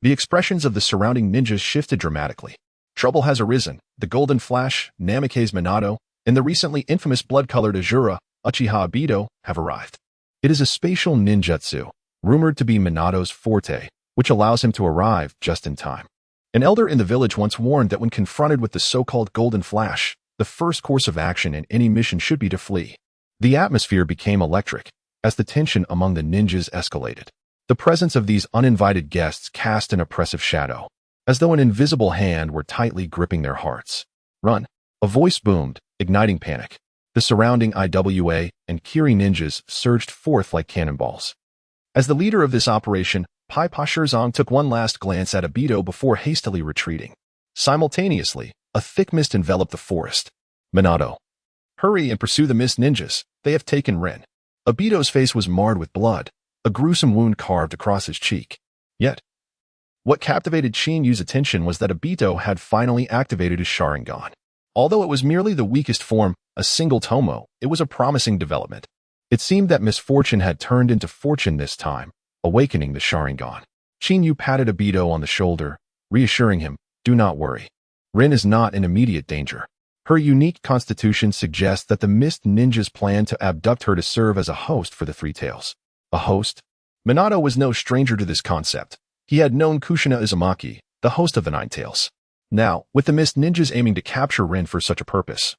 the expressions of the surrounding ninjas shifted dramatically. Trouble has arisen. The Golden Flash, Namikaze Minato, and the recently infamous blood-colored Azura, Uchiha Obito, have arrived. It is a spatial ninjutsu, rumored to be Minato's forte, which allows him to arrive just in time. An elder in the village once warned that when confronted with the so-called Golden Flash, the first course of action in any mission should be to flee. The atmosphere became electric as the tension among the ninjas escalated. The presence of these uninvited guests cast an oppressive shadow, as though an invisible hand were tightly gripping their hearts. "Run!" A voice boomed, igniting panic. The surrounding IWA and Kiri ninjas surged forth like cannonballs. As the leader of this operation, Pai Pashirzong took one last glance at Obito before hastily retreating. Simultaneously, a thick mist enveloped the forest. "Minato, hurry and pursue the mist ninjas. They have taken Rin." Obito's face was marred with blood, a gruesome wound carved across his cheek. Yet, what captivated Yu's attention was that Obito had finally activated his Sharingan. Although it was merely the weakest form, a single tomo, it was a promising development. It seemed that misfortune had turned into fortune this time, awakening the Sharingan. Yu patted Obito on the shoulder, reassuring him, "Do not worry. Rin is not in immediate danger. Her unique constitution suggests that the Mist Ninjas plan to abduct her to serve as a host for the Three Tails." A host? Minato was no stranger to this concept. He had known Kushina Uzumaki, the host of the Nine Tails. Now, with the Mist Ninjas aiming to capture Rin for such a purpose,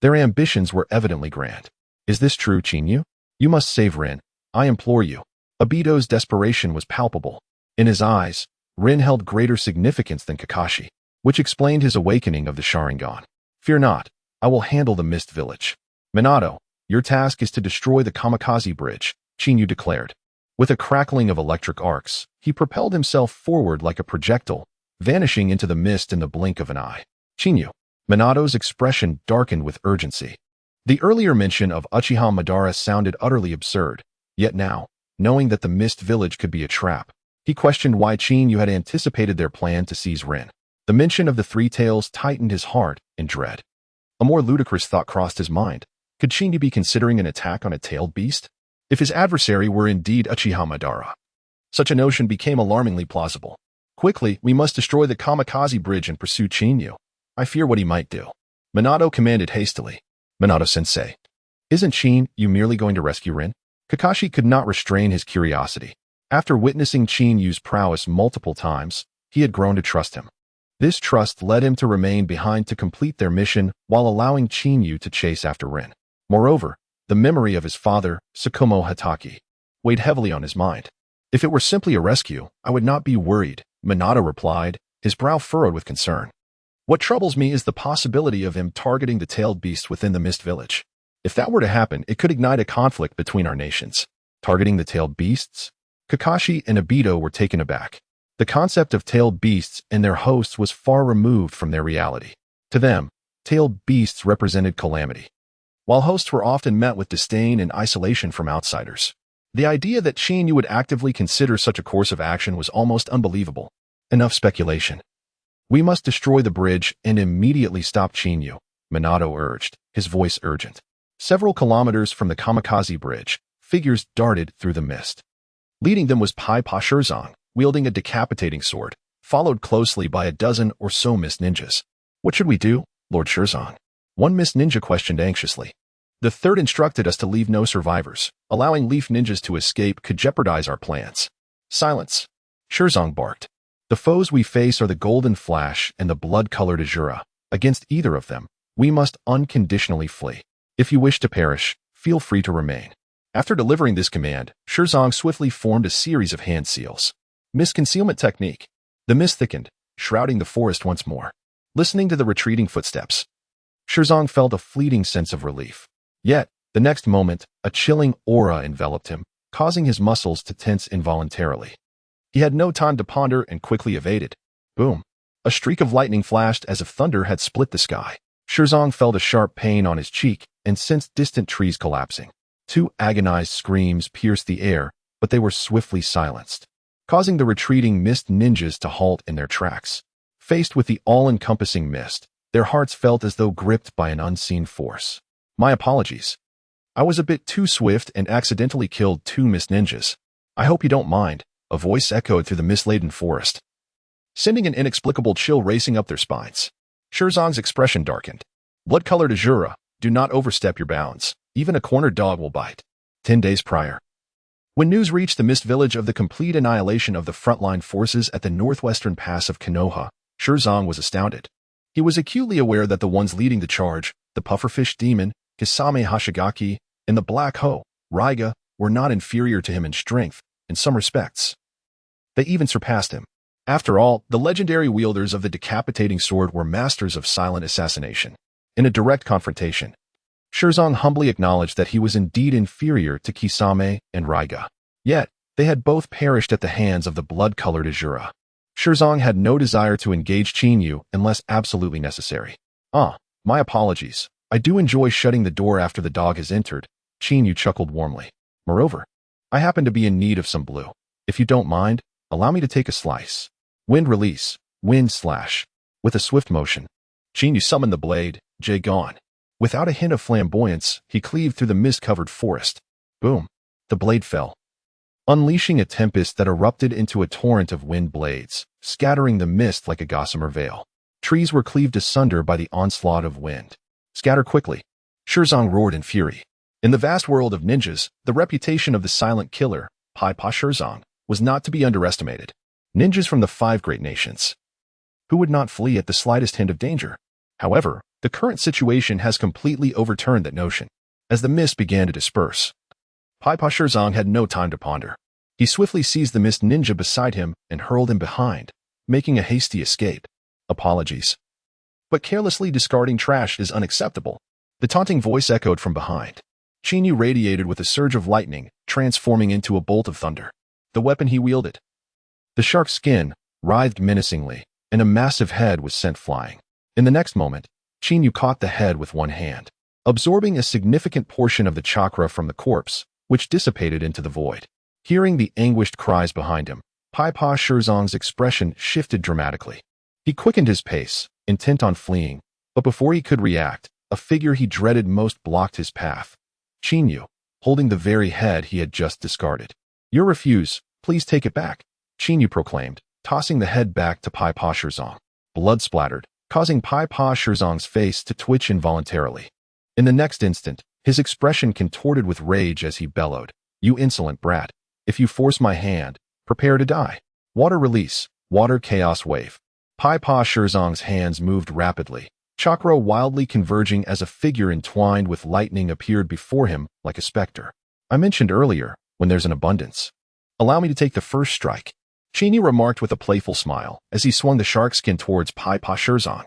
their ambitions were evidently grand. "Is this true, Yu? You must save Rin. I implore you. Obito's desperation was palpable. In his eyes, Rin held greater significance than Kakashi, which explained his awakening of the Sharingan. Fear not, I will handle the Mist Village. Minato, your task is to destroy the Kamikaze Bridge, Chinyu declared. With a crackling of electric arcs, he propelled himself forward like a projectile, vanishing into the mist in the blink of an eye. Chinyu. Minato's expression darkened with urgency. The earlier mention of Uchiha Madara sounded utterly absurd, yet now, knowing that the Mist Village could be a trap, he questioned why Chinyu had anticipated their plan to seize Rin. The mention of the Three Tails tightened his heart in dread. A more ludicrous thought crossed his mind. Could Chinyu be considering an attack on a tailed beast? If his adversary were indeed Uchiha Madara. Such a notion became alarmingly plausible. Quickly, we must destroy the Kamikaze Bridge and pursue Chinyu. I fear what he might do. Minato commanded hastily. Minato-sensei. Isn't Chinyu merely going to rescue Rin? Kakashi could not restrain his curiosity. After witnessing Chinyu's prowess multiple times, he had grown to trust him. This trust led him to remain behind to complete their mission while allowing Chinyu to chase after Rin. Moreover, the memory of his father, Tsukumo Hatake, weighed heavily on his mind. If it were simply a rescue, I would not be worried, Minato replied, his brow furrowed with concern. What troubles me is the possibility of him targeting the tailed beast within the Mist Village. If that were to happen, it could ignite a conflict between our nations. Targeting the tailed beasts? Kakashi and Obito were taken aback. The concept of tailed beasts and their hosts was far removed from their reality. To them, tailed beasts represented calamity, while hosts were often met with disdain and isolation from outsiders. The idea that Chinyu would actively consider such a course of action was almost unbelievable. Enough speculation. We must destroy the bridge and immediately stop Chinyu, Minato urged, his voice urgent. Several kilometers from the Kamikaze Bridge, figures darted through the mist. Leading them was Pai Pa Shirzong, wielding a decapitating sword, followed closely by a dozen or so Mist Ninjas. What should we do, Lord Shirzong? One Mist Ninja questioned anxiously. The third instructed us to leave no survivors. Allowing Leaf Ninjas to escape could jeopardize our plans. Silence. Shirzong barked. The foes we face are the Golden Flash and the blood-colored Azura. Against either of them, we must unconditionally flee. If you wish to perish, feel free to remain. After delivering this command, Shirzong swiftly formed a series of hand seals. Mist concealment technique. The mist thickened, shrouding the forest once more. Listening to the retreating footsteps, Shirzong felt a fleeting sense of relief. Yet, the next moment, a chilling aura enveloped him, causing his muscles to tense involuntarily. He had no time to ponder and quickly evaded. Boom. A streak of lightning flashed as if thunder had split the sky. Shirzong felt a sharp pain on his cheek and sensed distant trees collapsing. Two agonized screams pierced the air, but they were swiftly silenced, causing the retreating Mist Ninjas to halt in their tracks. Faced with the all-encompassing mist, their hearts felt as though gripped by an unseen force. My apologies. I was a bit too swift and accidentally killed two Mist Ninjas. I hope you don't mind, a voice echoed through the mist-laden forest, sending an inexplicable chill racing up their spines. Shirzong's expression darkened. Blood-colored Azura, do not overstep your bounds. Even a cornered dog will bite. 10 days prior. When news reached the Mist Village of the complete annihilation of the frontline forces at the northwestern pass of Konoha, Shirzong was astounded. He was acutely aware that the ones leading the charge, the pufferfish demon, Kisame Hashigaki, and the Black Hoe, Raiga, were not inferior to him in strength, in some respects. They even surpassed him. After all, the legendary wielders of the decapitating sword were masters of silent assassination. In a direct confrontation, Shirzong humbly acknowledged that he was indeed inferior to Kisame and Raiga. Yet, they had both perished at the hands of the blood-colored Azura. Shirzong had no desire to engage Chinyu unless absolutely necessary. My apologies. I do enjoy shutting the door after the dog has entered, Chinyu chuckled warmly. Moreover, I happen to be in need of some blue. If you don't mind, allow me to take a slice. Wind release, wind slash. With a swift motion, Chinyu summoned the blade, Jagon. Without a hint of flamboyance, he cleaved through the mist-covered forest. Boom. The blade fell, unleashing a tempest that erupted into a torrent of wind blades, scattering the mist like a gossamer veil. Trees were cleaved asunder by the onslaught of wind. Scatter quickly. Shirzong roared in fury. In the vast world of ninjas, the reputation of the silent killer, Pai Pa Shirzong, was not to be underestimated. Ninjas from the 5 great nations. Who would not flee at the slightest hint of danger? However, the current situation has completely overturned that notion. As the mist began to disperse, Pai Pa Shirzong had no time to ponder. He swiftly seized the mist ninja beside him and hurled him behind, making a hasty escape. Apologies. But carelessly discarding trash is unacceptable. The taunting voice echoed from behind. Qin radiated with a surge of lightning, transforming into a bolt of thunder. The weapon he wielded. The shark's skin writhed menacingly, and a massive head was sent flying. In the next moment, Qin caught the head with one hand, absorbing a significant portion of the chakra from the corpse, which dissipated into the void. Hearing the anguished cries behind him, Pai Pa Shirzong's expression shifted dramatically. He quickened his pace, intent on fleeing, but before he could react, a figure he dreaded most blocked his path. Qin Yu, holding the very head he had just discarded. "Your refuse, please take it back," Qin Yu proclaimed, tossing the head back to Pai Pa Shirzong. Blood splattered, causing Pai Pa Shirzong's face to twitch involuntarily. In the next instant, his expression contorted with rage as he bellowed, "You insolent brat! If you force my hand, prepare to die." Water release, water chaos wave. Pai Pa Shirzong's hands moved rapidly, chakra wildly converging as a figure entwined with lightning appeared before him like a specter. "I mentioned earlier, when there's an abundance. Allow me to take the first strike," Qin remarked with a playful smile as he swung the shark skin towards Pai Pa Shirzong.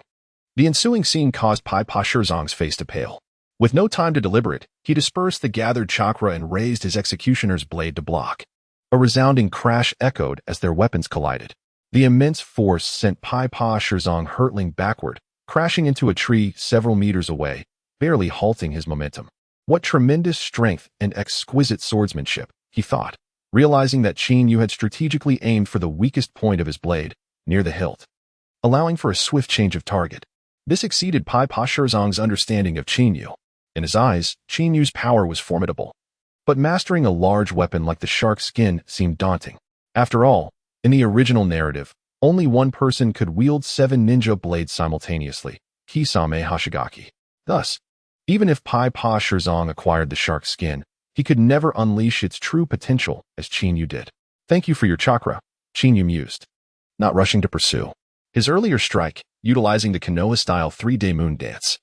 The ensuing scene caused Pai Pa Shirzong's face to pale. With no time to deliberate, he dispersed the gathered chakra and raised his executioner's blade to block. A resounding crash echoed as their weapons collided. The immense force sent Pai Pa Shirzong hurtling backward, crashing into a tree several meters away, barely halting his momentum. What tremendous strength and exquisite swordsmanship, he thought, realizing that Qin Yu had strategically aimed for the weakest point of his blade, near the hilt, allowing for a swift change of target. This exceeded Pai Pa Shirzong's understanding of Qin Yu. In his eyes, Qin Yu's power was formidable. But mastering a large weapon like the shark's skin seemed daunting. After all, in the original narrative, only one person could wield 7 ninja blades simultaneously, Kisame Hoshigaki. Thus, even if Pai Pa Shirzong acquired the shark's skin, he could never unleash its true potential as Qin Yu did. "Thank you for your chakra," Qin Yu mused, not rushing to pursue. His earlier strike, utilizing the Konoha-style 3-day moon dance,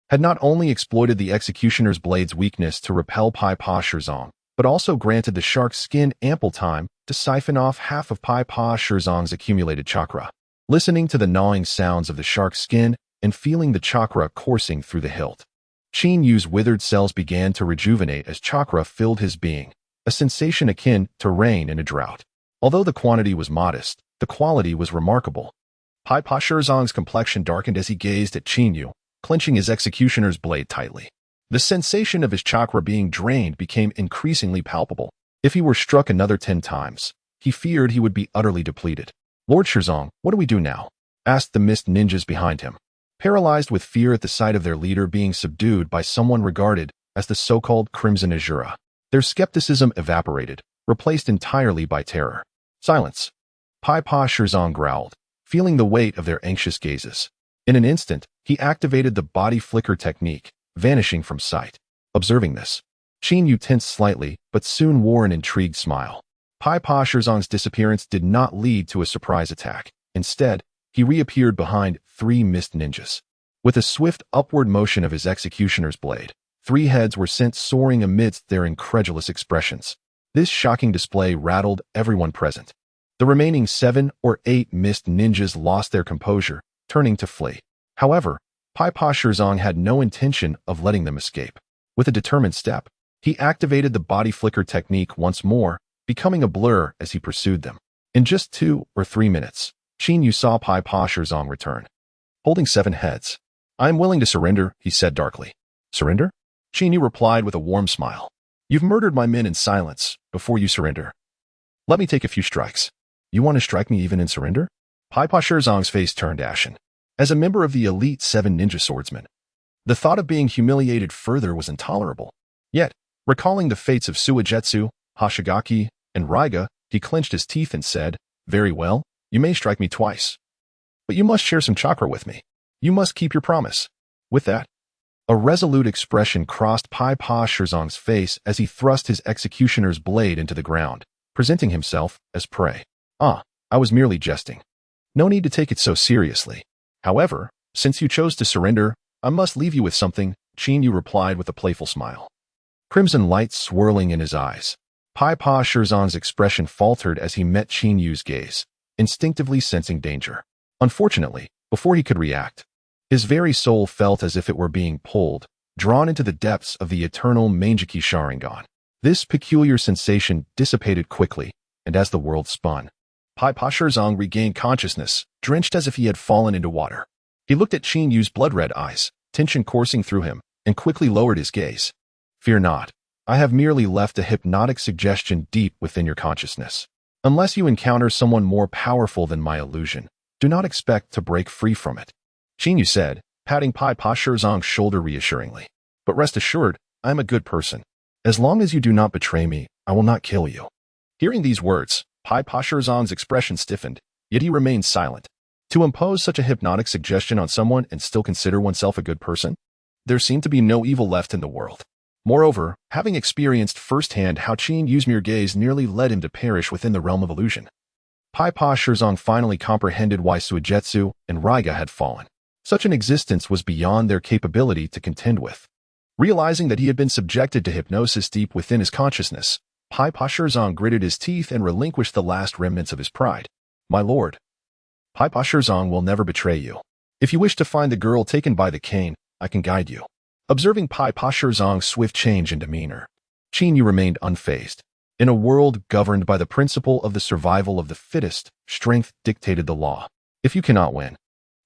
had not only exploited the executioner's blade's weakness to repel Pai Pa Shirzong, but also granted the shark's skin ample time to siphon off half of Pai Pa Shirzong's accumulated chakra. Listening to the gnawing sounds of the shark's skin and feeling the chakra coursing through the hilt, Qin Yu's withered cells began to rejuvenate as chakra filled his being, a sensation akin to rain in a drought. Although the quantity was modest, the quality was remarkable. Pai Pa Shirzong's complexion darkened as he gazed at Qin Yu, clenching his executioner's blade tightly. The sensation of his chakra being drained became increasingly palpable. If he were struck another 10 times, he feared he would be utterly depleted. "Lord Shirzong, what do we do now?" asked the mist ninjas behind him, paralyzed with fear at the sight of their leader being subdued by someone regarded as the so-called Crimson Azura. Their skepticism evaporated, replaced entirely by terror. "Silence," Pai Pa Shirzong growled, feeling the weight of their anxious gazes. In an instant, he activated the body flicker technique, vanishing from sight. Observing this, Qin Yu tensed slightly, but soon wore an intrigued smile. Pai Pa Shirzong's disappearance did not lead to a surprise attack. Instead, he reappeared behind 3 mist ninjas. With a swift upward motion of his executioner's blade, 3 heads were sent soaring amidst their incredulous expressions. This shocking display rattled everyone present. The remaining 7 or 8 mist ninjas lost their composure, turning to flee. However, Pai Pa Shirzong had no intention of letting them escape. With a determined step, he activated the body flicker technique once more, becoming a blur as he pursued them. In just 2 or 3 minutes, Qin Yu saw Pai Pa Shirzong return, holding 7 heads. "I am willing to surrender," he said darkly. "Surrender?" Qin Yu replied with a warm smile. "You've murdered my men in silence. Before you surrender, let me take a few strikes." "You want to strike me even in surrender?" Pai Pa Shirzong's face turned ashen. As a member of the elite 7 ninja swordsmen, the thought of being humiliated further was intolerable. Yet, recalling the fates of Suigetsu, Hoshigaki, and Raiga, he clenched his teeth and said, "Very well, you may strike me twice. But you must share some chakra with me. You must keep your promise." With that, a resolute expression crossed Pai Pa Shirzong's face as he thrust his executioner's blade into the ground, presenting himself as prey. "Ah, I was merely jesting. No need to take it so seriously. However, since you chose to surrender, I must leave you with something," Qin Yu replied with a playful smile. crimson light swirling in his eyes. Pai Pa Shirzong's expression faltered as he met Qin Yu's gaze, instinctively sensing danger. Unfortunately, before he could react, his very soul felt as if it were being pulled, drawn into the depths of the eternal Mangeki Sharingan. This peculiar sensation dissipated quickly, and as the world spun, Pai Pa Shirzong regained consciousness, drenched as if he had fallen into water. He looked at Qin Yu's blood-red eyes, tension coursing through him, and quickly lowered his gaze. Fear not. I have merely left a hypnotic suggestion deep within your consciousness. Unless you encounter someone more powerful than my illusion, do not expect to break free from it. Qin Yu said, patting Pai Pa Shirzong's shoulder reassuringly. But rest assured, I am a good person. As long as you do not betray me, I will not kill you. Hearing these words, Pai Pa Shirzong's expression stiffened, yet he remained silent. To impose such a hypnotic suggestion on someone and still consider oneself a good person? There seemed to be no evil left in the world. Moreover, having experienced firsthand how Qin Yu's mere gaze nearly led him to perish within the realm of illusion, Pai Pa Shirzong finally comprehended why Suigetsu and Raiga had fallen. Such an existence was beyond their capability to contend with. Realizing that he had been subjected to hypnosis deep within his consciousness, Pai Pa Shirzong gritted his teeth and relinquished the last remnants of his pride. My lord, Pai Pa Shirzong will never betray you. If you wish to find the girl taken by the cane, I can guide you. Observing Pai Pa Shirzong's swift change in demeanor, Qin Yu remained unfazed. In a world governed by the principle of the survival of the fittest, strength dictated the law. If you cannot win,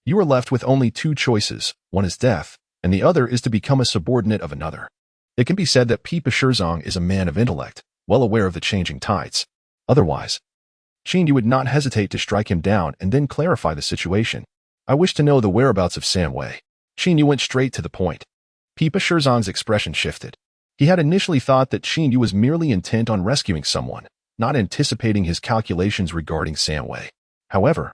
you are left with only two choices. One is death, and the other is to become a subordinate of another. It can be said that Pai Pa Shirzong is a man of intellect, well aware of the changing tides. Otherwise, Qin Yu would not hesitate to strike him down and then clarify the situation. I wish to know the whereabouts of Sanwei. Qin Yu went straight to the point. Pai Pa Shirzong's expression shifted. He had initially thought that Qin Yu was merely intent on rescuing someone, not anticipating his calculations regarding Sanwei. However,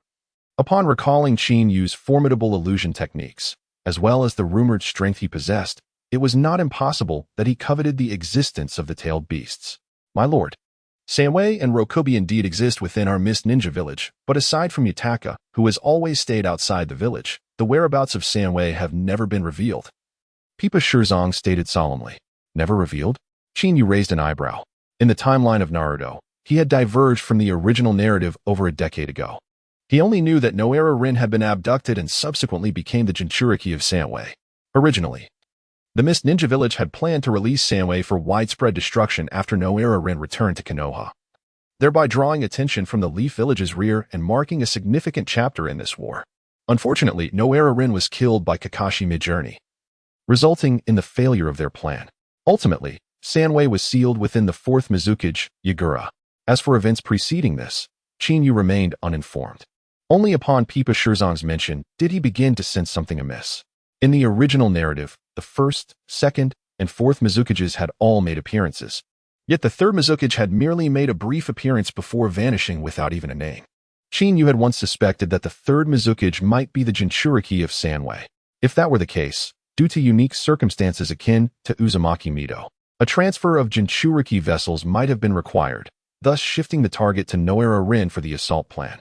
upon recalling Qin Yu's formidable illusion techniques, as well as the rumored strength he possessed, it was not impossible that he coveted the existence of the tailed beasts. My lord, Sanwei and Rokubi indeed exist within our Mist Ninja village, but aside from Yutaka, who has always stayed outside the village, the whereabouts of Sanwei have never been revealed. Pai Pa Shirzong stated solemnly. Never revealed? Qin Yu raised an eyebrow. In the timeline of Naruto, he had diverged from the original narrative over a decade ago. He only knew that Noera Rin had been abducted and subsequently became the Jinchuriki of Sanwei. Originally, the Mist Ninja village had planned to release Sanwei for widespread destruction after Noera Rin returned to Konoha, thereby drawing attention from the Leaf village's rear and marking a significant chapter in this war. Unfortunately, Noera Rin was killed by Kakashi mid-journey, resulting in the failure of their plan. Ultimately, Sanwei was sealed within the Fourth Hokage, Yagura. As for events preceding this, Qin Yu remained uninformed. Only upon Pai Pa Shirzong's mention did he begin to sense something amiss. In the original narrative, the first, second, and fourth Mizukages had all made appearances. Yet the third Mizukage had merely made a brief appearance before vanishing without even a name. Qin Yu had once suspected that the third Mizukage might be the Jinchuriki of Sanwei. If that were the case, due to unique circumstances akin to Uzumaki Mido, a transfer of Jinchuriki vessels might have been required, thus shifting the target to Noera Rin for the assault plan.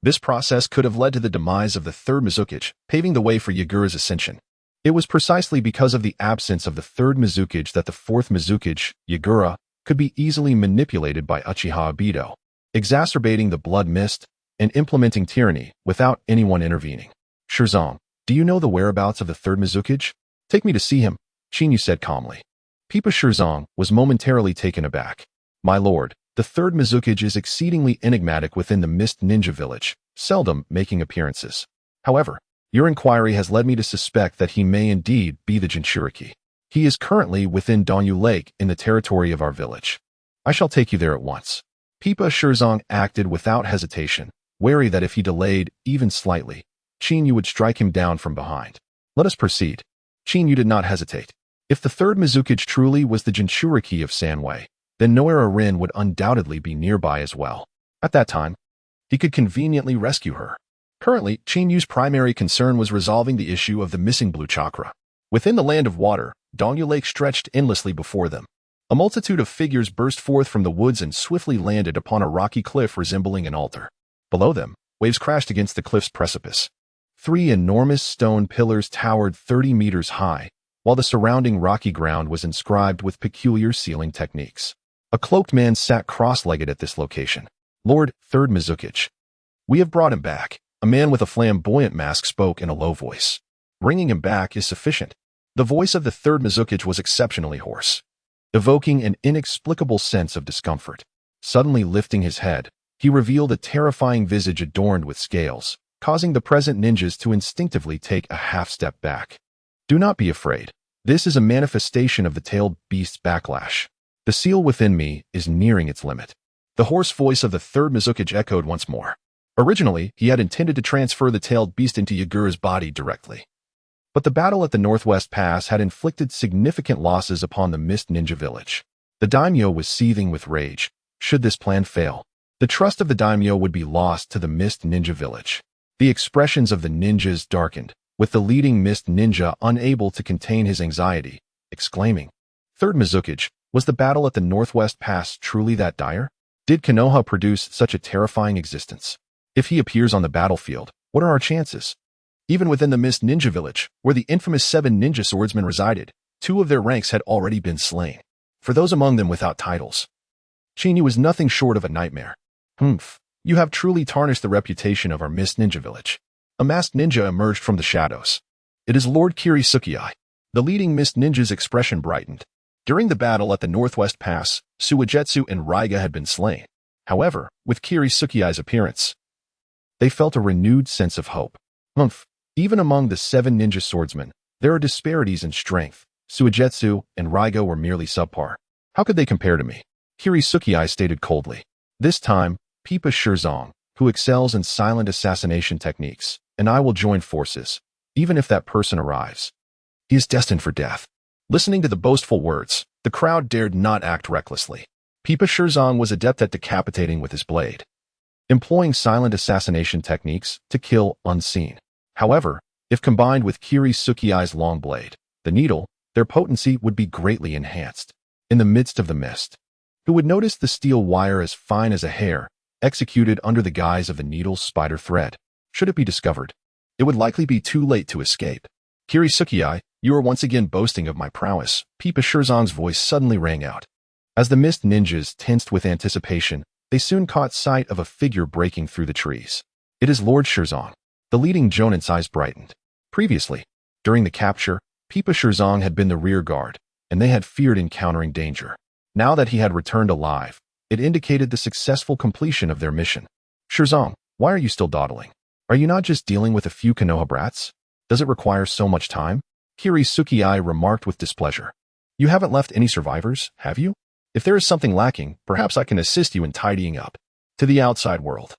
This process could have led to the demise of the third Mizukage, paving the way for Yagura's ascension. It was precisely because of the absence of the third Mizukage that the fourth Mizukage, Yagura, could be easily manipulated by Uchiha Obito, exacerbating the blood mist and implementing tyranny without anyone intervening. Shirzong, do you know the whereabouts of the third Mizukage? Take me to see him, Qin Yu said calmly. Pai Pa Shirzong was momentarily taken aback. My lord, the third Mizukage is exceedingly enigmatic within the Mist Ninja village, seldom making appearances. However, your inquiry has led me to suspect that he may indeed be the Jinchuriki. He is currently within Donyu Lake in the territory of our village. I shall take you there at once. Pai Pa Shirzong acted without hesitation, wary that if he delayed, even slightly, Qin Yu would strike him down from behind. Let us proceed. Qin Yu did not hesitate. If the third Mizukage truly was the Jinchuriki of Sanwei, then Noera Rin would undoubtedly be nearby as well. At that time, he could conveniently rescue her. Currently, Qin Yu's primary concern was resolving the issue of the missing blue chakra. Within the land of water, Donyu Lake stretched endlessly before them. A multitude of figures burst forth from the woods and swiftly landed upon a rocky cliff resembling an altar. Below them, waves crashed against the cliff's precipice. 3 enormous stone pillars towered 30 meters high, while the surrounding rocky ground was inscribed with peculiar sealing techniques. A cloaked man sat cross-legged at this location. "Lord, Third Hokage. We have brought him back." A man with a flamboyant mask spoke in a low voice. "Bringing him back is sufficient." The voice of the Third Hokage was exceptionally hoarse, evoking an inexplicable sense of discomfort. Suddenly lifting his head, he revealed a terrifying visage adorned with scales, causing the present ninjas to instinctively take a half-step back. "Do not be afraid. This is a manifestation of the tailed beast's backlash. The seal within me is nearing its limit." The hoarse voice of the Third Hokage echoed once more. Originally, he had intended to transfer the tailed beast into Yagura's body directly. But the battle at the Northwest Pass had inflicted significant losses upon the Mist Ninja village. The daimyo was seething with rage. Should this plan fail, the trust of the daimyo would be lost to the Mist Ninja village. The expressions of the ninjas darkened, with the leading Mist Ninja unable to contain his anxiety, exclaiming, "Third Hokage, was the battle at the Northwest Pass truly that dire? Did Konoha produce such a terrifying existence? If he appears on the battlefield, what are our chances?" Even within the Mist Ninja village, where the infamous 7 ninja swordsmen resided, 2 of their ranks had already been slain. For those among them without titles, Chinyu was nothing short of a nightmare. "Humph, you have truly tarnished the reputation of our Mist Ninja village." A masked ninja emerged from the shadows. "It is Lord Kirisuke." The leading Mist Ninja's expression brightened. During the battle at the Northwest Pass, Suigetsu and Raiga had been slain. However, with Kirisuke's appearance, they felt a renewed sense of hope. "Humph, even among the 7 ninja swordsmen, there are disparities in strength. Suigetsu and Raiga were merely subpar. How could they compare to me?" Kirisuke stated coldly. "This time, Pipa Shirzong, who excels in silent assassination techniques, and I will join forces, even if that person arrives. He is destined for death." Listening to the boastful words, the crowd dared not act recklessly. Pipa Shirzong was adept at decapitating with his blade, employing silent assassination techniques to kill unseen. However, if combined with Kirisuke's long blade, the needle, their potency would be greatly enhanced. In the midst of the mist, who would notice the steel wire as fine as a hair, executed under the guise of the needle's spider thread? Should it be discovered, it would likely be too late to escape. "Kirisuke, you are once again boasting of my prowess." Pipa Shirzong's voice suddenly rang out. As the Mist Ninjas tensed with anticipation, they soon caught sight of a figure breaking through the trees. "It is Lord Shirzong." The leading Jonin's eyes brightened. Previously, during the capture, Pipa Shirzong had been the rear guard, and they had feared encountering danger. Now that he had returned alive, it indicated the successful completion of their mission. "Shirzong, why are you still dawdling? Are you not just dealing with a few Konoha brats? Does it require so much time?" Kirisuke remarked with displeasure. "You haven't left any survivors, have you? If there is something lacking, perhaps I can assist you in tidying up." To the outside world,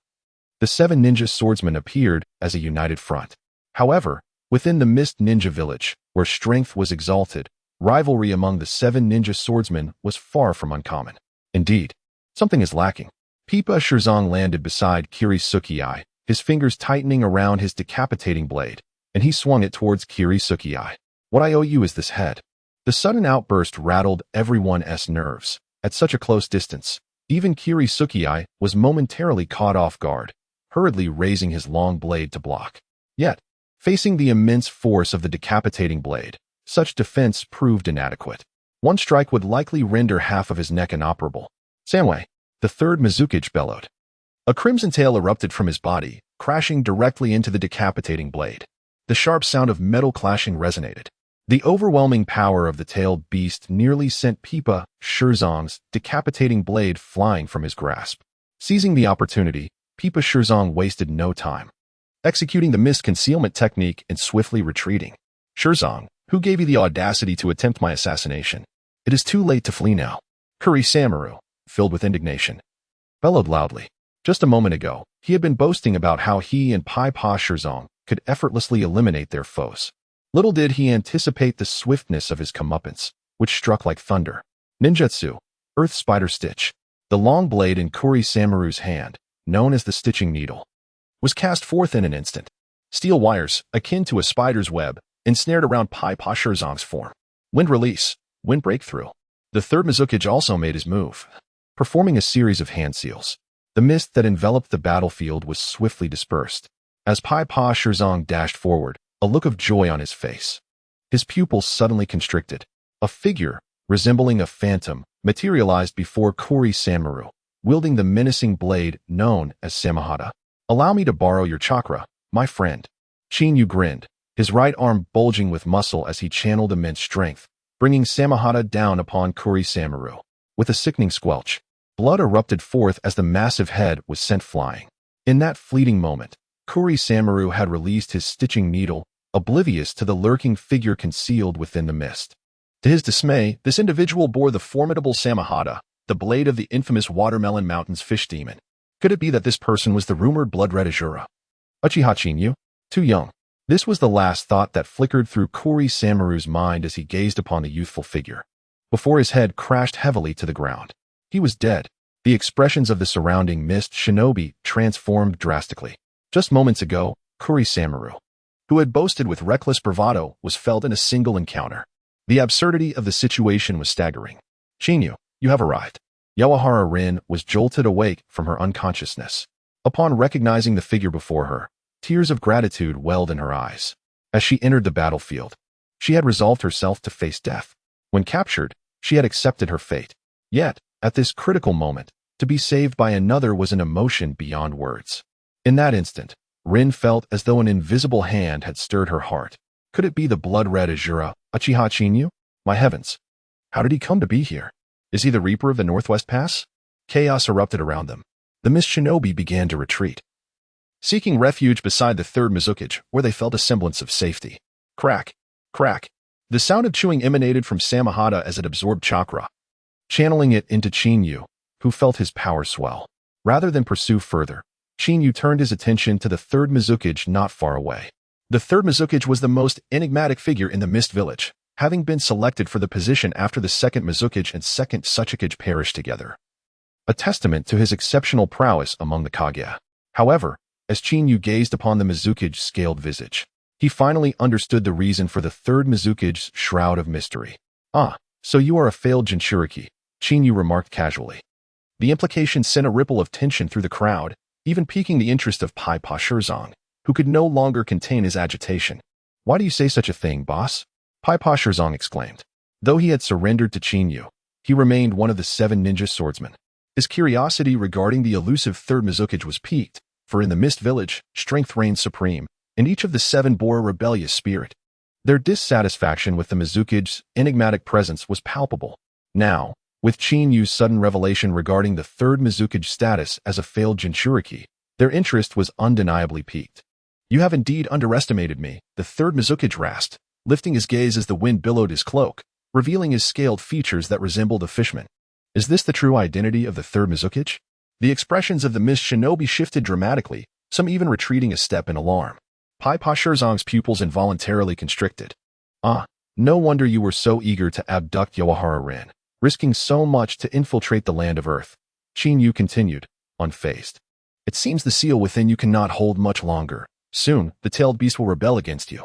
the 7 ninja swordsmen appeared as a united front. However, within the Mist Ninja village, where strength was exalted, rivalry among the 7 ninja swordsmen was far from uncommon. Indeed, something is lacking. Pipa Shirzong landed beside Kirisuke, his fingers tightening around his decapitating blade, and he swung it towards Kirisuke. "What I owe you is this head." The sudden outburst rattled everyone's nerves. At such a close distance, even Kirisuke was momentarily caught off guard, hurriedly raising his long blade to block. Yet, facing the immense force of the decapitating blade, such defense proved inadequate. One strike would likely render half of his neck inoperable. "Samway," the Third Hokage bellowed. A crimson tail erupted from his body, crashing directly into the decapitating blade. The sharp sound of metal clashing resonated. The overwhelming power of the tailed beast nearly sent Pipa Shirzong's decapitating blade flying from his grasp. Seizing the opportunity, Pipa Shirzong wasted no time, executing the mist concealment technique and swiftly retreating. "Shirzong, who gave you the audacity to attempt my assassination? It is too late to flee now." Samaru, filled with indignation, bellowed loudly. Just a moment ago, he had been boasting about how he and Pipa Shirzong could effortlessly eliminate their foes. Little did he anticipate the swiftness of his comeuppance, which struck like thunder. Ninjutsu, Earth Spider Stitch. The long blade in Samaru's hand, known as the stitching needle, was cast forth in an instant. Steel wires, akin to a spider's web, ensnared around Pipa Shirzong's form. Wind release, wind breakthrough. The Third Hokage also made his move, performing a series of hand seals. The mist that enveloped the battlefield was swiftly dispersed. As Pipa Shirzong dashed forward, a look of joy on his face, His pupils suddenly constricted. A figure, resembling a phantom, materialized before Kuri-Sanmaru, wielding the menacing blade known as Samahata. "Allow me to borrow your chakra, my friend." Chinyu grinned, his right arm bulging with muscle as he channeled immense strength, bringing Samahata down upon Kuri-Sanmaru. With a sickening squelch, blood erupted forth as the massive head was sent flying. In that fleeting moment, Kuri-Sanmaru had released his stitching needle, oblivious to the lurking figure concealed within the mist. To his dismay, this individual bore the formidable Samahata, the blade of the infamous Watermelon Mountain's fish demon. Could it be that this person was the rumored blood-red Asura? Uchiha Chinyu? Too young. This was the last thought that flickered through Kuri-Sanmaru's mind as he gazed upon the youthful figure. Before his head crashed heavily to the ground. He was dead. The expressions of the surrounding mist shinobi transformed drastically. Just moments ago, Kuri-Sanmaru, who had boasted with reckless bravado, was felled in a single encounter. The absurdity of the situation was staggering. "Chinyu, you have arrived." Yawahara Rin was jolted awake from her unconsciousness. Upon recognizing the figure before her, tears of gratitude welled in her eyes. As she entered the battlefield, she had resolved herself to face death. When captured, she had accepted her fate. Yet, at this critical moment, to be saved by another was an emotion beyond words. In that instant, Rin felt as though an invisible hand had stirred her heart. Could it be the blood-red Asura, Uchiha Chinyu? My heavens! How did he come to be here? Is he the Reaper of the Northwest Pass? Chaos erupted around them. The mist shinobi began to retreat, seeking refuge beside the third Mizukage, where they felt a semblance of safety. Crack! Crack! The sound of chewing emanated from Samahata as it absorbed chakra, channeling it into Chinyu, who felt his power swell. Rather than pursue further, Chinyu turned his attention to the third Mizukage not far away. The third Mizukage was the most enigmatic figure in the Mist Village, having been selected for the position after the second Mizukage and second Suchikage perished together. A testament to his exceptional prowess among the Kage. However, as Chinyu gazed upon the Mizukage's scaled visage, he finally understood the reason for the third Mizukage's shroud of mystery. "Ah, so you are a failed Jinchuriki," Chinyu remarked casually. The implication sent a ripple of tension through the crowd, even piquing the interest of Pai Pa Shirzong, who could no longer contain his agitation. "Why do you say such a thing, boss?" Pai Pa Shirzong exclaimed. Though he had surrendered to Chinyu, he remained one of the 7 ninja swordsmen. His curiosity regarding the elusive third Mizukage was piqued, for in the Mist Village, strength reigned supreme, and each of the 7 bore a rebellious spirit. Their dissatisfaction with the Mizukage's enigmatic presence was palpable. Now, with Chinyu's sudden revelation regarding the third Mizukage's status as a failed Jinchuriki, their interest was undeniably piqued. "You have indeed underestimated me," the third Mizukage rasped, lifting his gaze as the wind billowed his cloak, revealing his scaled features that resembled a fishman. "Is this the true identity of the third Mizukage?" The expressions of the mist shinobi shifted dramatically, some even retreating a step in alarm. Pai Pa Shirzong's pupils involuntarily constricted. "Ah, no wonder you were so eager to abduct Yawahara Rin, risking so much to infiltrate the land of Earth." Chinyu continued, unfazed. "It seems the seal within you cannot hold much longer. Soon, the tailed beast will rebel against you."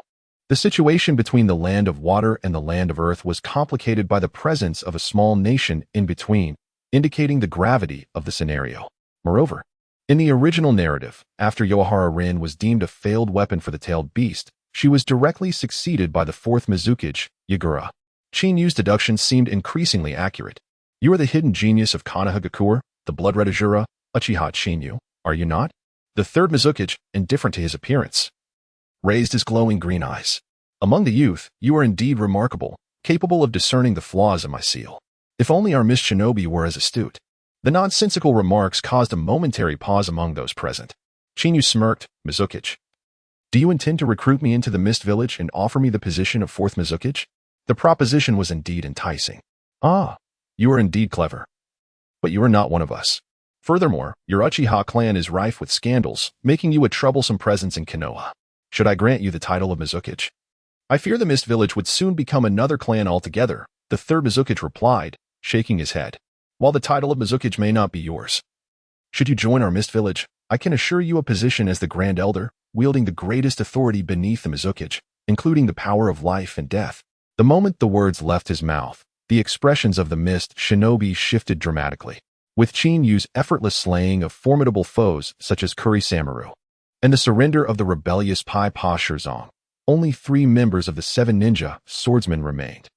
The situation between the land of water and the land of earth was complicated by the presence of a small nation in between, indicating the gravity of the scenario. Moreover, in the original narrative, after Yawahara Rin was deemed a failed weapon for the tailed beast, she was directly succeeded by the fourth Mizukage, Yagura. Chinyu's deduction seemed increasingly accurate. "You are the hidden genius of Konohagakure, the blood-red Asura, Uchiha Chinyu, are you not?" The third Mizukage, indifferent to his appearance, raised his glowing green eyes. "Among the youth, you are indeed remarkable, capable of discerning the flaws in my seal. If only our Mist Shinobi were as astute." The nonsensical remarks caused a momentary pause among those present. Chinyu smirked. "Mizukage, do you intend to recruit me into the Mist Village and offer me the position of fourth Mizukage?" The proposition was indeed enticing. "Ah, you are indeed clever. But you are not one of us. Furthermore, your Uchiha clan is rife with scandals, making you a troublesome presence in Konoha. Should I grant you the title of Mizukage?" "I fear the Mist Village would soon become another clan altogether," the third Mizukage replied, shaking his head. "While the title of Mizukage may not be yours, should you join our Mist Village, I can assure you a position as the Grand Elder, wielding the greatest authority beneath the Mizukage, including the power of life and death." The moment the words left his mouth, the expressions of the Mist Shinobi shifted dramatically. With Chinyu's effortless slaying of formidable foes such as Kuri-Sanmaru, and the surrender of the rebellious Pai Pa Shirzong, only 3 members of the 7 ninja swordsmen remained.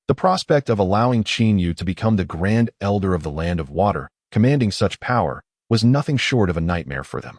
The prospect of allowing Qin to become the Grand Elder of the Land of Water, commanding such power, was nothing short of a nightmare for them.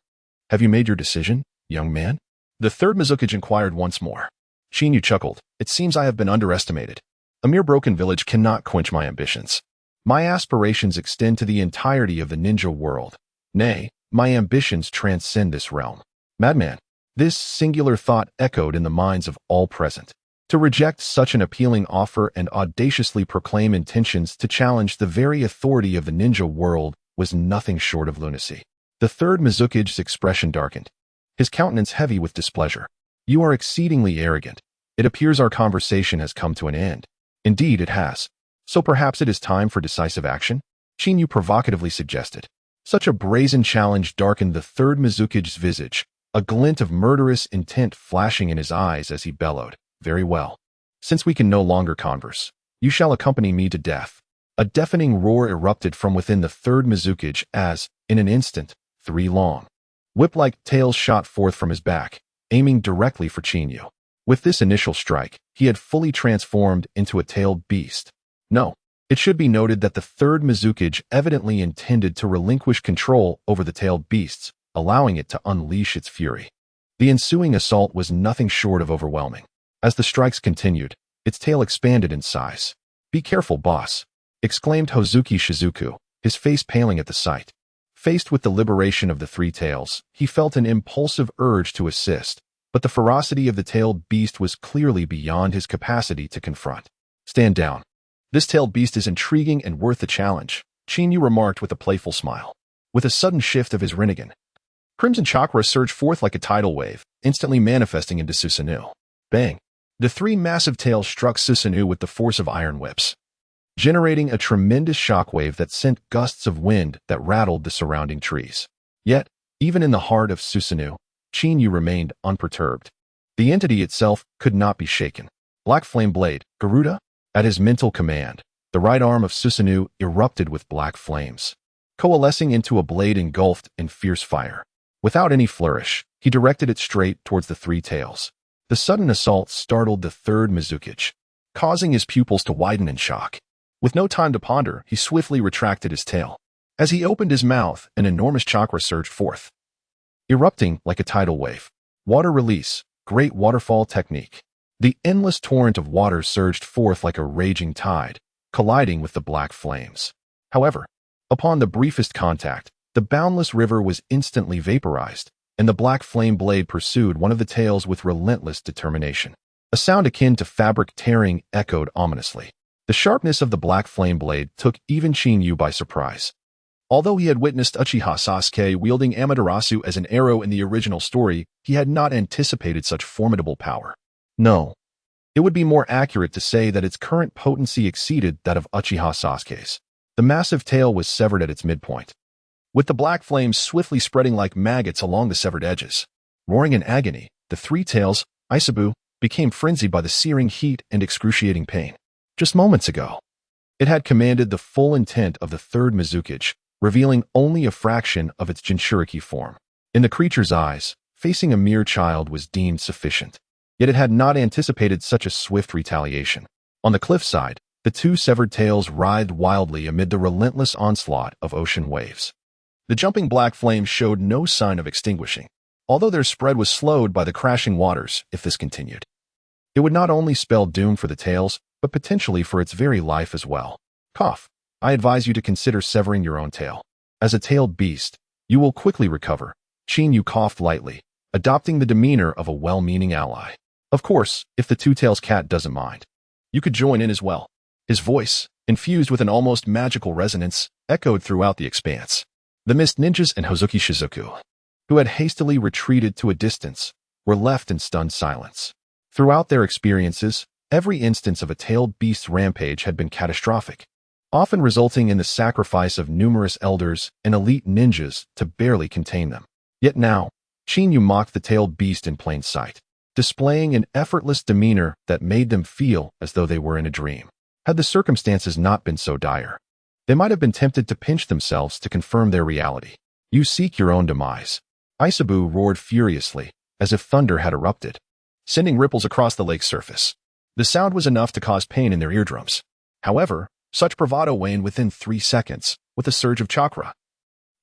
Have you made your decision, young man? The third Mizukage inquired once more. Qin chuckled. It seems I have been underestimated. A mere broken village cannot quench my ambitions. My aspirations extend to the entirety of the ninja world. Nay, my ambitions transcend this realm. Madman. This singular thought echoed in the minds of all present. To reject such an appealing offer and audaciously proclaim intentions to challenge the very authority of the ninja world was nothing short of lunacy. The third Mizukage's expression darkened, his countenance heavy with displeasure. You are exceedingly arrogant. It appears our conversation has come to an end. Indeed, it has. So perhaps it is time for decisive action? Qin provocatively suggested. Such a brazen challenge darkened the third Mizukage's visage, a glint of murderous intent flashing in his eyes as he bellowed. Very well. Since we can no longer converse, you shall accompany me to death. A deafening roar erupted from within the third Mizukage as, in an instant, 3 long, whip-like tails shot forth from his back, aiming directly for Qin. With this initial strike, he had fully transformed into a tailed beast. No, it should be noted that the third Mizukage evidently intended to relinquish control over the tailed beasts, allowing it to unleash its fury. The ensuing assault was nothing short of overwhelming. As the strikes continued, its tail expanded in size. Be careful, boss, exclaimed Hozuki Shizuku, his face paling at the sight. Faced with the liberation of the 3 tails, he felt an impulsive urge to assist, but the ferocity of the tailed beast was clearly beyond his capacity to confront. Stand down. This tailed beast is intriguing and worth the challenge, Qin remarked with a playful smile. With a sudden shift of his Rinnegan, crimson chakra surged forth like a tidal wave, instantly manifesting into Susanoo. Bang! The 3 massive tails struck Susanoo with the force of iron whips, generating a tremendous shockwave that sent gusts of wind that rattled the surrounding trees. Yet, even in the heart of Susanoo, Qin remained unperturbed. The entity itself could not be shaken. Black Flame Blade, Garuda? At his mental command, the right arm of Susanoo erupted with black flames, coalescing into a blade engulfed in fierce fire. Without any flourish, he directed it straight towards the 3 tails. The sudden assault startled the third Mizukage, causing his pupils to widen in shock. With no time to ponder, he swiftly retracted his tail. As he opened his mouth, an enormous chakra surged forth, erupting like a tidal wave. Water release, great waterfall technique. The endless torrent of water surged forth like a raging tide, colliding with the black flames. However, upon the briefest contact, the boundless river was instantly vaporized, and the black flame blade pursued one of the tails with relentless determination. A sound akin to fabric tearing echoed ominously. The sharpness of the black flame blade took even Qin by surprise. Although he had witnessed Uchiha Sasuke wielding Amaterasu as an arrow in the original story, he had not anticipated such formidable power. No, it would be more accurate to say that its current potency exceeded that of Uchiha Sasuke's. The massive tail was severed at its midpoint, with the black flames swiftly spreading like maggots along the severed edges. Roaring in agony, the 3 tails, Isabu, became frenzied by the searing heat and excruciating pain. Just moments ago, it had commanded the full intent of the third Mizukage, revealing only a fraction of its Jinchuriki form. In the creature's eyes, facing a mere child was deemed sufficient. Yet it had not anticipated such a swift retaliation. On the cliffside, the 2 severed tails writhed wildly amid the relentless onslaught of ocean waves. The jumping black flames showed no sign of extinguishing, although their spread was slowed by the crashing waters if this continued. It would not only spell doom for the tails, but potentially for its very life as well. Cough. I advise you to consider severing your own tail. As a tailed beast, you will quickly recover. Qin coughed lightly, adopting the demeanor of a well-meaning ally. Of course, if the 2 tails cat doesn't mind, you could join in as well. His voice, infused with an almost magical resonance, echoed throughout the expanse. The Mist Ninjas and Hozuki Shizuku, who had hastily retreated to a distance, were left in stunned silence. Throughout their experiences, every instance of a tailed beast's rampage had been catastrophic, often resulting in the sacrifice of numerous elders and elite ninjas to barely contain them. Yet now, Qin mocked the tailed beast in plain sight, displaying an effortless demeanor that made them feel as though they were in a dream. Had the circumstances not been so dire, they might have been tempted to pinch themselves to confirm their reality. You seek your own demise. Isabu roared furiously, as if thunder had erupted. sending ripples across the lake's surface. The sound was enough to cause pain in their eardrums. However, such bravado waned within 3 seconds, with a surge of chakra.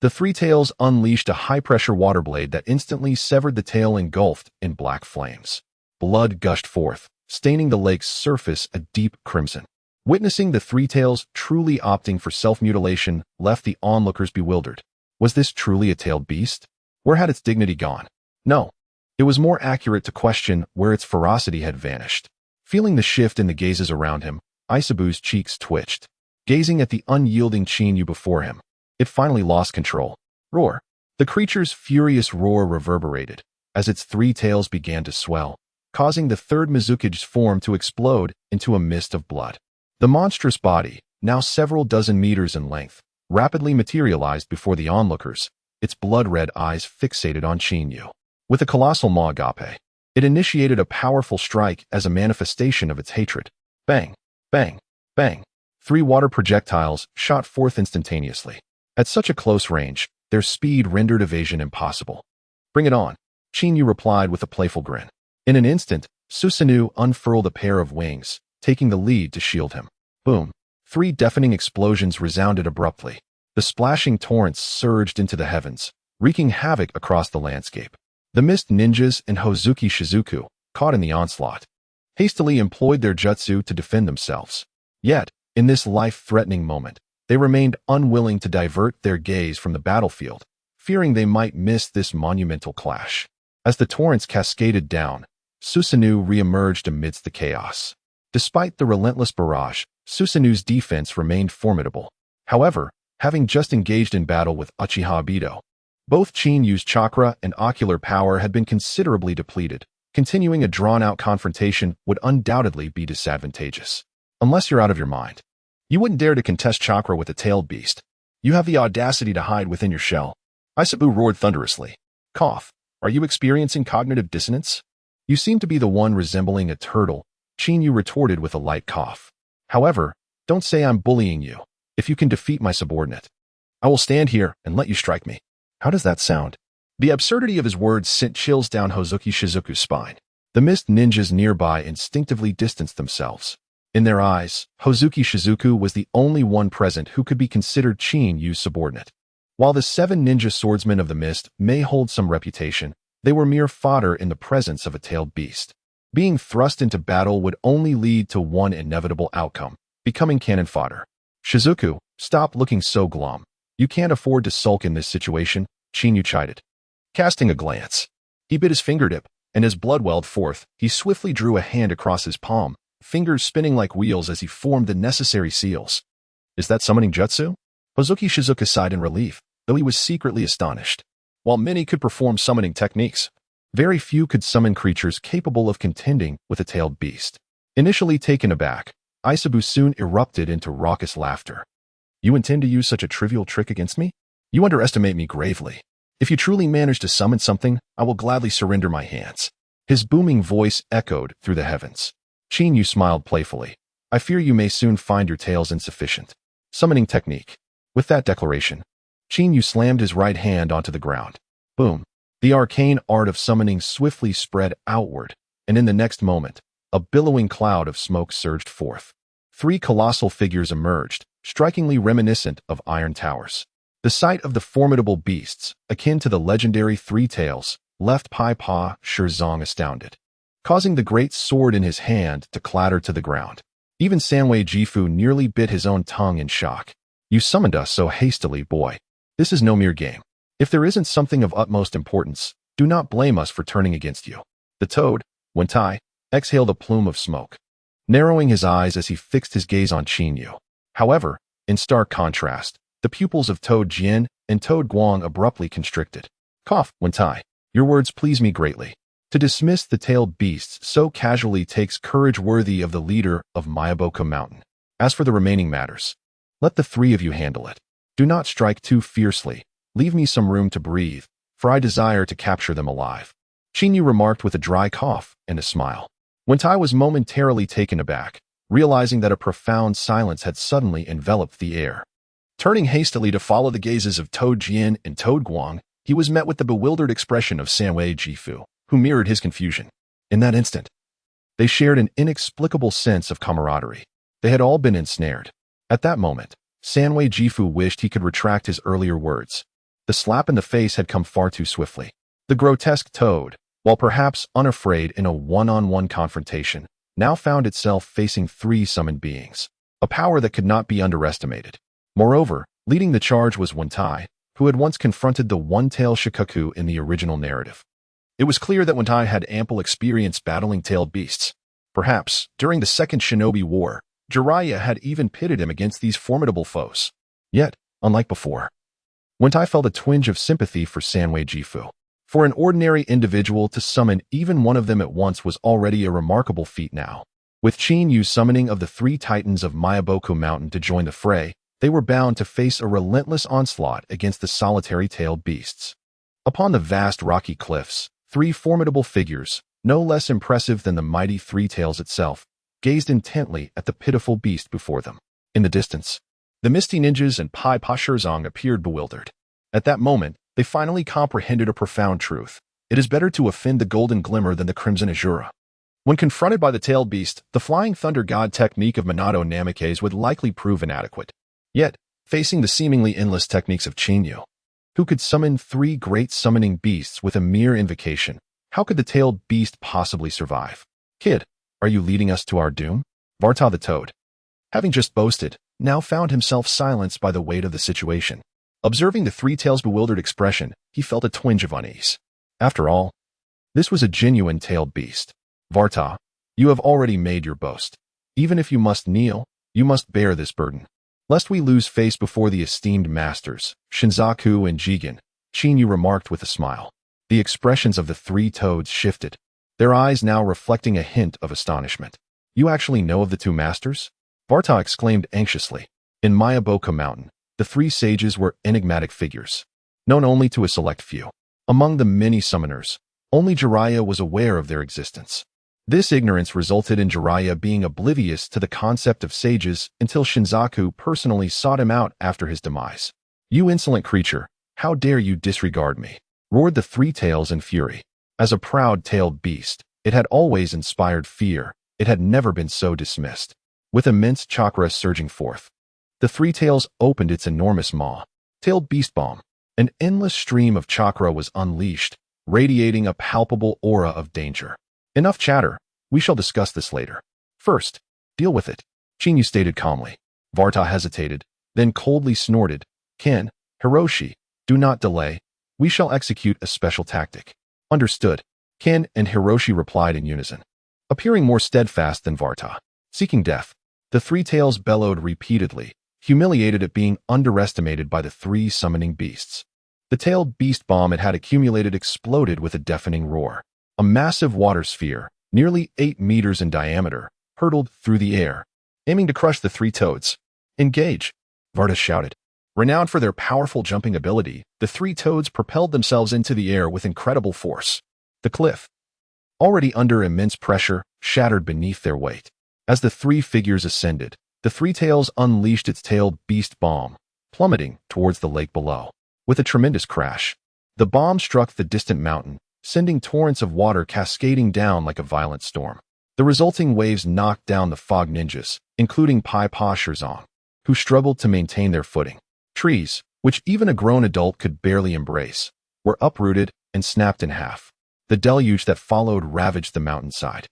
The three tails unleashed a high-pressure water blade that instantly severed the tail engulfed in black flames. Blood gushed forth, staining the lake's surface a deep crimson. Witnessing the three tails truly opting for self-mutilation left the onlookers bewildered. Was this truly a tailed beast? Where had its dignity gone? No. It was more accurate to question where its ferocity had vanished. Feeling the shift in the gazes around him, Aisabu's cheeks twitched. Gazing at the unyielding Chinyu before him, it finally lost control. Roar. The creature's furious roar reverberated as its three tails began to swell, causing the third Mizuki's form to explode into a mist of blood. The monstrous body, now several dozen meters in length, rapidly materialized before the onlookers, its blood-red eyes fixated on Chinyu. With a colossal maw agape, it initiated a powerful strike as a manifestation of its hatred. Bang, bang, bang. 3 water projectiles shot forth instantaneously. At such a close range, their speed rendered evasion impossible. Bring it on, Chinyu replied with a playful grin. In an instant, Susanoo unfurled a pair of wings, taking the lead to shield him. Boom. 3 deafening explosions resounded abruptly. The splashing torrents surged into the heavens, wreaking havoc across the landscape. The mist ninjas and Hozuki Shizuku, caught in the onslaught, hastily employed their jutsu to defend themselves. Yet, in this life-threatening moment, they remained unwilling to divert their gaze from the battlefield, fearing they might miss this monumental clash. As the torrents cascaded down, Susanoo re-emerged amidst the chaos. Despite the relentless barrage, Susanoo's defense remained formidable. However, having just engaged in battle with Uchiha Obito, both Chinyu's chakra and ocular power had been considerably depleted. Continuing a drawn-out confrontation would undoubtedly be disadvantageous. Unless you're out of your mind. You wouldn't dare to contest chakra with a tailed beast. You have the audacity to hide within your shell. Aisabu roared thunderously. Cough. Are you experiencing cognitive dissonance? You seem to be the one resembling a turtle, Chinyu retorted with a light cough. However, don't say I'm bullying you. If you can defeat my subordinate, I will stand here and let you strike me. How does that sound? The absurdity of his words sent chills down Hozuki Shizuku's spine. The mist ninjas nearby instinctively distanced themselves. In their eyes, Hozuki Shizuku was the only one present who could be considered Chinyu's subordinate. While the 7 ninja swordsmen of the mist may hold some reputation, they were mere fodder in the presence of a tailed beast. Being thrust into battle would only lead to one inevitable outcome, becoming cannon fodder. Shizuku, stop looking so glum. You can't afford to sulk in this situation, Chinyu chided. Casting a glance, he bit his fingertip, and as blood welled forth, he swiftly drew a hand across his palm, fingers spinning like wheels as he formed the necessary seals. Is that summoning jutsu? Hozuki Shizuka sighed in relief, though he was secretly astonished. While many could perform summoning techniques, very few could summon creatures capable of contending with a tailed beast. Initially taken aback, Aisabu soon erupted into raucous laughter. You intend to use such a trivial trick against me? You underestimate me gravely. If you truly manage to summon something, I will gladly surrender my hands. His booming voice echoed through the heavens. Chinyu smiled playfully. I fear you may soon find your tails insufficient. Summoning technique. With that declaration, Chinyu slammed his right hand onto the ground. Boom. The arcane art of summoning swiftly spread outward, and in the next moment, a billowing cloud of smoke surged forth. 3 colossal figures emerged, strikingly reminiscent of iron towers. The sight of the formidable beasts, akin to the legendary 3 tails, left Pai Pa Shirzong astounded, causing the great sword in his hand to clatter to the ground. Even Sanwei Jifu nearly bit his own tongue in shock. You summoned us so hastily, boy. This is no mere game. If there isn't something of utmost importance, do not blame us for turning against you. The toad, Wentai, exhaled a plume of smoke, narrowing his eyes as he fixed his gaze on Chinyu. However, in stark contrast, the pupils of Toad Jian and Toad Guang abruptly constricted. Cough, Wentai. Your words please me greatly. To dismiss the tailed beasts so casually takes courage worthy of the leader of Mayaboka Mountain. As for the remaining matters, let the 3 of you handle it. Do not strike too fiercely. Leave me some room to breathe, for I desire to capture them alive. Chinyu remarked with a dry cough and a smile. Wentai was momentarily taken aback, realizing that a profound silence had suddenly enveloped the air. Turning hastily to follow the gazes of Toad Jian and Toad Guang, he was met with the bewildered expression of Sanwei Jifu, who mirrored his confusion. In that instant, they shared an inexplicable sense of camaraderie. They had all been ensnared. At that moment, Sanwei Jifu wished he could retract his earlier words. The slap in the face had come far too swiftly. The grotesque toad, while perhaps unafraid in a one-on-one confrontation, now found itself facing three summoned beings, a power that could not be underestimated. Moreover, leading the charge was Wentai, who had once confronted the one-tailed Shikaku in the original narrative. It was clear that Wentai had ample experience battling tailed beasts. Perhaps, during the Second Shinobi War, Jiraiya had even pitted him against these formidable foes. Yet, unlike before, Wentai felt a twinge of sympathy for Sanwei Jifu. For an ordinary individual to summon even one of them at once was already a remarkable feat now. With Qin Yu's summoning of the three titans of Mayaboku Mountain to join the fray, they were bound to face a relentless onslaught against the solitary tailed beasts. Upon the vast rocky cliffs, three formidable figures, no less impressive than the mighty Three Tails itself, gazed intently at the pitiful beast before them. In the distance, the misty ninjas and Pai Pa Shirzong appeared bewildered. At that moment, they finally comprehended a profound truth. It is better to offend the golden glimmer than the crimson azura. When confronted by the tailed beast, the flying thunder god technique of Minato Namikaze would likely prove inadequate. Yet, facing the seemingly endless techniques of Chinyu, who could summon three great summoning beasts with a mere invocation, how could the tailed beast possibly survive? Kid, are you leading us to our doom? Varta the Toad, having just boasted, now found himself silenced by the weight of the situation. Observing the Three Tails' bewildered expression, he felt a twinge of unease. After all, this was a genuine tailed beast. Varta, you have already made your boast. Even if you must kneel, you must bear this burden. Lest we lose face before the esteemed masters, Shinzaku and Jigen, Chinyu remarked with a smile. The expressions of the three toads shifted, their eyes now reflecting a hint of astonishment. You actually know of the two masters? Varta exclaimed anxiously. In Mayaboku Mountain, the three sages were enigmatic figures, known only to a select few. Among the many summoners, only Jiraiya was aware of their existence. This ignorance resulted in Jiraiya being oblivious to the concept of sages until Shinzaku personally sought him out after his demise. You insolent creature, how dare you disregard me? Roared the Three Tails in fury. As a proud-tailed beast, it had always inspired fear. It had never been so dismissed. With immense chakra surging forth, the Three Tails opened its enormous maw. Tailed Beast Bomb. An endless stream of chakra was unleashed, radiating a palpable aura of danger. Enough chatter. We shall discuss this later. First, deal with it, Chinyu stated calmly. Varta hesitated, then coldly snorted. Ken, Hiroshi, do not delay. We shall execute a special tactic. Understood. Ken and Hiroshi replied in unison, appearing more steadfast than Varta. Seeking death, the Three Tails bellowed repeatedly, humiliated at being underestimated by the three summoning beasts. The tailed beast bomb it had accumulated exploded with a deafening roar. A massive water sphere, nearly 8 meters in diameter, hurtled through the air, aiming to crush the three toads. Engage, Varta shouted. Renowned for their powerful jumping ability, the three toads propelled themselves into the air with incredible force. The cliff, already under immense pressure, shattered beneath their weight. As the three figures ascended, the Three Tails unleashed its tailed beast bomb, plummeting towards the lake below. With a tremendous crash, the bomb struck the distant mountain, sending torrents of water cascading down like a violent storm. The resulting waves knocked down the fog ninjas, including Pai Pa Shirzong, who struggled to maintain their footing. Trees, which even a grown adult could barely embrace, were uprooted and snapped in half. The deluge that followed ravaged the mountainside,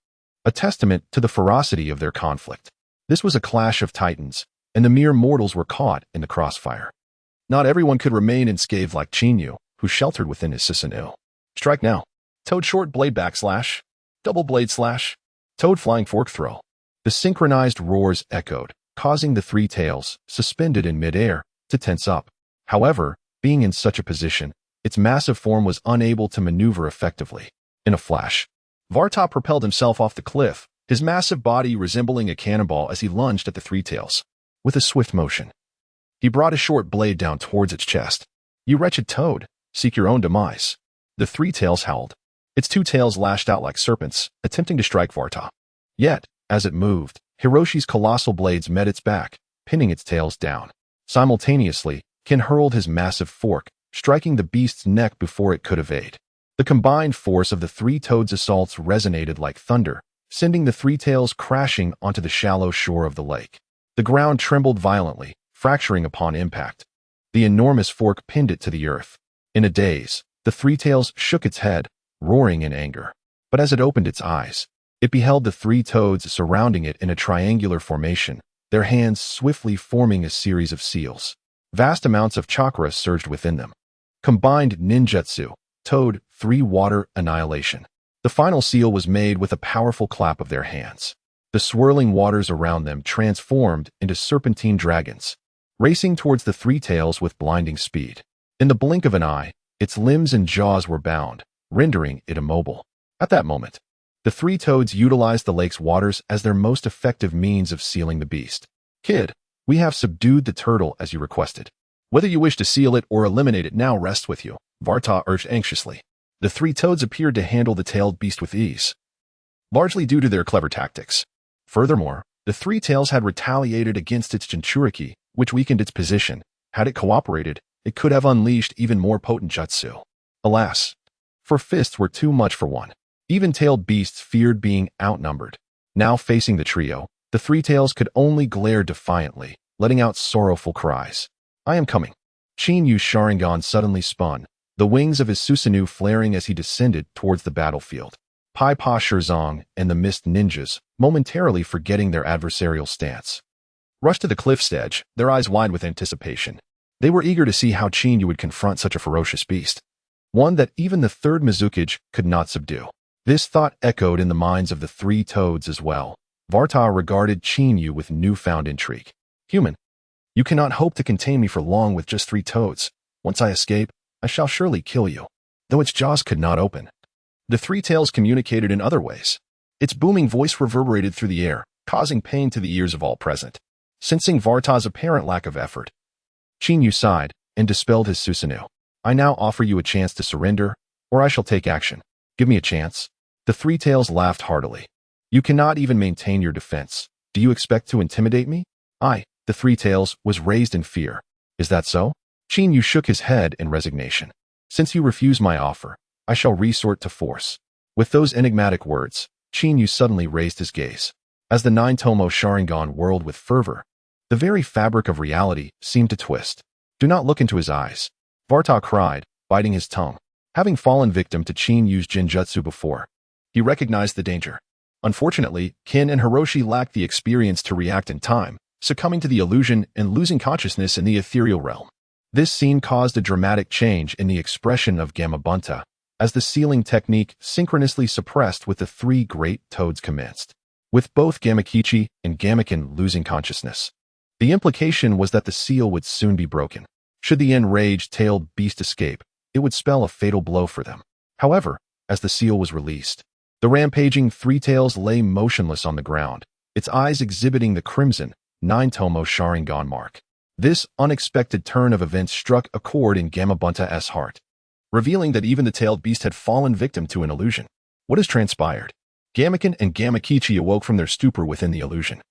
a testament to the ferocity of their conflict. This was a clash of titans, and the mere mortals were caught in the crossfire. Not everyone could remain unscathed like Chinyu, who sheltered within his Susanoo. Strike now. Toad short blade backslash. Double blade slash. Toad flying fork throw. The synchronized roars echoed, causing the Three Tails, suspended in midair, to tense up. However, being in such a position, its massive form was unable to maneuver effectively. In a flash, Varta propelled himself off the cliff, his massive body resembling a cannonball as he lunged at the Three Tails. With a swift motion, he brought a short blade down towards its chest. You wretched toad, seek your own demise. The Three Tails howled. Its two tails lashed out like serpents, attempting to strike Varta. Yet, as it moved, Hiroshi's colossal blades met its back, pinning its tails down. Simultaneously, Ken hurled his massive fork, striking the beast's neck before it could evade. The combined force of the three toads' assaults resonated like thunder, sending the three tails crashing onto the shallow shore of the lake. The ground trembled violently, fracturing upon impact. The enormous fork pinned it to the earth. In a daze, the three tails shook its head, roaring in anger. But as it opened its eyes, it beheld the three toads surrounding it in a triangular formation, their hands swiftly forming a series of seals. Vast amounts of chakra surged within them. Combined ninjutsu, toad, 3 water, annihilation. The final seal was made with a powerful clap of their hands. The swirling waters around them transformed into serpentine dragons, racing towards the three tails with blinding speed. In the blink of an eye, its limbs and jaws were bound, rendering it immobile. At that moment, the three toads utilized the lake's waters as their most effective means of sealing the beast. Kid, we have subdued the turtle as you requested. Whether you wish to seal it or eliminate it now rests with you, Varta urged anxiously. The three toads appeared to handle the tailed beast with ease, largely due to their clever tactics. Furthermore, the three tails had retaliated against its Jinchuriki, which weakened its position. Had it cooperated, it could have unleashed even more potent jutsu. Alas, four fists were too much for one. Even-tailed beasts feared being outnumbered. Now facing the trio, the three tails could only glare defiantly, letting out sorrowful cries. I am coming. Chin Yu's Sharingan suddenly spun, the wings of his Susanoo flaring as he descended towards the battlefield. Pai Pa Shirzong and the Mist Ninjas, momentarily forgetting their adversarial stance, rushed to the cliff's edge, their eyes wide with anticipation. They were eager to see how Chin Yu would confront such a ferocious beast, one that even the third Mizukage could not subdue. This thought echoed in the minds of the three toads as well. Varta regarded Chin Yu with newfound intrigue. Human, you cannot hope to contain me for long with just 3 toads. Once I escape, I shall surely kill you. Though its jaws could not open, the three tails communicated in other ways. Its booming voice reverberated through the air, causing pain to the ears of all present. Sensing Varta's apparent lack of effort, Chin Yu sighed and dispelled his Susanoo. I now offer you a chance to surrender, or I shall take action. Give me a chance. The three tails laughed heartily. You cannot even maintain your defense. Do you expect to intimidate me? The three tails was raised in fear. Is that so? Chin Yu shook his head in resignation. Since you refuse my offer, I shall resort to force. With those enigmatic words, Chin Yu suddenly raised his gaze. As the 9-tomo Sharingan whirled with fervor, the very fabric of reality seemed to twist. Do not look into his eyes, Varta cried, biting his tongue. Having fallen victim to Chin Yu's Jinjutsu before, he recognized the danger. Unfortunately, Kin and Hiroshi lacked the experience to react in time, succumbing to the illusion and losing consciousness in the ethereal realm. This scene caused a dramatic change in the expression of Gamabunta, as the sealing technique synchronously suppressed with the 3 great toads commenced, with both Gamakichi and Gamaken losing consciousness. The implication was that the seal would soon be broken. Should the enraged-tailed beast escape, it would spell a fatal blow for them. However, as the seal was released, the rampaging three tails lay motionless on the ground, its eyes exhibiting the crimson, 9-tomo Sharingan mark. This unexpected turn of events struck a chord in Gamabunta's heart, revealing that even the tailed beast had fallen victim to an illusion. What has transpired? Gamaken and Gamakichi awoke from their stupor within the illusion,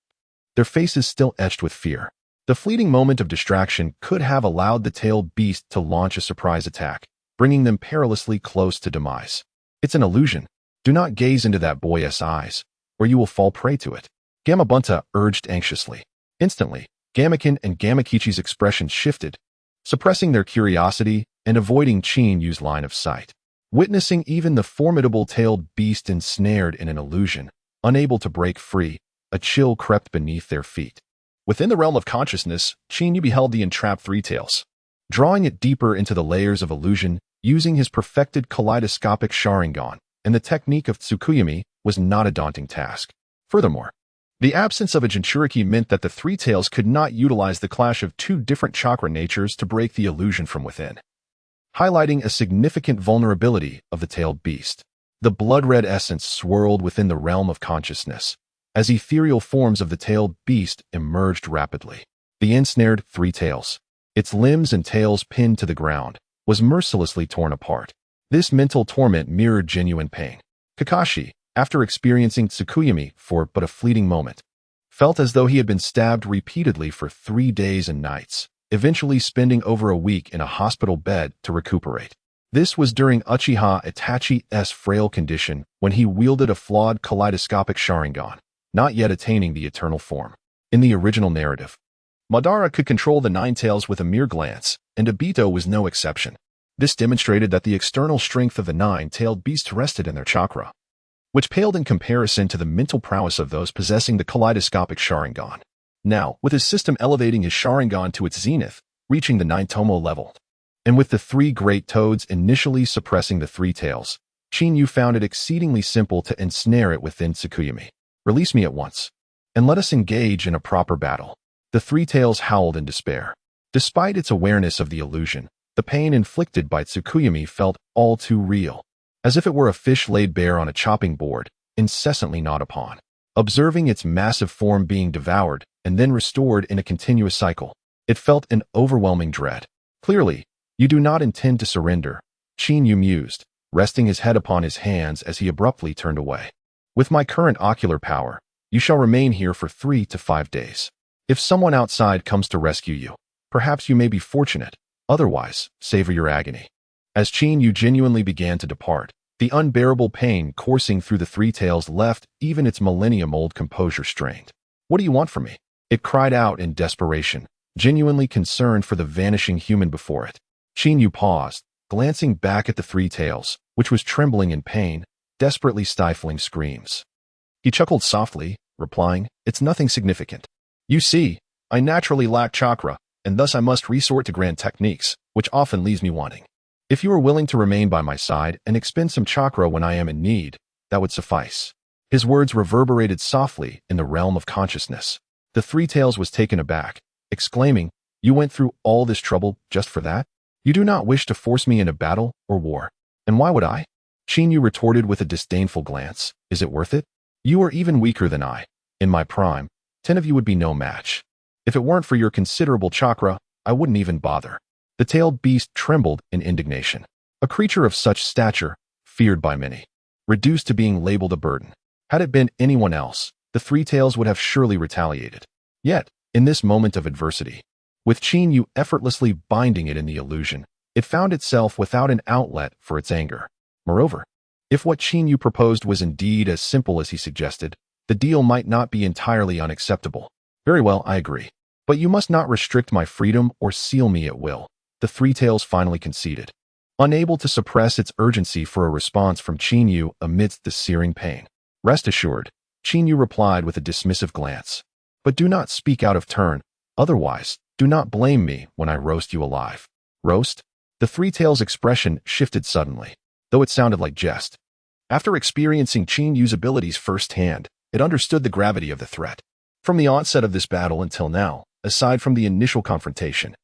their faces still etched with fear. The fleeting moment of distraction could have allowed the tailed beast to launch a surprise attack, bringing them perilously close to demise. It's an illusion. Do not gaze into that boy's eyes, or you will fall prey to it, Gamabunta urged anxiously. Instantly, Gamaken and Gamakichi's expressions shifted, suppressing their curiosity and avoiding Chin Yu's line of sight. Witnessing even the formidable tailed beast ensnared in an illusion, unable to break free, a chill crept beneath their feet. Within the realm of consciousness, Chin Yu beheld the entrapped three tails, drawing it deeper into the layers of illusion using his perfected kaleidoscopic Sharingan, and the technique of Tsukuyami was not a daunting task. Furthermore, the absence of a Jinchuriki meant that the three tails could not utilize the clash of 2 different chakra natures to break the illusion from within, highlighting a significant vulnerability of the tailed beast. The blood-red essence swirled within the realm of consciousness, as ethereal forms of the tailed beast emerged rapidly. The ensnared three tails, its limbs and tails pinned to the ground, was mercilessly torn apart. This mental torment mirrored genuine pain. Kakashi, after experiencing Tsukuyami for but a fleeting moment, felt as though he had been stabbed repeatedly for 3 days and nights, eventually spending over a week in a hospital bed to recuperate. This was during Uchiha Itachi's frail condition when he wielded a flawed kaleidoscopic Sharingan, not yet attaining the eternal form. In the original narrative, Madara could control the Nine Tails with a mere glance, and Obito was no exception. This demonstrated that the external strength of the nine-tailed beasts rested in their chakra, which paled in comparison to the mental prowess of those possessing the kaleidoscopic Sharingan. Now, with his system elevating his Sharingan to its zenith, reaching the nine-tomo level, and with the three great toads initially suppressing the three tails, Shinyu found it exceedingly simple to ensnare it within Tsukuyami. Release me at once, and let us engage in a proper battle. The three tails howled in despair. Despite its awareness of the illusion, the pain inflicted by Tsukuyami felt all too real, as if it were a fish laid bare on a chopping board, incessantly gnawed upon. Observing its massive form being devoured and then restored in a continuous cycle, it felt an overwhelming dread. Clearly, you do not intend to surrender, Shinyu mused, resting his head upon his hands as he abruptly turned away. With my current ocular power, you shall remain here for 3 to 5 days. If someone outside comes to rescue you, perhaps you may be fortunate. Otherwise, savor your agony. As Shinyu genuinely began to depart, the unbearable pain coursing through the three tails left even its millennium-old composure strained. What do you want from me? It cried out in desperation, genuinely concerned for the vanishing human before it. Shinyu paused, glancing back at the three tails, which was trembling in pain, desperately stifling screams. He chuckled softly, replying, "It's nothing significant. You see, I naturally lack chakra, and thus I must resort to grand techniques, which often leaves me wanting. If you are willing to remain by my side and expend some chakra when I am in need, that would suffice." His words reverberated softly in the realm of consciousness. The three tails was taken aback, exclaiming, "You went through all this trouble just for that? You do not wish to force me into battle or war. And why would I?" Shinyu retorted with a disdainful glance. "Is it worth it? You are even weaker than I. In my prime, 10 of you would be no match. If it weren't for your considerable chakra, I wouldn't even bother." The tailed beast trembled in indignation. A creature of such stature, feared by many, reduced to being labeled a burden. Had it been anyone else, the three tails would have surely retaliated. Yet, in this moment of adversity, with Shinyu effortlessly binding it in the illusion, it found itself without an outlet for its anger. Moreover, if what Shinyu proposed was indeed as simple as he suggested, the deal might not be entirely unacceptable. "Very well, I agree. But you must not restrict my freedom or seal me at will," the three tails finally conceded, unable to suppress its urgency for a response from Shinyu amidst the searing pain. "Rest assured," Shinyu replied with a dismissive glance. "But do not speak out of turn, otherwise, do not blame me when I roast you alive." "Roast?" The three tails' expression shifted suddenly, though it sounded like jest. After experiencing Shinyu's abilities firsthand, it understood the gravity of the threat. From the onset of this battle until now, aside from the initial confrontation,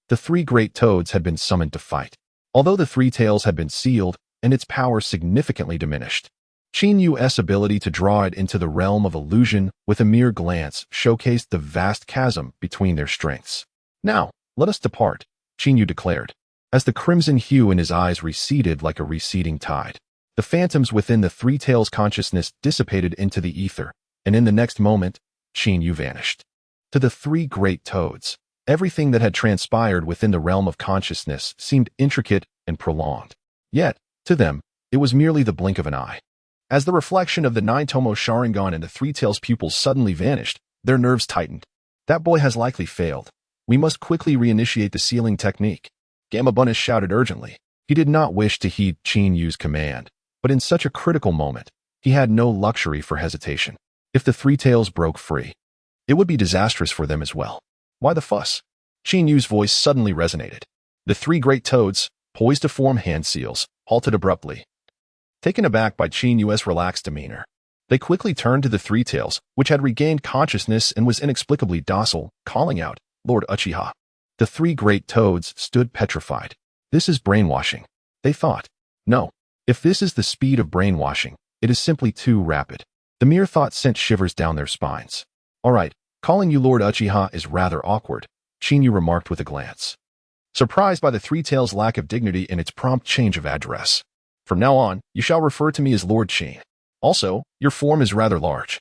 the three great toads had been summoned to fight. Although the three tails had been sealed and its power significantly diminished, Shinyu's ability to draw it into the realm of illusion with a mere glance showcased the vast chasm between their strengths. "Now, let us depart," Shinyu declared, as the crimson hue in his eyes receded like a receding tide. The phantoms within the three tails' consciousness dissipated into the ether, and in the next moment, Shinyu vanished. To the three great toads, everything that had transpired within the realm of consciousness seemed intricate and prolonged. Yet, to them, it was merely the blink of an eye. As the reflection of the nine-tomo Sharingan in the three tails' pupils suddenly vanished, their nerves tightened. "That boy has likely failed. We must quickly reinitiate the sealing technique," Gamabunus shouted urgently. He did not wish to heed Shinyu's command, but in such a critical moment, he had no luxury for hesitation. If the three tails broke free, it would be disastrous for them as well. "Why the fuss?" Shinyu's voice suddenly resonated. The three great toads, poised to form hand seals, halted abruptly, taken aback by Shinyu's relaxed demeanor. They quickly turned to the three tails, which had regained consciousness and was inexplicably docile, calling out, "Lord Uchiha." The three great toads stood petrified. "This is brainwashing," they thought. No, if this is the speed of brainwashing, it is simply too rapid. The mere thought sent shivers down their spines. "All right, calling you Lord Uchiha is rather awkward," Shinyu remarked with a glance, surprised by the three tails' lack of dignity and its prompt change of address. "From now on, you shall refer to me as Lord Shin. Also, your form is rather large.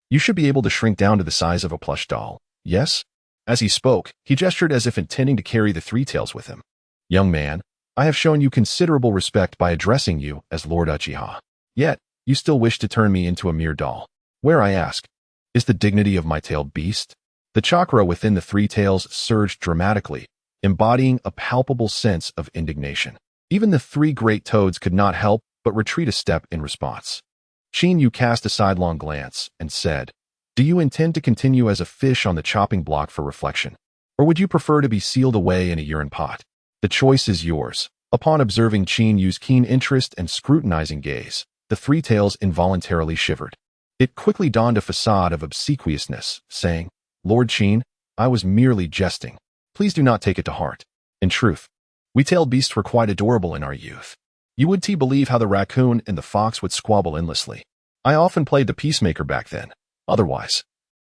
You should be able to shrink down to the size of a plush doll, yes?" As he spoke, he gestured as if intending to carry the three tails with him. "Young man, I have shown you considerable respect by addressing you as Lord Uchiha. Yet, you still wish to turn me into a mere doll. Where, I ask, is the dignity of my tailed beast? The chakra within the three tails surged dramatically, embodying a palpable sense of indignation. Even the three great toads could not help but retreat a step in response. Qin Yu cast a sidelong glance and said, "Do you intend to continue as a fish on the chopping block for reflection? Or would you prefer to be sealed away in a urine pot? The choice is yours." Upon observing Qin Yu's keen interest and scrutinizing gaze, the three tails involuntarily shivered. It quickly donned a facade of obsequiousness, saying, "Lord Qin, I was merely jesting. Please do not take it to heart. In truth, we tailed beasts were quite adorable in our youth. You would believe how the raccoon and the fox would squabble endlessly. I often played the peacemaker back then. Otherwise,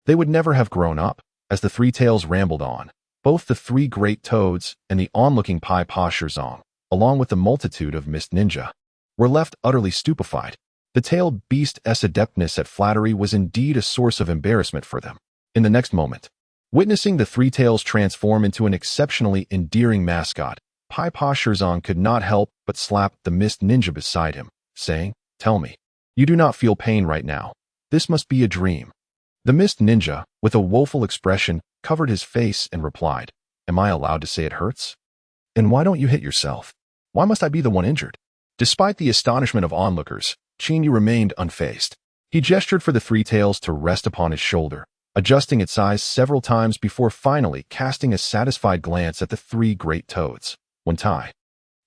they would never have grown up." As the three tails rambled on, both the three great toads and the onlooking Pai Pa Shirzong, along with the multitude of mist ninja, were left utterly stupefied. The tailed beast's adeptness at flattery was indeed a source of embarrassment for them. In the next moment, witnessing the three tails transform into an exceptionally endearing mascot, Pai Pa Shirzong could not help but slap the mist ninja beside him, saying, "Tell me, you do not feel pain right now. This must be a dream." The mist ninja, with a woeful expression, covered his face and replied, "Am I allowed to say it hurts? And why don't you hit yourself? Why must I be the one injured?" Despite the astonishment of onlookers, Qin Yu remained unfazed. He gestured for the three tails to rest upon his shoulder, adjusting its size several times before finally casting a satisfied glance at the three great toads. "Wentai,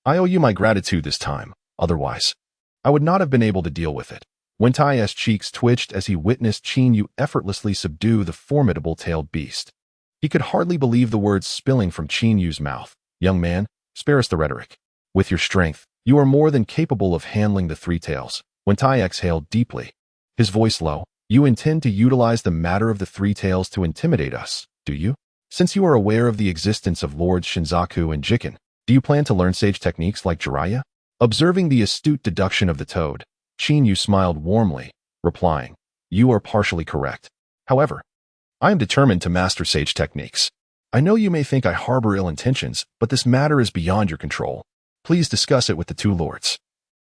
I owe you my gratitude this time. Otherwise, I would not have been able to deal with it." Wentai's cheeks twitched as he witnessed Qin Yu effortlessly subdue the formidable tailed beast. He could hardly believe the words spilling from Qin Yu's mouth. "Young man, spare us the rhetoric. With your strength, you are more than capable of handling the three tails." Wentai exhaled deeply, his voice low. "You intend to utilize the matter of the three tails to intimidate us, do you? Since you are aware of the existence of Lords Shinzaku and Jiken, do you plan to learn sage techniques like Jiraiya?" Observing the astute deduction of the toad, Qin Yu smiled warmly, replying, "You are partially correct. However, I am determined to master sage techniques. I know you may think I harbor ill intentions, but this matter is beyond your control. Please discuss it with the two lords.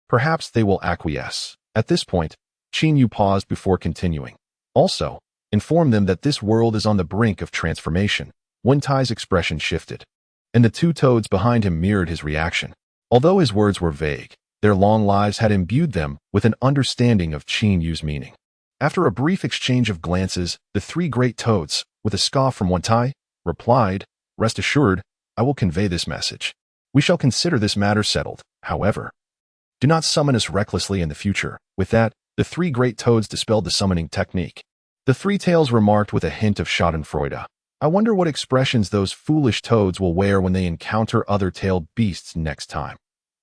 Perhaps they will acquiesce." At this point, Qin Yu paused before continuing. "Also, inform them that this world is on the brink of transformation." Wentai's expression shifted, and the two toads behind him mirrored his reaction. Although his words were vague, their long lives had imbued them with an understanding of Qin Yu's meaning. After a brief exchange of glances, the three great toads, with a scoff from Wentai, replied, "Rest assured, I will convey this message. We shall consider this matter settled. However, do not summon us recklessly in the future." With that, the three great toads dispelled the summoning technique. The three tails remarked with a hint of schadenfreude, "I wonder what expressions those foolish toads will wear when they encounter other tailed beasts next time."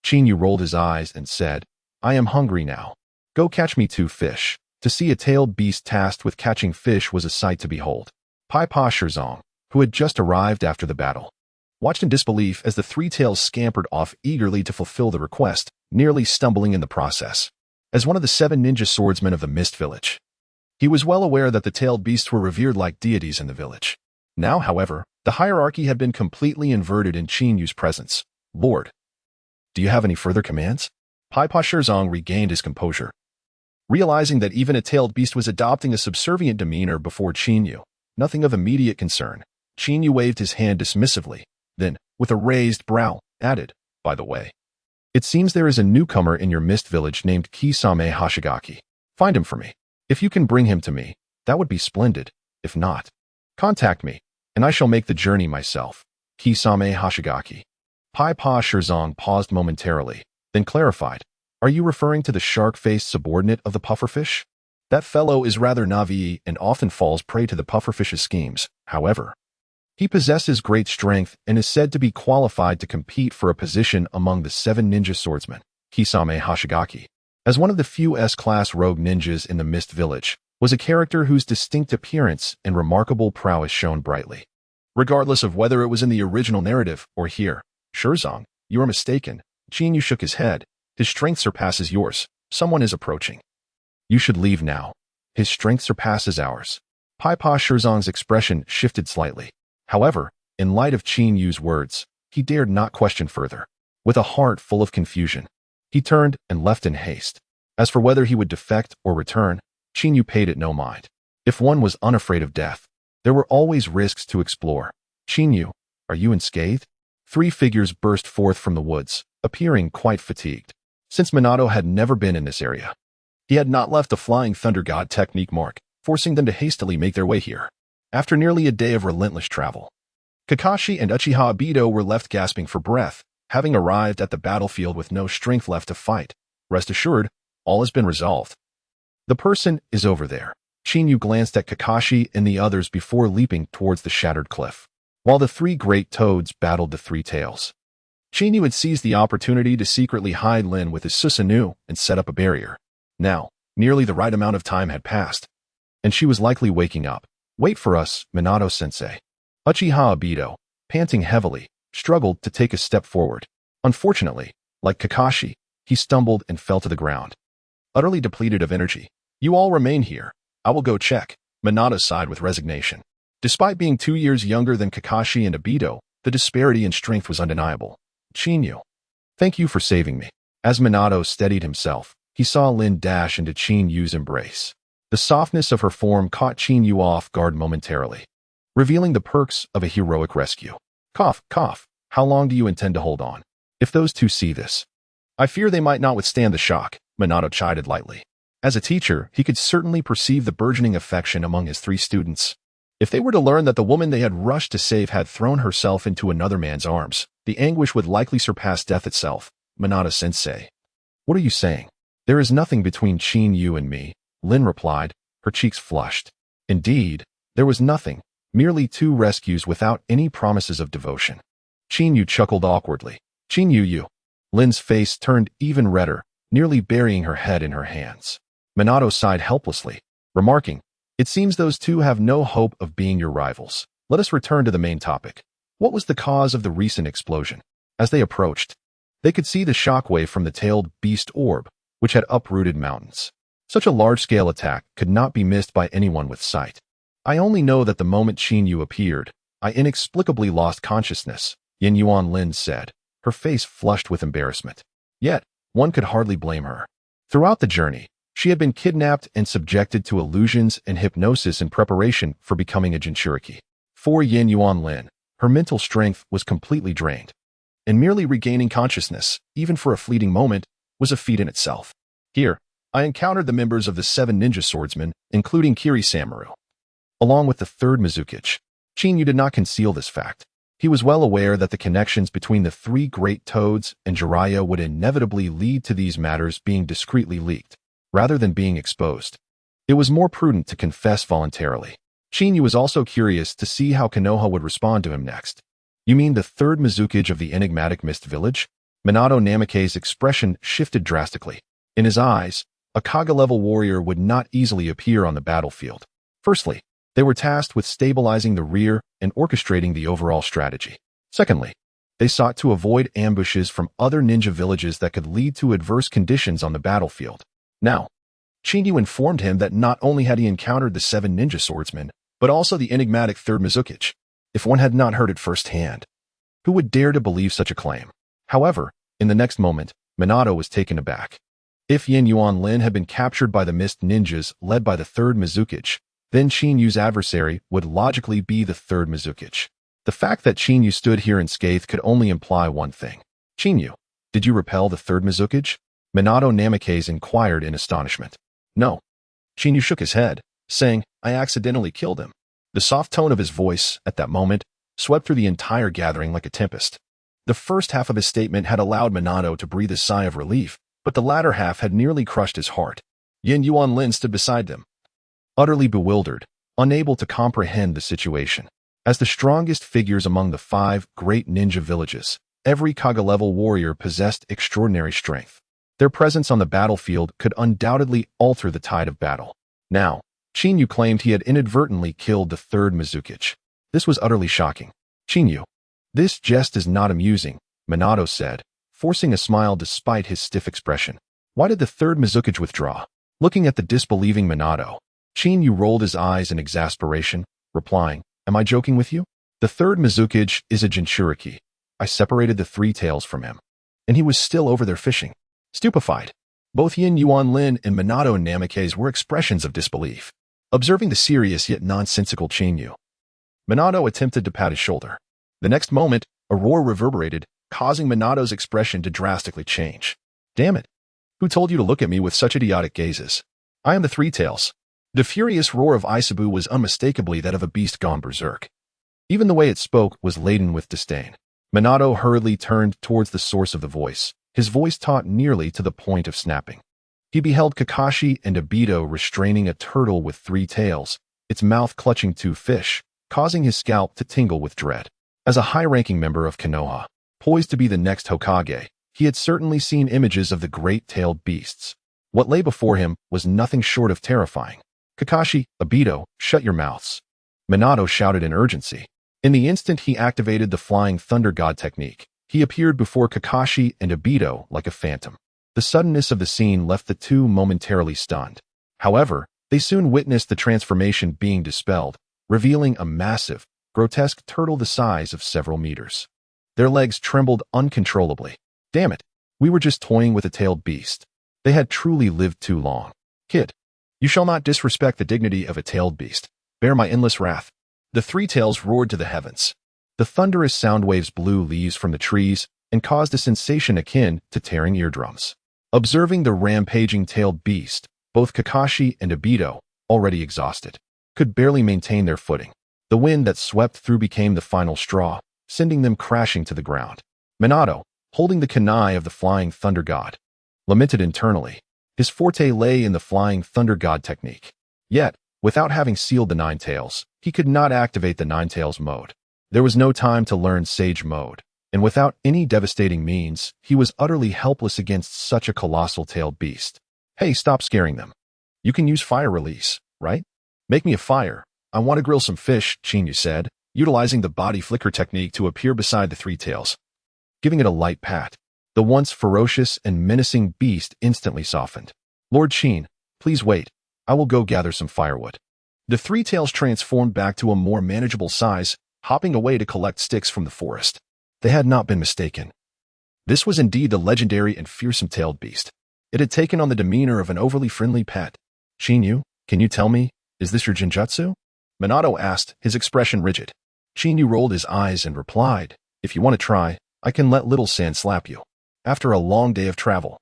Qin Yu rolled his eyes and said, "I am hungry now. Go catch me 2 fish." To see a tailed beast tasked with catching fish was a sight to behold. Pai Pa Shirzong, who had just arrived after the battle, watched in disbelief as the three tails scampered off eagerly to fulfill the request, nearly stumbling in the process. As one of the 7 ninja swordsmen of the Mist Village, he was well aware that the tailed beasts were revered like deities in the village. Now, however, the hierarchy had been completely inverted in Qin Yu's presence. "Lord, do you have any further commands?" Pai Pa Shirzong regained his composure, realizing that even a tailed beast was adopting a subservient demeanor before Qin Yu. Nothing of immediate concern. Qin Yu waved his hand dismissively, then, with a raised brow, added, "By the way, it seems there is a newcomer in your mist village named Kisame Hoshigaki. Find him for me. If you can bring him to me, that would be splendid. If not, contact me, and I shall make the journey myself." Kisame Hoshigaki. Pai Pa Shirzong paused momentarily, then clarified, "Are you referring to the shark-faced subordinate of the pufferfish? That fellow is rather naive and often falls prey to the pufferfish's schemes. However, he possesses great strength and is said to be qualified to compete for a position among the 7 ninja swordsmen." Kisame Hoshigaki, as one of the few S-class rogue ninjas in the Mist Village, was a character whose distinct appearance and remarkable prowess shone brightly. Regardless of whether it was in the original narrative or here, "Shirzong, you are mistaken." Qin Yu shook his head. "His strength surpasses yours. Someone is approaching. You should leave now. His strength surpasses ours." Pai Pa Shirzong's expression shifted slightly. However, in light of Qin Yu's words, he dared not question further. with a heart full of confusion. He turned and left in haste. As for whether he would defect or return, Chinyu paid it no mind. If one was unafraid of death, there were always risks to explore. Chinyu, are you unscathed? Three figures burst forth from the woods, appearing quite fatigued. Since Minato had never been in this area, he had not left the Flying Thunder God technique mark, forcing them to hastily make their way here. After nearly a day of relentless travel, Kakashi and Uchiha Obito were left gasping for breath, having arrived at the battlefield with no strength left to fight. Rest assured, all has been resolved. The person is over there. Chinyu glanced at Kakashi and the others before leaping towards the shattered cliff. While the three great toads battled the three tails, Chinyu had seized the opportunity to secretly hide Lin with his Susanoo and set up a barrier. Now, nearly the right amount of time had passed, and she was likely waking up. Wait for us, Minato-sensei. Uchiha Obito, panting heavily, struggled to take a step forward. Unfortunately, like Kakashi, he stumbled and fell to the ground. Utterly depleted of energy. You all remain here. I will go check. Minato sighed with resignation. Despite being 2 years younger than Kakashi and Obito, the disparity in strength was undeniable. Chinyu, thank you for saving me. As Minato steadied himself, he saw Lin dash into Chinyu's embrace. The softness of her form caught Chinyu off guard momentarily, revealing the perks of a heroic rescue. Cough, cough. How long do you intend to hold on? If those two see this, I fear they might not withstand the shock, Minato chided lightly. As a teacher, he could certainly perceive the burgeoning affection among his three students. If they were to learn that the woman they had rushed to save had thrown herself into another man's arms, the anguish would likely surpass death itself. Minato-sensei, what are you saying? There is nothing between Chinyu and me, Lin replied, her cheeks flushed. Indeed, there was nothing, merely two rescues without any promises of devotion. Chinyu chuckled awkwardly. Chinyu. Lin's face turned even redder, nearly burying her head in her hands. Minato sighed helplessly, remarking, it seems those two have no hope of being your rivals. Let us return to the main topic. What was the cause of the recent explosion? As they approached, they could see the shockwave from the tailed beast orb, which had uprooted mountains. Such a large-scale attack could not be missed by anyone with sight. I only know that the moment Chinyu appeared, I inexplicably lost consciousness, Yin Yuan Lin said, her face flushed with embarrassment. Yet, one could hardly blame her. Throughout the journey, she had been kidnapped and subjected to illusions and hypnosis in preparation for becoming a Jinchuriki. For Yin Yuan Lin, her mental strength was completely drained, and merely regaining consciousness, even for a fleeting moment, was a feat in itself. Here, I encountered the members of the 7 ninja swordsmen, including Kiri-Samaru, along with the 3rd Mizukage. Chinyu did not conceal this fact. He was well aware that the connections between the 3 great toads and Jiraiya would inevitably lead to these matters being discreetly leaked, rather than being exposed. It was more prudent to confess voluntarily. Chinyu was also curious to see how Konoha would respond to him next. You mean the 3rd Mizukage of the enigmatic Mist Village? Minato Namake's expression shifted drastically. In his eyes, a Kaga-level warrior would not easily appear on the battlefield. Firstly, they were tasked with stabilizing the rear and orchestrating the overall strategy. Secondly, they sought to avoid ambushes from other ninja villages that could lead to adverse conditions on the battlefield. Now, Chinyu informed him that not only had he encountered the 7 ninja swordsmen, but also the enigmatic 3rd Mizukage. If one had not heard it firsthand, who would dare to believe such a claim? However, in the next moment, Minato was taken aback. If Yin Yuan Lin had been captured by the Mist Ninjas led by the 3rd Mizukage, then Chinyu's adversary would logically be the 3rd Mizukage. The fact that Chinyu stood here unscathed could only imply one thing. Chinyu, did you repel the 3rd Mizukage? Minato Namake's inquired in astonishment. No. Chinyu shook his head, saying, I accidentally killed him. The soft tone of his voice, at that moment, swept through the entire gathering like a tempest. The first half of his statement had allowed Minato to breathe a sigh of relief, but the latter half had nearly crushed his heart. Yin Yuan Lin stood beside them, utterly bewildered, unable to comprehend the situation. As the strongest figures among the 5 great ninja villages, every Kaga-level warrior possessed extraordinary strength. Their presence on the battlefield could undoubtedly alter the tide of battle. Now, Chinyu claimed he had inadvertently killed the 3rd Mizukage. This was utterly shocking. Chinyu, this jest is not amusing, Minato said, forcing a smile despite his stiff expression. Why did the 3rd Mizukage withdraw? Looking at the disbelieving Minato, Chinyu rolled his eyes in exasperation, replying, Am I joking with you? The 3rd Mizukage is a Jinchuriki. I separated the 3 tails from him. and he was still over there fishing. Stupefied, both Yin Yuan Lin and Minato Namikaze were expressions of disbelief, observing the serious yet nonsensical Chinyu. Minato attempted to pat his shoulder. The next moment, a roar reverberated, causing Minato's expression to drastically change. Damn it! Who told you to look at me with such idiotic gazes? I am the Three Tails. The furious roar of Isabu was unmistakably that of a beast gone berserk. Even the way it spoke was laden with disdain. Minato hurriedly turned towards the source of the voice, his voice taut nearly to the point of snapping. He beheld Kakashi and Obito restraining a turtle with 3 tails, its mouth clutching 2 fish, causing his scalp to tingle with dread. As a high-ranking member of Konoha, poised to be the next Hokage, he had certainly seen images of the great-tailed beasts. What lay before him was nothing short of terrifying. Kakashi, Obito, shut your mouths. Minato shouted in urgency. In the instant he activated the Flying Thunder God technique, he appeared before Kakashi and Obito like a phantom. The suddenness of the scene left the two momentarily stunned. However, they soon witnessed the transformation being dispelled, revealing a massive, grotesque turtle the size of several meters. Their legs trembled uncontrollably. Damn it, we were just toying with a tailed beast. They had truly lived too long. Kid, you shall not disrespect the dignity of a tailed beast. Bear my endless wrath. The 3 tails roared to the heavens. The thunderous sound waves blew leaves from the trees and caused a sensation akin to tearing eardrums. Observing the rampaging tailed beast, both Kakashi and Obito, already exhausted, could barely maintain their footing. The wind that swept through became the final straw, sending them crashing to the ground. Minato, holding the kunai of the Flying Thunder God, lamented internally. His forte lay in the Flying Thunder God technique. Yet, without having sealed the 9 tails, he could not activate the 9 tails mode. There was no time to learn Sage mode, and without any devastating means, he was utterly helpless against such a colossal tailed beast. Hey, stop scaring them. You can use fire release, right? Make me a fire. I want to grill some fish, Chinyu said, utilizing the body flicker technique to appear beside the 3 tails. Giving it a light pat, the once ferocious and menacing beast instantly softened. Lord Qin, please wait. I will go gather some firewood. The 3 tails transformed back to a more manageable size, hopping away to collect sticks from the forest. They had not been mistaken. This was indeed the legendary and fearsome-tailed beast. It had taken on the demeanor of an overly friendly pet. Chinyu, can you tell me, is this your genjutsu? Minato asked, his expression rigid. Chinyu rolled his eyes and replied, if you want to try, I can let Little Sand slap you. After a long day of travel.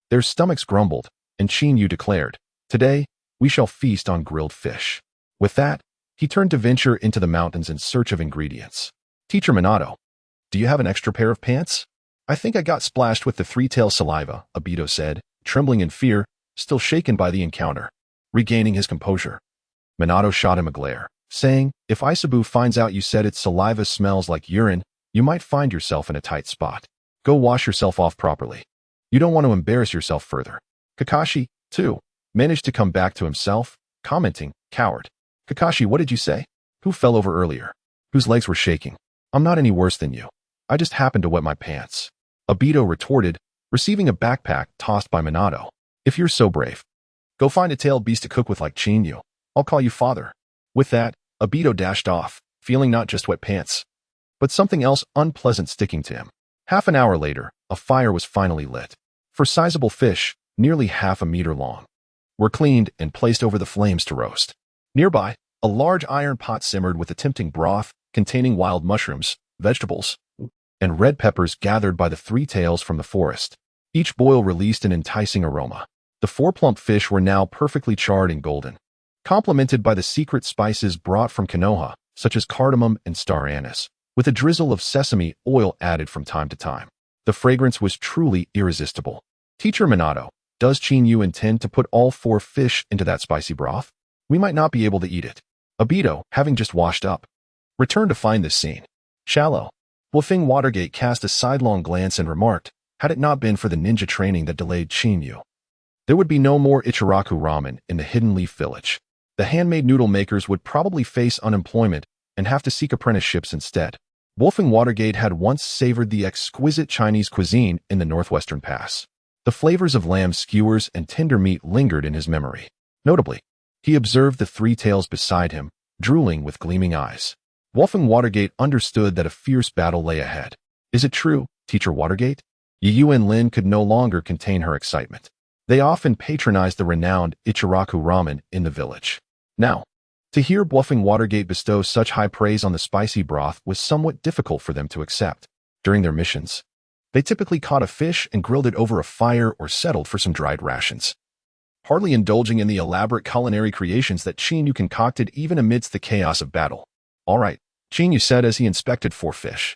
Their stomachs grumbled, and Chinyu declared, today, we shall feast on grilled fish. With that, he turned to venture into the mountains in search of ingredients. Teacher Minato, do you have an extra pair of pants? I think I got splashed with the 3-tail saliva, Obito said, trembling in fear, still shaken by the encounter. Regaining his composure, Minato shot him a glare, saying, if Isabu finds out you said its saliva smells like urine, you might find yourself in a tight spot. Go wash yourself off properly. You don't want to embarrass yourself further. Kakashi, too, managed to come back to himself, commenting, coward. Kakashi, what did you say? Who fell over earlier? Whose legs were shaking? I'm not any worse than you. I just happened to wet my pants. Obito retorted, receiving a backpack tossed by Minato. If you're so brave, go find a tailed beast to cook with like Chinyu. I'll call you father. With that, Obito dashed off, feeling not just wet pants, but something else unpleasant sticking to him. Half an hour later, a fire was finally lit. 4 sizable fish, nearly half a meter long, were cleaned and placed over the flames to roast. Nearby, a large iron pot simmered with a tempting broth containing wild mushrooms, vegetables, and red peppers gathered by the 3 tails from the forest. Each boil released an enticing aroma. The 4 plump fish were now perfectly charred and golden, complemented by the secret spices brought from Konoha, such as cardamom and star anise, with a drizzle of sesame oil added from time to time. The fragrance was truly irresistible. Teacher Minato, does Chinyu intend to put all 4 fish into that spicy broth? We might not be able to eat it. Obito, having just washed up, returned to find this scene shallow. Wolfing Watergate cast a sidelong glance and remarked, had it not been for the ninja training that delayed Chinyu, there would be no more Ichiraku ramen in the Hidden Leaf Village. The handmade noodle makers would probably face unemployment and have to seek apprenticeships instead. Wolfing Watergate had once savored the exquisite Chinese cuisine in the Northwestern Pass. The flavors of lamb skewers and tender meat lingered in his memory. Notably, he observed the 3 tails beside him, drooling with gleaming eyes. Wolfing Watergate understood that a fierce battle lay ahead. Is it true, Teacher Watergate? Yu and Lin could no longer contain her excitement. They often patronized the renowned Ichiraku ramen in the village. Now, to hear Bluffing Watergate bestow such high praise on the spicy broth was somewhat difficult for them to accept. During their missions, they typically caught a fish and grilled it over a fire or settled for some dried rations, hardly indulging in the elaborate culinary creations that Chinyu concocted even amidst the chaos of battle. "All right," Chinyu said as he inspected 4 fish,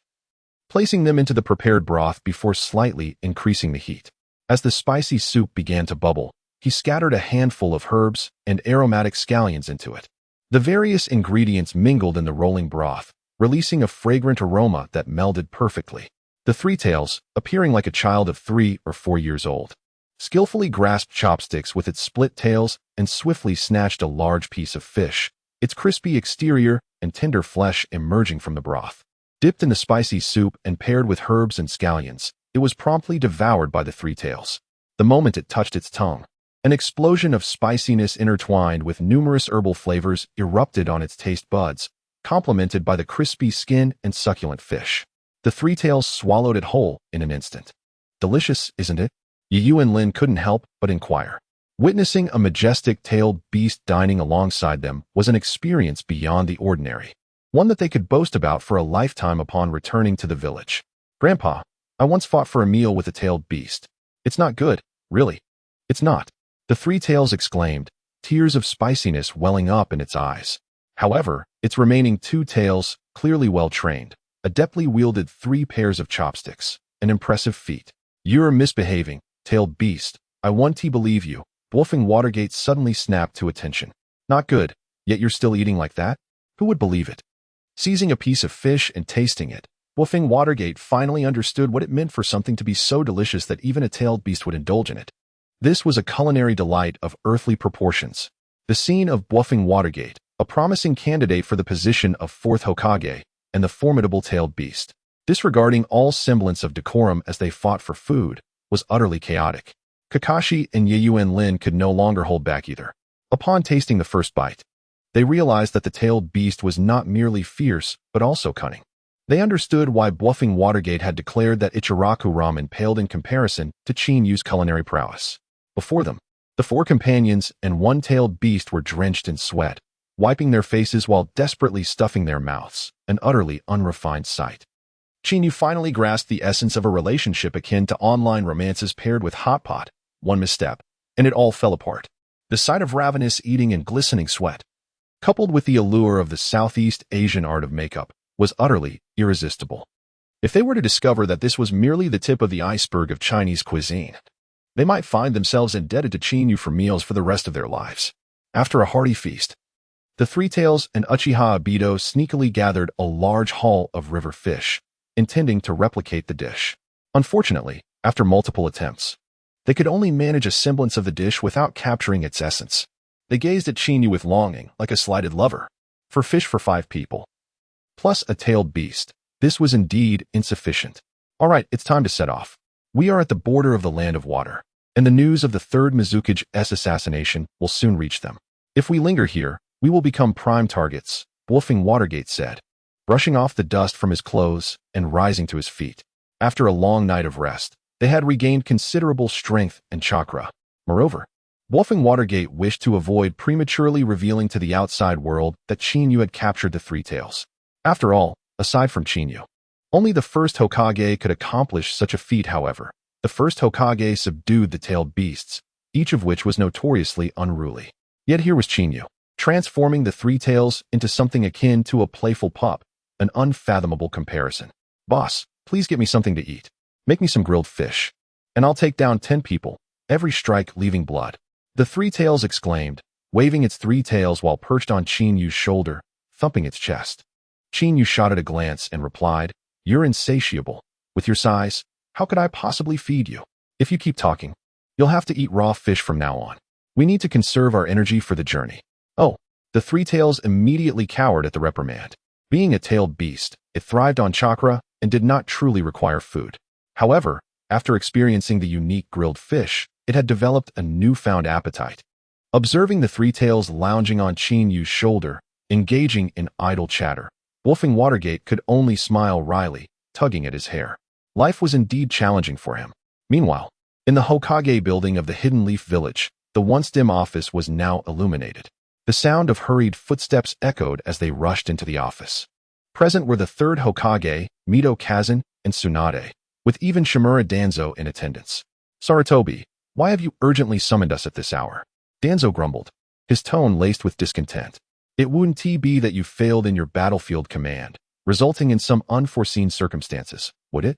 placing them into the prepared broth before slightly increasing the heat. As the spicy soup began to bubble, he scattered a handful of herbs and aromatic scallions into it. The various ingredients mingled in the rolling broth, releasing a fragrant aroma that melded perfectly. The Three Tails, appearing like a child of 3 or 4 years old, skillfully grasped chopsticks with its split tails and swiftly snatched a large piece of fish, its crispy exterior and tender flesh emerging from the broth. Dipped in the spicy soup and paired with herbs and scallions, it was promptly devoured by the Three Tails. The moment it touched its tongue, an explosion of spiciness intertwined with numerous herbal flavors erupted on its taste buds, complemented by the crispy skin and succulent fish. The Three Tails swallowed it whole in an instant. "Delicious, isn't it?" Yu and Lin couldn't help but inquire. Witnessing a majestic-tailed beast dining alongside them was an experience beyond the ordinary, one that they could boast about for a lifetime upon returning to the village. "Grandpa, I once fought for a meal with a tailed beast. It's not good, really. It's not," the Three Tails exclaimed, tears of spiciness welling up in its eyes. However, its remaining 2 tails, clearly well-trained, adeptly wielded 3 pairs of chopsticks, an impressive feat. "You're misbehaving, tailed beast. I want to believe you." Bluffing Watergate suddenly snapped to attention. "Not good, yet you're still eating like that? Who would believe it?" Seizing a piece of fish and tasting it, Bluffing Watergate finally understood what it meant for something to be so delicious that even a tailed beast would indulge in it. This was a culinary delight of earthly proportions. The scene of Bluffing Watergate, a promising candidate for the position of Fourth Hokage, and the formidable tailed beast, disregarding all semblance of decorum as they fought for food, was utterly chaotic. Kakashi and Yu and Lin could no longer hold back either. Upon tasting the first bite, they realized that the tailed beast was not merely fierce, but also cunning. They understood why Bluffing Watergate had declared that Ichiraku ramen paled in comparison to Chinyu's culinary prowess. Before them, the 4 companions and 1 tailed beast were drenched in sweat, wiping their faces while desperately stuffing their mouths, an utterly unrefined sight. Chinyu finally grasped the essence of a relationship akin to online romances paired with hot pot. One misstep, and it all fell apart. The sight of ravenous eating and glistening sweat, coupled with the allure of the Southeast Asian art of makeup, was utterly irresistible. If they were to discover that this was merely the tip of the iceberg of Chinese cuisine, they might find themselves indebted to Chinyu for meals for the rest of their lives. After a hearty feast, the Three Tails and Uchiha Obito sneakily gathered a large haul of river fish, intending to replicate the dish. Unfortunately, after multiple attempts, they could only manage a semblance of the dish without capturing its essence. They gazed at Chinyu with longing, like a slighted lover. For fish for 5 people, plus a tailed beast, this was indeed insufficient. "All right, it's time to set off. We are at the border of the Land of Water, and the news of the 3rd Mizukage's assassination will soon reach them. If we linger here, we will become prime targets," Bluffing Watergate said, brushing off the dust from his clothes and rising to his feet. After a long night of rest, they had regained considerable strength and chakra. Moreover, Bluffing Watergate wished to avoid prematurely revealing to the outside world that Chinyu had captured the Three Tails. After all, aside from Chinyu, only the first Hokage could accomplish such a feat. However, the first Hokage subdued the tailed beasts, each of which was notoriously unruly. Yet here was Chinyu, transforming the Three Tails into something akin to a playful pup, an unfathomable comparison. "Boss, please get me something to eat. Make me some grilled fish, and I'll take down 10 people, every strike leaving blood," the Three Tails exclaimed, waving its 3 tails while perched on Chinyu's shoulder, thumping its chest. Chinyu shot at a glance and replied, "You're insatiable. With your size, how could I possibly feed you? If you keep talking, you'll have to eat raw fish from now on. We need to conserve our energy for the journey." "Oh," the Three Tails immediately cowered at the reprimand. Being a tailed beast, it thrived on chakra and did not truly require food. However, after experiencing the unique grilled fish, it had developed a newfound appetite. Observing the Three Tails lounging on Chinyu's shoulder, engaging in idle chatter, Bluffing Watergate could only smile wryly, tugging at his hair. Life was indeed challenging for him. Meanwhile, in the Hokage building of the Hidden Leaf Village, the once dim office was now illuminated. The sound of hurried footsteps echoed as they rushed into the office. Present were the third Hokage, Mito Kazan, and Tsunade, with even Shimura Danzo in attendance. "Sarutobi, why have you urgently summoned us at this hour?" Danzo grumbled, his tone laced with discontent. "It wouldn't be that you failed in your battlefield command, resulting in some unforeseen circumstances, would it?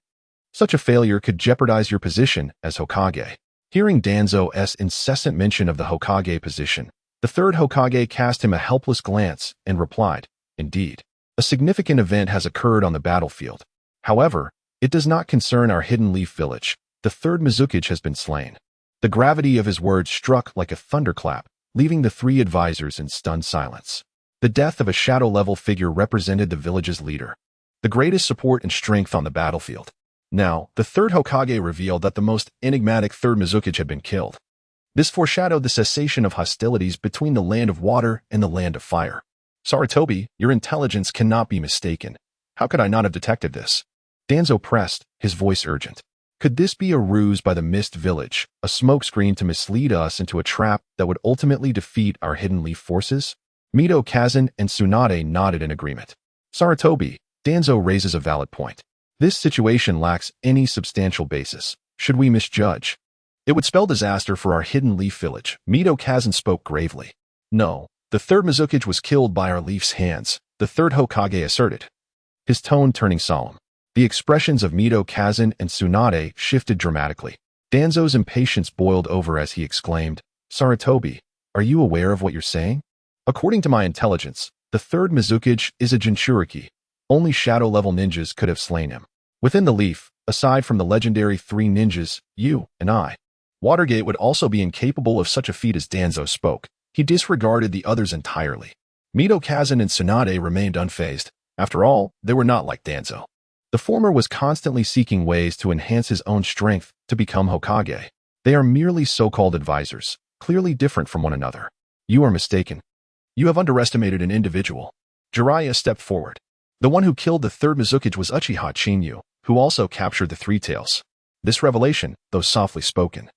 Such a failure could jeopardize your position as Hokage." Hearing Danzo's incessant mention of the Hokage position, the third Hokage cast him a helpless glance and replied, "Indeed, a significant event has occurred on the battlefield. However, it does not concern our Hidden Leaf Village. The third Mizukage has been slain." The gravity of his words struck like a thunderclap, leaving the three advisors in stunned silence. The death of a shadow-level figure represented the village's leader, the greatest support and strength on the battlefield. Now, the third Hokage revealed that the most enigmatic third Mizukage had been killed. This foreshadowed the cessation of hostilities between the Land of Water and the Land of Fire. "Sarutobi, your intelligence cannot be mistaken. How could I not have detected this?" Danzo pressed, his voice urgent. "Could this be a ruse by the Mist Village, a smokescreen to mislead us into a trap that would ultimately defeat our Hidden Leaf forces?" Mito Kazan and Tsunade nodded in agreement. "Sarutobi, Danzo raises a valid point. This situation lacks any substantial basis. Should we misjudge? It would spell disaster for our Hidden Leaf Village." Mito Kazan spoke gravely. "No, the third Mizukage was killed by our leaf's hands," the third Hokage asserted, his tone turning solemn. The expressions of Mito Kazan and Tsunade shifted dramatically. Danzo's impatience boiled over as he exclaimed, "Sarutobi, are you aware of what you're saying? According to my intelligence, the third Mizukage is a Jinchuriki. Only shadow-level ninjas could have slain him. Within the leaf, aside from the legendary three ninjas, you and I, Watergate would also be incapable of such a feat." As Danzo spoke, he disregarded the others entirely. Mito Kazan and Tsunade remained unfazed. After all, they were not like Danzo. The former was constantly seeking ways to enhance his own strength to become Hokage. They are merely so-called advisors, clearly different from one another. "You are mistaken. You have underestimated an individual." Jiraiya stepped forward. "The one who killed the third Mizukage was Uchiha Chinyu, who also captured the Three Tails." This revelation, though softly spoken,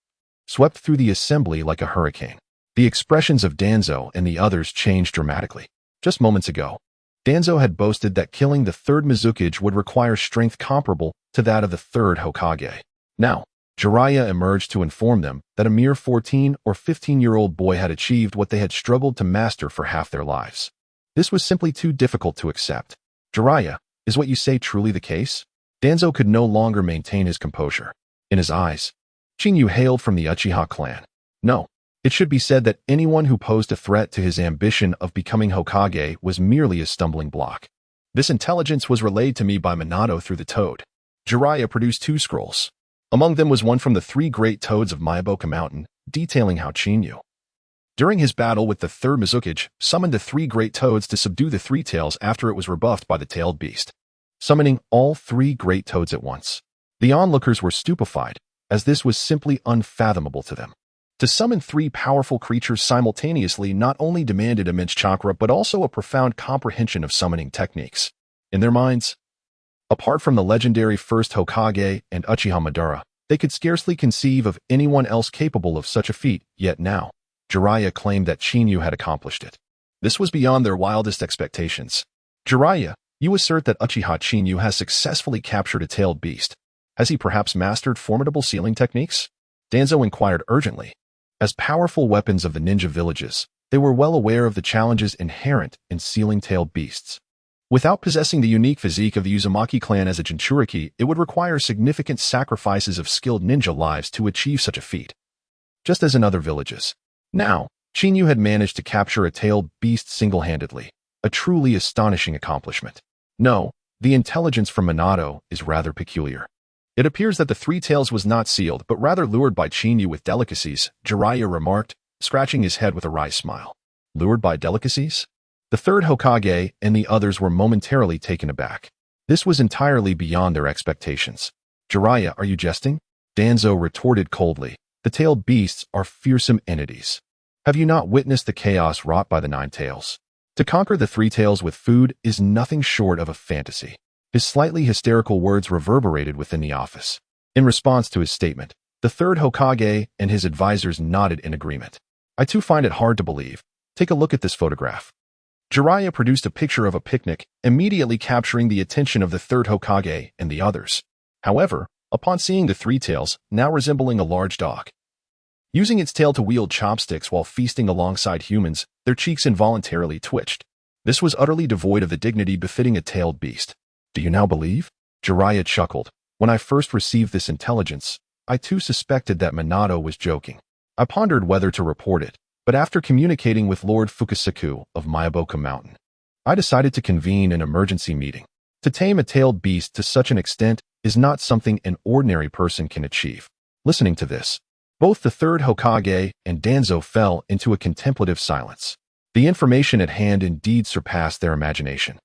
swept through the assembly like a hurricane. The expressions of Danzo and the others changed dramatically. Just moments ago, Danzo had boasted that killing the third Mizukage would require strength comparable to that of the third Hokage. Now, Jiraiya emerged to inform them that a mere 14 or 15-year-old boy had achieved what they had struggled to master for half their lives. This was simply too difficult to accept. "Jiraiya, is what you say truly the case?" Danzo could no longer maintain his composure. In his eyes, Chinyu hailed from the Uchiha clan. No, it should be said that anyone who posed a threat to his ambition of becoming Hokage was merely a stumbling block. This intelligence was relayed to me by Minato through the toad. Jiraiya produced 2 scrolls. Among them was one from the 3 great toads of Myaboka Mountain, detailing how Chinyu, during his battle with the third Mizukage, summoned the 3 great toads to subdue the Three Tails after it was rebuffed by the tailed beast, summoning all 3 great toads at once. The onlookers were stupefied, as this was simply unfathomable to them. To summon 3 powerful creatures simultaneously not only demanded immense chakra but also a profound comprehension of summoning techniques. In their minds, apart from the legendary first Hokage and Uchiha Madara, they could scarcely conceive of anyone else capable of such a feat, yet now, Jiraiya claimed that Chinyu had accomplished it. This was beyond their wildest expectations. "Jiraiya, you assert that Uchiha Chinyu has successfully captured a tailed beast. Has he perhaps mastered formidable sealing techniques?" Danzo inquired urgently. As powerful weapons of the ninja villages, they were well aware of the challenges inherent in sealing tailed beasts. Without possessing the unique physique of the Uzumaki clan as a Jinchuriki, it would require significant sacrifices of skilled ninja lives to achieve such a feat. Just as in other villages. Now, Chinyu had managed to capture a tailed beast single-handedly, a truly astonishing accomplishment. No, the intelligence from Minato is rather peculiar. It appears that the Three Tails was not sealed, but rather lured by Chinyu with delicacies, Jiraiya remarked, scratching his head with a wry smile. Lured by delicacies? The third Hokage and the others were momentarily taken aback. This was entirely beyond their expectations. "Jiraiya, are you jesting?" Danzo retorted coldly. "The tailed beasts are fearsome entities. Have you not witnessed the chaos wrought by the Nine Tails? To conquer the Three Tails with food is nothing short of a fantasy. His slightly hysterical words reverberated within the office. In response to his statement, the third Hokage and his advisors nodded in agreement. I too find it hard to believe. Take a look at this photograph. Jiraiya produced a picture of a picnic, immediately capturing the attention of the third Hokage and the others. However, upon seeing the three tails, now resembling a large dog, using its tail to wield chopsticks while feasting alongside humans, their cheeks involuntarily twitched. This was utterly devoid of the dignity befitting a tailed beast. Do you now believe? Jiraiya chuckled. When I first received this intelligence, I too suspected that Minato was joking. I pondered whether to report it, but after communicating with Lord Fukasaku of Miyaboka Mountain, I decided to convene an emergency meeting. To tame a tailed beast to such an extent is not something an ordinary person can achieve. Listening to this, both the third Hokage and Danzo fell into a contemplative silence. The information at hand indeed surpassed their imagination.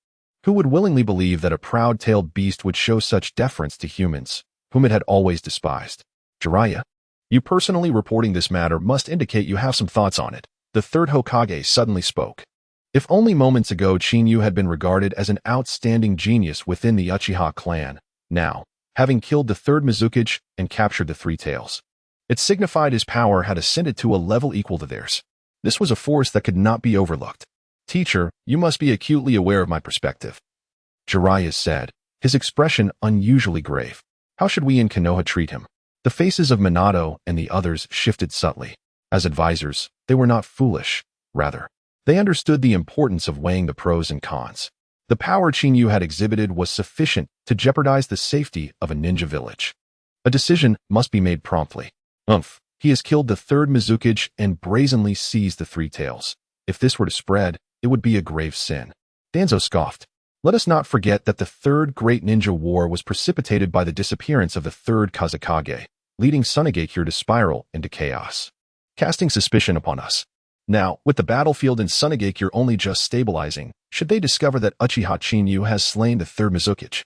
Who would willingly believe that a proud-tailed beast would show such deference to humans, whom it had always despised? Jiraiya, you personally reporting this matter must indicate you have some thoughts on it. The third Hokage suddenly spoke. If only moments ago Chinyu had been regarded as an outstanding genius within the Uchiha clan, now, having killed the third Mizukage and captured the three tails, it signified his power had ascended to a level equal to theirs. This was a force that could not be overlooked. Teacher, you must be acutely aware of my perspective, Jiraiya said, his expression unusually grave. How should we in Konoha treat him? The faces of Minato and the others shifted subtly. As advisors, they were not foolish. Rather, they understood the importance of weighing the pros and cons. The power Chinyu had exhibited was sufficient to jeopardize the safety of a ninja village. A decision must be made promptly. He has killed the third Mizukage and brazenly seized the three tails. If this were to spread, it would be a grave sin. Danzo scoffed. Let us not forget that the third great ninja war was precipitated by the disappearance of the third Kazekage, leading Sunagakure to spiral into chaos, casting suspicion upon us. Now, with the battlefield and Sunagakure only just stabilizing, should they discover that Uchiha Chinyu has slain the third Mizukage,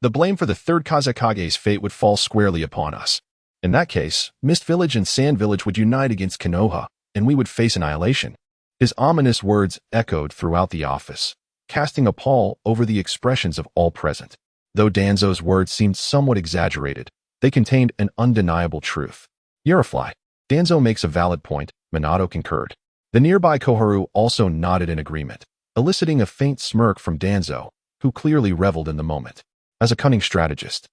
the blame for the third Kazekage's fate would fall squarely upon us. In that case, Mist Village and Sand Village would unite against Konoha, and we would face annihilation. His ominous words echoed throughout the office, casting a pall over the expressions of all present. Though Danzo's words seemed somewhat exaggerated, they contained an undeniable truth. Eurofly. Danzo makes a valid point, Minato concurred. The nearby Koharu also nodded in agreement, eliciting a faint smirk from Danzo, who clearly reveled in the moment. As a cunning strategist,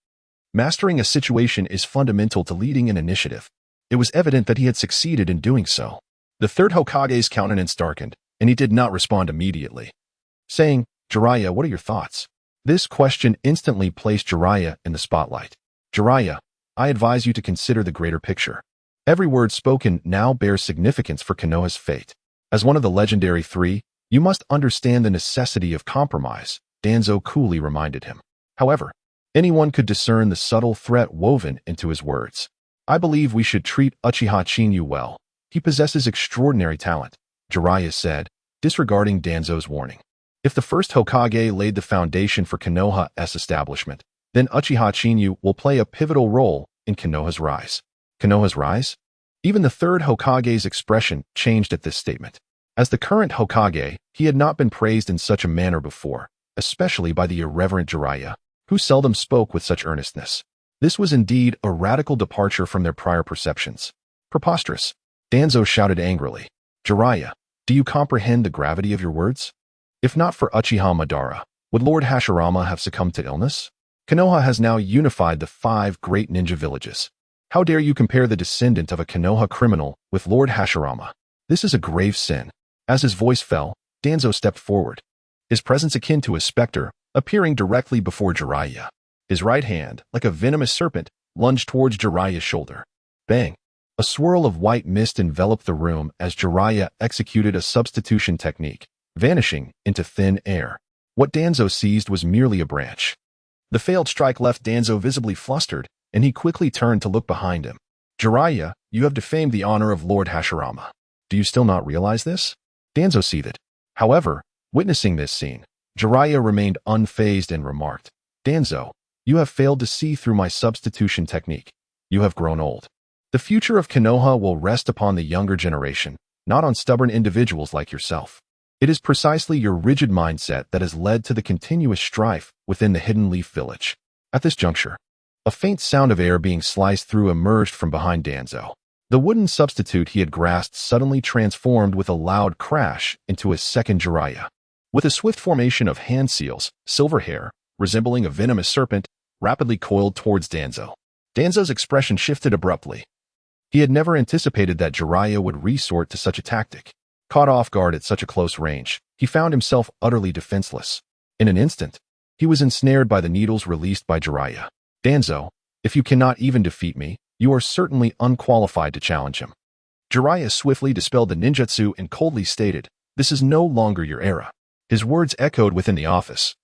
mastering a situation is fundamental to leading an initiative. It was evident that he had succeeded in doing so. The third Hokage's countenance darkened, and he did not respond immediately, saying, Jiraiya, what are your thoughts? This question instantly placed Jiraiya in the spotlight. Jiraiya, I advise you to consider the greater picture. Every word spoken now bears significance for Konoha's fate. As one of the legendary three, you must understand the necessity of compromise, Danzo coolly reminded him. However, anyone could discern the subtle threat woven into his words. I believe we should treat Uchiha Chinyu well. He possesses extraordinary talent, Jiraiya said, disregarding Danzo's warning. If the first Hokage laid the foundation for Konoha's establishment, then Uchiha Chinyu will play a pivotal role in Konoha's rise. Konoha's rise? Even the third Hokage's expression changed at this statement. As the current Hokage, he had not been praised in such a manner before, especially by the irreverent Jiraiya, who seldom spoke with such earnestness. This was indeed a radical departure from their prior perceptions. Preposterous. Danzo shouted angrily. Jiraiya, do you comprehend the gravity of your words? If not for Uchiha Madara, would Lord Hashirama have succumbed to illness? Konoha has now unified the 5 great ninja villages. How dare you compare the descendant of a Konoha criminal with Lord Hashirama? This is a grave sin. As his voice fell, Danzo stepped forward, his presence akin to a specter, appearing directly before Jiraiya. His right hand, like a venomous serpent, lunged towards Jiraiya's shoulder. Bang! A swirl of white mist enveloped the room as Jiraiya executed a substitution technique, vanishing into thin air. What Danzo seized was merely a branch. The failed strike left Danzo visibly flustered, and he quickly turned to look behind him. Jiraiya, you have defamed the honor of Lord Hashirama. Do you still not realize this? Danzo seethed. However, witnessing this scene, Jiraiya remained unfazed and remarked, Danzo, you have failed to see through my substitution technique. You have grown old. The future of Konoha will rest upon the younger generation, not on stubborn individuals like yourself. It is precisely your rigid mindset that has led to the continuous strife within the Hidden Leaf Village. At this juncture, a faint sound of air being sliced through emerged from behind Danzo. The wooden substitute he had grasped suddenly transformed with a loud crash into a second Jiraiya. With a swift formation of hand seals, silver hair, resembling a venomous serpent, rapidly coiled towards Danzo. Danzo's expression shifted abruptly. He had never anticipated that Jiraiya would resort to such a tactic. Caught off guard at such a close range, he found himself utterly defenseless. In an instant, he was ensnared by the needles released by Jiraiya. Danzo, if you cannot even defeat me, you are certainly unqualified to challenge him. Jiraiya swiftly dispelled the ninjutsu and coldly stated, "This is no longer your era." His words echoed within the office,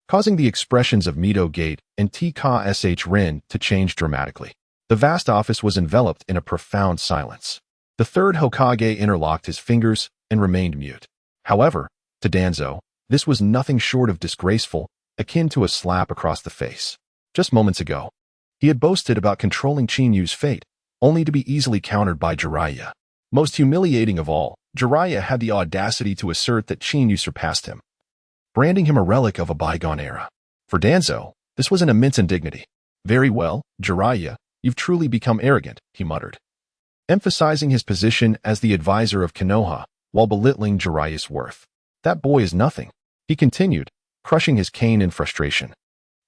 causing the expressions of Mito Gate and TKSH Rin to change dramatically. The vast office was enveloped in a profound silence. The third Hokage interlocked his fingers and remained mute. However, to Danzo, this was nothing short of disgraceful, akin to a slap across the face. Just moments ago, he had boasted about controlling Chinyu's fate, only to be easily countered by Jiraiya. Most humiliating of all, Jiraiya had the audacity to assert that Chinyu surpassed him, branding him a relic of a bygone era. For Danzo, this was an immense indignity. "Very well, Jiraiya, you've truly become arrogant," he muttered, emphasizing his position as the advisor of Konoha while belittling Jiraiya's worth. "That boy is nothing," he continued, crushing his cane in frustration.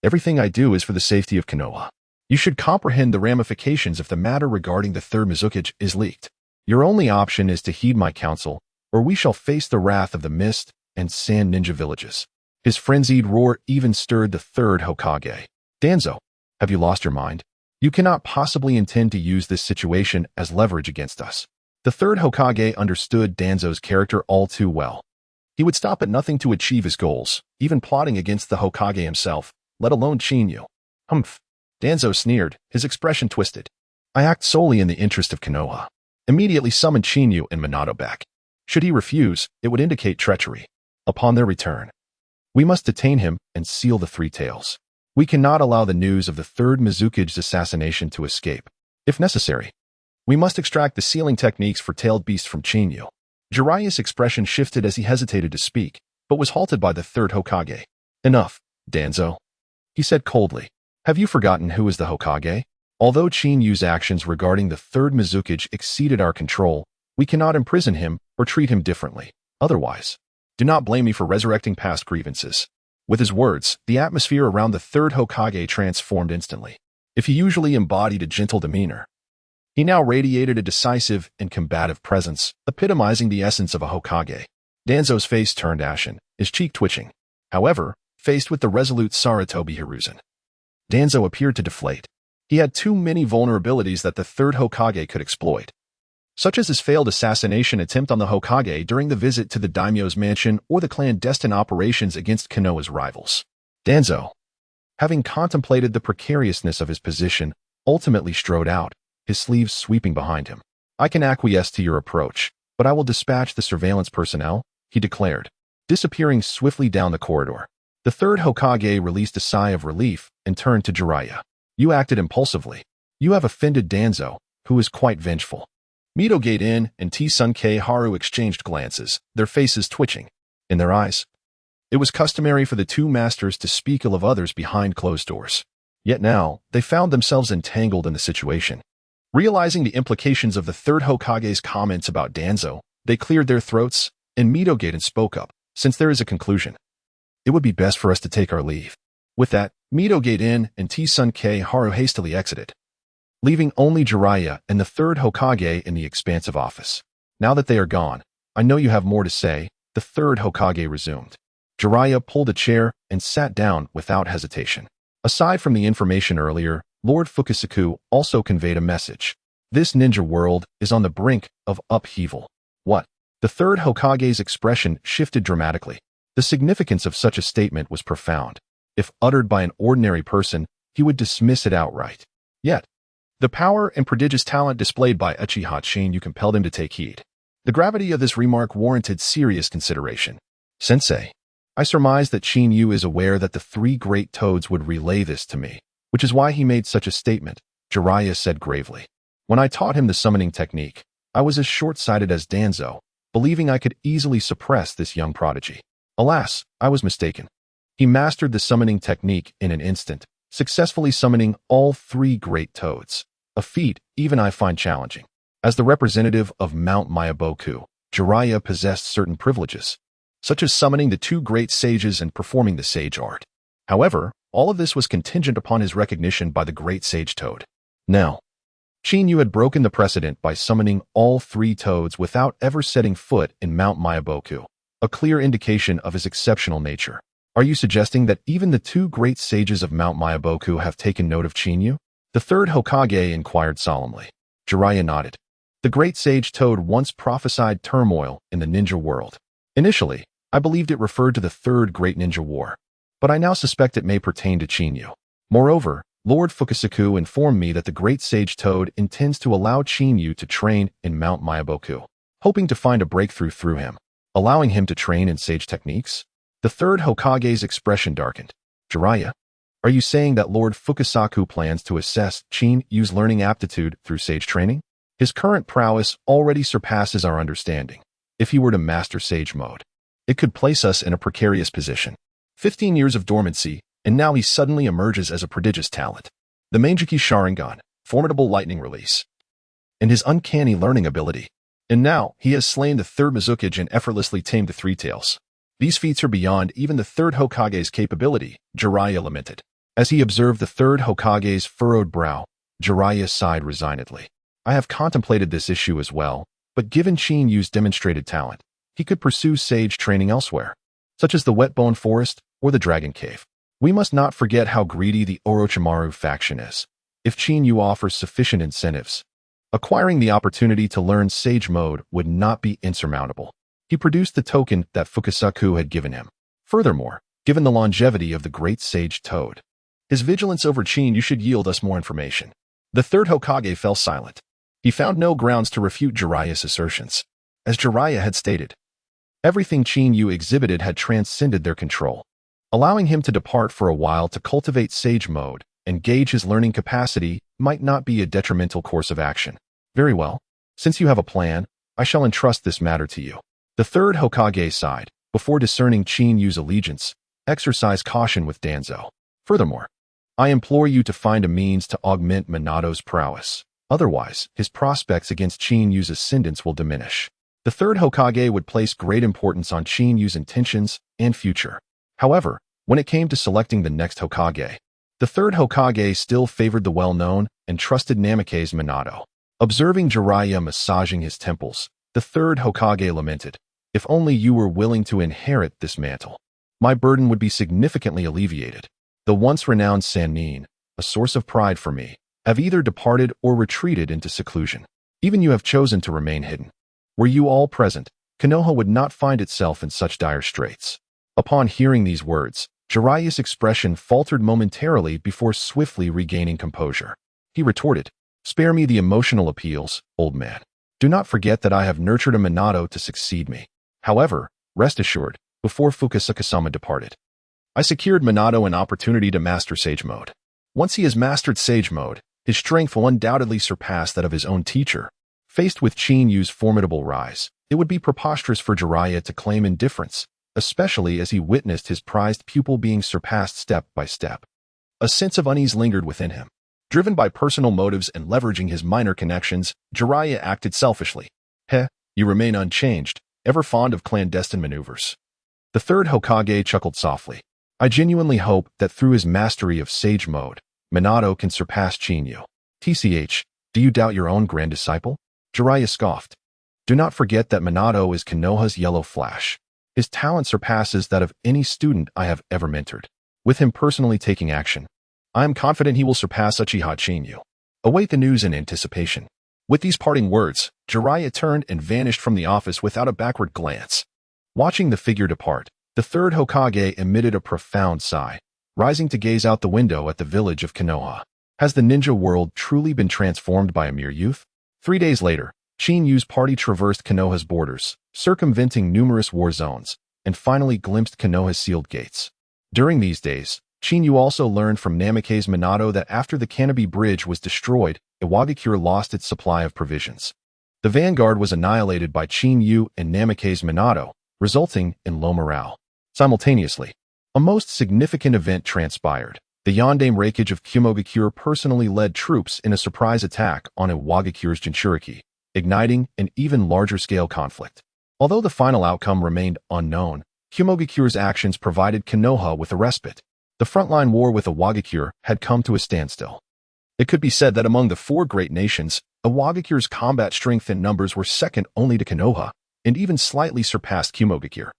"Everything I do is for the safety of Konoha. You should comprehend the ramifications if the matter regarding the third Mizukage is leaked. Your only option is to heed my counsel, or we shall face the wrath of the Mist and Sand Ninja villages." His frenzied roar even stirred the third Hokage. "Danzo, have you lost your mind? You cannot possibly intend to use this situation as leverage against us." The third Hokage understood Danzo's character all too well. He would stop at nothing to achieve his goals, even plotting against the Hokage himself, let alone Chinyu. "Humph." Danzo sneered, his expression twisted. "I act solely in the interest of Konoha. Immediately summon Chinyu and Minato back. Should he refuse, it would indicate treachery. Upon their return, we must detain him and seal the three tails. We cannot allow the news of the third Mizukage's assassination to escape. If necessary, we must extract the sealing techniques for tailed beasts from Chinyu." Jiraiya's expression shifted as he hesitated to speak, but was halted by the third Hokage. "Enough, Danzo," he said coldly. "Have you forgotten who is the Hokage? Although Chinyu's actions regarding the third Mizukage exceeded our control, we cannot imprison him or treat him differently. Otherwise, do not blame me for resurrecting past grievances." With his words, the atmosphere around the third Hokage transformed instantly. If he usually embodied a gentle demeanor, he now radiated a decisive and combative presence, epitomizing the essence of a Hokage. Danzo's face turned ashen, his cheek twitching. However, faced with the resolute Sarutobi Hiruzen, Danzo appeared to deflate. He had too many vulnerabilities that the third Hokage could exploit, such as his failed assassination attempt on the Hokage during the visit to the daimyo's mansion or the clandestine operations against Konoha's rivals. Danzo, having contemplated the precariousness of his position, ultimately strode out, his sleeves sweeping behind him. "I can acquiesce to your approach, but I will dispatch the surveillance personnel," he declared, disappearing swiftly down the corridor. The third Hokage released a sigh of relief and turned to Jiraiya. "You acted impulsively. You have offended Danzo, who is quite vengeful." Mito Gate In and T-Sun-K Haru exchanged glances, their faces twitching. In their eyes, it was customary for the two masters to speak ill of others behind closed doors. Yet now, they found themselves entangled in the situation. Realizing the implications of the third Hokage's comments about Danzo, they cleared their throats, and Mito Gate In spoke up. "Since there is a conclusion, it would be best for us to take our leave." With that, Mito Gate In and T-Sun-K Haru hastily exited, leaving only Jiraiya and the third Hokage in the expansive office. "Now that they are gone, I know you have more to say," the third Hokage resumed. Jiraiya pulled a chair and sat down without hesitation. Aside from the information earlier, Lord Fukusaku also conveyed a message. This ninja world is on the brink of upheaval. What? The third Hokage's expression shifted dramatically. The significance of such a statement was profound. If uttered by an ordinary person, he would dismiss it outright. Yet, the power and prodigious talent displayed by Uchiha Chinyu compelled him to take heed. The gravity of this remark warranted serious consideration. "Sensei, I surmise that Chinyu is aware that the three great toads would relay this to me, which is why he made such a statement," Jiraiya said gravely. "When I taught him the summoning technique, I was as short-sighted as Danzo, believing I could easily suppress this young prodigy. Alas, I was mistaken. He mastered the summoning technique in an instant, successfully summoning all 3 great toads, a feat even I find challenging. As the representative of Mount Myaboku, Jiraiya possessed certain privileges, such as summoning the 2 great sages and performing the sage art. However, all of this was contingent upon his recognition by the great sage toad. Now, Shinyu had broken the precedent by summoning all 3 toads without ever setting foot in Mount Myaboku, a clear indication of his exceptional nature. Are you suggesting that even the 2 great sages of Mount Myaboku have taken note of Shinyu? The 3rd Hokage inquired solemnly. Jiraiya nodded. The great sage toad once prophesied turmoil in the ninja world. Initially, I believed it referred to the 3rd Great Ninja War, but I now suspect it may pertain to Shinyu. Moreover, Lord Fukasaku informed me that the great sage toad intends to allow Shinyu to train in Mount Myaboku, hoping to find a breakthrough through him, allowing him to train in sage techniques. The 3rd Hokage's expression darkened. Jiraiya, are you saying that Lord Fukasaku plans to assess Shinyu's learning aptitude through sage training? His current prowess already surpasses our understanding. If he were to master sage mode, it could place us in a precarious position. 15 years of dormancy, and now he suddenly emerges as a prodigious talent. The Mangekyou Sharingan, formidable lightning release, and his uncanny learning ability. And now, he has slain the 3rd Mizukage and effortlessly tamed the 3 tails. These feats are beyond even the 3rd Hokage's capability, Jiraiya lamented. As he observed the 3rd Hokage's furrowed brow, Jiraiya sighed resignedly. I have contemplated this issue as well, but given Shinyu's demonstrated talent, he could pursue sage training elsewhere, such as the Wetbone Forest or the Dragon Cave. We must not forget how greedy the Orochimaru faction is. If Shinyu offers sufficient incentives, acquiring the opportunity to learn sage mode would not be insurmountable. He produced the token that Fukasaku had given him. Furthermore, given the longevity of the great sage toad, his vigilance over Shinyu should yield us more information. The 3rd Hokage fell silent. He found no grounds to refute Jiraiya's assertions. As Jiraiya had stated, everything Shinyu exhibited had transcended their control, allowing him to depart for a while to cultivate sage mode and gauge his learning capacity might not be a detrimental course of action. Very well. Since you have a plan, I shall entrust this matter to you. The 3rd Hokage sighed. Before discerning Shinyu's allegiance, exercise caution with Danzo. Furthermore, I implore you to find a means to augment Minato's prowess. Otherwise, his prospects against Shinyu's ascendance will diminish. The 3rd Hokage would place great importance on Shinyu's intentions and future. However, when it came to selecting the next Hokage, the 3rd Hokage still favored the well-known and trusted Namake's Minato. Observing Jiraiya massaging his temples, the 3rd Hokage lamented, if only you were willing to inherit this mantle, my burden would be significantly alleviated. The once renowned Sannin, a source of pride for me, have either departed or retreated into seclusion. Even you have chosen to remain hidden. Were you all present, Konoha would not find itself in such dire straits. Upon hearing these words, Jiraiya's expression faltered momentarily before swiftly regaining composure. He retorted, spare me the emotional appeals, old man. Do not forget that I have nurtured a Minato to succeed me. However, rest assured, before Fukasaku-sama departed, I secured Minato an opportunity to master Sage Mode. Once he has mastered Sage Mode, his strength will undoubtedly surpass that of his own teacher. Faced with Shinyu's formidable rise, it would be preposterous for Jiraiya to claim indifference, especially as he witnessed his prized pupil being surpassed step by step. A sense of unease lingered within him. Driven by personal motives and leveraging his minor connections, Jiraiya acted selfishly. You remain unchanged, ever fond of clandestine maneuvers. The 3rd Hokage chuckled softly. I genuinely hope that through his mastery of Sage Mode, Minato can surpass Shinyu. TCH, do you doubt your own grand disciple? Jiraiya scoffed. Do not forget that Minato is Konoha's yellow flash. His talent surpasses that of any student I have ever mentored. With him personally taking action, I am confident he will surpass Uchiha Shinyu. Await the news in anticipation. With these parting words, Jiraiya turned and vanished from the office without a backward glance. Watching the figure depart, the 3rd Hokage emitted a profound sigh, rising to gaze out the window at the village of Konoha. Has the ninja world truly been transformed by a mere youth? 3 days later, Shinyu's party traversed Konoha's borders, circumventing numerous war zones, and finally glimpsed Konoha's sealed gates. During these days, Shinyu also learned from Namake's Minato that after the Canopy Bridge was destroyed, Iwagakure lost its supply of provisions. The vanguard was annihilated by Chinyu and Namikaze Minato, resulting in low morale. Simultaneously, a most significant event transpired. The Yondaime Reikage of Kumogakure personally led troops in a surprise attack on Iwagakure's Jinchuriki, igniting an even larger-scale conflict. Although the final outcome remained unknown, Kumogakure's actions provided Konoha with a respite. The frontline war with Iwagakure had come to a standstill. It could be said that among the four great nations, Iwagakure's combat strength and numbers were second only to Konoha, and even slightly surpassed Kumogakure.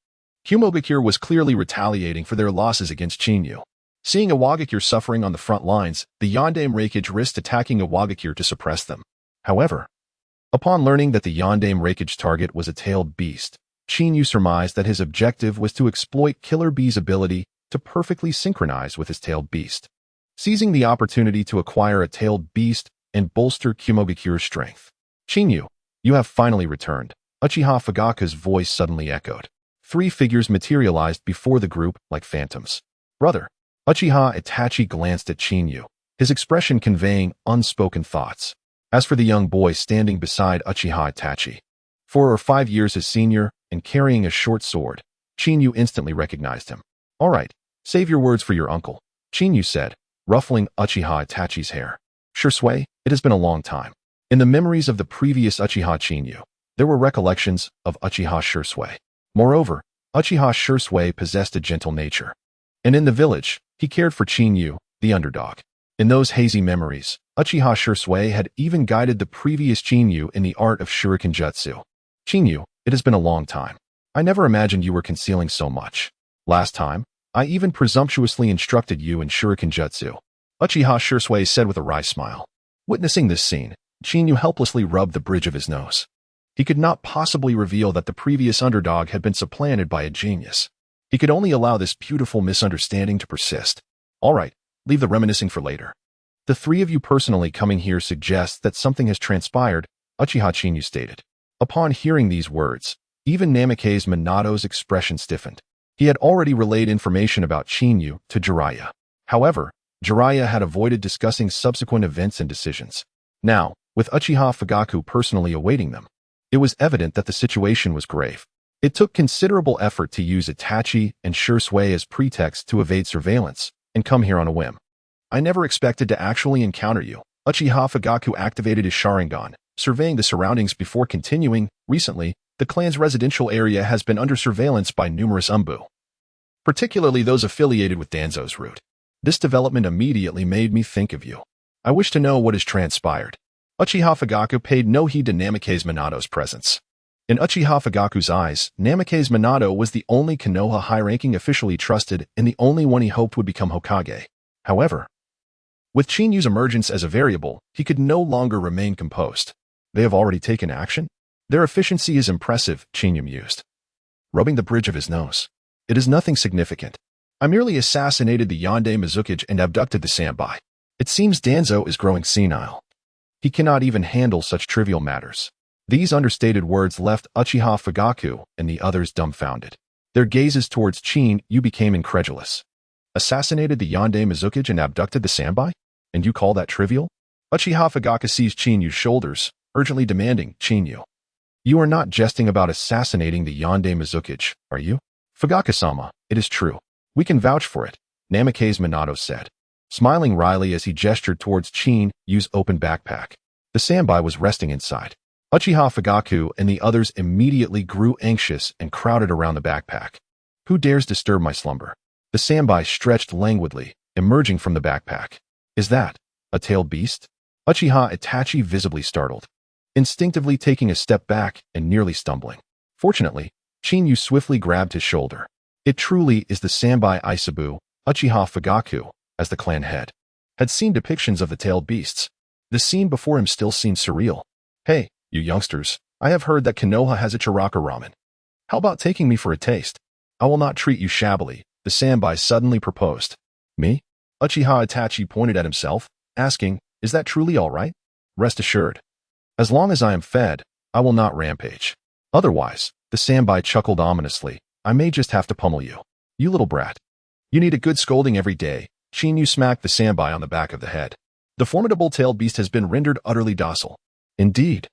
Kumogakure was clearly retaliating for their losses against Chinyu. Seeing Iwagakure suffering on the front lines, the Yondaime Reikage risked attacking Iwagakure to suppress them. However, upon learning that the Yondaime Reikage target was a tailed beast, Chinyu surmised that his objective was to exploit Killer Bee's ability to perfectly synchronize with his tailed beast. Seizing the opportunity to acquire a tailed beast and bolster Kumogakure's strength. Chinyu, you have finally returned. Uchiha Fugaku's voice suddenly echoed. Three figures materialized before the group like phantoms. Brother. Uchiha Itachi glanced at Chinyu, his expression conveying unspoken thoughts. As for the young boy standing beside Uchiha Itachi, 4 or 5 years his senior and carrying a short sword, Chinyu instantly recognized him. All right, save your words for your uncle, Chinyu said, ruffling Uchiha Itachi's hair. Shursui, it has been a long time. In the memories of the previous Uchiha Chinyu, there were recollections of Uchiha Shursui. Moreover, Uchiha Shursui possessed a gentle nature. And in the village, he cared for Chinyu, the underdog. In those hazy memories, Uchiha Shursui had even guided the previous Chinyu in the art of shuriken jutsu. Chinyu, it has been a long time. I never imagined you were concealing so much. Last time, I even presumptuously instructed you in shuriken jutsu. Uchiha Shursui said with a wry smile. Witnessing this scene, Chinyu helplessly rubbed the bridge of his nose. He could not possibly reveal that the previous underdog had been supplanted by a genius. He could only allow this beautiful misunderstanding to persist. All right, leave the reminiscing for later. The three of you personally coming here suggests that something has transpired, Uchiha Chinyu stated. Upon hearing these words, even Namikaze Minato's expression stiffened. He had already relayed information about Chinyu to Jiraiya. However, Jiraiya had avoided discussing subsequent events and decisions. Now, with Uchiha Fugaku personally awaiting them, it was evident that the situation was grave. It took considerable effort to use Itachi and Shursui as pretext to evade surveillance and come here on a whim. I never expected to actually encounter you. Uchiha Fugaku activated his Sharingan, surveying the surroundings before continuing. Recently, the clan's residential area has been under surveillance by numerous Umbu, particularly those affiliated with Danzo's route. This development immediately made me think of you. I wish to know what has transpired. Uchiha Fugaku paid no heed to Namikaze Minato's presence. In Uchiha Fugaku's eyes, Namikaze Minato was the only Konoha high-ranking official he trusted and the only one he hoped would become Hokage. However, with Chinyu's emergence as a variable, he could no longer remain composed. They have already taken action? Their efficiency is impressive, Chinyu mused, rubbing the bridge of his nose. It is nothing significant. I merely assassinated the Yondaime Mizukage and abducted the Sanbai. It seems Danzo is growing senile. He cannot even handle such trivial matters. These understated words left Uchiha Fugaku and the others dumbfounded. Their gazes towards Chinyu became incredulous. Assassinated the Yondaime Mizukage and abducted the Sanbai? And you call that trivial? Uchiha Fugaku seized Chinyu's shoulders, urgently demanding, Chinyu, you are not jesting about assassinating the Yondaime Mizukage, are you? Fugaku-sama, it is true. We can vouch for it, Namikaze Minato said, smiling wryly as he gestured towards Chinyu's open backpack. The Sanbai was resting inside. Uchiha Fugaku and the others immediately grew anxious and crowded around the backpack. Who dares disturb my slumber? The Sanbai stretched languidly, emerging from the backpack. Is that a tailed beast? Uchiha Itachi visibly startled, instinctively taking a step back and nearly stumbling. Fortunately, Chinyu swiftly grabbed his shoulder. It truly is the Sanbai Isabu, Uchiha Fugaku, as the clan head, had seen depictions of the tailed beasts. The scene before him still seemed surreal. Hey, you youngsters, I have heard that Konoha has a Chiraka ramen. How about taking me for a taste? I will not treat you shabbily, the Sanbai suddenly proposed. Me? Uchiha Itachi pointed at himself, asking, is that truly all right? Rest assured. As long as I am fed, I will not rampage. Otherwise, the Sanbai chuckled ominously, I may just have to pummel you. You little brat. You need a good scolding every day. Chinyu smacked the Sanbai on the back of the head. The formidable tailed beast has been rendered utterly docile. Indeed.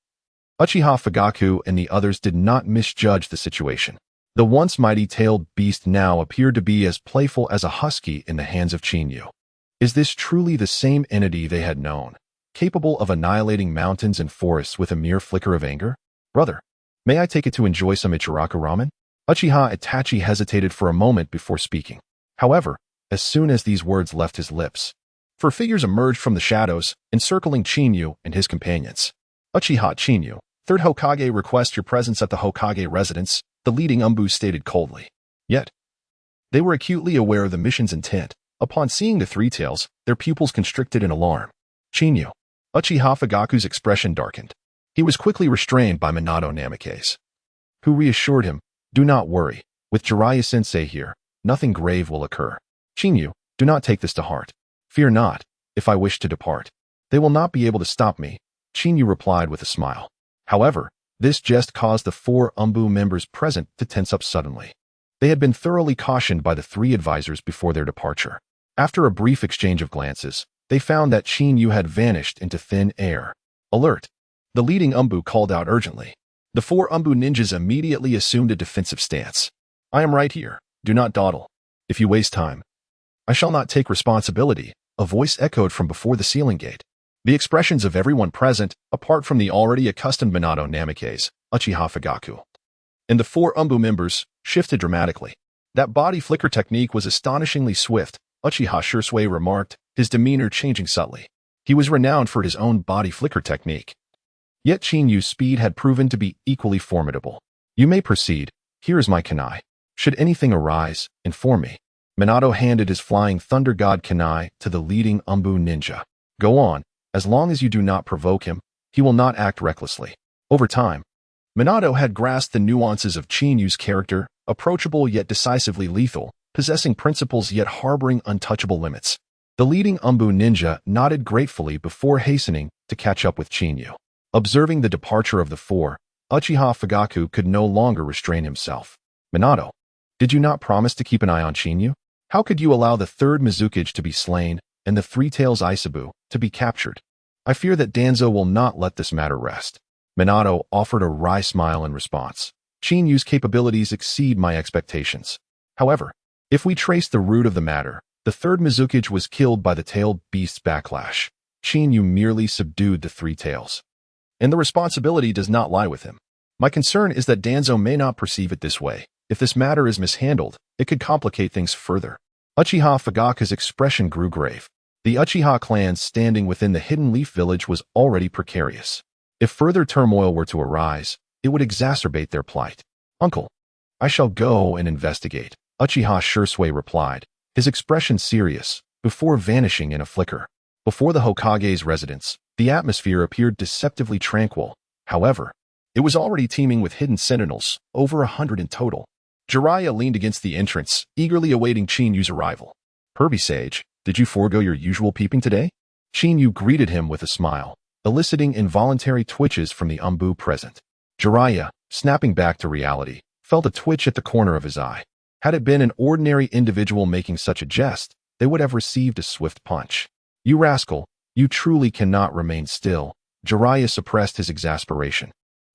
Uchiha Fugaku and the others did not misjudge the situation. The once mighty-tailed beast now appeared to be as playful as a husky in the hands of Chinyu. Is this truly the same entity they had known, capable of annihilating mountains and forests with a mere flicker of anger? Brother, may I take it to enjoy some Ichiraku ramen? Uchiha Itachi hesitated for a moment before speaking. However, as soon as these words left his lips, four figures emerged from the shadows, encircling Chinyu and his companions. Uchiha Chinyu, Third Hokage requests your presence at the Hokage residence, the leading Umbu stated coldly. Yet, they were acutely aware of the mission's intent. Upon seeing the three tails, their pupils constricted in alarm. Chinyu, Uchiha Fugaku's expression darkened. He was quickly restrained by Minato Namikaze, who reassured him, do not worry, with Jiraiya-sensei here, nothing grave will occur. Chinyu, do not take this to heart. Fear not, if I wish to depart. They will not be able to stop me, Chinyu replied with a smile. However, this jest caused the four Umbu members present to tense up suddenly. They had been thoroughly cautioned by the three advisors before their departure. After a brief exchange of glances, they found that Chinyu had vanished into thin air. Alert! The leading Umbu called out urgently. The four Umbu ninjas immediately assumed a defensive stance. I am right here. Do not dawdle. If you waste time, I shall not take responsibility, a voice echoed from before the ceiling gate. The expressions of everyone present, apart from the already accustomed Minato Namikaze, Uchiha Fugaku, and the four Umbu members, shifted dramatically. That body flicker technique was astonishingly swift, Uchiha Shursui remarked, his demeanor changing subtly. He was renowned for his own body flicker technique. Yet Chinyu's speed had proven to be equally formidable. You may proceed. Here is my kunai. Should anything arise, inform me. Minato handed his flying thunder god kunai to the leading Umbu ninja. Go on. As long as you do not provoke him, he will not act recklessly. Over time, Minato had grasped the nuances of Chinyu's character, approachable yet decisively lethal, possessing principles yet harboring untouchable limits. The leading Umbu ninja nodded gratefully before hastening to catch up with Chinyu. Observing the departure of the four, Uchiha Fugaku could no longer restrain himself. Minato, did you not promise to keep an eye on Chinyu? How could you allow the third Mizukage to be slain and the Three Tails Isabu to be captured? I fear that Danzo will not let this matter rest. Minato offered a wry smile in response. Chinyu's capabilities exceed my expectations. However, if we trace the root of the matter, the third Mizukage was killed by the tailed beast's backlash. Chinyu merely subdued the Three Tails, and the responsibility does not lie with him. My concern is that Danzo may not perceive it this way. If this matter is mishandled, it could complicate things further. Uchiha Fugaku's expression grew grave. The Uchiha clan standing within the Hidden Leaf Village was already precarious. If further turmoil were to arise, it would exacerbate their plight. Uncle, I shall go and investigate, Uchiha Shursui replied, his expression serious, before vanishing in a flicker. Before the Hokage's residence, the atmosphere appeared deceptively tranquil. However, it was already teeming with hidden sentinels, over 100 in total. Jiraiya leaned against the entrance, eagerly awaiting Chinyu's arrival. Herbie Sage, did you forego your usual peeping today? Chinyu greeted him with a smile, eliciting involuntary twitches from the Umbu present. Jiraiya, snapping back to reality, felt a twitch at the corner of his eye. Had it been an ordinary individual making such a jest, they would have received a swift punch. You rascal, you truly cannot remain still. Jiraiya suppressed his exasperation.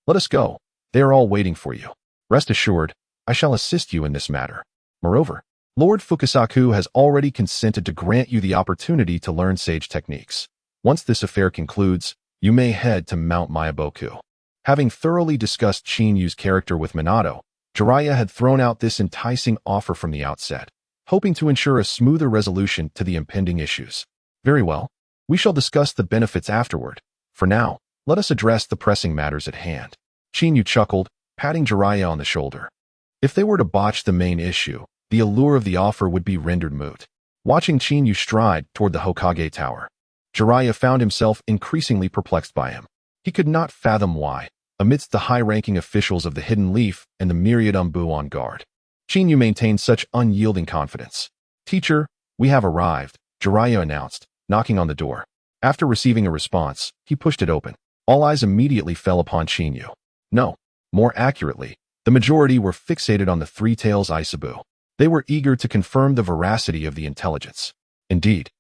Let us go. They are all waiting for you. Rest assured, I shall assist you in this matter. Moreover, Lord Fukasaku has already consented to grant you the opportunity to learn sage techniques. Once this affair concludes, you may head to Mount Myaboku. Having thoroughly discussed Chinyu's character with Minato, Jiraiya had thrown out this enticing offer from the outset, hoping to ensure a smoother resolution to the impending issues. Very well. We shall discuss the benefits afterward. For now, let us address the pressing matters at hand. Chinyu chuckled, patting Jiraiya on the shoulder. If they were to botch the main issue, the allure of the offer would be rendered moot. Watching Chinyu stride toward the Hokage Tower, Jiraiya found himself increasingly perplexed by him. He could not fathom why, amidst the high-ranking officials of the Hidden Leaf and the myriad Umbu on guard, Chinyu maintained such unyielding confidence. Teacher, we have arrived, Jiraiya announced, knocking on the door. After receiving a response, he pushed it open. All eyes immediately fell upon Chinyu. No, more accurately, the majority were fixated on the Three Tails Isabu. They were eager to confirm the veracity of the intelligence. Indeed,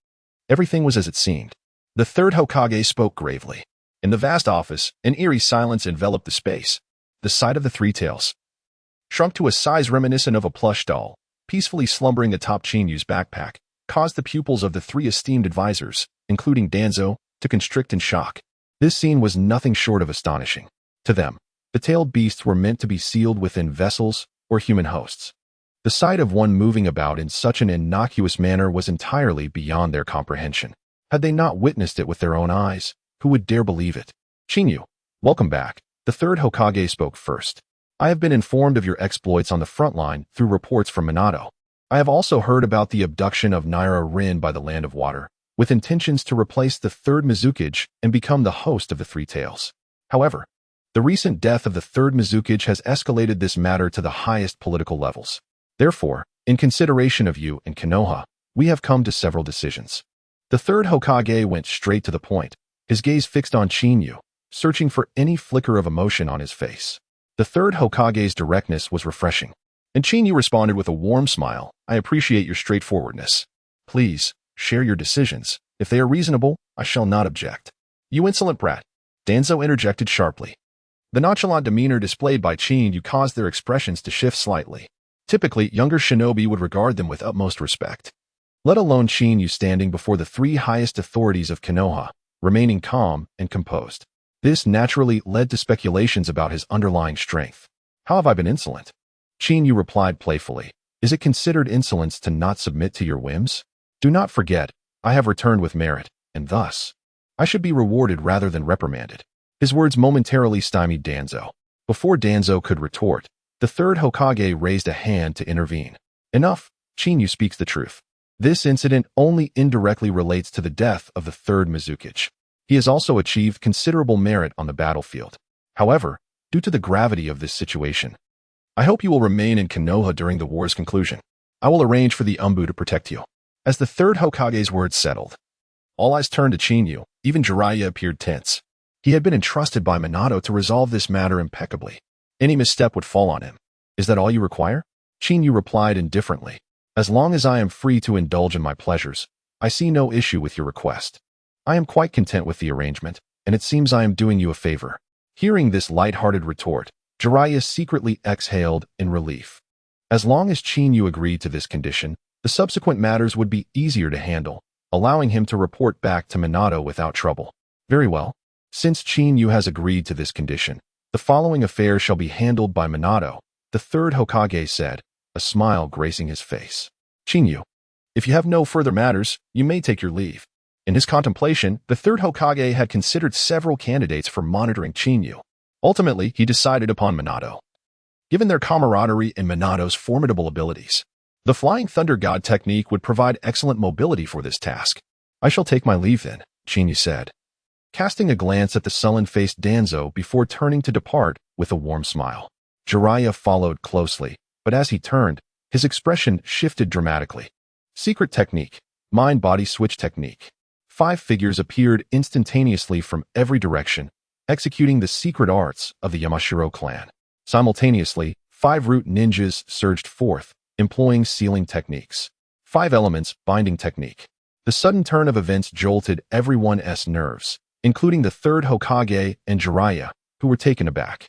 everything was as it seemed. The third Hokage spoke gravely. In the vast office, an eerie silence enveloped the space. The sight of the three tails, shrunk to a size reminiscent of a plush doll, peacefully slumbering atop Chinyu's backpack, caused the pupils of the three esteemed advisors, including Danzo, to constrict in shock. This scene was nothing short of astonishing. To them, the tailed beasts were meant to be sealed within vessels or human hosts. The sight of one moving about in such an innocuous manner was entirely beyond their comprehension. Had they not witnessed it with their own eyes, who would dare believe it? Chinyu, welcome back. The third Hokage spoke first. I have been informed of your exploits on the front line through reports from Minato. I have also heard about the abduction of Naira Rin by the Land of Water, with intentions to replace the third Mizukage and become the host of the Three Tails. However, the recent death of the third Mizukage has escalated this matter to the highest political levels. Therefore, in consideration of you and Konoha, we have come to several decisions. The third Hokage went straight to the point, his gaze fixed on Chinyu, searching for any flicker of emotion on his face. The third Hokage's directness was refreshing, and Chinyu responded with a warm smile. I appreciate your straightforwardness. Please, share your decisions. If they are reasonable, I shall not object. You insolent brat, Danzo interjected sharply. The nonchalant demeanor displayed by Chinyu caused their expressions to shift slightly. Typically, younger shinobi would regard them with utmost respect. Let alone Chinyu standing before the three highest authorities of Konoha, remaining calm and composed. This naturally led to speculations about his underlying strength. How have I been insolent? Chinyu replied playfully. Is it considered insolence to not submit to your whims? Do not forget, I have returned with merit, and thus, I should be rewarded rather than reprimanded. His words momentarily stymied Danzo. Before Danzo could retort, the third Hokage raised a hand to intervene. Enough, Chinyu speaks the truth. This incident only indirectly relates to the death of the third Mizukage. He has also achieved considerable merit on the battlefield. However, due to the gravity of this situation, I hope you will remain in Konoha during the war's conclusion. I will arrange for the Umbu to protect you. As the third Hokage's words settled, all eyes turned to Chinyu. Even Jiraiya appeared tense. He had been entrusted by Minato to resolve this matter impeccably. Any misstep would fall on him. Is that all you require? Chinyu replied indifferently. As long as I am free to indulge in my pleasures, I see no issue with your request. I am quite content with the arrangement, and it seems I am doing you a favor. Hearing this light-hearted retort, Jiraiya secretly exhaled in relief. As long as Chinyu agreed to this condition, the subsequent matters would be easier to handle, allowing him to report back to Minato without trouble. Very well. Since Chinyu has agreed to this condition, the following affair shall be handled by Minato, the third Hokage said, a smile gracing his face. Chinyu, if you have no further matters, you may take your leave. In his contemplation, the third Hokage had considered several candidates for monitoring Chinyu. Ultimately, he decided upon Minato. Given their camaraderie and Minato's formidable abilities, the Flying Thunder God technique would provide excellent mobility for this task. I shall take my leave then, Chinyu said, casting a glance at the sullen-faced Danzo before turning to depart with a warm smile. Jiraiya followed closely, but as he turned, his expression shifted dramatically. Secret technique, mind-body switch technique. 5 figures appeared instantaneously from every direction, executing the secret arts of the Yamashiro clan. Simultaneously, 5 root ninjas surged forth, employing sealing techniques. 5 elements binding technique. The sudden turn of events jolted everyone's nerves, including the third Hokage and Jiraiya, who were taken aback.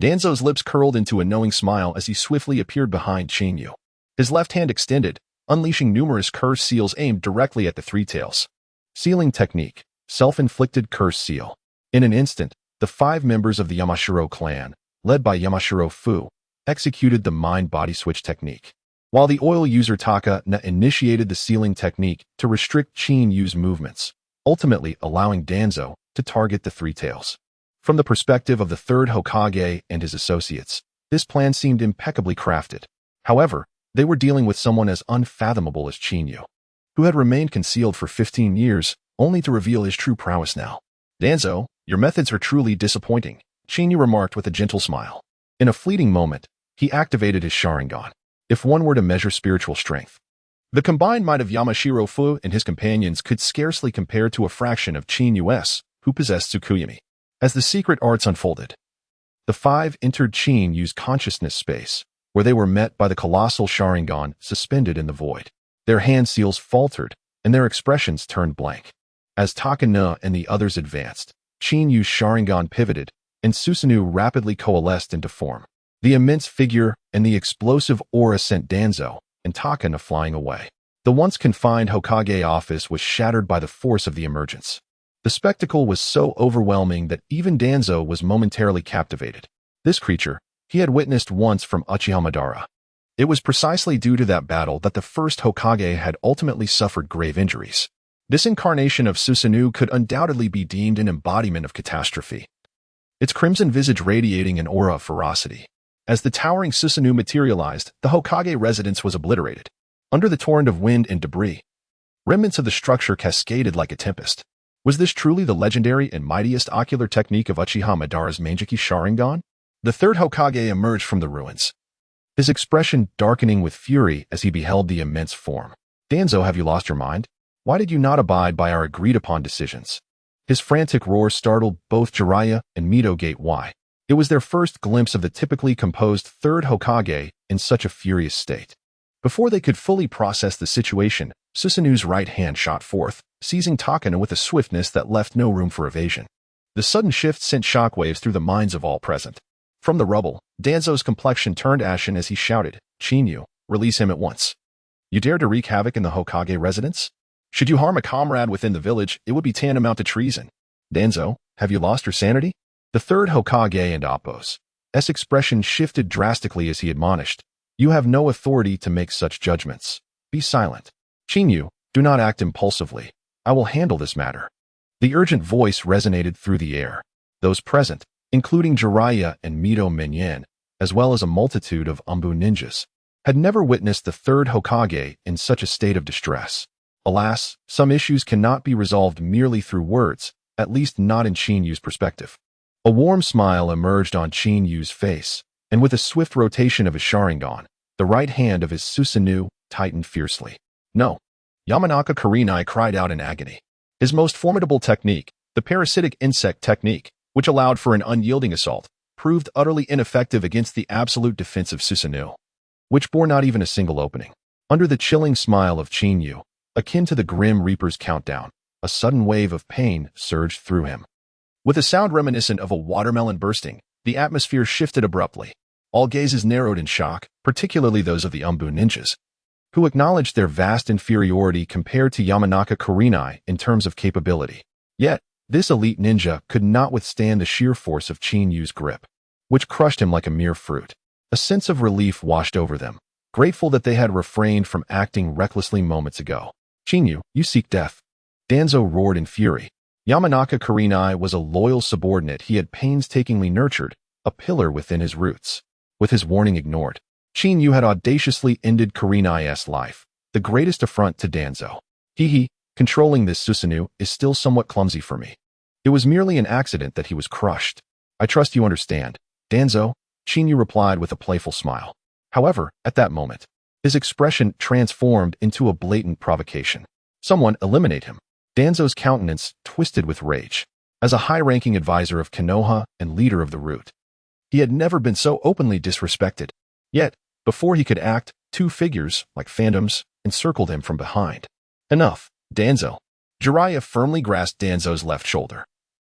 Danzo's lips curled into a knowing smile as he swiftly appeared behind Chinyu. His left hand extended, unleashing numerous curse seals aimed directly at the Three Tails. Sealing technique, self-inflicted curse seal. In an instant, the 5 members of the Yamashiro clan, led by Yamashiro Fu, executed the mind-body switch technique, while the oil user Taka Na initiated the sealing technique to restrict Chinyu's movements, ultimately allowing Danzo to target the Three Tails. From the perspective of the third Hokage and his associates, this plan seemed impeccably crafted. However, they were dealing with someone as unfathomable as Chinyu, who had remained concealed for 15 years, only to reveal his true prowess now. Danzo, your methods are truly disappointing, Chinyu remarked with a gentle smile. In a fleeting moment, he activated his Sharingan. If one were to measure spiritual strength, the combined might of Yamashiro Fu and his companions could scarcely compare to a fraction of Chinyu's, who possessed Tsukuyomi. As the secret arts unfolded, the 5 entered Chinyu's consciousness space, where they were met by the colossal Sharingan suspended in the void. Their hand seals faltered, and their expressions turned blank. As Takana and the others advanced, Yu's Sharingan pivoted, and Susanoo rapidly coalesced into form. The immense figure and the explosive aura sent Danzo and Takana flying away. The once confined Hokage office was shattered by the force of the emergence. The spectacle was so overwhelming that even Danzo was momentarily captivated. This creature he had witnessed once from Uchiha Madara. It was precisely due to that battle that the first Hokage had ultimately suffered grave injuries. This incarnation of Susanoo could undoubtedly be deemed an embodiment of catastrophe, its crimson visage radiating an aura of ferocity. As the towering Susanoo materialized, the Hokage residence was obliterated. Under the torrent of wind and debris, remnants of the structure cascaded like a tempest. Was this truly the legendary and mightiest ocular technique of Uchiha Madara's Manjiki Sharingan? The third Hokage emerged from the ruins, his expression darkening with fury as he beheld the immense form. Danzo, have you lost your mind? Why did you not abide by our agreed-upon decisions? His frantic roar startled both Jiraiya and Mito Gate Y. It was their first glimpse of the typically composed third Hokage in such a furious state. Before they could fully process the situation, Susanoo's right hand shot forth, seizing Takana with a swiftness that left no room for evasion. The sudden shift sent shockwaves through the minds of all present. From the rubble, Danzo's complexion turned ashen as he shouted, "Yu, release him at once. You dare to wreak havoc in the Hokage residence? Should you harm a comrade within the village, it would be tantamount to treason. Danzo, have you lost your sanity?" The third Hokage and Appo's expression shifted drastically as he admonished, "You have no authority to make such judgments. Be silent. Yu, do not act impulsively. I will handle this matter." The urgent voice resonated through the air. Those present, including Jiraiya and Mito Minyan, as well as a multitude of Umbu ninjas, had never witnessed the third Hokage in such a state of distress. Alas, some issues cannot be resolved merely through words, at least not in Yu's perspective. A warm smile emerged on Yu's face, and with a swift rotation of his Sharingan, the right hand of his Susanoo tightened fiercely. "No!" Yamanaka Kurenai cried out in agony. His most formidable technique, the parasitic insect technique, which allowed for an unyielding assault, proved utterly ineffective against the absolute defense of Susanoo, which bore not even a single opening. Under the chilling smile of Yu, akin to the Grim Reaper's countdown, a sudden wave of pain surged through him. With a sound reminiscent of a watermelon bursting, the atmosphere shifted abruptly. All gazes narrowed in shock, particularly those of the Umbu ninjas, who acknowledged their vast inferiority compared to Yamanaka Kurenai in terms of capability. Yet, this elite ninja could not withstand the sheer force of Yu's grip, which crushed him like a mere fruit. A sense of relief washed over them, grateful that they had refrained from acting recklessly moments ago. "You seek death." Danzo roared in fury. Yamanaka Kurenai was a loyal subordinate he had painstakingly nurtured, a pillar within his roots. With his warning ignored, Yu had audaciously ended Kurenai's life, the greatest affront to Danzo. Controlling this Susanoo is still somewhat clumsy for me. It was merely an accident that he was crushed. I trust you understand, Danzo, Yu replied with a playful smile. However, at that moment, his expression transformed into a blatant provocation. "Someone eliminate him." Danzo's countenance twisted with rage. As a high-ranking advisor of Konoha and leader of the Root, he had never been so openly disrespected. Yet, before he could act, two figures, like phantoms, encircled him from behind. "Enough, Danzo." Jiraiya firmly grasped Danzo's left shoulder,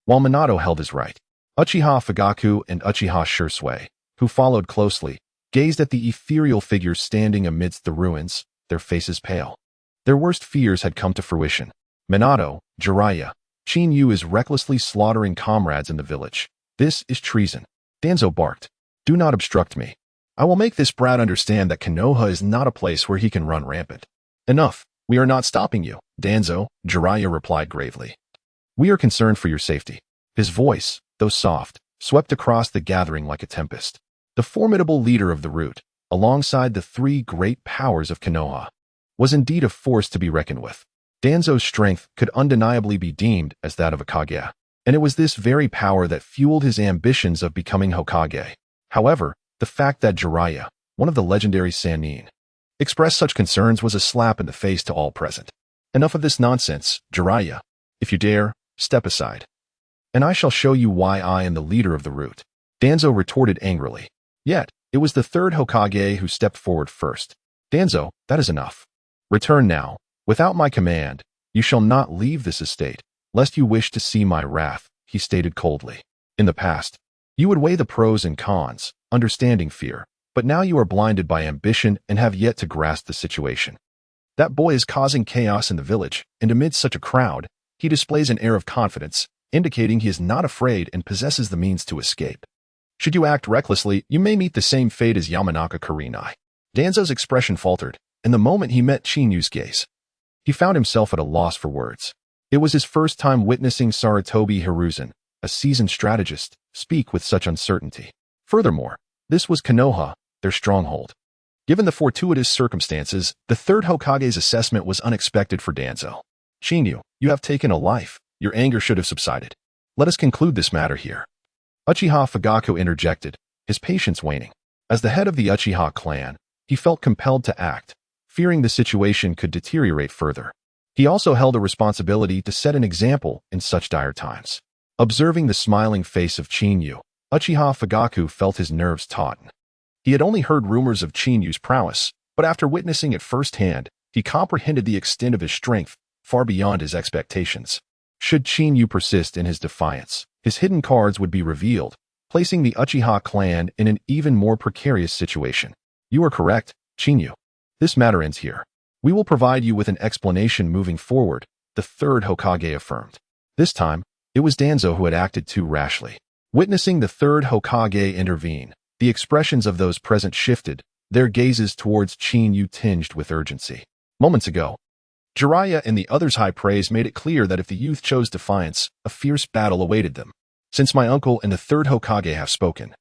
while Minato held his right. Uchiha Fugaku and Uchiha Shursui, who followed closely, gazed at the ethereal figures standing amidst the ruins, their faces pale. Their worst fears had come to fruition. "Minato, Jiraiya, Yu is recklessly slaughtering comrades in the village. This is treason." Danzo barked. "Do not obstruct me. I will make this brat understand that Konoha is not a place where he can run rampant." "Enough. We are not stopping you, Danzo," Jiraiya replied gravely. "We are concerned for your safety." His voice, though soft, swept across the gathering like a tempest. The formidable leader of the Root, alongside the three great powers of Konoha, was indeed a force to be reckoned with. Danzo's strength could undeniably be deemed as that of a Kage, and it was this very power that fueled his ambitions of becoming Hokage. However, the fact that Jiraiya, one of the legendary Sannin, expressed such concerns was a slap in the face to all present. "Enough of this nonsense, Jiraiya. If you dare, step aside, and I shall show you why I am the leader of the Root." Danzo retorted angrily. Yet, it was the third Hokage who stepped forward first. "Danzo, that is enough. Return now. Without my command, you shall not leave this estate, lest you wish to see my wrath," he stated coldly. In the past, you would weigh the pros and cons, understanding fear, but now you are blinded by ambition and have yet to grasp the situation. That boy is causing chaos in the village, and amid such a crowd, he displays an air of confidence, indicating he is not afraid and possesses the means to escape. Should you act recklessly, you may meet the same fate as Yamanaka Kurenai. Danzo's expression faltered, and the moment he met Chinyu's gaze, he found himself at a loss for words. It was his first time witnessing Sarutobi Hiruzen, a seasoned strategist, speak with such uncertainty. Furthermore, this was Konoha, their stronghold. Given the fortuitous circumstances, the third Hokage's assessment was unexpected for Danzo. Chinyu, you have taken a life. Your anger should have subsided. Let us conclude this matter here. Uchiha Fugaku interjected, his patience waning. As the head of the Uchiha clan, he felt compelled to act, fearing the situation could deteriorate further. He also held a responsibility to set an example in such dire times. Observing the smiling face of Chinyu, Uchiha Fugaku felt his nerves tauten. He had only heard rumors of Chinyu's prowess, but after witnessing it firsthand, he comprehended the extent of his strength far beyond his expectations. Should Chinyu persist in his defiance, his hidden cards would be revealed, placing the Uchiha clan in an even more precarious situation. You are correct, Chinyu. This matter ends here. We will provide you with an explanation moving forward, the third Hokage affirmed. This time, it was Danzo who had acted too rashly. Witnessing the third Hokage intervene, the expressions of those present shifted, their gazes towards Chinyu tinged with urgency. Moments ago, Jiraiya and the others' high praise made it clear that if the youth chose defiance, a fierce battle awaited them. Since my uncle and the third Hokage have spoken,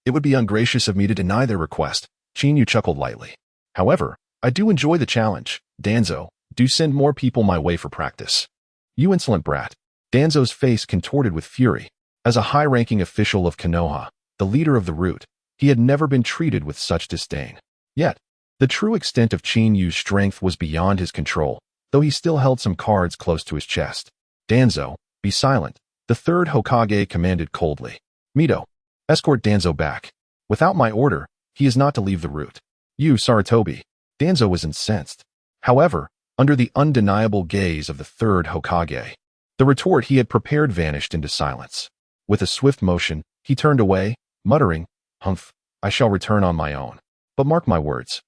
it would be ungracious of me to deny their request. Chinyu chuckled lightly. However, I do enjoy the challenge. Danzo, do send more people my way for practice. You insolent brat. Danzo's face contorted with fury. As a high-ranking official of Konoha, the leader of the root, he had never been treated with such disdain. Yet, the true extent of Chinyu's strength was beyond his control, though he still held some cards close to his chest. Danzo, be silent, the third Hokage commanded coldly. Mito, escort Danzo back. Without my order, he is not to leave the root. You, Sarutobi. Danzo was incensed. However, under the undeniable gaze of the third Hokage, the retort he had prepared vanished into silence. With a swift motion, he turned away, muttering, "Humph, I shall return on my own. But mark my words,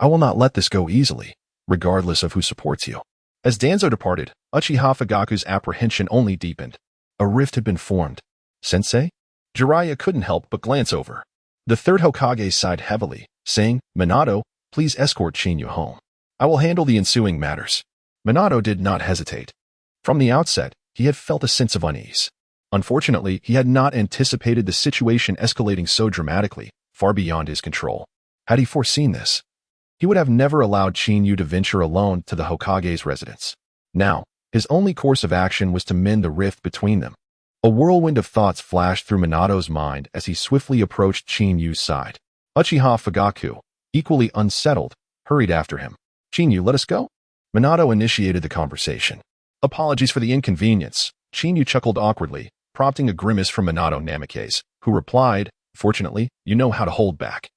I will not let this go easily, regardless of who supports you." As Danzo departed, Uchiha Fugaku's apprehension only deepened. A rift had been formed. Sensei? Jiraiya couldn't help but glance over. The third Hokage sighed heavily, saying, Minato, please escort Chinyu home. I will handle the ensuing matters. Minato did not hesitate. From the outset, he had felt a sense of unease. Unfortunately, he had not anticipated the situation escalating so dramatically, far beyond his control. Had he foreseen this, he would have never allowed Chinyu to venture alone to the Hokage's residence. Now, his only course of action was to mend the rift between them. A whirlwind of thoughts flashed through Minato's mind as he swiftly approached Chinyu's side. Uchiha Fugaku, equally unsettled, hurried after him. Chinyu, let us go? Minato initiated the conversation. Apologies for the inconvenience. Chinyu chuckled awkwardly, prompting a grimace from Minato Namikaze, who replied, Fortunately, you know how to hold back.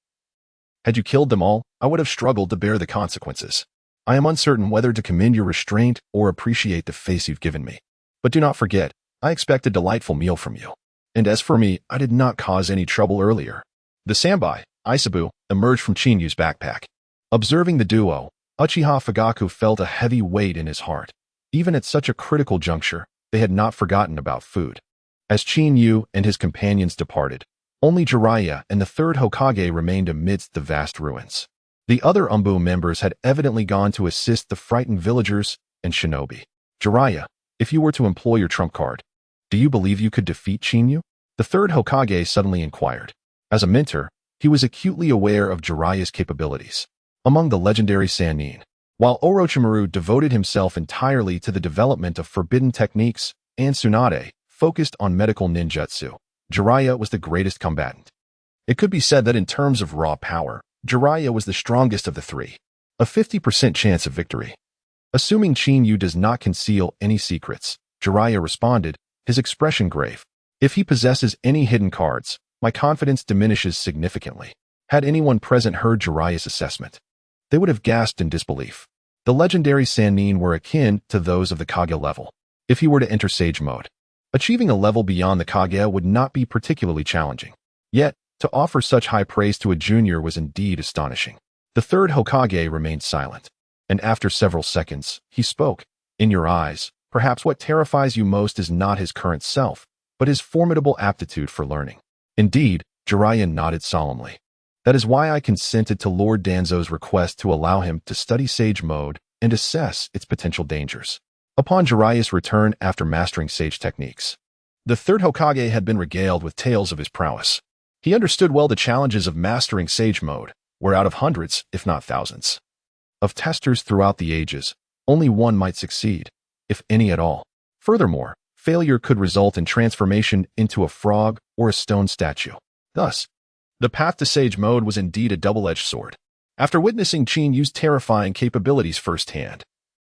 Had you killed them all, I would have struggled to bear the consequences. I am uncertain whether to commend your restraint or appreciate the face you've given me. But do not forget, I expect a delightful meal from you. And as for me, I did not cause any trouble earlier. The Sambai, Isabu, emerged from Chinyu's backpack. Observing the duo, Uchiha Fugaku felt a heavy weight in his heart. Even at such a critical juncture, they had not forgotten about food. As Chinyu and his companions departed, only Jiraiya and the third Hokage remained amidst the vast ruins. The other Umbu members had evidently gone to assist the frightened villagers and shinobi. Jiraiya, if you were to employ your trump card, do you believe you could defeat Chinyu? The third Hokage suddenly inquired. As a mentor, he was acutely aware of Jiraiya's capabilities. Among the legendary Sannin, while Orochimaru devoted himself entirely to the development of forbidden techniques, and Tsunade focused on medical ninjutsu, Jiraiya was the greatest combatant. It could be said that in terms of raw power, Jiraiya was the strongest of the three. A 50% chance of victory. Assuming Chinyu does not conceal any secrets, Jiraiya responded, his expression grave. If he possesses any hidden cards, my confidence diminishes significantly. Had anyone present heard Jiraiya's assessment, they would have gasped in disbelief. The legendary Sannin were akin to those of the Kage level. If he were to enter Sage mode, Achieving a level beyond the Kage would not be particularly challenging. Yet, to offer such high praise to a junior was indeed astonishing. The third Hokage remained silent, and after several seconds, he spoke. In your eyes, perhaps what terrifies you most is not his current self, but his formidable aptitude for learning. Indeed, Jiraiya nodded solemnly. That is why I consented to Lord Danzo's request to allow him to study Sage Mode and assess its potential dangers. Upon Jiraiya's return after mastering Sage techniques, the third Hokage had been regaled with tales of his prowess. He understood well the challenges of mastering Sage Mode, where out of hundreds, if not thousands, of testers throughout the ages, only one might succeed, if any at all. Furthermore, failure could result in transformation into a frog or a stone statue. Thus, the path to Sage Mode was indeed a double-edged sword. After witnessing Qin Yu's terrifying capabilities firsthand,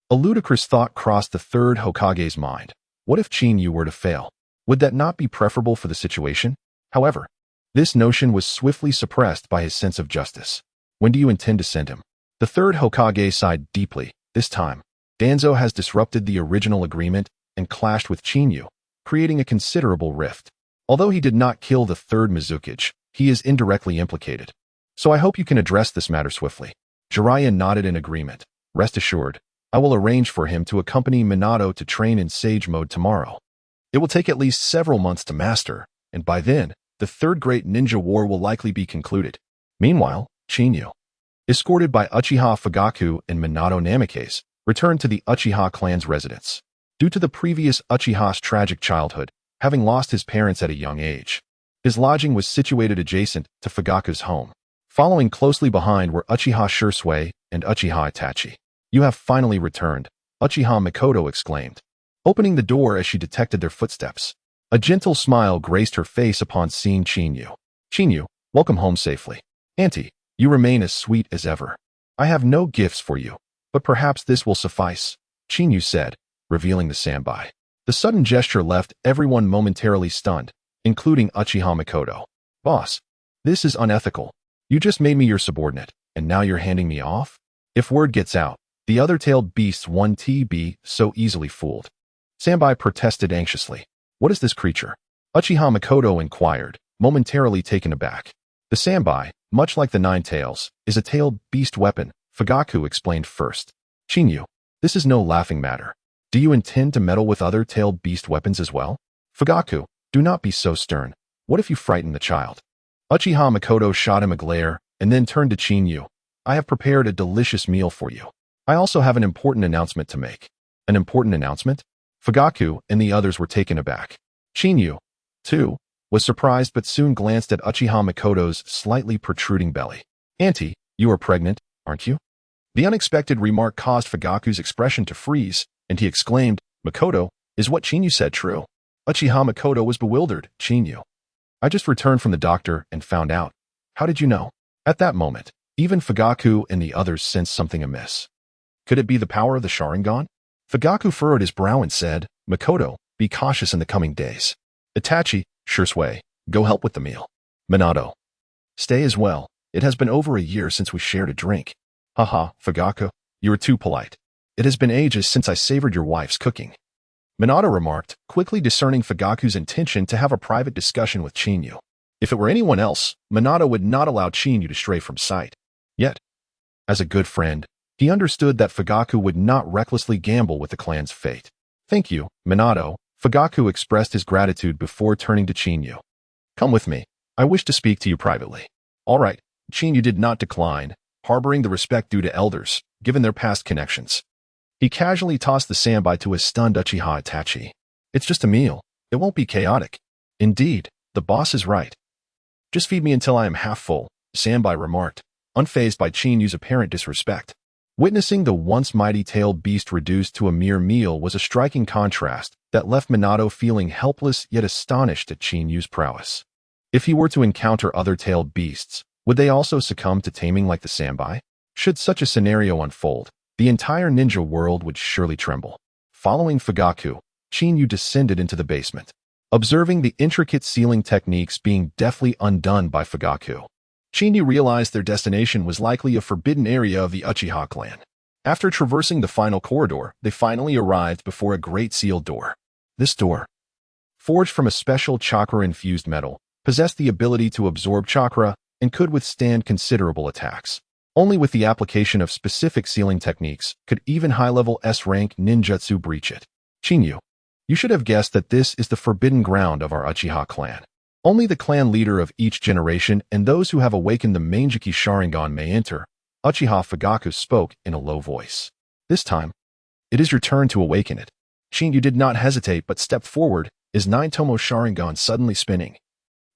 a ludicrous thought crossed the third Hokage's mind. What if Qin Yu were to fail? Would that not be preferable for the situation? However, this notion was swiftly suppressed by his sense of justice. When do you intend to send him? The third Hokage sighed deeply. This time, Danzo has disrupted the original agreement and clashed with Qin Yu, creating a considerable rift. Although he did not kill the third Mizukage, he is indirectly implicated. So I hope you can address this matter swiftly. Jiraiya nodded in agreement. Rest assured, I will arrange for him to accompany Minato to train in Sage Mode tomorrow. It will take at least several months to master, and by then, the third great ninja war will likely be concluded. Meanwhile, Qin Yu, escorted by Uchiha Fugaku and Minato Namikaze, returned to the Uchiha clan's residence. Due to the previous Uchiha's tragic childhood, having lost his parents at a young age, his lodging was situated adjacent to Fugaku's home. Following closely behind were Uchiha Shisui and Uchiha Itachi. You have finally returned, Uchiha Mikoto exclaimed, opening the door as she detected their footsteps. A gentle smile graced her face upon seeing Qin Yu. Qin Yu, welcome home safely. Auntie, you remain as sweet as ever. I have no gifts for you, but perhaps this will suffice, Qin Yu said, revealing the sambai. The sudden gesture left everyone momentarily stunned, including Uchiha Mikoto. Boss, this is unethical. You just made me your subordinate, and now you're handing me off? If word gets out, the other-tailed beasts won't be so easily fooled. Sambai protested anxiously. What is this creature? Uchiha Mikoto inquired, momentarily taken aback. The sambai, much like the nine tails, is a tailed beast weapon, Fugaku explained first. Qin Yu, this is no laughing matter. Do you intend to meddle with other tailed beast weapons as well? Fugaku, do not be so stern. What if you frighten the child? Uchiha Mikoto shot him a glare, and then turned to Qin Yu. I have prepared a delicious meal for you. I also have an important announcement to make. An important announcement? Fugaku and the others were taken aback. Qin Yu, too, was surprised but soon glanced at Uchiha Mikoto's slightly protruding belly. Auntie, you are pregnant, aren't you? The unexpected remark caused Fugaku's expression to freeze, and he exclaimed, Mikoto, is what Qin Yu said true? Uchiha Mikoto was bewildered. Qin Yu, I just returned from the doctor and found out. How did you know? At that moment, even Fugaku and the others sensed something amiss. Could it be the power of the Sharingan? Fugaku furrowed his brow and said, Mikoto, be cautious in the coming days. Itachi, Shisui, go help with the meal. Minato, stay as well. It has been over a year since we shared a drink. Haha, Fugaku, you are too polite. It has been ages since I savored your wife's cooking. Minato remarked, quickly discerning Fugaku's intention to have a private discussion with Qin Yu. If it were anyone else, Minato would not allow Qin Yu to stray from sight. Yet, as a good friend, he understood that Fugaku would not recklessly gamble with the clan's fate. Thank you, Minato. Fugaku expressed his gratitude before turning to Qin Yu. Come with me. I wish to speak to you privately. All right. Qin Yu did not decline, harboring the respect due to elders, given their past connections. He casually tossed the sambai to his stunned Uchiha Itachi. It's just a meal. It won't be chaotic. Indeed, the boss is right. Just feed me until I am half full, Sambai remarked, unfazed by Qin Yu's apparent disrespect. Witnessing the once mighty tailed beast reduced to a mere meal was a striking contrast that left Minato feeling helpless yet astonished at Qin Yu's prowess. If he were to encounter other tailed beasts, would they also succumb to taming like the sambai? Should such a scenario unfold, the entire ninja world would surely tremble. Following Fugaku, Qin Yu descended into the basement, observing the intricate sealing techniques being deftly undone by Fugaku. Qin Yu realized their destination was likely a forbidden area of the Uchiha clan. After traversing the final corridor, they finally arrived before a great sealed door. This door forged from a special chakra-infused metal, possessed the ability to absorb chakra and could withstand considerable attacks. Only with the application of specific sealing techniques could even high-level S-rank ninjutsu breach it. Chinyu, you should have guessed that this is the forbidden ground of our Uchiha clan. Only the clan leader of each generation and those who have awakened the Manjiki Sharingan may enter. Uchiha Fugaku spoke in a low voice. This time, it is your turn to awaken it. Chinyu did not hesitate but stepped forward, his nine-tomo Sharingan suddenly spinning,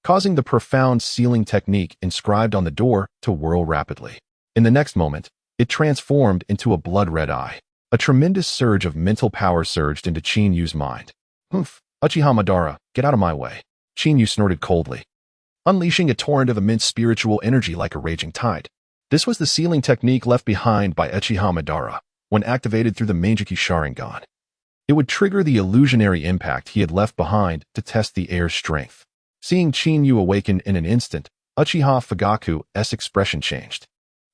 causing the profound sealing technique inscribed on the door to whirl rapidly. In the next moment, it transformed into a blood-red eye. A tremendous surge of mental power surged into Chinyu's mind. Humph, Uchiha Madara, get out of my way. Chinyu snorted coldly, unleashing a torrent of immense spiritual energy like a raging tide. This was the sealing technique left behind by Uchiha Madara when activated through the Manjiki Sharingan. It would trigger the illusionary impact he had left behind to test the air's strength. Seeing Chinyu awaken in an instant, Uchiha Fugaku's expression changed.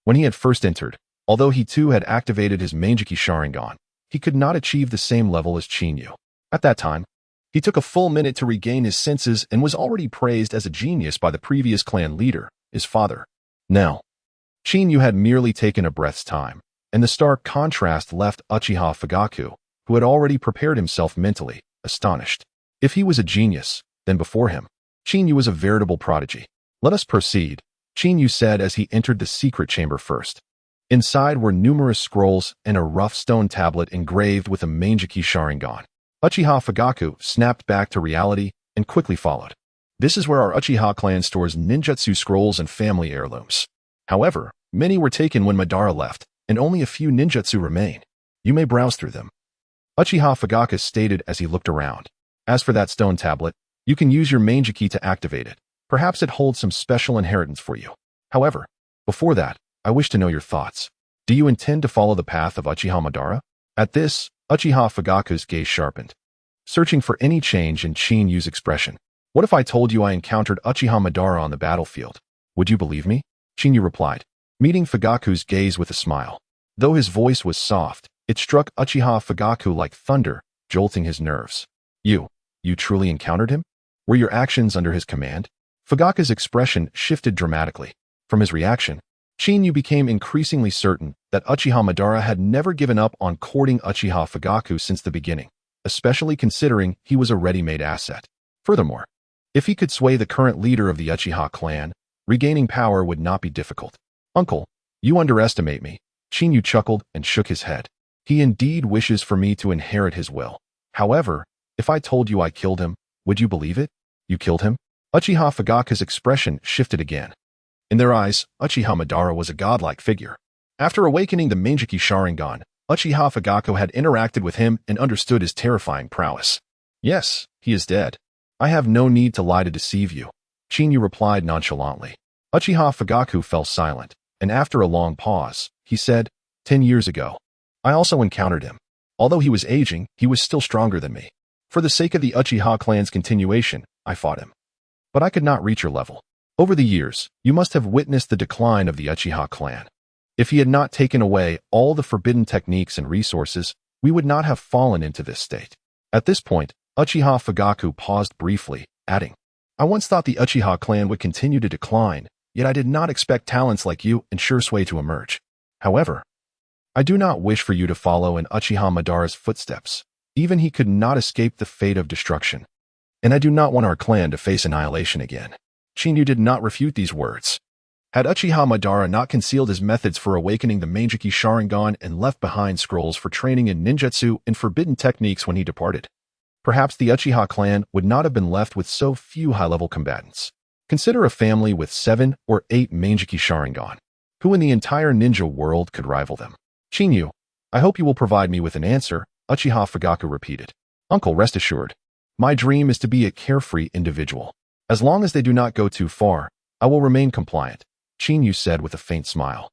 When he had first entered, although he too had activated his Manjiki Sharingan, he could not achieve the same level as Chinyu. At that time, he took a full minute to regain his senses and was already praised as a genius by the previous clan leader, his father. Now, Chinyu had merely taken a breath's time, and the stark contrast left Uchiha Fugaku, who had already prepared himself mentally, astonished. If he was a genius, then before him, Chinyu was a veritable prodigy. Let us proceed, Chinyu said as he entered the secret chamber first. Inside were numerous scrolls and a rough stone tablet engraved with a Manjiki Sharingan. Uchiha Fugaku snapped back to reality and quickly followed. This is where our Uchiha clan stores ninjutsu scrolls and family heirlooms. However, many were taken when Madara left, and only a few ninjutsu remain. You may browse through them, Uchiha Fugaku stated as he looked around. As for that stone tablet, you can use your Manjiki to activate it. Perhaps it holds some special inheritance for you. However, before that, I wish to know your thoughts. Do you intend to follow the path of Uchiha Madara? At this, Uchiha Fugaku's gaze sharpened, searching for any change in Chinyu's expression. What if I told you I encountered Uchiha Madara on the battlefield? Would you believe me? Chinyu replied, meeting Fugaku's gaze with a smile. Though his voice was soft, it struck Uchiha Fugaku like thunder, jolting his nerves. You truly encountered him? Were your actions under his command? Fugaku's expression shifted dramatically. From his reaction, Chinyu became increasingly certain that Uchiha Madara had never given up on courting Uchiha Fugaku since the beginning, especially considering he was a ready-made asset. Furthermore, if he could sway the current leader of the Uchiha clan, regaining power would not be difficult. Uncle, you underestimate me. Chinyu chuckled and shook his head. He indeed wishes for me to inherit his will. However, if I told you I killed him, would you believe it? You killed him? Uchiha Fugaku's expression shifted again. In their eyes, Uchiha Madara was a godlike figure. After awakening the Manjiki Sharingan, Uchiha Fugaku had interacted with him and understood his terrifying prowess. Yes, he is dead. I have no need to lie to deceive you, Chinyu replied nonchalantly. Uchiha Fugaku fell silent, and after a long pause, he said, 10 years ago, I also encountered him. Although he was aging, he was still stronger than me. For the sake of the Uchiha clan's continuation, I fought him. But I could not reach your level. Over the years, you must have witnessed the decline of the Uchiha clan. If he had not taken away all the forbidden techniques and resources, we would not have fallen into this state. At this point, Uchiha Fugaku paused briefly, adding, I once thought the Uchiha clan would continue to decline, yet I did not expect talents like you and Shursui to emerge. However, I do not wish for you to follow in Uchiha Madara's footsteps. Even he could not escape the fate of destruction. And I do not want our clan to face annihilation again. Chinyu did not refute these words. Had Uchiha Madara not concealed his methods for awakening the Manjiki Sharingan and left behind scrolls for training in ninjutsu and forbidden techniques when he departed, perhaps the Uchiha clan would not have been left with so few high-level combatants. Consider a family with 7 or 8 Manjiki Sharingan. Who in the entire ninja world could rival them? Chinyu, I hope you will provide me with an answer, Uchiha Fugaku repeated. Uncle, rest assured. My dream is to be a carefree individual. As long as they do not go too far, I will remain compliant, Chinyu said with a faint smile.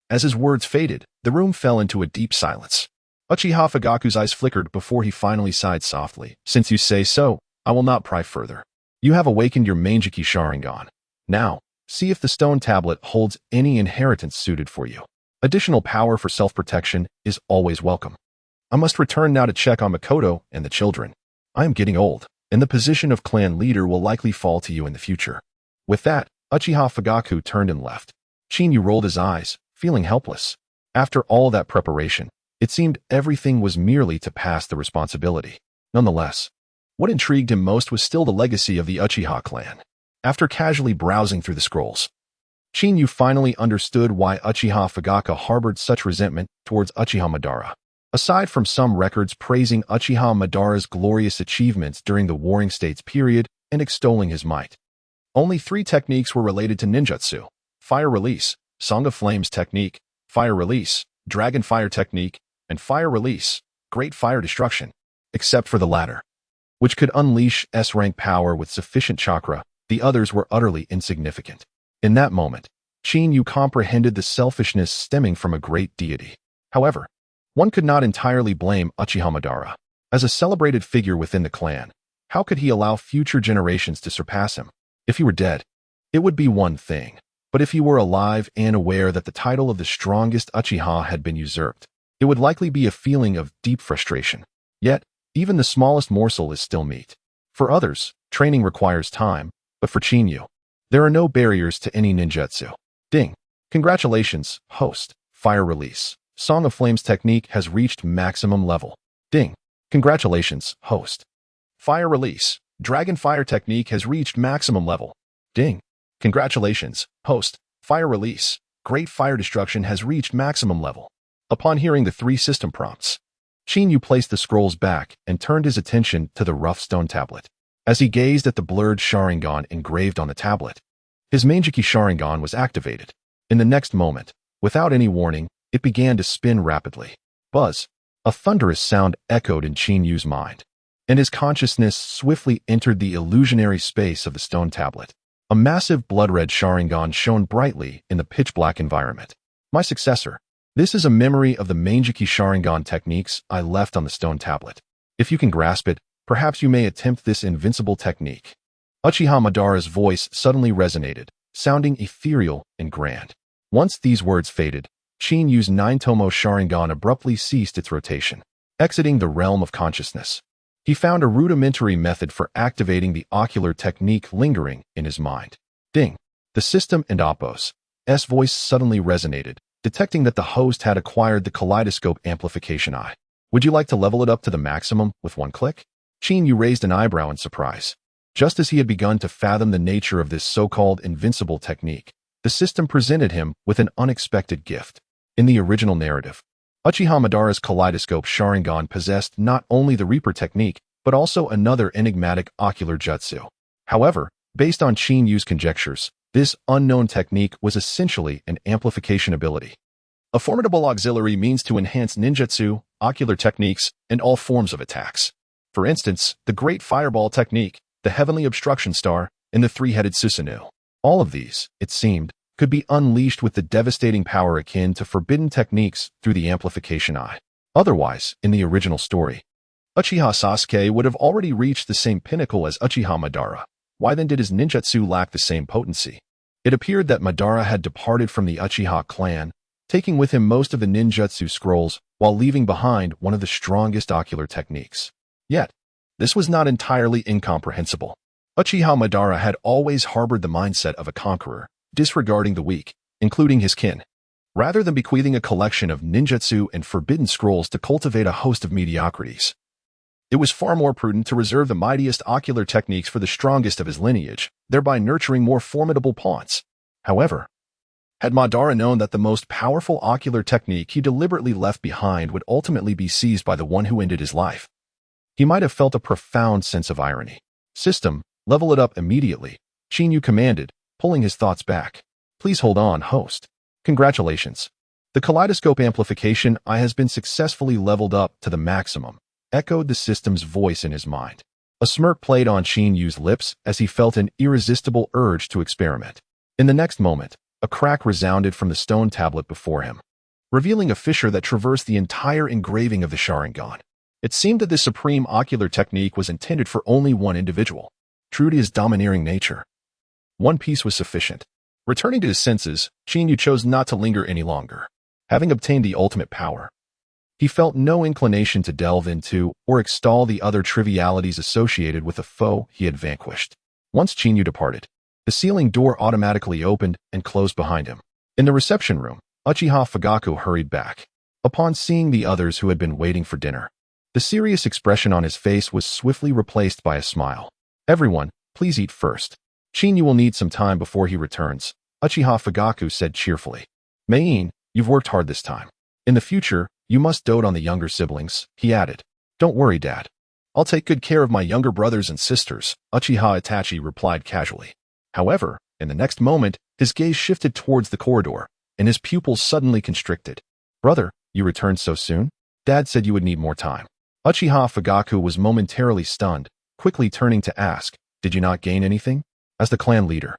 As his words faded, the room fell into a deep silence. Uchiha Fugaku's eyes flickered before he finally sighed softly. Since you say so, I will not pry further. You have awakened your Manjiki Sharingan. Now, see if the stone tablet holds any inheritance suited for you. Additional power for self-protection is always welcome. I must return now to check on Makoto and the children. I am getting old. and the position of clan leader will likely fall to you in the future. With that, Uchiha Fugaku turned and left. Shinyu rolled his eyes, feeling helpless. After all that preparation, it seemed everything was merely to pass the responsibility. Nonetheless, what intrigued him most was still the legacy of the Uchiha clan. After casually browsing through the scrolls, Shinyu finally understood why Uchiha Fugaku harbored such resentment towards Uchiha Madara. Aside from some records praising Uchiha Madara's glorious achievements during the Warring States period and extolling his might, only 3 techniques were related to ninjutsu: Fire Release, Song of Flames Technique, Fire Release, Dragon Fire Technique, and Fire Release, Great Fire Destruction. Except for the latter, which could unleash S-rank power with sufficient chakra, the others were utterly insignificant. In that moment, Shinyu comprehended the selfishness stemming from a great deity. However, one could not entirely blame Uchiha Madara. As a celebrated figure within the clan, how could he allow future generations to surpass him? If he were dead, it would be one thing. But if he were alive and aware that the title of the strongest Uchiha had been usurped, it would likely be a feeling of deep frustration. Yet, even the smallest morsel is still meat. For others, training requires time, but for Shinyu, there are no barriers to any ninjutsu. Ding. Congratulations, host. Fire Release. Song of Flames technique has reached maximum level. Ding. Congratulations, host. Fire Release. Dragon Fire technique has reached maximum level. Ding. Congratulations, host. Fire Release. Great Fire Destruction has reached maximum level. Upon hearing the 3 system prompts, Shinyu placed the scrolls back and turned his attention to the rough stone tablet. As he gazed at the blurred Sharingan engraved on the tablet, his Manjiki Sharingan was activated. In the next moment, without any warning, it began to spin rapidly. Buzz! A thunderous sound echoed in Shinyu's mind, and his consciousness swiftly entered the illusionary space of the stone tablet. A massive blood-red Sharingan shone brightly in the pitch-black environment. My successor. This is a memory of the Manjiki Sharingan techniques I left on the stone tablet. If you can grasp it, perhaps you may attempt this invincible technique. Uchiha Madara's voice suddenly resonated, sounding ethereal and grand. Once these words faded, Shinyu's 9-tomo Sharingan abruptly ceased its rotation, exiting the realm of consciousness. He found a rudimentary method for activating the ocular technique lingering in his mind. Ding! The system and Oppo's voice suddenly resonated, detecting that the host had acquired the kaleidoscope amplification eye. Would you like to level it up to the maximum with one click? Shinyu raised an eyebrow in surprise. Just as he had begun to fathom the nature of this so-called invincible technique, the system presented him with an unexpected gift. In the original narrative, Uchiha Madara's kaleidoscope Sharingan possessed not only the Reaper technique, but also another enigmatic ocular jutsu. However, based on Shinyu's conjectures, this unknown technique was essentially an amplification ability. A formidable auxiliary means to enhance ninjutsu, ocular techniques, and all forms of attacks. For instance, the Great Fireball technique, the Heavenly Obstruction Star, and the Three-Headed Susanoo. All of these, it seemed, could be unleashed with the devastating power akin to forbidden techniques through the amplification eye. Otherwise, in the original story, Uchiha Sasuke would have already reached the same pinnacle as Uchiha Madara. Why then did his ninjutsu lack the same potency? It appeared that Madara had departed from the Uchiha clan, taking with him most of the ninjutsu scrolls while leaving behind one of the strongest ocular techniques. Yet, this was not entirely incomprehensible. Uchiha Madara had always harbored the mindset of a conqueror, disregarding the weak, including his kin. Rather than bequeathing a collection of ninjutsu and forbidden scrolls to cultivate a host of mediocrities, it was far more prudent to reserve the mightiest ocular techniques for the strongest of his lineage, thereby nurturing more formidable pawns. However, had Madara known that the most powerful ocular technique he deliberately left behind would ultimately be seized by the one who ended his life, he might have felt a profound sense of irony. System, level it up immediately, Shinyu commanded, pulling his thoughts back. Please hold on, host. Congratulations. The kaleidoscope amplification eye has been successfully leveled up to the maximum, echoed the system's voice in his mind. A smirk played on Shinyu's lips as he felt an irresistible urge to experiment. In the next moment, a crack resounded from the stone tablet before him, revealing a fissure that traversed the entire engraving of the Sharingan. It seemed that this supreme ocular technique was intended for only one individual. True to his domineering nature, one piece was sufficient. Returning to his senses, Shinyu chose not to linger any longer. Having obtained the ultimate power, He felt no inclination to delve into or extol the other trivialities associated with the foe he had vanquished. Once Chinyu departed, the ceiling door automatically opened and closed behind him. In the reception room, Uchiha Fugaku hurried back. Upon seeing the others who had been waiting for dinner, the serious expression on his face was swiftly replaced by a smile. "Everyone, please eat first. Chinyu will need some time before he returns," Uchiha Fugaku said cheerfully. "Mein, you've worked hard this time. In the future, you must dote on the younger siblings," he added. "Don't worry, Dad. I'll take good care of my younger brothers and sisters," Uchiha Itachi replied casually. However, in the next moment, his gaze shifted towards the corridor, and his pupils suddenly constricted. "Brother, you returned so soon? Dad said you would need more time." Uchiha Fugaku was momentarily stunned, quickly turning to ask, "Did you not gain anything?" As the clan leader,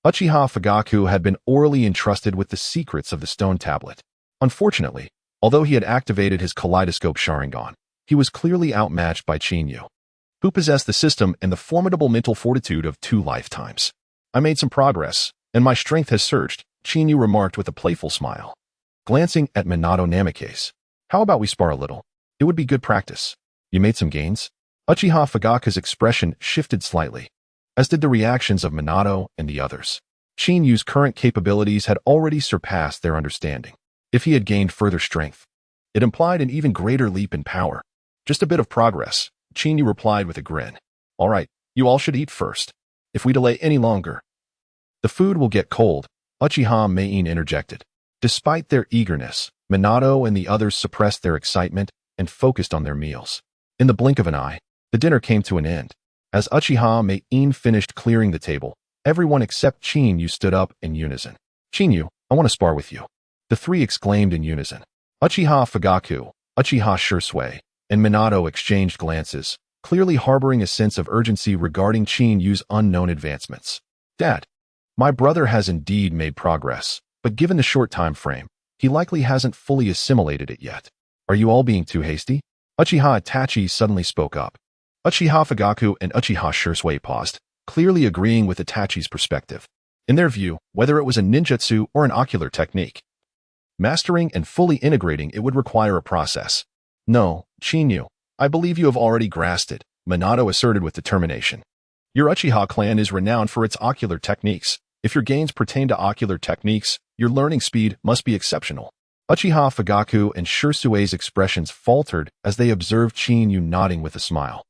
Uchiha Fugaku had been orally entrusted with the secrets of the stone tablet. Unfortunately, although he had activated his kaleidoscope Sharingan, he was clearly outmatched by Chinyu, who possessed the system and the formidable mental fortitude of 2 lifetimes. "I made some progress, and my strength has surged," Chinyu remarked with a playful smile. Glancing at Minato Namikaze, "How about we spar a little? It would be good practice." "You made some gains?" Uchiha Fugaku's expression shifted slightly, as did the reactions of Minato and the others. Chinyu's current capabilities had already surpassed their understanding. If he had gained further strength, it implied an even greater leap in power. "Just a bit of progress," Chinyu replied with a grin. "All right, you all should eat first. If we delay any longer, the food will get cold," Uchiha Mein interjected. Despite their eagerness, Minato and the others suppressed their excitement and focused on their meals. In the blink of an eye, the dinner came to an end. As Uchiha Mein finished clearing the table, everyone except Chinyu stood up in unison. "Chinyu, I want to spar with you," the 3 exclaimed in unison. Uchiha Fugaku, Uchiha Shursui, and Minato exchanged glances, clearly harboring a sense of urgency regarding Chinyu's unknown advancements. "Dad, my brother has indeed made progress, but given the short time frame, he likely hasn't fully assimilated it yet. Are you all being too hasty?" Uchiha Itachi suddenly spoke up. Uchiha Fugaku and Uchiha Shursui paused, clearly agreeing with Itachi's perspective. In their view, whether it was a ninjutsu or an ocular technique, mastering and fully integrating it would require a process. "No, Chinyu, I believe you have already grasped it," Minato asserted with determination. "Your Uchiha clan is renowned for its ocular techniques. If your gains pertain to ocular techniques, your learning speed must be exceptional." Uchiha Fugaku and Shursui's expressions faltered as they observed Chinyu nodding with a smile.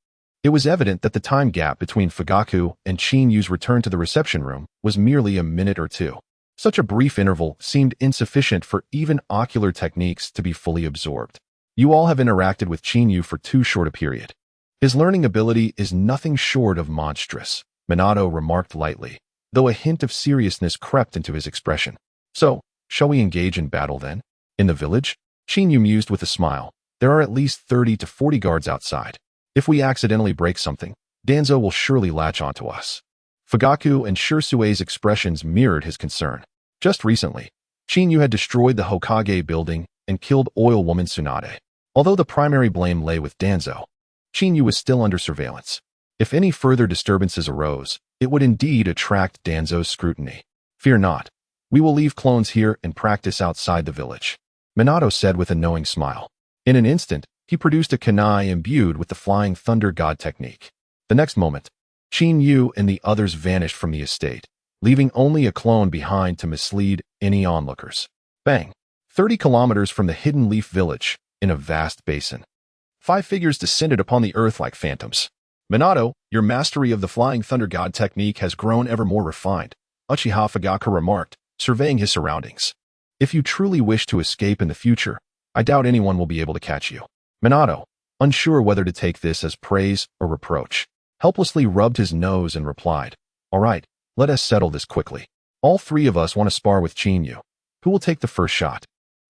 It was evident that the time gap between Fugaku and Chinyu's return to the reception room was merely a minute or two. Such a brief interval seemed insufficient for even ocular techniques to be fully absorbed. "You all have interacted with Chinyu for too short a period. His learning ability is nothing short of monstrous," Minato remarked lightly, though a hint of seriousness crept into his expression. "So, shall we engage in battle then?" "In the village?" Chinyu mused with a smile. "There are at least 30 to 40 guards outside. If we accidentally break something, Danzo will surely latch onto us." Fugaku and Shursui's expressions mirrored his concern. Just recently, Chinyu had destroyed the Hokage building and killed oil woman Tsunade. Although the primary blame lay with Danzo, Chinyu was still under surveillance. If any further disturbances arose, it would indeed attract Danzo's scrutiny. "Fear not. We will leave clones here and practice outside the village," Minato said with a knowing smile. In an instant, he produced a kunai imbued with the Flying Thunder God technique. The next moment, Chinyu and the others vanished from the estate, leaving only a clone behind to mislead any onlookers. Bang! 30 kilometers from the Hidden Leaf Village, in a vast basin, 5 figures descended upon the earth like phantoms. "Minato, your mastery of the Flying Thunder God technique has grown ever more refined," Uchiha Fugaku remarked, surveying his surroundings. "If you truly wish to escape in the future, I doubt anyone will be able to catch you." Minato, unsure whether to take this as praise or reproach, helplessly rubbed his nose and replied, "All right, let us settle this quickly. All 3 of us want to spar with Chinyu. Who will take the first shot?"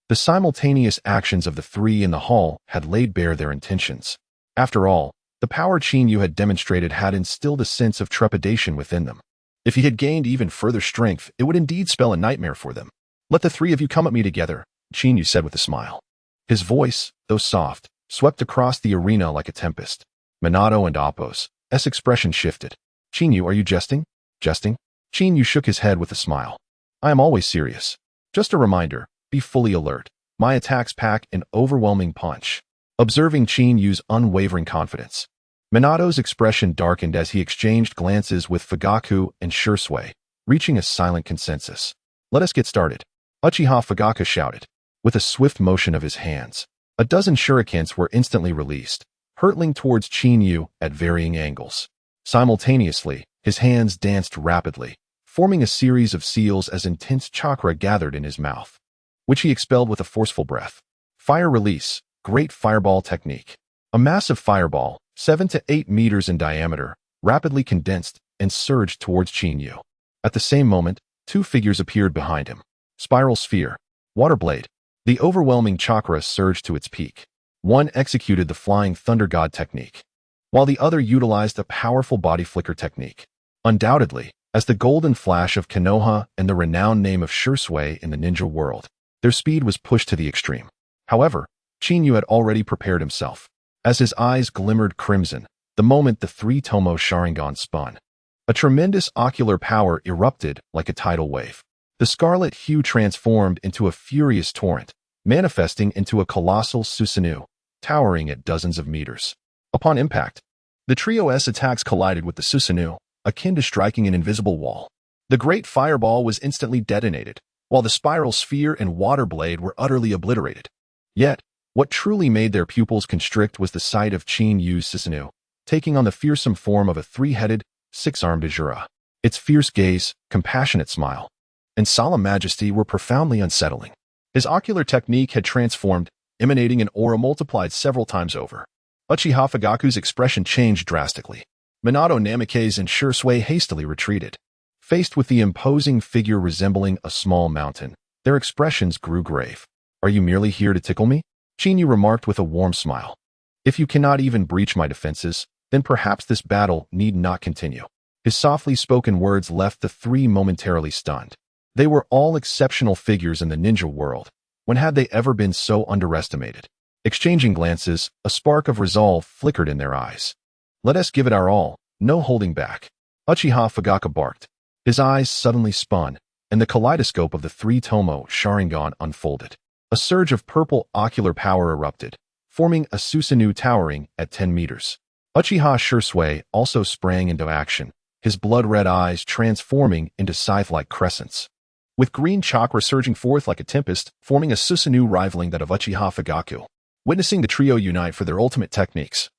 The simultaneous actions of the 3 in the hall had laid bare their intentions. After all, the power Chinyu had demonstrated had instilled a sense of trepidation within them. If he had gained even further strength, it would indeed spell a nightmare for them. "Let the 3 of you come at me together," Chinyu said with a smile. His voice, though soft, swept across the arena like a tempest. Minato and Appo's expression shifted. "Chinyu, are you jesting?" "Jesting?" Chinyu shook his head with a smile. "I am always serious. Just a reminder, be fully alert." My attacks pack an overwhelming punch. Observing Qin Yu's unwavering confidence, Minato's expression darkened as he exchanged glances with Fugaku and Shursui, reaching a silent consensus. Let us get started. Uchiha Fugaku shouted. With a swift motion of his hands, a dozen shurikens were instantly released, hurtling towards Qin Yu at varying angles. Simultaneously, his hands danced rapidly, forming a series of seals as intense chakra gathered in his mouth, which he expelled with a forceful breath. Fire release, great fireball technique. A massive fireball, 7 to 8 meters in diameter, rapidly condensed and surged towards Qin Yu. At the same moment, two figures appeared behind him. Spiral sphere, water blade. The overwhelming chakra surged to its peak. One executed the flying thunder god technique, while the other utilized a powerful body flicker technique. Undoubtedly, as the golden flash of Konoha and the renowned name of Shursui in the ninja world, their speed was pushed to the extreme. However, Qin Yu had already prepared himself. As his eyes glimmered crimson, the moment the three-tomo Sharingan spun, a tremendous ocular power erupted like a tidal wave. The scarlet hue transformed into a furious torrent, manifesting into a colossal Susanoo, towering at dozens of meters. Upon impact, the trio's attacks collided with the Susanoo, akin to striking an invisible wall. The great fireball was instantly detonated, while the spiral sphere and water blade were utterly obliterated. Yet, what truly made their pupils constrict was the sight of Qin Yu's Susanoo, taking on the fearsome form of a three-headed, six-armed Ajura. Its fierce gaze, compassionate smile, and solemn majesty were profoundly unsettling. His ocular technique had transformed, emanating an aura multiplied several times over. Uchiha Fugaku's expression changed drastically. Minato Namikaze and Shursui hastily retreated. Faced with the imposing figure resembling a small mountain, their expressions grew grave. Are you merely here to tickle me? Qin Yu remarked with a warm smile. If you cannot even breach my defenses, then perhaps this battle need not continue. His softly spoken words left the three momentarily stunned. They were all exceptional figures in the ninja world. When had they ever been so underestimated? Exchanging glances, a spark of resolve flickered in their eyes. Let us give it our all, no holding back. Uchiha Fugaku barked. His eyes suddenly spun, and the kaleidoscope of the three-tomo Sharingan unfolded. A surge of purple ocular power erupted, forming a Susanoo towering at 10 meters. Uchiha Shursui also sprang into action, his blood-red eyes transforming into scythe-like crescents, with green chakra surging forth like a tempest, forming a Susanoo rivaling that of Uchiha Fugaku. Witnessing the trio unite for their ultimate techniques,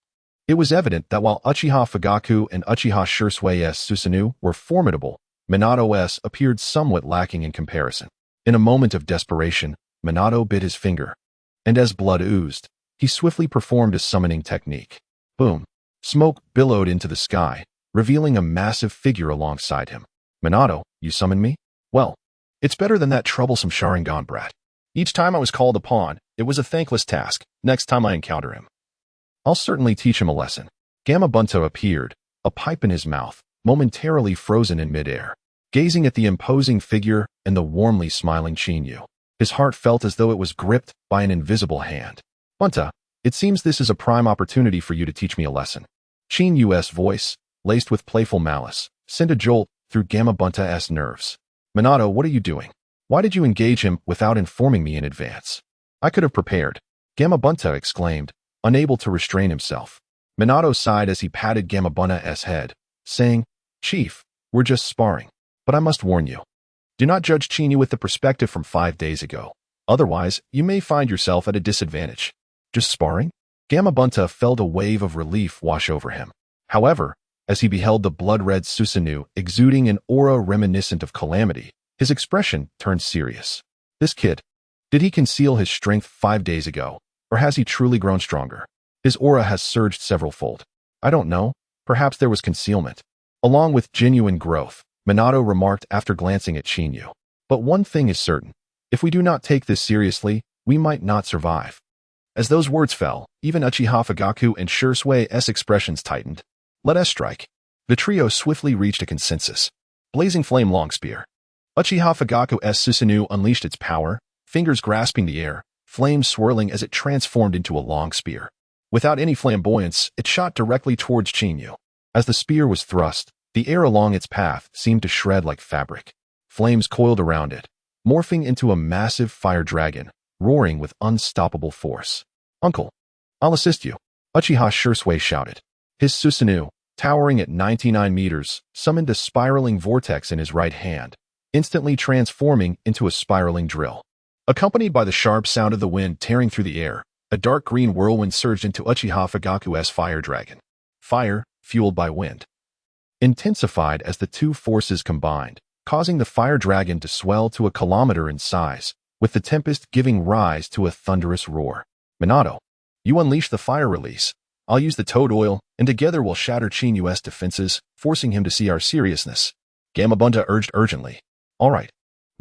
it was evident that while Uchiha Fugaku and Uchiha Shursui's Susanoo were formidable, Minato's appeared somewhat lacking in comparison. In a moment of desperation, Minato bit his finger, and as blood oozed, he swiftly performed a summoning technique. Boom! Smoke billowed into the sky, revealing a massive figure alongside him. Minato, you summoned me? Well, it's better than that troublesome Sharingan brat. Each time I was called upon, it was a thankless task. Next time I encounter him, I'll certainly teach him a lesson. Gamma Bunto appeared, a pipe in his mouth, momentarily frozen in midair, gazing at the imposing figure and the warmly smiling Qin Yu. His heart felt as though it was gripped by an invisible hand. Bunta, it seems this is a prime opportunity for you to teach me a lesson. Qin Yu's voice, laced with playful malice, sent a jolt through Gamma Bunta's nerves. Minato, what are you doing? Why did you engage him without informing me in advance? I could have prepared, Gamma Bunta exclaimed, unable to restrain himself. Minato sighed as he patted Gamma Bunta's head, saying, Chief, we're just sparring. But I must warn you. Do not judge Qin Yu with the perspective from 5 days ago. Otherwise, you may find yourself at a disadvantage. Just sparring? Gamma Bunta felt a wave of relief wash over him. However, as he beheld the blood-red Susanoo exuding an aura reminiscent of calamity, his expression turned serious. This kid, did he conceal his strength 5 days ago, or has he truly grown stronger? His aura has surged several-fold. I don't know, perhaps there was concealment, along with genuine growth, Minato remarked after glancing at Qin Yu. But one thing is certain, if we do not take this seriously, we might not survive. As those words fell, even Uchiha Fugaku and Shursui's expressions tightened. Let us strike. The trio swiftly reached a consensus. Blazing Flame Long Spear. Uchiha Fugaku's Susanoo unleashed its power, fingers grasping the air, flames swirling as it transformed into a long spear. Without any flamboyance, it shot directly towards Qin Yu. As the spear was thrust, the air along its path seemed to shred like fabric. Flames coiled around it, morphing into a massive fire dragon, roaring with unstoppable force. "Uncle, I'll assist you," Uchiha Shursui shouted. His Susanoo, towering at 99 meters, summoned a spiraling vortex in his right hand, instantly transforming into a spiraling drill. Accompanied by the sharp sound of the wind tearing through the air, a dark green whirlwind surged into Uchiha Fugaku's fire dragon. Fire, fueled by wind, intensified as the two forces combined, causing the fire dragon to swell to a kilometer in size, with the tempest giving rise to a thunderous roar. "Minato, you unleash the fire release. I'll use the toad oil, and together we'll shatter Chinyu's defenses, forcing him to see our seriousness," Gamabunta urged urgently. "All right,"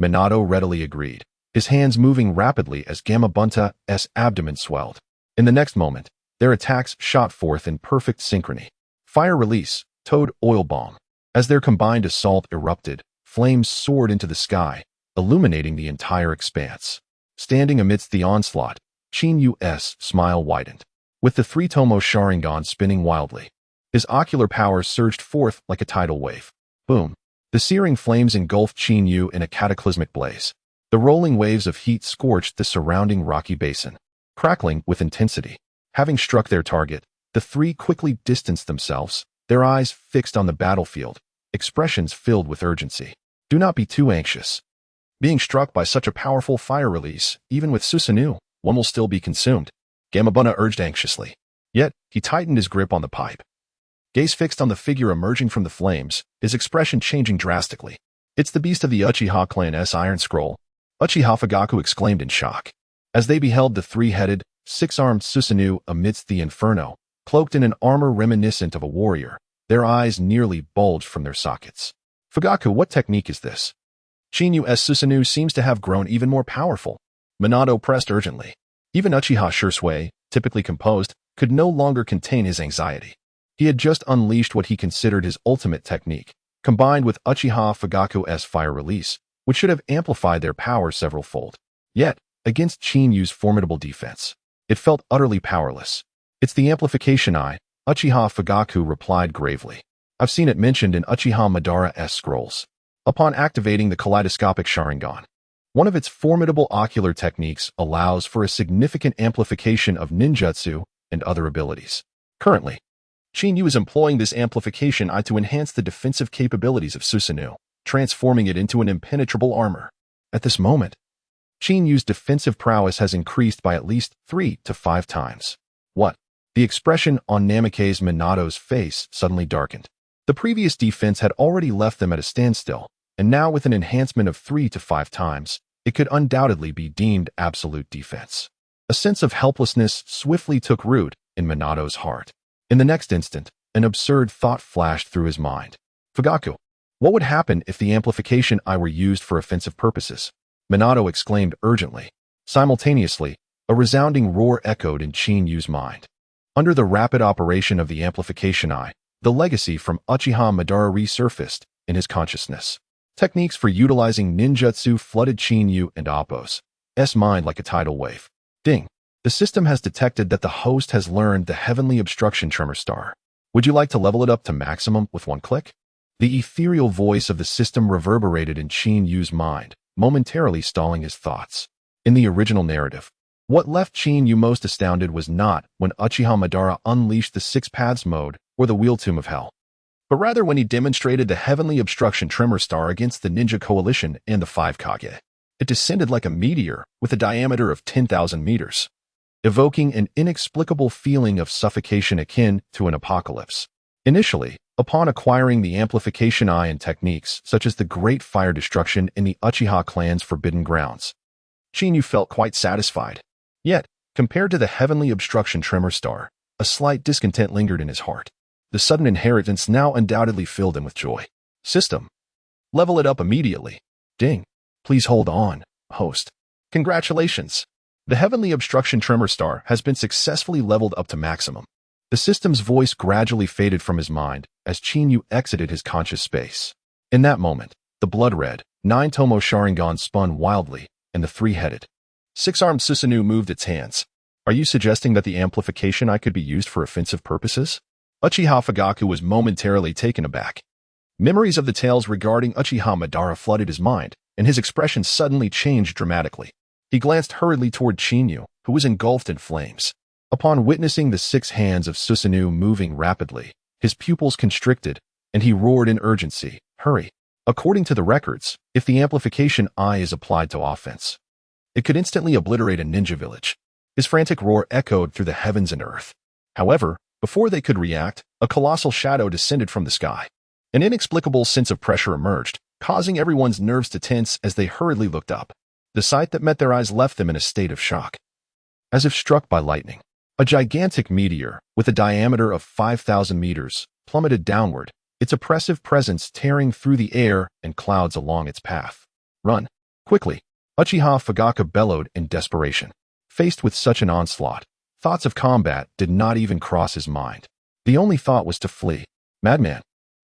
Minato readily agreed, his hands moving rapidly as Gamabunta's abdomen swelled. In the next moment, their attacks shot forth in perfect synchrony. Fire release, toad oil bomb. As their combined assault erupted, flames soared into the sky, illuminating the entire expanse. Standing amidst the onslaught, Chinyu's smile widened, with the three-tomo Sharingan spinning wildly. His ocular powers surged forth like a tidal wave. Boom! The searing flames engulfed Chinyu in a cataclysmic blaze. The rolling waves of heat scorched the surrounding rocky basin, crackling with intensity. Having struck their target, the three quickly distanced themselves, their eyes fixed on the battlefield, expressions filled with urgency. "Do not be too anxious. Being struck by such a powerful fire release, even with Susanoo, one will still be consumed," Gamabunta urged anxiously. Yet, he tightened his grip on the pipe. Gaze fixed on the figure emerging from the flames, his expression changing drastically. "It's the beast of the Uchiha clan's Iron Scroll," Uchiha Fugaku exclaimed in shock. As they beheld the three-headed, six-armed Susanoo amidst the inferno, cloaked in an armor reminiscent of a warrior, their eyes nearly bulged from their sockets. "Fugaku, what technique is this? Chinyu's Susanoo seems to have grown even more powerful," Minato pressed urgently. Even Uchiha Shursui, typically composed, could no longer contain his anxiety. He had just unleashed what he considered his ultimate technique, combined with Uchiha Fugaku's fire release, which should have amplified their power several-fold. Yet, against Chinyu's formidable defense, it felt utterly powerless. "It's the amplification eye," Uchiha Fugaku replied gravely. "I've seen it mentioned in Uchiha Madara's scrolls." Upon activating the kaleidoscopic Sharingan, one of its formidable ocular techniques allows for a significant amplification of ninjutsu and other abilities. Currently, Chinyu is employing this amplification eye to enhance the defensive capabilities of Susanoo, transforming it into an impenetrable armor. At this moment, Chinyu's defensive prowess has increased by at least 3 to 5 times. What? The expression on Namake's Minato's face suddenly darkened. The previous defense had already left them at a standstill, and now with an enhancement of 3 to 5 times, it could undoubtedly be deemed absolute defense. A sense of helplessness swiftly took root in Minato's heart. In the next instant, an absurd thought flashed through his mind. "Fugaku, what would happen if the amplification eye were used for offensive purposes?" Minato exclaimed urgently. Simultaneously, a resounding roar echoed in Chinyu's mind. Under the rapid operation of the amplification eye, the legacy from Uchiha Madara resurfaced in his consciousness. Techniques for utilizing ninjutsu flooded Chinyu and Appo's mind like a tidal wave. Ding! The system has detected that the host has learned the heavenly obstruction tremor star. Would you like to level it up to maximum with one click? The ethereal voice of the system reverberated in Chinyu's mind, momentarily stalling his thoughts. In the original narrative, what left Chinyu most astounded was not when Uchiha Madara unleashed the Six Paths mode or the Wheel Tomb of Hell, but rather when he demonstrated the heavenly obstruction tremor star against the Ninja Coalition and the Five Kage. It descended like a meteor with a diameter of 10,000 meters, evoking an inexplicable feeling of suffocation akin to an apocalypse. Initially, upon acquiring the amplification eye and techniques such as the Great Fire Destruction in the Uchiha clan's Forbidden Grounds, Chinyu felt quite satisfied. Yet, compared to the heavenly obstruction tremor star, a slight discontent lingered in his heart. The sudden inheritance now undoubtedly filled him with joy. System. Level it up immediately. Ding. Please hold on, host. Congratulations. The heavenly obstruction tremor star has been successfully leveled up to maximum. The system's voice gradually faded from his mind as Chinyu exited his conscious space. In that moment, the blood-red, 9-tomo Sharingan spun wildly, and the three-headed, six-armed Susanoo moved its hands. Are you suggesting that the amplification eye could be used for offensive purposes? Uchiha Fugaku was momentarily taken aback. Memories of the tales regarding Uchiha Madara flooded his mind, and his expression suddenly changed dramatically. He glanced hurriedly toward Chinyu, who was engulfed in flames. Upon witnessing the 6 hands of Susanoo moving rapidly, his pupils constricted, and he roared in urgency, "Hurry!" According to the records, if the amplification eye is applied to offense, it could instantly obliterate a ninja village. His frantic roar echoed through the heavens and earth. However, before they could react, a colossal shadow descended from the sky. An inexplicable sense of pressure emerged, causing everyone's nerves to tense as they hurriedly looked up. The sight that met their eyes left them in a state of shock. As if struck by lightning, a gigantic meteor, with a diameter of 5,000 meters, plummeted downward, its oppressive presence tearing through the air and clouds along its path. "Run! Quickly!" Uchiha Fugaku bellowed in desperation. Faced with such an onslaught, thoughts of combat did not even cross his mind. The only thought was to flee. "Madman!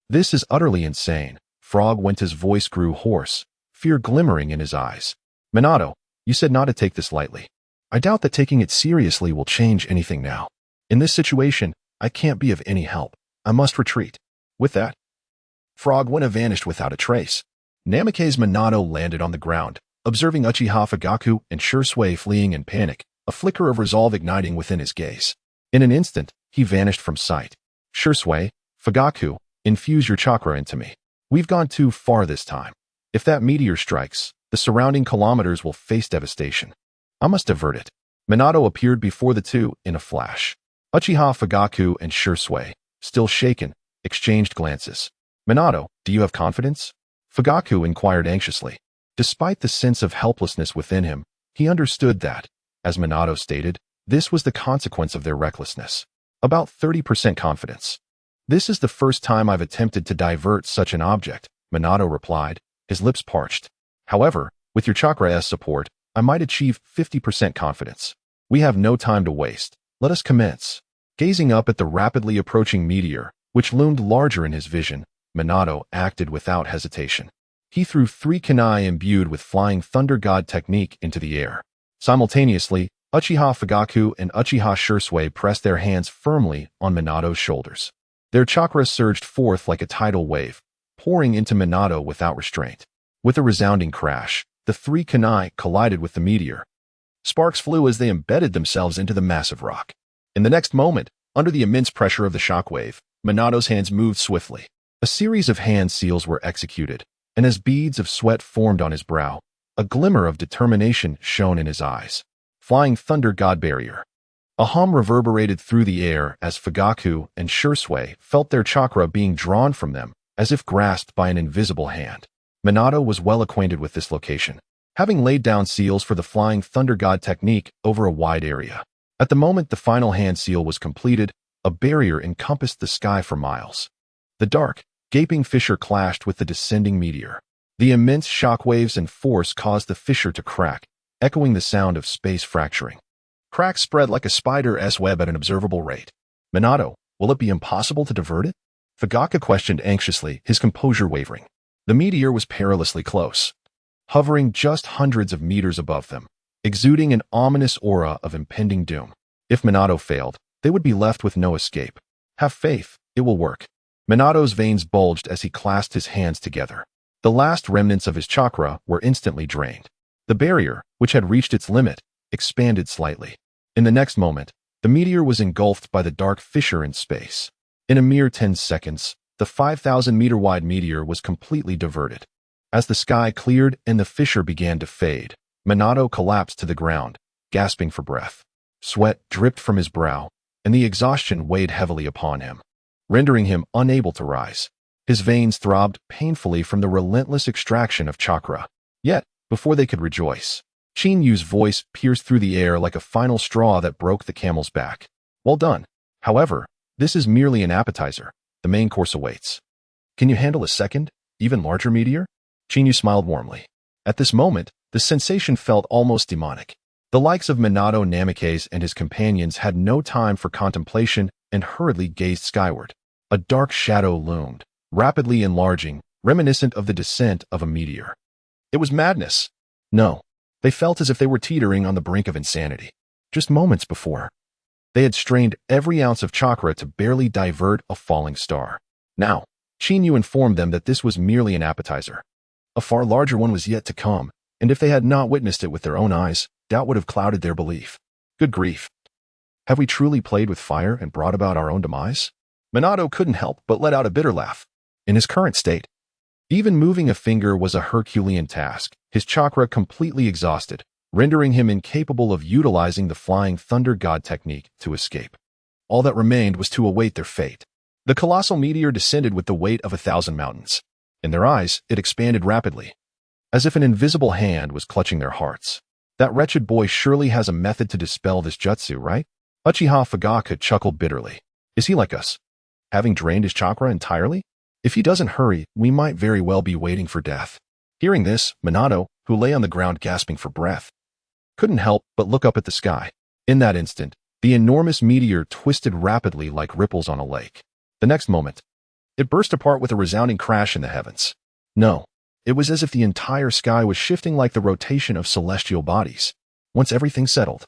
This is utterly insane." Frog Wenta's voice grew hoarse, fear glimmering in his eyes. "Minato, you said not to take this lightly. I doubt that taking it seriously will change anything now. In this situation, I can't be of any help. I must retreat." With that, Frog Wenta vanished without a trace. Namake's Minato landed on the ground, observing Uchiha Fugaku and Shursui fleeing in panic, a flicker of resolve igniting within his gaze. In an instant, he vanished from sight. "Shursui, Fugaku, infuse your chakra into me. We've gone too far this time. If that meteor strikes, the surrounding kilometers will face devastation. I must divert it." Minato appeared before the two in a flash. Uchiha Fugaku and Shursui, still shaken, exchanged glances. "Minato, do you have confidence?" Fugaku inquired anxiously. Despite the sense of helplessness within him, he understood that, as Minato stated, this was the consequence of their recklessness. "About 30% confidence. This is the first time I've attempted to divert such an object," Minato replied, his lips parched. "However, with your chakra's support, I might achieve 50% confidence. We have no time to waste. Let us commence." Gazing up at the rapidly approaching meteor, which loomed larger in his vision, Minato acted without hesitation. He threw 3 kunai imbued with Flying Thunder God technique into the air. Simultaneously, Uchiha Fugaku and Uchiha Shursui pressed their hands firmly on Minato's shoulders. Their chakra surged forth like a tidal wave, pouring into Minato without restraint. With a resounding crash, the 3 kunai collided with the meteor. Sparks flew as they embedded themselves into the massive rock. In the next moment, under the immense pressure of the shockwave, Minato's hands moved swiftly. A series of hand seals were executed, and as beads of sweat formed on his brow, a glimmer of determination shone in his eyes. Flying Thunder God Barrier. A hum reverberated through the air as Fugaku and Shursui felt their chakra being drawn from them, as if grasped by an invisible hand. Minato was well acquainted with this location, having laid down seals for the Flying Thunder God technique over a wide area. At the moment the final hand seal was completed, a barrier encompassed the sky for miles. The dark, gaping fissure clashed with the descending meteor. The immense shockwaves and force caused the fissure to crack, echoing the sound of space fracturing. Cracks spread like a spider's web at an observable rate. "Minato, will it be impossible to divert it?" Fugaku questioned anxiously, his composure wavering. The meteor was perilously close, hovering just hundreds of meters above them, exuding an ominous aura of impending doom. If Minato failed, they would be left with no escape. "Have faith, it will work." Minato's veins bulged as he clasped his hands together. The last remnants of his chakra were instantly drained. The barrier, which had reached its limit, expanded slightly. In the next moment, the meteor was engulfed by the dark fissure in space. In a mere 10 seconds, the 5,000-meter-wide meteor was completely diverted. As the sky cleared and the fissure began to fade, Minato collapsed to the ground, gasping for breath. Sweat dripped from his brow, and the exhaustion weighed heavily upon him, rendering him unable to rise. His veins throbbed painfully from the relentless extraction of chakra. Yet, before they could rejoice, Chinyu's voice pierced through the air like a final straw that broke the camel's back. "Well done. However, this is merely an appetizer. The main course awaits. Can you handle a second, even larger meteor?" Chinyu smiled warmly. At this moment, the sensation felt almost demonic. The likes of Minato Namikaze and his companions had no time for contemplation and hurriedly gazed skyward. A dark shadow loomed, rapidly enlarging, reminiscent of the descent of a meteor. It was madness. No, they felt as if they were teetering on the brink of insanity. Just moments before, they had strained every ounce of chakra to barely divert a falling star. Now, Chinyu informed them that this was merely an appetizer. A far larger one was yet to come, and if they had not witnessed it with their own eyes, doubt would have clouded their belief. Good grief. Have we truly played with fire and brought about our own demise? Minato couldn't help but let out a bitter laugh. In his current state, even moving a finger was a Herculean task, his chakra completely exhausted, rendering him incapable of utilizing the flying thunder god technique to escape. All that remained was to await their fate. The colossal meteor descended with the weight of 1,000 mountains. In their eyes, it expanded rapidly, as if an invisible hand was clutching their hearts. That wretched boy surely has a method to dispel this jutsu, right? Uchiha Fugaku chuckled bitterly. Is he like us, having drained his chakra entirely? If he doesn't hurry, we might very well be waiting for death. Hearing this, Minato, who lay on the ground gasping for breath, couldn't help but look up at the sky. In that instant, the enormous meteor twisted rapidly like ripples on a lake. The next moment, it burst apart with a resounding crash in the heavens. No, it was as if the entire sky was shifting like the rotation of celestial bodies. Once everything settled,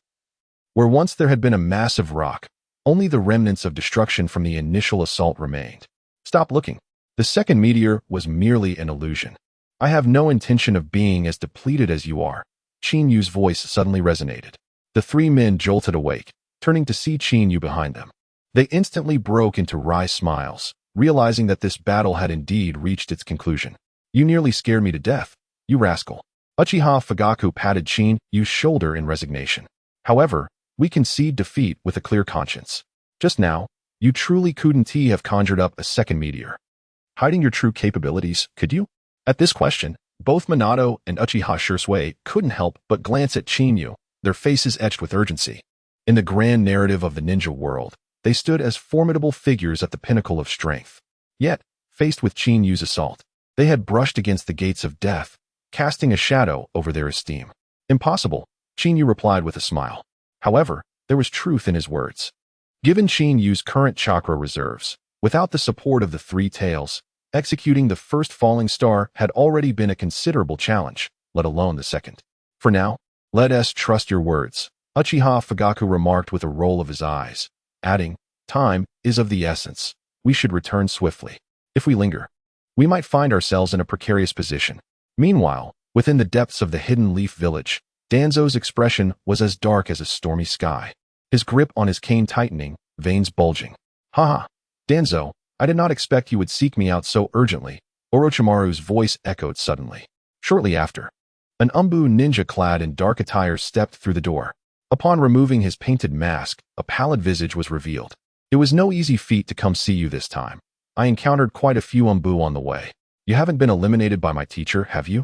where once there had been a massive rock, only the remnants of destruction from the initial assault remained. Stop looking. The second meteor was merely an illusion. I have no intention of being as depleted as you are. Qin Yu's voice suddenly resonated. The three men jolted awake, turning to see Qin Yu behind them. They instantly broke into wry smiles, realizing that this battle had indeed reached its conclusion. You nearly scared me to death, you rascal. Uchiha Fugaku patted Qin Yu's shoulder in resignation. However, we concede defeat with a clear conscience. Just now, you truly couldn't have conjured up a second meteor. Hiding your true capabilities, could you? At this question, both Minato and Uchiha Shursui couldn't help but glance at Qin Yu, their faces etched with urgency. In the grand narrative of the ninja world, they stood as formidable figures at the pinnacle of strength. Yet, faced with Qin Yu's assault, they had brushed against the gates of death, casting a shadow over their esteem. Impossible, Qin Yu replied with a smile. However, there was truth in his words. Given Qin Yu's current chakra reserves, without the support of the three tails, executing the first falling star had already been a considerable challenge, let alone the second. For now, let us trust your words, Uchiha Fugaku remarked with a roll of his eyes, adding, time is of the essence. We should return swiftly. If we linger, we might find ourselves in a precarious position. Meanwhile, within the depths of the hidden leaf village, Danzo's expression was as dark as a stormy sky. His grip on his cane tightening, veins bulging. Haha, Danzo, I did not expect you would seek me out so urgently, Orochimaru's voice echoed suddenly. Shortly after, an Umbu ninja clad in dark attire stepped through the door. Upon removing his painted mask, a pallid visage was revealed. It was no easy feat to come see you this time. I encountered quite a few Umbu on the way. You haven't been eliminated by my teacher, have you?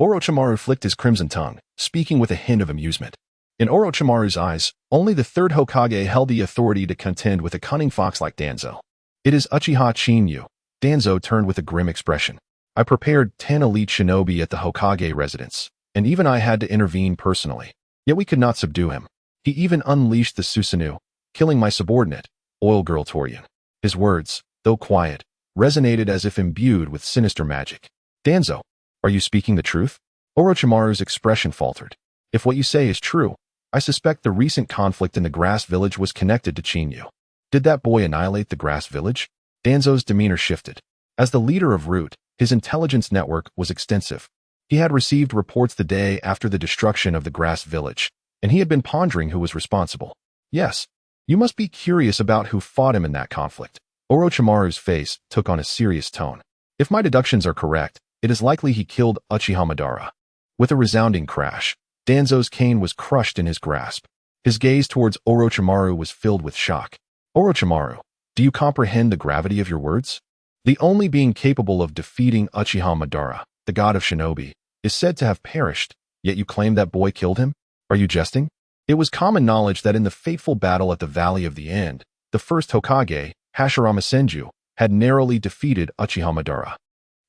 Orochimaru flicked his crimson tongue, speaking with a hint of amusement. In Orochimaru's eyes, only the third Hokage held the authority to contend with a cunning fox like Danzo. It is Uchiha Qin Yu. Danzo turned with a grim expression. I prepared 10 elite shinobi at the Hokage residence, and even I had to intervene personally. Yet we could not subdue him. He even unleashed the Susanoo, killing my subordinate, Oil Girl Torian. His words, though quiet, resonated as if imbued with sinister magic. Danzo, are you speaking the truth? Orochimaru's expression faltered. If what you say is true, I suspect the recent conflict in the grass village was connected to Qin Yu. Did that boy annihilate the grass village? Danzo's demeanor shifted. As the leader of Root, his intelligence network was extensive. He had received reports the day after the destruction of the grass village, and he had been pondering who was responsible. Yes, you must be curious about who fought him in that conflict. Orochimaru's face took on a serious tone. If my deductions are correct, it is likely he killed Uchiha Madara. With a resounding crash, Danzo's cane was crushed in his grasp. His gaze towards Orochimaru was filled with shock. Orochimaru, do you comprehend the gravity of your words? The only being capable of defeating Uchiha Madara, the god of shinobi, is said to have perished, yet you claim that boy killed him? Are you jesting? It was common knowledge that in the fateful battle at the Valley of the End, the first Hokage, Hashirama Senju, had narrowly defeated Uchiha Madara.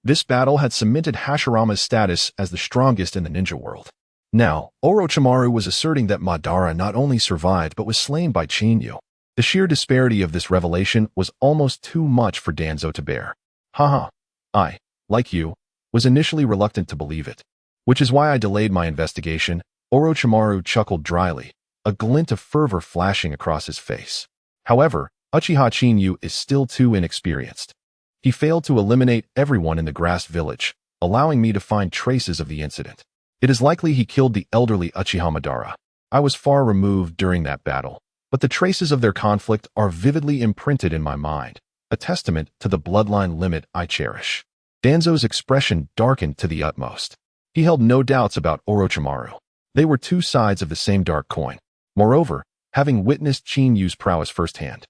This battle had cemented Hashirama's status as the strongest in the ninja world. Now, Orochimaru was asserting that Madara not only survived but was slain by Qin Yu. The sheer disparity of this revelation was almost too much for Danzo to bear. Haha, I, like you, was initially reluctant to believe it, which is why I delayed my investigation. Orochimaru chuckled dryly, a glint of fervor flashing across his face. However, Uchiha Qin Yu is still too inexperienced. He failed to eliminate everyone in the grass village, allowing me to find traces of the incident. It is likely he killed the elderly Uchiha Madara. I was far removed during that battle, but the traces of their conflict are vividly imprinted in my mind, a testament to the bloodline limit I cherish. Danzo's expression darkened to the utmost. He held no doubts about Orochimaru. They were two sides of the same dark coin. Moreover, having witnessed Chinyu's prowess firsthand,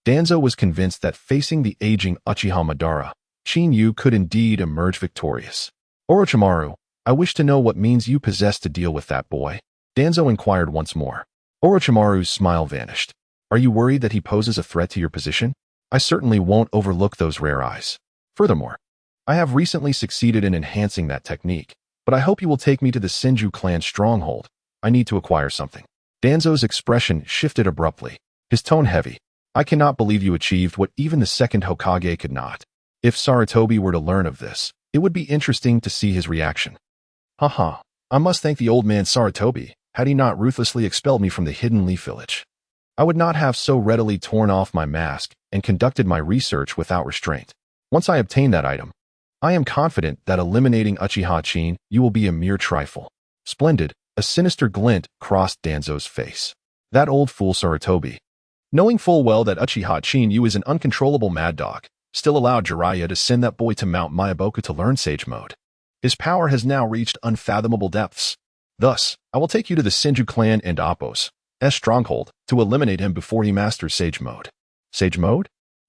Danzo was convinced that facing the aging Uchiha Madara, Chinyu could indeed emerge victorious. Orochimaru, I wish to know what means you possess to deal with that boy. Danzo inquired once more. Orochimaru's smile vanished. Are you worried that he poses a threat to your position? I certainly won't overlook those rare eyes. Furthermore, I have recently succeeded in enhancing that technique, but I hope you will take me to the Senju clan stronghold. I need to acquire something. Danzo's expression shifted abruptly, his tone heavy. I cannot believe you achieved what even the second Hokage could not. If Sarutobi were to learn of this, it would be interesting to see his reaction. Haha, I must thank the old man Sarutobi, had he not ruthlessly expelled me from the hidden leaf village. I would not have so readily torn off my mask and conducted my research without restraint. Once I obtain that item, I am confident that eliminating Uchiha Chin, you will be a mere trifle. Splendid, a sinister glint crossed Danzo's face. That old fool Sarutobi, knowing full well that Uchiha Chinyu is an uncontrollable mad dog, still allowed Jiraiya to send that boy to Mount Miyaboku to learn Sage Mode. His power has now reached unfathomable depths. Thus, I will take you to the Senju clan and Appo's stronghold to eliminate him before he masters Sage Mode. Sage Mode?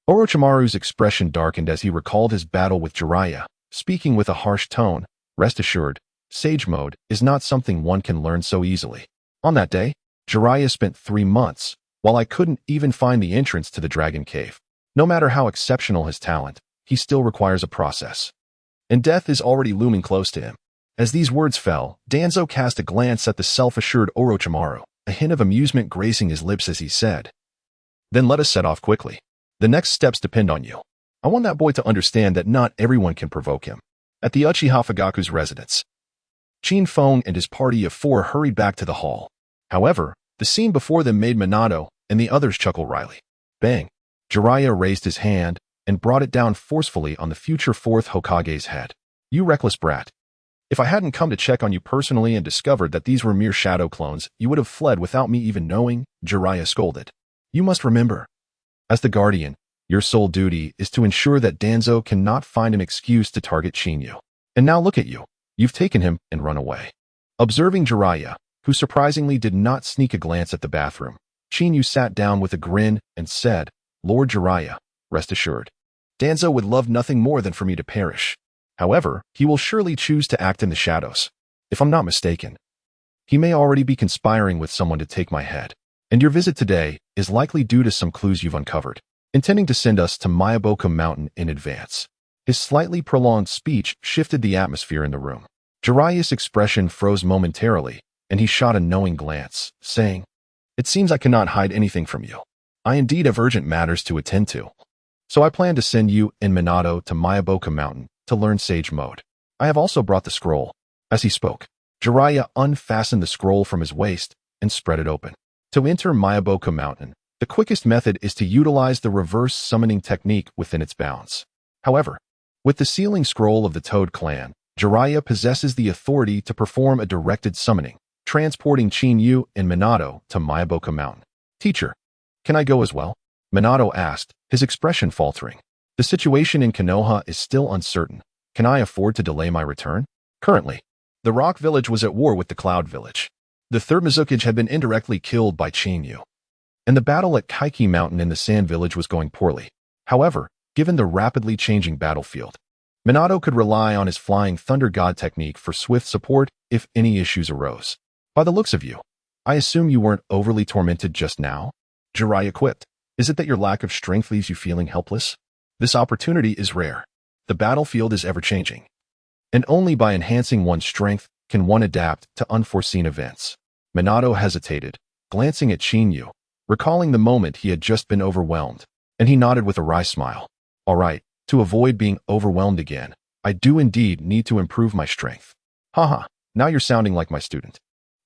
Orochimaru's expression darkened as he recalled his battle with Jiraiya, speaking with a harsh tone. Rest assured, Sage Mode is not something one can learn so easily. On that day, Jiraiya spent 3 months, while I couldn't even find the entrance to the Dragon Cave. No matter how exceptional his talent, he still requires a process. And death is already looming close to him. As these words fell, Danzo cast a glance at the self-assured Orochimaru, a hint of amusement gracing his lips as he said, "Then let us set off quickly. The next steps depend on you. I want that boy to understand that not everyone can provoke him." At the Uchiha Fugaku's residence, Chin Feng and his party of 4 hurried back to the hall. However, the scene before them made Minato and the others chuckle wryly. Bang! Jiraiya raised his hand and brought it down forcefully on the future 4th Hokage's head. "You reckless brat. If I hadn't come to check on you personally and discovered that these were mere shadow clones, you would have fled without me even knowing," Jiraiya scolded. "You must remember, as the Guardian, your sole duty is to ensure that Danzo cannot find an excuse to target Chinyu. And now look at you. You've taken him and run away." Observing Jiraiya, who surprisingly did not sneak a glance at the bathroom, Chinyu sat down with a grin and said, "Lord Jiraiya, rest assured, Danzo would love nothing more than for me to perish. However, he will surely choose to act in the shadows. If I'm not mistaken, he may already be conspiring with someone to take my head. And your visit today is likely due to some clues you've uncovered, intending to send us to Miyaboku Mountain in advance." His slightly prolonged speech shifted the atmosphere in the room. Jiraiya's expression froze momentarily, and he shot a knowing glance, saying, "It seems I cannot hide anything from you. I indeed have urgent matters to attend to. So I plan to send you and Minato to Miyaboku Mountain to learn Sage Mode. I have also brought the scroll." As he spoke, Jiraiya unfastened the scroll from his waist and spread it open. To enter Miyaboku Mountain, the quickest method is to utilize the reverse summoning technique within its bounds. However, with the sealing scroll of the Toad clan, Jiraiya possesses the authority to perform a directed summoning, transporting Chinyu and Minato to Miyaboku Mountain. "Teacher, can I go as well?" Minato asked, his expression faltering. "The situation in Konoha is still uncertain. Can I afford to delay my return?" Currently, the Rock Village was at war with the Cloud Village. The third Mizukage had been indirectly killed by Chinyu, and the battle at Kaiki Mountain in the Sand Village was going poorly. However, given the rapidly changing battlefield, Minato could rely on his Flying Thunder God technique for swift support if any issues arose. "By the looks of you, I assume you weren't overly tormented just now?" Jiraiya quipped. "Is it that your lack of strength leaves you feeling helpless? This opportunity is rare. The battlefield is ever-changing, and only by enhancing one's strength can one adapt to unforeseen events." Minato hesitated, glancing at Chinyu, recalling the moment he had just been overwhelmed, and he nodded with a wry smile. "All right, to avoid being overwhelmed again, I do indeed need to improve my strength." "Haha, now you're sounding like my student.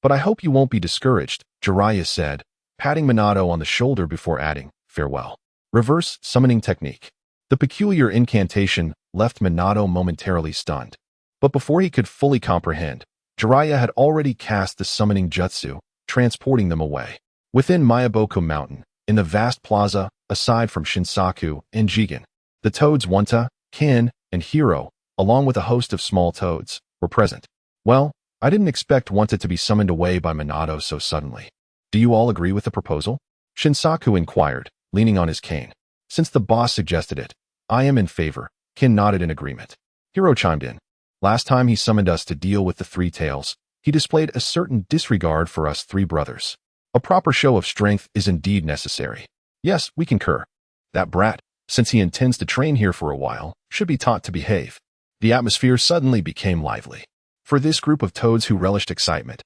But I hope you won't be discouraged," Jiraiya said, patting Minato on the shoulder before adding, "Farewell." Reverse summoning technique. The peculiar incantation left Minato momentarily stunned. But before he could fully comprehend, Jiraiya had already cast the summoning jutsu, transporting them away. Within Mayaboku Mountain, in the vast plaza, aside from Shinsaku and Jigen, the toads Wanta, Kin, and Hiro, along with a host of small toads, were present. Well, I didn't expect Wanta to be summoned away by Minato so suddenly. Do you all agree with the proposal? Shinsaku inquired, leaning on his cane. Since the boss suggested it, I am in favor. Kin nodded in agreement. Hiro chimed in. Last time he summoned us to deal with the Three Tails, he displayed a certain disregard for us three brothers. A proper show of strength is indeed necessary. Yes, we concur. That brat, since he intends to train here for a while, should be taught to behave. The atmosphere suddenly became lively. For this group of toads who relished excitement,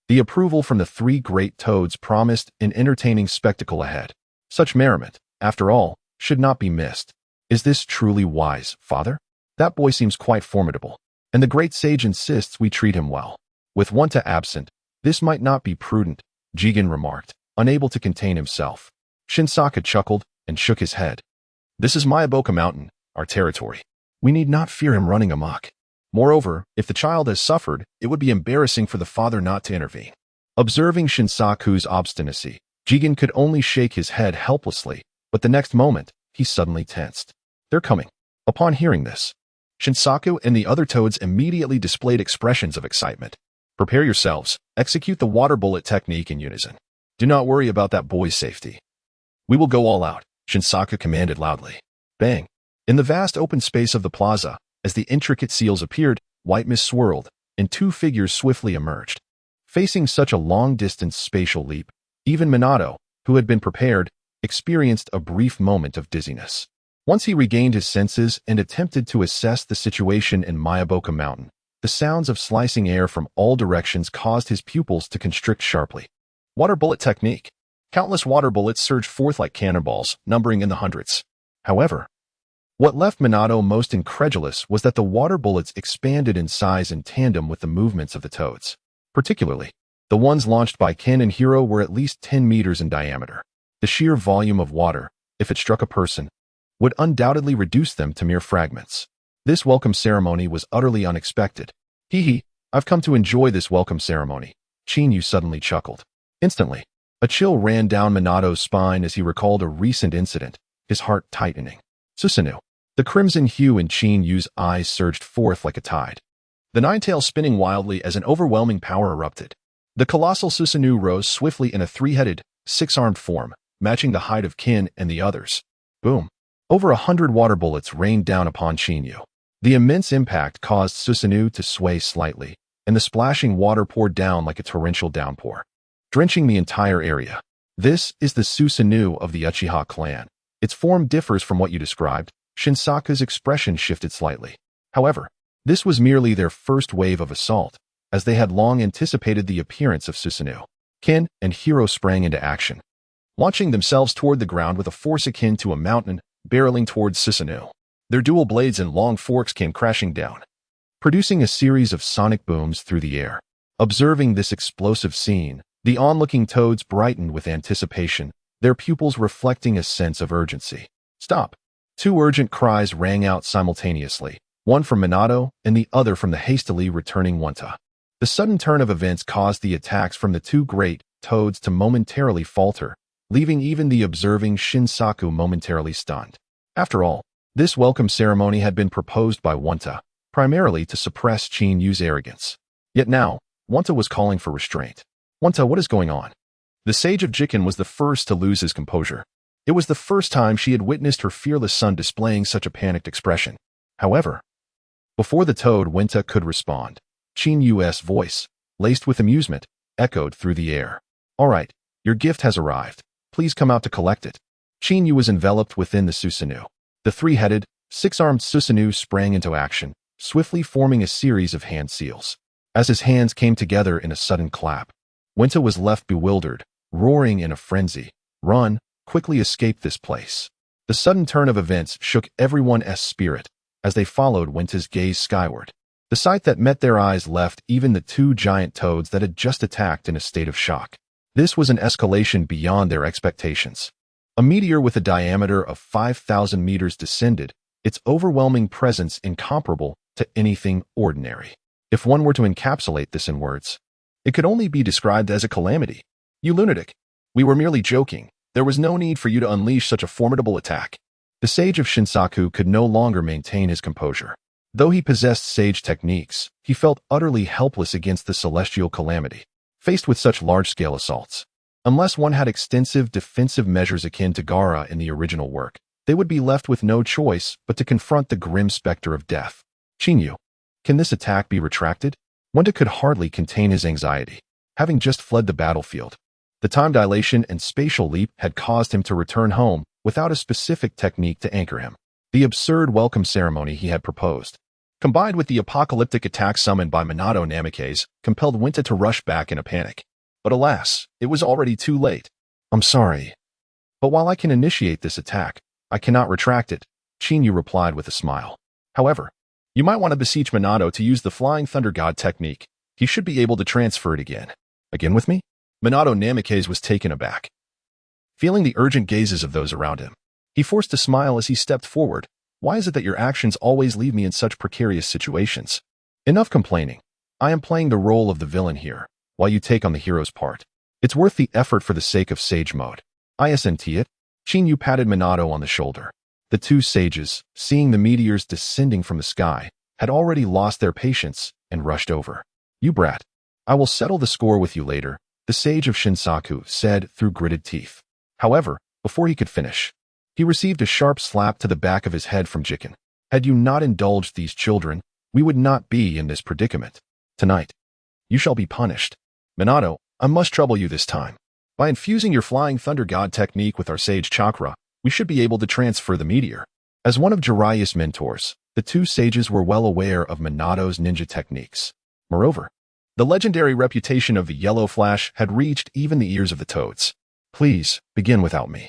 the approval from the three great toads promised an entertaining spectacle ahead. Such merriment, after all, should not be missed. Is this truly wise, father? That boy seems quite formidable, and the great sage insists we treat him well. With Wanta absent, this might not be prudent, Jigen remarked, unable to contain himself. Shinsaku chuckled and shook his head. This is Mayaboka Mountain, our territory. We need not fear him running amok. Moreover, if the child has suffered, it would be embarrassing for the father not to intervene. Observing Shinsaku's obstinacy, Jigen could only shake his head helplessly, but the next moment, he suddenly tensed. They're coming. Upon hearing this, Shinsaku and the other toads immediately displayed expressions of excitement. Prepare yourselves. Execute the water bullet technique in unison. Do not worry about that boy's safety. We will go all out, Shinsaku commanded loudly. Bang! In the vast open space of the plaza, as the intricate seals appeared, white mist swirled, and two figures swiftly emerged. Facing such a long-distance spatial leap, even Minato, who had been prepared, experienced a brief moment of dizziness. Once he regained his senses and attempted to assess the situation in Mayaboka Mountain, the sounds of slicing air from all directions caused his pupils to constrict sharply. Water bullet technique. Countless water bullets surged forth like cannonballs, numbering in the hundreds. However, what left Minato most incredulous was that the water bullets expanded in size in tandem with the movements of the toads. Particularly, the ones launched by Ken and Hiro were at least 10 meters in diameter. The sheer volume of water, if it struck a person, would undoubtedly reduce them to mere fragments. This welcome ceremony was utterly unexpected. Hee, I've come to enjoy this welcome ceremony. Chinyu suddenly chuckled. Instantly, a chill ran down Minato's spine as he recalled a recent incident, his heart tightening. Susanoo. The crimson hue in Chinyu's eyes surged forth like a tide. The nine-tail spinning wildly as an overwhelming power erupted. The colossal Susanoo rose swiftly in a three-headed, six-armed form, matching the height of Kin and the others. Boom. Over 100 water bullets rained down upon Chinyu. The immense impact caused Susanoo to sway slightly, and the splashing water poured down like a torrential downpour, drenching the entire area. This is the Susanoo of the Uchiha clan. Its form differs from what you described. Shinsaku's expression shifted slightly. However, this was merely their first wave of assault, as they had long anticipated the appearance of Susanoo. Kin and Hiro sprang into action, launching themselves toward the ground with a force akin to a mountain, barreling towards Susanoo. Their dual blades and long forks came crashing down, producing a series of sonic booms through the air. Observing this explosive scene, the onlooking toads brightened with anticipation, their pupils reflecting a sense of urgency. Stop! Two urgent cries rang out simultaneously, one from Minato and the other from the hastily returning Wanta. The sudden turn of events caused the attacks from the two great toads to momentarily falter, leaving even the observing Shinsaku momentarily stunned. After all, this welcome ceremony had been proposed by Wanta, primarily to suppress Chinyu's arrogance. Yet now, Wanta was calling for restraint. Wanta, what is going on? The sage of Jiken was the first to lose his composure. It was the first time she had witnessed her fearless son displaying such a panicked expression. However, before the toad Wanta could respond, Chinyu's voice, laced with amusement, echoed through the air. All right, your gift has arrived. Please come out to collect it. Chinyu was enveloped within the Susanoo. The three-headed, six-armed Susanoo sprang into action, swiftly forming a series of hand seals. As his hands came together in a sudden clap, Wanta was left bewildered, roaring in a frenzy. Run! Quickly escape this place. The sudden turn of events shook everyone's spirit as they followed Wanta's gaze skyward. The sight that met their eyes left even the two giant toads that had just attacked in a state of shock. This was an escalation beyond their expectations. A meteor with a diameter of 5,000 meters descended, its overwhelming presence incomparable to anything ordinary. If one were to encapsulate this in words, it could only be described as a calamity. You lunatic. We were merely joking. There was no need for you to unleash such a formidable attack. The sage of Shinsaku could no longer maintain his composure. Though he possessed sage techniques, he felt utterly helpless against the celestial calamity, faced with such large-scale assaults. Unless one had extensive defensive measures akin to Gaara in the original work, they would be left with no choice but to confront the grim specter of death. Chinyu, can this attack be retracted? Wenda could hardly contain his anxiety, having just fled the battlefield. The time dilation and spatial leap had caused him to return home without a specific technique to anchor him. The absurd welcome ceremony he had proposed, combined with the apocalyptic attack summoned by Minato Namikaze, compelled Wenta to rush back in a panic. But alas, it was already too late. I'm sorry. But while I can initiate this attack, I cannot retract it, Chinyu replied with a smile. However, you might want to beseech Minato to use the Flying Thunder God technique. He should be able to transfer it again. Again with me? Minato Namikaze was taken aback. Feeling the urgent gazes of those around him, he forced a smile as he stepped forward. Why is it that your actions always leave me in such precarious situations? Enough complaining. I am playing the role of the villain here, while you take on the hero's part. It's worth the effort for the sake of sage mode. Isn't it? Chinyu patted Minato on the shoulder. The two sages, seeing the meteors descending from the sky, had already lost their patience and rushed over. You brat. I will settle the score with you later, the sage of Shinsaku said through gritted teeth. However, before he could finish, he received a sharp slap to the back of his head from Jiken. Had you not indulged these children, we would not be in this predicament. Tonight, you shall be punished. Minato, I must trouble you this time. By infusing your Flying Thunder God technique with our Sage Chakra, we should be able to transfer the meteor. As one of Jiraiya's mentors, the two sages were well aware of Minato's ninja techniques. Moreover, the legendary reputation of the Yellow Flash had reached even the ears of the Toads. Please, begin without me.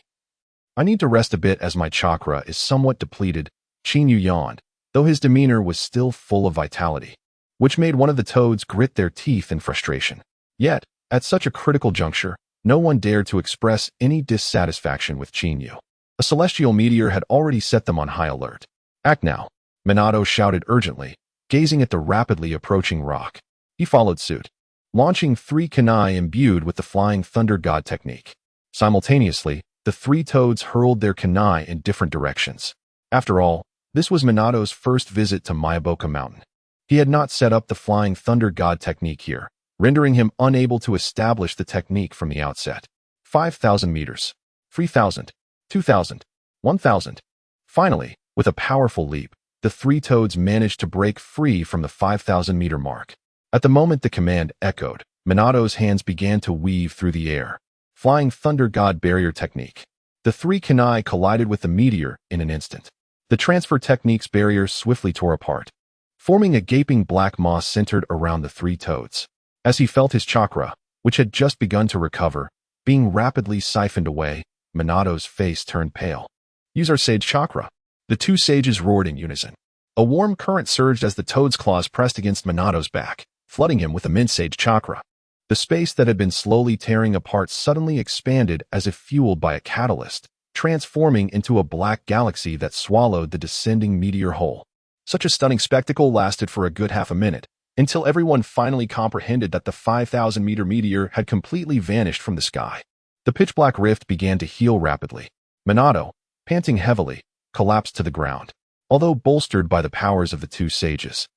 I need to rest a bit as my chakra is somewhat depleted, Chinyu yawned, though his demeanor was still full of vitality, which made one of the Toads grit their teeth in frustration. Yet, at such a critical juncture, no one dared to express any dissatisfaction with Chinyu. A celestial meteor had already set them on high alert. Act now, Minato shouted urgently, gazing at the rapidly approaching rock. He followed suit, launching 3 kunai imbued with the Flying Thunder God technique. Simultaneously, the 3 Toads hurled their kunai in different directions. After all, this was Minato's first visit to Myaboka Mountain. He had not set up the Flying Thunder God technique here, rendering him unable to establish the technique from the outset. 5,000 meters, 3,000, 2,000, 1,000. Finally, with a powerful leap, the 3 Toads managed to break free from the 5,000-meter mark. At the moment the command echoed, Minato's hands began to weave through the air. Flying Thunder God barrier technique. The 3 kunai collided with the meteor in an instant. The transfer technique's barrier swiftly tore apart, forming a gaping black maw centered around the 3 Toads. As he felt his chakra, which had just begun to recover, being rapidly siphoned away, Minato's face turned pale. Use our Sage Chakra. The 2 sages roared in unison. A warm current surged as the Toad's claws pressed against Minato's back, flooding him with immense Sage Chakra. The space that had been slowly tearing apart suddenly expanded as if fueled by a catalyst, transforming into a black galaxy that swallowed the descending meteor whole. Such a stunning spectacle lasted for a good half a minute, until everyone finally comprehended that the 5,000-meter meteor had completely vanished from the sky. The pitch-black rift began to heal rapidly. Minato, panting heavily, collapsed to the ground, although bolstered by the powers of the 2 sages.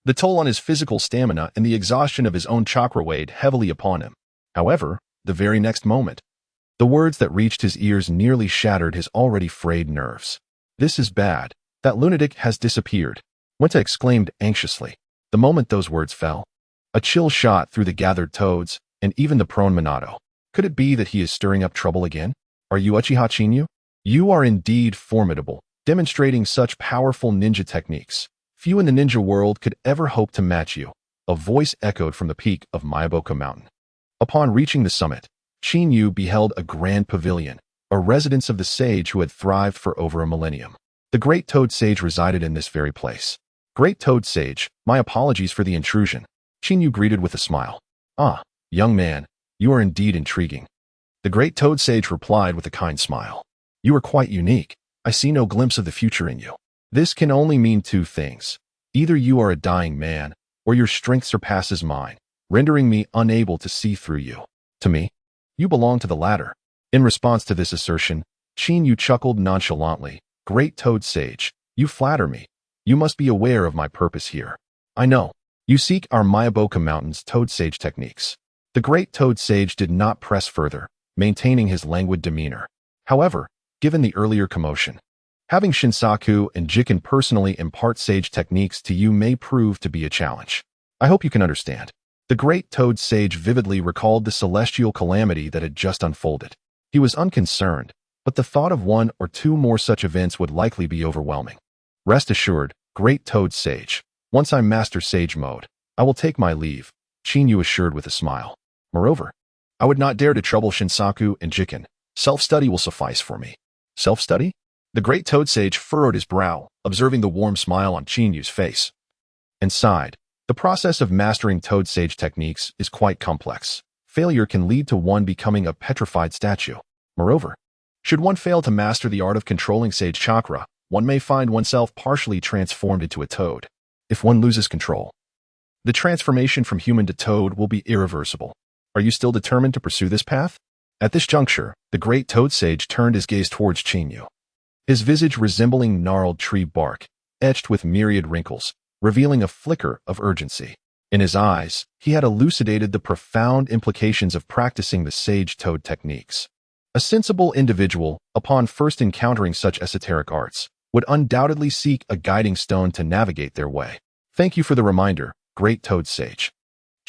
The toll on his physical stamina and the exhaustion of his own chakra weighed heavily upon him. However, the very next moment, the words that reached his ears nearly shattered his already frayed nerves. This is bad. That lunatic has disappeared, Wenta exclaimed anxiously. The moment those words fell, a chill shot through the gathered Toads and even the prone Minato. Could it be that he is stirring up trouble again? Are you Uchiha Chinyu? You are indeed formidable, demonstrating such powerful ninja techniques. Few in the ninja world could ever hope to match you. A voice echoed from the peak of Myaboka Mountain. Upon reaching the summit, Chinyu beheld a grand pavilion, a residence of the sage who had thrived for over a millennium. The Great Toad Sage resided in this very place. Great Toad Sage, my apologies for the intrusion, Chinyu greeted with a smile. Ah, young man, you are indeed intriguing. The Great Toad Sage replied with a kind smile. You are quite unique. I see no glimpse of the future in you. This can only mean 2 things. Either you are a dying man, or your strength surpasses mine, rendering me unable to see through you. To me, you belong to the latter. In response to this assertion, Yu chuckled nonchalantly. Great Toad Sage, you flatter me. You must be aware of my purpose here. I know. You seek our Mayaboka Mountain's Toad Sage techniques. The Great Toad Sage did not press further, maintaining his languid demeanor. However, given the earlier commotion, having Shinsaku and Jiken personally impart sage techniques to you may prove to be a challenge. I hope you can understand. The Great Toad Sage vividly recalled the celestial calamity that had just unfolded. He was unconcerned, but the thought of one or two more such events would likely be overwhelming. Rest assured, Great Toad Sage, once I master Sage Mode, I will take my leave, Yu assured with a smile. Moreover, I would not dare to trouble Shinsaku and Jiken. Self-study will suffice for me. Self-study? The Great Toad Sage furrowed his brow, observing the warm smile on Yu's face, and sighed. The process of mastering Toad Sage techniques is quite complex. Failure can lead to one becoming a petrified statue. Moreover, should one fail to master the art of controlling Sage Chakra, one may find oneself partially transformed into a toad. If one loses control, the transformation from human to toad will be irreversible. Are you still determined to pursue this path? At this juncture, the Great Toad Sage turned his gaze towards Yu. His visage resembling gnarled tree bark, etched with myriad wrinkles, revealing a flicker of urgency. In his eyes, he had elucidated the profound implications of practicing the sage toad techniques. A sensible individual, upon first encountering such esoteric arts, would undoubtedly seek a guiding stone to navigate their way. Thank you for the reminder, Great Toad Sage.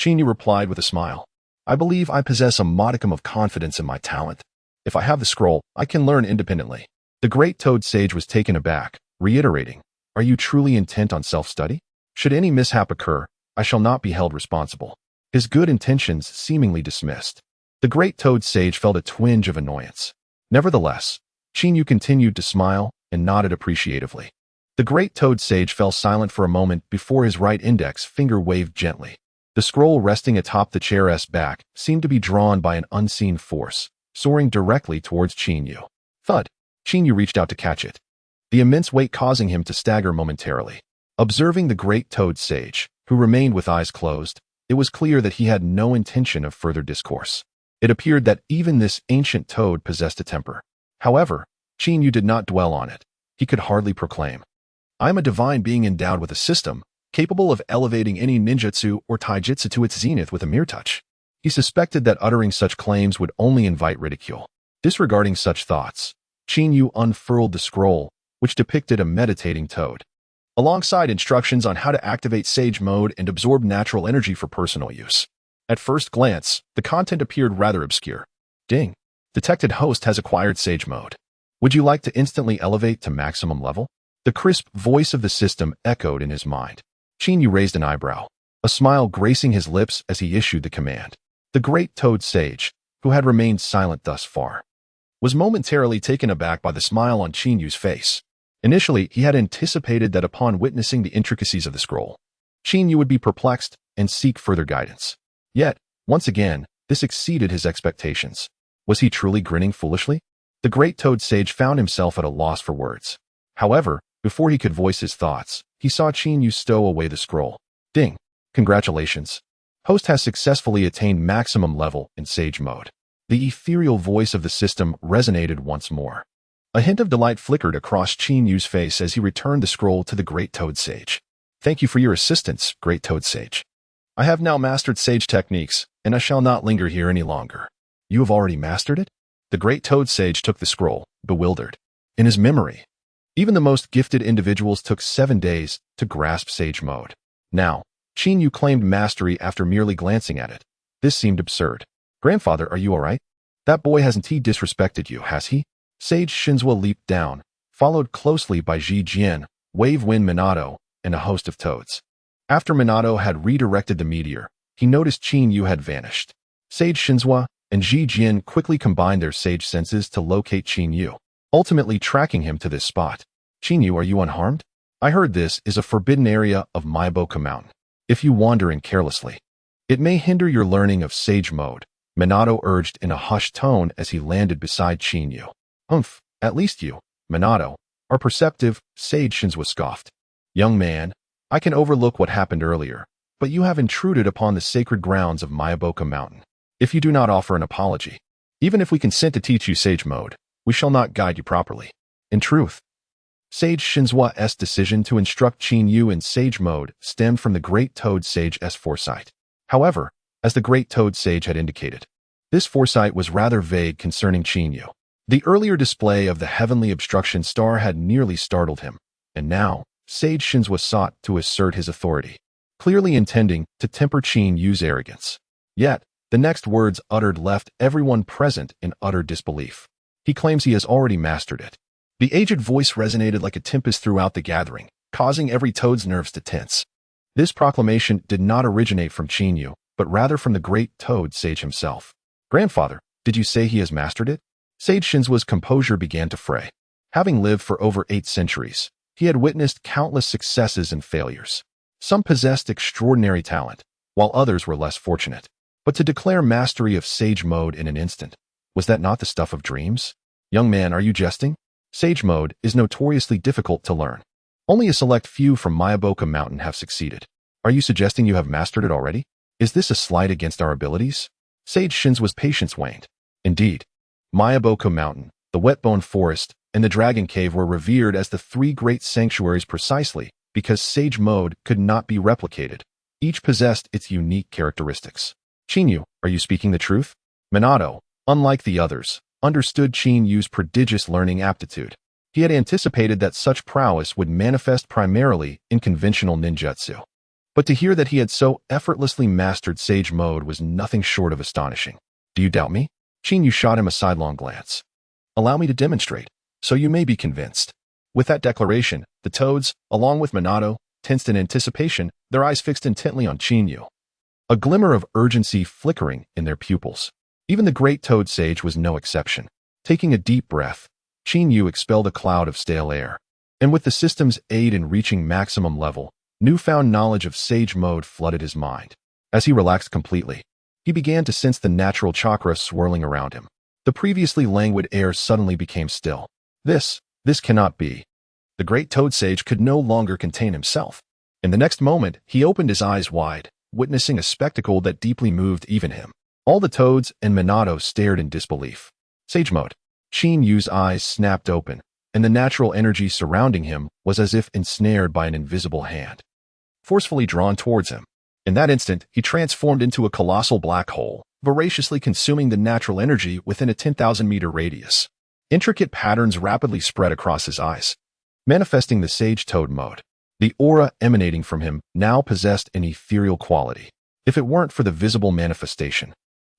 Yu replied with a smile. I believe I possess a modicum of confidence in my talent. If I have the scroll, I can learn independently. The Great Toad Sage was taken aback, reiterating, Are you truly intent on self-study? Should any mishap occur, I shall not be held responsible. His good intentions seemingly dismissed. The Great Toad Sage felt a twinge of annoyance. Nevertheless, Yu continued to smile and nodded appreciatively. The Great Toad Sage fell silent for a moment before his right index finger waved gently. The scroll resting atop the chair's back seemed to be drawn by an unseen force, soaring directly towards Yu. Thud! Yu reached out to catch it, the immense weight causing him to stagger momentarily. Observing the Great Toad Sage, who remained with eyes closed, it was clear that he had no intention of further discourse. It appeared that even this ancient toad possessed a temper. However, Yu did not dwell on it. He could hardly proclaim, I am a divine being endowed with a system, capable of elevating any ninjutsu or taijutsu to its zenith with a mere touch. He suspected that uttering such claims would only invite ridicule. Disregarding such thoughts, Yu unfurled the scroll, which depicted a meditating toad, alongside instructions on how to activate Sage Mode and absorb natural energy for personal use. At first glance, the content appeared rather obscure. Ding! Detected host has acquired Sage Mode. Would you like to instantly elevate to maximum level? The crisp voice of the system echoed in his mind. Yu raised an eyebrow, a smile gracing his lips as he issued the command. The Great Toad Sage, who had remained silent thus far, was momentarily taken aback by the smile on Yu's face. Initially, he had anticipated that upon witnessing the intricacies of the scroll, Yu would be perplexed and seek further guidance. Yet, once again, this exceeded his expectations. Was he truly grinning foolishly? The Great Toad Sage found himself at a loss for words. However, before he could voice his thoughts, he saw Yu stow away the scroll. Ding! Congratulations. Host has successfully attained maximum level in Sage Mode. The ethereal voice of the system resonated once more. A hint of delight flickered across Yu's face as he returned the scroll to the Great Toad Sage. Thank you for your assistance, Great Toad Sage. I have now mastered sage techniques, and I shall not linger here any longer. You have already mastered it? The Great Toad Sage took the scroll, bewildered. In his memory, even the most gifted individuals took 7 days to grasp Sage Mode. Now, Yu claimed mastery after merely glancing at it. This seemed absurd. Grandfather, are you alright? That boy hasn't disrespected you, has he? Sage Shinzua leaped down, followed closely by Ji Jian, Wave Wind Minato, and a host of toads. After Minato had redirected the meteor, he noticed Yu had vanished. Sage Shinzua and Ji Jian quickly combined their sage senses to locate Yu, ultimately tracking him to this spot. Yu, are you unharmed? I heard this is a forbidden area of Mayaboka Mountain. If you wander in carelessly, it may hinder your learning of Sage Mode, Minato urged in a hushed tone as he landed beside Yu. Humph, at least you, Minato, are perceptive, Sage Shinzua scoffed. Young man, I can overlook what happened earlier, but you have intruded upon the sacred grounds of Mayaboka Mountain. If you do not offer an apology, even if we consent to teach you Sage Mode, we shall not guide you properly. In truth, Sage Shinzua's decision to instruct Qin Yu in Sage Mode stemmed from the Great Toad Sage's foresight. However, as the Great Toad Sage had indicated, this foresight was rather vague concerning Qin Yu. The earlier display of the heavenly obstruction star had nearly startled him, and now Sage Shinzua sought to assert his authority, clearly intending to temper Qin Yu's arrogance. Yet, the next words uttered left everyone present in utter disbelief. He claims he has already mastered it. The aged voice resonated like a tempest throughout the gathering, causing every toad's nerves to tense. This proclamation did not originate from Qin Yu, but rather from the Great Toad Sage himself. Grandfather, did you say he has mastered it? Sage Shinzua's composure began to fray. Having lived for over 8 centuries, he had witnessed countless successes and failures. Some possessed extraordinary talent, while others were less fortunate. But to declare mastery of Sage Mode in an instant, was that not the stuff of dreams? Young man, are you jesting? Sage Mode is notoriously difficult to learn. Only a select few from Mayaboka Mountain have succeeded. Are you suggesting you have mastered it already? Is this a slight against our abilities? Sage Shinzua's patience waned. Indeed, Mayaboka Mountain, the Wetbone Forest, and the Dragon Cave were revered as the 3 great sanctuaries precisely because Sage Mode could not be replicated. Each possessed its unique characteristics. Qin Yu, are you speaking the truth? Minato, unlike the others, understood Qin Yu's prodigious learning aptitude. He had anticipated that such prowess would manifest primarily in conventional ninjutsu. But to hear that he had so effortlessly mastered Sage Mode was nothing short of astonishing. Do you doubt me? Qin Yu shot him a sidelong glance. Allow me to demonstrate, so you may be convinced. With that declaration, the toads, along with Minato, tensed in anticipation, their eyes fixed intently on Qin Yu. A glimmer of urgency flickering in their pupils. Even the Great Toad Sage was no exception. Taking a deep breath, Qin Yu expelled a cloud of stale air. And with the system's aid in reaching maximum level, newfound knowledge of Sage Mode flooded his mind. As he relaxed completely, he began to sense the natural chakra swirling around him. The previously languid air suddenly became still. This cannot be. The Great Toad Sage could no longer contain himself. In the next moment, he opened his eyes wide, witnessing a spectacle that deeply moved even him. All the toads and Minato stared in disbelief. Sage Mode. Qin Yu's eyes snapped open, and the natural energy surrounding him was as if ensnared by an invisible hand, forcefully drawn towards him. In that instant, he transformed into a colossal black hole, voraciously consuming the natural energy within a 10,000-meter radius. Intricate patterns rapidly spread across his eyes, manifesting the Sage Toad Mode. The aura emanating from him now possessed an ethereal quality. If it weren't for the visible manifestation,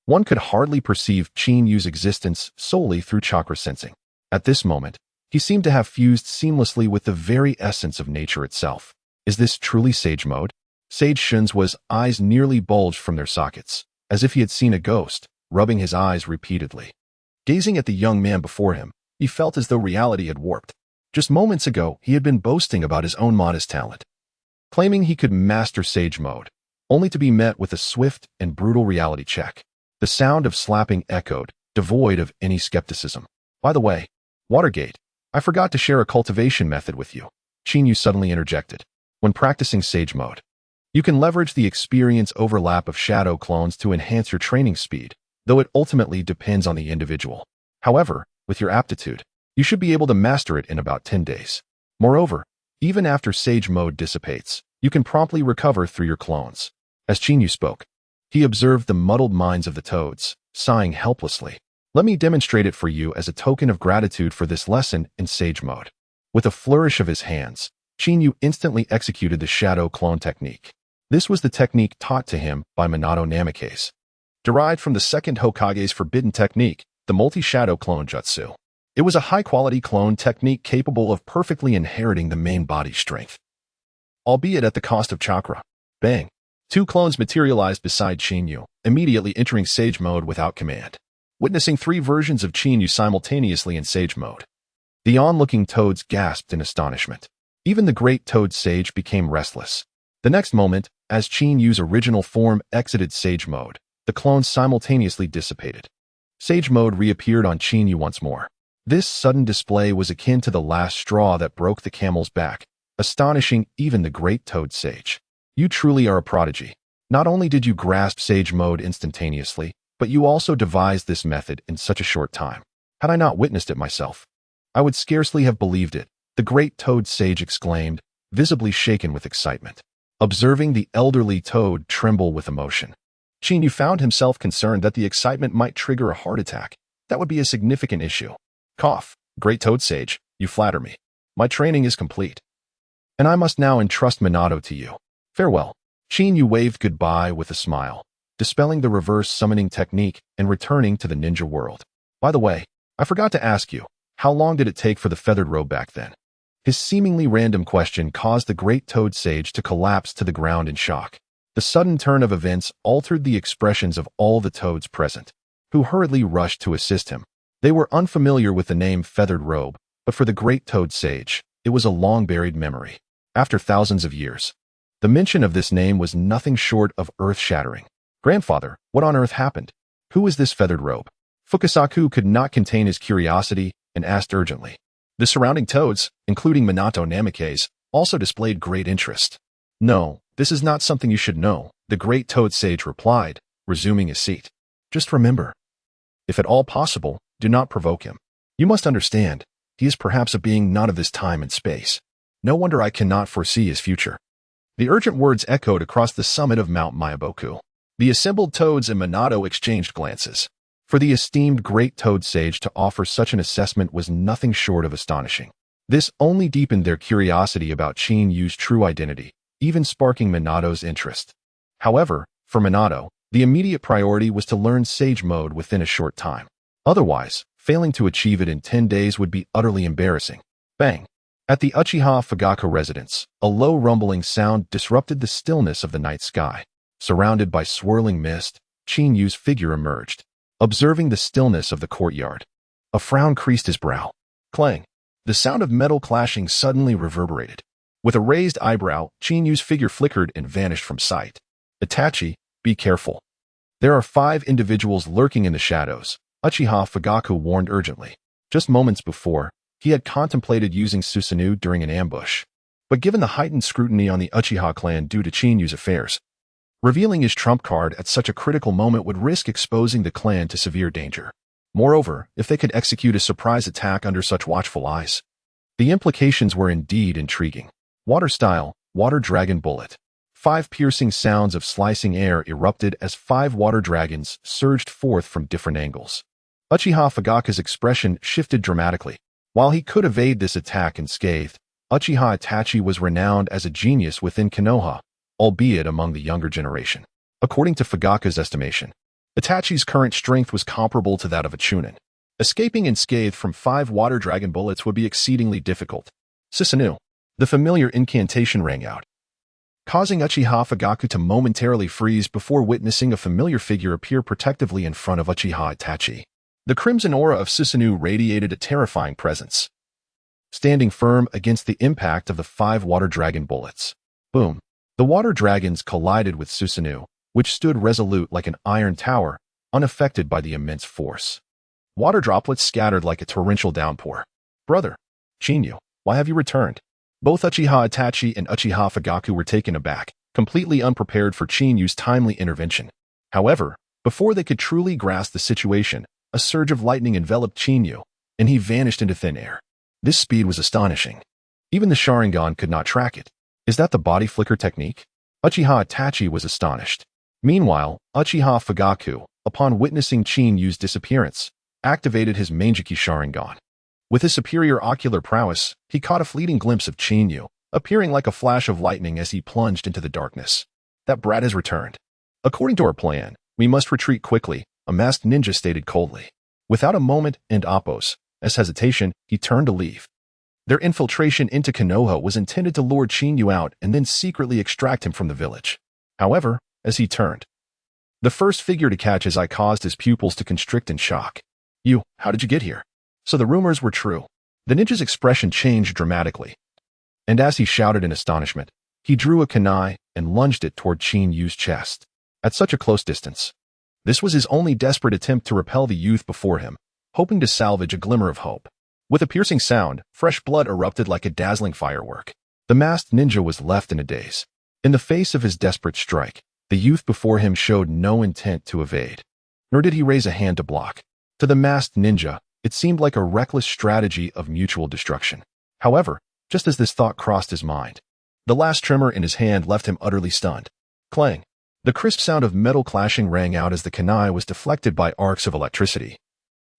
one could hardly perceive Qin Yu's existence solely through chakra sensing. At this moment, he seemed to have fused seamlessly with the very essence of nature itself. Is this truly Sage Mode? Sage Shinzua's eyes nearly bulged from their sockets, as if he had seen a ghost, rubbing his eyes repeatedly. Gazing at the young man before him, he felt as though reality had warped. Just moments ago, he had been boasting about his own modest talent, claiming he could master Sage Mode, only to be met with a swift and brutal reality check. The sound of slapping echoed, devoid of any skepticism. By the way, Watergate, I forgot to share a cultivation method with you, Qin Yu suddenly interjected. When practicing Sage Mode, you can leverage the experience overlap of shadow clones to enhance your training speed, though it ultimately depends on the individual. However, with your aptitude, you should be able to master it in about 10 days. Moreover, even after Sage Mode dissipates, you can promptly recover through your clones. As Qin Yu spoke, he observed the muddled minds of the toads, sighing helplessly. Let me demonstrate it for you as a token of gratitude for this lesson in Sage Mode. With a flourish of his hands, Qin Yu instantly executed the shadow clone technique. This was the technique taught to him by Minato Namikaze, derived from the second Hokage's forbidden technique, the multi-shadow clone jutsu. It was a high-quality clone technique capable of perfectly inheriting the main body strength, albeit at the cost of chakra. Bang! 2 clones materialized beside Qin Yu, immediately entering Sage Mode without command. Witnessing 3 versions of Qin Yu simultaneously in Sage Mode, the onlooking toads gasped in astonishment. Even the Great Toad Sage became restless. The next moment, as Qin Yu's original form exited Sage Mode, the clones simultaneously dissipated. Sage Mode reappeared on Qin Yu once more. This sudden display was akin to the last straw that broke the camel's back, astonishing even the Great Toad Sage. You truly are a prodigy. Not only did you grasp Sage Mode instantaneously, but you also devised this method in such a short time. Had I not witnessed it myself, I would scarcely have believed it, the great Toad Sage exclaimed, visibly shaken with excitement. Observing the elderly Toad tremble with emotion, Qin found himself concerned that the excitement might trigger a heart attack. That would be a significant issue. Cough, great Toad Sage, you flatter me. My training is complete, and I must now entrust Minato to you. Farewell. Qin waved goodbye with a smile, dispelling the reverse summoning technique and returning to the ninja world. By the way, I forgot to ask you, how long did it take for the feathered robe back then? His seemingly random question caused the great Toad Sage to collapse to the ground in shock. The sudden turn of events altered the expressions of all the toads present, who hurriedly rushed to assist him. They were unfamiliar with the name feathered robe, but for the great Toad Sage, it was a long-buried memory. After thousands of years, the mention of this name was nothing short of earth-shattering. Grandfather, what on earth happened? Who is this feathered robe? Fukasaku could not contain his curiosity and asked urgently. The surrounding toads, including Minato Namikaze, also displayed great interest. No, this is not something you should know, the great Toad Sage replied, resuming his seat. Just remember, if at all possible, do not provoke him. You must understand, he is perhaps a being not of this time and space. No wonder I cannot foresee his future. The urgent words echoed across the summit of Mount Myaboku. The assembled toads and Minato exchanged glances. For the esteemed great Toad Sage to offer such an assessment was nothing short of astonishing. This only deepened their curiosity about Qin Yu's true identity, even sparking Minato's interest. However, for Minato, the immediate priority was to learn Sage Mode within a short time. Otherwise, failing to achieve it in 10 days would be utterly embarrassing. Bang! At the Uchiha Fugaku residence, a low rumbling sound disrupted the stillness of the night sky. Surrounded by swirling mist, Qin Yu's figure emerged. Observing the stillness of the courtyard, a frown creased his brow. Clang! The sound of metal clashing suddenly reverberated. With a raised eyebrow, Qin Yu's figure flickered and vanished from sight. Itachi, be careful. There are 5 individuals lurking in the shadows, Uchiha Fugaku warned urgently. Just moments before, he had contemplated using Susanoo during an ambush. But given the heightened scrutiny on the Uchiha clan due to Qin Yu's affairs, revealing his trump card at such a critical moment would risk exposing the clan to severe danger. Moreover, if they could execute a surprise attack under such watchful eyes, the implications were indeed intriguing. Water style, water dragon bullet. 5 piercing sounds of slicing air erupted as 5 water dragons surged forth from different angles. Uchiha Fugaku's expression shifted dramatically. While he could evade this attack unscathed, Uchiha Itachi was renowned as a genius within Konoha, albeit among the younger generation. According to Fugaku's estimation, Itachi's current strength was comparable to that of a Chunin. Escaping unscathed from 5 water dragon bullets would be exceedingly difficult. Susanoo, the familiar incantation rang out, causing Uchiha Fugaku to momentarily freeze before witnessing a familiar figure appear protectively in front of Uchiha Itachi. The crimson aura of Susanoo radiated a terrifying presence, standing firm against the impact of the 5 water dragon bullets. Boom! The water dragons collided with Susanoo, which stood resolute like an iron tower, unaffected by the immense force. Water droplets scattered like a torrential downpour. Brother, Qin Yu, why have you returned? Both Uchiha Itachi and Uchiha Fugaku were taken aback, completely unprepared for Qin Yu's timely intervention. However, before they could truly grasp the situation, a surge of lightning enveloped Qin Yu, and he vanished into thin air. This speed was astonishing. Even the Sharingan could not track it. Is that the body flicker technique? Uchiha Itachi was astonished. Meanwhile, Uchiha Fugaku, upon witnessing Qin Yu's disappearance, activated his Manjiki Sharingan. With his superior ocular prowess, he caught a fleeting glimpse of Qin Yu, appearing like a flash of lightning as he plunged into the darkness. That brat has returned. According to our plan, we must retreat quickly, a masked ninja stated coldly. Without a moment and Appo's hesitation, he turned to leave. Their infiltration into Konoha was intended to lure Qin Yu out and then secretly extract him from the village. However, as he turned, the first figure to catch his eye caused his pupils to constrict in shock. You, how did you get here? So the rumors were true. The ninja's expression changed dramatically, and as he shouted in astonishment, he drew a kunai and lunged it toward Qin Yu's chest. At such a close distance, this was his only desperate attempt to repel the youth before him, hoping to salvage a glimmer of hope. With a piercing sound, fresh blood erupted like a dazzling firework. The masked ninja was left in a daze. In the face of his desperate strike, the youth before him showed no intent to evade, nor did he raise a hand to block. To the masked ninja, it seemed like a reckless strategy of mutual destruction. However, just as this thought crossed his mind, the last tremor in his hand left him utterly stunned. Clang! The crisp sound of metal clashing rang out as the kunai was deflected by arcs of electricity,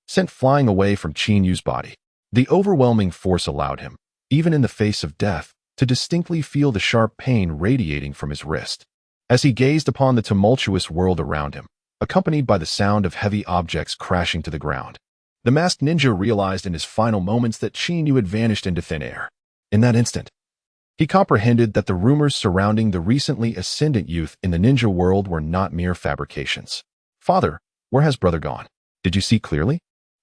sent flying away from Qin Yu's body. The overwhelming force allowed him, even in the face of death, to distinctly feel the sharp pain radiating from his wrist. As he gazed upon the tumultuous world around him, accompanied by the sound of heavy objects crashing to the ground, the masked ninja realized in his final moments that Qin Yu had vanished into thin air. In that instant, he comprehended that the rumors surrounding the recently ascendant youth in the ninja world were not mere fabrications. Father, where has brother gone? Did you see clearly?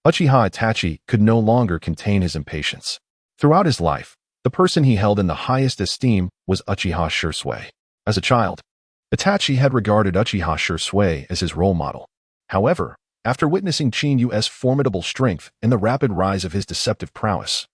Uchiha Itachi could no longer contain his impatience. Throughout his life, the person he held in the highest esteem was Uchiha Shisui. As a child, Itachi had regarded Uchiha Shisui as his role model. However, after witnessing Qin Yu's formidable strength and the rapid rise of his deceptive prowess,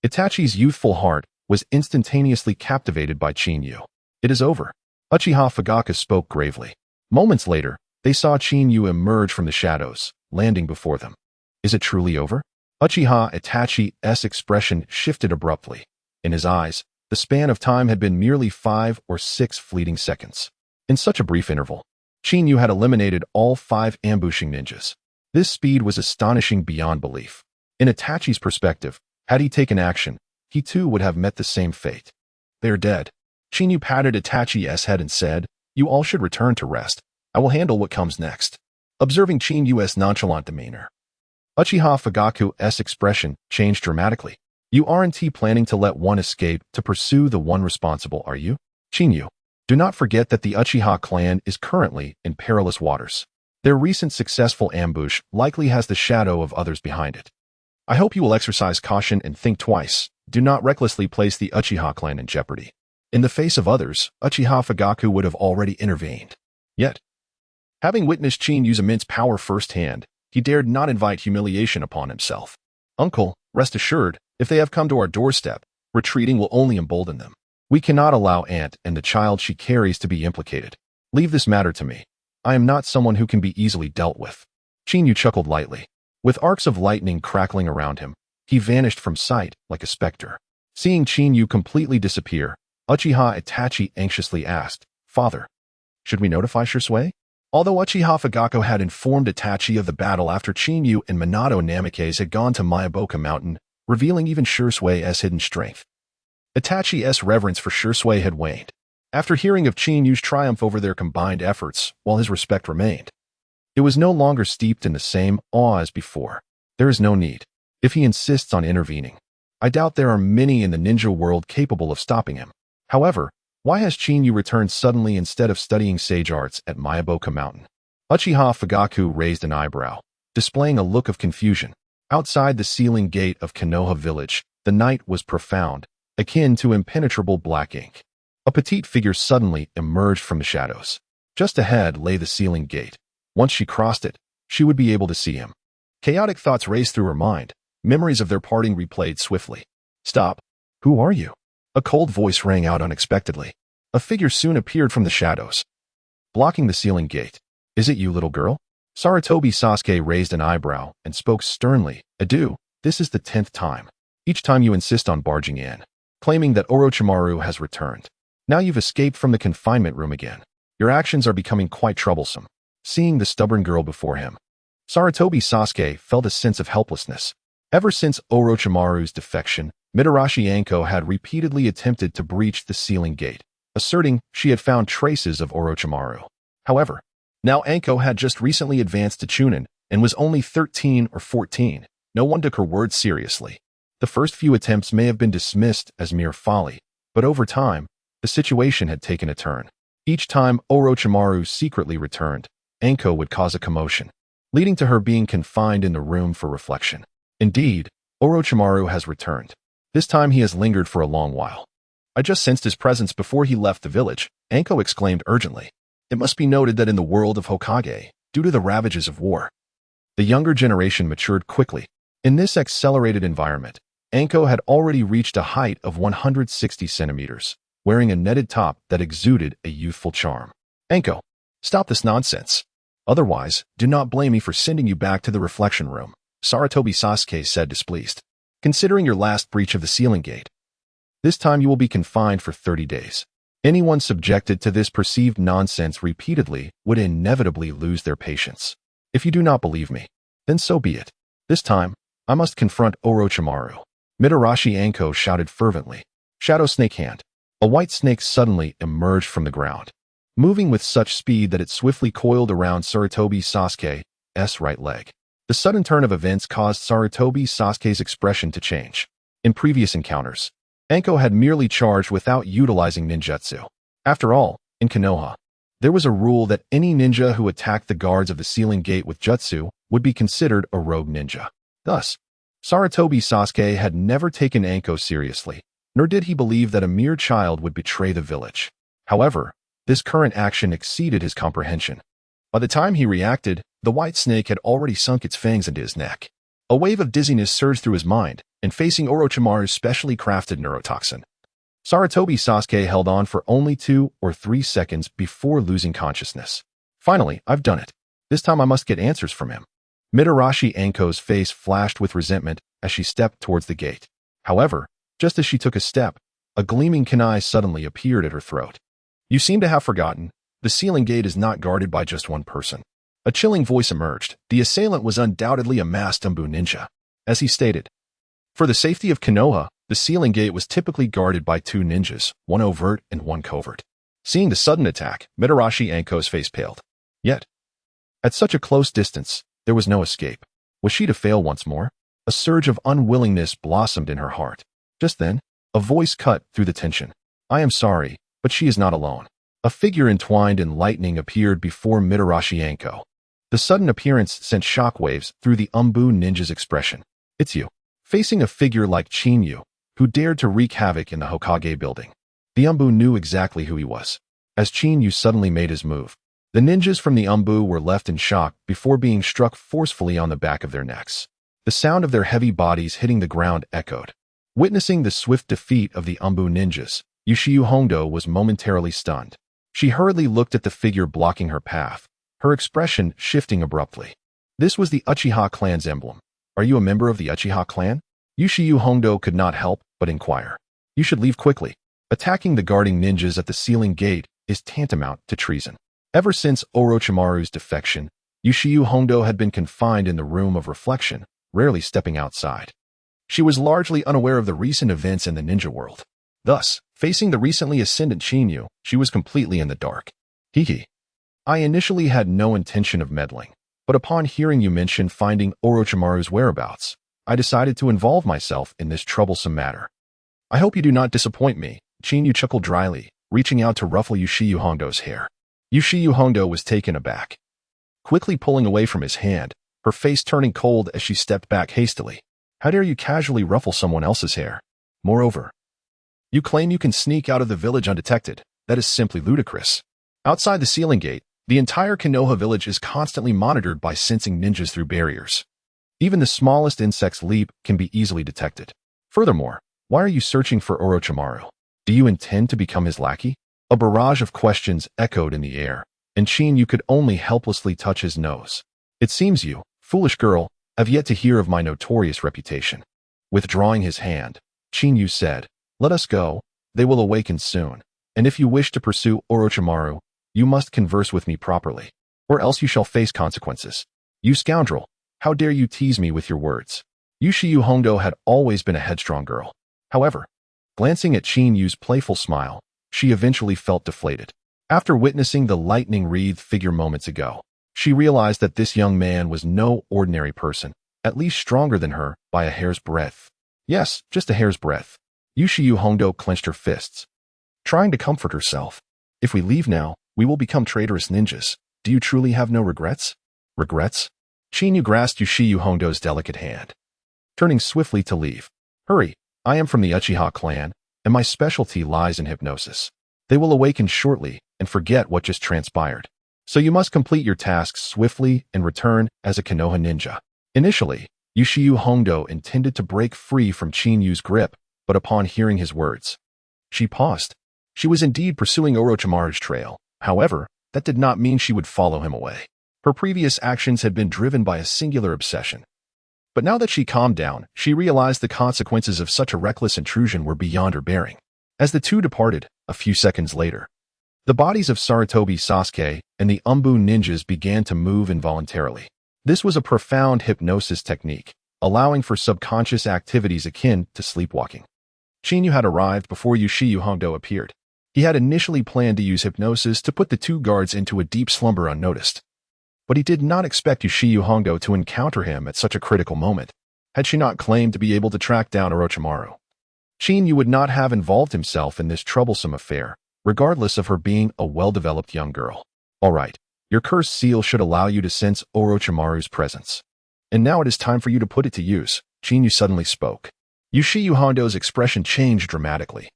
Itachi's youthful heart was instantaneously captivated by Qin Yu. It is over. Uchiha Fugaku spoke gravely. Moments later, they saw Qin Yu emerge from the shadows, landing before them. Is it truly over? Uchiha Itachi's expression shifted abruptly. In his eyes, the span of time had been merely 5 or 6 fleeting seconds. In such a brief interval, Qin Yu had eliminated all 5 ambushing ninjas. This speed was astonishing beyond belief. In Itachi's perspective, had he taken action, he too would have met the same fate. They are dead. Qin Yu patted Itachi's head and said, "You all should return to rest. I will handle what comes next." Observing Qin Yu's nonchalant demeanor, Uchiha Fugaku's expression changed dramatically. "You aren't planning to let one escape to pursue the one responsible, are you? Qin Yu, do not forget that the Uchiha clan is currently in perilous waters. Their recent successful ambush likely has the shadow of others behind it. I hope you will exercise caution and think twice. Do not recklessly place the Uchiha clan in jeopardy." In the face of others, Uchiha Fugaku would have already intervened. Yet, having witnessed Qin Yu's immense power firsthand, he dared not invite humiliation upon himself. "Uncle, rest assured, if they have come to our doorstep, retreating will only embolden them. We cannot allow Aunt and the child she carries to be implicated. Leave this matter to me. I am not someone who can be easily dealt with." Qin Yu chuckled lightly. With arcs of lightning crackling around him, he vanished from sight like a specter. Seeing Qin Yu completely disappear, Uchiha Itachi anxiously asked, "Father, should we notify Shisui?" Although Uchiha Fugaku had informed Itachi of the battle after Qin Yu and Minato Namikaze had gone to Miyaboka Mountain, revealing even Shisui's hidden strength, Itachi's reverence for Shisui had waned. After hearing of Qin Yu's triumph over their combined efforts, while his respect remained, it was no longer steeped in the same awe as before. There is no need. If he insists on intervening, I doubt there are many in the ninja world capable of stopping him. However, why has Qin Yu returned suddenly instead of studying sage arts at Miyaboka Mountain? Uchiha Fugaku raised an eyebrow, displaying a look of confusion. Outside the sealing gate of Konoha village, the night was profound, akin to impenetrable black ink. A petite figure suddenly emerged from the shadows. Just ahead lay the sealing gate. Once she crossed it, she would be able to see him. Chaotic thoughts raced through her mind. Memories of their parting replayed swiftly. "Stop. Who are you?" A cold voice rang out unexpectedly. A figure soon appeared from the shadows, blocking the sealing gate. "Is it you, little girl?" Sarutobi Sasuke raised an eyebrow and spoke sternly. "Adieu, this is the 10th time. Each time you insist on barging in, claiming that Orochimaru has returned. Now you've escaped from the confinement room again. Your actions are becoming quite troublesome." Seeing the stubborn girl before him, Sarutobi Sasuke felt a sense of helplessness. Ever since Orochimaru's defection, Mitarashi Anko had repeatedly attempted to breach the sealing gate, asserting she had found traces of Orochimaru. However, now Anko had just recently advanced to Chunin and was only 13 or 14. No one took her words seriously. The first few attempts may have been dismissed as mere folly, but over time, the situation had taken a turn. Each time Orochimaru secretly returned, Anko would cause a commotion, leading to her being confined in the room for reflection. Indeed, Orochimaru has returned. This time he has lingered for a long while. "I just sensed his presence before he left the village," Anko exclaimed urgently. It must be noted that in the world of Hokage, due to the ravages of war, the younger generation matured quickly. In this accelerated environment, Anko had already reached a height of 160 centimeters. wearing a netted top that exuded a youthful charm. Anko, stop this nonsense. Otherwise, do not blame me for sending you back to the reflection room, Sarutobi Sasuke said displeased. Considering your last breach of the sealing gate, this time you will be confined for 30 days. Anyone subjected to this perceived nonsense repeatedly would inevitably lose their patience. If you do not believe me, then so be it. This time, I must confront Orochimaru. Mitarashi Anko shouted fervently. Shadow Snake Hand. A white snake suddenly emerged from the ground, moving with such speed that it swiftly coiled around Sarutobi Sasuke's right leg. The sudden turn of events caused Sarutobi Sasuke's expression to change. In previous encounters, Anko had merely charged without utilizing ninjutsu. After all, in Konoha, there was a rule that any ninja who attacked the guards of the sealing gate with jutsu would be considered a rogue ninja. Thus, Sarutobi Sasuke had never taken Anko seriously, nor did he believe that a mere child would betray the village. However, this current action exceeded his comprehension. By the time he reacted, the white snake had already sunk its fangs into his neck. A wave of dizziness surged through his mind, and facing Orochimaru's specially crafted neurotoxin, Sarutobi Sasuke held on for only 2 or 3 seconds before losing consciousness. Finally, I've done it. This time I must get answers from him. Mitarashi Anko's face flashed with resentment as she stepped towards the gate. However, just as she took a step, a gleaming kunai suddenly appeared at her throat. You seem to have forgotten, the sealing gate is not guarded by just one person. A chilling voice emerged. The assailant was undoubtedly a masked Umbu ninja. As he stated, for the safety of Konoha, the sealing gate was typically guarded by 2 ninjas, one overt and one covert. Seeing the sudden attack, Mitarashi Anko's face paled. Yet, at such a close distance, there was no escape. Was she to fail once more? A surge of unwillingness blossomed in her heart. Just then, a voice cut through the tension. I am sorry, but she is not alone. A figure entwined in lightning appeared before Mitarashi Anko. The sudden appearance sent shockwaves through the Umbu ninja's expression. It's you. Facing a figure like Chinyu, who dared to wreak havoc in the Hokage building, the Umbu knew exactly who he was. As Chinyu suddenly made his move, the ninjas from the Umbu were left in shock before being struck forcefully on the back of their necks. The sound of their heavy bodies hitting the ground echoed. Witnessing the swift defeat of the Umbu ninjas, Uchiha Hondo was momentarily stunned. She hurriedly looked at the figure blocking her path, her expression shifting abruptly. This was the Uchiha clan's emblem. Are you a member of the Uchiha clan? Uchiha Hondo could not help but inquire. You should leave quickly. Attacking the guarding ninjas at the sealing gate is tantamount to treason. Ever since Orochimaru's defection, Uchiha Hondo had been confined in the room of reflection, rarely stepping outside. She was largely unaware of the recent events in the ninja world. Thus, facing the recently ascendant Chinyu, she was completely in the dark. Hee. I initially had no intention of meddling, but upon hearing you mention finding Orochimaru's whereabouts, I decided to involve myself in this troublesome matter. I hope you do not disappoint me, Chinyu chuckled dryly, reaching out to ruffle Uchiha Hondo's hair. Uchiha Hondo was taken aback. Quickly pulling away from his hand, her face turning cold as she stepped back hastily. How dare you casually ruffle someone else's hair? Moreover, you claim you can sneak out of the village undetected. That is simply ludicrous. Outside the sealing gate, the entire Konoha village is constantly monitored by sensing ninjas through barriers. Even the smallest insect's leap can be easily detected. Furthermore, why are you searching for Orochimaru? Do you intend to become his lackey? A barrage of questions echoed in the air, and Chinyu could only helplessly touch his nose. It seems you, foolish girl, have yet to hear of my notorious reputation. Withdrawing his hand, Chinyu said, let us go, they will awaken soon, and if you wish to pursue Orochimaru, you must converse with me properly, or else you shall face consequences. You scoundrel, how dare you tease me with your words? Uchiha Hondo had always been a headstrong girl. However, glancing at Chinyu's playful smile, she eventually felt deflated. After witnessing the lightning-wreathed figure moments ago, she realized that this young man was no ordinary person, at least stronger than her by a hair's breadth. Yes, just a hair's breadth. Uchiha Hondo clenched her fists, trying to comfort herself. If we leave now, we will become traitorous ninjas. Do you truly have no regrets? Regrets? Chinyu grasped Uchiha Hondo's delicate hand, turning swiftly to leave. Hurry, I am from the Uchiha clan, and my specialty lies in hypnosis. They will awaken shortly and forget what just transpired. So you must complete your tasks swiftly and return as a Konoha ninja. Initially, Uchiha Hondo intended to break free from Chinyu's grip, but upon hearing his words, she paused. She was indeed pursuing Orochimaru's trail. However, that did not mean she would follow him away. Her previous actions had been driven by a singular obsession. But now that she calmed down, she realized the consequences of such a reckless intrusion were beyond her bearing. As the two departed, a few seconds later, the bodies of Sarutobi Sasuke and the Umbu ninjas began to move involuntarily. This was a profound hypnosis technique, allowing for subconscious activities akin to sleepwalking. Chinyu had arrived before Uchiha Hondo appeared. He had initially planned to use hypnosis to put the two guards into a deep slumber unnoticed. But he did not expect Uchiha Hondo to encounter him at such a critical moment. Had she not claimed to be able to track down Orochimaru, Chinyu would not have involved himself in this troublesome affair, regardless of her being a well-developed young girl. All right, your cursed seal should allow you to sense Orochimaru's presence. And now it is time for you to put it to use, Chinyu suddenly spoke. Uchiha Hondo's expression changed dramatically,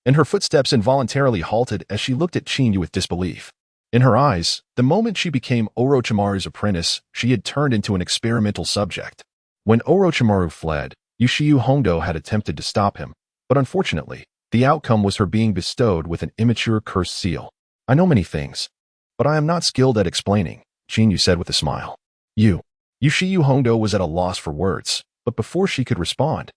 and her footsteps involuntarily halted as she looked at Chinyu with disbelief. In her eyes, the moment she became Orochimaru's apprentice, she had turned into an experimental subject. When Orochimaru fled, Uchiha Hondo had attempted to stop him, but unfortunately, the outcome was her being bestowed with an immature cursed seal. I know many things, but I am not skilled at explaining, Chinyu said with a smile. Uchiha Hondo was at a loss for words, but before she could respond,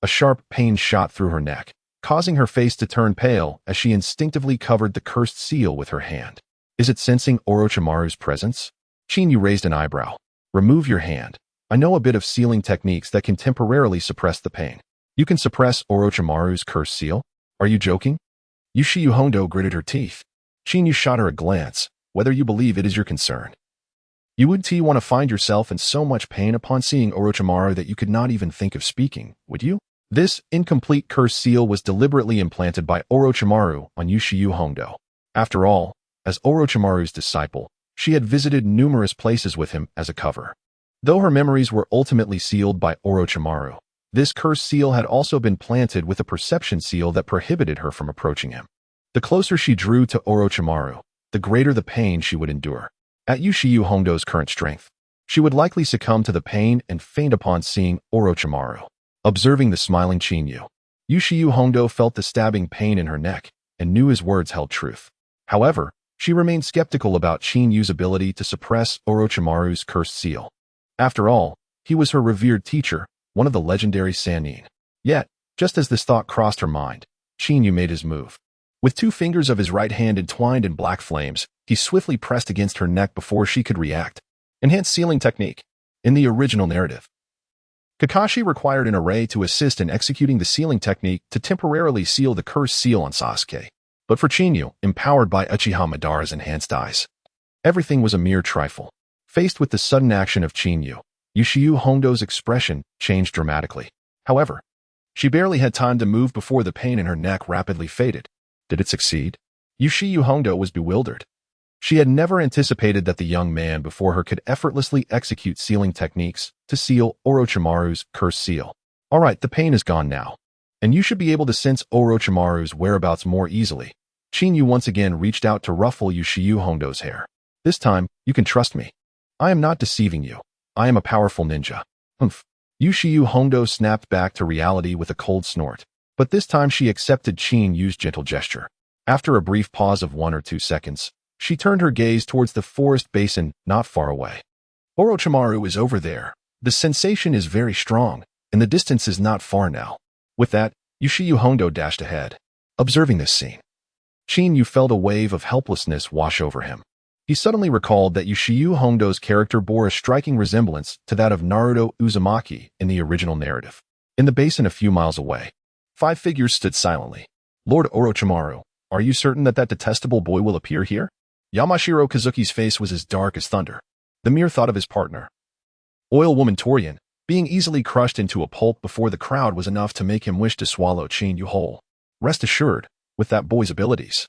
a sharp pain shot through her neck, causing her face to turn pale as she instinctively covered the cursed seal with her hand. Is it sensing Orochimaru's presence? Chinyu raised an eyebrow. Remove your hand. I know a bit of sealing techniques that can temporarily suppress the pain. You can suppress Orochimaru's cursed seal? Are you joking? Uchiha Hondo gritted her teeth. Chinyu shot her a glance, whether you believe it is your concern. You would want to find yourself in so much pain upon seeing Orochimaru that you could not even think of speaking, would you? This incomplete cursed seal was deliberately implanted by Orochimaru on Uchiha Hondo. After all, as Orochimaru's disciple, she had visited numerous places with him as a cover. Though her memories were ultimately sealed by Orochimaru, this cursed seal had also been planted with a perception seal that prohibited her from approaching him. The closer she drew to Orochimaru, the greater the pain she would endure. At Uchiha Hondo's current strength, she would likely succumb to the pain and faint upon seeing Orochimaru. Observing the smiling Chinyu, Uchiha Hondo felt the stabbing pain in her neck and knew his words held truth. However, she remained skeptical about Chinyu's ability to suppress Orochimaru's cursed seal. After all, he was her revered teacher, one of the legendary Sannin. Yet, just as this thought crossed her mind, Chinyu made his move. With 2 fingers of his right hand entwined in black flames, he swiftly pressed against her neck before she could react. Enhanced sealing technique. In the original narrative, Kakashi required an array to assist in executing the sealing technique to temporarily seal the cursed seal on Sasuke. But for Chinyu, empowered by Uchiha Madara's enhanced eyes, everything was a mere trifle. Faced with the sudden action of Chinyu, Uchiha Hondo's expression changed dramatically. However, she barely had time to move before the pain in her neck rapidly faded. Did it succeed? Uchiha Hondo was bewildered. She had never anticipated that the young man before her could effortlessly execute sealing techniques to seal Orochimaru's cursed seal. All right, the pain is gone now, and you should be able to sense Orochimaru's whereabouts more easily. Chinyu once again reached out to ruffle Uchiha Hondo's hair. This time, you can trust me. I am not deceiving you. I am a powerful ninja. Humph. Uchiha Hondo snapped back to reality with a cold snort. But this time she accepted Chinyu's gentle gesture. After a brief pause of 1 or 2 seconds, she turned her gaze towards the forest basin not far away. Orochimaru is over there. The sensation is very strong, and the distance is not far now. With that, Uchiha Hondo dashed ahead. Observing this scene, Chinyu felt a wave of helplessness wash over him. He suddenly recalled that Uchiha Hondo's character bore a striking resemblance to that of Naruto Uzumaki in the original narrative. In the basin a few miles away, 5 figures stood silently. Lord Orochimaru, are you certain that detestable boy will appear here? Yamashiro Kazuki's face was as dark as thunder. The mere thought of his partner, Oil Woman Torian, being easily crushed into a pulp before the crowd was enough to make him wish to swallow Chinyu whole. Rest assured, with that boy's abilities,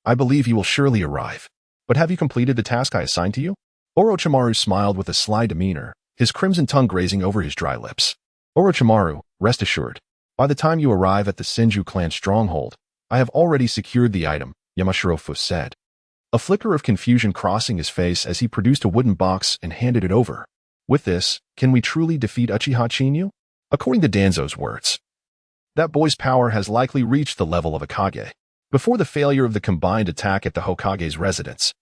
I believe he will surely arrive. But have you completed the task I assigned to you? Orochimaru smiled with a sly demeanor, his crimson tongue grazing over his dry lips. Orochimaru, rest assured, by the time you arrive at the Senju clan stronghold, I have already secured the item, Yamashiro said, a flicker of confusion crossing his face as he produced a wooden box and handed it over. With this, can we truly defeat Uchiha Chinyu? According to Danzo's words, that boy's power has likely reached the level of a Kage. Before the failure of the combined attack at the Hokage's residence,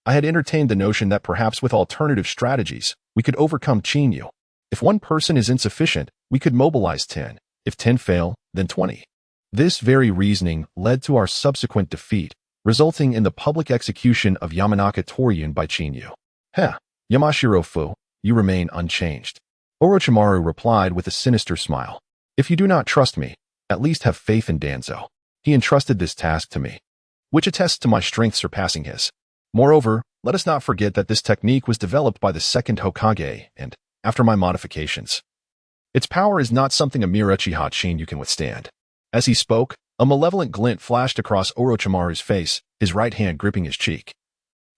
I had entertained the notion that perhaps with alternative strategies, we could overcome Chinyu. If one person is insufficient, we could mobilize 10. If 10 fail, then 20. This very reasoning led to our subsequent defeat, resulting in the public execution of Yamanaka Torian by Chinyu. Heh, Yamashiro-fu, you remain unchanged. Orochimaru replied with a sinister smile. If you do not trust me, at least have faith in Danzo. He entrusted this task to me, which attests to my strength surpassing his. Moreover, let us not forget that this technique was developed by the second Hokage, and, after my modifications, its power is not something a mere Uchiha Chinyu can withstand. As he spoke, a malevolent glint flashed across Orochimaru's face, his right hand gripping his cheek,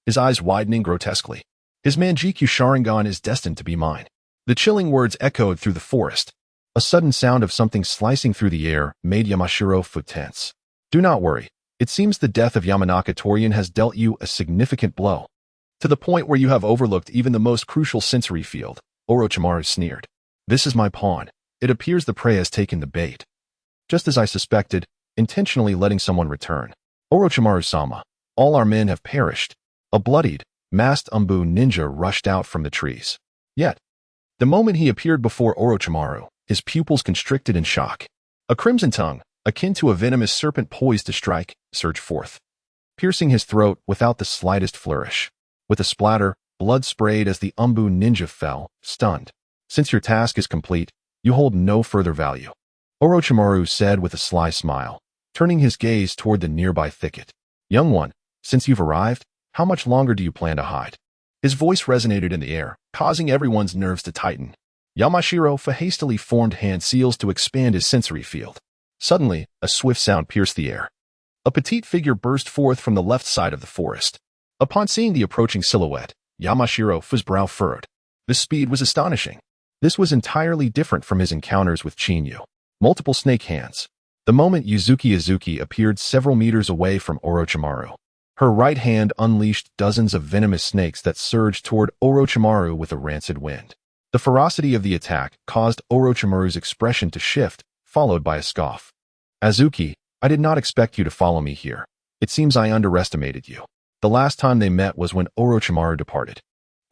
his eyes widening grotesquely. His Manjikyu Sharingan is destined to be mine. The chilling words echoed through the forest. A sudden sound of something slicing through the air made Yamashiro-fu tense. Do not worry. It seems the death of Yamanaka Torian has dealt you a significant blow, to the point where you have overlooked even the most crucial sensory field. Orochimaru sneered. This is my pawn. It appears the prey has taken the bait. Just as I suspected, intentionally letting someone return. Orochimaru-sama, all our men have perished. A bloodied, masked Umbu ninja rushed out from the trees. Yet, the moment he appeared before Orochimaru, his pupils constricted in shock. A crimson tongue, akin to a venomous serpent poised to strike, surged forth, piercing his throat without the slightest flourish. With a splatter, blood sprayed as the Umbu ninja fell, stunned. Since your task is complete, you hold no further value. Orochimaru said with a sly smile, turning his gaze toward the nearby thicket. Young one, since you've arrived, how much longer do you plan to hide? His voice resonated in the air, causing everyone's nerves to tighten. Yamashiro-fu hastily formed hand seals to expand his sensory field. Suddenly, a swift sound pierced the air. A petite figure burst forth from the left side of the forest. Upon seeing the approaching silhouette, Yamashiro-fu's brow furrowed. The speed was astonishing. This was entirely different from his encounters with Chinyu. Multiple snake hands. The moment Uzuki appeared several meters away from Orochimaru, her right hand unleashed dozens of venomous snakes that surged toward Orochimaru with a rancid wind. The ferocity of the attack caused Orochimaru's expression to shift, followed by a scoff. Azuki, I did not expect you to follow me here. It seems I underestimated you. The last time they met was when Orochimaru departed,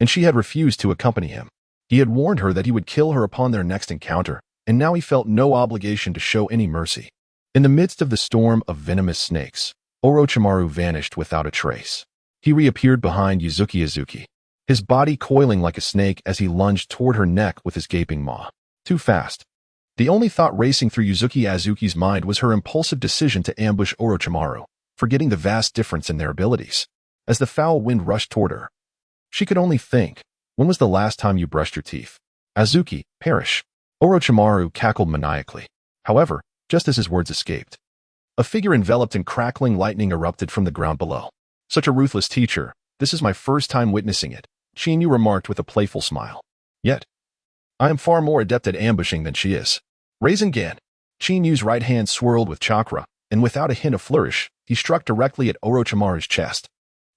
and she had refused to accompany him. He had warned her that he would kill her upon their next encounter, and now he felt no obligation to show any mercy. In the midst of the storm of venomous snakes, Orochimaru vanished without a trace. He reappeared behind Uzuki, his body coiling like a snake as he lunged toward her neck with his gaping maw. Too fast. The only thought racing through Uzuki's mind was her impulsive decision to ambush Orochimaru, forgetting the vast difference in their abilities. As the foul wind rushed toward her, she could only think, when was the last time you brushed your teeth? Azuki, perish. Orochimaru cackled maniacally. However, just as his words escaped, a figure enveloped in crackling lightning erupted from the ground below. Such a ruthless teacher, this is my first time witnessing it, Chinyu remarked with a playful smile. Yet, I am far more adept at ambushing than she is. Rasengan. Chinyu's right hand swirled with chakra, and without a hint of flourish, he struck directly at Orochimaru's chest.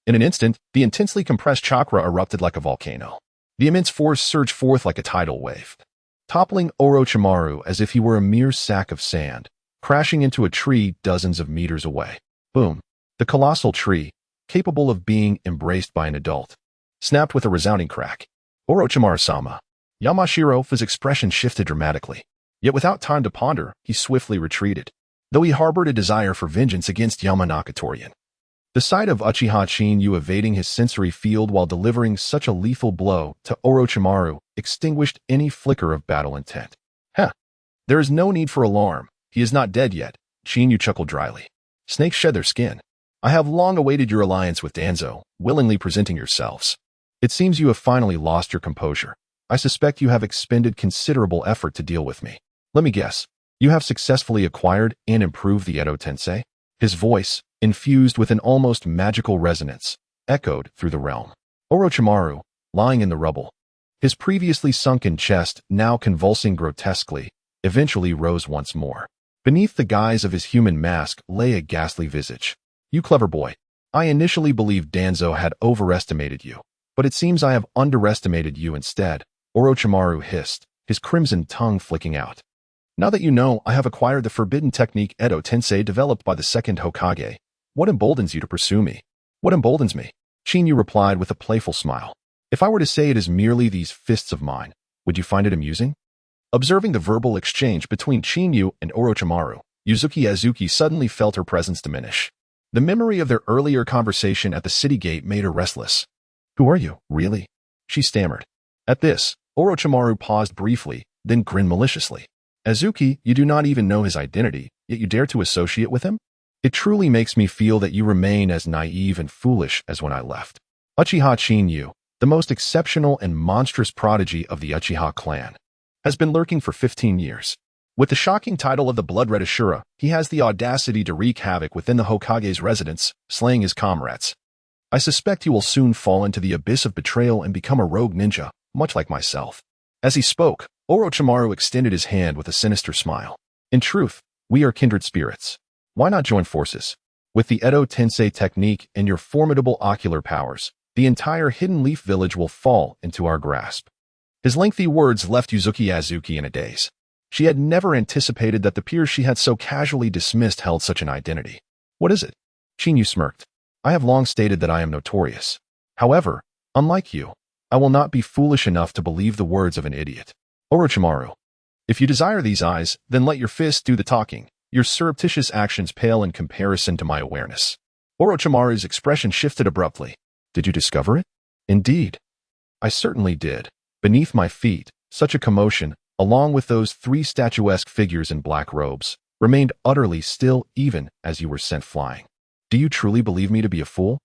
In an instant, the intensely compressed chakra erupted like a volcano. The immense force surged forth like a tidal wave, toppling Orochimaru as if he were a mere sack of sand, crashing into a tree dozens of meters away. Boom. The colossal tree, capable of being embraced by an adult, snapped with a resounding crack. Orochimaru-sama. Yamashiro-fu's expression shifted dramatically. Yet without time to ponder, he swiftly retreated, though he harbored a desire for vengeance against Yamanaka Torian. The sight of Uchiha Chinyu evading his sensory field while delivering such a lethal blow to Orochimaru extinguished any flicker of battle intent. Heh. There is no need for alarm. He is not dead yet, Chinyu chuckled dryly. Snakes shed their skin. I have long awaited your alliance with Danzo, willingly presenting yourselves. It seems you have finally lost your composure. I suspect you have expended considerable effort to deal with me. Let me guess. You have successfully acquired and improved the Edo Tensei? His voice, infused with an almost magical resonance, echoed through the realm. Orochimaru, lying in the rubble, his previously sunken chest now convulsing grotesquely, eventually rose once more. Beneath the guise of his human mask lay a ghastly visage. You clever boy. I initially believed Danzo had overestimated you, but it seems I have underestimated you instead, Orochimaru hissed, his crimson tongue flicking out. Now that you know I have acquired the forbidden technique Edo Tensei developed by the second Hokage, what emboldens you to pursue me? What emboldens me? Chinyu replied with a playful smile. If I were to say it is merely these fists of mine, would you find it amusing? Observing the verbal exchange between Chinyu and Orochimaru, Yuzuki Azuki suddenly felt her presence diminish. The memory of their earlier conversation at the city gate made her restless. Who are you, really? She stammered. At this, Orochimaru paused briefly, then grinned maliciously. Azuki, you do not even know his identity, yet you dare to associate with him? It truly makes me feel that you remain as naive and foolish as when I left. Uchiha Chinyu, the most exceptional and monstrous prodigy of the Uchiha clan, has been lurking for 15 years. With the shocking title of the Blood Red Ashura, he has the audacity to wreak havoc within the Hokage's residence, slaying his comrades. I suspect he will soon fall into the abyss of betrayal and become a rogue ninja, much like myself. As he spoke, Orochimaru extended his hand with a sinister smile. In truth, we are kindred spirits. Why not join forces? With the Edo Tensei technique and your formidable ocular powers, the entire Hidden Leaf village will fall into our grasp. His lengthy words left Yuzuki Azuki in a daze. She had never anticipated that the peers she had so casually dismissed held such an identity. What is it? Chinyu smirked. I have long stated that I am notorious. However, unlike you, I will not be foolish enough to believe the words of an idiot. Orochimaru, if you desire these eyes, then let your fists do the talking. Your surreptitious actions pale in comparison to my awareness. Orochimaru's expression shifted abruptly. Did you discover it? Indeed. I certainly did. Beneath my feet, such a commotion, along with those three statuesque figures in black robes, remained utterly still even as you were sent flying. Do you truly believe me to be a fool?